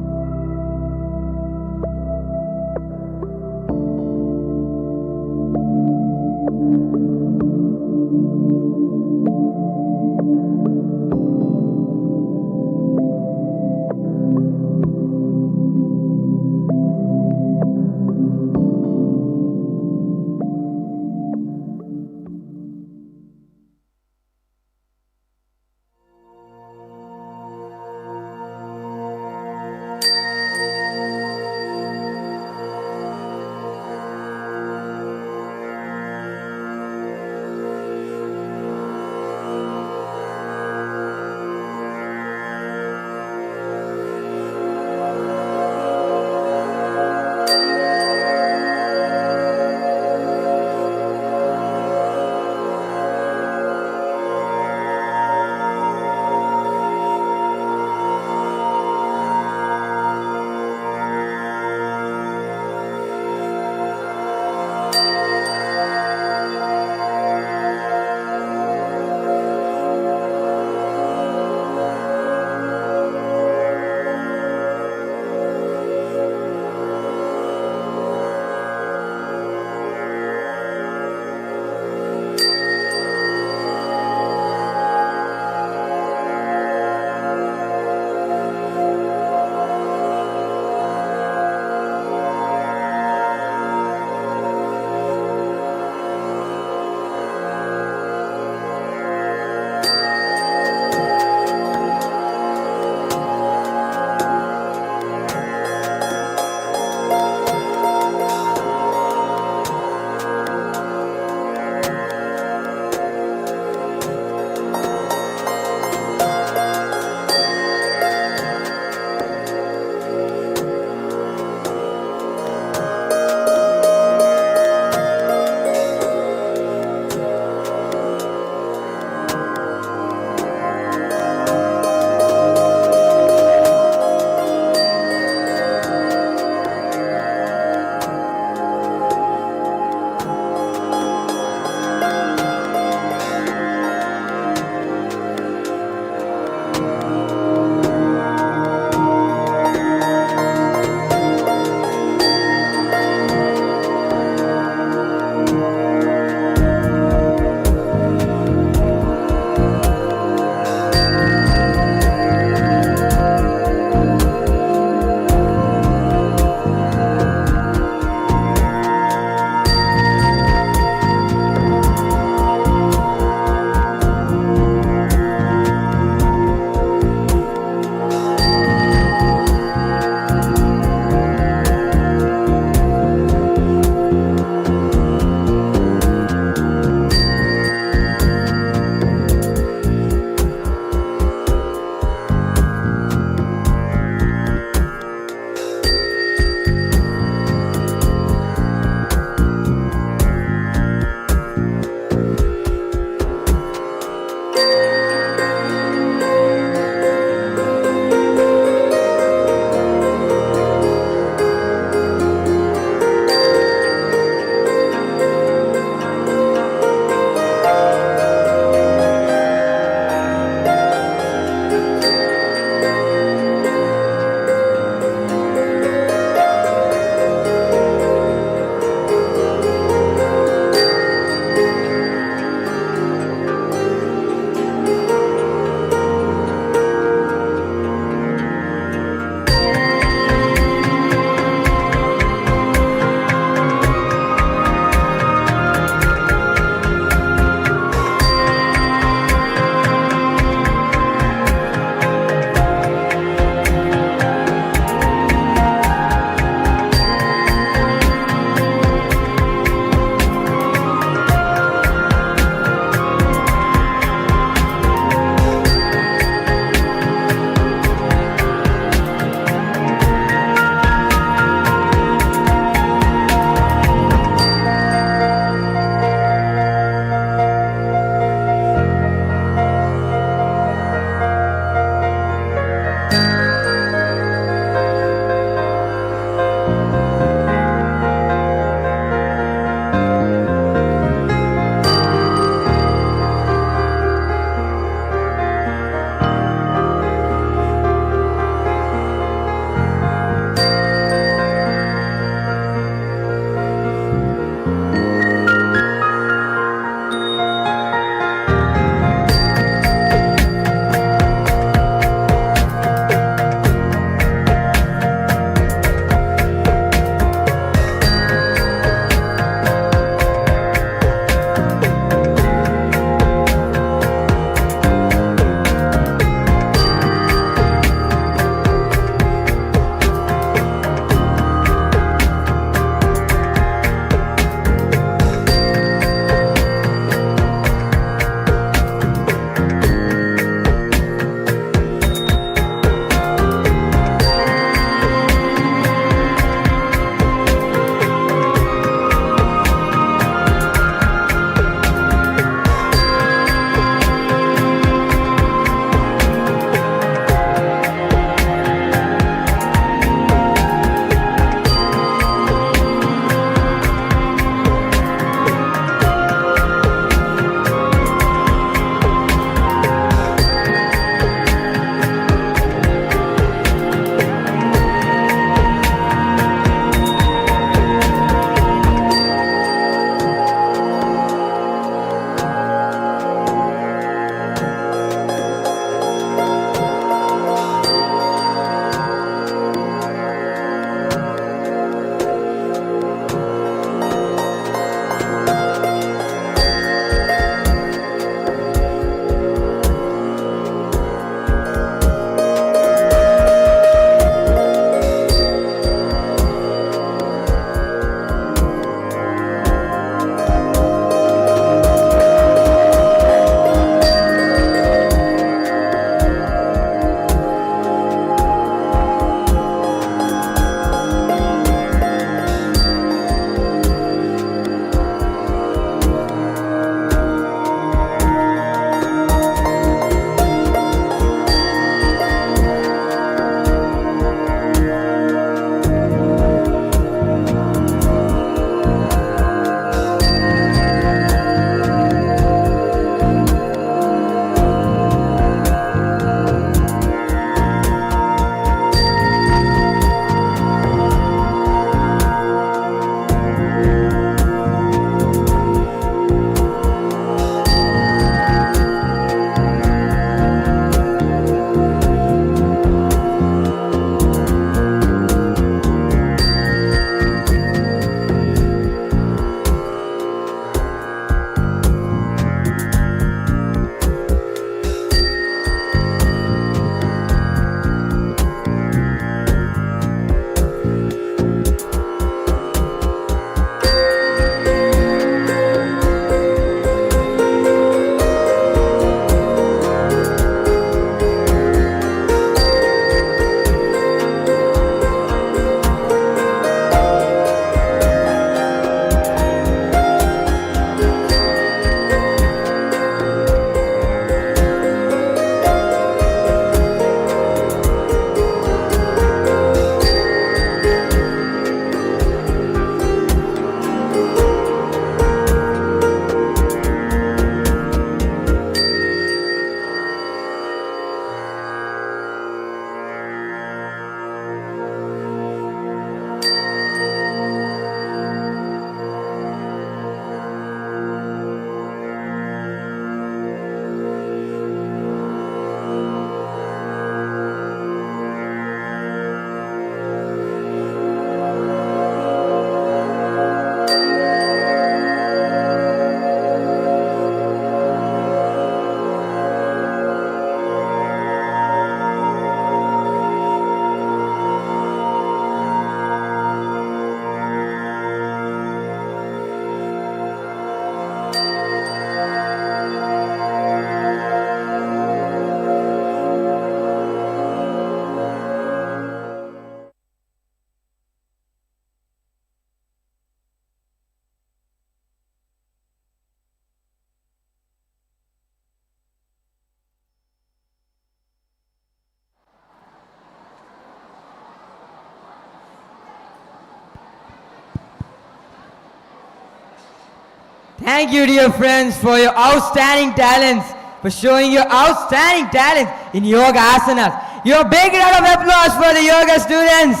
Thank you, dear friends, for your outstanding talents, for showing your outstanding talents in yoga asanas. Your big round of applause for the yoga students.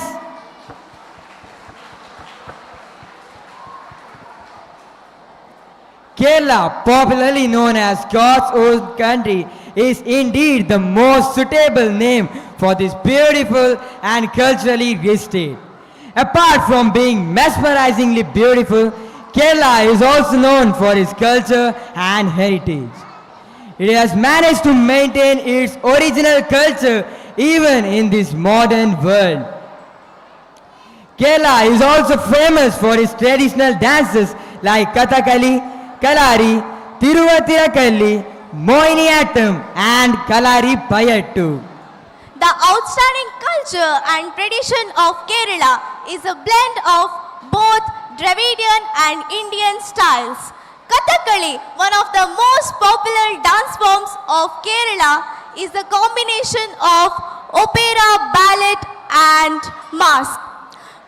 Kerala, popularly known as God's own country, is indeed the most suitable name for this beautiful and culturally rich state. Apart from being mesmerizingly beautiful, Kerala is also known for its culture and heritage. It has managed to maintain its original culture even in this modern world. Kerala is also famous for its traditional dances like Kathakali, Kalari, Tiruvatirakali, Mohiniyattam and Kalari Payattu. The outstanding culture and tradition of Kerala is a blend of both Dravidian and Indian styles. Kathakali, one of the most popular dance forms of Kerala, is a combination of opera, ballet and masque.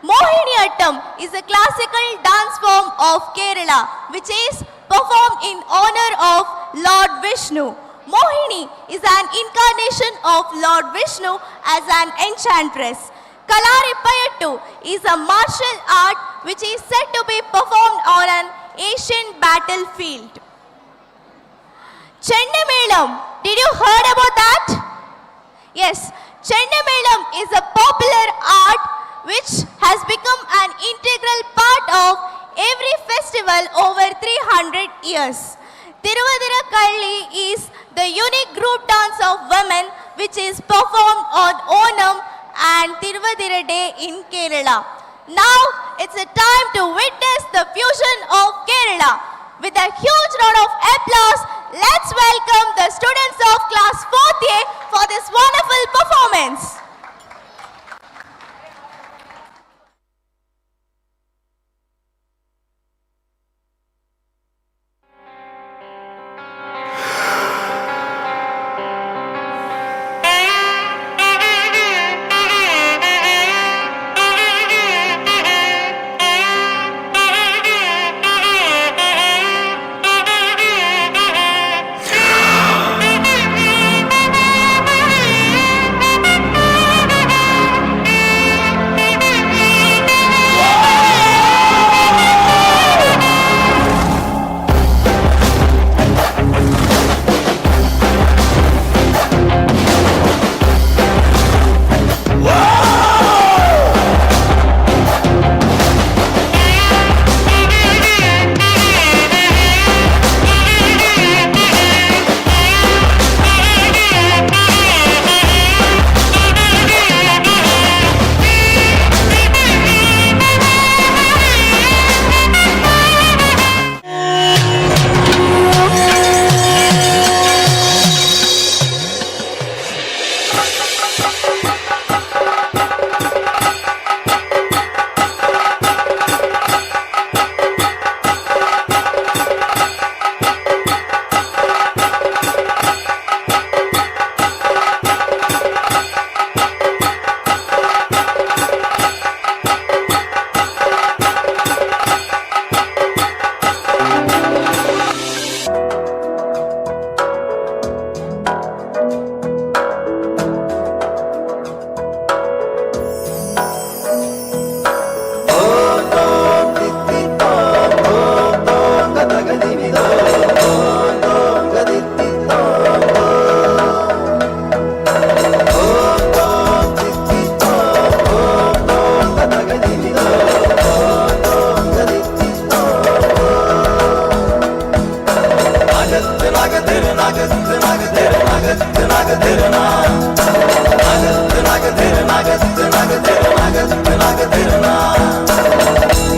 Mohiniyattam is a classical dance form of Kerala which is performed in honor of Lord Vishnu. Mohini is an incarnation of Lord Vishnu as an enchantress. Kalari Payattu is a martial art which is said to be performed on an ancient battlefield. Chendamelam, did you heard about that? Yes, Chendamelam is a popular art which has become an integral part of every festival over 300 years. Tiruvadirakali is the unique group dance of women which is performed on Onam and Tiruvadira Day in Kerala. Now it's a time to witness the fusion of Kerala. With a huge round of applause, let's welcome the students of class 4th A for this wonderful performance.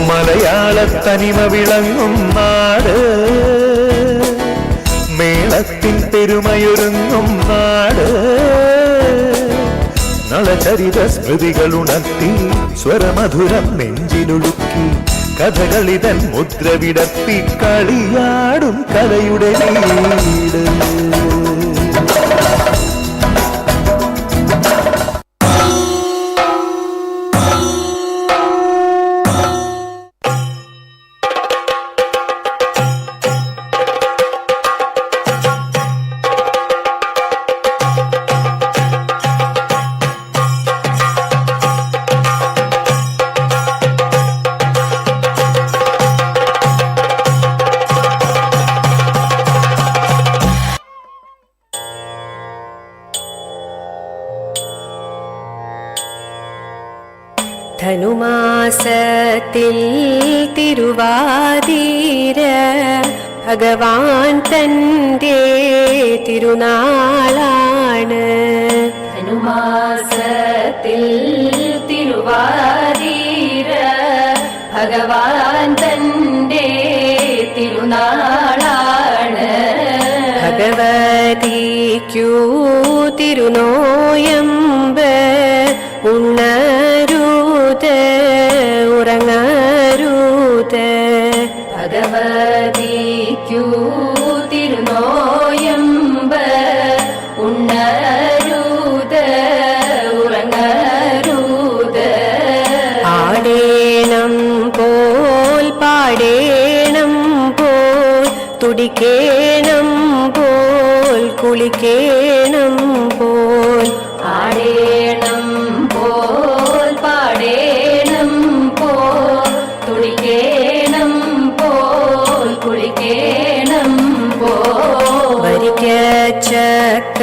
മലയാളത്തനിമ വിളങ്ങും നാട്, മേളത്തിൻ പെരുമയൊരുങ്ങും നാട്, നളചരിത സ്മൃതികളുണർത്തി സ്വരമധുരം നെഞ്ചിലൊഴുക്കി കഥകളിതൻ മുദ്ര വിടർത്തി കളിയാടും കലയുടെ വീട്. ധനുമാസത്തിൽ തിരുവാതിര ഭഗവാൻ തൻ്റെ തിരുനാളാണ്. ധനുമാസത്തിൽ തിരുവാതിര ഭഗവാൻ തൻ്റെ തിരുനാളാണ്. ഭഗവതിക്കു തിരുനോയമ്പ് ഉണരൂത് ഉറങ്ങരൂത്. ഭഗവതിക്കു തിരുനോയമ്പ് ഉണരൂത് ഉറങ്ങരൂത്. ആടേണം പോൽ പാടേണം പോൽ തുടിക്കേണം പോൽ കുളിക്കേണം പോൽ. ആടേണം പോൽ പാടേണം പോൽ തുടിക്കേണം പോൽ കുളിക്കേണം പോൽ. വരിക്ക ചക്ക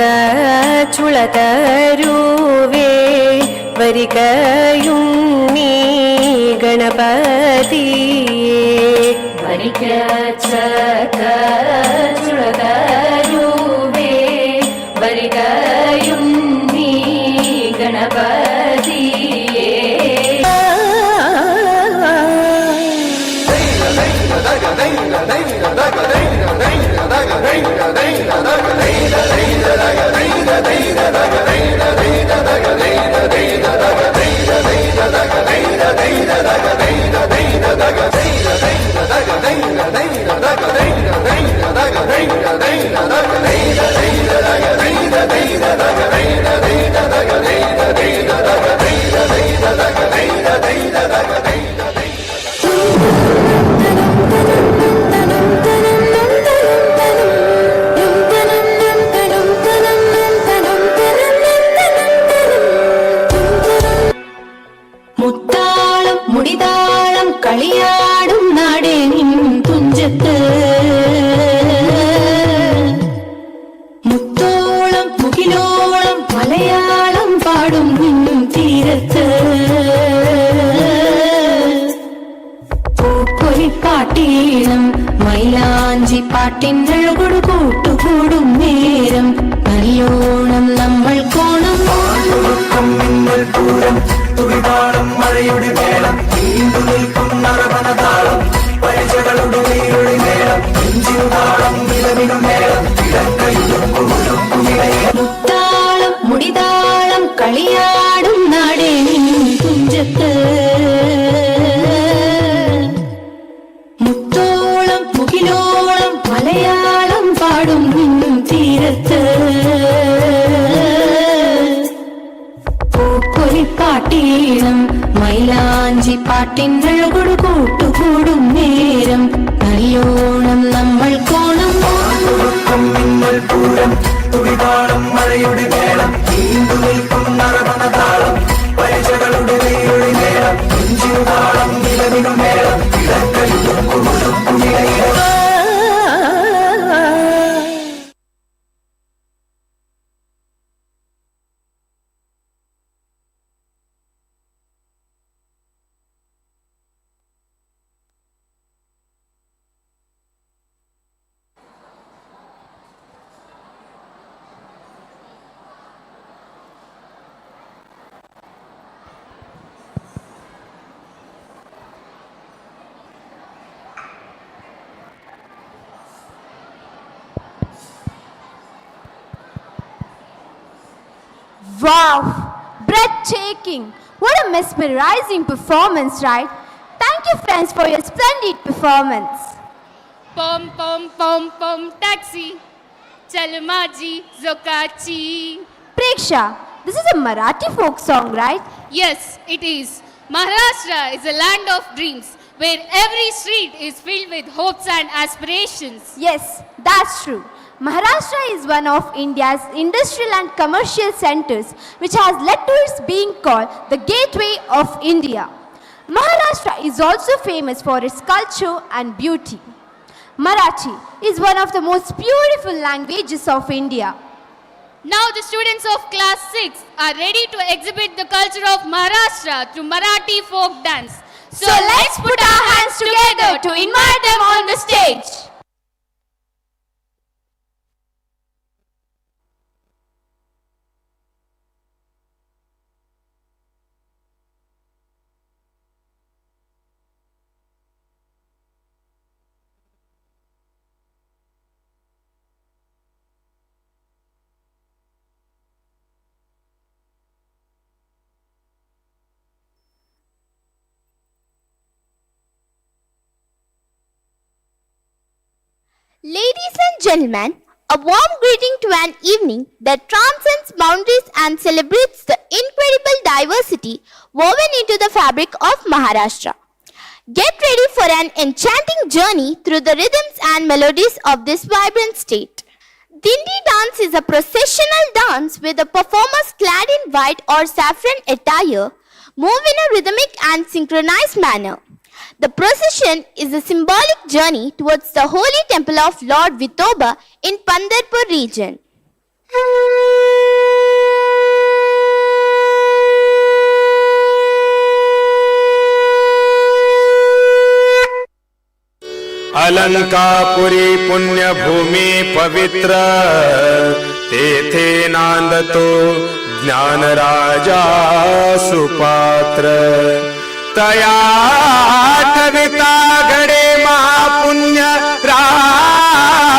ചുളതരുവേ വരികയുണ്ണീ ഗണപതിയേ. വരിക്ക ചക്ക ചുളതരുവേ വരികയുണ്ണീ ഗണപതിയേ. മുത്താളം മുടിതാളം കളിയാടും നാടേ നിൻ തുഞ്ചത്ത്. മുത്തോളം മുകിലോളം മലയാളം പാടും നിൻ തീരത്ത്. പൂപ്പൊലിപ്പാട്ടീണം മൈലാഞ്ചി പാട്ടിനഴകൊടു കൂട്ടുകൂടും നേരം നല്ലോണം നമ്മൾ കോണം. തുടിതാളം മഴയുടെ മേളം നീണ്ടു നിൽക്കും നറവനതാളം പരിചകളുടെ നീരൊളി മേളം നെഞ്ചിനുതാളം നിലവിനു മേളം മുത്താളം മുടിതാളം കളിയാടും നാടേ നിൻ തുഞ്ചത്ത്. മുത്തോളം മുകിലോളം മലയാളം പാടും നിൻ തീരത്ത്. പൂപ്പൊലിപ്പാട്ടീണം മൈലാഞ്ചി പാട്ടിനഴകൊടു കൂട്ടുകൂടും നേരം നല്ലോണം നമ്മൾ കോണം. പൂരം തുടിതാളം മഴയുടെ മേളം നീണ്ടു നിൽക്കും നറവനതാളം പരിചകളുടെ നീരൊളി മേളം നെഞ്ചിനുതാളം നിലവിനു മേളം Wow! Breathtaking! What a mesmerizing performance, right? Thank you, friends, for your splendid performance. Pom pom pom pom taxi, chal maji zokachi. Preksha, this is a Marathi folk song, right? Yes, it is. Maharashtra is a land of dreams where every street is filled with hopes and aspirations. Yes, that's true. Maharashtra is one of India's industrial and commercial centers, which has led to its being called the Gateway of India. Maharashtra is also famous for its culture and beauty. Marathi is one of the most beautiful languages of India. Now the students of class 6 are ready to exhibit the culture of Maharashtra through Marathi folk dance. So let's put our hands together to invite them on the stage. Ladies and gentlemen, a warm greeting to an evening that transcends boundaries and celebrates the incredible diversity woven into the fabric of Maharashtra. Get ready for an enchanting journey through the rhythms and melodies of this vibrant state. Dindi dance is a processional dance where the performers clad in white or saffron attire move in a rhythmic and synchronized manner. The procession is a symbolic journey towards the holy temple of Lord Vithoba in Pandharpur region. Alankapuri पुण्यभूमी पवित्र तेथे नांदतो ज्ञानराजा सुपात्र तया ठविता घडे महापुण्य रासी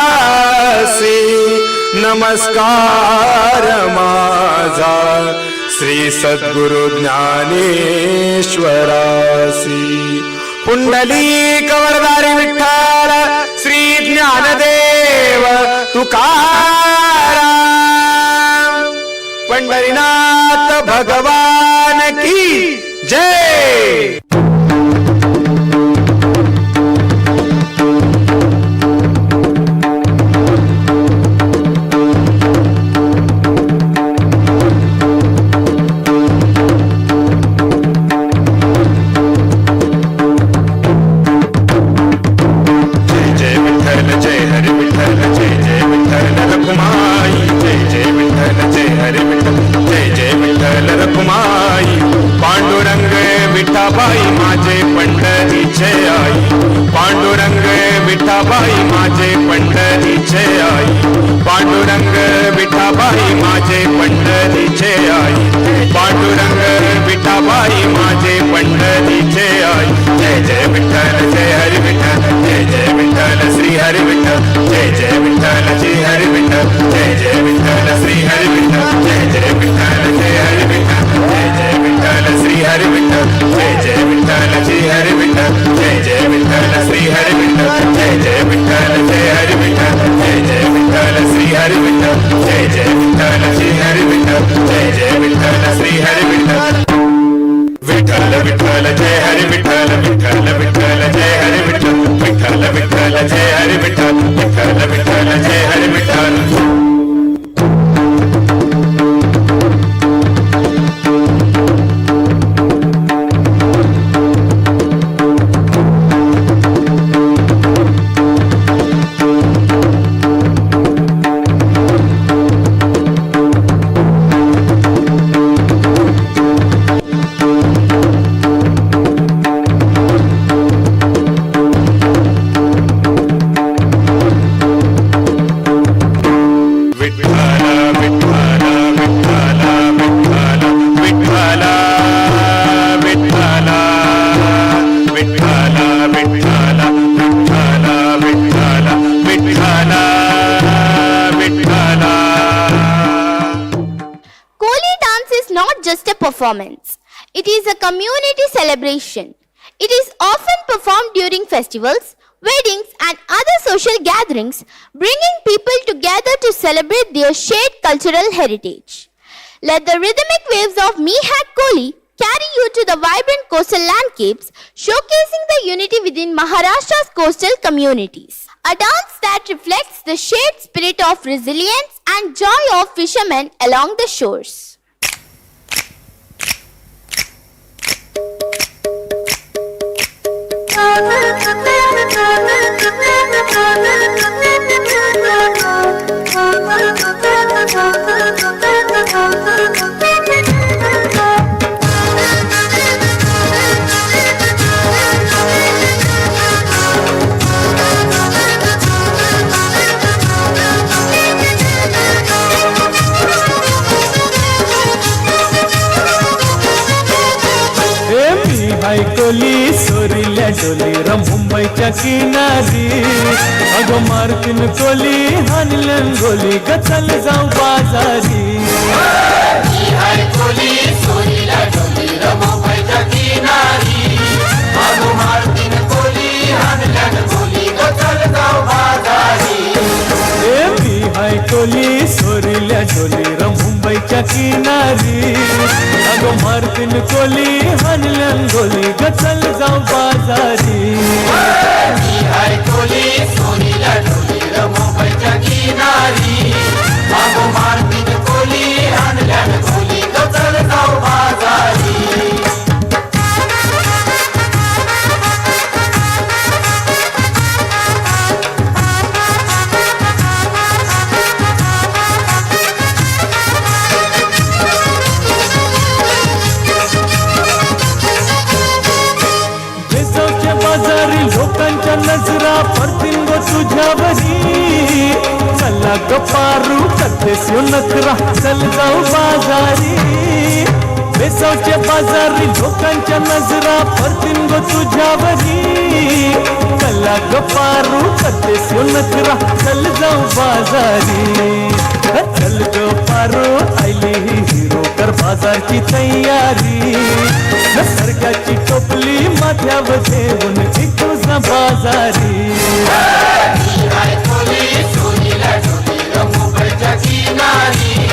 नमस्कार माझा श्री सद्गुरु ज्ञानेश्वरासी पुंडलिक वरदारी विठ्ठल श्री ज्ञानदेव तुकाराम पंढरीनाथ भगवान की जय. पांडुरंग विठाबाई माझे पंढरीचे आई पांडुरंग विठाबाई माझे पंढरीचे आई पांडुरंग विठाबाई माझे पंढरीचे आई पांडुरंग विठाबाई माझे पंढरीचे आई जय जय विठ्ठल जय हरी विठ्ठल जय जय विठ्ठल श्री हरी विठ्ठल जय जय विठ्ठल श्री हरी विठ्ठल जय जय विठ्ठल श्री हरी विठ्ठल जय जय विठ्ठल जय हरी विठ्ठल जय जय विठ्ठल श्री हरी विठ्ठल जय जय विठ्ठल श्री हरी विठ्ठल जय जय विठ्ठल श्री हरी विठ्ठल जय जय विठ्ठल जय हरी विठ्ठल जय जय विठ्ठल श्री हरी विठ्ठल जय जय विठ्ठल श्री हरी विठ्ठल जय जय विठ्ठल श्री हरी विठ्ठल विठ्ठल विठ्ठल जय हरी विठ्ठल विठ्ठल विठ्ठल जय हरी विठ्ठल विठ्ठल विठ्ठल जय हरी विठ्ठल विठ्ठल विठ्ठल जय Hari Vitthal. Performance. It is a community celebration. It is often performed during festivals, weddings and other social gatherings, bringing people together to celebrate their shared cultural heritage. Let the rhythmic waves of Mihak Koli carry you to the vibrant coastal landscapes, showcasing the unity within Maharashtra's coastal communities. A dance that reflects the shared spirit of resilience and joy of fishermen along the shores. Koli सोरील्या डोली मुंबईच्या किनारी अगो मारतीन कोली हानलन गोली ग चल जाऊ बाजारी कोली सोरीला डोली मुंबईच्या किनारी अगो मारतीन कोली हानलन गोली ग चल जाऊ बाजारी मी हाय कोली सोरील्या डोली मुंबईच्या किनारी अगो मारतीन कोली हानलन गोली ग चल जाऊ बाजारी कोली सोरीला डोली मुंबईच्या किनारी अगो मारतीन कोली हानलन गोली ग चल जाऊ बाजारी लोकांच्या नजरा पडतील व तुझ्यावरी चला गपारू करतेस यो नखरा चल जाऊ बाजारी बेसावच्या बाजारी लोकांच्या नजरा पडतील व तुझ्यावरी चला गपारू करतेस यो नखरा चल जाऊ बाजारी चल गपारू आयली हिरो कर बाजारची तयारी सरकारची टोपली माथ्यावर ठेवून तुझा बाजारी कोली सोरीला डोली मुंबईच्या किनारी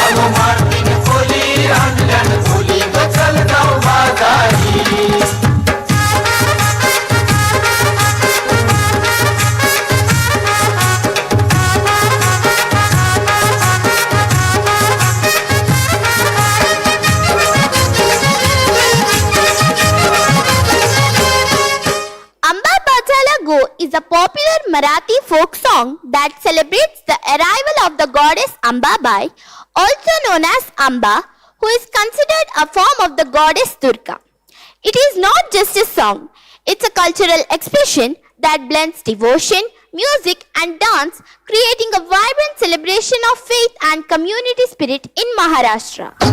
अगो मारतीन कोली हानलन गोली ग चल जाऊ बाजारी is a popular Marathi folk song that celebrates the arrival of the goddess Ambabai, also known as Amba, who is considered a form of the goddess Durga. It is not just a song, it's a cultural expression that blends devotion, music and dance, creating a vibrant celebration of faith and community spirit in Maharashtra.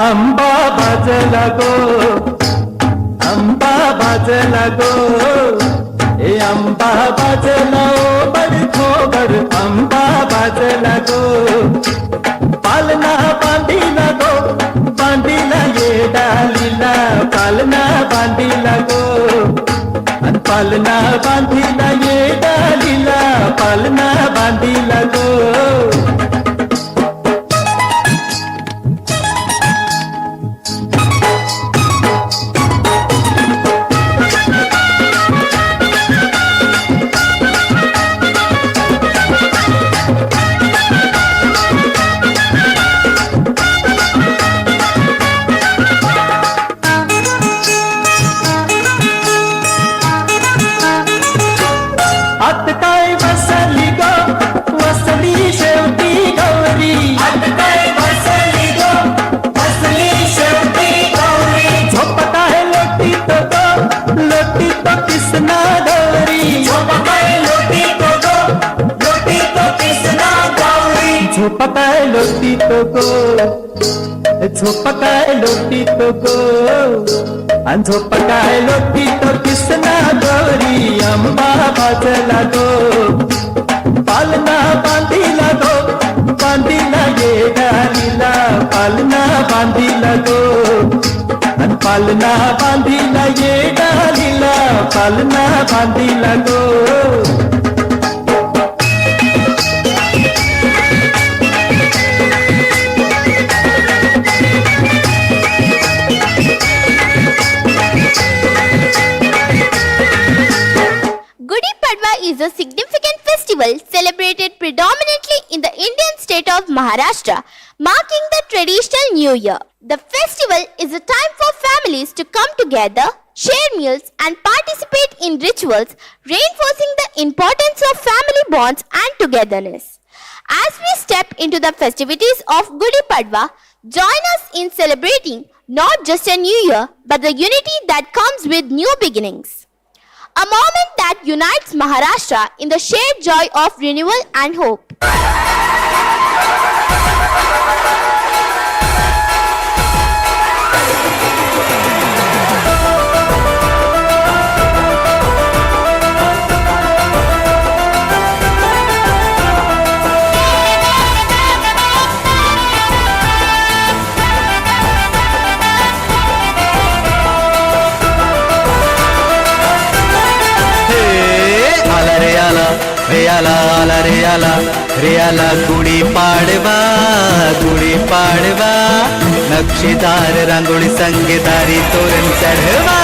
Amba बाजला गो अंबा बाजला गो ए अंबा बाजला ओ बड़ खोबर अंबा बाजला गो पालना बांधीला गो बांधीला ये डालीला पालना बांधीला गो पालना बांधीला ये डालीला पालना बांधीला गो झोपकाय लोटी तो गो झोपकाय लोटी तो गो आणि झोपकाय लोटी तो किसना गौरी अंबा बाजला गो पालना बांधीला गो बांधीला ये डालीला पालना बांधीला गो आणि पालना बांधीला ये डालीला पालना बांधीला गो is a significant festival celebrated predominantly in the Indian state of Maharashtra. Maharashtra, marking the traditional New Year. The festival is a time for families to come together, share meals, and participate in rituals, reinforcing the importance of family bonds and togetherness. As we step into the festivities of Gudi Padwa, join us in celebrating not just a new year, but the unity that comes with new beginnings. A moment that unites Maharashtra in the shared joy of renewal and hope. रियाला Gudi Padwa नक्षीदार rangoli संगीतारी तोरण चढवा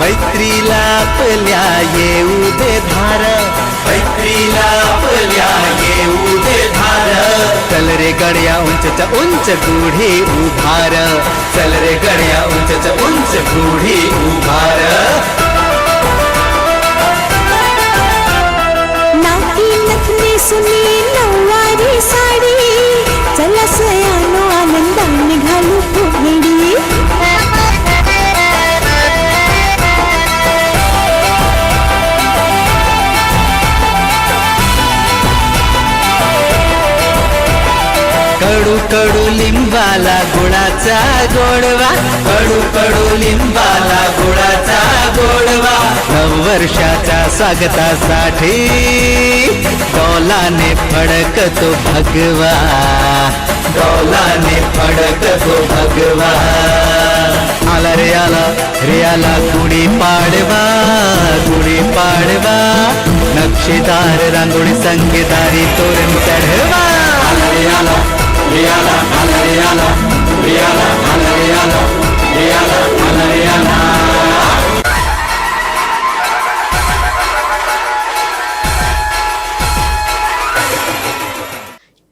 मैत्रीला आपल्या येऊ दे धार चल रे गड्या उंचच्या उंच गुढी उभार चल रे गड्या उंचच्या उंच गुढी उभार सुनी नऊवारी साडी चला सयानो आनंदाने घालू फुगडी कडू कडू लिंबाला गुळाचा गोडवा कडू लिंबाला गुळाचा गोडवा नववर्षाच्या स्वागतासाठी डोलाने फडकतो भगवा आला रे आला गुढी पाडवा नक्षीदार रांगोळी संगीतारी तोरण चढवा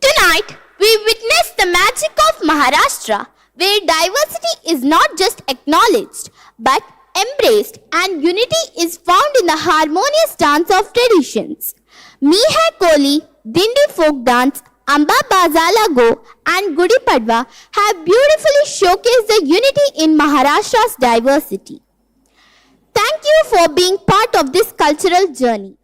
Tonight, we witness the magic of Maharashtra, where diversity is not just acknowledged, but embraced, and unity is found in the harmonious dance of traditions. Mi Hai Koli, Dindi folk dance, Amba Bazala Go, and Gudi Padwa have beautifully showcased the unity in Maharashtra's diversity. Thank you for being part of this cultural journey.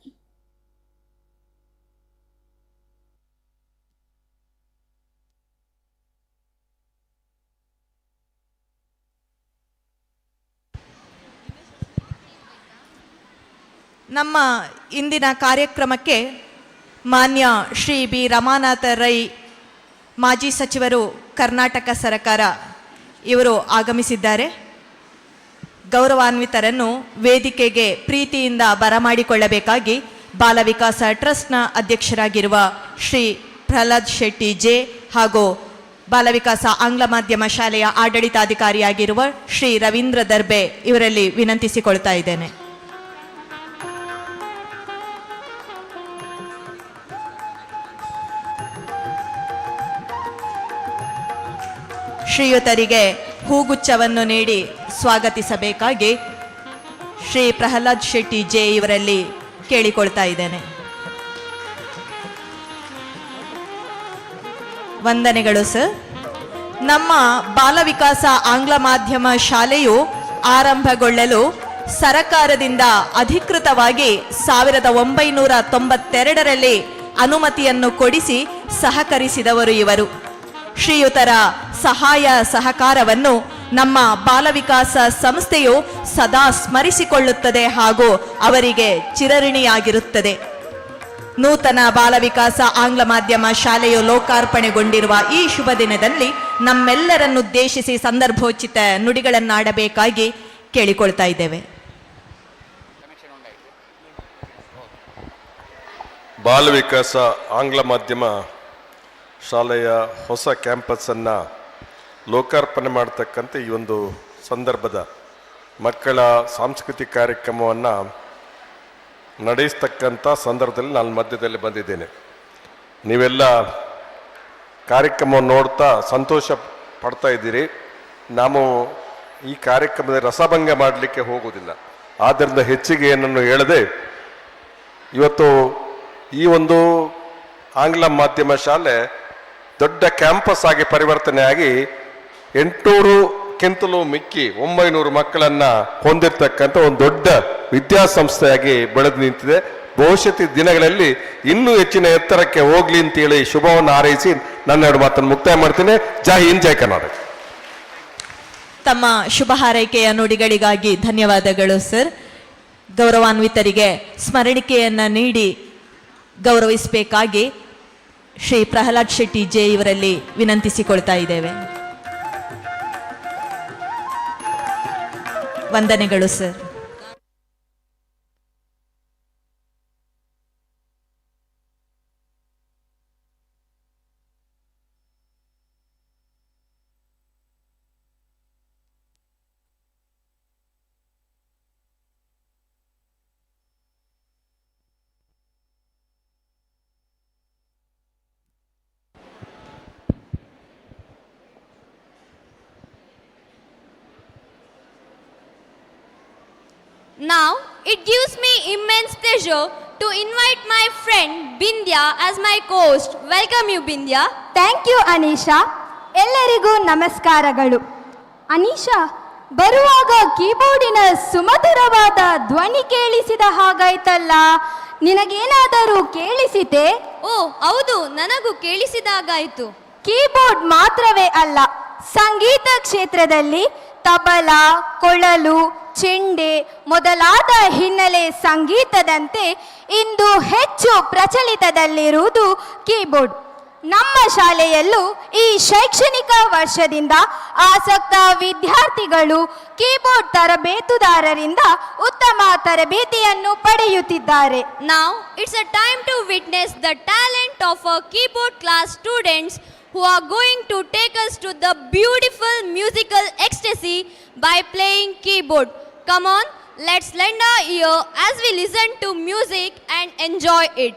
ನಮ್ಮ ಇಂದಿನ ಕಾರ್ಯಕ್ರಮಕ್ಕೆ ಮಾನ್ಯ ಶ್ರೀ ಬಿ ರಮಾನಾಥ ರೈ ಮಾಜಿ ಸಚಿವರು ಕರ್ನಾಟಕ ಸರ್ಕಾರ ಇವರು ಆಗಮಿಸಿದ್ದಾರೆ. ಗೌರವಾನ್ವಿತರನ್ನು ವೇದಿಕೆಗೆ ಪ್ರೀತಿಯಿಂದ ಬರಮಾಡಿಕೊಳ್ಳಬೇಕಾಗಿ ಬಾಲ ವಿಕಾಸ ಟ್ರಸ್ಟ್ನ ಅಧ್ಯಕ್ಷರಾಗಿರುವ ಶ್ರೀ ಪ್ರಹ್ಲಾದ್ ಶೆಟ್ಟಿ ಜೆ ಹಾಗೂ ಬಾಲ ವಿಕಾಸ ಆಂಗ್ಲ ಮಾಧ್ಯಮ ಶಾಲೆಯ ಆಡಳಿತಾಧಿಕಾರಿಯಾಗಿರುವ ಶ್ರೀ ರವೀಂದ್ರ ದರ್ಬೆ ಇವರಲ್ಲಿ ವಿನಂತಿಸಿಕೊಳ್ತಾ ಇದ್ದೇನೆ. ಶ್ರೀಯುತರಿಗೆ ಹೂಗುಚ್ಛವನ್ನು ನೀಡಿ ಸ್ವಾಗತಿಸಬೇಕಾಗಿ ಶ್ರೀ ಪ್ರಹ್ಲಾದ್ ಶೆಟ್ಟಿ ಜೆ ಇವರಲ್ಲಿ ಕೇಳಿಕೊಳ್ತಾ ಇದ್ದೇನೆ. ವಂದನೆಗಳು ಸರ್. ನಮ್ಮ ಬಾಲ ವಿಕಾಸ ಆಂಗ್ಲ ಮಾಧ್ಯಮ ಶಾಲೆಯು ಆರಂಭಗೊಳ್ಳಲು ಸರಕಾರದಿಂದ ಅಧಿಕೃತವಾಗಿ 1992ರಲ್ಲಿ ಅನುಮತಿಯನ್ನು ಕೊಡಿಸಿ ಸಹಕರಿಸಿದವರು ಇವರು. ಶ್ರೀಯುತರ ಸಹಾಯ ಸಹಕಾರವನ್ನು ನಮ್ಮ ಬಾಲ ವಿಕಾಸ ಸಂಸ್ಥೆಯು ಸದಾ ಸ್ಮರಿಸಿಕೊಳ್ಳುತ್ತದೆ ಹಾಗೂ ಅವರಿಗೆ ಚಿರಋಣಿಯಾಗಿರುತ್ತದೆ. ನೂತನ ಬಾಲ ವಿಕಾಸ ಆಂಗ್ಲ ಮಾಧ್ಯಮ ಶಾಲೆಯು ಲೋಕಾರ್ಪಣೆಗೊಂಡಿರುವ ಈ ಶುಭ ದಿನದಲ್ಲಿ ನಮ್ಮೆಲ್ಲರನ್ನುದ್ದೇಶಿಸಿ ಸಂದರ್ಭೋಚಿತ ನುಡಿಗಳನ್ನಾಡಬೇಕಾಗಿ ಕೇಳಿಕೊಳ್ತಾ ಇದ್ದೇವೆ. ಬಾಲ ವಿಕಾಸ ಆಂಗ್ಲ ಮಾಧ್ಯಮ ಶಾಲೆಯ ಹೊಸ ಕ್ಯಾಂಪಸ್ಸನ್ನು ಲೋಕಾರ್ಪಣೆ ಮಾಡತಕ್ಕಂಥ ಈ ಒಂದು ಸಂದರ್ಭದ ಮಕ್ಕಳ ಸಾಂಸ್ಕೃತಿಕ ಕಾರ್ಯಕ್ರಮವನ್ನು ನಡೆಸ್ತಕ್ಕಂಥ ಸಂದರ್ಭದಲ್ಲಿ ನಾನು ಮಧ್ಯದಲ್ಲಿ ಬಂದಿದ್ದೇನೆ. ನೀವೆಲ್ಲ ಕಾರ್ಯಕ್ರಮವನ್ನು ನೋಡ್ತಾ ಸಂತೋಷ ಪಡ್ತಾ ಇದ್ದೀರಿ. ನಾವು ಈ ಕಾರ್ಯಕ್ರಮದ ರಸಭಂಗ ಮಾಡಲಿಕ್ಕೆ ಹೋಗುವುದಿಲ್ಲ. ಆದ್ದರಿಂದ ಹೆಚ್ಚಿಗೆ ಏನನ್ನು ಹೇಳದೆ ಇವತ್ತು ಈ ಒಂದು ಆಂಗ್ಲ ಮಾಧ್ಯಮ ಶಾಲೆ ದೊಡ್ಡ ಕ್ಯಾಂಪಸ್ ಆಗಿ ಪರಿವರ್ತನೆ ಆಗಿ 800ಕ್ಕಿಂತಲೂ ಮಿಕ್ಕಿ 900 ಮಕ್ಕಳನ್ನು ಹೊಂದಿರತಕ್ಕಂಥ ಒಂದು ದೊಡ್ಡ ವಿದ್ಯಾಸಂಸ್ಥೆಯಾಗಿ ಬೆಳೆದು ನಿಂತಿದೆ. ಭವಿಷ್ಯದ ದಿನಗಳಲ್ಲಿ ಇನ್ನೂ ಹೆಚ್ಚಿನ ಎತ್ತರಕ್ಕೆ ಹೋಗ್ಲಿ ಅಂತೇಳಿ ಶುಭವನ್ನು ಹಾರೈಸಿ ನನ್ನೆರಡು ಮಾತನ್ನು ಮುಕ್ತಾಯ ಮಾಡ್ತೀನಿ. ಜೈ ಹಿಂದ್, ಜೈ ಕರ್ನಾಟಕ. ತಮ್ಮ ಶುಭ ಹಾರೈಕೆಯ ನುಡಿಗಳಿಗಾಗಿ ಧನ್ಯವಾದಗಳು ಸರ್. ಗೌರವಾನ್ವಿತರಿಗೆ ಸ್ಮರಣಿಕೆಯನ್ನ ನೀಡಿ ಗೌರವಿಸಬೇಕಾಗಿ ಶ್ರೀ ಪ್ರಹ್ಲಾದ್ ಶೆಟ್ಟಿ ಜೆ ಇವರಲ್ಲಿ ವಿನಂತಿಸಿಕೊಳ್ತಾ ಇದ್ದೇವೆ. ವಂದನೆಗಳು sir. Now, it gives me immense pleasure to invite my friend Bindya as my co-host. Welcome you, Bindya. Thank you Anisha. ಎಲ್ಲರಿಗೂ ನಮಸ್ಕಾರಗಳು. ಅನೀಶಾ, ಬರುವಾಗ ಕೀಬೋರ್ಡಿನ ಸುಮಧುರವಾದ ಧ್ವನಿ ಕೇಳಿಸಿದ ಹಾಗಾಯ್ತಲ್ಲ, ನಿನಗೇನಾದರೂ ಕೇಳಿಸಿತೆ? ಓ ಹೌದು, ನನಗೂ ಕೇಳಿಸಿದಾಗಾಯಿತು. ಕೀಬೋರ್ಡ್ ಮಾತ್ರವೇ ಅಲ್ಲ, ಸಂಗೀತ ಕ್ಷೇತ್ರದಲ್ಲಿ ತಬಲಾ, ಕೊಳಲು, ಚೆಂಡೆ ಮೊದಲಾದ ಹಿನ್ನೆಲೆ ಸಂಗೀತದಂತೆ ಇಂದು ಹೆಚ್ಚು ಪ್ರಚಲಿತದಲ್ಲಿರುವುದು ಕೀಬೋರ್ಡ್. ನಮ್ಮ ಶಾಲೆಯಲ್ಲೂ ಈ ಶೈಕ್ಷಣಿಕ ವರ್ಷದಿಂದ ಆಸಕ್ತ ವಿದ್ಯಾರ್ಥಿಗಳು ಕೀಬೋರ್ಡ್ ತರಬೇತುದಾರರಿಂದ ಉತ್ತಮ ತರಬೇತಿಯನ್ನು ಪಡೆಯುತ್ತಿದ್ದಾರೆ. Now, it's a time to witness the talent of our keyboard class students who are going to take us to the beautiful musical ecstasy by playing keyboard. Come on, let's lend our ear as we listen to music and enjoy it.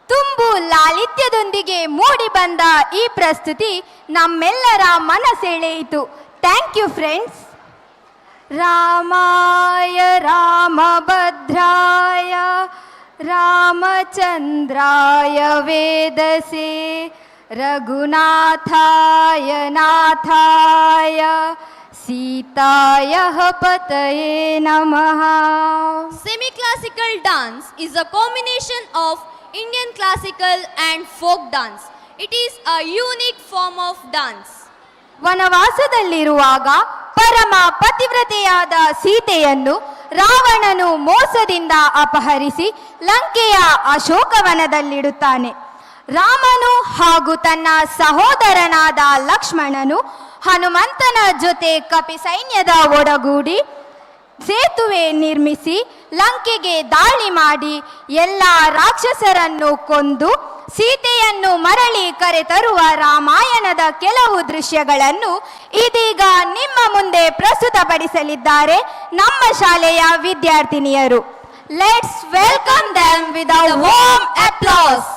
ತುಂಬು ಲಾಲಿತ್ಯದೊಂದಿಗೆ ಮೂಡಿ ಬಂದ ಈ ಪ್ರಸ್ತುತಿ ನಮ್ಮೆಲ್ಲರ ಮನಸೆಳೆಯಿತು. Thank you friends. ರಾಮಾಯ ರಾಮಭದ್ರಾಯ ರಾಮಚಂದ್ರಾಯ ವೇದಸೆ ರಘುನಾಥಾಯ ನಾಥಾಯ ಸೀತಾಯ ಪತಯೇ ನಮಃ. Semi-classical dance is a combination of Indian classical and folk dance. It is a unique form of dance. ವನವಾಸದಲ್ಲಿರುವಾಗ ಪರಮ ಪತಿವ್ರತೆಯಾದ ಸೀತೆಯನ್ನು ರಾವಣನು ಮೋಸದಿಂದ ಅಪಹರಿಸಿ ಲಂಕೆಯ ಅಶೋಕವನದಲ್ಲಿಡುತ್ತಾನೆ. ರಾಮನು ಹಾಗೂ ತನ್ನ ಸಹೋದರನಾದ ಲಕ್ಷ್ಮಣನು ಹನುಮಂತನ ಜೊತೆ ಕಪಿ ಸೈನ್ಯದ ಒಡಗೂಡಿ ಸೇತುವೆ ನಿರ್ಮಿಸಿ ಲಂಕೆಗೆ ದಾಳಿ ಮಾಡಿ ಎಲ್ಲ ರಾಕ್ಷಸರನ್ನು ಕೊಂದು ಸೀತೆಯನ್ನು ಮರಳಿ ಕರೆತರುವ ರಾಮಾಯಣದ ಕೆಲವು ದೃಶ್ಯಗಳನ್ನು ಇದೀಗ ನಿಮ್ಮ ಮುಂದೆ ಪ್ರಸ್ತುತಪಡಿಸಲಿದ್ದಾರೆ ನಮ್ಮ ಶಾಲೆಯ ವಿದ್ಯಾರ್ಥಿನಿಯರು. Let's welcome them with a warm applause.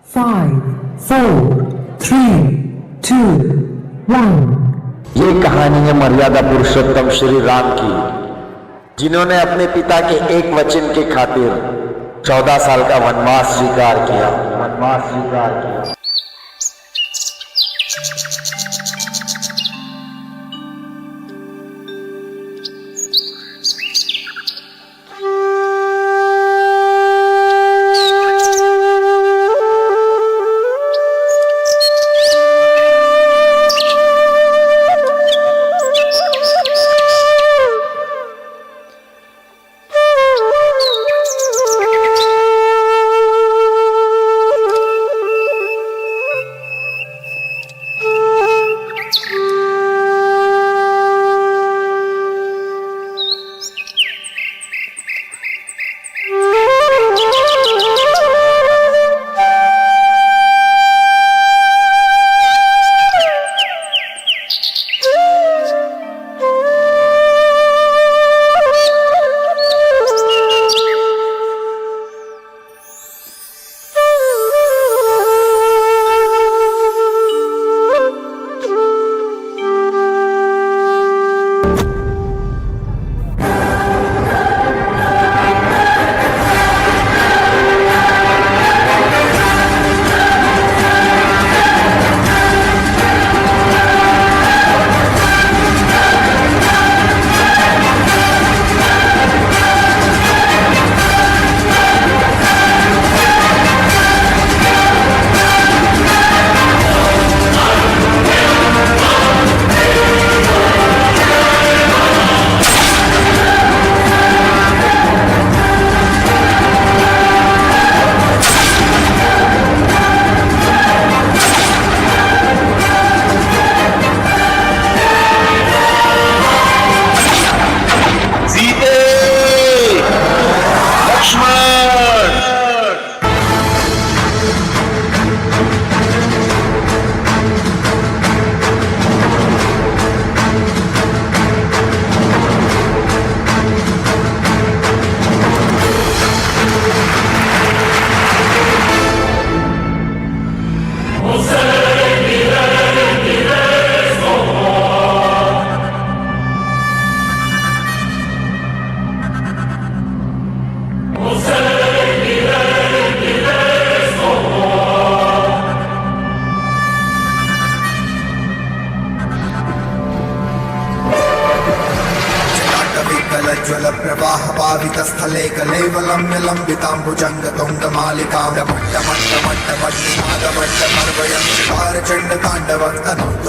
Five, four, three, two, one. ये कहानी है मर्यादा पुरुषोत्तम श्री राम की, जिन्होंने अपने पिता के एक वचन के खातिर 14 साल का वनवास स्वीकार किया. स्थले कलेवलं लम्बिताम्बुजङ्गतुङ्गमालिकां डमट्टमट्टमट्टमट्टिनादमट्टमर्वयं चकारचण्डताण्डवं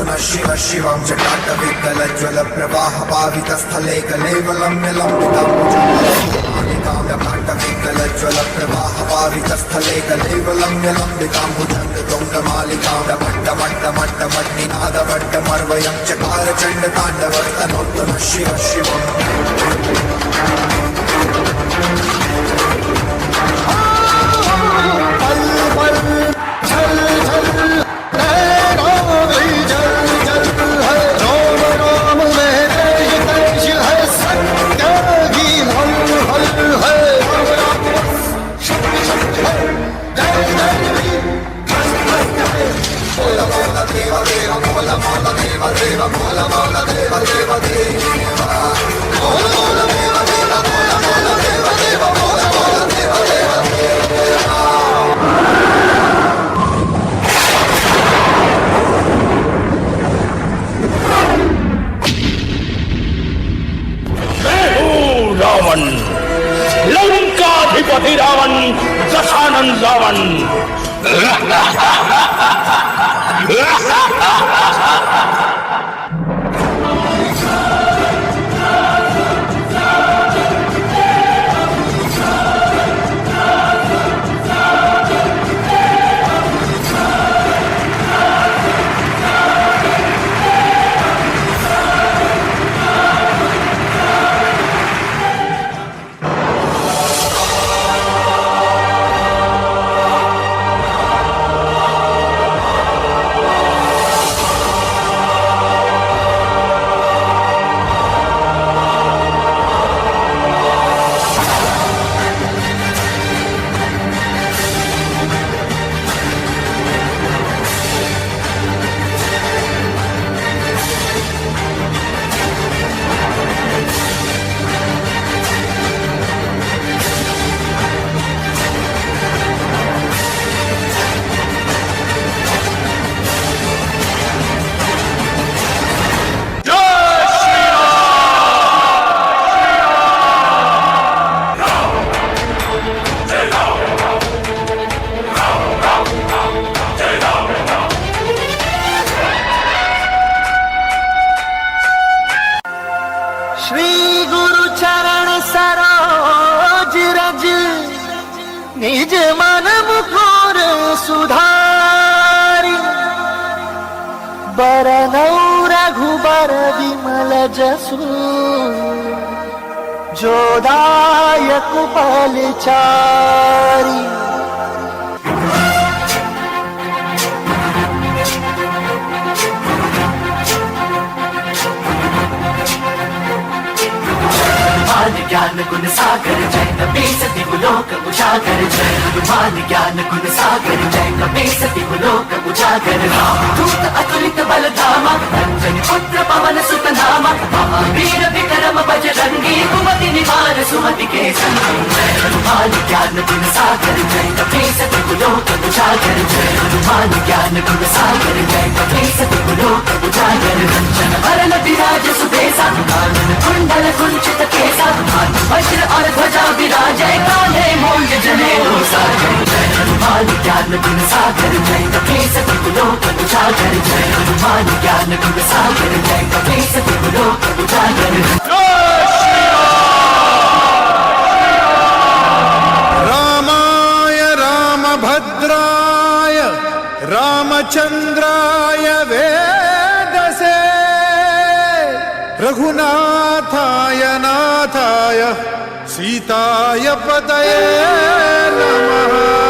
नः शिव शिवं चटाटविकलज्वलप्रवाहपावितस्थले कलेवलं लम्बिताम्बुजङ्गतुङ्गमालिकां डमट्टविकलज्वलप्रवाहपावितस्थले कलेवलं लम्बिताम्बुजङ्गतुङ्गमालिकां डमट्टमट्टमट्टमट्टिनादमट्टमर्वयं चकारचण्डताण्डवं नः शिव शिवम् रावण लंकाधिपति रावण दशानन रावण निज मन मुकुर सुधारी बरनौ रघुबर विमल जसु जोदायक बलचारी ज्ञान गुण सागर जय कपीस दिगुलोक उजागर जय हनुमान ज्ञान गुण सागर जय कपीस दिगुलोक उजागर रामदूत अतुलित बल धामा अंजनी पुत्र पवन सुत नामा महावीर विक्रम बजरंगी कुमति निवार सुमति के संगी जय हनुमान ज्ञान गुण सागर जय कपीस दिगुलोक उजागर जय हनुमान ज्ञान गुण सागर जय कपीस दिगुलोक उजागर रंजन वरन विराज सुबेसा कानन कुंडल कुंचित केसा वज्र और ध्वजा विराजय काले मूंज जनेऊ साजय जय हनुमान ज्ञान गुण सागर जय कपीस दिगुलोक उजागर जय हनुमान ज्ञान गुण सागर जय कपीस दिगुलोक उजागर रामाय रामभद्राय रामचंद्राय वेदसे रघुनाथाय नाथाय सीताय पतये नमः।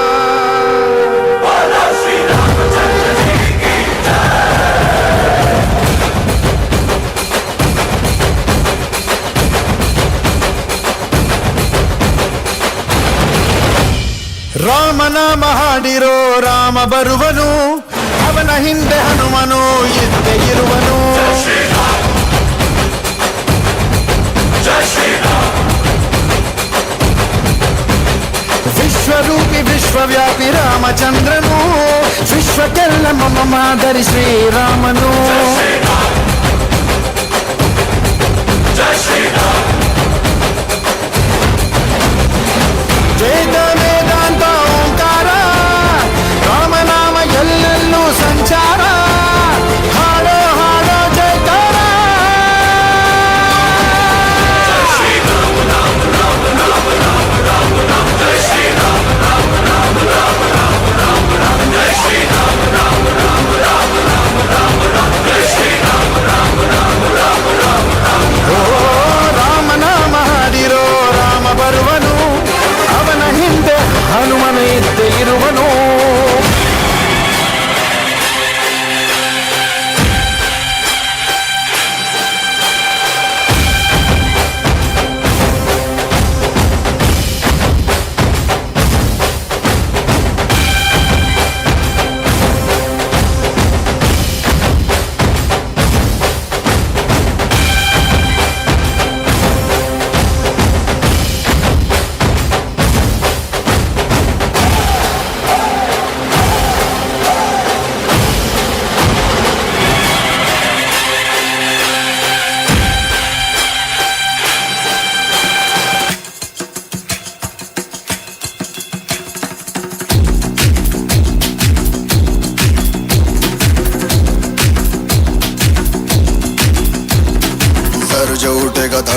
ರಾಮ ನಾಮ ಹಾಡಿರೋ ರಾಮ ಬರುವನು ಅವನ ಹಿಂದೆ ಹನುಮನು ಇದ್ದೇ ಇರುವನು ವಿಶ್ವರೂಪಿ ವಿಶ್ವವ್ಯಾಪಿ ರಾಮಚಂದ್ರನು ವಿಶ್ವಕ್ಕೆಲ್ಲ ಮಮ ಮಾದರಿ ಶ್ರೀರಾಮನು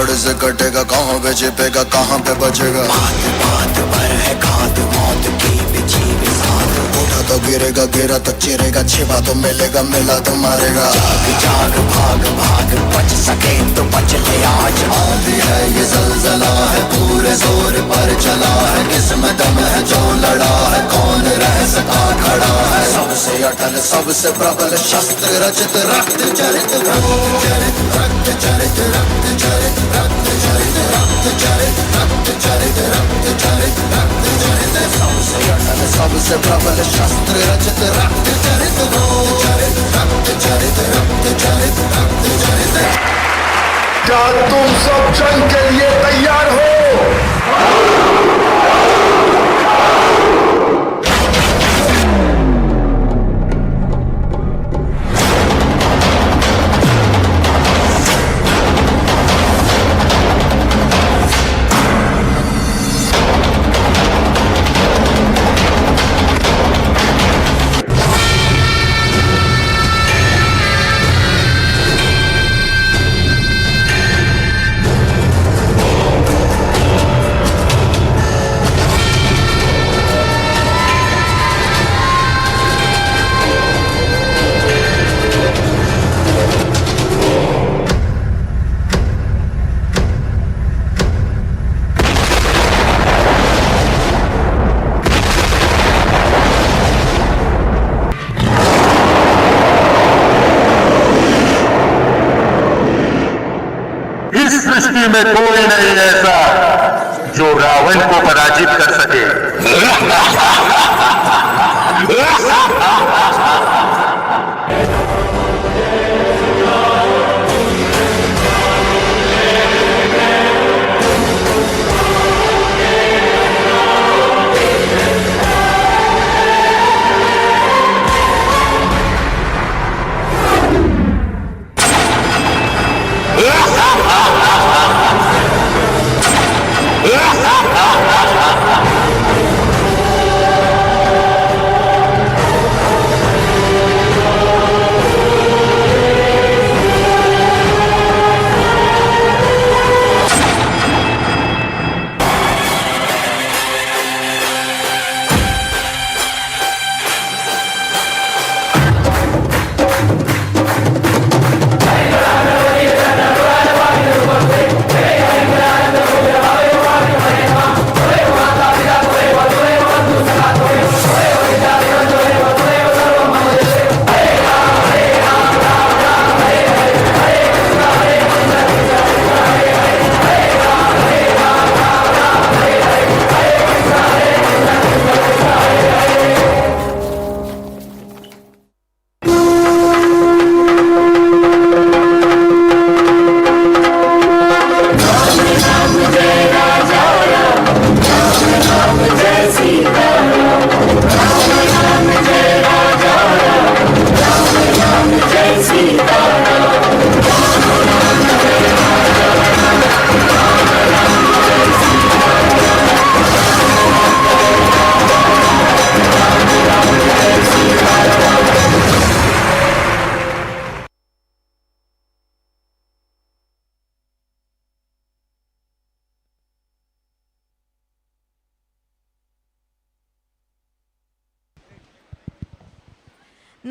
धड़ से कटेगा, कहाँ पे छिपेगा, कहाँ पे बचेगा। बात बात पर है घात, मौत की बिछी बिसात। उठा तो गिरेगा, गिरा तो चिरेगा, छिपा तो मिलेगा, मिला तो मारेगा। जाग जाग भाग भाग, बच सके तो बच ले आज। आंधी है ये ज़लज़ला है, पूरे जोर पर चला है। किसमें दम है जो लड़ा है, कौन रह सका खड़ा है। सबसे अटल सबसे प्रबल शस्त्र रचित, रक्त चरित रक्त चरित रक्त चरित रक्त चरित रक्त चरित रक्त चरित रक्त चरित रक्त चरित रक्त चरित। सबसे अटल सबसे प्रबल शस्त्र रचित, रक्त चरित रक्त चरित रक्त चरित रक्त चरित रक्त चरित। क्या तुम सब जंग के लिए तैयार हो? इस सृष्टि में कोई नहीं ऐसा जो रावण को पराजित कर सके।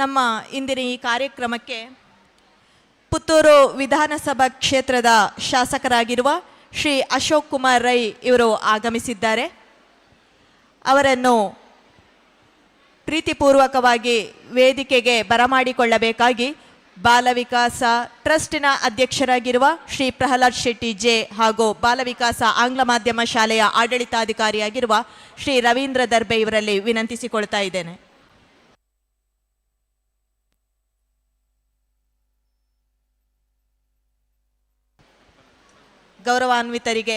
ನಮ್ಮ ಇಂದಿನ ಈ ಕಾರ್ಯಕ್ರಮಕ್ಕೆ ಪುತ್ತೂರು ವಿಧಾನಸಭಾ ಕ್ಷೇತ್ರದ ಶಾಸಕರಾಗಿರುವ ಶ್ರೀ ಅಶೋಕ್ ಕುಮಾರ್ ರೈ ಇವರು ಆಗಮಿಸಿದ್ದಾರೆ. ಅವರನ್ನು ಪ್ರೀತಿಪೂರ್ವಕವಾಗಿ ವೇದಿಕೆಗೆ ಬರಮಾಡಿಕೊಳ್ಳಬೇಕಾಗಿ ಬಾಲವಿಕಾಸ ಟ್ರಸ್ಟಿನ ಅಧ್ಯಕ್ಷರಾಗಿರುವ ಶ್ರೀ ಪ್ರಹ್ಲಾದ್ ಶೆಟ್ಟಿ ಜೆ ಹಾಗೂ ಬಾಲವಿಕಾಸ ಆಂಗ್ಲ ಮಾಧ್ಯಮ ಶಾಲೆಯ ಆಡಳಿತಾಧಿಕಾರಿಯಾಗಿರುವ ಶ್ರೀ ರವೀಂದ್ರ ದರ್ಬೆ ಇವರಲ್ಲಿ ವಿನಂತಿಸಿಕೊಳ್ತಾ ಇದ್ದೇನೆ. ಗೌರವಾನ್ವಿತರಿಗೆ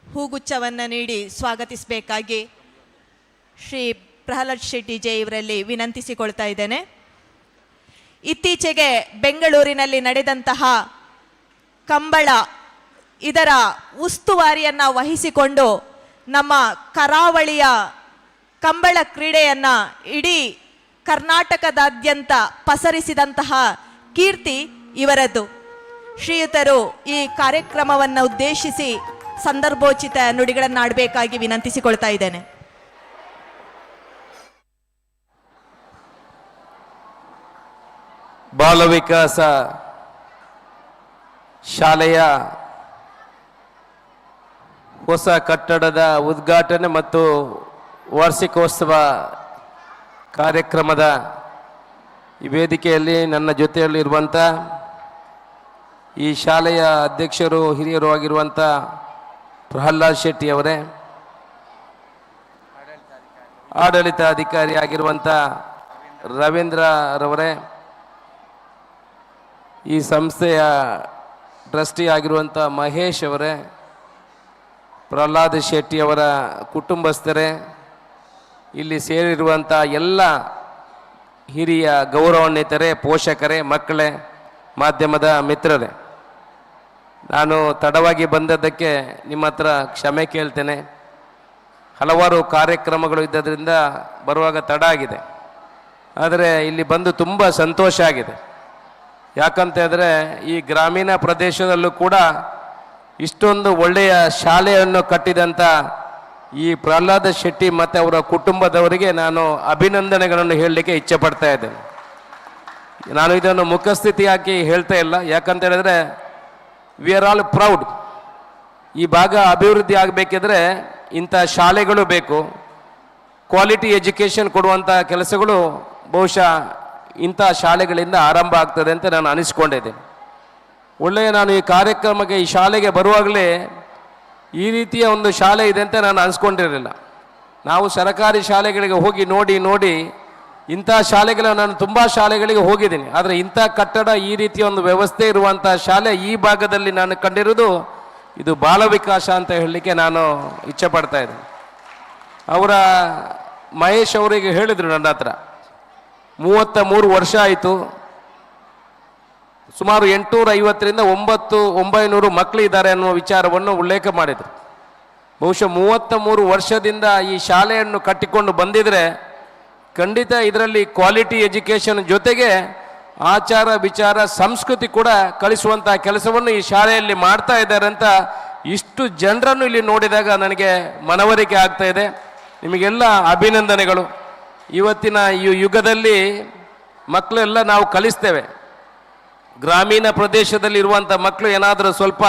ಹೂಗುಚ್ಛವನ್ನು ನೀಡಿ ಸ್ವಾಗತಿಸಬೇಕಾಗಿ ಶ್ರೀ ಪ್ರಹ್ಲಾದ್ ಶೆಟ್ಟಿ ಜೆ ಇವರಲ್ಲಿ ವಿನಂತಿಸಿಕೊಳ್ತಾ ಇದ್ದೇನೆ. ಇತ್ತೀಚೆಗೆ ಬೆಂಗಳೂರಿನಲ್ಲಿ ನಡೆದಂತಹ ಕಂಬಳ ಇದರ ಉಸ್ತುವಾರಿಯನ್ನು ವಹಿಸಿಕೊಂಡು ನಮ್ಮ ಕರಾವಳಿಯ ಕಂಬಳ ಕ್ರೀಡೆಯನ್ನು ಇಡೀ ಕರ್ನಾಟಕದಾದ್ಯಂತ ಪಸರಿಸಿದಂತಹ ಕೀರ್ತಿ ಇವರದ್ದು. ಶ್ರೀಯುತರು ಈ ಕಾರ್ಯಕ್ರಮವನ್ನು ಉದ್ದೇಶಿಸಿ ಸಂದರ್ಭೋಚಿತ ನುಡಿಗಳನ್ನಾಡಬೇಕಾಗಿ ವಿನಂತಿಸಿಕೊಳ್ತಾ ಇದ್ದೇನೆ. ಬಾಲ ವಿಕಾಸ ಶಾಲೆಯ ಹೊಸ ಕಟ್ಟಡದ ಉದ್ಘಾಟನೆ ಮತ್ತು ವಾರ್ಷಿಕೋತ್ಸವ ಕಾರ್ಯಕ್ರಮದ ಈ ವೇದಿಕೆಯಲ್ಲಿ ನನ್ನ ಜೊತೆಯಲ್ಲಿರುವಂಥ ಈ ಶಾಲೆಯ ಅಧ್ಯಕ್ಷರು ಹಿರಿಯರು ಆಗಿರುವಂಥ ಪ್ರಹ್ಲಾದ್ ಶೆಟ್ಟಿ ಅವರೇ, ಆಡಳಿತಾಧಿಕಾರಿ ಆಗಿರುವಂಥ ರವೀಂದ್ರರವರೇ, ಈ ಸಂಸ್ಥೆಯ ಟ್ರಸ್ಟಿ ಆಗಿರುವಂಥ ಮಹೇಶ್ ಅವರೇ, ಪ್ರಹ್ಲಾದ್ ಶೆಟ್ಟಿ ಅವರ ಕುಟುಂಬಸ್ಥರೇ, ಇಲ್ಲಿ ಸೇರಿರುವಂಥ ಎಲ್ಲ ಹಿರಿಯ ಗೌರವಾನ್ವಿತರೇ, ಪೋಷಕರೇ, ಮಕ್ಕಳೇ, ಮಾಧ್ಯಮದ ಮಿತ್ರರೇ, ನಾನು ತಡವಾಗಿ ಬಂದದ್ದಕ್ಕೆ ನಿಮ್ಮ ಹತ್ರ ಕ್ಷಮೆ ಕೇಳ್ತೇನೆ. ಹಲವಾರು ಕಾರ್ಯಕ್ರಮಗಳು ಇದ್ದದ್ರಿಂದ ಬರುವಾಗ ತಡ ಆಗಿದೆ. ಆದರೆ ಇಲ್ಲಿ ಬಂದು ತುಂಬ ಸಂತೋಷ ಆಗಿದೆ. ಯಾಕಂತ ಹೇಳಿದ್ರೆ ಈ ಗ್ರಾಮೀಣ ಪ್ರದೇಶದಲ್ಲೂ ಕೂಡ ಇಷ್ಟೊಂದು ಒಳ್ಳೆಯ ಶಾಲೆಯನ್ನು ಕಟ್ಟಿದಂಥ ಈ ಪ್ರಹ್ಲಾದ ಶೆಟ್ಟಿ ಮತ್ತು ಅವರ ಕುಟುಂಬದವರಿಗೆ ನಾನು ಅಭಿನಂದನೆಗಳನ್ನು ಹೇಳಲಿಕ್ಕೆ ಇಚ್ಛೆ ಪಡ್ತಾ ಇದ್ದೇನೆ. ನಾನು ಇದನ್ನು ಮುಖಸ್ಥಿತಿ ಹಾಕಿ ಹೇಳ್ತಾ ಇಲ್ಲ. ಯಾಕಂತ ಹೇಳಿದ್ರೆ ವಿ ಆರ್ ಆಲ್ ಪ್ರೌಡ್. ಈ ಭಾಗ ಅಭಿವೃದ್ಧಿ ಆಗಬೇಕಿದ್ರೆ ಇಂಥ ಶಾಲೆಗಳು ಬೇಕು. ಕ್ವಾಲಿಟಿ ಎಜುಕೇಷನ್ ಕೊಡುವಂಥ ಕೆಲಸಗಳು ಬಹುಶಃ ಇಂಥ ಶಾಲೆಗಳಿಂದ ಆರಂಭ ಆಗ್ತದೆ ಅಂತ ನಾನು ಅನಿಸ್ಕೊಂಡಿದ್ದೇನೆ. ಒಳ್ಳೆಯ ನಾನು ಈ ಕಾರ್ಯಕ್ರಮಕ್ಕೆ ಈ ಶಾಲೆಗೆ ಬರುವಾಗಲೇ ಈ ರೀತಿಯ ಒಂದು ಶಾಲೆ ಇದೆ ಅಂತ ನಾನು ಅನಿಸ್ಕೊಂಡಿರಲಿಲ್ಲ. ನಾವು ಸರ್ಕಾರಿ ಶಾಲೆಗಳಿಗೆ ಹೋಗಿ ನೋಡಿ ಇಂಥ ಶಾಲೆಗಳ ನಾನು ತುಂಬ ಶಾಲೆಗಳಿಗೆ ಹೋಗಿದ್ದೀನಿ. ಆದರೆ ಇಂಥ ಕಟ್ಟಡ, ಈ ರೀತಿಯ ಒಂದು ವ್ಯವಸ್ಥೆ ಇರುವಂಥ ಶಾಲೆ ಈ ಭಾಗದಲ್ಲಿ ನಾನು ಕಂಡಿರೋದು ಇದು ಬಾಲ ವಿಕಾಸ ಅಂತ ಹೇಳಲಿಕ್ಕೆ ನಾನು ಇಚ್ಛೆ ಪಡ್ತಾ ಇದ್ದೀನಿ. ಅವರ ಮಹೇಶ್ ಅವರಿಗೆ ಹೇಳಿದರು ನನ್ನ ಹತ್ರ 33 ವರ್ಷ ಆಯಿತು, ಸುಮಾರು 850ರಿಂದ 900 ಮಕ್ಕಳು ಇದ್ದಾರೆ ಅನ್ನುವ ವಿಚಾರವನ್ನು ಉಲ್ಲೇಖ ಮಾಡಿದರು. ಬಹುಶಃ 33 ವರ್ಷದಿಂದ ಈ ಶಾಲೆಯನ್ನು ಕಟ್ಟಿಕೊಂಡು ಬಂದಿದ್ರೆ ಖಂಡಿತ ಇದರಲ್ಲಿ ಕ್ವಾಲಿಟಿ ಎಜುಕೇಷನ್ ಜೊತೆಗೆ ಆಚಾರ ವಿಚಾರ ಸಂಸ್ಕೃತಿ ಕೂಡ ಕಲಿಸುವಂಥ ಕೆಲಸವನ್ನು ಈ ಶಾಲೆಯಲ್ಲಿ ಮಾಡ್ತಾ ಇದ್ದಾರೆ ಅಂತ ಇಷ್ಟು ಜನರನ್ನು ಇಲ್ಲಿ ನೋಡಿದಾಗ ನನಗೆ ಮನವರಿಕೆ ಆಗ್ತಾ ಇದೆ. ನಿಮಗೆಲ್ಲ ಅಭಿನಂದನೆಗಳು. ಇವತ್ತಿನ ಈ ಯುಗದಲ್ಲಿ ಮಕ್ಕಳೆಲ್ಲ ನಾವು ಕಲಿಸ್ತೇವೆ. ಗ್ರಾಮೀಣ ಪ್ರದೇಶದಲ್ಲಿ ಇರುವಂಥ ಮಕ್ಕಳು ಏನಾದರೂ ಸ್ವಲ್ಪ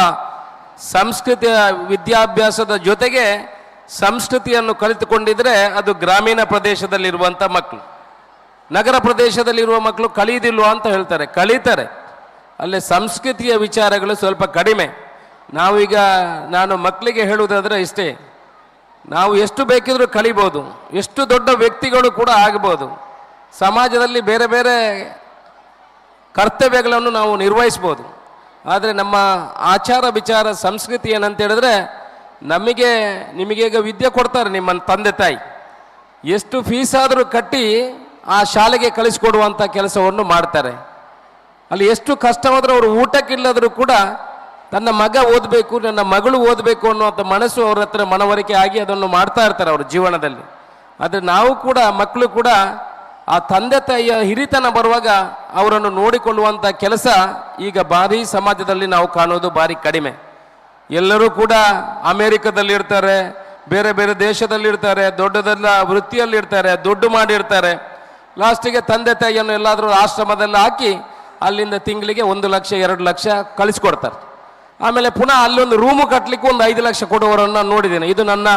ಸಂಸ್ಕೃತಿಯ ವಿದ್ಯಾಭ್ಯಾಸದ ಜೊತೆಗೆ ಸಂಸ್ಕೃತಿಯನ್ನು ಕಲಿತುಕೊಂಡಿದ್ರೆ ಅದು ಗ್ರಾಮೀಣ ಪ್ರದೇಶದಲ್ಲಿರುವಂಥ ಮಕ್ಕಳು. ನಗರ ಪ್ರದೇಶದಲ್ಲಿರುವ ಮಕ್ಕಳು ಕಲಿಯುವುದಿಲ್ವ ಅಂತ ಹೇಳ್ತಾರೆ, ಕಲಿತಾರೆ. ಅಲ್ಲಿ ಸಂಸ್ಕೃತಿಯ ವಿಚಾರಗಳು ಸ್ವಲ್ಪ ಕಡಿಮೆ. ನಾವೀಗ ನಾನು ಮಕ್ಕಳಿಗೆ ಹೇಳುವುದಾದರೆ ಇಷ್ಟೇ, ನಾವು ಎಷ್ಟು ಬೇಕಿದ್ರೂ ಕಲಿಬೋದು, ಎಷ್ಟು ದೊಡ್ಡ ವ್ಯಕ್ತಿಗಳು ಕೂಡ ಆಗ್ಬೋದು. ಸಮಾಜದಲ್ಲಿ ಬೇರೆ ಬೇರೆ ಕರ್ತವ್ಯಗಳನ್ನು ನಾವು ನಿರ್ವಹಿಸ್ಬೋದು. ಆದರೆ ನಮ್ಮ ಆಚಾರ ವಿಚಾರ ಸಂಸ್ಕೃತಿ ಏನಂತ ಹೇಳಿದ್ರೆ, ನಿಮಗೀಗ ವಿದ್ಯೆ ಕೊಡ್ತಾರೆ ನಿಮ್ಮ ತಂದೆ ತಾಯಿ, ಎಷ್ಟು ಫೀಸಾದರೂ ಕಟ್ಟಿ ಆ ಶಾಲೆಗೆ ಕಳಿಸ್ಕೊಡುವಂಥ ಕೆಲಸವನ್ನು ಮಾಡ್ತಾರೆ. ಅಲ್ಲಿ ಎಷ್ಟು ಕಷ್ಟವಾದರೂ ಅವರು ಊಟಕ್ಕಿಲ್ಲದರೂ ಕೂಡ ತನ್ನ ಮಗ ಓದಬೇಕು, ನನ್ನ ಮಗಳು ಓದಬೇಕು ಅನ್ನುವಂಥ ಮನಸ್ಸು ಅವ್ರ ಹತ್ರ ಮನವರಿಕೆ ಆಗಿ ಅದನ್ನು ಮಾಡ್ತಾ ಇರ್ತಾರೆ ಅವ್ರ ಜೀವನದಲ್ಲಿ. ಆದರೆ ನಾವು ಕೂಡ ಮಕ್ಕಳು ಕೂಡ ಆ ತಂದೆ ತಾಯಿಯ ಹಿರಿತನ ಬರುವಾಗ ಅವರನ್ನು ನೋಡಿಕೊಳ್ಳುವಂಥ ಕೆಲಸ ಈಗ ಭಾರಿ ಸಮಾಜದಲ್ಲಿ ನಾವು ಕಾಣೋದು ಭಾರಿ ಕಡಿಮೆ. ಎಲ್ಲರೂ ಕೂಡ ಅಮೇರಿಕದಲ್ಲಿರ್ತಾರೆ, ಬೇರೆ ಬೇರೆ ದೇಶದಲ್ಲಿರ್ತಾರೆ, ದೊಡ್ಡದೆಲ್ಲ ವೃತ್ತಿಯಲ್ಲಿರ್ತಾರೆ, ದುಡ್ಡು ಮಾಡಿರ್ತಾರೆ. ಲಾಸ್ಟಿಗೆ ತಂದೆ ತಾಯಿಯನ್ನು ಎಲ್ಲಾದರೂ ಆಶ್ರಮದಲ್ಲಿ ಹಾಕಿ ಅಲ್ಲಿಂದ ತಿಂಗಳಿಗೆ 1 ಲಕ್ಷ 2 ಲಕ್ಷ ಕಳಿಸ್ಕೊಡ್ತಾರೆ. ಆಮೇಲೆ ಪುನಃ ಅಲ್ಲೊಂದು ರೂಮು ಕಟ್ಟಲಿಕ್ಕೆ 5 ಲಕ್ಷ ಕೊಡುವವರನ್ನು ನೋಡಿದ್ದೇನೆ. ಇದು ನನ್ನ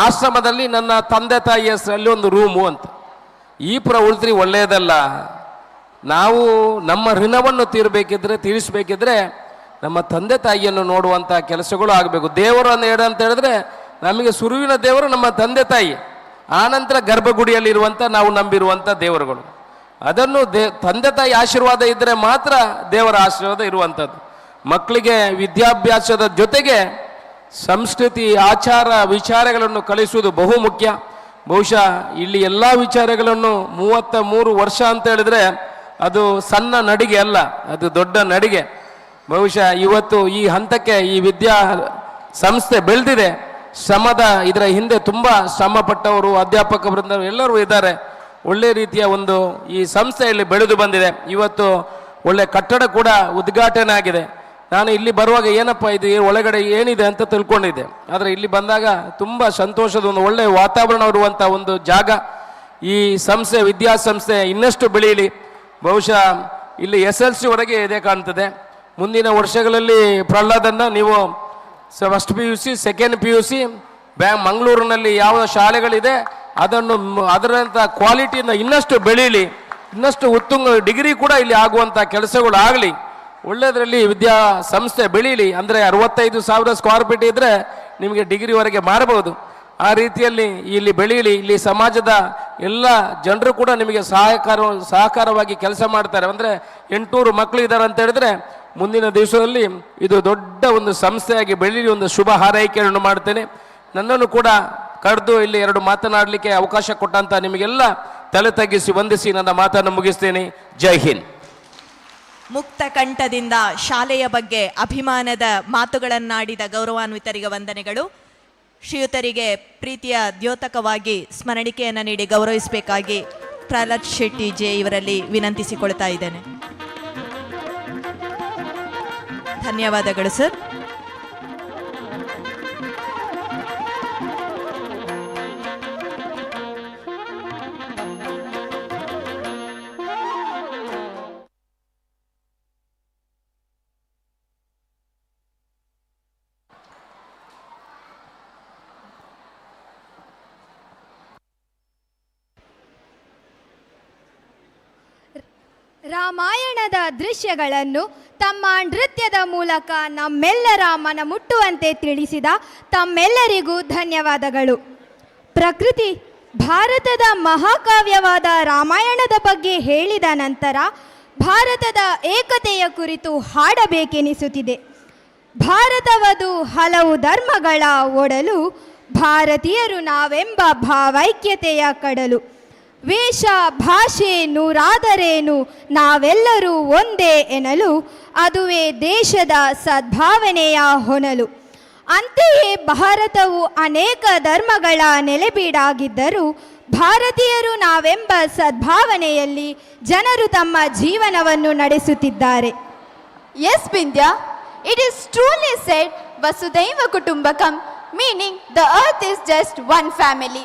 ಆಶ್ರಮದಲ್ಲಿ ನನ್ನ ತಂದೆ ತಾಯಿಯ ಹೆಸರಲ್ಲಿ ಒಂದು ರೂಮು ಅಂತ. ಈ ಪ್ರವೃತ್ತಿ ಒಳ್ಳೆಯದಲ್ಲ. ನಾವು ನಮ್ಮ ಋಣವನ್ನು ತೀರಿಸಬೇಕಿದ್ರೆ ನಮ್ಮ ತಂದೆ ತಾಯಿಯನ್ನು ನೋಡುವಂಥ ಕೆಲಸಗಳು ಆಗಬೇಕು. ದೇವರನ್ನು ಅಂತ ಹೇಳಿದ್ರೆ ನಮಗೆ ಸುರುವಿನ ದೇವರು ನಮ್ಮ ತಂದೆ ತಾಯಿ, ಆನಂತರ ಗರ್ಭಗುಡಿಯಲ್ಲಿರುವಂಥ ನಾವು ನಂಬಿರುವಂಥ ದೇವರುಗಳು. ಅದನ್ನು ತಂದೆ ತಾಯಿ ಆಶೀರ್ವಾದ ಇದ್ದರೆ ಮಾತ್ರ ದೇವರ ಆಶೀರ್ವಾದ ಇರುವಂಥದ್ದು. ಮಕ್ಕಳಿಗೆ ವಿದ್ಯಾಭ್ಯಾಸದ ಜೊತೆಗೆ ಸಂಸ್ಕೃತಿ ಆಚಾರ ವಿಚಾರಗಳನ್ನು ಕಲಿಸುವುದು ಬಹು ಮುಖ್ಯ. ಬಹುಶಃ ಇಲ್ಲಿ ಎಲ್ಲ ವಿಚಾರಗಳನ್ನು 33 ವರ್ಷ ಅಂತ ಹೇಳಿದ್ರೆ ಅದು ಸಣ್ಣ ನಡಿಗೆ ಅಲ್ಲ, ಅದು ದೊಡ್ಡ ನಡಿಗೆ. ಬಹುಶಃ ಇವತ್ತು ಈ ಹಂತಕ್ಕೆ ಈ ವಿದ್ಯಾ ಸಂಸ್ಥೆ ಬೆಳೆದಿದೆ. ಇದರ ಹಿಂದೆ ತುಂಬ ಶ್ರಮಪಟ್ಟವರು, ಅಧ್ಯಾಪಕ ವೃಂದ ಎಲ್ಲರೂ ಇದ್ದಾರೆ. ಒಳ್ಳೆ ರೀತಿಯ ಒಂದು ಈ ಸಂಸ್ಥೆಯಲ್ಲಿ ಬೆಳೆದು ಬಂದಿದೆ. ಇವತ್ತು ಒಳ್ಳೆ ಕಟ್ಟಡ ಕೂಡ ಉದ್ಘಾಟನೆ ಆಗಿದೆ. ನಾನು ಇಲ್ಲಿ ಬರುವಾಗ ಏನಪ್ಪ ಇದು ಒಳಗಡೆ ಏನಿದೆ ಅಂತ ತಿಳ್ಕೊಂಡಿದ್ದೆ. ಆದರೆ ಇಲ್ಲಿ ಬಂದಾಗ ತುಂಬ ಸಂತೋಷದ ಒಂದು ಒಳ್ಳೆಯ ವಾತಾವರಣ ಇರುವಂಥ ಒಂದು ಜಾಗ. ಈ ಸಂಸ್ಥೆ ವಿದ್ಯಾಸಂಸ್ಥೆ ಇನ್ನಷ್ಟು ಬೆಳೀಲಿ. ಬಹುಶಃ ಇಲ್ಲಿ SLC ವರೆಗೆ ಇದೆ ಕಾಣ್ತದೆ. ಮುಂದಿನ ವರ್ಷಗಳಲ್ಲಿ ಪ್ರಹ್ಲಾದನ್ನು ನೀವು ಫಸ್ಟ್ PUC, ಸೆಕೆಂಡ್ PUC ಮಂಗಳೂರಿನಲ್ಲಿ ಯಾವ ಶಾಲೆಗಳಿದೆ ಅದರಂಥ ಕ್ವಾಲಿಟಿಯಿಂದ ಇನ್ನಷ್ಟು ಬೆಳೀಲಿ, ಇನ್ನಷ್ಟು ಉತ್ತುಂಗ ಡಿಗ್ರಿ ಕೂಡ ಇಲ್ಲಿ ಆಗುವಂಥ ಕೆಲಸಗಳು ಆಗಲಿ. ಒಳ್ಳೆಯದರಲ್ಲಿ ಸಂಸ್ಥೆ ಬೆಳೀಲಿ. ಅಂದರೆ 65,000 ಸ್ಕ್ವೇರ್ ಫೀಟ್ ಇದ್ದರೆ ನಿಮಗೆ ಡಿಗ್ರಿವರೆಗೆ ಮಾರಬಹುದು. ಆ ರೀತಿಯಲ್ಲಿ ಇಲ್ಲಿ ಬೆಳೀಲಿ. ಇಲ್ಲಿ ಸಮಾಜದ ಎಲ್ಲ ಜನರು ಕೂಡ ನಿಮಗೆ ಸಹಕಾರವಾಗಿ ಕೆಲಸ ಮಾಡ್ತಾರೆ. ಅಂದರೆ 800 ಮಕ್ಕಳು ಇದ್ದಾರೆ ಅಂತ ಹೇಳಿದ್ರೆ ಮುಂದಿನ ದಿವಸದಲ್ಲಿ ಇದು ದೊಡ್ಡ ಒಂದು ಸಂಸ್ಥೆಯಾಗಿ ಬೆಳೀಲಿ. ಒಂದು ಶುಭ ಹಾರೈಕೆಯನ್ನು ಮಾಡ್ತೇನೆ. ನನ್ನನ್ನು ಕೂಡ ಕರೆದು ಇಲ್ಲಿ 2 ಮಾತನಾಡಲಿಕ್ಕೆ ಅವಕಾಶ ಕೊಟ್ಟಂತ ನಿಮಗೆಲ್ಲ ತಲೆ ತಗ್ಗಿಸಿ ವಂದಿಸಿ ನನ್ನ ಮಾತನ್ನು ಮುಗಿಸ್ತೇನೆ. ಜೈ ಹಿಂದ್. ಮುಕ್ತ ಕಂಠದಿಂದ ಶಾಲೆಯ ಬಗ್ಗೆ ಅಭಿಮಾನದ ಮಾತುಗಳನ್ನಾಡಿದ ಗೌರವಾನ್ವಿತರಿಗೆ ವಂದನೆಗಳು. ಶ್ರೀಯುತರಿಗೆ ಪ್ರೀತಿಯ ದ್ಯೋತಕವಾಗಿ ಸ್ಮರಣಿಕೆಯನ್ನು ನೀಡಿ ಗೌರವಿಸಬೇಕಾಗಿ ಪ್ರಹ್ಲಾದ್ ಶೆಟ್ಟಿ ಜೆ ಇವರಲ್ಲಿ ವಿನಂತಿಸಿಕೊಳ್ತಾ ಇದ್ದೇನೆ. ಧನ್ಯವಾದಗಳು ಸರ್. ರಾಮಾಯಣದ ದೃಶ್ಯಗಳನ್ನು ತಮ್ಮ ನೃತ್ಯದ ಮೂಲಕ ನಮ್ಮೆಲ್ಲರ ಮನ ಮುಟ್ಟುವಂತೆ ತಿಳಿಸಿದ ತಮ್ಮೆಲ್ಲರಿಗೂ ಧನ್ಯವಾದಗಳು. ಪ್ರಕೃತಿ ಭಾರತದ ಮಹಾಕಾವ್ಯವಾದ ರಾಮಾಯಣದ ಬಗ್ಗೆ ಹೇಳಿದ ನಂತರ ಭಾರತದ ಏಕತೆಯ ಕುರಿತು ಹಾಡಬೇಕೆನಿಸುತ್ತಿದೆ. ಭಾರತವದು ಹಲವು ಧರ್ಮಗಳ ಒಡಲು, ಭಾರತೀಯರು ನಾವೆಂಬ ಭಾವೈಕ್ಯತೆಯ ಕಡಲು. ವೇಷ ಭಾಷೆ ನೂರಾದರೇನು ನಾವೆಲ್ಲರೂ ಒಂದೇ ಎನ್ನಲು, ಅದುವೇ ದೇಶದ ಸದ್ಭಾವನೆಯ ಹೊನಲು. ಅಂತೆಯೇ ಭಾರತವು ಅನೇಕ ಧರ್ಮಗಳ ನೆಲೆಬೀಡಾಗಿದ್ದರೂ ಭಾರತೀಯರು ನಾವೆಂಬ ಸದ್ಭಾವನೆಯಲ್ಲಿ ಜನರು ತಮ್ಮ ಜೀವನವನ್ನು ನಡೆಸುತ್ತಿದ್ದಾರೆ. Yes, Bindya, it is truly said, Vasudhaiva Kutumbakam, meaning the earth is just one family.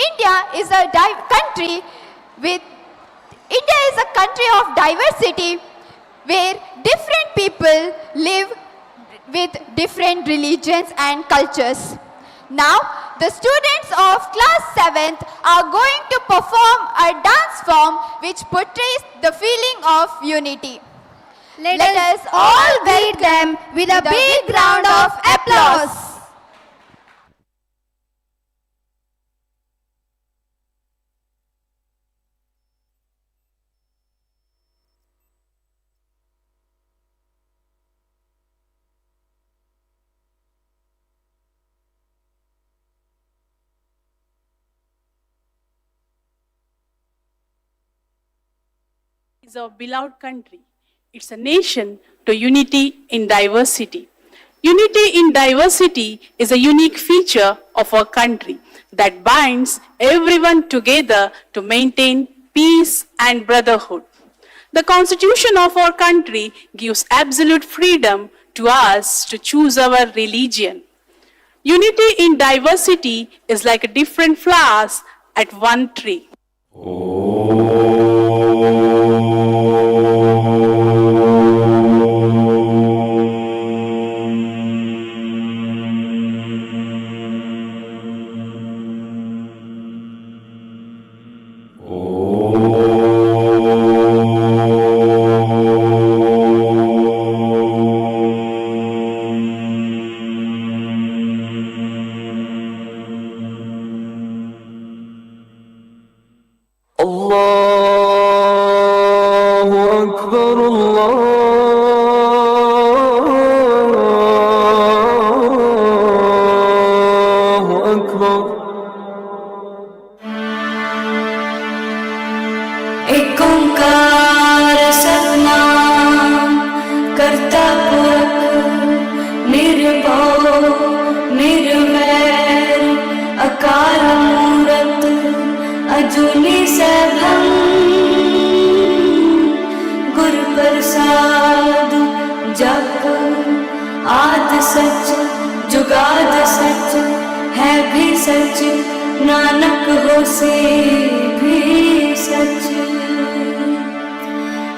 India is a country of diversity where different people live with different religions and cultures. Now, the students of class 7th are going to perform a dance form which portrays the feeling of unity. Let us all greet them with a big round of applause. Is our beloved country. It's a nation to unity in diversity. Unity in diversity is a unique feature of our country that binds everyone together to maintain peace and brotherhood. The constitution of our country gives absolute freedom to us to choose our religion. Unity in diversity is like a different flowers at one tree. एक ओंकार सतनाम करता पुरख निर्भव निर्वैर अकाल मूरत अजूनी सैभं गुर प्रसाद जप सच नानक होसे भी सच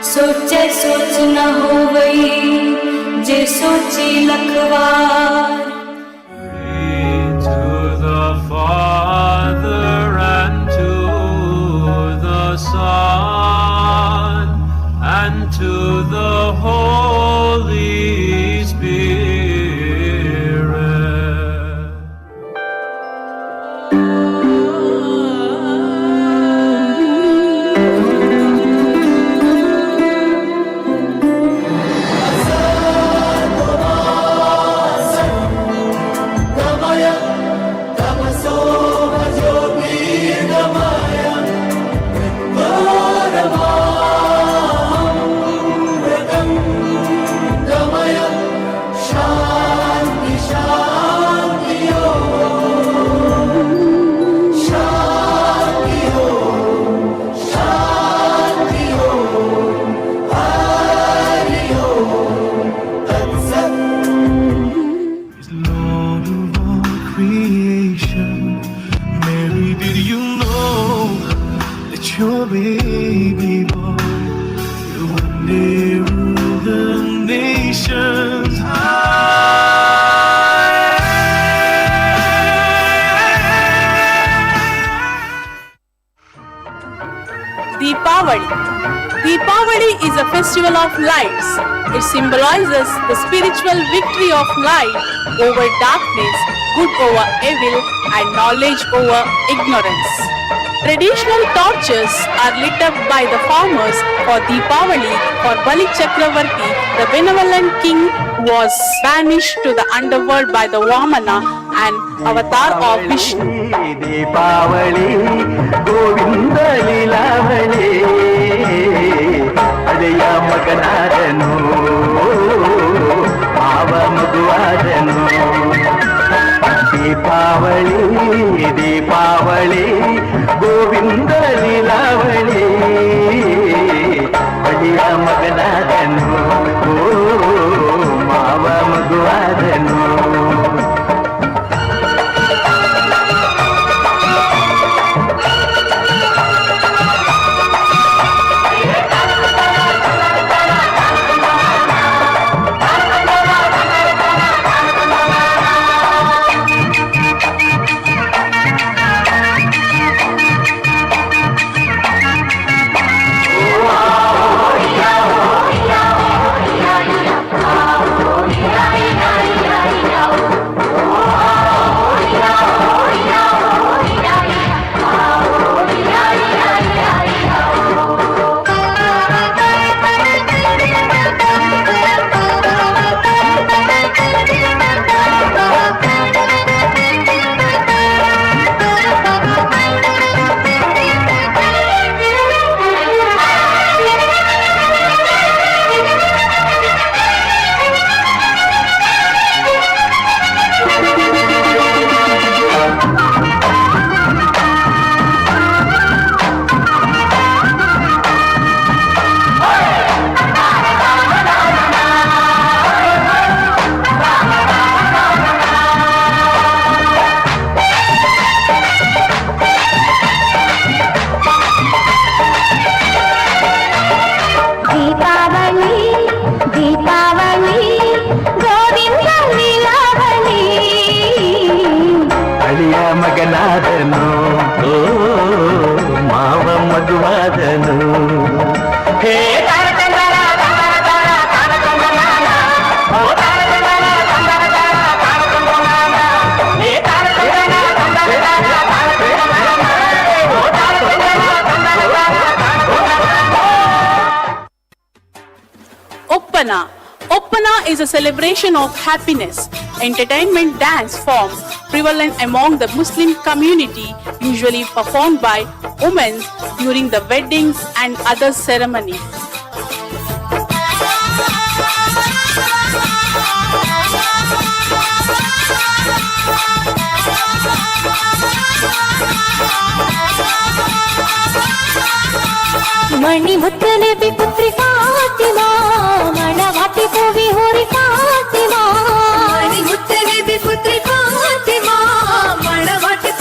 सोचे सोच न होवई जे सोची Lakhwar To the Father and to the Son and to the Holy Spirit. Your baby boy will one day rule the nations Deepavali. Deepavali is a festival of lights. It symbolizes the spiritual victory of light over darkness, good over evil, and knowledge over ignorance. Traditional torches are lit up by the farmers for Deepavali for Bali Chakravarti, the benevolent king who was banished to the underworld by the Vamana and avatar of Vishnu. Deepavali, Govinda Lilavali, Adaya Maganadanu, Ava Madhuadanu. Deepavali, Deepavali, Govinda Lilavali, Adaya Maganadanu, Ava Madhuadanu. ಮಗನಾದನು ಓ ಮಾವ ಮಧುವಾದನು ಹೇ Oppana. Oppana is a celebration of happiness, entertainment dance form prevalent among the Muslim community, usually performed by women during the weddings and other ceremonies. मणि मुत्तने भी पुत्री फातिमा मणवाटी पोवी होरी फातिमा मणि मुत्तने भी पुत्री फातिमा मणवाटी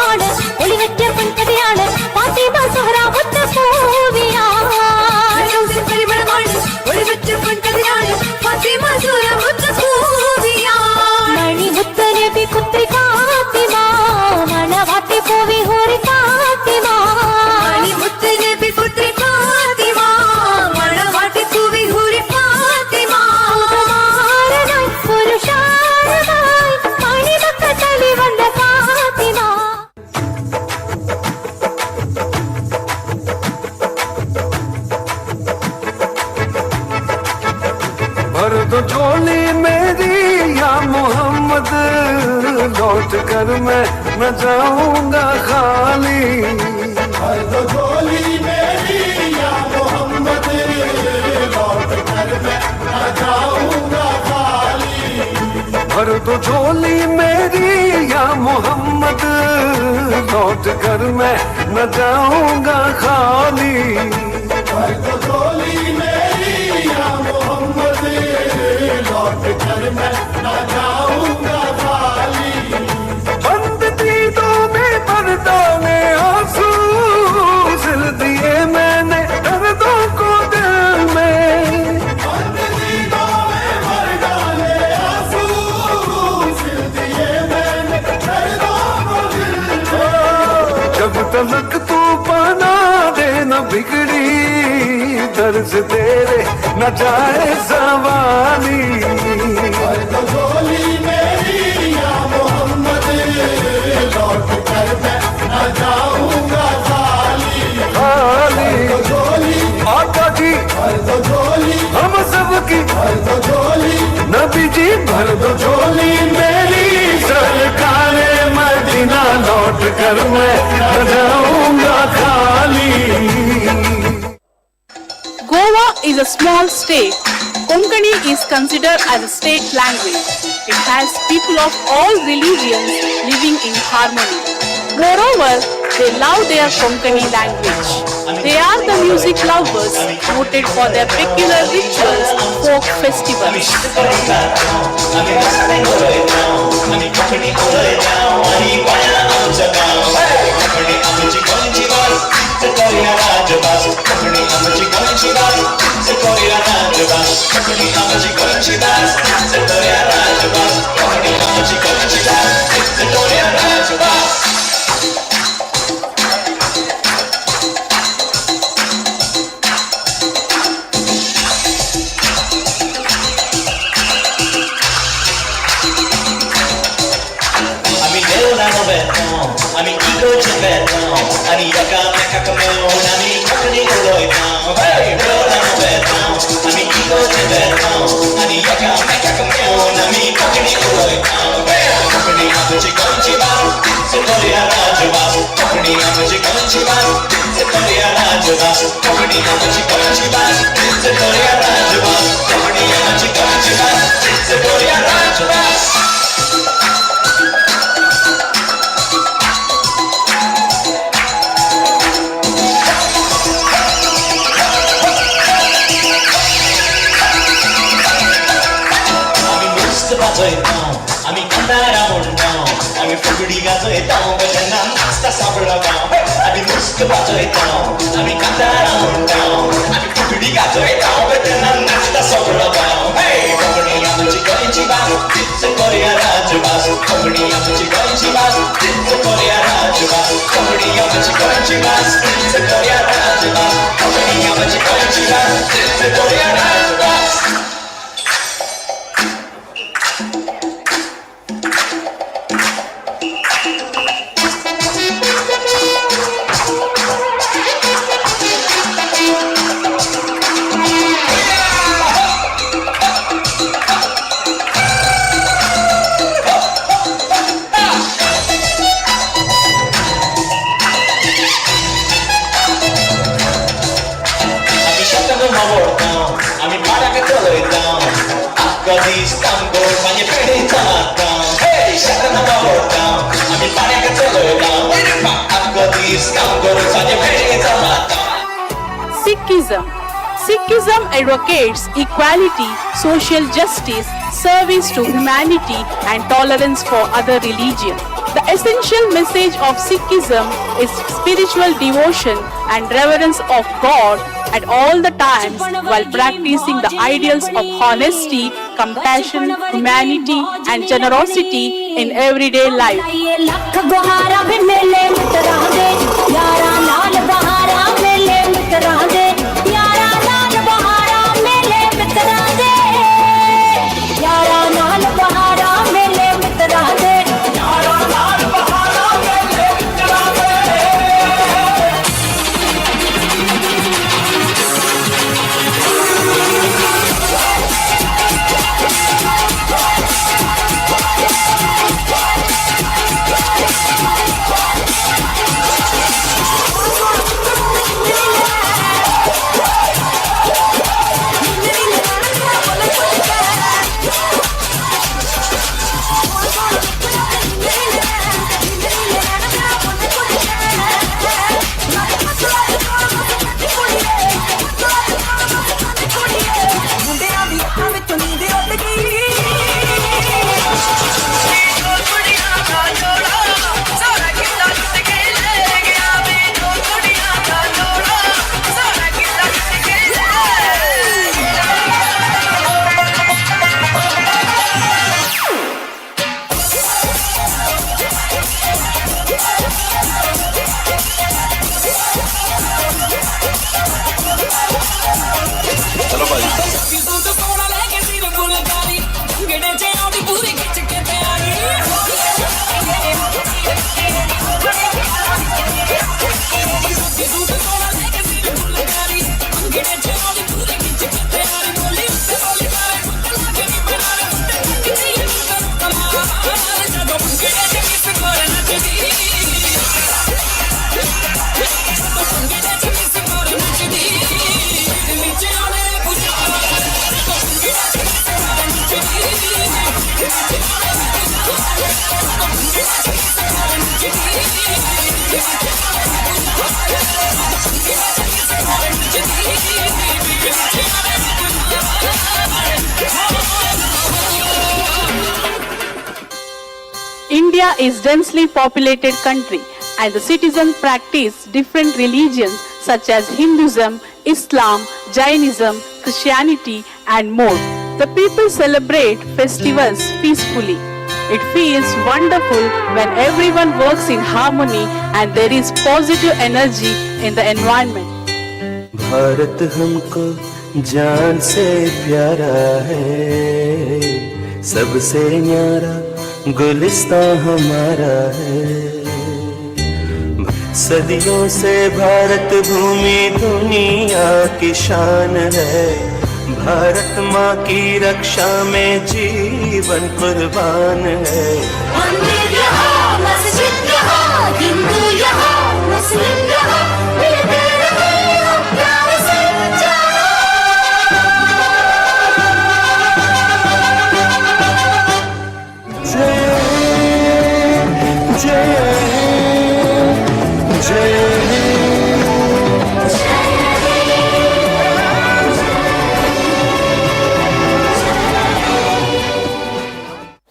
പരിമളമാണ് ഒളിവെറ്റ പൊൻകഥയാണ് ഫാത്തിമ സുഹറ മുത്ത പൂവിയാണ് പരിമളമാണ് ഒളിവെറ്റ പൊൻകഥയാണ് ഫാത്തിമ സുഹറ മുത്ത പൂവിയാണ് മണിമുത്ത നബി പുത്രി ഫാത്തിമ മണവാട്ടി പൂവി ഹൂറി ഫാത്തിമ മണിമുത്ത നബി പുത്രി ഫാത്തിമ മണവാട്ടി പൂവി ഹൂറി ഫാത്തിമ കുമാരനായി പുരുഷാരനായി മണിമക്കത്തലി വന്ന ഫാത്തിമ भर दो झोली मेरी या मोहम्मद लौट कर मैं न जाऊंगा खाली भर दो झोली मेरी या मोहम्मद लौट कर मैं न जाऊंगा खाली भर दो झोली मेरी या मोहम्मद लौट कर मैं न जाऊंगा खाली भर दो झोली मेरी या मोहम्मद लौट कर मैं न जाऊंगा खाली बंद दीदों में पर्दा ने आंसू सिल दिए मैंने दर्दों को दिल में बंद दीदों में पर्दा ने आंसू सिल दिए मैंने दर्दों को दिल में जब तलक तू बना दे न बिगड़ी दर्द तेरे न जाए जवानी तो झोली मेरी या मोहम्मद लौट कर मैं न जाऊंगा खाली खाली तो झोली आका जी भर दो झोली हम सबकी भर दो झोली नबी जी भर दो झोली मेरी सरकार मदीना लौट कर मैं न जाऊंगा खाली Goa is a small state. Konkani is considered as a state language. It has people of all religions living in harmony. Moreover, they love their Konkani language. They are the music lovers, noted for their peculiar rituals, folk festivals. Ami ego chebetão, ami yaka meka kameo, ami kakani oloitão, hey, rola no betão, ami ego chebetão, ami yaka meka kameo, ami kakani oloitão, hey, kakani amuchi kanchibar, sekoria rajabas, kakani amuchi kanchibar, sekoria rajabas, kakani amuchi kanchibar, sekoria rajabas, kakani amuchi kanchibar, sekoria rajabas. आम्ही कंदारा म्हणतो आम्ही फुगडी गाजयतो भजना नाचता सापडतो आम्ही मस्त वाजयतो आम्ही कंदारा म्हणतो आम्ही फुगडी गाजयतो भजना नाचता सापडतो हे कोकणी आमची गोंयची भास तीच कोरिया राजभास कोकणी आमची गोंयची भास तीच कोरिया राजभास कोकणी आमची गोंयची भास तीच कोरिया राजभास कोकणी आमची गोंयची भास तीच कोरिया राजभास आम्ही पाड्याक चलयता कधीच तांबो मागे पेढीचा मारता हे शेताना वावरता आम्ही पाड्याक चलयता कधीच तांबो मागे पेढीचा मारता. Sikhism advocates equality, social justice, service to humanity and tolerance for other religions. The essential message of Sikhism is spiritual devotion and reverence of God at all the times while practicing the ideals of honesty, compassion, humanity and generosity in everyday life. India is densely populated country and the citizens practice different religions such as Hinduism, Islam, Jainism, Christianity and more. The people celebrate festivals peacefully. It feels wonderful when everyone works in harmony and there is positive energy in the environment. Bharat हमको जान से प्यारा है, सबसे न्यारा गुलिस्तां हमारा है। सदियों से भारत भूमि दुनिया की शान है, भारत माँ की रक्षा में जीवन कुर्बान है। मंदिर यहाँ, मस्जिद यहाँ, हिंदू यहाँ, मुस्लिम यहाँ, मिलते रहे हम प्यार से जाना। जय जय जय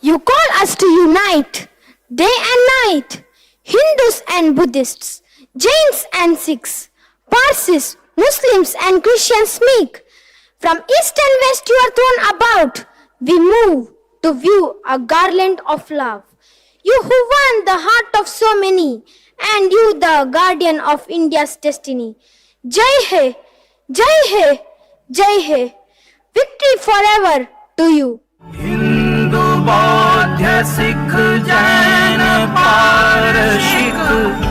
You call us to unite, day and night, Hindus and Buddhists, Jains and Sikhs, Parsis, Muslims and Christians meek. From east and west you are thrown about, we move to view a garland of love. You who won the heart of so many, and you the guardian of India's destiny. Jai Hai, Jai Hai, Jai Hai, victory forever to you. Hindu बौद्ध सिख जैन पारसिक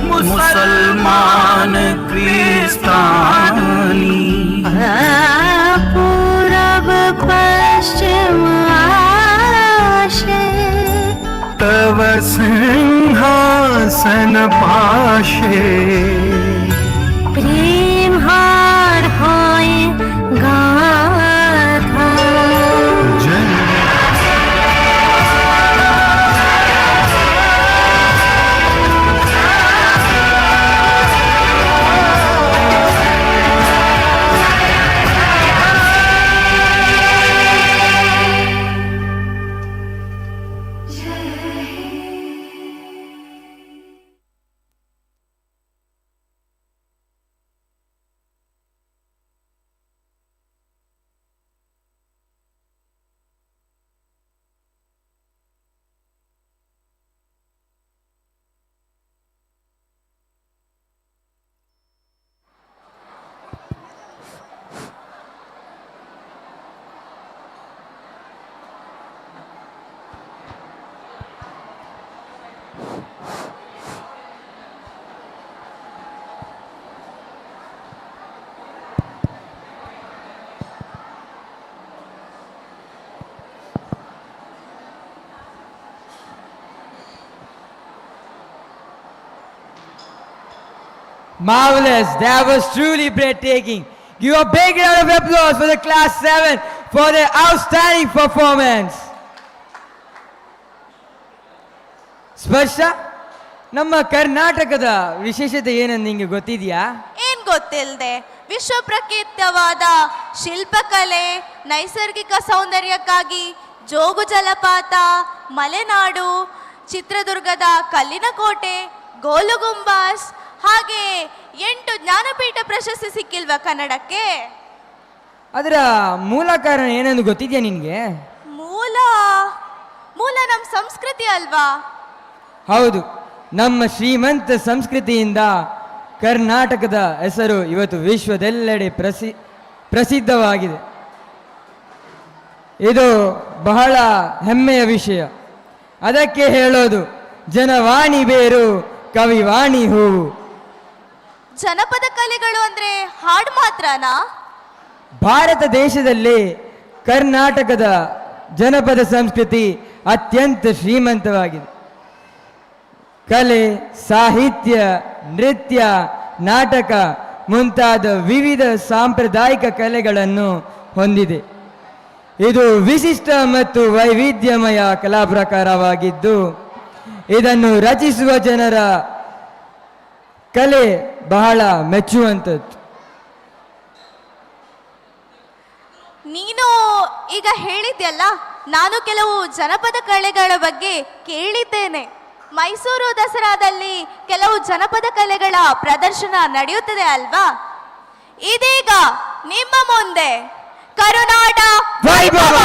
मुसलमान क्रिस्तानी पूरब पश्चिम तव सिंहासन पाशे प्रेम हार होए गाथा Marvelous. That was truly breathtaking. Give a big round of applause for the Class 7 for their outstanding performance. ಸ್ಪರ್ಶ, ನಮ್ಮ ಕರ್ನಾಟಕದ ವಿಶೇಷತೆ ಏನಂತ ನಿಂಗೆ ಗೊತ್ತಿದೆಯಾ? ಏನ್ ಗೊತ್ತಿಲ್ಲದೆ ವಿಶ್ವ ಪ್ರಖ್ಯಾತವಾದ ಶಿಲ್ಪಕಲೆ, ನೈಸರ್ಗಿಕ ಸೌಂದರ್ಯಕ್ಕಾಗಿ ಜೋಗು ಜಲಪಾತ, ಮಲೆನಾಡು, ಚಿತ್ರದುರ್ಗದ ಕಲ್ಲಿನ ಕೋಟೆ, ಗೋಲು ಗುಂಬಾಸ್, ಹಾಗೆ 8 ಜ್ಞಾನಪೀಠ ಪ್ರಶಸ್ತಿ ಸಿಕ್ಕಿಲ್ವಾ ಕನ್ನಡಕ್ಕೆ? ಅದರ ಮೂಲ ಕಾರಣ ಏನೆಂದು ಗೊತ್ತಿದೆಯಾ ನಿನಗೆ? ಮೂಲ ನಮ್ಮ ಸಂಸ್ಕೃತಿ ಅಲ್ವಾ? ಹೌದು, ನಮ್ಮ ಶ್ರೀಮಂತ ಸಂಸ್ಕೃತಿಯಿಂದ ಕರ್ನಾಟಕದ ಹೆಸರು ಇವತ್ತು ವಿಶ್ವದೆಲ್ಲೆಡೆ ಪ್ರಸಿದ್ಧವಾಗಿದೆ. ಇದು ಬಹಳ ಹೆಮ್ಮೆಯ ವಿಷಯ. ಅದಕ್ಕೆ ಹೇಳೋದು ಜನವಾಣಿ ಬೇರು, ಕವಿವಾಣಿ ಹೂವು. ಜನಪದ ಕಲೆಗಳು ಅಂದ್ರೆ ಹಾಡು ಮಾತ್ರನಾ? ಭಾರತ ದೇಶದಲ್ಲಿ ಕರ್ನಾಟಕದ ಜನಪದ ಸಂಸ್ಕೃತಿ ಅತ್ಯಂತ ಶ್ರೀಮಂತವಾಗಿದೆ. ಕಲೆ, ಸಾಹಿತ್ಯ, ನೃತ್ಯ, ನಾಟಕ ಮುಂತಾದ ವಿವಿಧ ಸಾಂಪ್ರದಾಯಿಕ ಕಲೆಗಳನ್ನು ಹೊಂದಿದೆ. ಇದು ವಿಶಿಷ್ಟ ಮತ್ತು ವೈವಿಧ್ಯಮಯ ಕಲಾ ಪ್ರಕಾರವಾಗಿದ್ದು ಇದನ್ನು ರಚಿಸುವ ಜನರ ಕಲೆ ಬಹಳ ಮೆಚ್ಚುವಂಥದ್ದು. ನೀನು ಈಗ ಹೇಳಿದ್ಯಲ್ಲ, ನಾನು ಕೆಲವು ಜನಪದ ಕಲೆಗಳ ಬಗ್ಗೆ ಕೇಳಿದ್ದೇನೆ. ಮೈಸೂರು ದಸರಾದಲ್ಲಿ ಕೆಲವು ಜನಪದ ಕಲೆಗಳ ಪ್ರದರ್ಶನ ನಡೆಯುತ್ತದೆ ಅಲ್ವಾ? ಇದೀಗ ನಿಮ್ಮ ಮುಂದೆ ಕರುನಾಡ ವೈಭವ.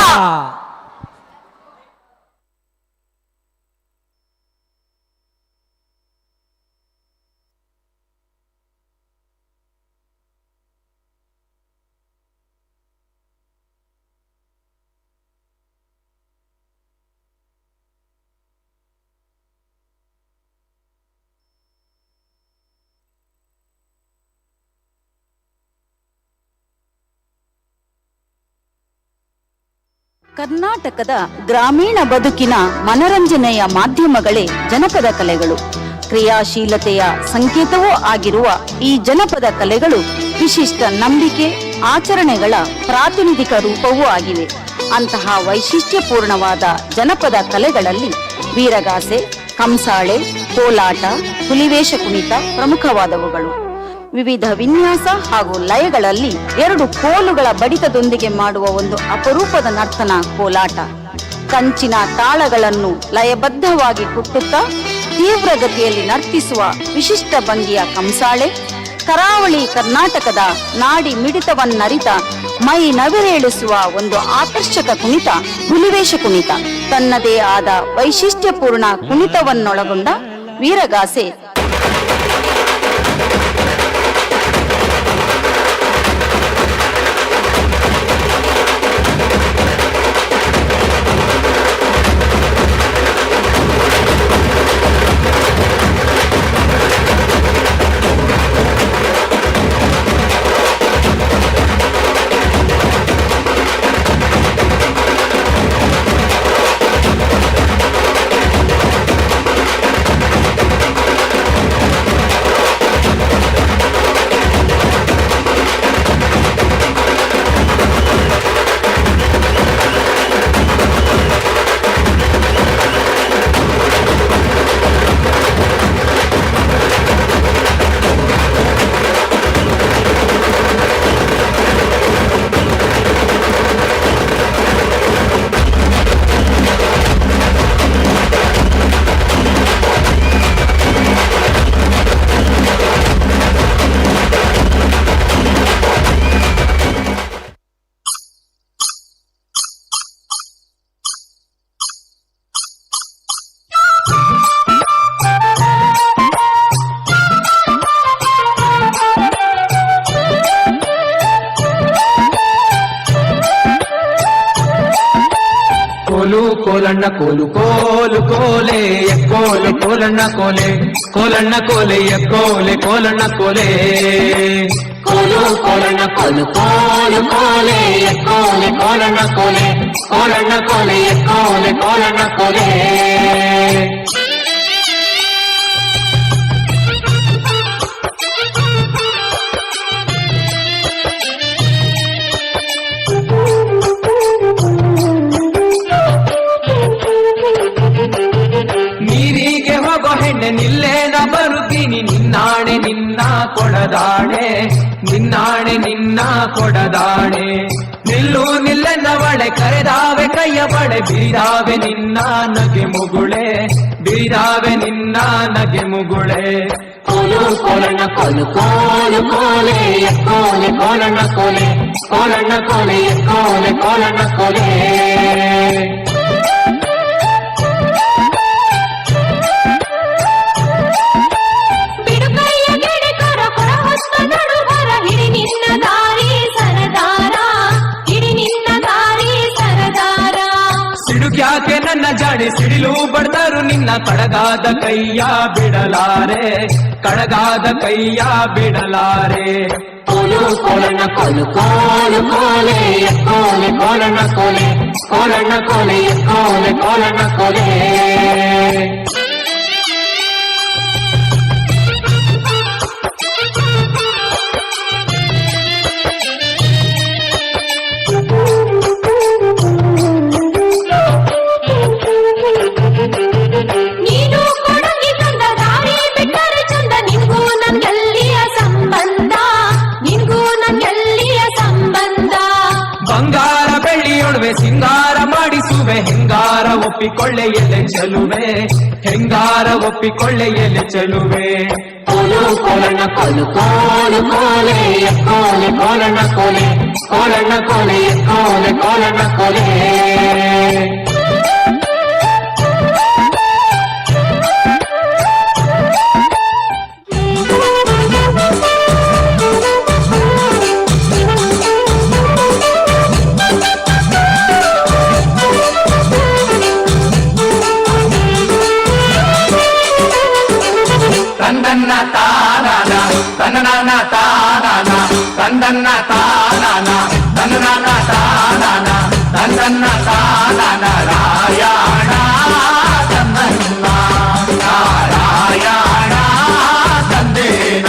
ಕರ್ನಾಟಕದ ಗ್ರಾಮೀಣ ಬದುಕಿನ ಮನರಂಜನೆಯ ಮಾಧ್ಯಮಗಳೇ ಜನಪದ ಕಲೆಗಳು. ಕ್ರಿಯಾಶೀಲತೆಯ ಸಂಕೇತವೂ ಆಗಿರುವ ಈ ಜನಪದ ಕಲೆಗಳು ವಿಶಿಷ್ಟ ನಂಬಿಕೆ, ಆಚರಣೆಗಳ ಪ್ರಾತಿನಿಧಿಕ ರೂಪವೂ ಆಗಿವೆ. ಅಂತಹ ವೈಶಿಷ್ಟ್ಯಪೂರ್ಣವಾದ ಜನಪದ ಕಲೆಗಳಲ್ಲಿ ವೀರಗಾಸೆ, ಕಂಸಾಳೆ, ಕೋಲಾಟ, ಹುಲಿವೇಷ ಕುಣಿತ ಪ್ರಮುಖವಾದವುಗಳು. ವಿವಿಧ ವಿನ್ಯಾಸ ಹಾಗೂ ಲಯಗಳಲ್ಲಿ 2 ಕೋಲುಗಳ ಬಡಿತದೊಂದಿಗೆ ಮಾಡುವ ಒಂದು ಅಪರೂಪದ ನರ್ತನ ಕೋಲಾಟ. ಕಂಚಿನ ತಾಳಗಳನ್ನು ಲಯಬದ್ಧವಾಗಿ ಕುಟ್ಟುತ್ತಾ ತೀವ್ರಗತಿಯಲ್ಲಿ ನರ್ತಿಸುವ ವಿಶಿಷ್ಟ ಭಂಗಿಯ ಕಂಸಾಳೆ, ಕರಾವಳಿ ಕರ್ನಾಟಕದ ನಾಡಿ ಮಿಡಿತವನ್ನರಿತ ಮೈ ನವಿರೇಳಿಸುವ ಒಂದು ಆಕರ್ಷಕ ಕುಣಿತ ಹುಲಿವೇಷ ಕುಣಿತ. ತನ್ನದೇ ಆದ ವೈಶಿಷ್ಟ್ಯಪೂರ್ಣ ಕುಣಿತವನ್ನೊಳಗೊಂಡ ವೀರಗಾಸೆ ಕೋಲಣ್ಣ ಕೋಲು ಕೋಲು ಕೋಲೆ ಕೋಲೆ ಕೋಲಣ್ಣ ಕೋಲೆ ಕೋಲಣ್ಣ ಕೋಲೆ ಕೋಲೆ ಕೋಲಣ್ಣ ಕೋಲೆ ಕೋಲು ಕೋಲಣ್ಣ ಕೋಲು ಕೋಲು ಕೋಲೆ ಕೋಲೆ ಕೋಲಣ್ಣ ಕೋಲೆ ಕೋಲಣ್ಣ ಕೋಲೆ ಕೋಲೆ ಕೋಲಣ್ಣ ಕೋಲೆ ಕೊಡದಾಣೆ ನಿನ್ನಾಣೆ ನಿನ್ನ ಕೊಡದಾಣೆ ನಿಲ್ಲು ನಿಲ್ಲೆನ್ನವಳೆ ಕರೆದಾವೆ ಕೈಯ ಬಳೆ ಬಿರಿದಾವೆ ನಿನ್ನ ನಗೆ ಮುಗುಳೆ ಬಿರಿದಾವೆ ನಿನ್ನ ನಗೆ ಮುಗುಳೆ ಕೋಲು ಕೋಲಣ್ಣ ಕೋಲು ಕೋಲು ಕೋಲೆ ಕೋಲೆ ಕೋಲಣ್ಣ ಕೋಲೆ ಕೋಲಣ್ಣ ಕೋಲೆ ಕೋಲೆ ಕೋಲಣ್ಣ ಕೋಲೆ ಸಿಡುಕ್ಯಾಕೆ ನನ್ನ ಜಾಡಿ ಸಿಡಿಲು ಬಡ್ದರು ನಿನ್ನ ಕಡಗಾದ ಕೈಯ ಬಿಡಲಾರೆ ಕಡಗಾದ ಕೈಯ ಬಿಡಲಾರೆ ಕೋಲು ಕೋಲಣ್ಣ ಕೋಲು ಕೋಲು ಕೋಲೆ ಕೋಲೆ ಕೋಲಣ್ಣ ಕೋಲೆ ಕೋಲಣ್ಣ ಕೋಲೆ ಕೋಲೆ ಕೋಲಣ್ಣ ಕೋಲೆ ಬಂಗಾರ ಬೆಳ್ಳಿಯೊಡವೆ ಸಿಂಗಾರ ಮಾಡಿಸುವೆ ಹೆಂಗಾರ ಒಪ್ಪಿಕೊಳ್ಳೆ ಎಲೆ ಚೆಲುವೆ ಹೆಂಗಾರ ಒಪ್ಪಿಕೊಳ್ಳೆ ಎಲೆ ಚೆಲುವೆ ಕೋಲು ಕೋಲಣ್ಣ ಕೋಲು ಕೋಲು ಕೋಲೆ ಕೋಲೆ ಕೋಲಣ್ಣ ಕೋಲೆ ಕೋಲಣ್ಣ ಕೋಲೆ ಕೋಲೆ ಕೋಲಣ್ಣ ಕೋಲೆ ತಂದನ್ನ ತಾನಾನ ತನ್ನನ ತಾನಾನ ತಂದನ್ನ ತಾನಾನ ತನ್ನನ ತಾನಾನ ತಂದನ್ನ ತಾನಾನ ರಾಯಣ ತಂದನ್ನ ನಾರಾಯಣ ತಂದೇನ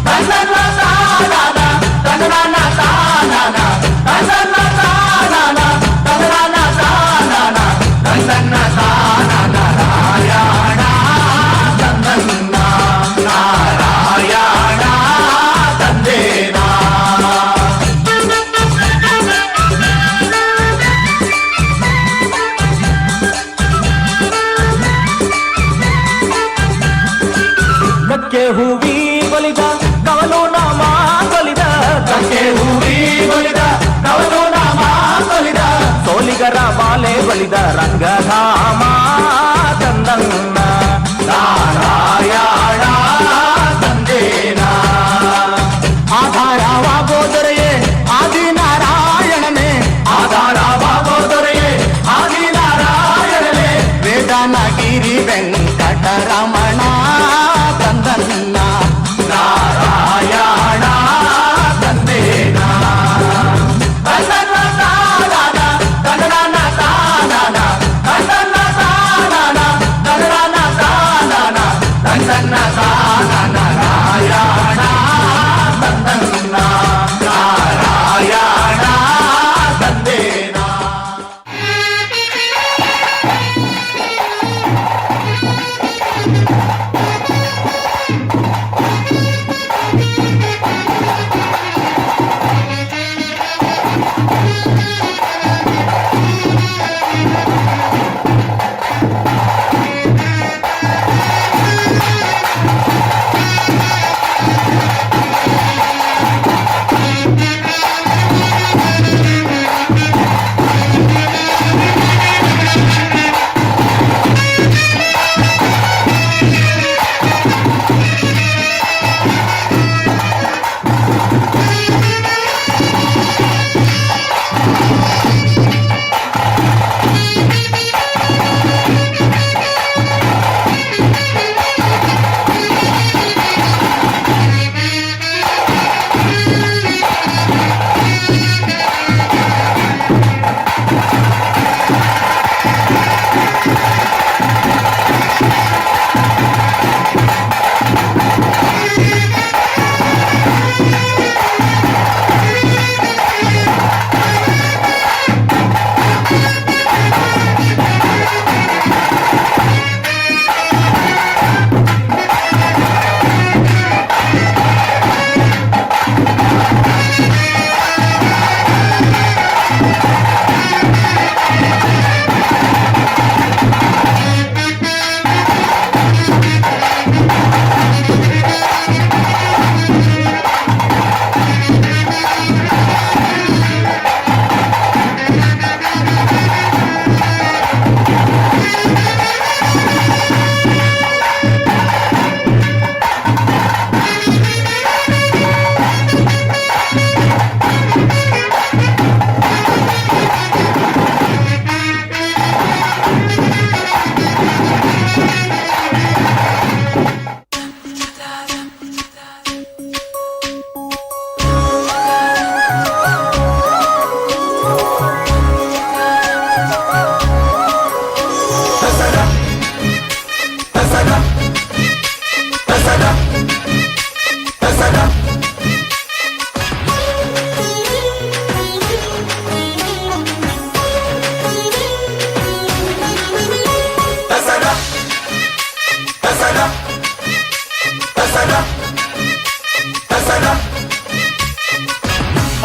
ತಂದನ್ನ ತಾನಾನ ತನ್ನನ ತಾನಾನ ತಂದನ್ನ ತಾನಾನ ತನ್ನನ ತಾನಾನ ತಂದನ್ನ ತಾನಾನ ರಾಯಣ ನಾರಾಯಣ ತಂದೇನಾ ಕಕ್ಕೆ ಹೂವಿ ಬಲಿದ ಕವಲು ನಾಮ ಕೊಲಿದ ಕಕ್ಕೆ ಹೂವಿ ಬಲಿದ ಕವಲು ನಾಮ ಕೊಲಿದ ಸೋಲಿಗರ ಮಾಲೆ ಬಲಿದ ರಂಗಧಾಮ ತಂದನ್ನ ನಾರಾಯಣ ತಂದೇನ ಆಧಾರವಾಗೋದರೆಯೇ ಆದಿನಾರಾಯಣನೇ ಆಧಾರವಾಗೋದರೆಯೇ ಆದಿನಾರಾಯಣನೇ ವೇದನಗಿರಿ ವೆಂಕಟರಮಣ ತಂದನ್ನ ನಾರಾಯಣ ತಂದೇನ ತಂದನ್ನ ತಾನಾನ ತಂದನ ತಾನಾನ ತಂದನ್ನ ತಾನಾನ ತಂದನ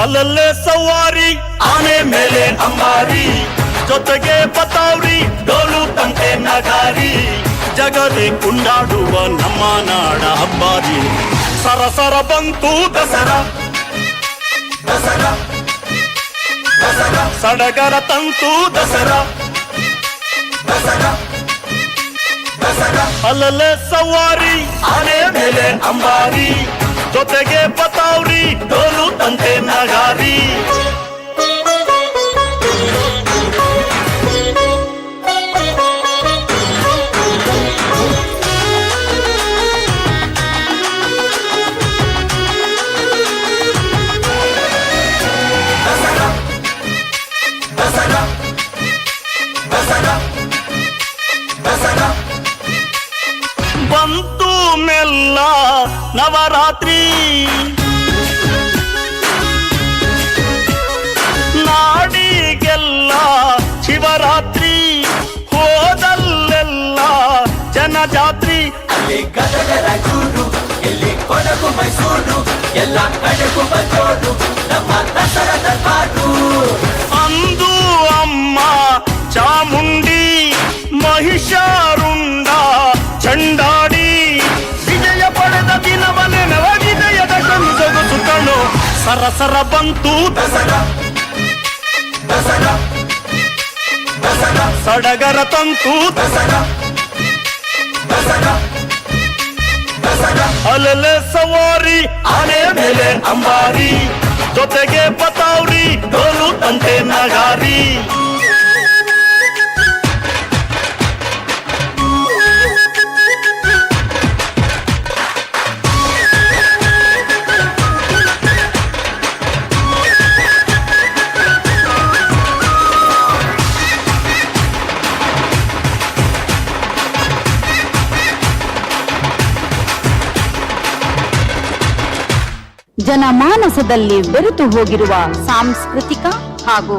ಅಲ್ಲಲ್ಲೇ ಸವಾರಿ ಆನೆ ಮೇಲೆ ಅಂಬಾರಿ ಜೊತೆಗೆ ಬತಾವ್ರಿ ಡೋಲು ತಂಟೆ ನಗಾರಿ ಜಗದೇ ಕುಂಡಾಡುವ ನಮ್ಮ ನಾಡ ಹಬ್ಬಾರಿ ಸರಸರ ಬಂತು ದಸರಾ ದಸರಾ ದಸರಾ ಸಡಗರ ತಂತು ದಸರಾ ದಸರಾ ದಸರಾ ಅಲ್ಲಲ್ಲೇ ಸವಾರಿ ಆನೆ ಮೇಲೆ ಅಂಬಾರಿ ಜೊತೆಗೆ ಬತಾವ್ರಿ ಡೋಲು ತಂಟೆ ನಗಾರಿ ಬಂತು ಮೆಲ್ಲ ನವರಾತ್ರಿ ನಾಡಿಗೆಲ್ಲ ಶಿವರಾತ್ರಿ ಹೋದಲ್ಲೆಲ್ಲ ಜನಜಾತ್ರಿ ಅಲ್ಲಿ ಗದಗರ ಗೂಡು ಎಲ್ಲಿ ಕೊಡಗು ಮೈಸೂರು ಎಲ್ಲ ಕಡೆಗೂ ಬಂದೋಡು ನಮ್ಮ ದಸರಾ ದರ್ಬಾರು ಅಂದು ಅಮ್ಮ ಚಾಮುಂಡಿ ಮಹಿಷಾರುಂಡ ಚಂಡಾಡಿ ವಿಜಯ ಪಡೆದ ದಿನವನ್ನೇ ನವ ವಿಜಯದ ಕನಸು ಕಣ್ಣು ಸರಸರ ಬಂತು ದಸರಾ ದಸರಾ ದಸರಾ ಸಡಗರ ತಂತು ದಸರಾ ದಸರಾ ದಸರಾ ಅಲ್ಲಲ್ಲೇ ಸವಾರಿ ಆನೆ ಮೇಲೆ ಅಂಬಾರಿ ಜೊತೆಗೆ ಬತಾವ್ರಿ ಡೋಲು ತಂಟೆ ನಗಾರಿ ಜನಮಾನಸದಲ್ಲಿ ಬೆರೆತು ಹೋಗಿರುವ ಸಾಂಸ್ಕೃತಿಕ ಹಾಗೂ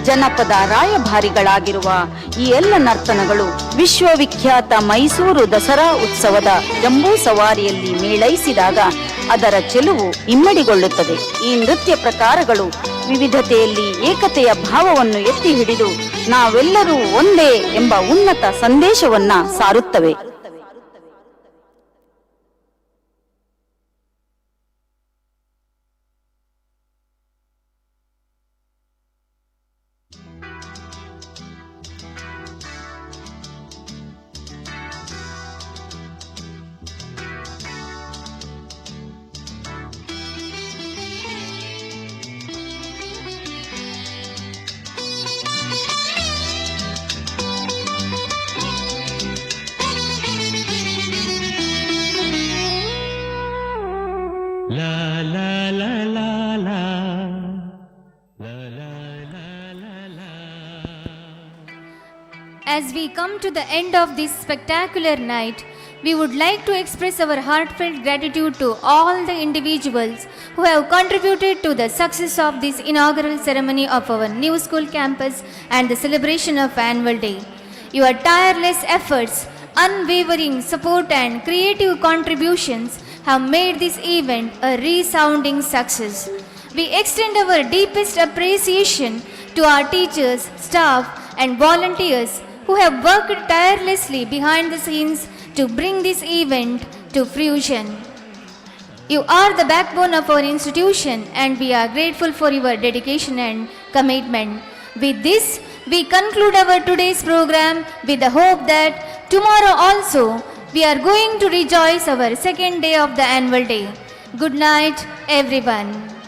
ಜನಪದ ರಾಯಭಾರಿಗಳಾಗಿರುವ ಈ ಎಲ್ಲ ನರ್ತನಗಳು ವಿಶ್ವವಿಖ್ಯಾತ ಮೈಸೂರು ದಸರಾ ಉತ್ಸವದ ಜಂಬೂ ಸವಾರಿಯಲ್ಲಿ ಮೇಳೈಸಿದಾಗ ಅದರ ಚೆಲುವು ಇಮ್ಮಡಿಗೊಳ್ಳುತ್ತದೆ. ಈ ನೃತ್ಯ ಪ್ರಕಾರಗಳು ವಿವಿಧತೆಯಲ್ಲಿ ಏಕತೆಯ ಭಾವವನ್ನು ಎತ್ತಿ ಹಿಡಿದು ನಾವೆಲ್ಲರೂ ಒಂದೇ ಎಂಬ ಉನ್ನತ ಸಂದೇಶವನ್ನ ಸಾರುತ್ತವೆ. As we come to the end of this spectacular night, we would like to express our heartfelt gratitude to all the individuals who have contributed to the success of this inaugural ceremony of our new school campus and the celebration of Annual Day. Your tireless efforts, unwavering support and creative contributions have made this event a resounding success. We extend our deepest appreciation to our teachers, staff and volunteers who have worked tirelessly behind the scenes to bring this event to fruition. You are the backbone of our institution and we are grateful for your dedication and commitment. With this, we conclude our today's program with the hope that tomorrow also we are going to rejoice our second day of the annual day. Good night, everyone.